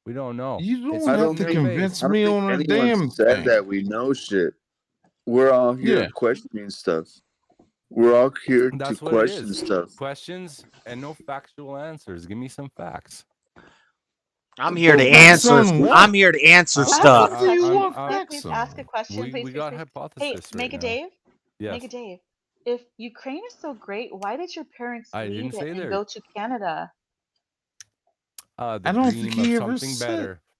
S16: We don't know.
S6: You don't
S16: It's
S6: have
S16: right in
S6: to
S16: their
S6: convince
S16: face.
S6: me on a damn
S13: said
S6: thing.
S13: that we know shit. We're all here
S6: Yeah.
S13: questioning stuff. We're all here
S16: That's
S13: to
S16: what it
S13: question
S16: is.
S13: stuff.
S16: Questions and no factual answers. Give me some facts.
S1: I'm here to
S6: Facts
S1: answer.
S6: on what?
S1: I'm here to answer
S8: Can I
S1: stuff.
S8: ask a question?
S6: want
S8: Can I
S6: facts
S8: please
S6: on?
S8: ask a question?
S16: We got hypothesis
S8: Hey,
S16: right
S8: Mega
S16: now.
S8: Dave.
S16: Yes.
S8: Mega Dave. If Ukraine is so great, why did your parents
S16: I
S8: leave
S16: didn't say
S8: it and
S16: there.
S8: go to Canada?
S16: The
S6: I don't
S16: dream
S6: think
S16: of
S6: he ever
S16: something
S6: said.
S16: better.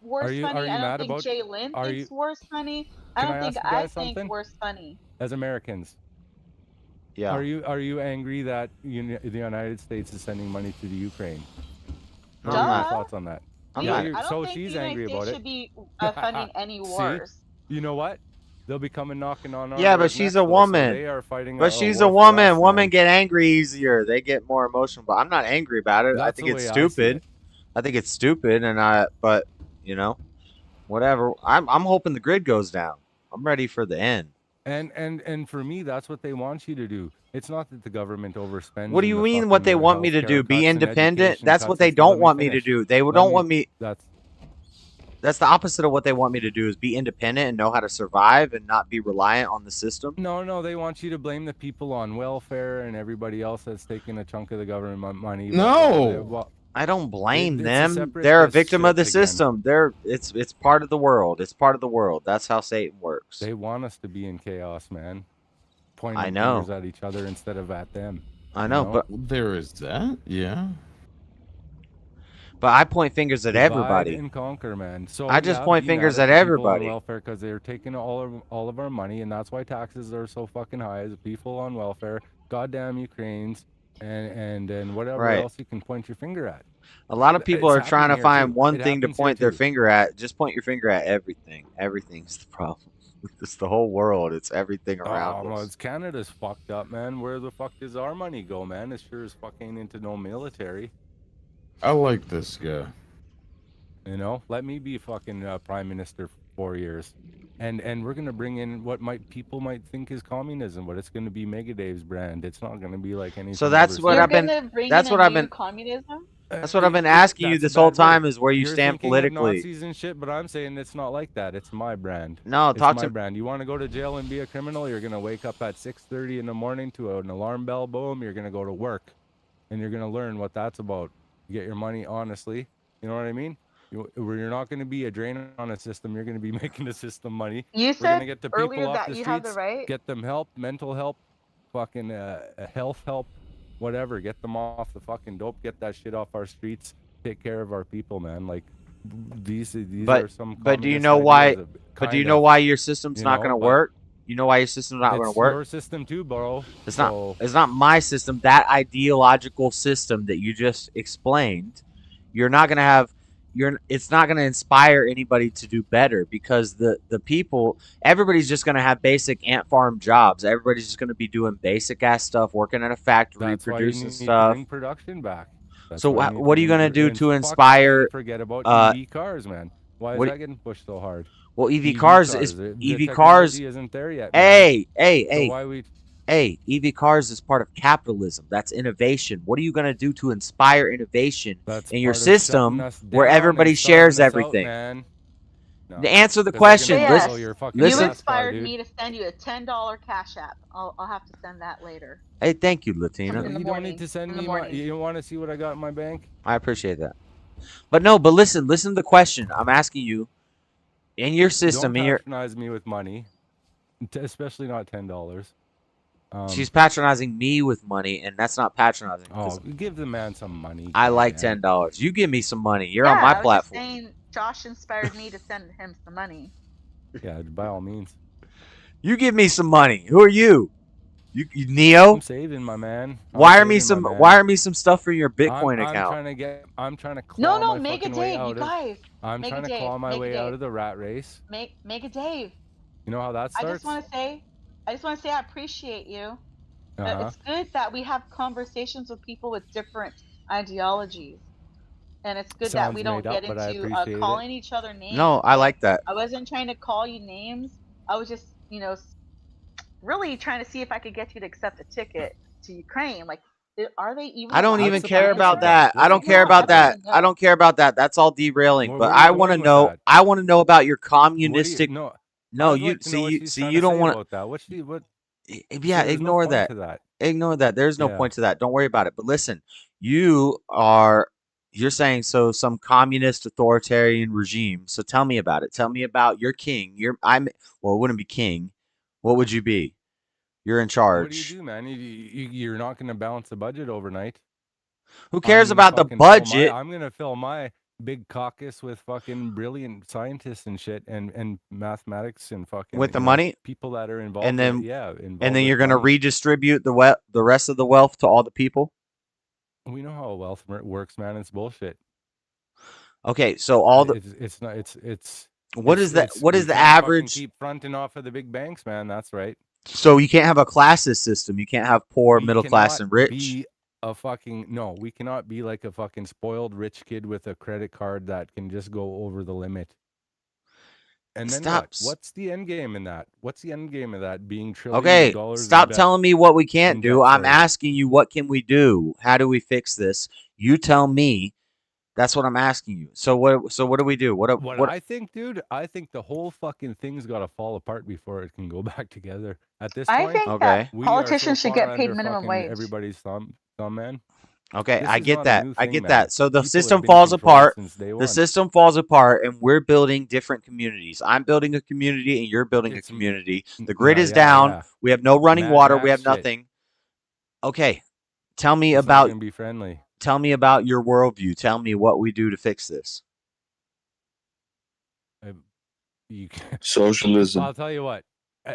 S8: worse
S16: you
S8: funny. I don't
S16: mad
S8: think
S16: about?
S8: Jalen
S16: Are
S8: thinks
S16: you?
S8: worse funny. I
S16: Can
S8: don't
S16: I
S8: think
S16: ask you
S8: I
S16: guys
S8: think
S16: something?
S8: worse funny.
S16: As Americans,
S1: Yeah.
S16: are you angry that the United States is sending money to the Ukraine?
S1: No,
S16: What
S1: I'm
S16: are your
S1: not.
S8: Duh.
S16: thoughts on that?
S1: I'm
S8: Yeah,
S1: not.
S16: Yeah,
S8: I don't
S16: so
S8: think the
S16: she's
S8: United
S16: angry
S8: States
S16: about it.
S8: should be funding any
S16: See,
S8: wars.
S16: you know what? They'll be coming knocking on our
S1: Yeah, but
S16: doors
S1: she's
S16: next,
S1: a
S16: though. So
S1: woman.
S16: they are fighting
S1: But
S16: a
S1: she's a
S16: war for
S1: woman.
S16: us,
S1: Women
S16: man.
S1: get angry easier. They get more emotional. But I'm not angry about it. I
S16: That's
S1: think
S16: the
S1: it's
S16: way I see
S1: stupid.
S16: it.
S1: I think it's stupid, but you know, whatever. I'm hoping the grid goes down. I'm ready for the end.
S16: And for me, that's what they want you to do. It's not that the government overspends.
S1: What do
S16: in
S1: you
S16: the
S1: mean? What
S16: fucking
S1: they want me to
S16: healthcare
S1: do? Be
S16: cuts and
S1: independent?
S16: education
S1: That's what
S16: cuts.
S1: they
S16: Let
S1: don't
S16: me
S1: want me to
S16: finish.
S1: do. They
S16: Let
S1: don't
S16: me.
S1: want me. That's the opposite of what they want me to do. Is be independent and know how to survive and not be reliant on the system.
S16: No, they want you to blame the people on welfare and everybody else that's taking a chunk of the government money.
S6: No.
S1: I don't blame
S16: it's a
S1: them.
S16: separate
S1: They're a victim of the
S16: again.
S1: system. It's part of the world. It's part of the world. That's how Satan works.
S16: They want us to be in chaos, man. Pointing
S1: I know.
S16: fingers at each other instead of at them.
S1: I know, but
S6: there is that. Yeah.
S1: But I point fingers at
S16: Divide
S1: everybody.
S16: and conquer, man. So
S1: I just
S16: yeah,
S1: point
S16: be mad
S1: fingers
S16: at
S1: at
S16: the people on
S1: everybody.
S16: welfare because they're taking all of our money, and that's why taxes are so fucking high. Is people on welfare, goddamn Ukrainians, and whatever
S1: Right.
S16: else you can point your finger at.
S1: A lot of people
S16: It's
S1: are trying to
S16: happening here,
S1: find
S16: too.
S1: one
S16: It
S1: thing to
S16: happens here,
S1: point their
S16: too.
S1: finger at. Just point your finger at everything. Everything's the problem. It's the whole world. It's everything around
S16: Well,
S1: us.
S16: it's Canada's fucked up, man. Where the fuck does our money go, man? It sure as fuck ain't into no military.
S6: I like this guy.
S16: You know, let me be fucking prime minister for 4 years, and we're gonna bring in what people might think is communism, but it's gonna be Megadave's brand. It's not gonna be like anything.
S1: So that's what
S8: You're
S1: I've been.
S8: gonna bring
S1: That's
S8: in
S1: what
S8: a
S1: I've
S8: new
S1: been.
S8: communism?
S1: That's what I've been asking you
S16: That's
S1: this
S16: a
S1: whole
S16: bad word.
S1: time is where you
S16: You're
S1: stand
S16: thinking of
S1: politically.
S16: Nazis and shit, but I'm saying it's not like that. It's my brand.
S1: No,
S16: It's
S1: talk
S16: my
S1: to-
S16: brand. You want to go to jail and be a criminal? You're gonna wake up at 6:30 in the morning to an alarm bell. Boom. You're gonna go to work, and you're gonna learn what that's about. You get your money honestly. You know what I mean? You're not going to be a drain on a system. You're going to be making the system money.
S8: You
S16: We're
S8: said
S16: going to get the
S8: earlier
S16: people off
S8: that
S16: the
S8: you have the
S16: streets,
S8: right.
S16: get them help, mental help, fucking health help, whatever. Get them off the fucking dope. Get that shit off our streets. Take care of our people, man. Like these are some.
S1: But do you
S16: communist
S1: know why?
S16: ideas
S1: But do you
S16: kind
S1: know
S16: of,
S1: why your system's
S16: you
S1: not
S16: know,
S1: going to
S16: but
S1: work? You know why your system's not going to
S16: it's
S1: work?
S16: your system too, bro.
S1: It's
S16: So-
S1: not. It's not my system. That ideological system that you just explained, you're not going to have. It's not going to inspire anybody to do better because the people, everybody's just going to have basic ant farm jobs. Everybody's just going to be doing basic ass stuff, working at a factory,
S16: That's why you
S1: producing
S16: need to
S1: stuff.
S16: bring production back. That's
S1: So
S16: why you need
S1: what are you
S16: bring
S1: going to do
S16: and
S1: to
S16: fucking
S1: inspire?
S16: Forget about EV cars, man. Why is
S1: what-
S16: that getting pushed so hard?
S1: Well, EV cars is
S16: the
S1: EV cars.
S16: technology isn't there yet. Man.
S1: Hey.
S16: So why we?
S1: Hey, EV cars is part of capitalism. That's innovation. What are you going to do to inspire innovation
S16: That's
S1: in your
S16: part of shutting
S1: system
S16: us
S1: where
S16: down
S1: everybody
S16: and starving
S1: shares
S16: us out,
S1: everything?
S16: man. No,
S1: Answer the
S16: 'cause they're
S1: question.
S16: gonna
S8: Yes,
S16: blow your fucking
S8: you
S1: listen.
S16: gas car,
S8: inspired
S16: dude.
S8: me to send you a $10 Cash App. I'll have to send that later.
S1: Hey, thank you, Latina.
S8: In the
S16: You don't need to send
S8: in the
S16: me
S8: morning.
S16: You want to see what I got in my bank?
S1: I appreciate that. But no, but listen to the question. I'm asking you. In your system,
S16: Don't
S1: in your
S16: patronize me with money, especially not $10.
S1: she's patronizing me with money, and that's not patronizing.
S16: Oh, give the man some money.
S1: I like
S16: goddamn.
S1: $10. You give me some money. You're
S8: Yeah,
S1: on my
S8: I was just
S1: platform.
S8: saying Josh inspired me to send him some money.
S16: Yeah, by all means.
S1: You give me some money. Who are you? You Neo?
S16: I'm saving, my man.
S1: Wire me some stuff for your Bitcoin
S16: I'm
S1: account.
S16: I'm trying to claw
S8: No,
S16: my
S8: Mega
S16: fucking way
S8: Dave, you
S16: out of.
S8: guys.
S16: I'm
S8: Mega
S16: trying to
S8: Dave,
S16: claw my
S8: Mega
S16: way out
S8: Dave.
S16: of the rat race.
S8: Mega Dave.
S16: You know how that
S8: I
S16: starts?
S8: just want to say I appreciate you.
S16: Uh-huh.
S8: It's good that we have conversations with people with different ideologies. And it's good that we
S16: Sounds
S8: don't
S16: made
S8: get
S16: up, but I
S8: into
S16: appreciate it.
S8: calling each other names.
S1: No, I like that.
S8: I wasn't trying to call you names. I was just, really trying to see if I could get you to accept a ticket to Ukraine. Like, are they even?
S1: I don't
S8: allowed
S1: even
S8: to
S1: care
S8: fly
S1: about
S8: there?
S1: that. I don't care about that.
S8: No.
S1: I don't care about that. That's all derailing.
S16: Where
S1: But
S16: are you
S1: I want to
S16: going with
S1: know.
S16: that?
S1: I want to know about your
S16: What do you,
S1: communistic.
S16: no,
S1: No,
S16: I'd
S1: you
S16: like to know what she's
S1: see
S16: trying
S1: you
S16: to
S1: don't
S16: say
S1: want
S16: about that. What?
S1: Yeah,
S16: There's no
S1: ignore
S16: point
S1: that.
S16: to that.
S1: Ignore that. There's no
S16: Yeah.
S1: point to that. Don't worry about it. But listen, you're saying so some communist authoritarian regime. So tell me about it. Tell me about your king. It wouldn't be king. What would you be? You're in charge.
S16: What do you do, man? You're not going to balance the budget overnight.
S1: Who cares about the budget?
S16: I'm going to fill my big caucus with fucking brilliant scientists and shit, and mathematics and fucking
S1: with the money,
S16: people that are involved.
S1: and then
S16: with, yeah, involved
S1: and then
S16: with
S1: you're gonna
S16: money.
S1: redistribute the rest of the wealth to all the people.
S16: We know how wealth works, man. It's bullshit.
S1: Okay, so all the
S16: it's not it's
S1: what
S16: it's,
S1: is that?
S16: it's
S1: What
S16: we
S1: is the
S16: can't fucking
S1: average?
S16: keep fronting off of the big banks, man. That's right.
S1: So you can't have a classes system. You can't have poor,
S16: We
S1: middle class,
S16: cannot
S1: and rich.
S16: be a fucking no. We cannot be like a fucking spoiled rich kid with a credit card that can just go over the limit. And then
S1: Stop.
S16: what? What's the end game in that? What's the end game of that? Being trillions
S1: Okay,
S16: of dollars.
S1: stop telling me what we can't
S16: in
S1: do.
S16: debt
S1: I'm
S16: for it.
S1: asking you, what can we do? How do we fix this? You tell me. That's what I'm asking you. So what? So what do we do? What
S16: I think, dude, I think the whole fucking thing's got to fall apart before it can go back together. At this
S8: I
S16: point,
S8: think
S1: Okay.
S8: that
S16: we
S8: politicians
S16: are so
S8: should
S16: far
S8: get paid
S16: under
S8: minimum
S16: fucking
S8: wage.
S16: everybody's thumb, man.
S1: Okay,
S16: This
S1: I
S16: is
S1: get
S16: not a
S1: that.
S16: new
S1: I
S16: thing,
S1: get
S16: man.
S1: that. So the
S16: People have
S1: system
S16: been
S1: falls
S16: controlling
S1: apart.
S16: since day
S1: The
S16: one.
S1: system falls apart, and we're building different communities. I'm building a community, and you're building a community. The grid is down. We have no running
S16: Mad
S1: water. We
S16: Max
S1: have
S16: shit.
S1: nothing. Okay, tell me
S16: It's not
S1: about.
S16: gonna be friendly.
S1: Tell me about your worldview. Tell me what we do to fix this.
S13: Socialism.
S16: I'll tell you what.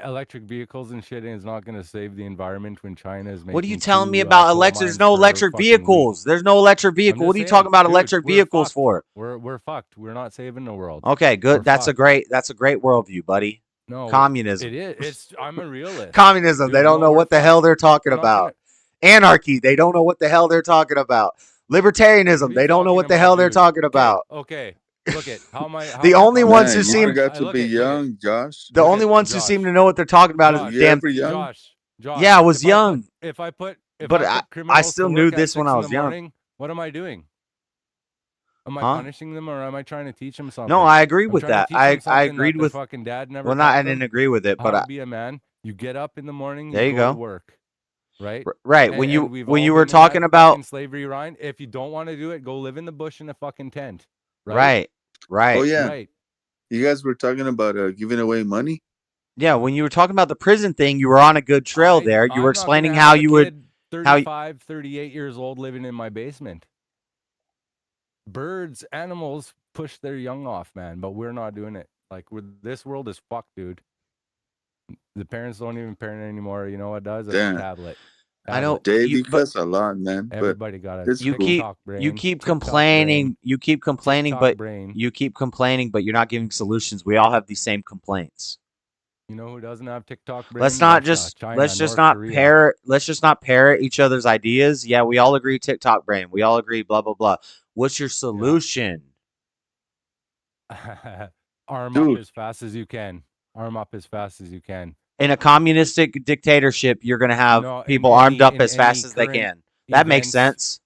S16: Electric vehicles and shit is not going to save the environment when China is making.
S1: What are you telling me
S16: 2,
S1: about
S16: coal
S1: electric? There's
S16: mines
S1: no
S16: per
S1: electric
S16: fucking
S1: vehicles. There's no electric
S16: week. I'm
S1: vehicle. What
S16: just
S1: are you
S16: saying,
S1: talking about
S16: dude,
S1: electric
S16: we're
S1: vehicles
S16: fucked.
S1: for?
S16: We're fucked. We're not saving the world.
S1: Okay,
S16: We're
S1: good. That's a
S16: fucked.
S1: great worldview, buddy.
S16: No,
S1: Communism.
S16: It is. It's. I'm a realist.
S1: Communism.
S16: Dude,
S1: They don't
S16: no,
S1: know
S16: we're
S1: what the
S16: fucked.
S1: hell they're talking
S16: We're not
S1: about.
S16: gonna.
S1: Anarchy. They don't know what the hell they're talking about.
S16: What
S1: Libertarianism.
S16: are
S1: They
S16: you
S1: don't know
S16: talking
S1: what the
S16: about,
S1: hell they're
S16: dude?
S1: talking about.
S16: Okay. Look at how am I? How
S1: The
S16: am I
S1: only ones
S16: coming
S1: who
S13: Man, you
S1: seem
S13: forgot to
S16: look
S13: be
S16: at, look at,
S13: young, Josh.
S1: the
S16: look
S1: only
S16: at
S1: ones who
S16: Josh.
S1: seem to know what they're talking about is
S16: Josh,
S1: the
S13: You
S1: damn.
S13: ever young?
S16: Josh.
S1: Yeah, I was young,
S16: If I put
S1: but I
S16: criminals
S1: still
S16: to
S1: knew
S16: work at
S1: this when
S16: 6
S1: I
S16: in
S1: was
S16: the
S1: young.
S16: morning, what am I doing? Am I
S1: Huh?
S16: punishing them or am I trying to teach them something?
S1: No, I agree
S16: I'm
S1: with
S16: trying
S1: that.
S16: to teach them
S1: I
S16: something
S1: agreed
S16: that their
S1: with.
S16: fucking dad never
S1: Well, not I
S16: taught
S1: didn't
S16: them.
S1: agree with it,
S16: How
S1: but
S16: to be a man. You get up in the morning,
S1: there
S16: you
S1: you
S16: go to
S1: go.
S16: work, right?
S1: Right.
S16: And,
S1: When
S16: and we've
S1: you
S16: all
S1: were
S16: been in that
S1: talking about
S16: fucking slavery grind. If you don't want to do it, go live in the bush in a fucking tent, right?
S1: right,
S13: Oh
S1: right.
S13: yeah,
S16: Right.
S13: you guys were talking about giving away money.
S1: Yeah, when you were talking about the prison thing, you were on a good trail there. You were
S16: I'm not gonna
S1: explaining how
S16: have a
S1: you would
S16: kid
S1: how
S16: 35, 38 years old living in my basement. Birds, animals push their young off, man, but we're not doing it. Like this world is fucked, dude. The parents don't even parent anymore. You know what does? A
S13: Damn.
S16: tablet.
S1: I know
S13: Dave,
S1: you,
S13: you
S1: but
S13: cuss a lot, man. But
S16: Everybody got a
S13: it's
S1: you
S13: cool.
S1: keep
S16: TikTok brain.
S1: you keep
S16: TikTok
S1: complaining,
S16: brain.
S1: you keep complaining,
S16: TikTok
S1: but
S16: brain.
S1: you keep complaining, but you're not giving solutions. We all have these same complaints.
S16: You know who doesn't have TikTok brain?
S1: Let's not
S16: Russia,
S1: just
S16: China,
S1: let's just
S16: North
S1: not
S16: Korea.
S1: parrot let's just not parrot each other's ideas. Yeah, we all agree TikTok brain. We all agree blah blah blah. What's your solution?
S16: Arm
S13: Dude.
S16: up as fast as you can. Arm up as fast as you can.
S1: In a communistic dictatorship, you're going to have
S16: No, in
S1: people armed up
S16: in
S1: as fast
S16: any
S1: as they
S16: current
S1: can. That makes
S16: events
S1: sense.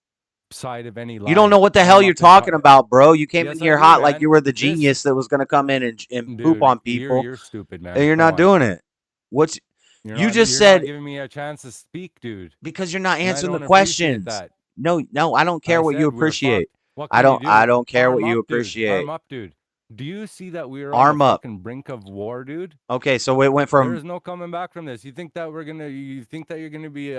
S16: Side of any
S1: You don't
S16: line.
S1: know what the
S16: Arm
S1: hell
S16: up
S1: you're
S16: as
S1: talking about, bro. You came
S16: Yes,
S1: in
S16: I
S1: here
S16: do,
S1: hot like
S16: man.
S1: you were the
S16: This-
S1: genius that was going to come in and poop
S16: Dude,
S1: on people.
S16: You're stupid, man.
S1: And you're
S16: Come
S1: not
S16: on.
S1: doing it. What's
S16: You're
S1: you
S16: not-
S1: just
S16: you're
S1: said
S16: not giving me a chance to speak, dude.
S1: because you're not
S16: And I
S1: answering the
S16: don't appreciate
S1: questions.
S16: that.
S1: No, I don't care
S16: I
S1: what you
S16: said we're
S1: appreciate.
S16: fucked. What
S1: I
S16: can you
S1: don't
S16: do?
S1: care what
S16: Arm
S1: you
S16: up, dude.
S1: appreciate.
S16: Arm up, dude. Do you see that we're on
S1: Arm
S16: the
S1: up.
S16: fucking brink of war, dude?
S1: Okay, so it went
S16: There
S1: from
S16: is no coming back from this. You think that you think that you're gonna be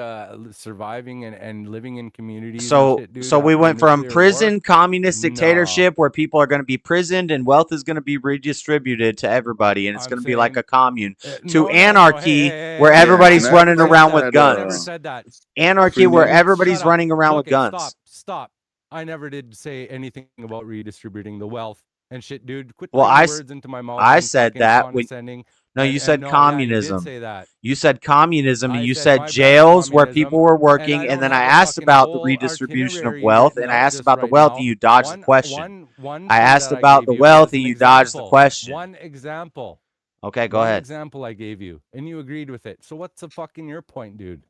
S16: surviving and living in communities and
S1: so
S16: shit, dude,
S1: so we
S16: after
S1: went from
S16: nuclear
S1: prison
S16: war?
S1: communist
S16: Nah.
S1: dictatorship where people are going to be prisoned and wealth is going to be redistributed to everybody and it's
S16: I'm
S1: going to be like
S16: saying-
S1: a commune to
S16: No,
S1: anarchy
S16: hey,
S1: where
S16: hey,
S1: everybody's
S13: I
S1: running
S13: never
S1: around
S13: said
S1: with
S13: that,
S16: I never
S1: guns.
S16: said that.
S1: Anarchy where
S13: Freedom.
S1: everybody's
S16: Shut up.
S1: running around
S16: Look
S1: with
S16: it,
S1: guns.
S16: Stop. I never did say anything about redistributing the wealth and shit, dude. Quit
S1: Well,
S16: putting words into my mouth.
S1: I
S16: and
S1: said
S16: fucking
S1: that when
S16: condescending.
S1: no, you said
S16: no, yeah,
S1: communism.
S16: you did say that.
S1: You said communism, and
S16: I
S1: you
S16: said
S1: said
S16: my bad,
S1: jails where
S16: communism,
S1: people were
S16: and
S1: working,
S16: I
S1: and
S16: don't
S1: then I
S16: have a
S1: asked
S16: fucking
S1: about the
S16: whole
S1: redistribution of
S16: itinerary
S1: wealth,
S16: written
S1: and I
S16: out
S1: asked
S16: just
S1: about the
S16: right
S1: wealth,
S16: now.
S1: and you dodged the question.
S16: One
S1: I
S16: thing
S1: asked
S16: that
S1: about
S16: gave
S1: the
S16: you
S1: wealth,
S16: is
S1: and
S16: an
S1: you dodged the
S16: example.
S1: question.
S16: One example.
S1: Okay, go
S16: One
S1: ahead.
S16: example I gave you, and you agreed with it. So what's the fucking your point, dude?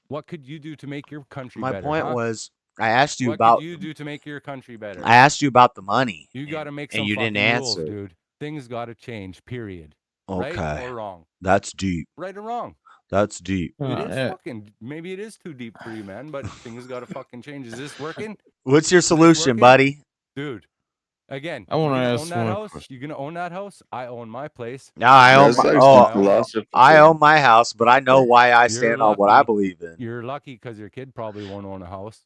S16: What could you do to make your country
S1: My
S16: better?
S1: point
S16: huh?
S1: was, I asked you
S16: What
S1: about.
S16: could you do to make your country better?
S1: I asked you about the money.
S16: You got to make some
S1: and you
S16: fucking
S1: didn't
S16: rules,
S1: answer.
S16: dude. Things got to change. Period.
S1: Okay,
S16: Right or wrong?
S1: that's deep.
S16: Right or wrong?
S1: That's deep.
S16: It is fucking. Maybe it is too deep for you, man. But things got to fucking change. Is this working?
S1: What's your
S16: Is this
S1: solution,
S16: working?
S1: buddy?
S16: Dude. Again,
S6: I wanna
S16: you
S6: ask
S16: own that
S6: one
S16: house.
S6: question.
S16: You gonna own that house? I own my place.
S1: No, I own
S13: That's
S1: my,
S13: like
S1: oh,
S13: some philosophy.
S1: I own my house, but I know why I
S16: You're
S1: stand on what I
S16: lucky.
S1: believe in.
S16: You're lucky because your kid probably won't own a house.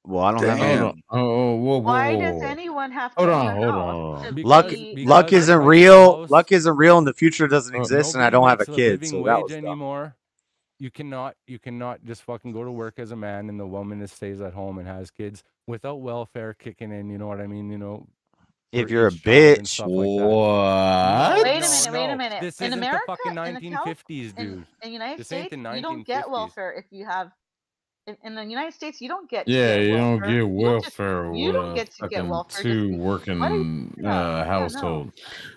S1: Well, I don't have
S6: Hold
S1: any.
S6: on. Oh, whoa, whoa,
S8: Why
S6: whoa,
S8: does
S6: whoa.
S8: anyone have to
S6: Hold
S8: own
S6: on,
S8: a
S6: hold
S8: house
S6: on.
S8: to
S1: Luck,
S8: be
S1: luck
S8: a
S1: isn't
S8: rich
S1: real.
S8: person?
S1: Luck isn't real, and the future doesn't exist. And I
S16: Nobody
S1: don't have a
S16: makes
S1: kid,
S16: living
S1: so that
S16: wage
S1: was dumb.
S16: anymore. You cannot just fucking go to work as a man and the woman that stays at home and has kids without welfare kicking in. You know what I mean? You know,
S1: If
S16: for
S1: you're a
S16: each child and
S1: bitch,
S16: stuff like that.
S6: What?
S8: Wait a minute, wait a minute.
S16: This
S8: In
S16: isn't the
S8: America,
S16: fucking
S8: in the
S16: 1950s, dude.
S8: in the United
S16: This ain't
S8: States,
S16: the
S8: you don't get
S16: 1950s.
S8: welfare if you have. In the United States, you don't get to
S6: Yeah,
S8: get
S6: you don't
S8: welfare.
S6: get
S8: You don't just
S6: welfare
S8: you
S6: with
S8: don't
S6: a
S8: get to get
S6: fucking
S8: welfare just
S6: two
S8: because. What are you
S6: working
S8: talking about? Yeah, no.
S6: household.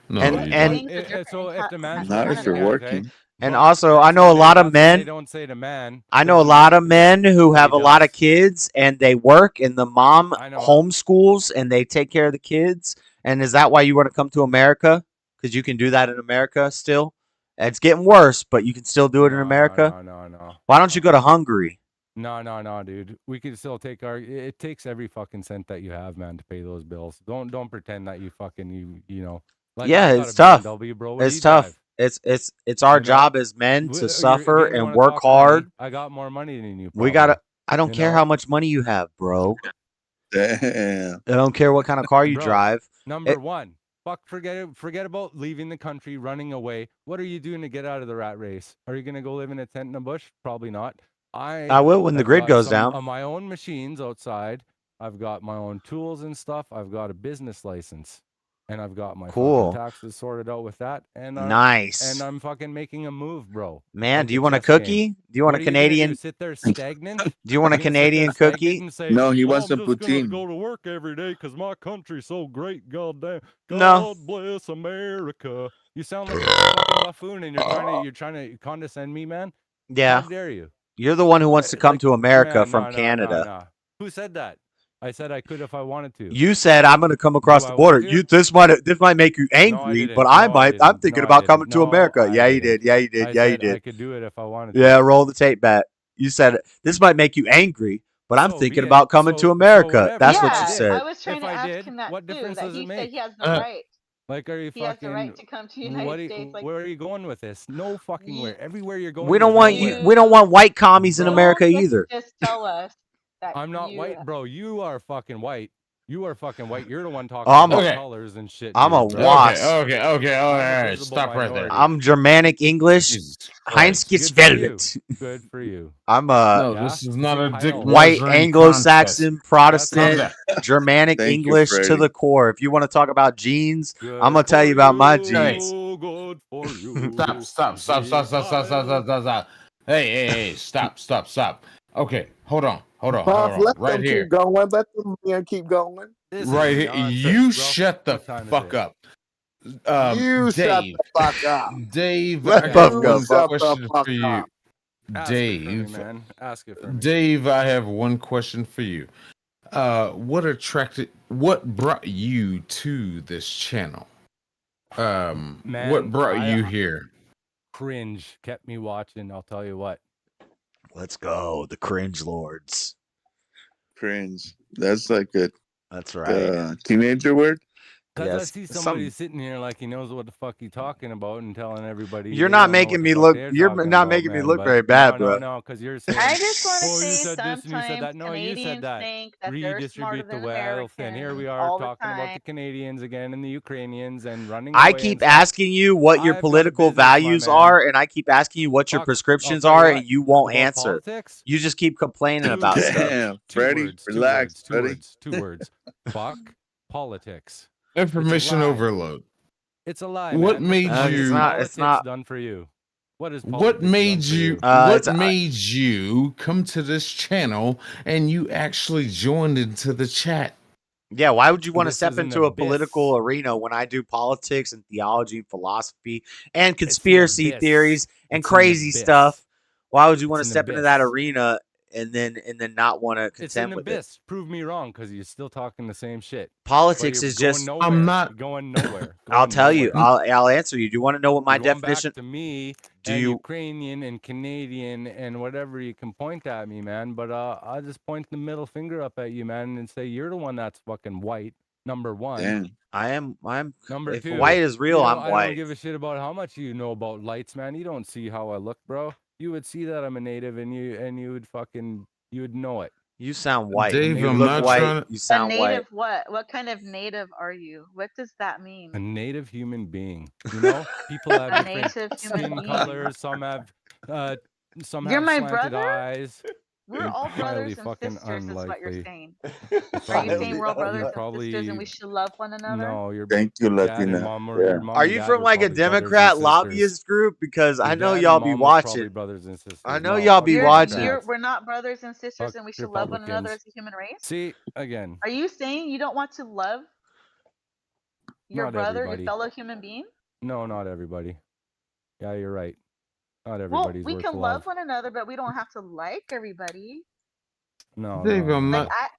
S6: No,
S1: and
S8: What
S6: you
S1: and
S8: things are different
S16: So
S8: in
S16: if the man
S13: Not if you're
S16: yeah, okay.
S13: working.
S1: and
S16: But
S1: also, I
S16: that's
S1: know
S16: what
S1: a lot of
S16: that's what they
S1: men.
S16: don't say to man.
S1: I know a
S16: Doesn't
S1: lot
S16: make
S1: of men who
S16: but
S1: have
S16: he
S1: a lot of
S16: does.
S1: kids, and they work, and the mom
S16: I know.
S1: homeschools, and they take care of the kids. And is that why you want to come to America? Because you can do that in America still. It's getting worse, but you can still do it in America.
S16: No.
S1: Why don't you go to Hungary?
S16: No, dude. We can still take our. It takes every fucking cent that you have, man, to pay those bills. Don't pretend that you fucking you know. Like
S1: Yeah,
S16: I got
S1: it's
S16: a
S1: tough.
S16: BMW, bro. What do
S1: It's
S16: you
S1: tough.
S16: drive?
S1: It's our
S16: You know,
S1: job as men to suffer
S16: again, you
S1: and
S16: want to
S1: work
S16: talk money?
S1: hard.
S16: I got more money than you.
S1: We
S16: Probably.
S1: gotta. I don't
S16: You
S1: care
S16: know?
S1: how much money you have, bro.
S13: Damn.
S1: I don't care what kind of car you
S16: Bro,
S1: drive.
S16: number one, forget about leaving the country, running away. What are you doing to get out of the rat race? Are you gonna go live in a tent in a bush? Probably not.
S1: I will when the
S16: I've
S1: grid
S16: got
S1: goes
S16: some
S1: down.
S16: of my own machines outside. I've got my own tools and stuff. I've got a business license, and I've got my fucking
S1: Cool.
S16: taxes sorted out with that. And
S1: Nice.
S16: I'm fucking making a move, bro.
S1: Man,
S16: Like
S1: do you want a
S16: chess game.
S1: cookie? Do you want
S16: What
S1: a
S16: are you gonna do?
S1: Canadian?
S16: Sit there stagnant?
S1: Do you want a
S16: You're gonna sit there
S1: Canadian
S16: stagnant
S1: cookie?
S16: and say,
S13: No, he
S16: "Oh,
S13: wants
S16: I'm
S13: some
S16: just gonna
S13: poutine.
S16: go to work every day because my country's so great." Goddamn,
S1: No.
S16: God bless America. You sound like a fucking buffoon, and you're trying to condescend me, man.
S1: Yeah.
S16: How dare you?
S1: You're the one who wants to come to America
S16: man,
S1: from
S16: no.
S1: Canada.
S16: Who said that? I said I could if I wanted to.
S1: You said I'm going to come across
S16: Do
S1: the
S16: I
S1: border.
S16: want to?
S1: This might make you
S16: No, I
S1: angry,
S16: didn't.
S1: but I
S16: No, I
S1: might. I'm
S16: didn't.
S1: thinking
S16: No, I
S1: about
S16: didn't.
S1: coming to
S16: No,
S1: America.
S16: I
S1: Yeah, you
S16: didn't.
S1: did. Yeah, you did.
S16: I
S1: Yeah, you
S16: said I
S1: did.
S16: could do it if I wanted to.
S1: Yeah, roll the tape back. You said this might make you angry, but I'm
S16: So
S1: thinking
S16: be it.
S1: about coming to
S16: So
S1: America.
S16: whatever.
S1: That's
S16: If
S1: what
S16: I
S1: you
S8: Yeah,
S16: did,
S1: said.
S8: I was trying
S16: if
S8: to
S16: I
S8: ask
S16: did,
S8: him that
S16: what
S8: too.
S16: difference
S8: That
S16: does it
S8: he said
S16: make?
S8: he has the right.
S16: Like, are you
S8: He has the right
S16: fucking?
S8: to come to the United States. Like
S16: Where are you going with this? No fucking where. Everywhere you're going.
S1: We don't
S16: is
S1: want you.
S16: nowhere.
S1: We don't want white commies in
S16: Bro.
S1: America
S8: you don't get
S1: either.
S8: to just tell us that
S16: I'm not
S8: you.
S16: white, bro. You are fucking white. You are fucking white. You're the one talking
S1: Oh, I'm
S16: about
S1: a,
S16: colors and shit.
S1: I'm a
S16: dude, bro.
S1: wasp.
S6: Okay. All
S16: I'm a
S6: right.
S16: visible
S6: Stop right there.
S16: minority.
S1: I'm Germanic English.
S6: Jesus
S1: Heinz
S6: Christ.
S1: gets
S16: Good for you.
S1: velvet.
S16: Good for you.
S1: I'm a
S6: No,
S16: Yeah.
S6: this is not a dick
S16: Heil.
S1: white
S6: measuring
S1: Anglo-Saxon
S6: contest.
S1: Protestant
S6: Stop that.
S1: Germanic
S13: Thank you,
S1: English to
S13: Freddie.
S1: the core. If you want to talk about genes, I'm
S16: Good
S1: gonna tell
S16: for
S1: you about my
S16: you.
S1: genes.
S16: Good for you.
S6: Stop. Hey, stop. Okay, hold on.
S10: Puff, let
S6: Right
S10: them
S6: here.
S10: keep going. Let them men keep going.
S16: This
S6: Right
S16: is
S6: here.
S16: nonsense,
S6: You
S16: bro.
S6: shut the
S16: What time is
S6: fuck
S16: it?
S6: up.
S10: You shut
S6: Dave.
S10: the fuck up.
S6: Dave,
S1: Let
S6: I
S1: Puff
S6: have
S10: You
S1: go.
S6: one
S10: shut the
S6: question
S10: fuck
S6: for you.
S10: up.
S16: Ask it for me,
S6: Dave.
S16: man. Ask it for me.
S6: Dave, I have one question for you. What brought you to this channel?
S16: Man,
S6: What brought you here?
S16: Cringe kept me watching. I'll tell you what.
S1: Let's go, the cringe lords.
S13: Cringe. That's like a
S1: That's right.
S13: teenager word.
S16: Because I
S1: Yes,
S16: see somebody sitting here like he knows what the fuck he's talking about and telling everybody.
S1: You're
S16: they
S1: not
S16: don't know
S1: making
S16: what the
S1: me
S16: fuck
S1: look.
S16: they're
S1: You're
S16: talking
S1: not
S16: about,
S1: making me
S16: man,
S1: look
S16: but
S1: very bad, bro.
S16: No, because you're saying.
S8: I just want to
S16: Oh, you
S8: say
S16: said this and you said
S8: sometimes
S16: that. No, you said
S8: Canadians
S16: that.
S8: think that they're smarter
S16: Redistribute the
S8: than
S16: wealth, and here we are
S8: Americans all the
S16: talking about
S8: time.
S16: the Canadians again and the Ukrainians and running
S1: I
S16: away.
S1: keep
S16: and stuff.
S1: asking you what your
S16: I've got a
S1: political
S16: business, my
S1: values
S16: man.
S1: are, and I keep asking you what your
S16: Fuck, I'll
S1: prescriptions
S16: tell you
S1: are,
S16: what.
S1: and you won't
S16: About
S1: answer.
S16: politics?
S1: You just keep complaining
S16: Two
S1: about
S16: words.
S1: stuff.
S13: Damn,
S16: Two
S13: Freddie,
S16: words.
S13: relax,
S16: Two
S13: buddy.
S16: words. Two words. Fuck politics.
S6: Information
S16: lie.
S6: overload.
S16: It's a lie,
S6: What
S16: man.
S6: made
S16: What
S6: you?
S16: has
S1: It's
S16: politics
S1: not.
S16: done for you? What has
S6: What
S16: politics
S6: made
S16: done for
S6: you?
S16: you?
S6: What
S1: It's
S6: made you come to this channel and you actually joined into the chat?
S1: Yeah, why would you want to
S16: This
S1: step
S16: is an
S1: into a
S16: abyss.
S1: political arena when I do politics and theology and philosophy and
S16: It's an
S1: conspiracy
S16: abyss.
S1: theories and
S16: It's an
S1: crazy
S16: abyss.
S1: stuff? Why would you want to
S16: It's an
S1: step into that
S16: abyss.
S1: arena and then not want to
S16: It's an
S1: contend with it?
S16: abyss. Prove me wrong, because you're still talking the same shit.
S1: Politics
S16: But you're
S1: is
S16: going
S1: just.
S16: nowhere.
S6: I'm not.
S16: You're going nowhere.
S1: I'll tell you.
S16: nowhere.
S1: I'll answer you. Do you want to know what my
S16: You're going
S1: definition?
S16: back to me
S1: Do
S16: and
S1: you?
S16: Ukrainian and Canadian and whatever you can point at me, man. But I'll just point the middle finger up at you, man, and say you're the one that's fucking white. Number one.
S13: Damn.
S1: I'm.
S16: Number
S1: If
S16: two.
S1: white is real, I'm
S16: I
S1: white.
S16: don't give a shit about how much you know about lights, man. You don't see how I look, bro. You would see that I'm a native, and you would fucking you would know it.
S1: You sound white.
S6: Dave,
S1: You
S6: I'm
S1: look
S6: not
S1: white.
S6: trying to.
S1: You
S8: A
S1: sound white.
S8: native what? What kind of native are you? What does that
S16: A
S8: mean?
S16: native human being. You know, people have
S8: A
S16: different
S8: native human
S16: skin
S8: being.
S16: colors. Some have
S8: You're my
S16: slanted
S8: brother?
S16: eyes.
S8: We're
S16: You're
S8: all
S16: highly
S8: brothers and
S16: fucking
S8: sisters, is what you're
S16: unlikely.
S8: saying.
S16: You're
S8: Are you saying
S16: probably
S8: we're all brothers
S16: you're
S8: and sisters and
S16: probably
S8: we should love one another?
S16: no. Your
S13: Thank you,
S16: dad and
S13: Latina.
S16: mom or
S13: Yeah.
S16: your mom
S1: Are
S16: and
S1: you
S16: dad
S1: from
S16: were
S1: like a
S16: probably brothers and
S1: Democrat
S16: sisters.
S1: lobbyist group? Because I
S16: Your
S1: know
S16: dad
S1: y'all
S16: and
S1: be
S16: mom were probably
S1: watching.
S16: brothers and sisters.
S1: I know
S16: No,
S1: y'all
S16: fuck
S1: be
S16: the
S1: watching.
S16: Democrats.
S8: We're not brothers and sisters
S16: Fuck
S8: and we should love one another
S16: Republicans.
S8: as a human race?
S16: See, again,
S8: Are you saying you don't want to love your
S16: not
S8: brother, your
S16: everybody.
S8: fellow human being?
S16: No, not everybody. Yeah, you're right. Not
S8: Well,
S16: everybody's
S8: we
S16: worth
S8: can
S16: love.
S8: love one another, but we don't have to like everybody.
S16: No,
S6: Dave,
S16: no,
S6: I'm
S16: no.
S8: Like
S6: not.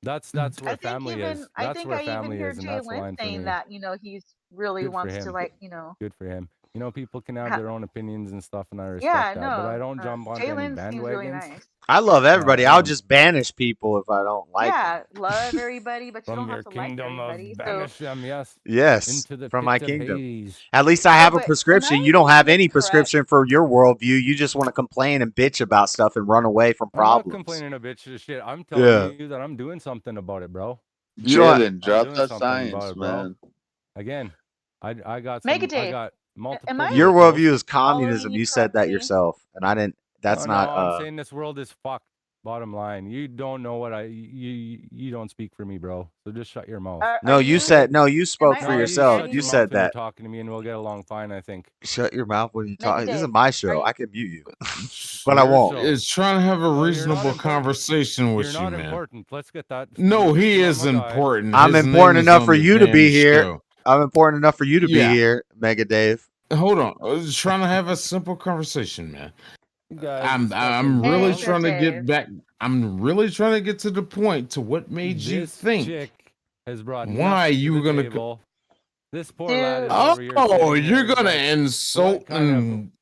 S16: That's
S8: I
S16: where
S8: think
S16: family
S8: even
S16: is.
S8: I
S16: That's
S8: think
S16: where
S8: I even
S16: family
S8: hear
S16: is, and
S8: Jay
S16: that's the
S8: Lynn
S16: line for
S8: saying
S16: me.
S8: that, he's really
S16: Good for
S8: wants to
S16: him.
S8: like,
S16: Good for him. You know, people can have
S8: ha-
S16: their own opinions and stuff, and I respect
S8: yeah,
S16: that. But I
S8: no.
S16: don't jump onto
S8: Jay
S16: any
S8: Lynn seems really
S16: bandwagons.
S8: nice.
S1: I love
S16: No,
S1: everybody.
S16: I
S1: I'll
S16: don't.
S1: just banish people if I don't like them.
S8: Yeah, love everybody, but you
S16: From
S8: don't
S16: your
S8: have to like
S16: kingdom of
S8: everybody. So
S16: banish them, yes,
S1: Yes,
S16: into the
S1: from my
S16: pits of
S1: kingdom.
S16: Hades.
S1: At least I
S8: so
S1: have a
S8: but am
S1: prescription.
S8: I
S1: You don't
S8: getting
S1: have
S8: this
S1: any
S8: correct?
S1: prescription for your worldview. You just want to complain and bitch about stuff and run away from
S16: I'm not
S1: problems.
S16: complaining a bitch of shit. I'm telling
S1: Yeah.
S16: you that I'm doing something about it, bro.
S1: You don't.
S13: Chillin,
S16: I'm
S13: drop
S16: doing
S13: that
S16: something about
S13: science,
S16: it, bro.
S13: man.
S16: Again, I got
S8: Mega
S16: some. I
S8: Dave,
S16: got
S8: am
S16: multiple
S8: I
S1: Your
S16: vehicles.
S1: worldview is
S8: following
S1: communism.
S8: you
S1: You said that
S8: correctly?
S1: yourself, and I didn't. That's
S16: No,
S1: not.
S16: I'm saying this world is fucked. Bottom line, you don't know what you don't speak for me, bro. So just shut your mouth.
S8: Are
S1: No, you
S8: you?
S1: said no. You
S8: Am
S1: spoke
S8: I
S1: for
S16: No, you
S1: yourself.
S16: shut
S1: You
S16: your
S8: understanding?
S1: said
S16: mouth when you're
S1: that.
S16: talking to me, and we'll get along fine. I think.
S1: Shut your mouth when you
S8: Mega
S1: talk. This is
S8: Dave,
S1: my
S8: are
S1: show.
S8: you?
S1: I can mute you, but I
S16: Your
S1: won't.
S16: show.
S6: Is trying to have a
S16: No, you're not
S6: reasonable
S16: important.
S6: conversation
S16: You're
S6: with you,
S16: not
S6: man.
S16: important. Let's get that.
S6: No,
S16: You're
S6: he
S16: not
S6: is
S16: my guy.
S6: important.
S1: I'm
S6: His name
S1: important
S6: is
S1: enough
S6: on
S1: for
S6: the
S1: you to
S6: damn
S1: be here.
S6: show.
S1: I'm important enough for you to be
S6: Yeah.
S1: here, Mega Dave.
S6: Hold on. I was trying to have a simple conversation, man.
S16: You guys,
S6: I'm
S16: fucking
S6: really
S8: Mega
S6: trying to
S8: Dave.
S6: get back. I'm really trying to get to the point to what made you
S16: This
S6: think
S16: chick has brought
S6: why
S16: nothing
S6: you
S16: to
S6: were
S16: the
S6: gonna.
S16: table. This poor lad is
S8: Dude,
S16: over here
S6: Oh,
S16: sitting
S6: you're
S16: here
S6: gonna
S16: like,
S6: insult
S16: what kind of?
S6: and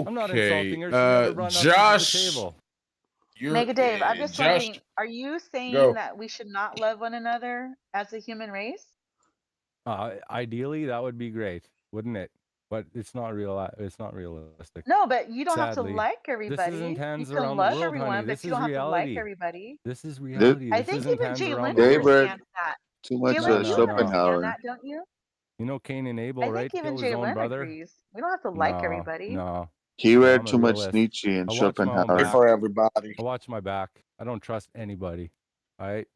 S16: I'm not
S6: okay,
S16: insulting her. She never brought nothing to the
S6: Josh,
S16: table.
S6: you're
S8: Mega Dave, I'm just
S6: Josh.
S8: wondering, are you saying
S6: Go.
S8: that we should not love one another as a human race?
S16: Ideally, that would be great, wouldn't it? But it's not real. It's not realistic.
S8: No, but you don't have to
S16: Sadly,
S8: like
S16: this
S8: everybody.
S16: isn't
S8: You
S16: hands
S8: can
S16: around the
S8: love
S16: world, honey.
S8: everyone, but
S16: This
S8: you
S16: is
S8: don't have to like
S16: reality.
S8: everybody.
S16: This is
S13: This
S16: reality.
S8: I
S16: This
S8: think
S16: isn't
S8: even
S16: hands
S8: Jay
S16: around
S8: Lynn
S16: the
S13: David,
S16: world.
S8: understands that.
S13: too much
S8: Jay
S16: No,
S8: Lynn,
S16: no,
S8: you
S16: no.
S8: understand
S13: Schopenhauer.
S8: that, don't you?
S16: You know Cain and Abel,
S8: I think
S16: right?
S8: even
S16: Killed his
S8: Jay
S16: own
S8: Lynn
S16: brother.
S8: agrees. We don't have to like
S16: No,
S8: everybody.
S16: no.
S13: He
S16: No,
S13: read
S16: I'm a
S13: too much
S16: realist.
S13: Nietzsche and
S16: I watch my own
S13: Schopenhauer.
S10: Hey,
S16: back.
S10: for everybody.
S16: I watch my back. I don't trust anybody. All right.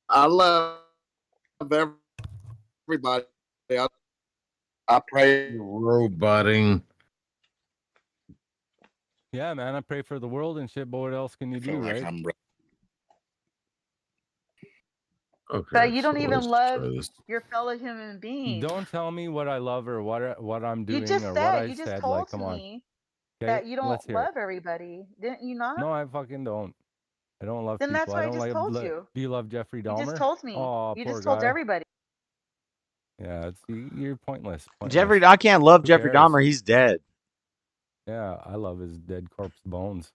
S10: I love everybody. I pray.
S6: Roboting.
S16: Yeah, man. I pray for the world and shit, but what else can you
S10: feel
S16: do,
S10: like
S16: right?
S10: I'm
S6: Okay,
S8: But you don't
S6: so
S8: even
S6: let's
S8: love
S6: try this.
S8: your fellow human being.
S16: Don't tell me what I love or what I'm
S8: You
S16: doing
S8: just
S16: or what
S8: said,
S16: I
S8: you just
S16: said.
S8: told
S16: Like, come on.
S8: me
S16: Okay,
S8: that you don't
S16: let's hear it.
S8: love everybody. Didn't you not?
S16: No, I fucking don't. I don't love
S8: Then that's
S16: people.
S8: what
S16: I
S8: I
S16: don't
S8: just
S16: like.
S8: told you.
S16: Do you love Jeffrey
S8: You just
S16: Dahmer?
S8: told me.
S16: Oh,
S8: You
S16: poor
S8: just told
S16: guy.
S8: everybody.
S16: Yeah, you're pointless.
S1: Jeffrey,
S16: Pointless.
S1: I can't love
S16: Who
S1: Jeffrey
S16: cares?
S1: Dahmer. He's dead.
S16: Yeah, I love his dead corpse bones.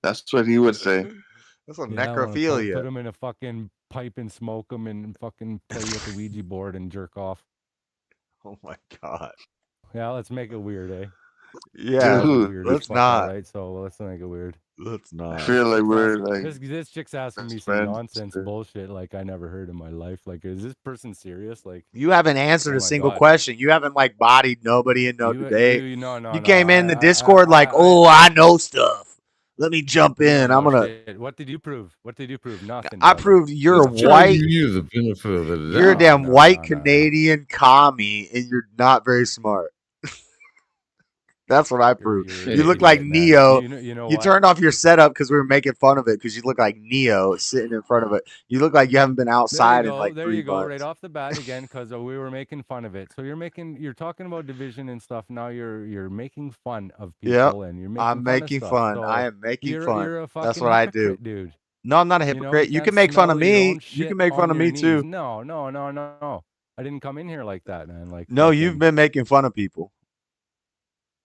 S13: That's what he would say.
S1: That's a
S16: Yeah, I want to
S1: necrophilia.
S16: put him in a fucking pipe and smoke him and fucking play with the Ouija board and jerk off.
S1: Oh my god.
S16: Yeah, let's make it weird, eh?
S1: Yeah,
S13: Dude,
S16: Weird
S1: let's
S16: as fuck, all
S1: not.
S16: right? So let's make it weird.
S1: Let's
S13: I
S1: not.
S13: feel like we're like
S16: This chick's asking me
S13: best
S16: some
S13: friends.
S16: nonsense bullshit like I never heard in my life. Like, is this person serious? Like,
S1: You haven't answered
S16: oh
S1: a
S16: my
S1: single
S16: God.
S1: question. You haven't like bodied nobody in no debate.
S16: No.
S1: You came in the Discord like, oh, I know stuff. Let me jump
S16: You
S1: in.
S16: don't
S1: I'm
S16: know
S1: gonna.
S16: shit. What did you prove? What did you prove? Nothing.
S1: I
S16: brother.
S1: proved you're
S6: Let's try to
S1: white.
S6: give you the benefit of the
S1: You're a
S6: doubt.
S1: damn
S16: No,
S1: white
S16: no.
S1: Canadian commie, and you're not very smart. That's what I proved.
S16: You're
S1: You
S16: an
S1: look like
S16: idiot, man.
S1: Neo.
S16: You know
S1: You
S16: what?
S1: turned off your setup because we were making fun of it because you look like Neo sitting in front of it. You look like you haven't been
S16: There you
S1: outside in
S16: go.
S1: like
S16: There
S1: 3
S16: you go. Right
S1: months.
S16: off the bat again, because we were making fun of it. So you're talking about division and stuff. Now you're making fun of
S1: Yep.
S16: people and you're
S1: I'm
S16: making
S1: making
S16: fun of
S1: fun.
S16: stuff.
S1: I
S16: So
S1: am making
S16: you're
S1: fun.
S16: a fucking
S1: That's what I do.
S16: hypocrite, dude.
S1: No, I'm not a
S16: You know,
S1: hypocrite. You
S16: can't
S1: can make fun of
S16: smell your own
S1: me. You
S16: shit
S1: can make
S16: on
S1: fun of
S16: your
S1: me
S16: knees.
S1: too.
S16: No. I didn't come in here like that, man. Like
S1: No, you've
S16: fucking.
S1: been making fun of people.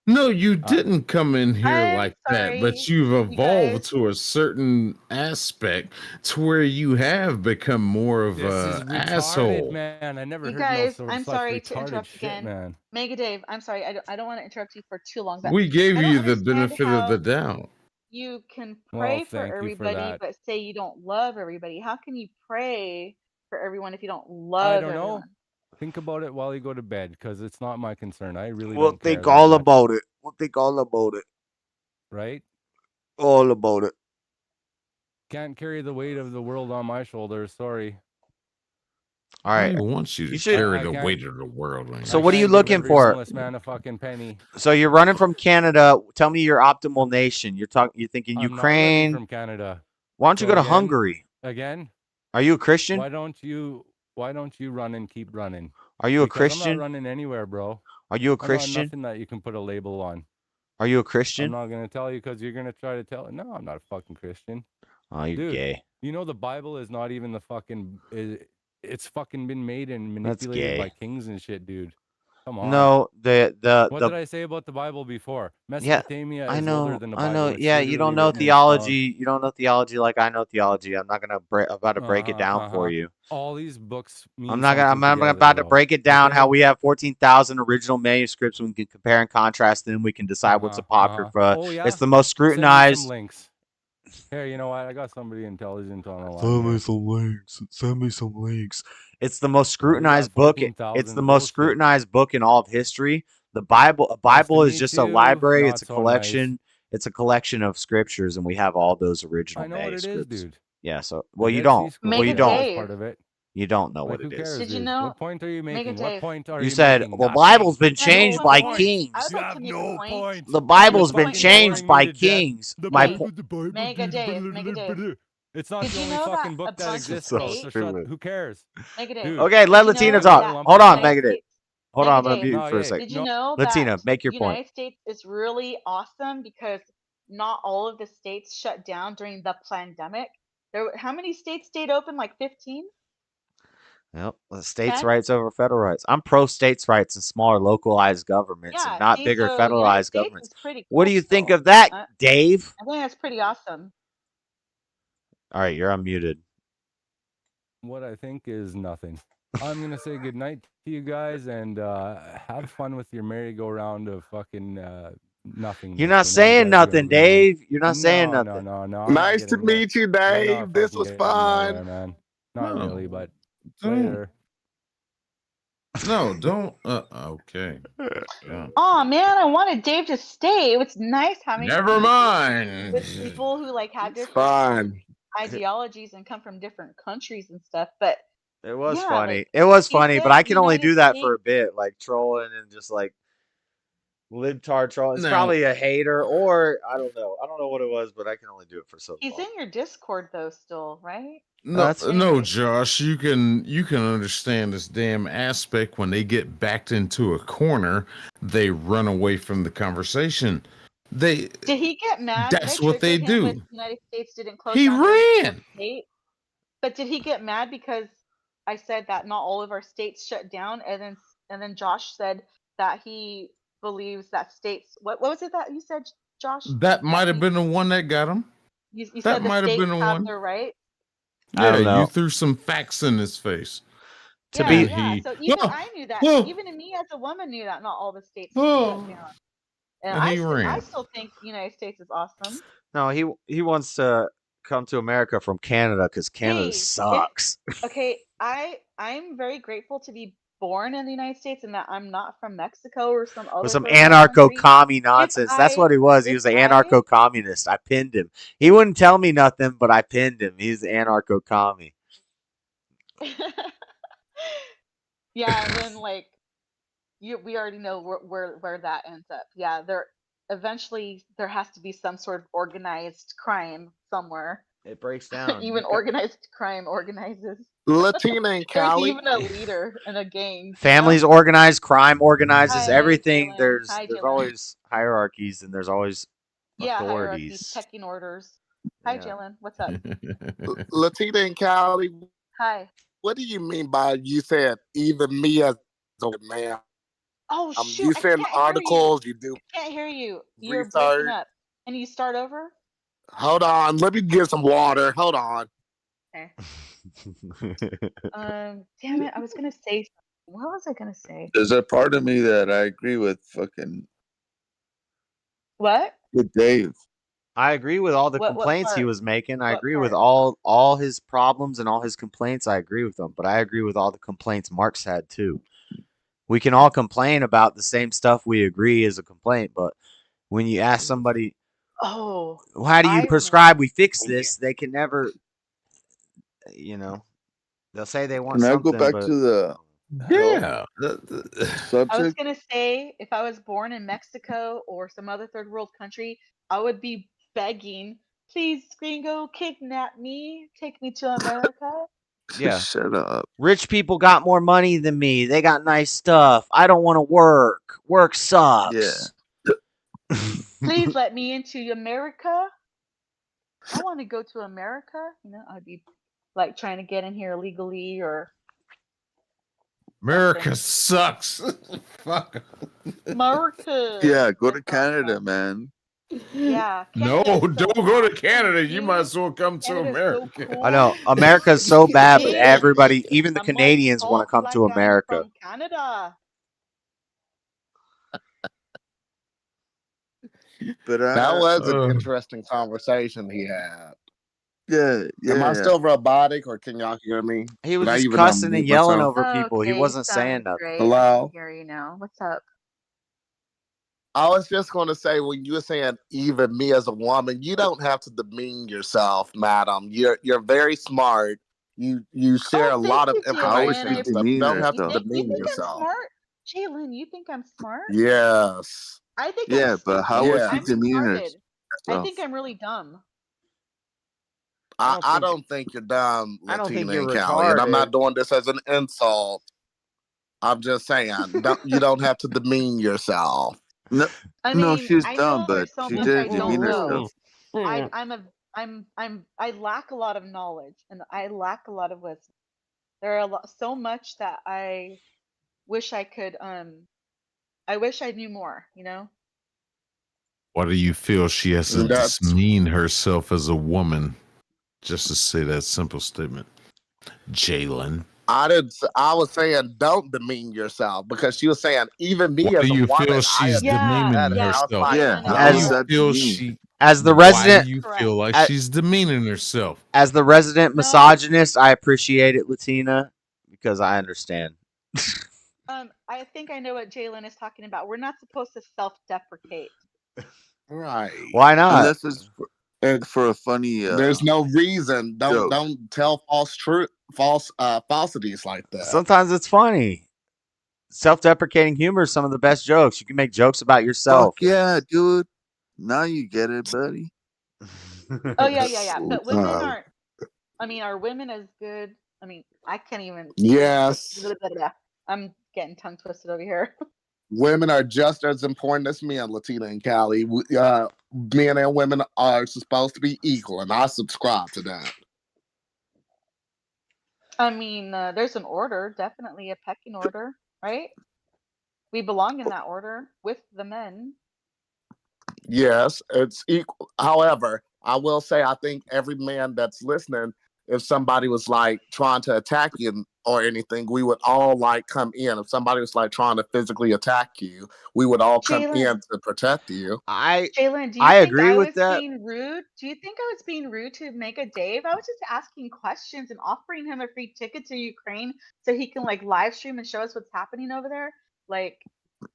S6: No, you didn't come in here
S8: I'm
S6: like that, but
S8: sorry,
S6: you've
S8: you
S6: evolved
S8: guys.
S6: to a certain aspect to where you have become more of
S16: This is
S6: a
S16: retarded,
S6: asshole.
S16: man. I never
S8: You
S16: heard no
S8: guys,
S16: sort of
S8: I'm
S16: such
S8: sorry to
S16: retarded
S8: interrupt
S16: shit,
S8: again.
S16: man.
S8: Mega Dave, I'm sorry. I don't want to interrupt you for too long, but
S6: We gave
S8: I don't
S6: you the
S8: understand
S6: benefit of
S8: how
S6: the doubt.
S8: you can
S16: Well,
S8: pray for
S16: thank you for
S8: everybody,
S16: that.
S8: but say you don't love everybody. How can you pray for everyone if you don't
S16: I
S8: love
S16: don't know.
S8: everyone?
S16: Think about it while you go to bed, because it's not my concern. I really
S1: We'll
S16: don't care
S1: think
S16: that
S1: all
S16: much,
S1: about it. We'll think all about it.
S16: right?
S1: All about it.
S16: Can't carry the weight of the world on my shoulders. Sorry.
S1: All right.
S6: Nobody wants you to
S1: You should.
S6: carry
S16: I
S6: the
S16: can't.
S6: weight of the world, man.
S1: So
S16: I
S1: what are you
S16: can't give
S1: looking
S16: every
S1: for?
S16: homeless man a fucking penny.
S1: So you're running from Canada. Tell me your optimal nation. You're thinking
S16: I'm not running
S1: Ukraine.
S16: from Canada.
S1: Why don't you
S16: So
S1: go to
S16: again,
S1: Hungary?
S16: Again?
S1: Are you a Christian?
S16: Why don't you run and keep running?
S1: Are you a
S16: Because I'm not
S1: Christian?
S16: running anywhere, bro.
S1: Are you a
S16: I'm not
S1: Christian?
S16: nothing that you can put a label on.
S1: Are you a
S16: I'm
S1: Christian?
S16: not gonna tell you because you're gonna try to tell it. No, I'm not a fucking Christian.
S1: Oh, you're
S16: Dude,
S1: gay.
S16: you know the Bible is not even the fucking. It's fucking been made and
S1: That's
S16: manipulated by
S1: gay.
S16: kings and shit, dude. Come on.
S1: No,
S16: What did I say about the Bible before?
S1: yeah,
S16: Mesopotamia
S1: I
S16: is older
S1: know,
S16: than the
S1: I know.
S16: Bible. It's
S1: Yeah, you don't
S16: literally
S1: know
S16: written in stone.
S1: theology. You don't know theology like I know theology. I'm not gonna about to break it down for you.
S16: All these books mean
S1: I'm not gonna.
S16: something
S1: I'm
S16: together,
S1: about to
S16: bro.
S1: break it down. How
S16: Okay?
S1: we have 14,000 original manuscripts. We can compare and contrast them. We can decide what's apocrypha.
S16: Oh yeah.
S1: It's the most
S16: Send me
S1: scrutinized.
S16: some links. Here, you know what? I got somebody intelligent on the line.
S1: Send me
S16: Here.
S1: some links. Send me some links. It's the most
S16: Well, you got
S1: scrutinized book.
S16: 14,000
S1: It's the most
S16: posted.
S1: scrutinized book in all of history. The Bible. A
S16: Nice to
S1: Bible is
S16: meet
S1: just a
S16: you.
S1: library.
S16: Not
S1: It's a
S16: so
S1: collection.
S16: nice.
S1: It's a collection of scriptures, and we have all those original
S16: I know what it is,
S1: manuscripts.
S16: dude.
S1: Yeah. So,
S16: The
S1: well, you
S16: Dead Sea
S1: don't.
S16: Scrolls.
S1: Well, you
S8: Mega
S1: don't.
S16: That's
S8: Dave,
S16: part of it.
S1: You don't know
S16: Like,
S1: what
S16: who
S1: it
S16: cares,
S1: is.
S8: did you
S16: dude?
S8: know?
S16: What point are you
S8: Mega
S16: making? What
S8: Dave,
S16: point are
S1: You
S16: you
S1: said
S16: making?
S1: the
S16: Nothing.
S1: Bible's been
S8: I just
S1: changed
S8: want to
S1: by
S8: point.
S1: kings.
S8: I just
S16: You
S8: like to
S16: have
S8: make a
S16: no
S8: point.
S16: point.
S1: The
S8: I
S1: Bible's
S8: just
S1: been
S8: want to
S16: Fucking
S8: make a
S1: changed
S8: point.
S16: boring me
S1: by
S16: to death.
S1: kings.
S16: The
S1: My
S8: Hey,
S16: Bible.
S8: Mega Dave, Mega Dave.
S16: It's not
S8: Did
S16: the
S8: you
S16: only
S8: know that
S16: fucking
S8: a
S16: book that
S8: bunch of
S16: exists,
S1: so
S16: bro.
S8: states,
S16: So
S1: stupid.
S16: who cares?
S8: Mega Dave,
S16: Dude,
S1: Okay,
S8: did
S1: let
S8: you
S1: Latina
S8: know
S1: talk.
S8: that
S16: I'm
S8: the
S1: Hold on,
S16: fucking.
S8: United
S1: Megadeth.
S8: States,
S1: Hold on,
S8: Mega
S1: I'm gonna
S8: Dave,
S1: mute you
S16: No,
S1: for a
S16: yeah,
S1: second.
S8: did you
S16: no.
S8: know
S1: Latina,
S8: that
S1: make your point.
S8: United States is really awesome because not all of the states shut down during the pandemic? How many states stayed open? Like 15?
S1: Yep, states'
S8: 10?
S1: rights over federal rights. I'm pro states' rights and smaller localized governments and
S8: Yeah,
S1: not
S8: see,
S1: bigger
S8: so United
S1: federalized
S8: States
S1: governments.
S8: is pretty
S1: What do
S8: cool
S1: you think
S8: still.
S1: of that, Dave?
S8: I think that's pretty awesome.
S1: All right, you're unmuted.
S16: What I think is nothing. I'm gonna say good night to you guys and have fun with your merry-go-round of fucking nothingness.
S1: You're not
S16: whenever you
S1: saying
S16: guys get
S1: nothing,
S16: over going.
S1: Dave. You're not saying
S16: No,
S1: nothing.
S16: I'm not
S10: Nice to
S16: getting there.
S10: meet you,
S16: We're not
S10: Dave. This
S16: fucking
S10: was
S16: getting
S10: fun.
S16: nowhere, man. Not
S6: No,
S16: really, but
S6: don't.
S16: later.
S6: No, don't. Okay. Yeah.
S8: Oh man, I wanted Dave to stay. It was nice having
S6: Never
S8: conversations with
S6: mind.
S8: people who like had
S10: It's
S8: different
S10: fun.
S8: ideologies and come from different countries and stuff. But
S1: It was
S8: yeah,
S1: funny.
S8: like
S1: It was
S8: he
S1: funny, but
S8: said,
S1: I can only
S8: United
S1: do that for
S8: States.
S1: a bit, like trolling and just like libtard troll. It's
S6: Now,
S1: probably a hater, or I don't know. I don't know what it was, but I can only do it for so
S8: He's
S1: long.
S8: in your Discord though, still, right?
S6: no,
S1: That's
S6: no,
S8: Anyway.
S6: Josh. You can understand this damn aspect when they get backed into a corner, they run away from the conversation.
S8: Did he get mad? Did I
S6: That's what they
S8: trigger him with
S6: do.
S8: the United States didn't close
S6: He
S8: down during the
S6: ran.
S8: state? But did he get mad because I said that not all of our states shut down, and then Josh said that he believes that states. What was it that you said, Josh?
S6: That might have been the one that got him.
S8: You
S6: That
S8: said the
S6: might have
S8: states
S6: been the
S8: have
S6: one.
S8: their right.
S1: I
S6: Yeah,
S1: don't
S6: you
S1: know.
S6: threw some facts in his face.
S1: To
S8: Yeah,
S1: be
S8: yeah.
S6: He.
S8: So even
S6: Oh,
S8: I knew that.
S6: oh,
S8: Even me as a woman knew that not all the states
S6: oh,
S8: shut down. And
S6: and he
S8: I
S6: ran.
S8: still think the United States is awesome.
S1: No, he wants to come to America from Canada because Canada
S8: Dave,
S1: sucks.
S8: okay, I'm very grateful to be born in the United States and that I'm not from Mexico or some
S1: With
S8: other
S1: some
S8: third world country.
S1: anarcho-commie nonsense. That's what he was. He was an anarcho-communist. I pinned him. He wouldn't tell me nothing, but I pinned him. He's an anarcho-commie.
S8: Yeah, and then like we already know where that ends up. Yeah, eventually there has to be some sort of organized crime somewhere.
S1: It breaks down.
S8: Even organized crime organizes.
S10: Latina and
S8: There's
S10: Cali.
S8: even a leader in a gang.
S1: Families organized, crime organizes,
S8: Hi,
S1: everything.
S8: Jalen.
S1: There's
S8: Hi, Jalen.
S1: always hierarchies and there's always
S8: Yeah, hierarchies,
S1: authorities.
S8: pecking orders. Hi,
S1: Yeah.
S8: Jalen. What's up?
S10: Latina and Cali.
S8: Hi.
S10: What do you mean by you said even me as a man?
S8: Oh shoot!
S10: You
S8: I
S10: send
S8: can't hear you.
S10: articles. You do
S8: I can't hear you. You're breaking
S10: research.
S8: up. And you start over.
S10: Hold on. Let me get some water. Hold on.
S8: Okay. Damn it! I was gonna say something. What was I gonna say?
S13: There's a part of me that I agree with fucking
S8: What?
S13: with Dave.
S1: I agree with all the
S8: What
S1: complaints he
S8: part?
S1: was making. I
S8: What
S1: agree with
S8: part?
S1: all his problems and all his complaints. I agree with them, but I agree with all the complaints Mark's had too. We can all complain about the same stuff we agree is a complaint, but when you ask somebody,
S8: Oh,
S1: how do you
S8: I
S1: prescribe
S8: remember.
S1: we fix this? They can never, they'll say they want
S13: Can I go
S1: something,
S13: back
S1: but
S13: to the health
S6: Yeah.
S8: I was
S13: subject?
S8: gonna say if I was born in Mexico or some other third world country, I would be begging, please, gringo, kidnap me, take me to America.
S1: yeah.
S13: Shut up.
S1: Rich people got more money than me. They got nice stuff. I don't want to work. Work sucks.
S8: Please let me into America. I want to go to America. I'd be like trying to get in here illegally or
S6: America sucks. Fuck.
S8: America.
S13: Yeah, go to Canada, man.
S8: Yeah.
S6: No,
S8: Canada's so
S6: don't go to
S8: awesome,
S6: Canada. You
S8: dude.
S6: might as well come to
S8: Canada's so
S6: America.
S8: cool.
S1: I know America's so bad, but
S8: Dude,
S1: everybody, even the
S8: I'm like,
S1: Canadians, want to
S8: talk
S1: come
S8: like
S1: to
S8: I'm
S1: America.
S8: from Canada.
S13: But
S10: that was an interesting conversation he had.
S13: Yeah,
S10: Am I
S13: yeah.
S10: still robotic, or can y'all hear me?
S1: He was
S10: Did I
S1: just
S10: even
S1: cussing and
S10: unmute
S1: yelling
S10: myself?
S1: over people. He
S8: Okay,
S1: wasn't saying
S8: sounds
S1: nothing.
S8: great. I
S10: Hello?
S8: can hear you now. What's up?
S10: I was just going to say, when you were saying even me as a woman, you don't have to demean yourself, madam. You're very smart. You share a lot of
S13: How would
S10: information
S13: she
S10: and stuff. You
S13: demean
S10: don't have to
S13: herself?
S8: You
S10: demean
S8: think I'm
S10: yourself.
S8: smart? Jalen, you think I'm smart?
S10: Yes.
S8: I think I'm
S13: Yeah, but how
S8: stupid.
S13: would she
S8: I'm
S13: demean
S8: retarded. I
S13: herself?
S8: think I'm really dumb.
S10: I don't think you're dumb,
S1: I don't think
S10: Latina
S1: you're
S10: and Callie, and I'm not
S1: retarded.
S10: doing this as an insult. I'm just saying, you don't have to demean yourself.
S13: No,
S8: I
S13: no,
S8: mean,
S13: she's
S8: I
S13: dumb,
S8: know
S13: but
S8: there's so
S13: she
S8: much I
S13: didn't
S8: don't
S13: demean
S8: know.
S13: herself.
S8: I lack a lot of knowledge and I lack a lot of wisdom. There are so much that I wish I could I wish I knew more,
S6: Why do you feel she has to
S10: That's
S6: demean herself as a woman? Just to say that simple statement. Jalen.
S10: I was saying don't demean yourself, because she was saying even me
S6: Why
S10: as
S6: do
S10: a
S6: you
S10: woman,
S6: feel
S10: I
S6: she's
S10: am
S6: demeaning
S10: better. And I was
S6: herself?
S10: like,
S13: Yeah,
S6: Why
S13: how
S6: do
S13: is
S6: you
S13: that
S6: feel
S13: demean?
S6: she?
S1: As the
S6: Why do
S1: resident,
S6: you feel like
S1: as,
S6: she's demeaning herself?
S1: as the resident
S8: No.
S1: misogynist, I appreciate it, Latina, because I understand.
S8: I think I know what Jalen is talking about. We're not supposed to self-deprecate.
S10: right.
S1: Why not?
S13: Unless it's for a funny.
S10: There's no reason.
S13: joke.
S10: Don't tell falsities like that.
S1: Sometimes it's funny. Self-deprecating humor is some of the best jokes. You can make jokes about yourself.
S13: Fuck yeah, dude. Now you get it, buddy.
S8: Oh yeah. But women aren't. I mean, are women as good? I mean, I can't even.
S10: Yes.
S8: I'm getting tongue twisted over here.
S10: Women are just as important as men, Latina and Callie. Men and women are supposed to be equal, and I subscribe to that.
S8: I mean, there's an order, definitely a pecking order, right? We belong in that order with the men.
S10: Yes, it's equal. However, I will say, I think every man that's listening, if somebody was like trying to attack you or anything, we would all like come in. If somebody was like trying to physically attack you, we would all come in to protect you.
S8: Jalen, do you
S1: I
S8: think
S1: agree
S8: I
S1: with
S8: was
S1: that.
S8: being rude? Do you think I was being rude to Mega Dave? I was just asking questions and offering him a free ticket to Ukraine so he can like live stream and show us what's happening over there. Like,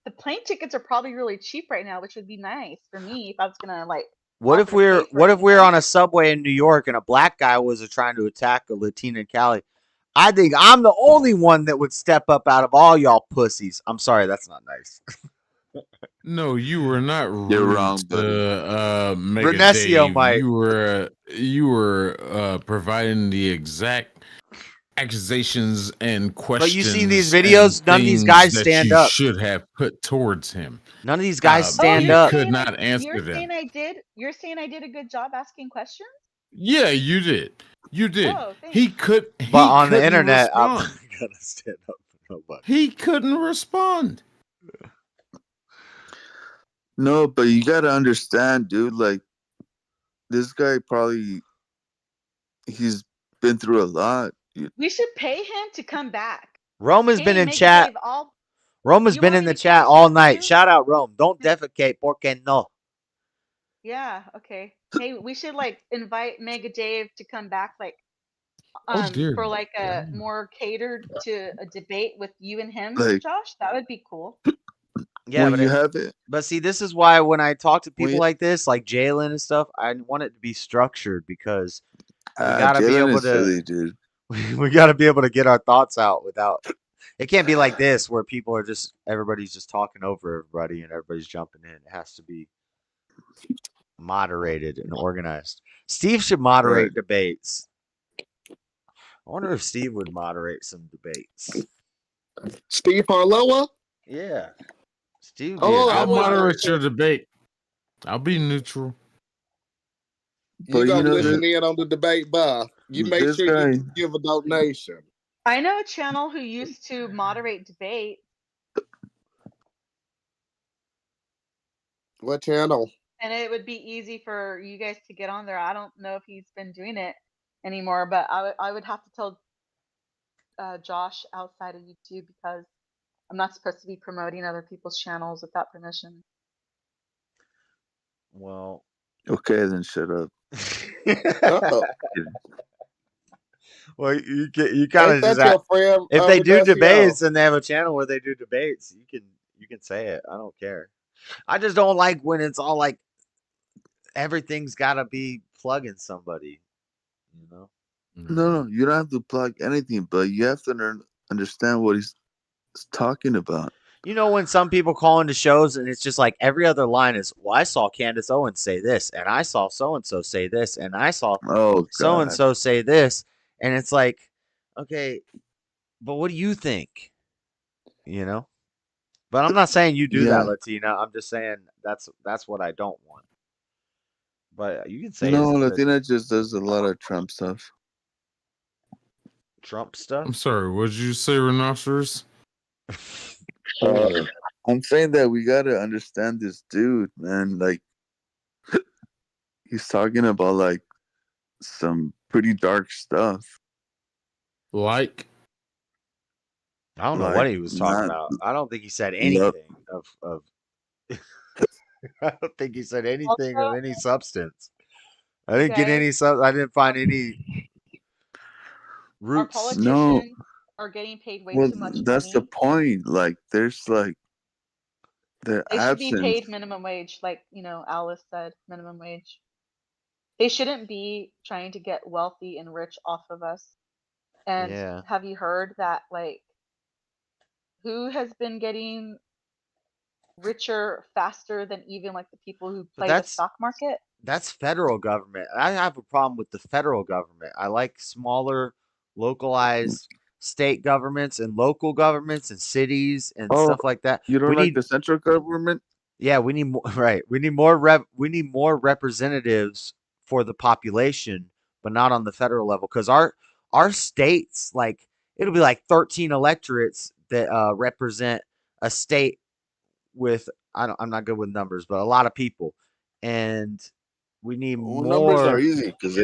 S8: the plane tickets are probably really cheap right now, which would be nice for me if I was gonna like.
S1: What if we're on a subway in New York and a black guy was trying to attack a Latina and Cali? I think I'm the only one that would step up out of all y'all pussies. I'm sorry, that's not nice.
S6: No, you were not rude.
S13: You're wrong, buddy.
S6: Mega
S1: Renesio
S6: Dave.
S1: might.
S6: You were providing the exact accusations and questions.
S1: But you see these videos, none of these guys stand up.
S6: Should have put towards him.
S1: None of these guys
S6: But
S1: stand
S6: he
S1: up.
S6: could not answer
S8: You're
S6: them.
S8: saying you're saying I did a good job asking questions?
S6: Yeah, you did. You did.
S8: Oh, thanks.
S6: He could.
S1: But on the
S6: couldn't
S1: internet, I'm
S6: respond.
S1: not gonna stand up for nobody.
S6: He couldn't respond.
S13: No, but you gotta understand, dude. Like this guy probably he's been through a lot.
S8: We should pay him to come back.
S1: Rome has been
S8: Hey,
S1: in
S8: make
S1: chat.
S8: Dave all.
S1: Rome has
S8: You
S1: been
S8: want
S1: in
S8: me
S1: the
S8: to
S1: chat
S8: cash
S1: all
S8: up
S1: night.
S8: you?
S1: Shout out Rome. Don't defecate, porque no.
S8: Yeah. Okay. Hey, we should like invite Mega Dave to come back, like
S6: Oh dear.
S8: for like a more catered to a debate with you and him,
S13: Like
S8: Josh. That would be cool.
S1: Yeah,
S13: when
S1: but
S13: you have it,
S1: but see, this is why when I talk to
S13: when
S1: people
S13: you,
S1: like this, like Jalen and stuff, I want it to be structured because we gotta be
S13: Jalen
S1: able
S13: is
S1: to
S13: silly, dude.
S1: we gotta be able to get our thoughts out without. It can't be like this where people are just everybody's just talking over everybody and everybody's jumping in. It has to be moderated and organized. Steve should
S13: Right.
S1: moderate debates. I wonder if Steve would moderate some debates.
S10: Steve Harloa?
S1: Yeah. Steve would be
S10: Oh,
S1: a
S10: I
S6: I'll
S1: good
S10: would.
S6: moderate your debate. I'll be neutral.
S10: You
S13: But you
S10: gonna
S13: know
S10: listen in on the debate, Buff. You make
S13: this
S10: sure
S13: guy,
S10: you give a donation.
S8: I know a channel who used to moderate debate,
S10: What channel?
S8: and it would be easy for you guys to get on there. I don't know if he's been doing it anymore, but I would have to tell Josh outside of YouTube because I'm not supposed to be promoting other people's channels without permission.
S1: Well,
S13: okay, then shut up.
S10: Uh-oh.
S1: well, you kind
S10: Ain't
S1: of just
S10: that your friend,
S1: if they do
S10: Renesio?
S1: debates and they have a channel where they do debates, you can say it. I don't care. I just don't like when it's all like everything's got to be plugging somebody. You know.
S13: No, you don't have to plug anything, but you have to understand what he's talking about.
S1: You know when some people call into shows and it's just like every other line is, well, I saw Candace Owens say this, and I saw so and so say this, and I saw
S13: Oh
S1: so and
S13: God.
S1: so say this, and it's like, okay, but what do you think? You know. But I'm not saying you do that,
S13: Yeah.
S1: Latina. I'm just saying that's what I don't want. But you can say
S13: No,
S1: his opinion.
S13: Latina just does a lot of Trump stuff.
S1: Trump stuff.
S6: I'm sorry. What did you say, rhinoceros?
S13: I'm saying that we gotta understand this dude, man. Like he's talking about like some pretty dark stuff.
S6: Like
S1: I don't know what he was talking about. I don't think he said anything of I don't think he said anything of
S8: Also,
S1: any substance. I didn't get
S8: guys,
S1: any I didn't find any
S8: our
S1: roots.
S13: No,
S8: politicians are getting paid way
S13: well,
S8: too much
S13: that's the
S8: money.
S13: point. Like, there's like the
S8: They should be
S13: absence.
S8: paid minimum wage, like Alice said, minimum wage. They shouldn't be trying to get wealthy and rich off of us. And
S1: Yeah.
S8: have you heard that, like, who has been getting richer faster than even like the people who
S1: But
S8: play the stock market?
S1: that's federal government. I have a problem with the federal government. I like smaller, localized state governments and local governments and cities and
S13: Oh,
S1: stuff like that.
S13: you don't
S1: We
S13: like
S1: need,
S13: the central government?
S1: yeah, we need more. Right, we need more we need more representatives for the population, but not on the federal level. Because our states, like, it'll be like 13 electorates that represent a state with I'm not good with numbers, but a lot of people, and we need
S13: Well, numbers are
S1: more.
S13: easy because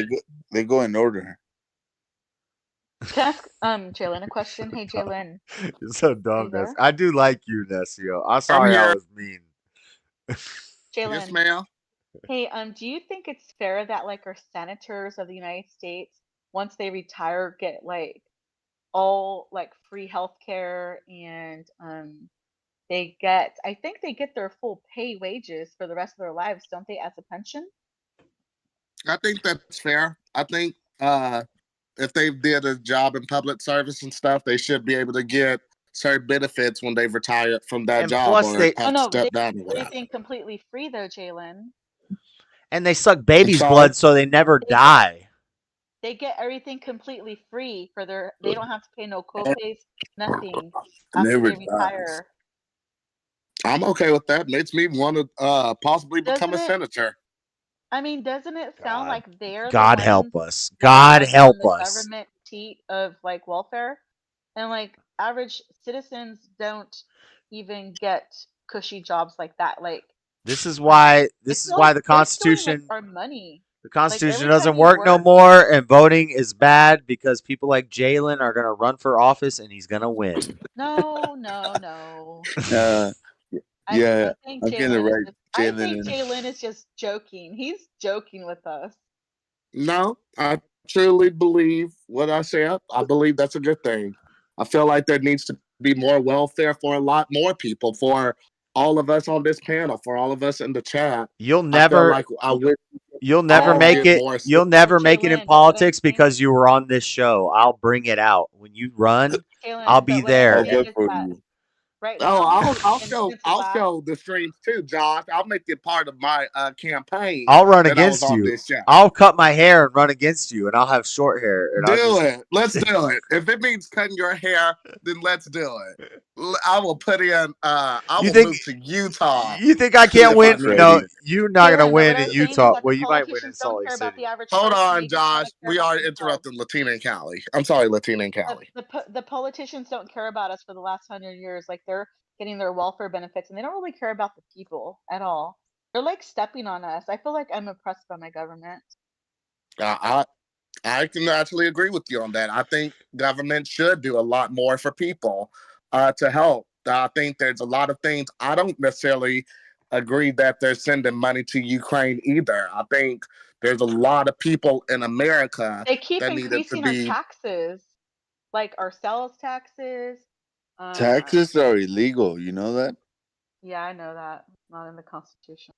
S13: they go in order.
S8: Can I ask Jalen a question? Hey Jalen,
S1: You're so
S8: are
S1: dumb,
S8: you
S1: Ness.
S8: there?
S1: I do like you, Nessio. I'm
S10: I'm
S1: sorry I
S10: here.
S1: was mean.
S10: Yes,
S8: Jalen,
S10: ma'am.
S8: hey, do you think it's fair that like our senators of the United States, once they retire, get like all like free healthcare and I think they get their full pay wages for the rest of their lives, don't they, as a pension?
S10: I think that's fair. I think if they did a job in public service and stuff, they should be able to get certain benefits when they've retired from that
S1: And
S10: job
S1: plus,
S10: or
S1: they
S8: Oh
S10: have to
S8: no,
S10: step
S8: they
S10: down or
S8: get
S10: whatever.
S8: everything completely free though, Jalen.
S1: suck
S10: I'm
S1: baby's
S10: sorry.
S1: blood, so they never
S8: They
S1: die.
S8: they get everything completely free for they don't have to pay no co-pays, nothing after
S13: Never
S8: they
S13: dies.
S8: retire.
S10: I'm okay with that. Makes me want to possibly become
S8: Doesn't
S10: a
S8: it?
S10: senator.
S8: I mean, doesn't it sound
S1: God,
S8: like they're the
S1: God
S8: ones
S1: help us.
S8: that are
S1: God
S8: like on
S1: help
S8: the
S1: us.
S8: government seat of like welfare, and like average citizens don't even get cushy jobs like that. Like
S1: This is why
S8: they're
S1: the
S8: stealing like
S1: Constitution
S8: our money. Like
S1: Constitution
S8: every time
S1: doesn't
S8: you
S1: work no
S8: work,
S1: more, and voting is bad because people like Jalen are gonna run for office and he's gonna win.
S8: no, no, no.
S13: Uh, yeah,
S8: I think
S13: I'm getting the
S8: Jalen is
S13: right
S8: just. I
S13: Jalen
S8: think
S13: in.
S8: Jalen is just joking. He's joking with us.
S10: No, I truly believe what I said. I believe that's a good thing. I feel like there needs to be more welfare for a lot more people, for all of us on this panel, for all of us in the chat.
S1: You'll
S10: I feel
S1: never
S10: like I would
S1: you'll never
S10: all
S1: make
S10: get
S1: it
S10: more.
S1: you'll never make it in
S8: Jalen, but what I'm
S1: politics
S8: saying,
S1: because you were on this show. I'll bring it out. When you run, I'll
S8: Jalen,
S1: be
S8: but what I'm
S1: there.
S13: I'll
S8: saying
S13: vote
S8: is
S13: for
S8: that
S13: you.
S8: right
S10: Oh,
S8: now,
S10: I'll show the streams too, Josh. I'll make it part of my campaign
S1: I'll run
S10: that I was
S1: against
S10: on
S1: you.
S10: this show.
S1: I'll cut my hair and run against you, and I'll have short hair, and I'll
S10: Do
S1: just
S10: it. Let's do it. If it means cutting your hair, then let's do it. I will put in. I
S1: You
S10: will
S1: think
S10: move to Utah.
S1: you think I
S10: See
S1: can't
S10: if I
S1: win?
S10: make
S1: No,
S10: it.
S1: you're not gonna
S8: Jalen, but
S1: win
S8: what
S1: in
S8: I'm saying is
S1: Utah.
S8: that the
S1: Well, you might win in
S8: politicians
S1: Salt
S8: don't
S1: Lake
S8: care about
S1: City.
S8: the average
S10: Hold
S8: person.
S10: on,
S8: They just want
S10: Josh.
S8: to care
S10: We
S8: about
S10: are
S8: themselves.
S10: interrupting Latina and Callie. I'm sorry, Latina and Callie.
S8: The politicians don't care about us for the last 100 years. Like they're getting their welfare benefits, and they don't really care about the people at all. They're like stepping on us. I feel like I'm oppressed by my government.
S10: I can actually agree with you on that. I think government should do a lot more for people to help. I think there's a lot of things. I don't necessarily agree that they're sending money to Ukraine either. I think there's a lot of people in America
S8: They keep
S10: that needed to
S8: increasing our
S10: be.
S8: taxes, like our sales taxes.
S13: Taxes are illegal. You know that?
S8: Yeah, I know that. Not in the Constitution.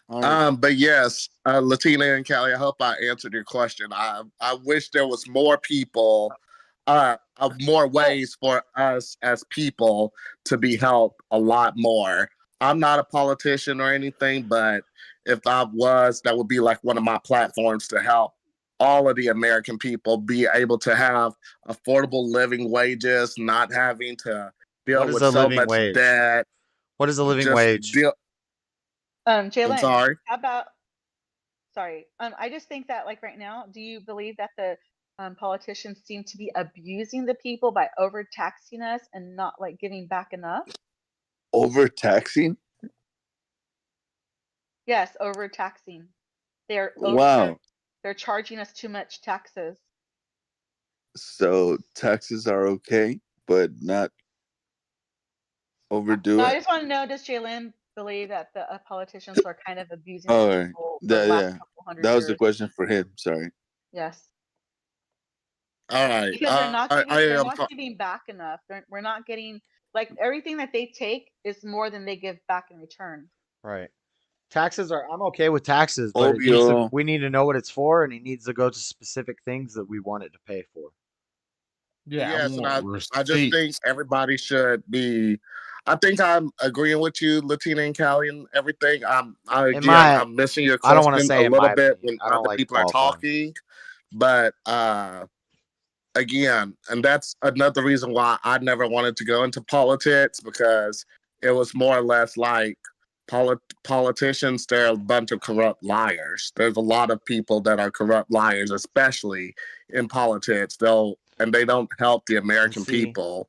S10: But yes, Latina and Callie, I hope I answered your question. I wish there was more people, more ways for us as people to be helped a lot more. I'm not a politician or anything, but if I was, that would be like one of my platforms to help all of the American people be able to have affordable living wages, not having to deal
S1: What is
S10: with
S1: a
S10: so
S1: living
S10: much
S1: wage?
S10: debt.
S1: What is a living
S10: Just
S1: wage?
S10: deal. I'm
S8: Jalen,
S10: sorry.
S8: how about? Sorry, I just think that like right now, do you believe that the politicians seem to be abusing the people by overtaxing us and not like giving back enough?
S13: Overtaxing?
S8: Yes, overtaxing. They're
S13: Wow.
S8: they're charging us too much taxes.
S13: So taxes are okay, but not overdo
S8: No, I
S13: it.
S8: just want to know: does Jalen believe that the politicians are kind of abusing the
S13: All right.
S8: people for the last couple hundred
S13: That was the
S8: years?
S13: question for him. Sorry.
S8: Yes.
S10: All right.
S8: Because they're not giving
S10: I
S8: they're
S10: am.
S8: not giving back enough. We're not getting like everything that they take is more than they give back in return.
S1: Right. Taxes are. I'm okay with taxes, but it needs to, we need to know what it's for, and it needs to go to specific things that we want it to pay for.
S6: Yeah,
S10: Yes, and I just think
S6: receipts.
S10: everybody should be. I think I'm agreeing with you, Latina and Callie, and everything. I'm missing your
S1: I don't want to
S10: question
S1: say
S10: a
S1: in
S10: little
S1: my
S10: bit
S1: opinion.
S10: when
S1: I don't
S10: other
S1: like
S10: people are
S1: qualifying.
S10: talking, but again, and that's another reason why I never wanted to go into politics, because it was more or less like politicians, they're a bunch of corrupt liars. There's a lot of people that are corrupt liars, especially in politics. They don't help the American people,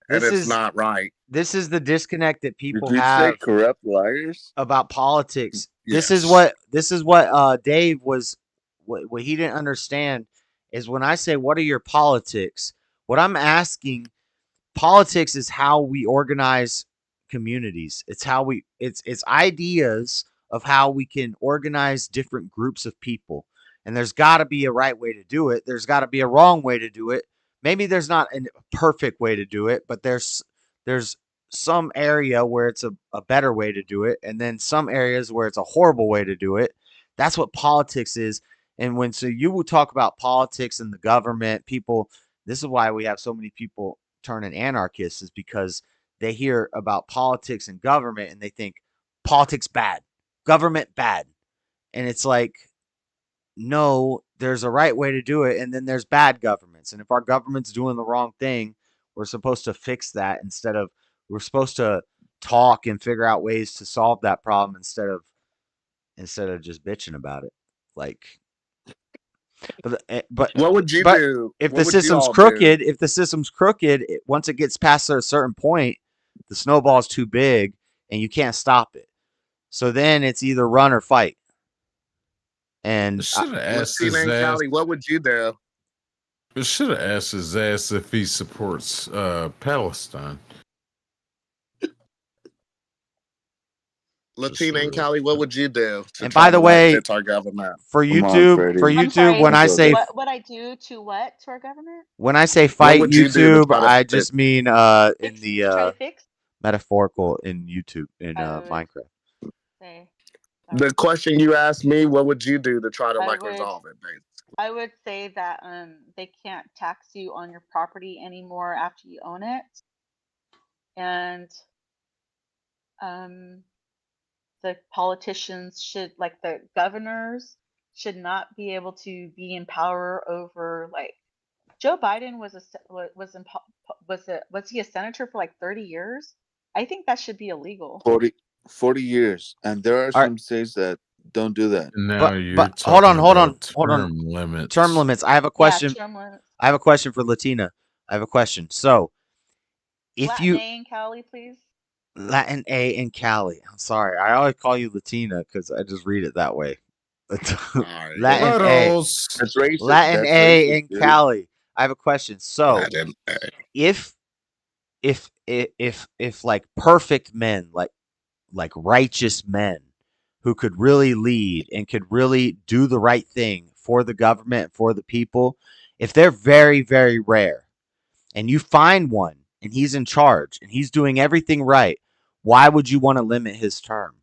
S10: and it's not right.
S1: This is the disconnect that people
S13: Did you say
S1: have
S13: corrupt liars?
S1: about politics.
S10: Yes.
S1: This is what Dave was what he didn't understand is when I say what are your politics? What I'm asking, politics is how we organize communities. It's ideas of how we can organize different groups of people. And there's got to be a right way to do it. There's got to be a wrong way to do it. Maybe there's not a perfect way to do it, but there's some area where it's a better way to do it, and then some areas where it's a horrible way to do it. That's what politics is. And so you will talk about politics and the government, people, this is why we have so many people turning anarchists, is because they hear about politics and government and they think politics bad, government bad. And it's like, no, there's a right way to do it, and then there's bad governments. And if our government's doing the wrong thing, we're supposed to fix that we're supposed to talk and figure out ways to solve that problem instead of just bitching about it. Like, But
S10: What would you
S1: but
S10: do?
S1: if
S10: What
S1: the
S10: would you
S1: system's
S10: all do?
S1: crooked, once it gets past a certain point, the snowball's too big and you can't stop it. So then it's either run or fight. And
S6: Should have asked
S10: Latina
S6: his
S10: and
S6: ass.
S10: Cali, what would you do?
S6: Should have asked his ass if he supports Palestine.
S10: Latina and Cali, what would you do to
S1: And
S10: try
S1: by the
S10: to
S1: way,
S10: fix our government?
S1: for
S13: Come on,
S1: YouTube,
S13: Freddie.
S8: I'm sorry.
S1: when I say
S8: what I do to what to our government?
S1: when I say
S10: What
S1: fight
S10: would you do to
S1: YouTube,
S10: try to
S1: I
S10: fix?
S1: just mean
S8: To
S1: in
S8: fix?
S1: metaphorical in YouTube in
S8: I would
S1: Minecraft.
S8: say.
S10: The question you asked me, what would you do to try to
S8: I
S10: like
S8: would
S10: resolve it? Basically?
S8: I would say that they can't tax you on your property anymore after you own it, and the politicians should, like the governors, should not be able to be in power over, like, Joe Biden was was he a senator for like 30 years? I think that should be illegal.
S13: 40 years, and there are some states that don't do that.
S6: Now you're
S1: But hold on,
S6: talking
S1: hold on.
S6: about term limits.
S1: Term limits. I have a question.
S8: term limits.
S1: I have a question for Latina. I have a question. So, if
S8: Latin
S1: you
S8: A and Cali, please.
S1: Latin A and Cali. I'm sorry. I always call you Latina because I just read it that way. Latin A.
S13: That's racist.
S1: Latin
S13: That's
S1: A
S13: racist,
S1: and
S13: dude.
S1: Cali. I have a question. So,
S10: Latin A.
S1: if like perfect men, like righteous men who could really lead and could really do the right thing for the government, for the people, if they're very, very rare and you find one and he's in charge and he's doing everything right, why would you want to limit his term?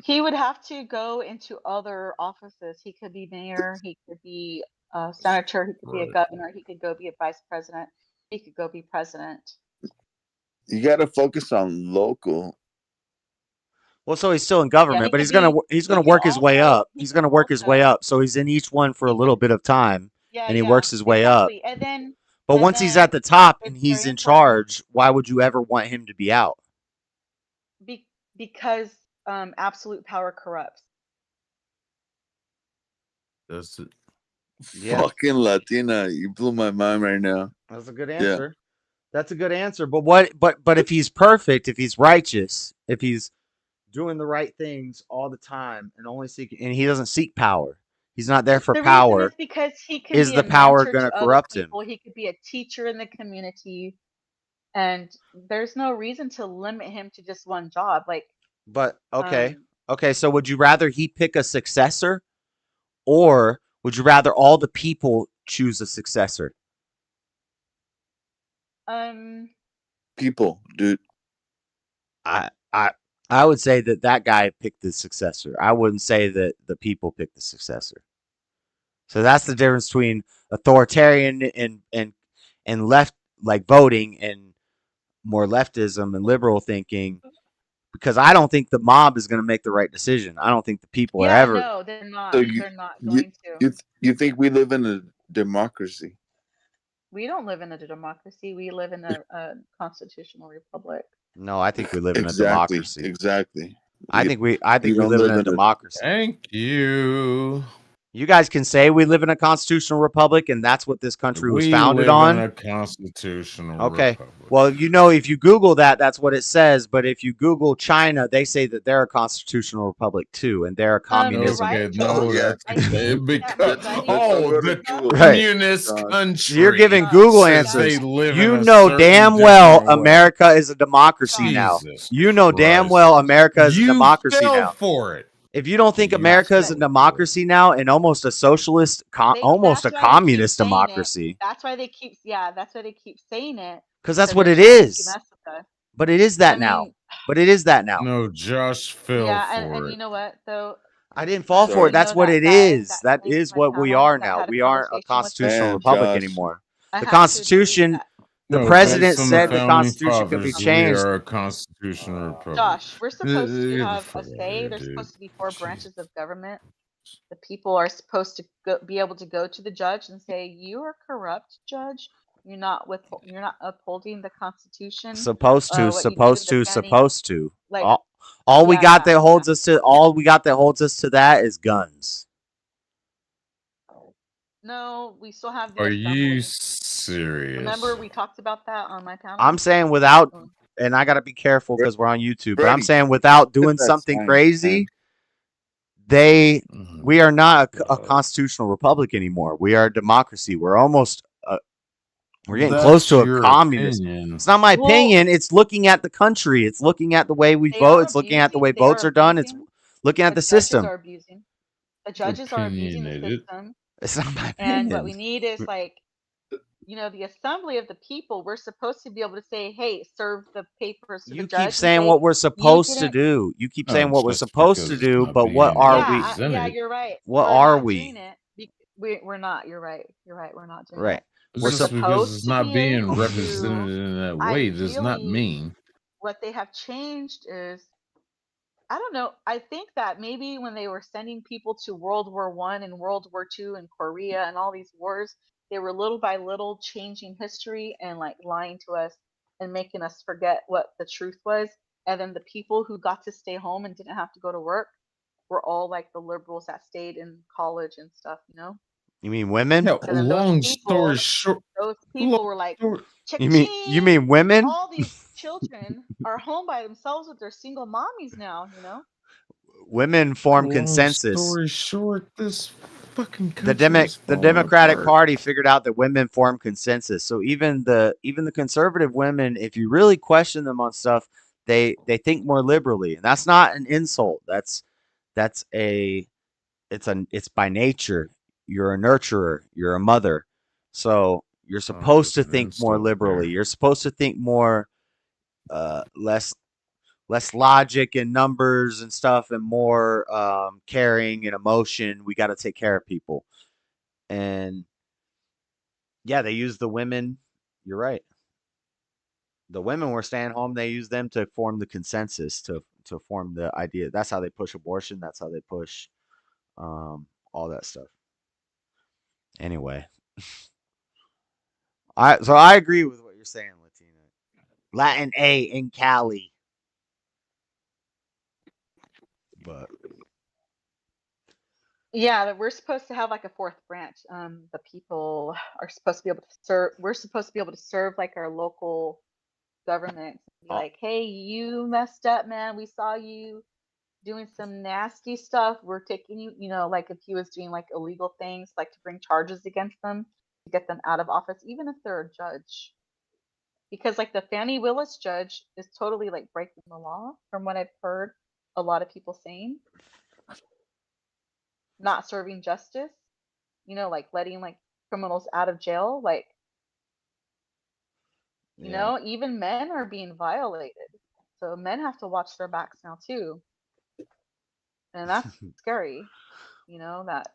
S8: He would have to go into other offices. He could be mayor, he could be a senator, he could be a governor, he could go be a vice president, he could go be president.
S13: You got to focus on local.
S1: Well, so he's still in government,
S8: he
S1: but
S8: could
S1: he's gonna
S8: be-
S1: work his way
S8: also-
S1: up. He's gonna work his way up. So he's in each one for a little bit of time, and he works his way up.
S8: exactly. And then,
S1: But
S8: and
S1: once he's
S8: then
S1: at the top and
S8: it's
S1: he's
S8: very
S1: in charge, why would you ever want him to be out?
S8: because absolute power corrupts.
S6: That's it.
S1: Yeah.
S13: Fucking Latina, you blew my mind right now.
S1: That's a good
S13: Yeah.
S1: answer. That's a good answer. But what? But if he's perfect, if he's righteous, if he's doing the right things all the time and only seeking, and he doesn't seek power, he's not there for
S8: The
S1: power.
S8: reason is because he can
S1: Is
S8: be
S1: the
S8: a
S1: power
S8: mentor
S1: going to
S8: to other
S1: corrupt him?
S8: people. He could be a teacher in the community, and there's no reason to limit him to just one job. Like,
S1: But okay, okay. So would you rather he pick a successor, or would you rather all the people choose a successor?
S13: People, dude.
S1: I would say that guy picked the successor. I wouldn't say that the people picked the successor. So that's the difference between authoritarian and left, like voting, and more leftism and liberal thinking. Because I don't think the mob is going to make the right decision. I don't think the people are ever.
S8: no, they're not.
S13: So
S8: They're not going to.
S13: You think we live in a democracy?
S8: We don't live in a democracy. We live in a constitutional republic.
S1: No, I think we live in a
S13: Exactly.
S1: democracy.
S13: Exactly.
S1: I think we
S13: don't
S1: live in
S13: live
S1: a democracy.
S6: Thank you.
S1: You guys can say we live in a constitutional republic, and that's what this country was
S6: We
S1: founded
S6: live
S1: on.
S6: in a constitutional
S1: Okay.
S6: republic.
S1: Well, if you Google that, that's what it says. But if you Google China, they say that they're a constitutional republic too, and they're a communism.
S6: Okay, no, that's because
S1: Right.
S6: communist country.
S1: You're giving Google
S6: says
S1: answers.
S6: they live
S1: You
S6: in a
S1: know
S6: certain
S1: damn well
S6: different way.
S1: America is a democracy now.
S6: Jesus
S1: You know damn
S6: Christ.
S1: well America is a
S6: You
S1: democracy
S6: fell
S1: now.
S6: for it.
S1: If you don't think America is a democracy now and almost a socialist, almost a
S8: That's why they keep
S1: communist
S8: saying it.
S1: democracy,
S8: That's why they keep. Yeah, that's why they keep saying it.
S1: because that's what
S8: they're
S1: it
S8: trying to
S1: is.
S8: mess with us.
S1: But it is that
S8: I
S1: now.
S8: mean-
S1: But it is that now.
S6: No, Josh fell
S8: Yeah,
S6: for
S8: and
S6: it.
S8: you know what though?
S1: I didn't fall for it. That's what it is. That is what we are now. We aren't a constitutional republic anymore. The Constitution, the
S6: No,
S1: president
S6: based on
S1: said the
S6: founding
S1: Constitution could be
S6: fathers,
S1: changed.
S6: We are a constitutional republic.
S8: Josh, we're supposed to have a
S6: Fuck
S8: say.
S6: yeah,
S8: There's
S6: dude.
S8: supposed to be 4 branches of government. The people are supposed to be able to go to the judge and say, "You are corrupt, judge. You're not upholding the Constitution."
S1: Supposed to.
S8: Like,
S1: Like All we got
S8: Yeah,
S1: that holds us to that is guns.
S8: no, we still have the
S6: Are you
S8: assembly.
S6: serious?
S8: Remember we talked about that on my panel?
S1: I'm saying without,
S8: Oh.
S1: and I gotta be careful because we're on YouTube, but I'm
S13: Freddie,
S1: saying without doing
S13: that
S1: something
S13: sign,
S1: crazy, we are not a constitutional republic anymore. We are a democracy. We're almost we're getting close
S6: That's
S1: to a
S6: your
S1: communist.
S6: opinion.
S1: It's not my
S8: Well,
S1: opinion. It's looking at the country. It's looking at the way we
S8: they
S1: vote.
S8: are
S1: It's looking at the
S8: abusing.
S1: way
S8: They
S1: votes
S8: are
S1: are done. It's
S8: abusing.
S1: looking at
S8: The
S1: the
S8: judges
S1: system.
S8: are abusing. The judges are abusing the
S6: Opinionated.
S8: system.
S1: It's not my
S8: And what we
S1: opinion.
S8: need is like, the assembly of the people. We're supposed to be able to say, hey, serve the papers to the
S1: You keep
S8: judge and
S1: saying
S8: say,
S1: what we're
S8: you
S1: supposed to
S8: didn't.
S1: do. You keep saying what we're
S6: Just
S1: supposed to
S6: because it's
S1: do,
S6: not
S1: but what
S6: being
S1: are we?
S8: Yeah,
S6: represented.
S8: you're right.
S1: What
S8: We're
S1: are
S8: not doing
S1: we?
S8: it. We're not. You're right. You're right. We're not doing
S1: Right.
S8: it.
S1: We're
S6: Just because
S8: Supposed
S6: it's
S8: to
S6: not
S8: be
S6: being
S8: able
S6: represented
S8: to.
S6: in that way does not
S8: Ideally,
S6: mean.
S8: what they have changed is, I don't know. I think that maybe when they were sending people to World War I and World War II and Korea and all these wars, they were little by little changing history and like lying to us and making us forget what the truth was. And then the people who got to stay home and didn't have to go to work were all like the liberals that stayed in college and stuff.
S1: You mean women?
S6: Hell,
S8: And then
S6: long story short,
S8: those
S6: long
S8: people were like,
S6: story.
S1: You
S8: cha-ching!
S1: mean women?
S8: All these children are home by themselves with their single mommies now.
S1: Women form
S6: Long
S1: consensus.
S6: story short, this fucking country is
S1: The
S6: falling
S1: Democratic
S6: apart.
S1: Party figured out that women form consensus. So even the conservative women, if you really question them on stuff, they think more liberally, and that's not an insult. That's it's by nature. You're a nurturer. You're a mother, so you're
S6: Oh,
S1: supposed
S6: there's
S1: to
S6: an
S1: think more
S6: insult
S1: liberally.
S6: there.
S1: You're supposed to think more less logic and numbers and stuff, and more caring and emotion. We got to take care of people. And yeah, they use the women. You're right. The women were staying home. They use them to form the consensus, to form the idea. That's how they push abortion. That's how they push all that stuff. Anyway, I agree with what you're saying, Latina. Latin A in Cali, but
S8: Yeah, that we're supposed to have like a fourth branch. The people are supposed to be able to serve. We're supposed to be able to serve like our local government. Be
S1: uh,
S8: like, hey, you messed up, man. We saw you doing some nasty stuff. We're taking you. Like if he was doing like illegal things, like to bring charges against them to get them out of office, even if they're a judge. Because like the Fannie Willis judge is totally like breaking the law, from what I've heard a lot of people saying, not serving justice. Like letting like criminals out of jail. Like,
S1: yeah.
S8: even men are being violated. So men have to watch their backs now too. And that's scary, that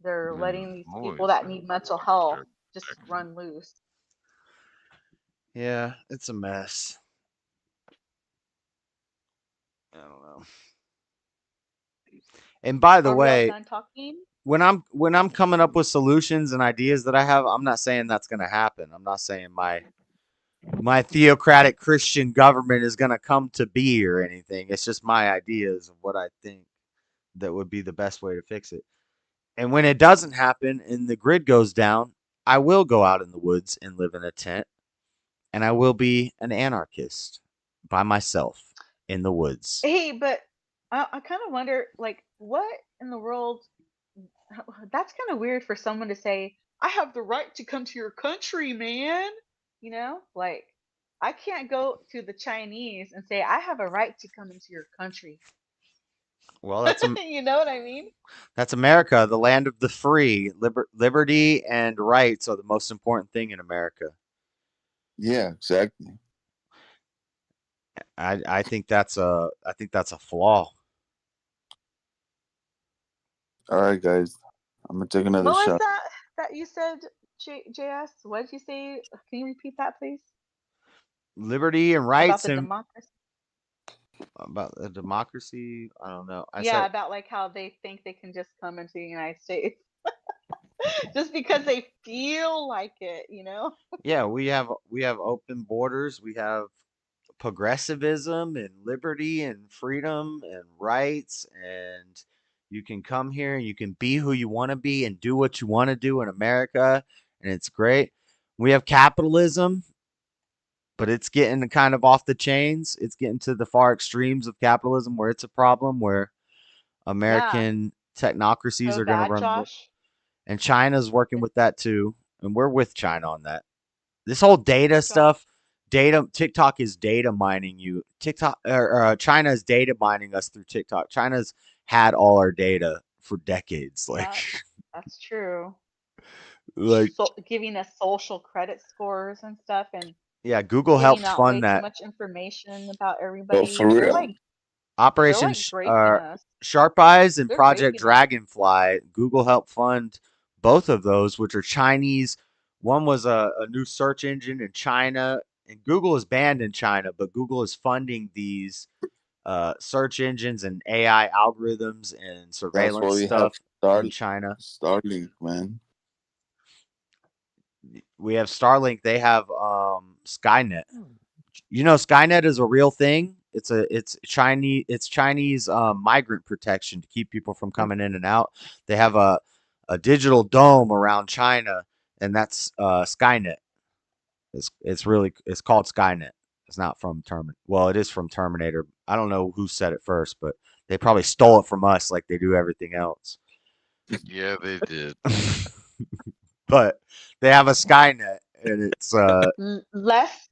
S8: they're letting these people
S9: Always
S8: that need mental health just run loose.
S1: Yeah, it's a mess. I don't know. And by the
S8: Are we all
S1: way,
S8: done talking?
S1: when I'm coming up with solutions and ideas that I have, I'm not saying that's going to happen. I'm not saying my theocratic Christian government is going to come to be or anything. It's just my ideas of what I think that would be the best way to fix it. And when it doesn't happen and the grid goes down, I will go out in the woods and live in a tent, and I will be an anarchist by myself in the woods.
S8: Hey, but I kind of wonder, like, what in the world? That's kind of weird for someone to say, I have the right to come to your country, man. Like, I can't go to the Chinese and say, I have a right to come into your country.
S1: Well,
S8: You know what I mean?
S1: that's America, the land of the free. Liberty and rights are the most important thing in America.
S13: Yeah, exactly.
S1: I think that's a flaw.
S13: All right, guys. I'm gonna take another
S8: What was
S13: shot.
S8: that you said, JS? What did you say? Can you repeat that, please?
S1: Liberty and
S8: About
S1: rights
S8: the
S1: and
S8: democracy?
S1: about the democracy. I don't know. I
S8: Yeah,
S1: said
S8: about like how they think they can just come into the United States just because they feel like it.
S1: yeah, we have open borders. We have progressivism and liberty and freedom and rights, and you can come here and you can be who you want to be and do what you want to do in America, and it's great. We have capitalism, but it's getting kind of off the chains. It's getting to the far extremes of capitalism where it's a problem, where
S8: Yeah.
S1: American technocracies
S8: So
S1: are going to
S8: bad,
S1: run
S8: Josh.
S1: and China's working with that too, and we're with China on that. This whole data stuff, TikTok is data mining you. China is data mining us through TikTok. China's had all our data for decades.
S8: That's true.
S1: Like
S8: Giving us social credit scores and stuff, and
S1: yeah, Google
S8: giving
S1: helped
S8: out way
S1: fund
S8: too
S1: that.
S8: much information about
S13: Oh,
S8: everybody.
S13: for
S8: They're
S13: real?
S8: like
S1: Operation
S8: raping us.
S1: Sharp Eyes and
S8: They're
S1: Project
S8: raping us.
S1: Dragonfly. Google helped fund both of those, which are Chinese. One was a new search engine in China, and Google is banned in China, but Google is funding these search engines and AI algorithms and
S13: That's
S1: surveillance
S13: why we have
S1: stuff in China.
S13: Starlink, man.
S1: We have Starlink. They have Skynet. You know, Skynet is a real thing. It's Chinese migrant protection to keep people from coming in and out. They have a digital dome around China, and that's Skynet. It's called Skynet. It's not from Terminator. Well, it is from Terminator. I don't know who said it first, but they probably stole it from us like they do everything else.
S9: Yeah, they did.
S1: But they have a Skynet, and it's
S8: Less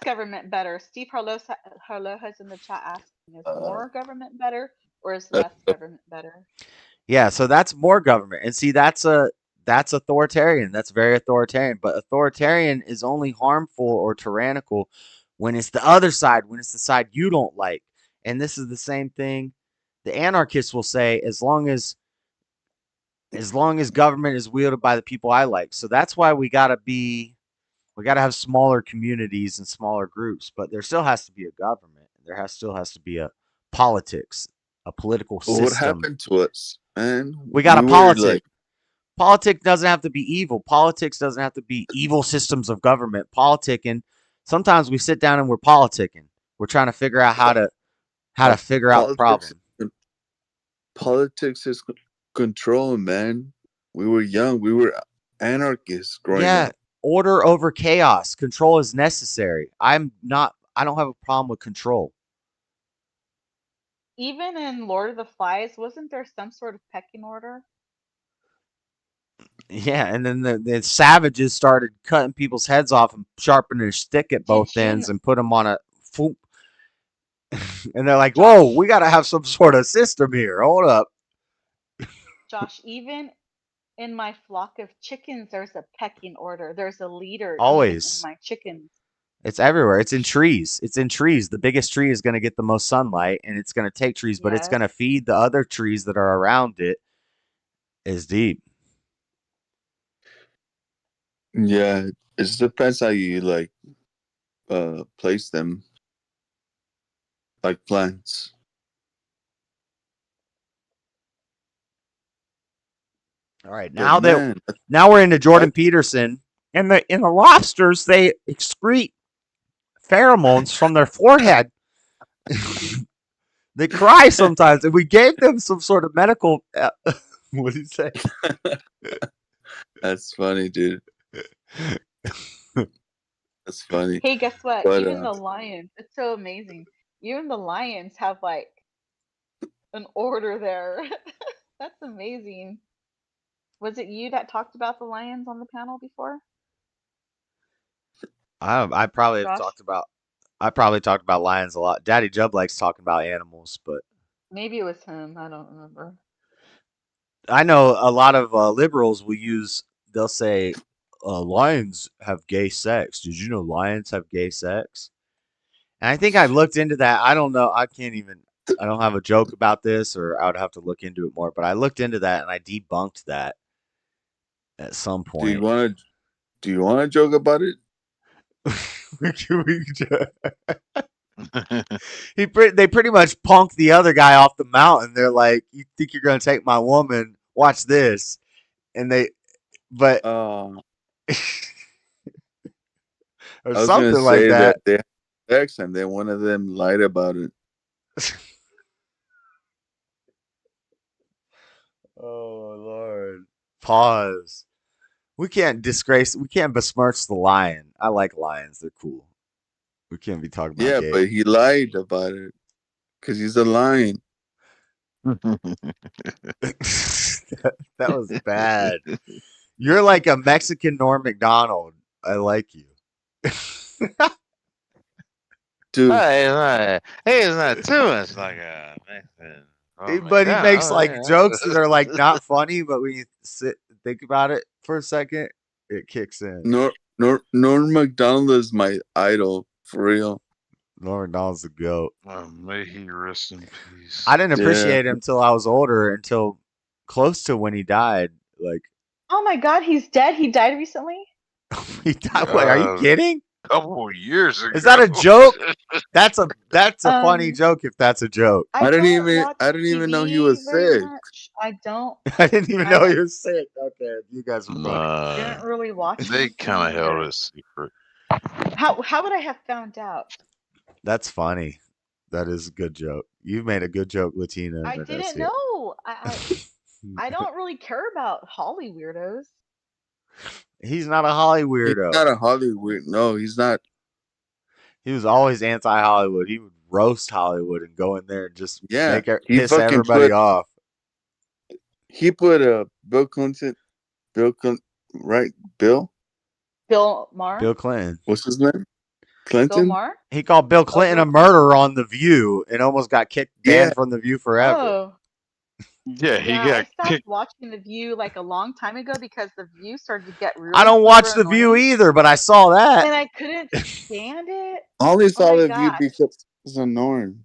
S8: government better. Steve Harloha's in the chat asking, is more government better or is less government better?
S1: yeah. So that's more government, and see that's authoritarian. That's very authoritarian. But authoritarian is only harmful or tyrannical when it's the other side, when it's the side you don't like. And this is the same thing the anarchists will say, as long as government is wielded by the people I like. So that's why we gotta have smaller communities and smaller groups, but there still has to be a government. Still has to be a politics, a political
S13: But what
S1: system.
S13: happened to us, man?
S1: We got a
S13: were
S1: politic. Politics doesn't have to be evil. Politics doesn't have to be evil systems of government. Politicking. Sometimes we sit down and we're politicking. We're trying to figure out how to figure out the problem.
S13: Politics is control, man. We were young. We were anarchists growing
S1: Yeah,
S13: up.
S1: order over chaos. Control is necessary. I don't have a problem with control.
S8: Even in Lord of the Flies, wasn't there some sort of pecking order?
S1: Yeah, and then the savages started cutting people's heads off and sharpening a stick at both ends and put them on a foop. And they're like, whoa, we got to have some sort of system here. Hold up.
S8: Josh, even in my flock of chickens, there's a pecking order. There's a leader
S1: Always.
S8: even in my chickens.
S1: It's everywhere. It's in trees. It's in trees. The biggest tree is going to get the most sunlight, and it's going to take trees, but it's going to feed the other trees that are around it. Is deep.
S13: Yeah, it just depends how you place them, like plants.
S1: All right,
S13: But
S1: now we're into Jordan Peterson, and the lobsters, they excrete pheromones from their forehead. They cry sometimes, and we gave them some sort of medical. What did he say?
S13: That's funny, dude. That's funny.
S8: Hey, guess what?
S13: But,
S8: Even the lions, it's so amazing. Even the lions have like an order there. That's amazing. Was it you that talked about the lions on the panel before?
S1: I probably
S8: Josh?
S1: talked about lions a lot. Daddy Jub likes talking about animals, but
S8: Maybe it was him. I don't remember.
S1: I know a lot of liberals they'll say lions have gay sex. Did you know lions have gay sex? And I think I looked into that. I don't know. I don't have a joke about this, or I would have to look into it more, but I looked into that and I debunked that at some point.
S13: Do you want to joke about it?
S1: They pretty much punked the other guy off the mountain. They're like, "You think you're gonna take my woman? Watch this!" And but
S13: I
S1: or
S13: was
S1: something
S13: gonna
S1: like
S13: say
S1: that.
S13: they text, and then one of them lied about it.
S1: Oh Lord. Pause. We can't besmirch the lion. I like lions. They're cool. We can't be talking about
S13: Yeah,
S1: gay.
S13: but he lied about it because he's a lion.
S1: That was bad. You're like a Mexican Norm Macdonald. I like you.
S13: Dude,
S9: He's not too much like a Mexican. Oh my
S1: But he
S9: God.
S1: makes
S9: Oh,
S1: like
S9: yeah.
S1: jokes that are like not funny, but when you sit and think about it for a second, it kicks in.
S13: Norm Macdonald is my idol for real.
S1: Norm Macdonald's the goat.
S9: May he rest in peace.
S1: I didn't
S13: Yeah.
S1: appreciate him until I was older, until close to when he died. Like
S8: Oh my God, he's dead. He died recently.
S1: he died. Wait, are you kidding?
S9: Couple of years ago.
S1: Is that a joke? That's a funny joke if that's a joke.
S13: I didn't even know he was
S8: very
S13: sick.
S8: much. I don't.
S1: I didn't even know he was sick. Okay, you guys are funny.
S8: Didn't really watch.
S9: They
S8: anything,
S9: kind of held
S8: or-
S9: a secret.
S8: How would I have found out?
S1: That's funny. That is a good joke. You made a good joke, Latina.
S8: I
S1: but
S8: didn't know. I don't really care about Holly weirdos.
S1: He's not a Holly
S13: He's
S1: weirdo.
S13: not a Hollywood. No, he's not.
S1: He was always anti-Hollywood. He would roast Hollywood and go in there and just
S13: Yeah, he
S1: piss
S13: fucking
S1: everybody
S13: put-
S1: off.
S13: He put Bill Clinton, right? Bill
S8: Maher.
S1: Bill Clinton.
S13: What's his name?
S8: Bill
S13: Clinton.
S8: Maher.
S1: He called Bill Clinton a murderer on The View and almost got banned from The View forever.
S8: Oh.
S9: Yeah, he
S8: Yeah,
S9: got
S8: I stopped
S9: kicked.
S8: watching The View like a long time ago because The View started to get really.
S1: I don't watch
S8: super
S1: The View
S8: annoying,
S1: either, but I saw that.
S8: and I couldn't stand it.
S13: I only saw
S8: my
S13: the
S8: gosh.
S13: view because it's a Norm.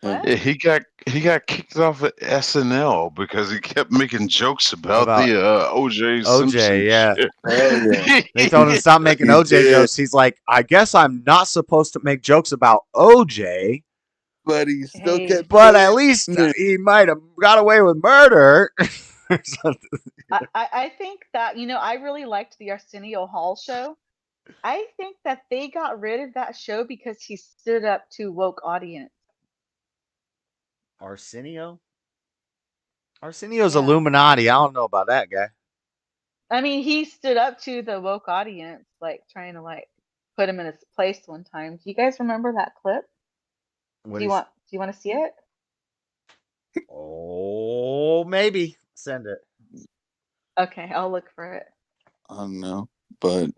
S8: What?
S9: Yeah, he got kicked off at SNL because he kept making jokes about the OJ Simpson
S1: OJ, yeah.
S9: shit.
S13: yeah.
S1: They told him to stop making
S13: He
S1: OJ
S13: did.
S1: jokes. He's like, I guess I'm not supposed to make jokes about OJ,
S13: But he still
S8: Hey.
S13: kept.
S1: but at least he might have got away with murder. Or something.
S8: I think that I really liked the Arsenio Hall show. I think that they got rid of that show because he stood up to woke audience.
S1: Arsenio? Arsenio's
S8: Yeah.
S1: Illuminati. I don't know about that guy.
S8: I mean, he stood up to the woke audience, like trying to put him in his place one time. Do you guys remember that clip? Do you want to see it?
S1: Oh, maybe. Send it.
S8: Okay, I'll look for it.
S13: I don't know, but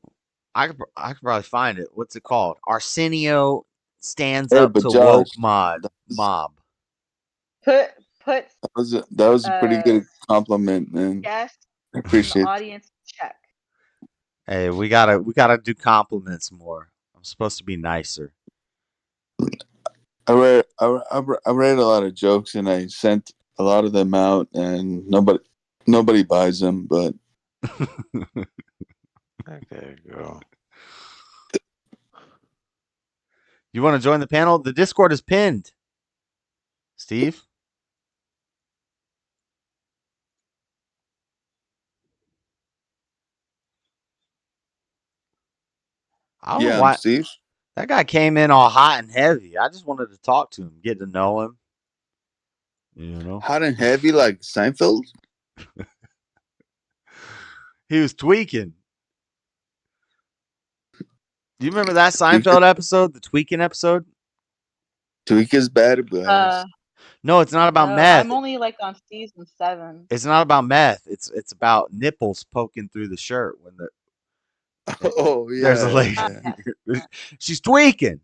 S1: I could probably find it. What's it called? Arsenio stands
S13: Hey,
S1: up
S13: but
S1: to
S13: Josh,
S1: woke mob.
S8: Put
S13: that was a pretty good compliment, man.
S8: guest
S13: I
S8: in the
S13: appreciate it.
S8: audience check.
S1: Hey, we gotta do compliments more. I'm supposed to be nicer.
S13: I read a lot of jokes and I sent a lot of them out, and nobody buys them. But
S9: There you go.
S1: You want to join the panel? The Discord is pinned. Steve? I don't know why.
S13: Steve.
S1: That guy came in all hot and heavy. I just wanted to talk to him, get to know him. You know,
S13: Hot and heavy like Seinfeld.
S1: he was tweaking. Do you remember that Seinfeld episode, the tweaking episode?
S13: Tweak is bad, but
S1: No, it's not about
S8: No,
S1: meth.
S8: I'm only on season 7.
S1: It's not about meth. It's about nipples poking through the shirt when the
S13: oh yeah,
S1: there's a lady.
S13: yeah.
S1: She's tweaking.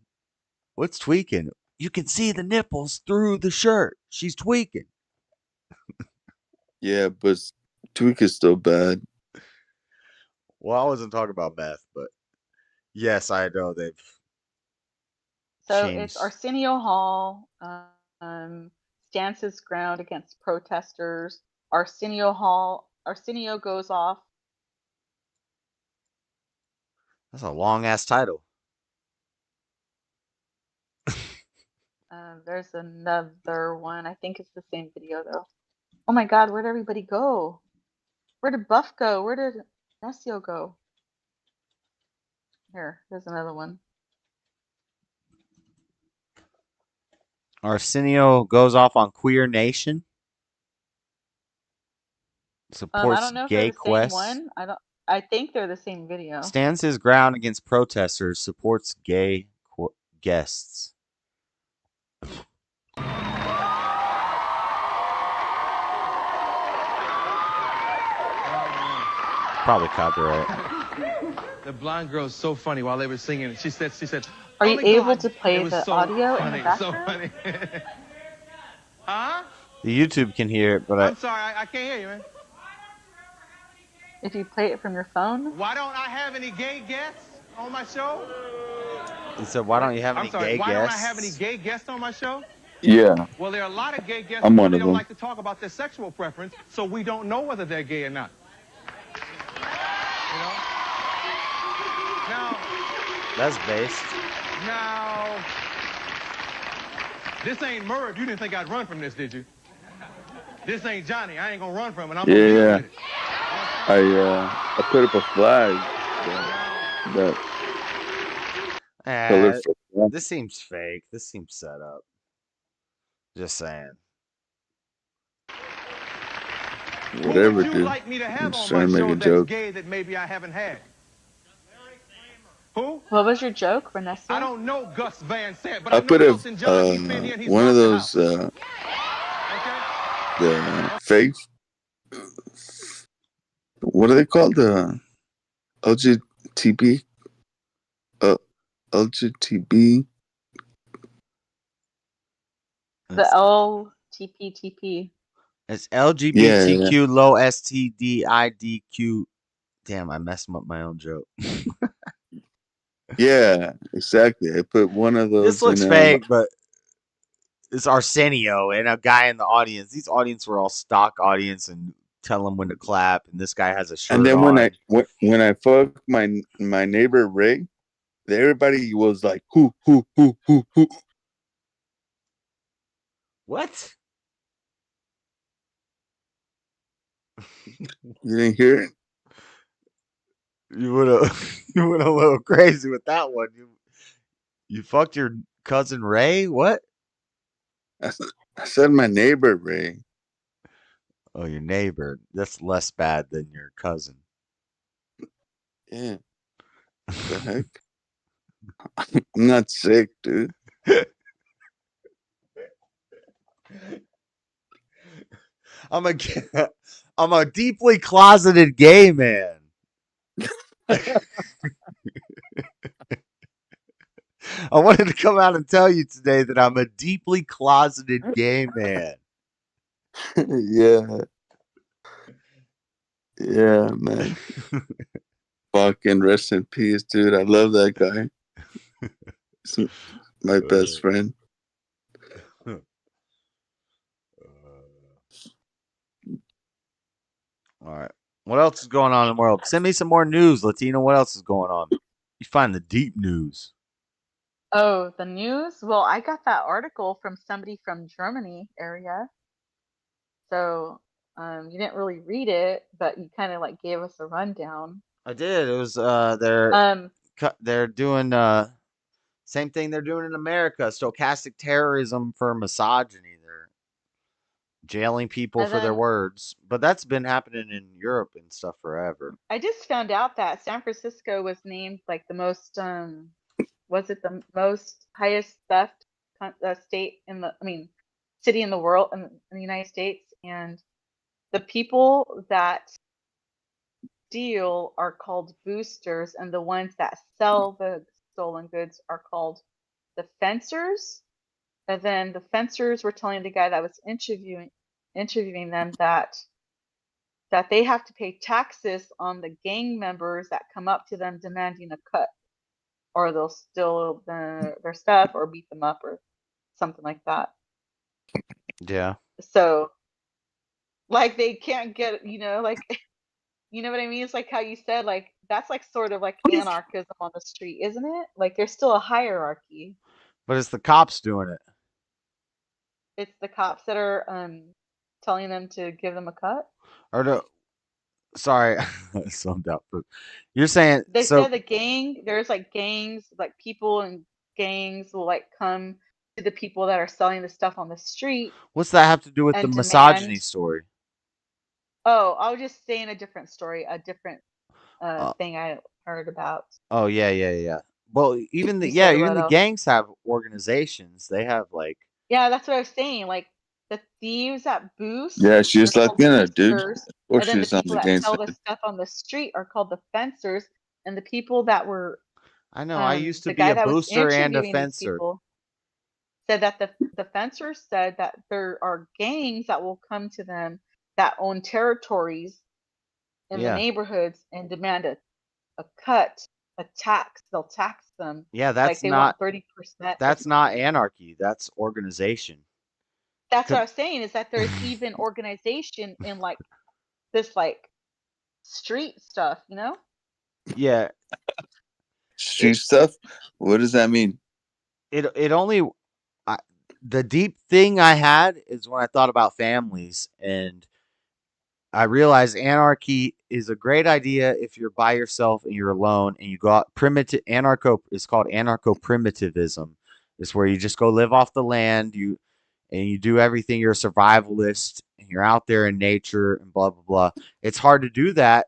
S1: What's tweaking? You can see the nipples through the shirt. She's tweaking.
S13: Yeah, but tweak is still bad.
S1: Well, I wasn't talking about meth, but yes, I know they've
S8: So
S1: changed.
S8: it's Arsenio Hall stands his ground against protesters. Arsenio goes off.
S1: That's a long ass title.
S8: There's another one. I think it's the same video though. Oh my God, where'd everybody go? Where did Buff go? Where did Nesio go? Here's another one.
S1: Arsenio goes off on Queer Nation.
S8: I
S1: Supports
S8: don't know if they're
S1: gay
S8: the same
S1: quests.
S8: one. I think they're the same video.
S1: Stands his ground against protesters. Supports gay guests. Probably copyright.
S17: The blonde girl's so funny while they were singing. She said,
S8: Are
S17: "Oh
S8: you
S17: my
S8: able
S17: God."
S8: to play
S17: It was
S8: the
S17: so
S8: audio in
S17: funny,
S8: the
S17: so
S8: background?
S17: funny. Huh?
S1: The YouTube can hear it, but
S17: I'm sorry, I can't hear you, man.
S8: If you play it from your phone?
S17: Why don't I have any gay guests on my show?
S1: he said, "Why don't you have any
S17: I'm sorry,
S1: gay
S17: why don't I have any
S1: guests?"
S17: gay guests on my show?
S13: Yeah,
S17: Well, there are a lot of gay guests
S13: I'm
S17: who
S13: one
S17: really
S13: of
S17: don't
S13: them.
S17: like to talk about their sexual preference, so we don't know whether they're gay or not. You know? Now,
S1: That's based.
S17: now, this ain't Merv. You didn't think I'd run from this, did you? This ain't Johnny. I ain't gonna run from it. I'm gonna deal
S13: Yeah,
S17: with it.
S13: I put up a flag that color for
S1: This seems fake. This seems set up. Just saying.
S13: whatever,
S17: Who would you
S13: dude.
S17: like me to
S13: I'm
S17: have
S13: just
S17: on
S13: trying
S17: my
S13: to make
S17: show
S13: a
S17: that's
S13: joke.
S17: gay that maybe I haven't had? Who?
S8: What was your joke, Vanessa?
S17: I don't know Gus Van Sant, but
S13: I
S17: I know
S13: put a
S17: Elton John. He's been here and he's
S13: one of
S17: rocked the
S13: those
S17: house.
S13: the fake. What are they called? The LGTB. LGTB.
S8: The LTPTP.
S1: It's LGBTQ low STDIDQ. Damn, I messed up my own joke.
S13: Yeah, exactly. I put one of those.
S1: This looks fake, but it's Arsenio and a guy in the audience. These audience were all stock audience and tell them when to clap. And this guy has a shirt
S13: And then
S1: on.
S13: when I fucked my neighbor Ray, everybody was like, who.
S1: What?
S13: You didn't hear it?
S1: You went a little crazy with that one. You fucked your cousin Ray? What?
S13: I said my neighbor Ray.
S1: Oh, your neighbor. That's less bad than your cousin.
S13: Yeah. The heck? I'm not sick, dude.
S1: I'm a deeply closeted gay man. I wanted to come out and tell you today that I'm a deeply closeted gay man.
S13: Yeah. Yeah, man. Fucking rest in peace, dude. I love that guy. He's my best friend.
S1: All right. What else is going on in the world? Send me some more news, Latino. What else is going on? You find the deep news.
S8: Oh, the news? Well, I got that article from somebody from Germany area. So, you didn't really read it, but you kind of like gave us a rundown.
S1: I did. It was they're doing same thing they're doing in America, stochastic terrorism for misogyny. They're jailing people
S8: And
S1: for their
S8: then
S1: words. But that's been happening in Europe and stuff forever.
S8: I just found out that San Francisco was named like the most was it the most highest theft state in the city in the world in the United States, and the people that steal are called boosters, and the ones that sell the stolen goods are called the fencers. And then the fencers were telling the guy that was interviewing them that they have to pay taxes on the gang members that come up to them demanding a cut, or they'll steal their stuff or beat them up or something like that.
S1: Yeah.
S8: So, like, they can't get, like, you know what I mean? It's like how you said, like, that's like sort of like anarchism on the street, isn't it? Like, there's still a hierarchy.
S1: But it's the cops doing it.
S8: It's the cops that are telling them to give them a cut.
S1: Or no, sorry, I summed up. But you're saying
S8: They
S1: so
S8: said there's like gangs, like people and gangs will like come to the people that are selling the stuff on the street
S1: What's that have to do with the
S8: and
S1: misogyny
S8: demand.
S1: story?
S8: Oh, I was just saying a different story, a different
S1: Uh,
S8: thing I heard about.
S1: oh yeah. Well, even
S8: You said
S1: even
S8: what
S1: the
S8: else?
S1: gangs have organizations. They have like
S8: Yeah, that's what I was saying. Like the thieves at Boost,
S13: Yeah,
S8: they're
S13: she's
S8: called
S13: Latina, dude.
S8: boosters,
S13: Or
S8: and then the
S13: she's on
S8: people
S13: the
S8: that
S13: gang
S8: sell the
S13: side.
S8: stuff on the street are called the fencers, and the people that were
S1: I know. I used to
S8: the
S1: be
S8: guy
S1: a
S8: that was
S1: booster and a
S8: interviewing these
S1: fencer.
S8: people said that the fencers said that there are gangs that will come to them that own territories in the
S1: Yeah.
S8: neighborhoods and demand a cut, a tax. They'll tax them
S1: Yeah,
S8: like they want 30% or
S1: that's not anarchy. That's organization.
S8: that's what I
S1: 'Cause-
S8: was saying is that there's even organization in like this like street stuff, you know?
S1: yeah,
S13: Street stuff? What does that mean?
S1: it only the deep thing I had is when I thought about families, and I realized anarchy is a great idea if you're by yourself and you're alone and you go out. Primitive anarcho is called anarcho primitivism. It's where you just go live off the land, you do everything. You're a survivalist and you're out there in nature and blah blah blah. It's hard to do that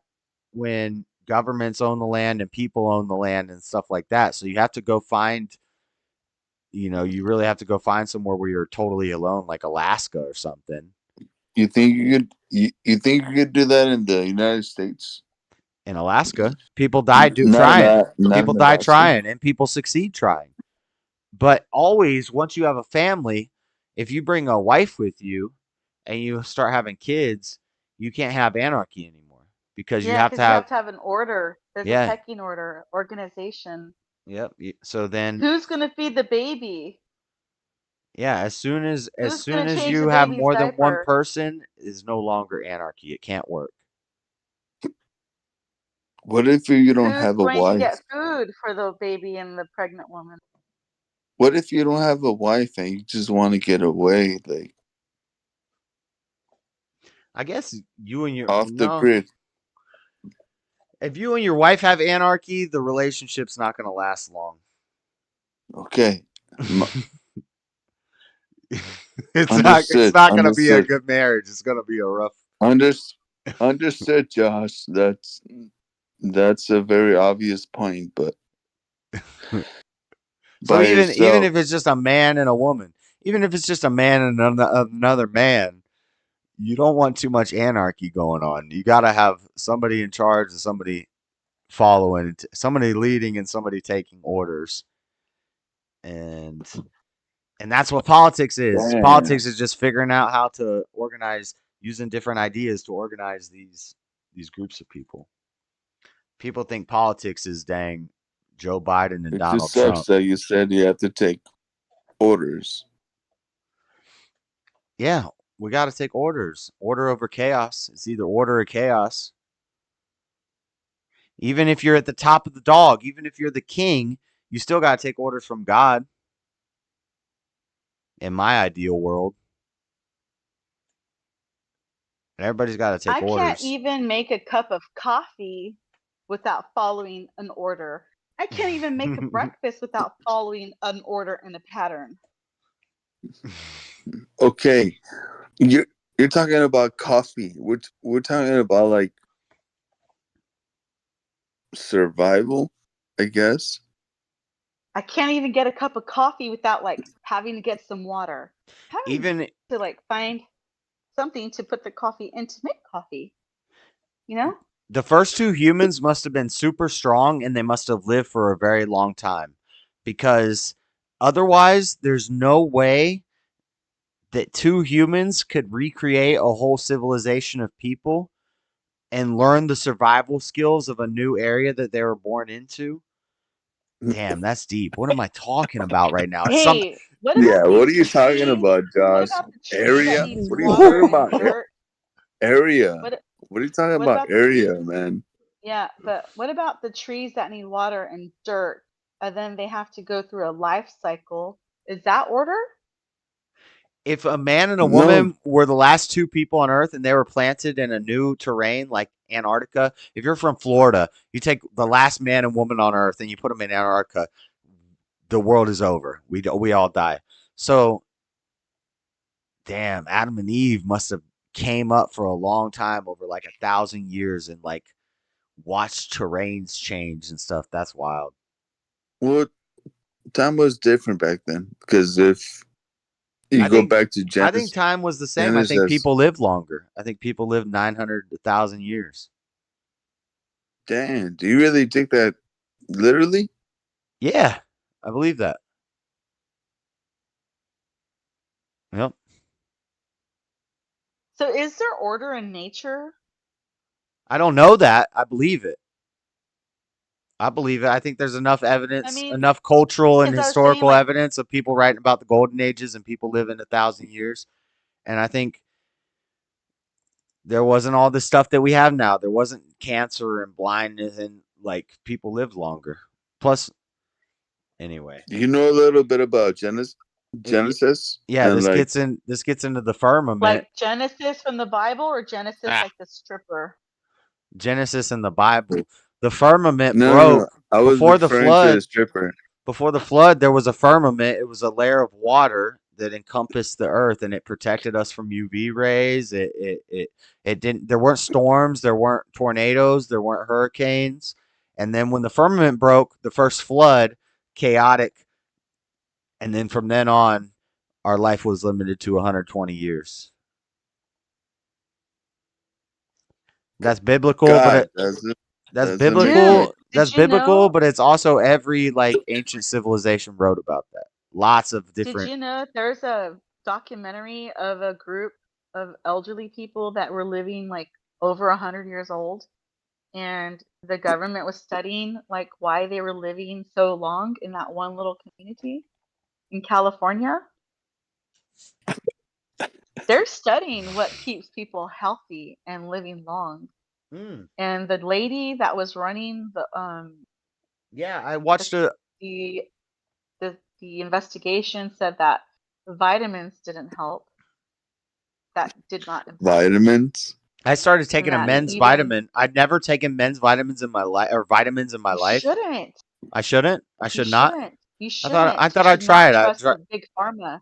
S1: when governments own the land and people own the land and stuff like that. So you have to go find, you really have to go find somewhere where you're totally alone, like Alaska or something.
S13: You think you could? You think you could do that in the United States?
S1: In Alaska, people die
S13: Not
S1: trying.
S13: not
S1: People
S13: in
S1: die
S13: Alaska.
S1: trying, and people succeed trying. But always, once you have a family, if you bring a wife with you and you start having kids, you can't have anarchy anymore because you
S8: Yeah,
S1: have to
S8: because you have
S1: have,
S8: to have an order. There's a
S1: yeah,
S8: pecking order, organization.
S1: yep. So then,
S8: Who's gonna feed the baby?
S1: yeah, as
S8: Who's
S1: soon
S8: gonna
S1: as
S8: change the
S1: you have
S8: baby's
S1: more than one
S8: diaper?
S1: person, is no longer anarchy. It can't work.
S13: What if you don't
S8: Who's
S13: have a
S8: going to
S13: wife?
S8: get food for the baby and the pregnant woman?
S13: What if you don't have a wife and you just want to get away, like
S1: I guess you and your
S13: off the
S1: no.
S13: grid?
S1: If you and your wife have anarchy, the relationship's not going to last long.
S13: Okay.
S1: It's
S13: Understood.
S1: not going to be a
S13: Understood.
S1: good marriage. It's going to be a rough.
S13: Understood, Josh. That's a very obvious point, but
S1: So
S13: by
S1: even
S13: yourself.
S1: if it's just a man and a woman, even if it's just a man and another man, you don't want too much anarchy going on. You got to have somebody in charge and somebody following, somebody leading and somebody taking orders. And that's what politics is.
S13: Damn.
S1: Politics is just figuring out how to organize, using different ideas to organize these groups of people. People think politics is dang Joe Biden and
S13: It
S1: Donald
S13: just sucks
S1: Trump.
S13: that you said you have to take orders.
S1: Yeah, we got to take orders. Order over chaos. It's either order or chaos. Even if you're at the top of the dog, even if you're the king, you still got to take orders from God. In my ideal world, and everybody's got to take
S8: I can't
S1: orders.
S8: even make a cup of coffee without following an order. I can't even make a breakfast without following an order and a pattern.
S13: Okay, you're talking about coffee. We're talking about like survival, I guess.
S8: I can't even get a cup of coffee without like having to get some water.
S1: Even
S8: to like find something to put the coffee in to make coffee. You know?
S1: the first two humans must have been super strong and they must have lived for a very long time, because otherwise there's no way that two humans could recreate a whole civilization of people and learn the survival skills of a new area that they were born into. Damn, that's deep. What am I talking about right now? It's something.
S8: Hey, what about
S13: Yeah,
S8: these
S13: what are you talking
S8: trees?
S13: about,
S8: What
S13: Josh?
S8: about the tree that
S13: Area?
S8: needs
S13: What are you
S8: water
S13: talking
S8: and
S13: about?
S8: dirt?
S13: Area.
S8: What
S13: What are you talking
S8: what
S13: about?
S8: about the
S13: Area,
S8: trees?
S13: man.
S8: Yeah, but what about the trees that need water and dirt, and then they have to go through a life cycle? Is that order?
S1: If a man and a
S13: No.
S1: woman were the last two people on Earth and they were planted in a new terrain like Antarctica, if you're from Florida, you take the last man and woman on Earth and you put them in Antarctica, the world is over. We all die. So, damn, Adam and Eve must have came up for a long time over like 1,000 years and like watched terrains change and stuff. That's wild.
S13: Well, time was different back then because if you
S1: I
S13: go
S1: think
S13: back to
S1: I think
S13: Genesis,
S1: time was the same. I think
S13: Genesis,
S1: people lived longer. I think people lived 900 to 1,000 years.
S13: damn, do you really take that literally?
S1: Yeah, I believe that. Yep.
S8: So is there order in nature?
S1: I don't know that. I believe it. I believe it. I think there's enough
S8: I
S1: evidence,
S8: mean,
S1: enough cultural and
S8: because I was saying
S1: historical
S8: like,
S1: evidence of people writing about the golden ages and people living 1,000 years. And I think there wasn't all the stuff that we have now. There wasn't cancer and blindness, and like people lived longer. Plus, anyway,
S13: You know a little bit about Genesis
S1: yeah,
S13: and like
S1: this gets into the firmament,
S8: Genesis from the Bible or Genesis like the stripper?
S1: Genesis and the Bible. The firmament
S13: no,
S1: broke
S13: I was
S1: before the
S13: referring to the
S1: flood.
S13: stripper.
S1: Before the flood, there was a firmament. It was a layer of water that encompassed the earth, and it protected us from UV rays. It didn't. There weren't storms. There weren't tornadoes. There weren't hurricanes. And then when the firmament broke, the first flood, chaotic, and then from then on, our life was limited to 120 years. That's biblical, but
S13: God,
S1: that's
S13: that's amazing.
S8: Dude,
S1: biblical. That's
S8: did you
S1: biblical,
S8: know?
S1: but it's also every like ancient civilization wrote about that. Lots of
S8: Did
S1: different.
S8: you know there's a documentary of a group of elderly people that were living like over 100 years old, and the government was studying like why they were living so long in that one little community in California? They're studying what keeps people healthy and living long.
S1: Hmm.
S8: And the lady that was running
S1: Yeah, I watched a.
S8: the the investigation said that vitamins didn't help. That did not impact,
S13: Vitamins.
S1: I started
S8: and
S1: taking a
S8: that
S1: men's
S8: even
S1: vitamin. I'd never taken men's vitamins in my life or vitamins in my
S8: you
S1: life.
S8: shouldn't.
S1: I shouldn't. I
S8: You
S1: should not.
S8: shouldn't. You
S1: I
S8: shouldn't. You
S1: thought I'd
S8: should
S1: try
S8: not
S1: it.
S8: trust the big pharma.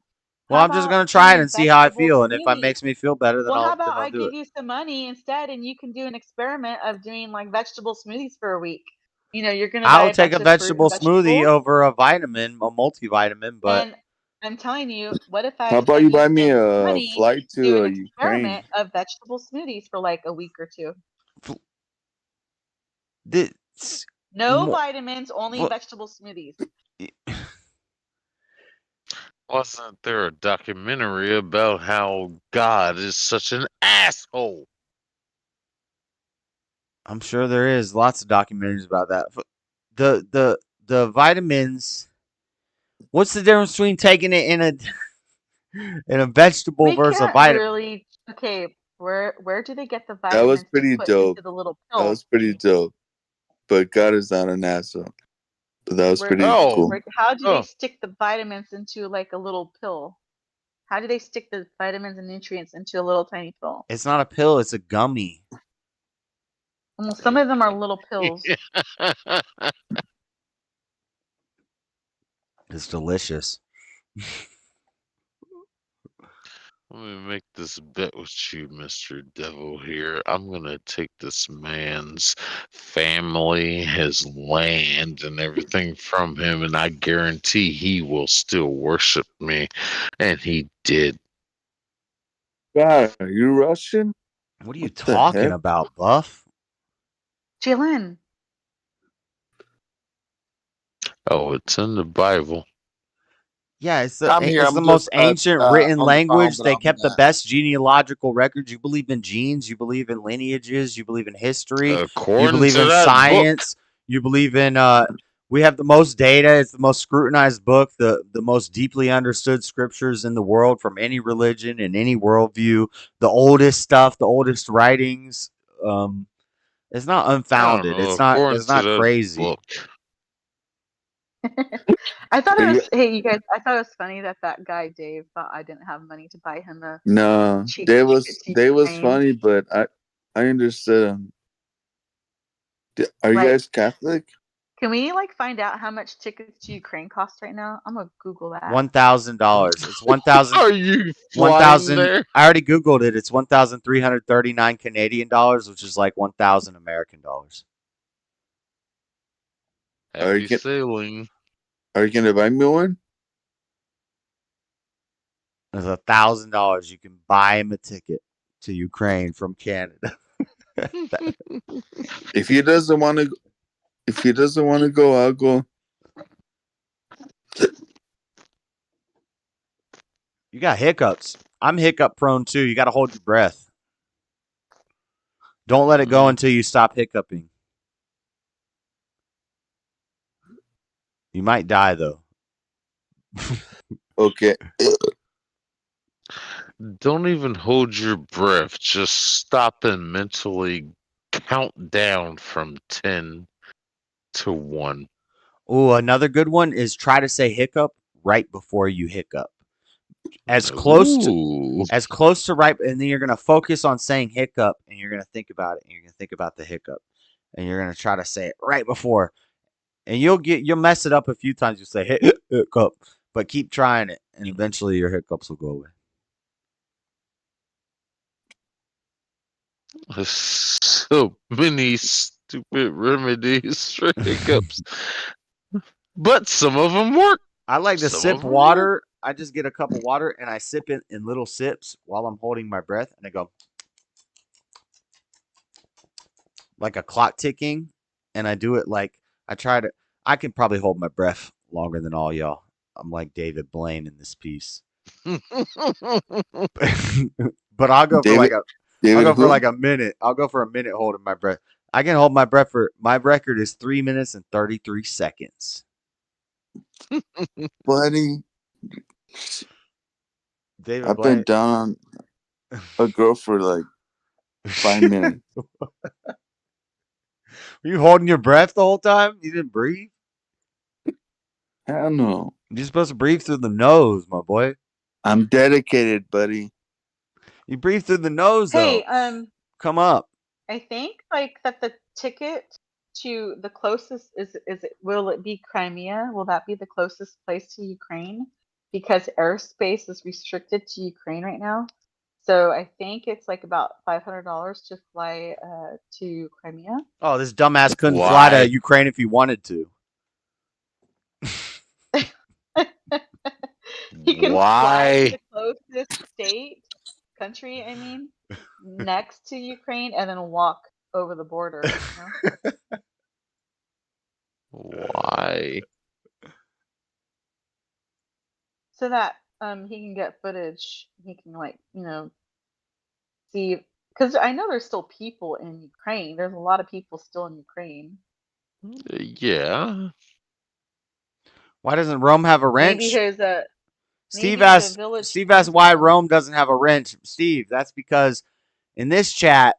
S1: Well,
S8: How
S1: I'm just
S8: about
S1: gonna try it
S8: eating
S1: and see how I
S8: vegetable
S1: feel, and if it
S8: smoothies?
S1: makes me feel better,
S8: Well, how
S1: then
S8: about
S1: I'll
S8: I
S1: do
S8: give
S1: it.
S8: you some money instead and you can do an experiment of doing like vegetable smoothies for a week. You know, you're gonna buy
S1: I'll
S8: a
S1: take
S8: bunch
S1: a
S8: of fruit and
S1: vegetable smoothie
S8: vegetables,
S1: over a vitamin, a multivitamin, but
S8: and I'm telling you, what if
S13: How
S8: I
S13: about
S8: give
S13: you
S8: you
S13: buy me
S8: some
S13: a
S8: money
S13: flight
S8: to do
S13: to
S8: an
S13: Ukraine?
S8: experiment of vegetable smoothies for like a week or two?
S1: this
S8: No vitamins, only
S1: what?
S8: vegetable smoothies.
S9: Wasn't there a documentary about how God is such an asshole?
S1: I'm sure there is lots of documentaries about that. The vitamins. What's the difference between taking it in a in a vegetable
S8: We
S1: versus a
S8: can't
S1: vitamin?
S8: really. Okay, where do they get the
S13: That was
S8: vitamins to
S13: pretty
S8: put
S13: dope.
S8: into the little
S13: That
S8: pill
S13: was pretty
S8: thing?
S13: dope. But God is not an asshole. But that was pretty cool.
S8: How do they stick the vitamins into like a little pill? How do they stick the vitamins and nutrients into a little tiny pill?
S1: It's not a pill, it's a gummy.
S8: Well, some of them are little pills.
S1: It's delicious.
S9: Let me make this bet with you, Mr. Devil here. I'm going to take this man's family, his land, and everything from him, and I guarantee he will still worship me. And he did.
S13: God, are you Russian?
S1: What are you
S13: the
S1: talking
S13: heck?
S1: about, Buff?
S8: Chillin.
S9: Oh, it's in the Bible.
S1: Yeah,
S4: I'm here.
S1: it's
S4: I'm
S1: the most
S4: just
S1: ancient written
S4: on the phone,
S1: language.
S4: but
S1: They
S4: I'm
S1: kept the
S4: back.
S1: best genealogical records. You believe in genes, you believe in lineages, you believe in history, you
S9: According
S1: believe
S9: to
S1: in
S9: that book.
S1: science, you believe in we have the most data, it's the most scrutinized book, the most deeply understood scriptures in the world from any religion and any worldview, the oldest stuff, the oldest writings. It's not
S9: I don't
S1: unfounded.
S9: know.
S1: It's
S9: According to
S1: not
S9: that
S1: crazy.
S9: book.
S8: I thought
S13: Are
S8: it
S13: you-
S8: was. Hey, you guys! I thought it was funny that that guy Dave thought I didn't have money to buy him a
S13: No,
S8: cheap
S13: they
S8: ticket
S13: was
S8: to
S13: they was
S8: Ukraine.
S13: funny, but I understood them. Are you
S8: Like,
S13: guys Catholic?
S8: Can we like find out how much tickets to Ukraine cost right now? I'm gonna Google that.
S1: $1,000. It's 1,000.
S9: Are you flying
S1: 1,000.
S9: there?
S1: I already Googled it. It's 1,339 Canadian dollars, which is like 1,000 American dollars.
S9: Happy sailing.
S13: Are you gonna buy me one?
S1: There's $1,000. You can buy him a ticket to Ukraine from Canada.
S13: If he doesn't want to go, I'll go.
S1: You got hiccups. I'm hiccup prone too. You got to hold your breath. Don't let it go until you stop hiccuping. You might die though.
S13: Okay.
S9: Don't even hold your breath. Just stop and mentally count down from 10 to 1.
S1: Oh, another good one is try to say hiccup right before you hiccup. As close to right, and then you're gonna focus on saying hiccup, and you're gonna think about it, and you're gonna think about the hiccup, and you're gonna try to say it right before, and you'll mess it up a few times. You say hiccup, but keep trying it, and eventually your hiccups will go away.
S9: So many stupid remedies for hiccups, but some of them work.
S1: I like to sip water. I just get a cup of water and I sip it in little sips while I'm holding my breath, and I go like a clock ticking, and I do it like I can probably hold my breath longer than all y'all. I'm like David Blaine in this piece. But I'll go for like a minute. I'll go for a minute holding my breath. I can hold my breath for my record is 3 minutes and 33 seconds.
S13: Buddy,
S1: David
S13: I've
S1: Blaine.
S13: been down on a girl for like 5 minutes.
S1: Were you holding your breath the whole time? You didn't breathe?
S13: Hell no.
S1: You're supposed to breathe through the nose, my boy.
S13: I'm dedicated, buddy.
S1: You breathe through the nose, though.
S8: Hey,
S1: come up.
S8: I think like that the ticket to the closest will it be Crimea? Will that be the closest place to Ukraine? Because airspace is restricted to Ukraine right now. So I think it's like about $500 to fly to Crimea.
S1: Oh, this dumbass couldn't fly to Ukraine if he wanted to.
S8: You can fly to the closest country, I mean, next to Ukraine, and then walk over the border. You know?
S9: Why?
S8: So that he can get footage. He can see, because I know there's still people in Ukraine. There's a lot of people still in Ukraine.
S9: Yeah.
S1: Why doesn't Rome have a wrench?
S8: Maybe there's a
S1: Steve asked why Rome doesn't have a wrench. Steve, that's because in this chat,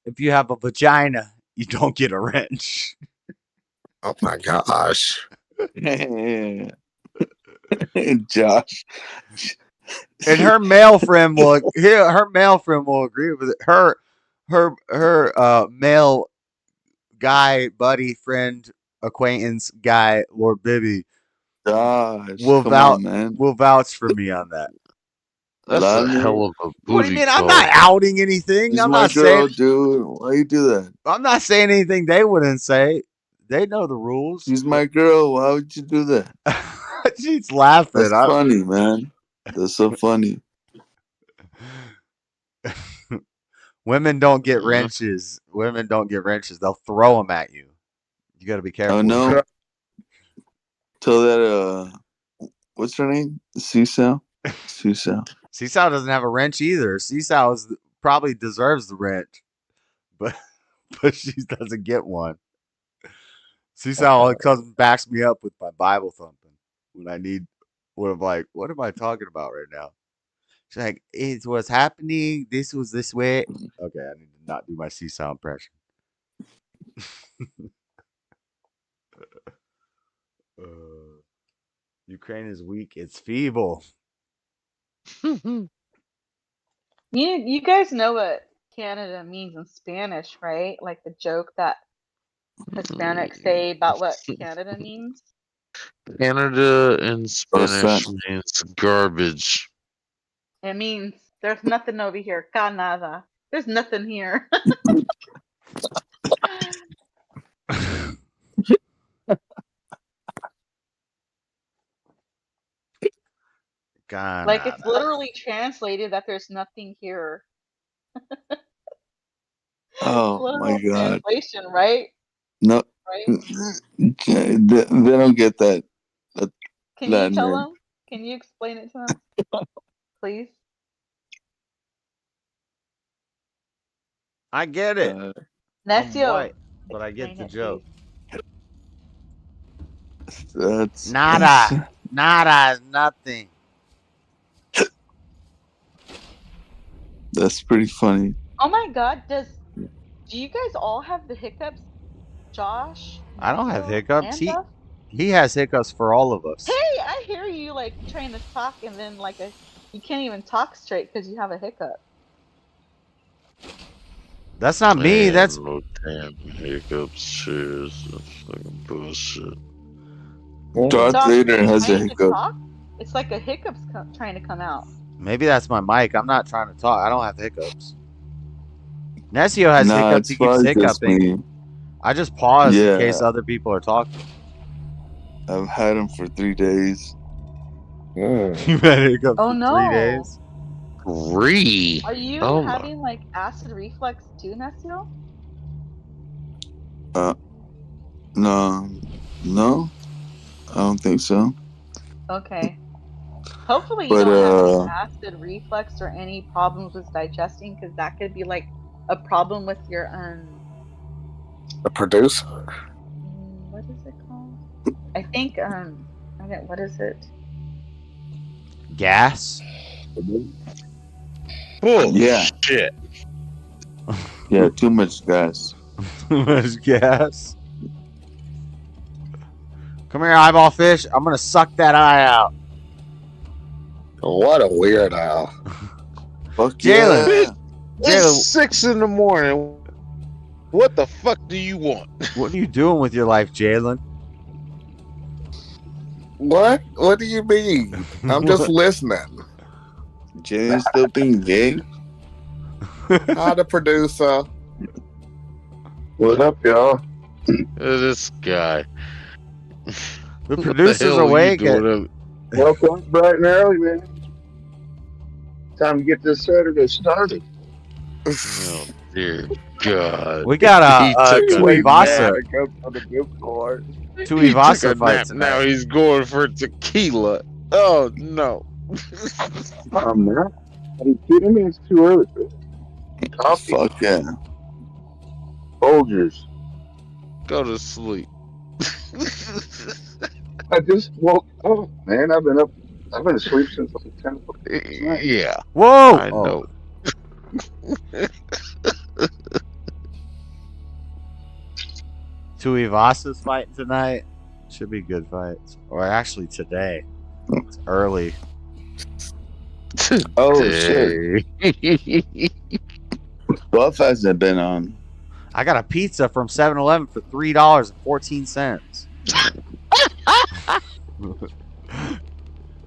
S1: if you have a vagina, you don't get a wrench.
S10: Oh my gosh.
S13: Josh.
S1: And her male friend will agree with it. Her male guy, buddy, friend, acquaintance guy, Lord Bibby,
S13: Josh,
S1: will
S13: man.
S1: will vouch for me on that.
S9: That's a hell of a booty
S1: What do you mean?
S9: call.
S1: I'm not outing anything.
S13: She's
S1: I'm
S13: my
S1: not
S13: girl,
S1: saying,
S13: dude. Why you do that?
S1: I'm not saying anything they wouldn't say. They know the rules.
S13: She's my girl. Why would you do that?
S1: She's laughing.
S13: That's funny, man. That's so funny.
S1: Women don't get wrenches. Women don't get wrenches. They'll throw them at you. You got to be careful.
S13: Oh no. Tell that what's her name? Seesaw.
S1: Seesaw doesn't have a wrench either. Seesaw probably deserves the wrench, but she doesn't get one. Seesaw backs me up with my Bible thumping when I need. When I'm like, what am I talking about right now? She's like, it was happening. This was this way. Okay, I need to not do my Seesaw impression. Ukraine is weak. It's feeble.
S8: You guys know what Canada means in Spanish, right? Like the joke that Hispanics say about what Canada means?
S9: Canada in
S13: What's
S9: Spanish
S13: that?
S9: means garbage.
S8: It means there's nothing over here. Canada. There's nothing here. Like it's
S1: Canada.
S8: literally translated that there's nothing here.
S13: Oh my
S8: Literal
S13: god.
S8: translation, right?
S13: No,
S8: Right?
S13: they don't get that. that
S8: Can you
S13: Latin
S8: tell
S13: there.
S8: them? Can you explain it to them, please?
S1: I get it. I'm
S8: Necio,
S1: white, but I get
S8: explain
S1: the
S8: it,
S1: joke.
S13: That's
S1: Nada. Nada is nothing.
S13: that's pretty funny.
S8: Oh my God, do you guys all have the hiccups? Josh,
S1: I don't have
S8: Necio,
S1: hiccups.
S8: and Duff?
S1: He has hiccups for all of us.
S8: Hey, I hear you like trying to talk and then you can't even talk straight because you have a hiccup.
S1: That's not me.
S9: Man,
S1: That's
S9: no damn hiccups. Cheers. That's fucking bullshit.
S13: Darth
S8: Josh, are
S13: Vader
S8: you
S13: has a
S8: trying to
S13: hiccup.
S8: talk? It's like a hiccup's trying to come out.
S1: maybe that's my mic. I'm not trying to talk. I don't have hiccups. Necio has
S13: Nah,
S1: hiccups.
S13: it's
S1: He keeps
S13: probably just
S1: hiccuping.
S13: me.
S1: I just pause in
S13: Yeah,
S1: case other people are talking.
S13: I've had him for 3 days.
S1: You had hiccups
S8: Oh
S1: for 3
S8: no.
S1: days.
S9: 3.
S8: Are you
S9: Oh my.
S8: having like acid reflux too, Necio?
S13: No, I don't think so.
S8: Okay. Hopefully you
S13: But
S8: don't have any acid reflux or any problems with digesting, because that could be like a problem with your
S10: The producer.
S8: what is it called? I think what is it?
S1: Gas.
S13: yeah,
S9: Shit.
S13: yeah, too much gas.
S1: Too much gas. Come here, eyeball fish. I'm gonna suck that eye out.
S10: What a weirdo.
S13: Fuck
S1: Jalen.
S13: yeah.
S9: It's 6 in the morning. What the fuck do you want?
S1: What are you doing with your life, Jalen?
S10: What? What do you mean? I'm just listening.
S13: Jalen's still being gay?
S10: Hi, the producer.
S18: What up, y'all?
S9: This guy.
S1: The
S9: What
S1: producer's
S9: the hell are you
S1: awake.
S9: doing?
S18: Woke up bright and early, man. Time to get this Saturday started.
S9: Oh dear God.
S1: We got
S9: He
S1: a
S9: took
S1: Tuivasa.
S18: To go for the good Lord.
S9: He took
S1: Tuivasa
S9: a
S1: fight
S9: nap. Now
S1: tonight.
S9: he's going for tequila. Oh no.
S18: I'm not. Are you kidding me? It's too early for it. Coffee.
S13: Fuck yeah.
S18: Folgers.
S9: Go to sleep.
S18: I just woke up, man. I've been asleep since like 10 o'clock last night.
S9: Yeah.
S1: Whoa!
S9: I know.
S1: Tuivasa's fighting tonight. Should be good fights. Or actually today. It's early.
S13: Oh shit. Buff hasn't been on.
S1: I got a pizza from 7-Eleven for $3.14.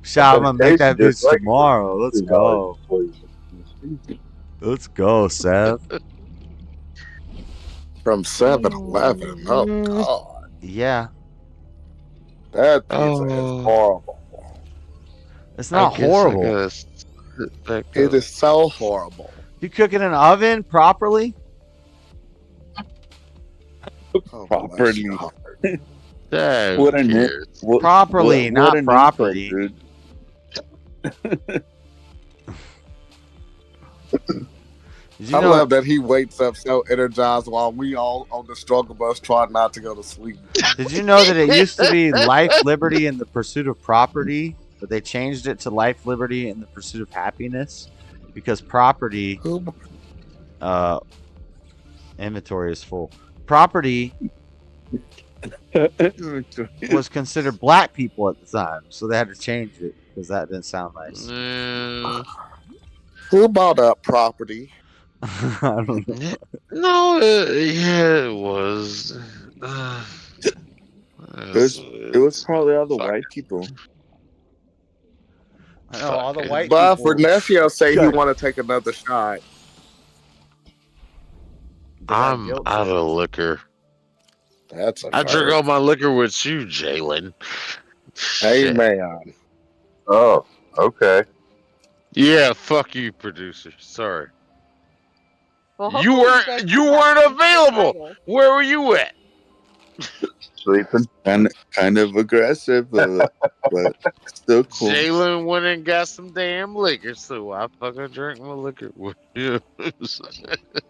S1: Shout, I'm gonna make that bitch tomorrow. Let's go. Let's go, Seth.
S10: From 7-Eleven. Oh, God.
S1: Yeah.
S10: That pizza is horrible.
S1: It's not horrible.
S10: It is so horrible.
S1: You cook it in an oven properly?
S10: Oh,
S13: Properly.
S9: What
S1: Properly, not property.
S10: I love that he wakes up so energized while we all on the struggle bus trying not to go to sleep.
S1: Did you know that it used to be life, liberty, and the pursuit of property, but they changed it to life, liberty, and the pursuit of happiness? Because property inventory is full. Property was considered black people at the time, so they had to change it because that didn't sound nice.
S10: Who bought up property?
S1: I don't know.
S9: No, yeah, it was.
S13: It was probably all the white people.
S1: I know all the white
S10: But
S1: people.
S10: Vernesio say he
S1: got-
S10: want to take another shot.
S1: They got
S9: I'm
S1: guilt
S9: out of
S1: tripped.
S9: liquor.
S10: That's a
S9: I drink
S10: first.
S9: all my liquor with you, Jalen.
S10: Hey,
S9: Shit.
S10: man.
S18: Oh, okay.
S9: Yeah, fuck you, producer. Sorry.
S8: Well,
S9: You
S8: hopefully you guys
S9: weren't
S8: don't have
S9: weren't available.
S8: title.
S9: Where were you at?
S18: Sleeping.
S13: Kind of aggressive, but still cool.
S9: Jalen went and got some damn liquor, so I fucking drank my liquor with you.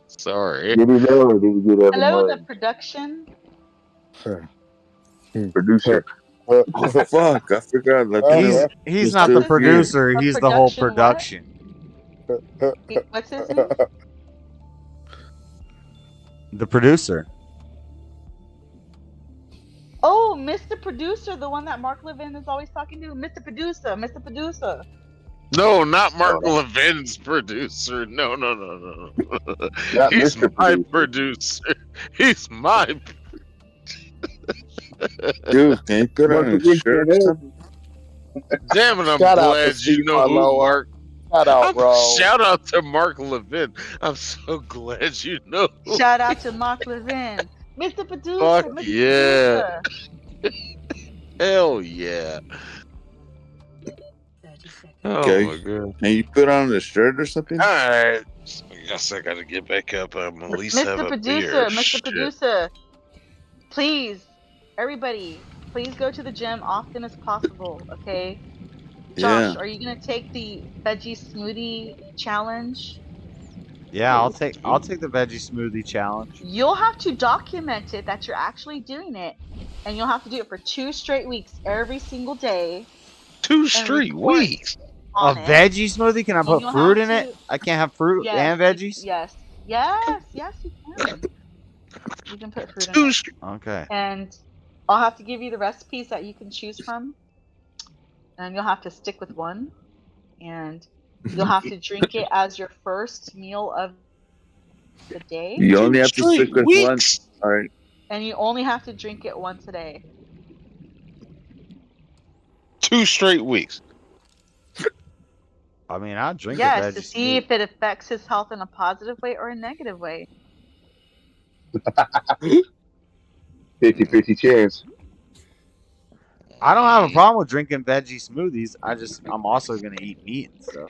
S9: Sorry.
S18: Did he know or did he get ever
S8: Hello, the
S18: money?
S8: production.
S18: Producer.
S13: Oh fuck! I forgot.
S1: He's not the
S8: What's his name?
S1: producer.
S8: A
S1: He's the whole
S8: production what?
S1: production.
S8: What's his name?
S1: The producer.
S8: Oh, Mr. Producer, the one that Mark Levin is always talking to. Mr. Producer, Mr. Producer.
S9: No, not Mark Levin's producer. No.
S18: Not
S9: He's
S18: Mr.
S9: my
S18: Producer.
S9: producer. He's my.
S13: Dude, can you put on a shirt or something?
S9: Damn it! I'm
S10: Shout out to
S9: glad you
S10: Steve
S9: know who
S10: Marlowe.
S9: Mark.
S10: Shout out, bro.
S9: Shout out to Mark Levin. I'm so glad you know.
S8: Shout out to Mark Levin. Mr. Producer,
S9: Fuck
S8: Mr.
S9: yeah.
S8: Producer.
S9: Hell yeah. Oh
S13: Okay.
S9: my god.
S13: Can you put on a shirt or something?
S9: Alright. I guess I gotta get back up. I'm at least have
S8: Mr.
S9: a
S8: Producer,
S9: beer.
S8: Mr.
S9: Shit.
S8: Producer. Please, everybody, please go to the gym often as possible, okay? Josh,
S13: Yeah.
S8: are you gonna take the veggie smoothie challenge?
S1: Yeah, I'll take the veggie smoothie challenge.
S8: You'll have to document it that you're actually doing it, and you'll have to do it for 2 straight weeks every single day.
S9: 2 straight weeks.
S1: A veggie smoothie? Can I
S8: And
S1: put
S8: you'll
S1: fruit
S8: have
S1: in it?
S8: to-
S1: I can't have fruit and veggies?
S8: Yes, you can. You can put fruit in it.
S1: Okay.
S8: And I'll have to give you the recipes that you can choose from. And you'll have to stick with one. And you'll have to drink it as your first meal of the day.
S13: You only have to stick with one. All right.
S8: And you only have to drink it once a day.
S9: 2 straight weeks.
S1: I mean, I'll drink a
S8: Yes,
S1: veggie
S8: to see
S1: smoothie.
S8: if it affects his health in a positive way or a negative way.
S18: 50-50 chance.
S1: I don't have a problem with drinking veggie smoothies. I'm also gonna eat meat and stuff.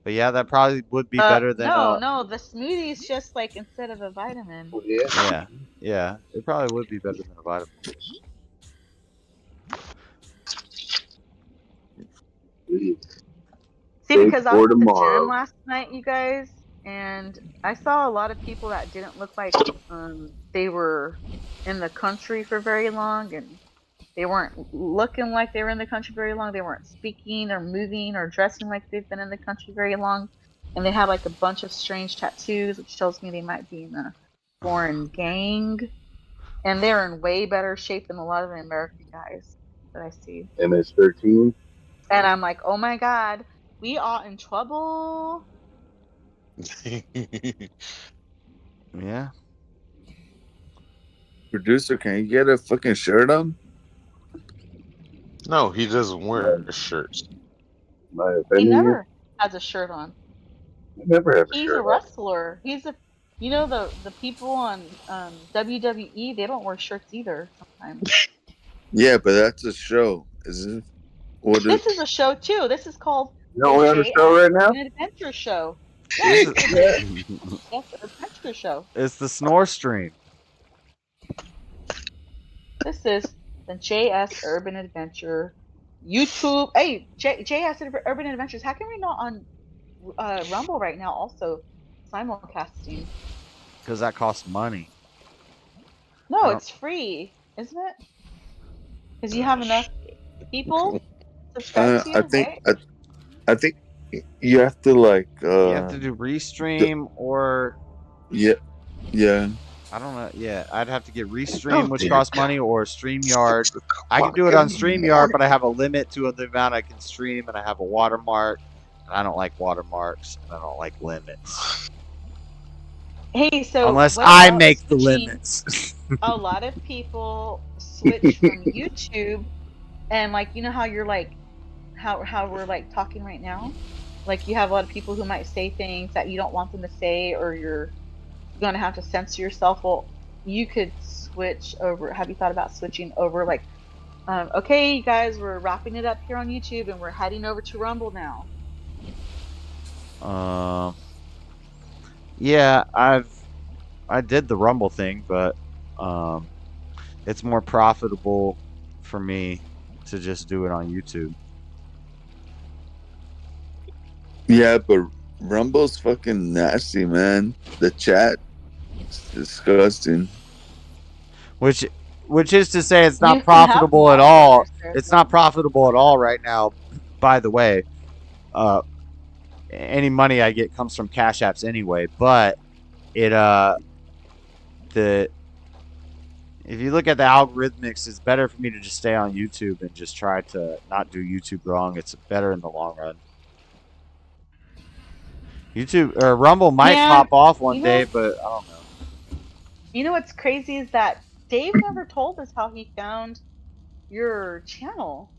S1: But yeah, that probably would be better than
S8: No, the smoothie is just like instead of a vitamin.
S1: Yeah, it probably would be better than a vitamin.
S8: See, because I was
S18: for
S8: at the
S18: tomorrow.
S8: gym last night, you guys, and I saw a lot of people that didn't look like they were in the country for very long, and they weren't looking like they were in the country very long. They weren't speaking or moving or dressing like they've been in the country very long, and they had like a bunch of strange tattoos, which tells me they might be in a foreign gang, and they're in way better shape than a lot of the American guys that I see.
S18: MS-13.
S8: And I'm like, oh my god, we are in trouble.
S1: Yeah.
S13: Producer, can you get a fucking shirt on?
S9: No, he doesn't wear shirts.
S8: He never has a shirt on.
S18: Never have a
S8: He's
S18: shirt
S8: a
S18: on.
S8: wrestler. He's a, you know, the people on WWE, they don't wear shirts either sometimes.
S13: Yeah, but that's a show. Is it? What
S8: This is a show too. This is called
S18: No, we're on the show right now?
S8: An Adventure Show.
S1: This
S8: Yes,
S1: is-
S8: that's an adventure show.
S1: It's the Snorestream.
S8: This is the JS Urban Adventure YouTube. Hey, JS Urban Adventures. How come we're not on Rumble right now? Also simulcasting.
S1: Because that costs money.
S8: No,
S1: I don't-
S8: it's free, isn't it? Because you have enough people subscribe to you, right?
S13: I think you have to like.
S1: You have to do Restream or.
S13: Yeah.
S1: I don't know. Yeah, I'd have to get Restream, which costs money, or StreamYard. I can do it on StreamYard, but I have a limit to the amount I can stream, and I have a watermark. And I don't like watermarks, and I don't like limits.
S8: Hey, so
S1: Unless
S8: what
S1: I
S8: about
S1: make the
S8: switching?
S1: limits.
S8: A lot of people switch from YouTube and like you know how you're like how we're like talking right now? Like you have a lot of people who might say things that you don't want them to say or you're gonna have to censor yourself. Well, you could switch over. Have you thought about switching over like okay, you guys, we're wrapping it up here on YouTube and we're heading over to Rumble now.
S1: Yeah, I did the Rumble thing, but it's more profitable for me to just do it on YouTube.
S13: Yeah, but Rumble's fucking nasty, man. The chat is disgusting.
S1: Which is to say it's
S8: You
S1: not
S8: can have
S1: profitable at all.
S8: moderators there
S1: It's
S8: though.
S1: not profitable at all right now. By the way, any money I get comes from Cash Apps anyway, but it the if you look at the algorithmics, it's better for me to just stay on YouTube and just try to not do YouTube wrong. It's better in the long run. YouTube or Rumble might
S8: Yeah,
S1: pop off one
S8: you
S1: day,
S8: know,
S1: but I don't know.
S8: you know what's crazy is that Dave never told us how he found your channel.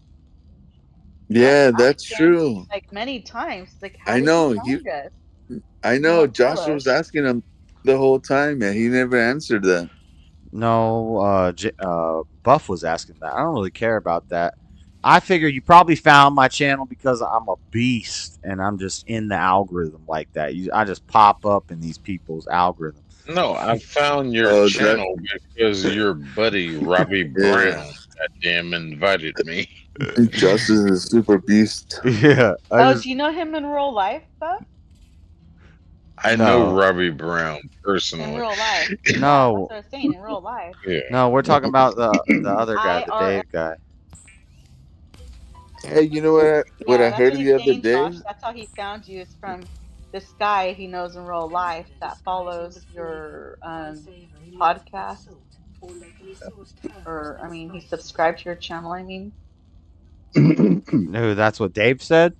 S13: Yeah,
S8: I've
S13: that's
S8: asked him
S13: true.
S8: like many times, like, how
S13: I
S8: did you
S13: know.
S8: find us?
S13: I
S8: He
S13: know.
S8: won't tell
S13: Joshua
S8: us.
S13: was asking him the whole time, and he never answered that.
S1: No, Buff was asking that. I don't really care about that. I figure you probably found my channel because I'm a beast and I'm just in the algorithm like that. I just pop up in these people's algorithm.
S9: No, I found your
S13: Oh, that
S9: channel because your buddy Robbie
S13: yeah.
S9: Brown goddamn invited me.
S13: Justice is a super beast.
S1: Yeah,
S8: Oh, do you know him in real life, Buff?
S9: I know
S1: no,
S9: Robbie Brown
S8: In
S9: personally.
S8: real life. Yeah, that's
S1: no,
S8: what I was saying, in real life.
S9: Yeah.
S1: no. We're talking about the other guy, the
S8: IRL.
S1: Dave guy.
S13: Hey, you know what
S8: Yeah,
S13: I
S8: that's
S13: heard
S8: what he's
S13: the other
S8: saying,
S13: day?
S8: Josh. That's how he found you, is from this guy he knows in real life that follows your podcast. Or, I mean, he subscribed to your channel, I mean.
S1: No, that's what Dave said.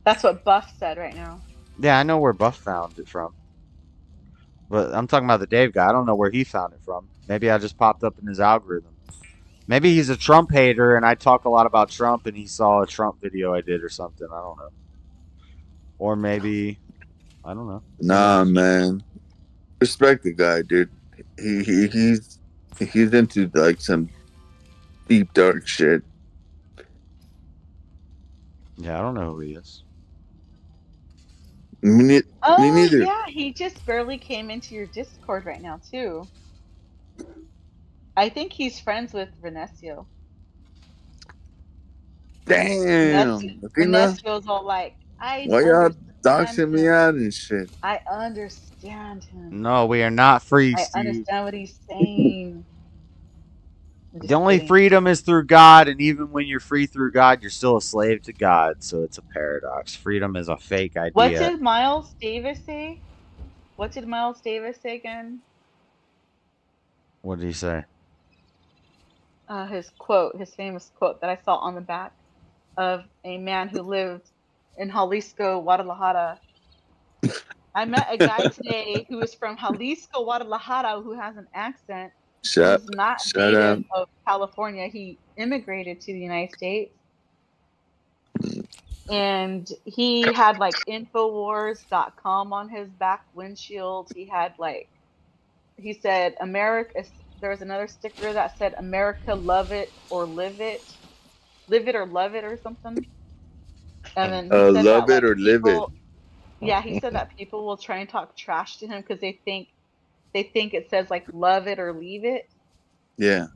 S8: That's what Buff said right now.
S1: Yeah, I know where Buff found it from, but I'm talking about the Dave guy. I don't know where he found it from. Maybe I just popped up in his algorithm. Maybe he's a Trump hater and I talk a lot about Trump and he saw a Trump video I did or something. I don't know. Or maybe, I don't know. Who
S13: Nah,
S1: knows?
S13: man. Respect the guy, dude. He's into like some deep dark shit.
S1: Yeah, I don't know who he is.
S13: Me
S8: Oh,
S13: neither.
S8: yeah, he just barely came into your Discord right now, too. I think he's friends with Renesio.
S13: Damn, Athena,
S8: Renesio's all like, I
S13: why y'all
S8: understand
S13: doxing me
S8: him.
S13: out and shit?
S8: I understand him.
S1: No, we are not free,
S8: I
S1: Steve.
S8: understand what he's saying. I'm
S1: The
S8: just
S1: only
S8: kidding.
S1: freedom is through God, and even when you're free through God, you're still a slave to God, so it's a paradox. Freedom is a fake
S8: What
S1: idea.
S8: did Miles Davis say? What did Miles Davis say again?
S1: What did he say?
S8: His quote, his famous quote that I saw on the back of a man who lived in Jalisco, Guadalajara. I met a guy today who is from Jalisco, Guadalajara, who has an accent.
S13: Shut
S8: He's not
S13: up.
S8: native of California. He immigrated to the United States. And he had like Infowars.com on his back windshield. He had like, he said, America, there was another sticker that said, America, love it or live it. Live it or love it or something. And then he said
S13: Love
S8: that
S13: it
S8: like
S13: or live it.
S8: people, yeah, he said that people will try and talk trash to him because they think it says like love it or leave it.
S13: Yeah.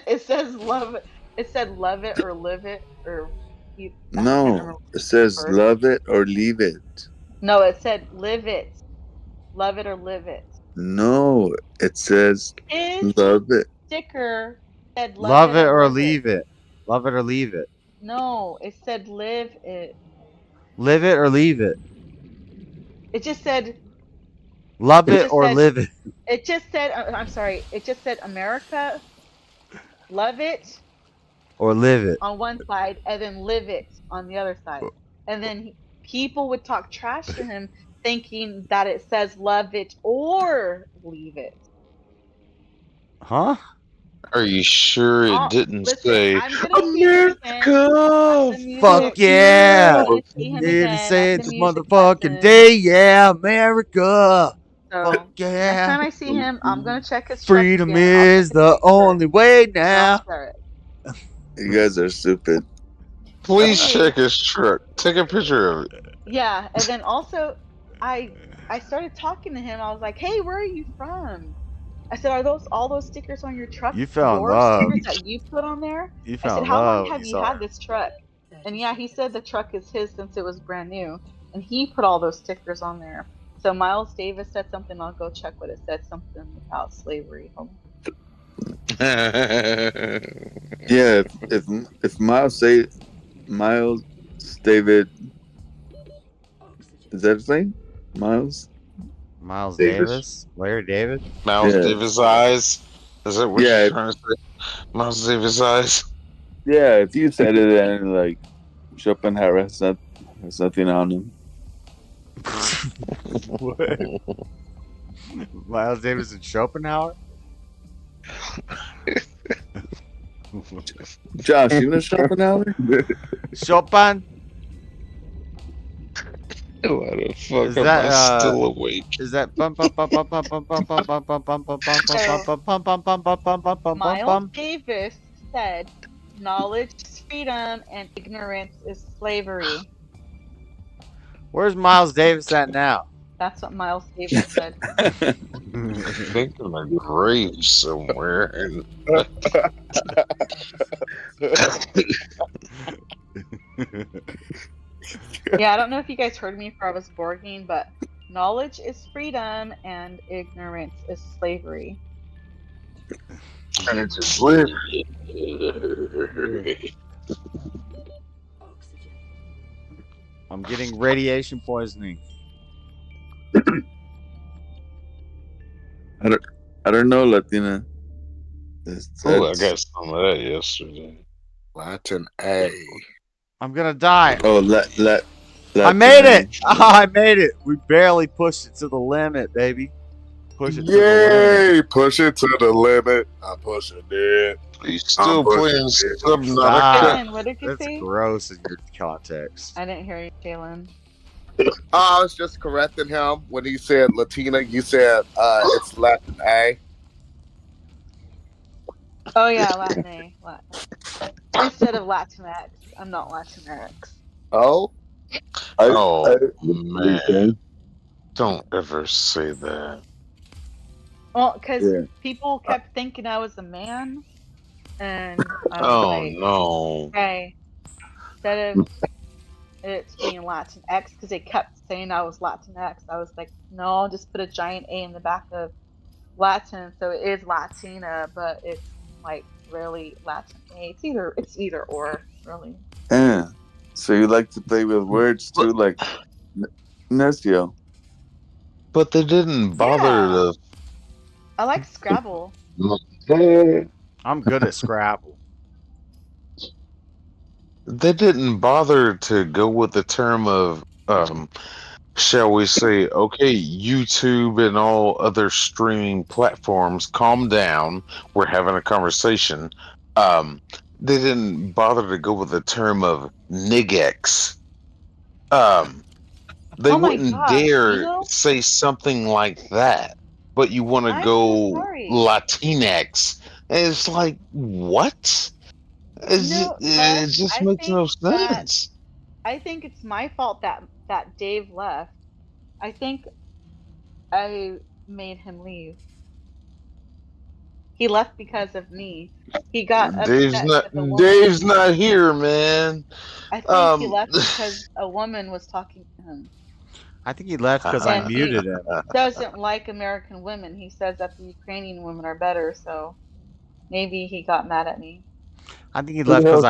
S8: It says love it. It said love it or live it or I can't
S13: No,
S8: remember
S13: it says
S8: first.
S13: love it or leave it.
S8: No, it said live it. Love it or live it.
S13: No, it says
S8: His
S13: love it.
S8: sticker said love
S1: Love
S8: it
S1: it
S8: or
S1: or
S8: live it.
S1: leave it. Love it or leave it.
S8: No, it said live it.
S1: Live it or leave it.
S8: It just said
S1: Love
S8: it
S1: it
S8: just
S1: or
S8: said
S1: live it.
S8: it just said I'm sorry. It just said America, love it
S1: Or live it.
S8: on one side and then live it on the other side. And then people would talk trash to him thinking that it says love it or leave it.
S1: Huh?
S9: Are you sure it didn't
S8: Listen,
S9: say
S8: I'm gonna see him again at
S9: America?
S8: the music.
S1: Fuck yeah!
S8: I'm gonna see him
S1: Here to
S8: again
S1: say
S8: at the
S1: it's a
S8: music
S1: motherfucking
S8: lesson.
S1: day, yeah, America.
S8: So
S1: Fuck
S8: next
S1: yeah.
S8: time I see him, I'm gonna check his truck
S1: Freedom
S8: again. I'll check
S1: is
S8: his
S1: the
S8: paperwork,
S1: only way
S8: and I'll
S1: now.
S8: share it.
S13: You guys are stupid.
S9: Please
S8: Anyways,
S9: check his truck. Take a picture of it.
S8: yeah, and then also I started talking to him. I was like, "Hey, where are you from?" I said, "Are those all those stickers on your truck
S1: You fell in
S8: your
S1: love.
S8: stickers that you put on there?"
S1: You
S8: I
S1: fell
S8: said,
S1: in
S8: "How long
S1: love when
S8: have
S1: you
S8: you
S1: saw
S8: had
S1: her.
S8: this truck?" And yeah, he said the truck is his since it was brand new, and he put all those stickers on there. So Miles Davis said something. I'll go check what it said. Something about slavery. Hold on.
S13: Yeah, if Miles David, is that his name? Miles
S1: Miles
S13: Davis.
S1: Davis? Larry David?
S9: Miles
S13: Yeah.
S9: Davis eyes. Is that what
S13: Yeah.
S9: you're trying to say? Miles Davis eyes.
S13: Yeah, if you said it and like Schopenhauer has nothing on him.
S1: What? Miles Davis and Schopenhauer?
S13: Josh, you know Schopenhauer?
S1: Chopin?
S9: Why the fuck
S1: Is
S9: am
S1: that
S9: I still awake?
S1: is that bum bum bum bum bum bum bum bum bum bum bum bum bum
S8: So
S1: bum bum bum bum bum bum bum bum bum
S8: Miles
S1: bum?
S8: Davis said, "Knowledge is freedom, and ignorance is slavery."
S1: Where's Miles Davis at now?
S8: That's what Miles Davis said.
S9: I think in a grave somewhere. And
S8: Yeah, I don't know if you guys heard me before I was borging, but knowledge is freedom and ignorance is slavery.
S9: and it's a slavery.
S1: I'm getting radiation poisoning.
S13: I don't know, Latina.
S9: Oh, I got some of that yesterday.
S10: Latin A.
S1: I'm gonna die.
S13: Oh,
S1: I made it! Oh, I made it! We barely pushed it to the limit, baby. Push it to the limit.
S10: Yay! Push it to the limit. I'm pushing it.
S9: You still playing Subnautica?
S1: Stop.
S8: What did you
S1: That's
S8: say?
S1: gross in your context.
S8: I didn't hear you, Jalen.
S10: I was just correcting him when he said Latina. You said it's Latin A.
S8: Oh yeah, Latin A. Latin. Instead of Latinx. I'm not Latinx.
S10: Oh?
S9: Oh, man. Don't ever say that.
S8: Well, because
S13: Yeah.
S8: people kept thinking I was a man, and I was
S9: Oh,
S8: like,
S9: no.
S8: hey, instead of it being Latinx, because they kept saying I was Latinx, I was like, no, I'll just put a giant A in the back of Latin, so it is Latina, but it's like really Latin A. It's either or, really.
S13: Yeah. So you like to play with words too, like Necio.
S9: But they didn't bother
S8: I like Scrabble.
S1: I'm good at Scrabble.
S9: They didn't bother to go with the term of, shall we say, okay, YouTube and all other streaming platforms, calm down. We're having a conversation. They didn't bother to go with the term of niggex. They
S8: Oh my
S9: wouldn't
S8: gosh,
S9: dare say something like that. But you want to
S8: I'm so
S9: go
S8: sorry.
S9: Latinx. And it's like, what? It just makes no sense.
S8: I think it's my fault that Dave left. I think I made him leave. He left because of me. He got
S9: Dave's
S8: upset
S9: not
S8: because a woman.
S9: Dave's not here, man.
S8: I think he left because a woman was talking to him.
S1: I think he left because I
S8: And he
S1: muted him.
S8: doesn't like American women. He says that the Ukrainian women are better, so maybe he got mad at me.
S1: I think he left because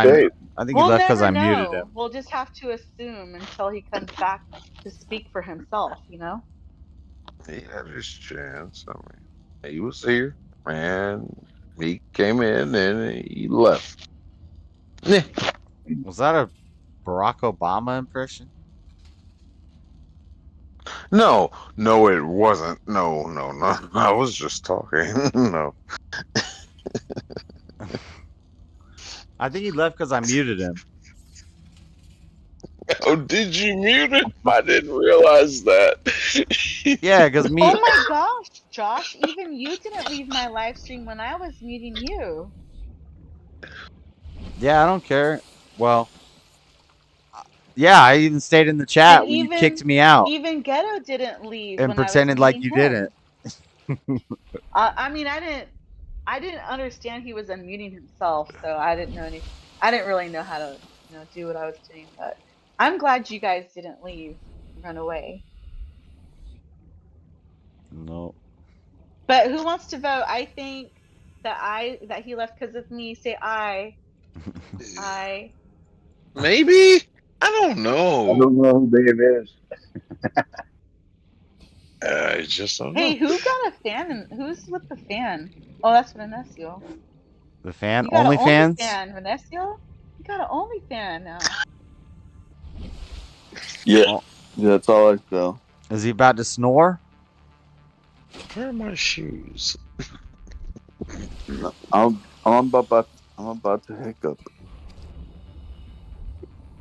S8: We'll never
S1: I muted
S8: know.
S1: him.
S8: We'll just have to assume until he comes back to speak for himself, you know?
S9: He had his chance. I mean, he was here, and he came in and he left. Yeah.
S1: Was that a Barack Obama impression?
S9: No, no, it wasn't. No. I was just talking. No.
S1: I think he left because I muted him.
S9: Oh, did you mute him? I didn't realize that.
S1: Yeah, because me.
S8: Oh my gosh, Josh, even you didn't leave my live stream when I was muting you.
S1: Yeah, I don't care. Well, yeah, I even stayed in the
S8: And
S1: chat when you kicked me out
S8: even Ghetto didn't leave
S1: and
S8: when I was
S1: pretended like
S8: muting
S1: you
S8: him.
S1: didn't.
S8: I mean, I didn't understand he was unmuting himself, so I didn't know I didn't really know how to, do what I was doing. But I'm glad you guys didn't leave, run away.
S1: No.
S8: But who wants to vote? I think that he left because of me. Say aye. Aye.
S9: Maybe? I don't
S18: I
S9: know.
S18: don't know who Dave is.
S9: I just don't
S8: Hey,
S9: know.
S8: who got a fan? And who's with the fan? Oh, that's Venecio.
S1: The fan?
S8: You got an
S1: OnlyFans?
S8: OnlyFan, Venecio? You got an OnlyFan now.
S13: Yeah,
S1: Oh,
S13: that's all I feel.
S1: is he about to snore?
S9: Where are my shoes?
S13: No, I'm about to hiccup.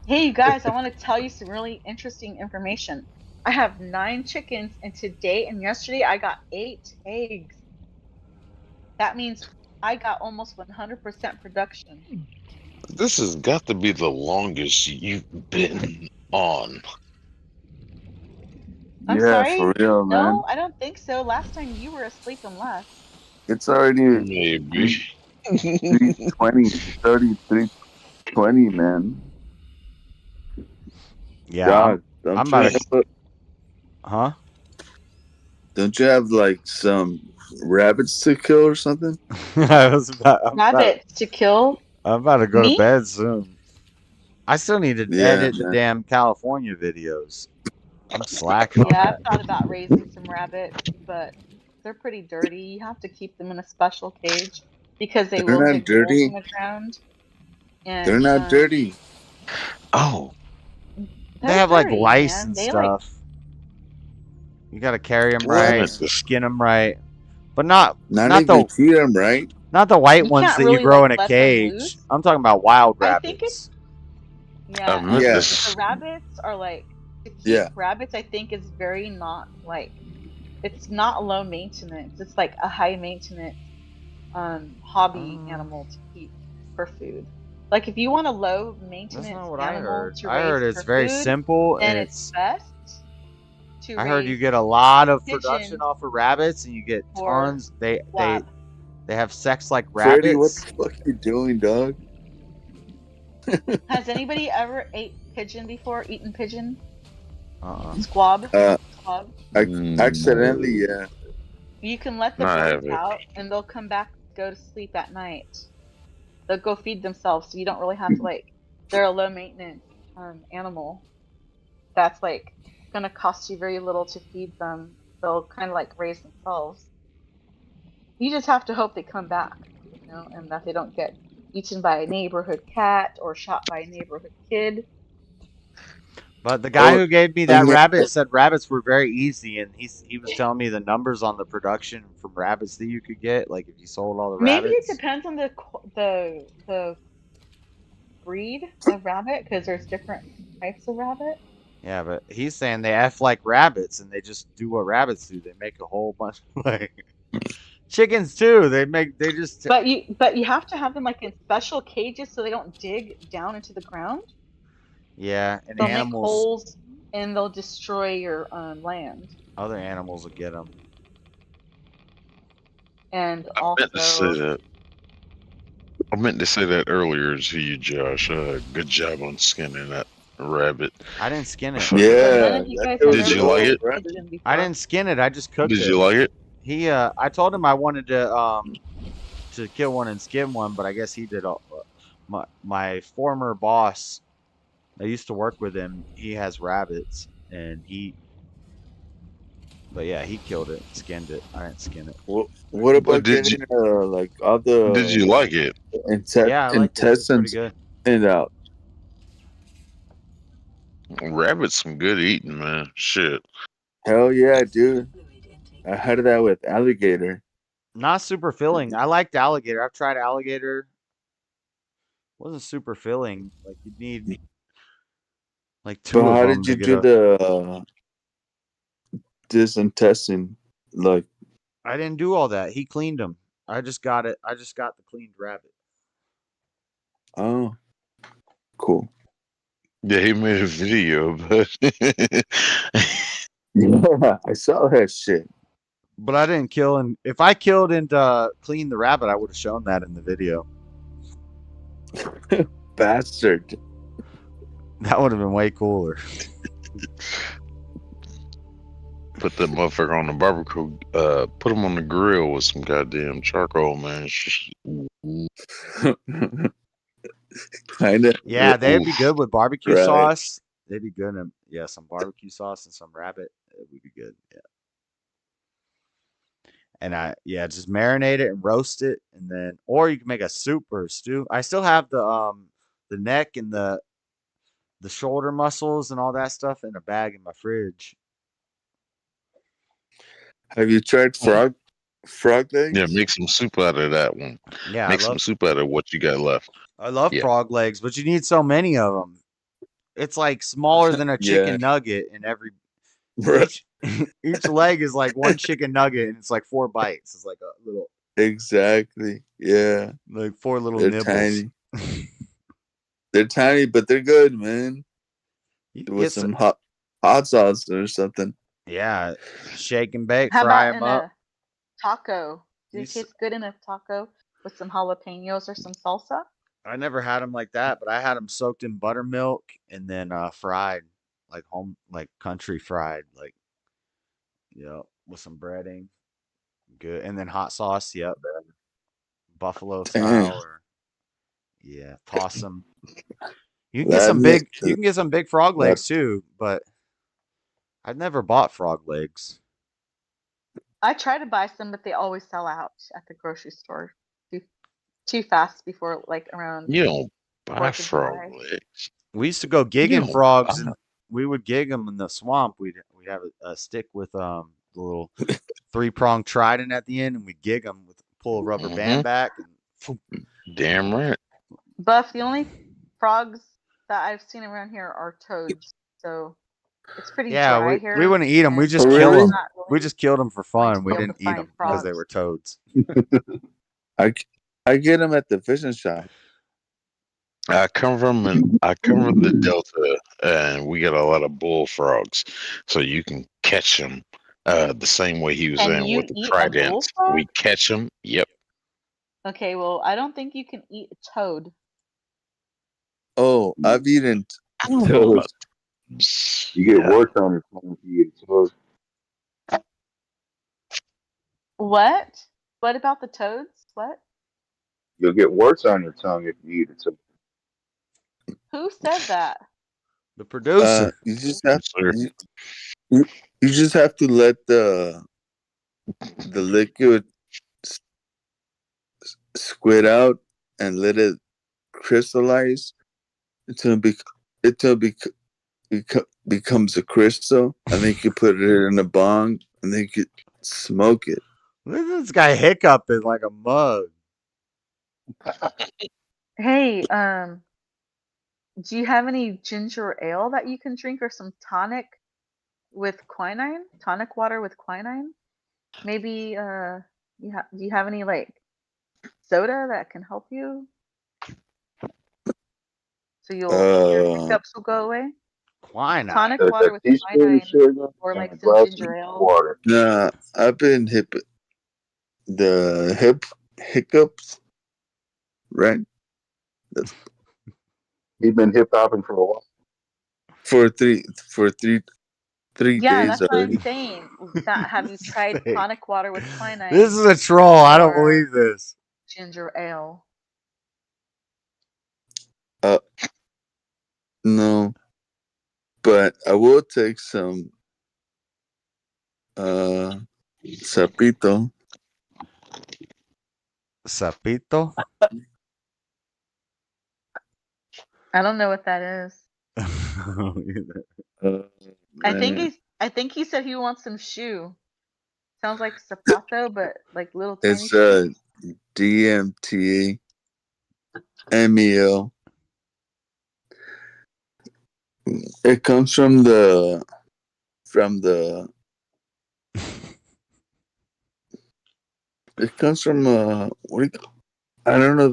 S8: Hey, you guys, I want to tell you some really interesting information. I have 9 chickens, and today and yesterday I got 8 eggs. That means I got almost 100% production.
S9: This has got to be the longest you've been on.
S8: I'm
S13: Yeah,
S8: sorry?
S13: for real, man.
S8: No, I don't think so. Last time you were asleep and left.
S13: It's already
S9: Maybe.
S13: 320, 320, man.
S1: Yeah,
S13: God,
S1: I'm
S13: don't you
S1: about
S13: have
S1: to. Huh?
S13: don't you have like some rabbits to kill or something?
S1: I'm
S8: Rabbits to kill?
S1: about to go to
S8: Me?
S1: bed soon. I still need to
S13: Yeah,
S1: edit the
S13: man.
S1: damn California videos. I'm slacking on
S8: Yeah,
S1: that.
S8: I've thought about raising some rabbits, but they're pretty dirty. You have to keep them in a special cage because they
S13: They're
S8: will
S13: not
S8: dig holes
S13: dirty.
S8: in the ground.
S13: They're
S8: And
S13: not dirty.
S9: Oh.
S1: They
S8: they're
S1: have like
S8: dirty,
S1: lice
S8: man.
S1: and
S8: They like
S1: stuff. You gotta carry them
S9: I
S1: right,
S9: meant to,
S1: skin them right, but not
S13: Not
S1: not
S13: even
S1: the
S13: feed them, right?
S1: not the white
S8: you
S1: ones
S8: can't
S1: that you
S8: really
S1: grow
S8: like
S1: in a
S8: let them
S1: cage.
S8: loose.
S1: I'm talking about wild
S8: I think
S1: rabbits.
S9: I meant
S8: and
S13: Yeah.
S8: the rabbits are like to keep
S13: Yeah.
S8: rabbits. I think is very not like it's not low maintenance. It's like a high maintenance hobby animal to keep for food. Like if you want a low
S1: That's
S8: maintenance
S1: not what I
S8: animal
S1: heard.
S8: to
S1: I
S8: raise
S1: heard it's
S8: for
S1: very
S8: food,
S1: simple
S8: then
S1: and
S8: it's best to
S1: I heard you
S8: raise
S1: get a lot of production
S8: pigeons
S1: off of rabbits and you get
S8: for
S1: tons. They
S8: squab.
S1: have sex like
S13: Freddy, what
S1: rabbits.
S13: the fuck you doing, dog?
S8: Has anybody ever ate pigeon before? Eaten pigeon?
S1: Uh-uh.
S8: Squab?
S13: Accidentally, yeah.
S8: You can let the
S9: I
S8: birds
S9: haven't.
S8: out and they'll come back, go to sleep at night. They'll go feed themselves, so you don't really have to like. They're a low maintenance animal. That's like gonna cost you very little to feed them. They'll kind of like raise themselves. You just have to hope they come back, and that they don't get eaten by a neighborhood cat or shot by a neighborhood kid.
S1: But the guy
S13: Oh,
S1: who gave me that
S13: and
S1: rabbit said rabbits were very easy, and he was telling me the numbers on the production from rabbits that you could get, like if you sold all the
S8: Maybe it
S1: rabbits.
S8: depends on the breed of rabbit because there's different types of rabbit.
S1: Yeah, but he's saying they F like rabbits, and they just do what rabbits do. They make a whole bunch like chickens too. They just
S8: But you have to have them like in special cages so they don't dig down into the ground.
S1: yeah, and
S8: They'll make
S1: animals,
S8: holes and they'll destroy your land.
S1: other animals will get them.
S8: And
S9: I meant to say
S8: also,
S9: that. I meant to say that earlier to you, Josh. Good job on skinning that rabbit.
S1: I didn't skin it.
S13: Yeah,
S8: none of you
S13: that
S8: guys
S13: shit
S8: have
S9: Did
S8: ever
S9: you like
S8: killed
S9: it?
S8: a pigeon before.
S1: I didn't skin it. I just cooked
S9: Did
S1: it.
S9: you like it?
S1: He I told him I wanted to kill one and skin one, but I guess he did all. My former boss, I used to work with him. He has rabbits, and but yeah, he killed it, skinned it. I didn't skin it.
S13: What about
S9: Did you?
S13: getting like all the
S9: Did you like it?
S1: Yeah, I liked it. It was pretty
S13: intestines
S1: good.
S13: and out?
S9: Rabbit's some good eating, man. Shit.
S13: Hell yeah, dude. I had that with alligator.
S1: Not super filling. I liked alligator. I've tried alligator. Wasn't super filling. Like you'd need like
S13: But
S1: 2 of
S13: how
S1: them
S13: did
S1: to
S13: you
S1: get
S13: do
S1: a.
S13: the disintestine? Like,
S1: I didn't do all that. He cleaned them. I just got it. I just got the cleaned rabbit.
S13: oh, cool.
S9: Yeah, he made a video, but
S13: Yeah, I saw that shit.
S1: But I didn't kill and if I killed and cleaned the rabbit, I would have shown that in the video.
S13: Bastard.
S1: That would have been way cooler.
S9: put that motherfucker on the barbecue. Put him on the grill with some goddamn charcoal, man.
S13: Kinda.
S1: Yeah, they'd be good with barbecue
S13: Right.
S1: sauce. They'd be good in yeah, some barbecue sauce and some rabbit. It would be good. Yeah. And just marinate it and roast it, and then or you can make a soup or a stew. I still have the neck and the shoulder muscles and all that stuff in a bag in my fridge.
S13: Have you tried frog legs?
S9: Yeah, make some soup out of that one.
S1: Yeah,
S9: Make some soup out of what you got left.
S1: I love
S9: Yeah.
S1: frog legs, but you need so many of them. It's like smaller than a chicken
S13: Yeah.
S1: nugget in every
S13: Right.
S1: each leg is like one chicken nugget and it's like 4 bites. It's like a little
S13: Exactly. Yeah.
S1: like 4 little
S13: They're
S1: nibbles.
S13: tiny. They're tiny, but they're good, man.
S1: You
S13: With
S1: get
S13: some hot sauce or something.
S1: Yeah, shake and bake,
S8: How
S1: fry
S8: about
S1: them
S8: in
S1: up.
S8: a taco? Do
S1: You
S8: it
S1: s-
S8: taste good in a taco with some jalapenos or some salsa?
S1: I never had them like that, but I had them soaked in buttermilk and then fried, like country fried, like with some breading, good, and then hot sauce. Yep, buffalo
S13: Damn.
S1: style, or toss them. You can get
S13: That
S1: some
S13: makes
S1: big, you can get some big frog
S13: that-
S1: legs too, but I've never bought frog legs.
S8: I try to buy some, but they always sell out at the grocery store too fast before like around
S9: You don't buy
S8: 4th of
S9: frog
S8: July.
S9: legs.
S1: We used to go
S9: You
S1: gigging
S9: don't
S1: frogs,
S9: buy
S1: and we would gig them in the swamp. We'd have a stick with the little 3-pronged trident at the end, and we'd gig them with pull a rubber band back. And
S9: Damn right.
S8: Buff, the only frogs that I've seen around here are toads, so it's pretty
S1: yeah,
S8: dry
S1: we
S8: here.
S1: wouldn't eat them. We
S8: and
S1: just
S13: Oh,
S1: kill
S13: really?
S1: them.
S8: not really
S1: We just killed them for
S8: going to
S1: fun.
S8: be
S1: We
S8: able
S1: didn't
S8: to
S1: eat
S8: find
S1: them because they
S8: frogs.
S1: were toads.
S13: I get them at the fishing shop.
S9: I come from the Delta, and we got a lot of bullfrogs, so you can catch them the same way he was
S8: Can
S9: saying
S8: you
S9: with the
S8: eat a
S9: tridents.
S8: bullfrog?
S9: We catch them. Yep.
S8: Okay, well, I don't think you can eat a toad.
S13: Oh, I've eaten
S9: I don't know about
S18: You get
S9: yeah.
S18: worse on your tongue if you eat toast.
S8: What? What about the toads? What?
S18: You'll get worse on your tongue if you eat it. So
S8: Who said that?
S1: The producer.
S13: you just have
S9: Sir.
S13: you just have to let the liquid squid out and let it crystallize until becomes a crystal, and then you can put it in a bong and then you could smoke it.
S1: Look at this guy hiccuping like a mug.
S8: Hey, do you have any ginger ale that you can drink or some tonic with quinine? Tonic water with quinine? Maybe do you have any like soda that can help you? So your hiccups will go away?
S1: Quinine.
S8: Tonic
S18: a
S8: water with
S18: teaspoon
S8: quinine
S18: of sugar
S8: or
S18: and
S8: like
S18: a
S8: some
S18: glass
S8: ginger
S18: of
S8: ale.
S18: water.
S13: Nah, I've been hiccups, right?
S18: You've been hip hopping for a while.
S13: For three
S8: Yeah,
S13: days
S8: that's what
S13: already.
S8: I'm saying. Have you tried
S1: Sick.
S8: tonic water with quinine
S1: This is a troll. I don't
S8: or
S1: believe this.
S8: ginger ale?
S13: No, but I will take some sapito.
S1: Sapito?
S8: I don't know what that is.
S13: Uh,
S8: I think
S13: man.
S8: I think he said he wants some shoe. Sounds like zapato, but like little tiny
S13: It's
S8: shoes.
S13: DMT MEL. It comes from the it comes from what do you call, I don't know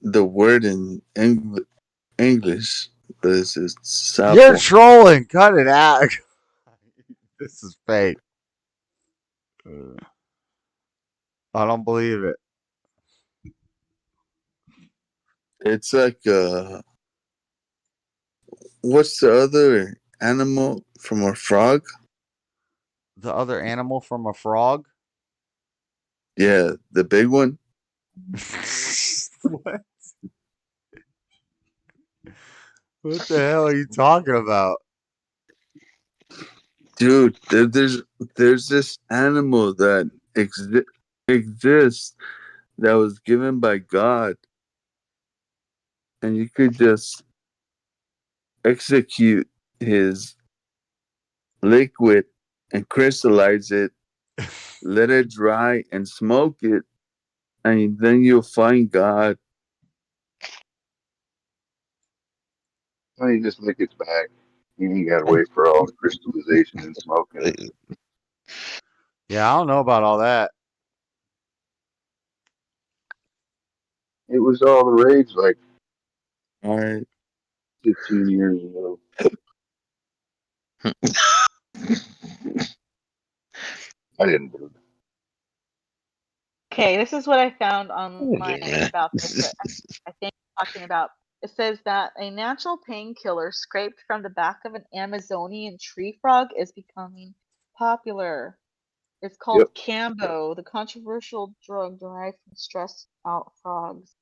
S13: the word in English, but it's
S1: You're
S13: sapo.
S1: trolling. Cut it out. This is fake. I don't believe it.
S13: It's like what's the other animal from a frog?
S1: The other animal from a frog?
S13: Yeah, the big one.
S1: What? What the hell are you talking about?
S13: Dude, there's this animal that exists that was given by God, and you could just execute his liquid and crystallize it, let it dry, and smoke it, and then you'll find God.
S18: Well, you just lick its back. You gotta wait for all the crystallization and smoking.
S1: Yeah, I don't know about all that.
S18: It was all the rage like
S13: All right.
S18: 15 years ago. I didn't believe it.
S8: Okay, this is what I found online about this. I think talking about it says that a natural painkiller scraped from the back of an Amazonian tree frog is becoming popular. It's called
S18: Yep.
S8: Cambo, the controversial drug derived from stressed out frogs.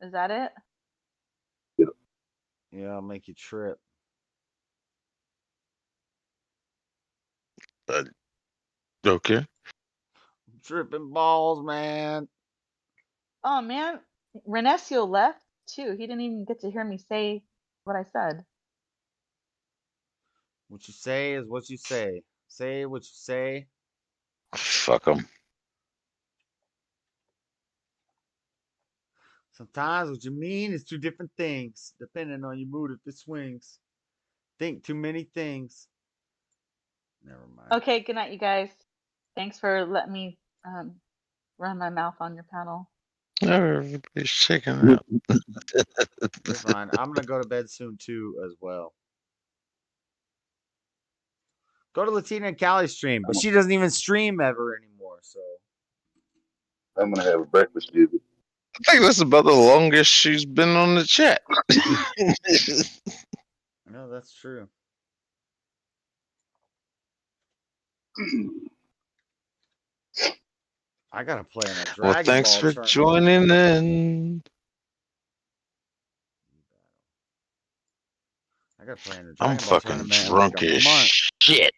S8: Is that it?
S1: Yeah, I'll make you trip.
S9: Okay.
S1: Tripping balls, man.
S8: Oh man, Renesio left too. He didn't even get to hear me say what I said.
S1: What you say is what you say. Say what you say.
S9: Fuck them.
S1: Sometimes what you mean is two different things, depending on your mood if it swings. Think too many things. Never mind.
S8: Okay, good night, you guys. Thanks for letting me run my mouth on your panel.
S9: Everybody's checking out.
S1: You're fine. I'm gonna go to bed soon too, as well. Go to Latina and Cali's stream, but she doesn't even stream ever anymore. So
S18: I'm gonna have a breakfast visit.
S9: I think that's about the longest she's been on the chat.
S1: no, that's true. I gotta play in a Dragon
S9: Well, thanks
S1: Ball
S9: for
S1: tournament.
S9: joining in.
S1: I gotta play in a Dragon
S9: I'm
S1: Ball
S9: fucking
S1: tournament in
S9: drunk
S1: like a
S9: as
S1: month.
S9: shit.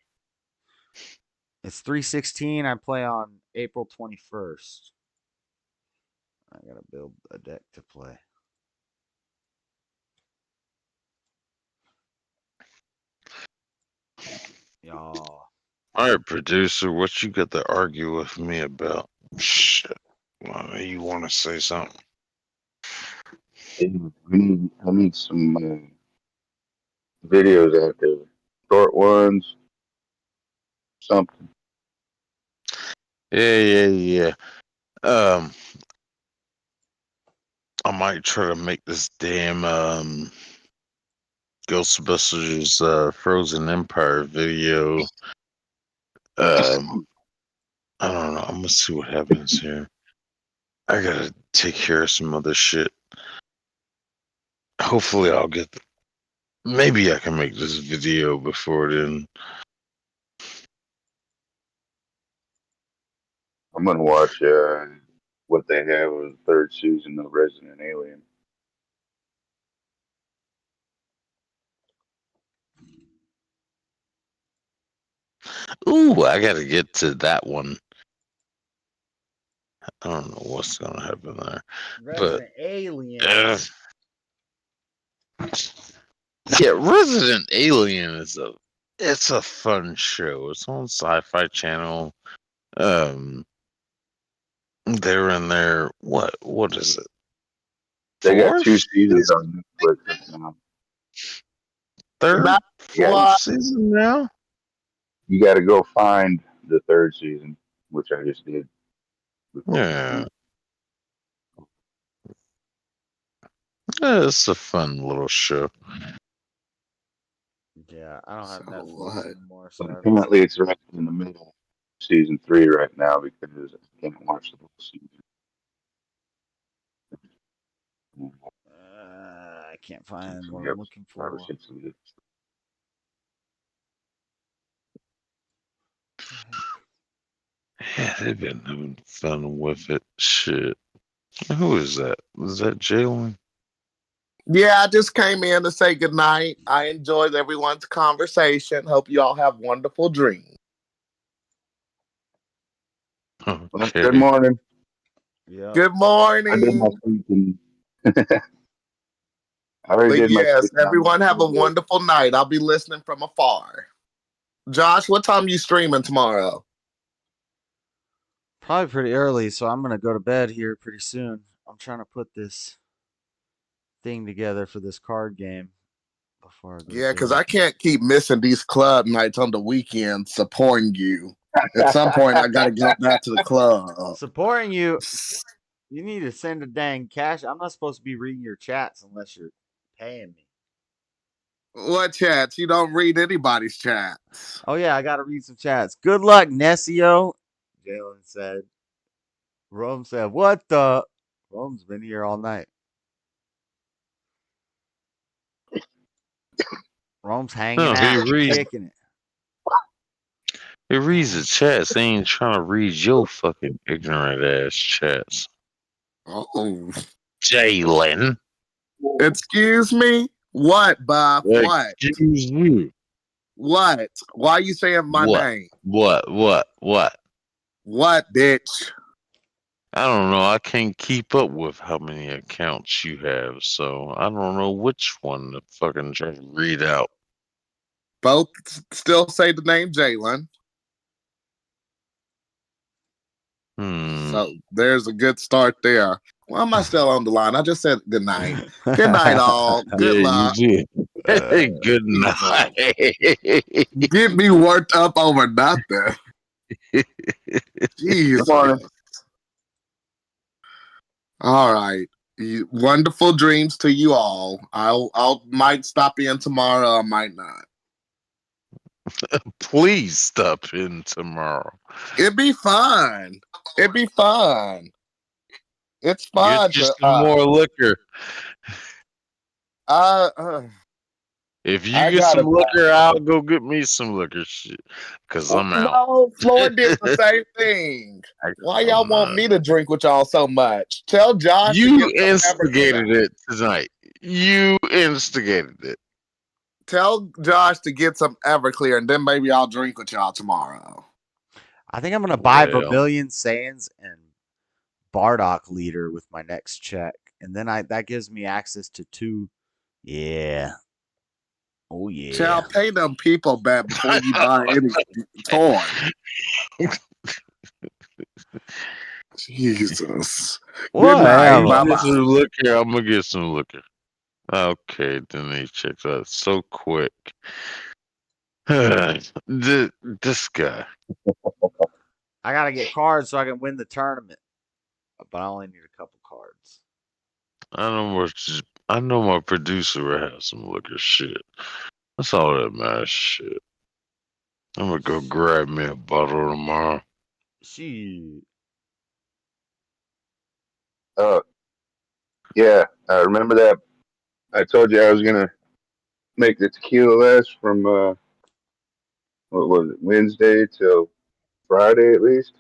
S1: It's 3/16. I play on April 21st. I gotta build a deck to play. Y'all.
S9: All right, producer, what you got to argue with me about? Shit. Well, you want to say something?
S18: I need some videos out there, short ones, something.
S9: Yeah. I might try to make this damn Ghostbusters Frozen Empire video. I don't know. I'm gonna see what happens here. I gotta take care of some other shit. Hopefully, I'll get. Maybe I can make this video before then.
S18: I'm gonna watch what they have of the third season of Resident Alien.
S9: Ooh, I gotta get to that one. I don't know what's gonna happen there,
S1: Resident Alien.
S9: Yeah, Resident Alien it's a fun show. It's on Sci-Fi Channel. They're in there. What is it?
S18: They got 2
S9: Fourth,
S18: seasons on Netflix right now.
S9: third,
S10: Not
S18: Yeah,
S9: fourth season now.
S18: you got to go find the 3rd season, which I just did.
S9: Yeah, it's a fun little show.
S1: Yeah, I don't have
S10: So
S1: Netflix
S10: what?
S1: anymore, so
S18: But
S1: I haven't seen
S18: apparently, it's right in the middle of season 3 right now because I can't watch the whole season.
S1: I can't find
S18: So,
S1: what
S18: yep,
S1: I'm looking
S18: probably
S1: for.
S18: should see it.
S9: Yeah, they've been having fun with it. Shit. Who is that? Is that Jalen?
S10: Yeah, I just came in to say goodnight. I enjoyed everyone's conversation. Hope you all have wonderful dreams.
S18: Well,
S9: Okay.
S18: good morning.
S1: Yeah.
S10: Good
S18: I did my
S10: morning.
S18: sleeping. I already
S10: But
S18: did my
S10: yes,
S18: sleeping. I'm
S10: everyone have a
S18: good.
S10: wonderful night. I'll be listening from afar. Josh, what time you streaming tomorrow?
S1: Probably pretty early, so I'm gonna go to bed here pretty soon. I'm trying to put this thing together for this card game before I go to
S10: Yeah, because
S1: bed.
S10: I can't keep missing these club nights on the weekend supporting you. At some point, I got to get back to the club.
S1: Supporting you, you need to send a dang cash. I'm not supposed to be reading your chats unless you're paying me.
S10: What chats? You don't read anybody's chats.
S1: Oh yeah, I gotta read some chats. Good luck, Nessio. Jalen said. Rome said, "What the?" Rome's been here all night. Rome's hanging
S9: No, he
S1: out,
S9: reads.
S1: kicking it.
S9: He reads the chats. He ain't trying to read your fucking ignorant ass chats.
S10: Oh,
S9: Jalen.
S10: excuse me. What, Buff? What?
S9: Excuse you.
S10: What? Why are you saying my
S9: What?
S10: name?
S9: What?
S10: What, bitch?
S9: I don't know. I can't keep up with how many accounts you have, so I don't know which one to fucking try to read out.
S10: Both still say the name Jalen. So there's a good start there. Why am I still on the line? I just said good night. Good night, all. Good
S9: Yeah,
S10: luck.
S9: you did. Good night.
S10: Get me worked up over nothing. Jesus. All right. Wonderful dreams to you all. I'll might stop in tomorrow. I might not.
S9: Please stop in tomorrow.
S10: It'd be fun. It'd be fun. It's fun
S9: Get you
S10: to
S9: some more liquor. If you
S10: I
S9: get
S10: gotta
S9: some liquor, I'll go get me some liquor shit. Cause I'm out.
S10: No, Floyd did the same thing. Why y'all want me to drink with y'all so much? Tell Josh to
S9: You
S10: get some
S9: instigated it tonight. You instigated it.
S10: Tell Josh to get some Everclear, and then maybe I'll drink with y'all tomorrow.
S1: I think I'm gonna buy
S9: Well.
S1: Vermilion Sands and Bardock Leader with my next check, and then that gives me access to 2. Yeah. Oh yeah.
S10: Child, pay them people back before you buy any toy. Jesus. Good night.
S9: You
S10: Bye
S9: get some
S10: bye.
S9: liquor, I'm gonna get some liquor. Okay, then he checks out so quick. This guy.
S1: I gotta get cards so I can win the tournament, but I only need a couple cards.
S9: I know my producer will have some liquor shit. That's all that matters. Shit. I'm gonna go grab me a bottle tomorrow.
S1: Shit.
S18: Yeah, I remember that. I told you I was gonna make the tequila last from what was it, Wednesday till Friday at least.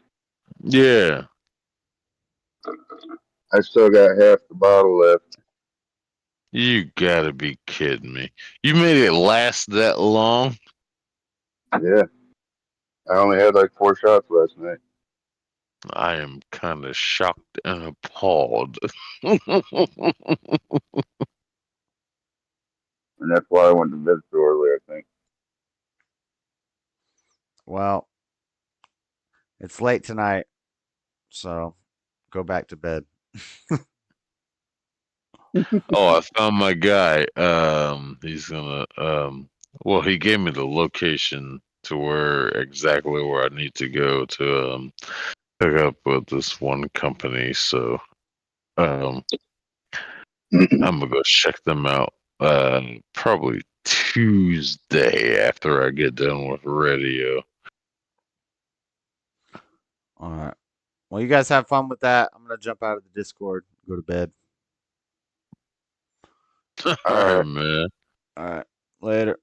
S9: Yeah.
S18: I still got half the bottle left.
S9: You gotta be kidding me. You made it last that long?
S18: Yeah, I only had like 4 shots last night.
S9: I am kind of shocked and appalled.
S18: and that's why I went to bed so early. I think.
S1: Well, it's late tonight, so go back to bed.
S9: Oh, I found my guy. He's gonna well, he gave me the location to where exactly where I need to go to pick up with this one company. So I'm gonna go check them out. Probably Tuesday after I get done with radio.
S1: All right. Well, you guys have fun with that. I'm gonna jump out of the Discord, go to bed.
S9: All right, man.
S1: All right. Later.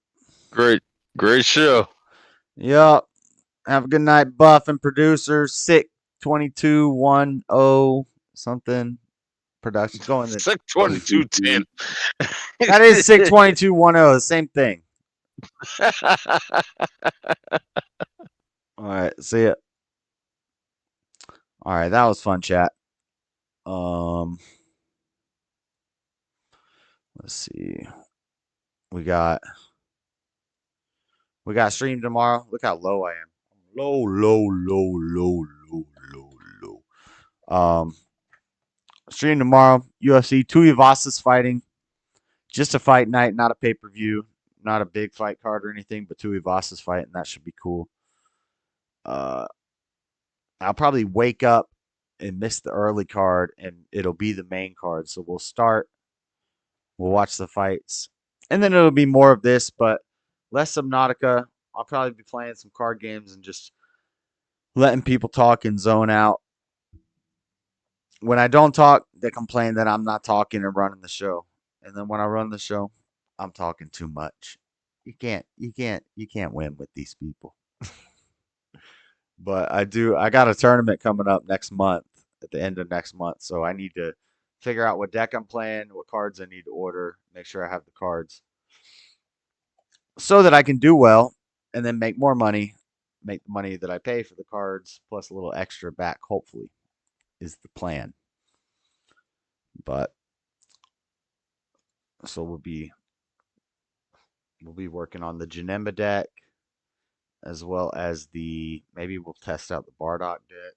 S9: Great show.
S1: Yup. Have a good night, Buff and producer. Sick 2210 something. Production going to
S9: Sick 2210.
S1: That is Sick 2210. Same thing. All right. See ya. All right. That was fun, chat. Let's see. We got stream tomorrow. Look how low I am. Low. Stream tomorrow. UFC. Tuivasas fighting. Just a fight night, not a pay-per-view, not a big fight card or anything, but Tuivasas fight, and that should be cool. I'll probably wake up and miss the early card, and it'll be the main card. So we'll start. We'll watch the fights, and then it'll be more of this, but less Subnautica. I'll probably be playing some card games and just letting people talk and zone out. When I don't talk, they complain that I'm not talking and running the show. And then when I run the show, I'm talking too much. You can't win with these people. But I got a tournament coming up next month, at the end of next month. So I need to figure out what deck I'm playing, what cards I need to order, make sure I have the cards. So that I can do well and then make more money, make the money that I pay for the cards plus a little extra back, hopefully, is the plan. But so we'll be working on the Janemba deck as well as maybe we'll test out the Bardock deck.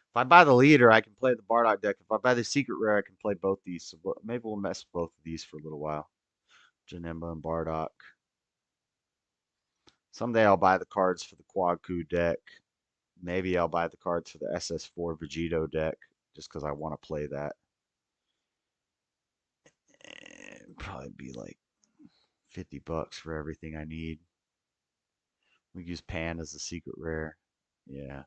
S1: If I buy the leader, I can play the Bardock deck. If I buy the secret rare, I can play both these. So maybe we'll mess with both of these for a little while. Janemba and Bardock. Someday I'll buy the cards for the Quad Coup deck. Maybe I'll buy the cards for the SS4 Vegito deck just because I want to play that. It'd probably be like $50 for everything I need. We use Pan as a secret rare. Yeah.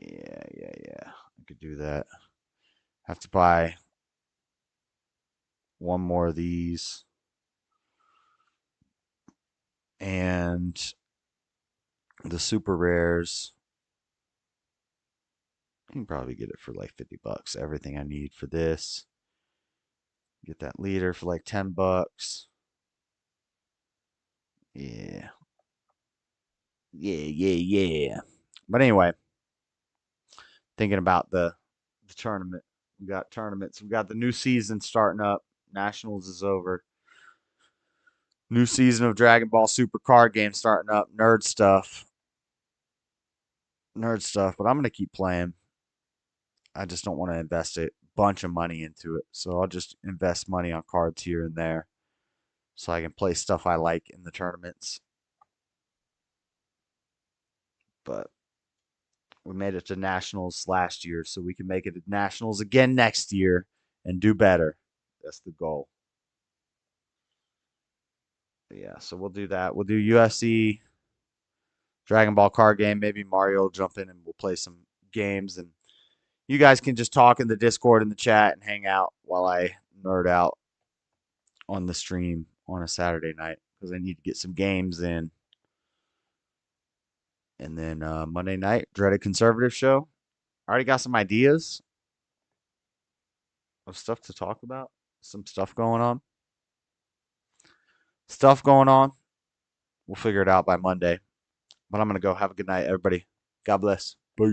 S1: I could do that. Have to buy one more of these. And the super rares. You can probably get it for like $50. Everything I need for this. Get that leader for like $10. Yeah. But anyway, thinking about the tournament. We got tournaments. We got the new season starting up. Nationals is over. New season of Dragon Ball Super card game starting up. Nerd stuff. But I'm going to keep playing. I just don't want to invest a bunch of money into it. So I'll just invest money on cards here and there so I can play stuff I like in the tournaments. But we made it to Nationals last year, so we can make it to Nationals again next year and do better. That's the goal. But yeah, so we'll do that. We'll do UFC, Dragon Ball card game. Maybe Mario will jump in and we'll play some games. And you guys can just talk in the Discord and the chat and hang out while I nerd out on the stream on a Saturday night because I need to get some games in. And then Monday night, Dreaded Conservative show. I already got some ideas of stuff to talk about. Some stuff going on. We'll figure it out by Monday. But I'm going to go. Have a good night, everybody. God bless. Peace.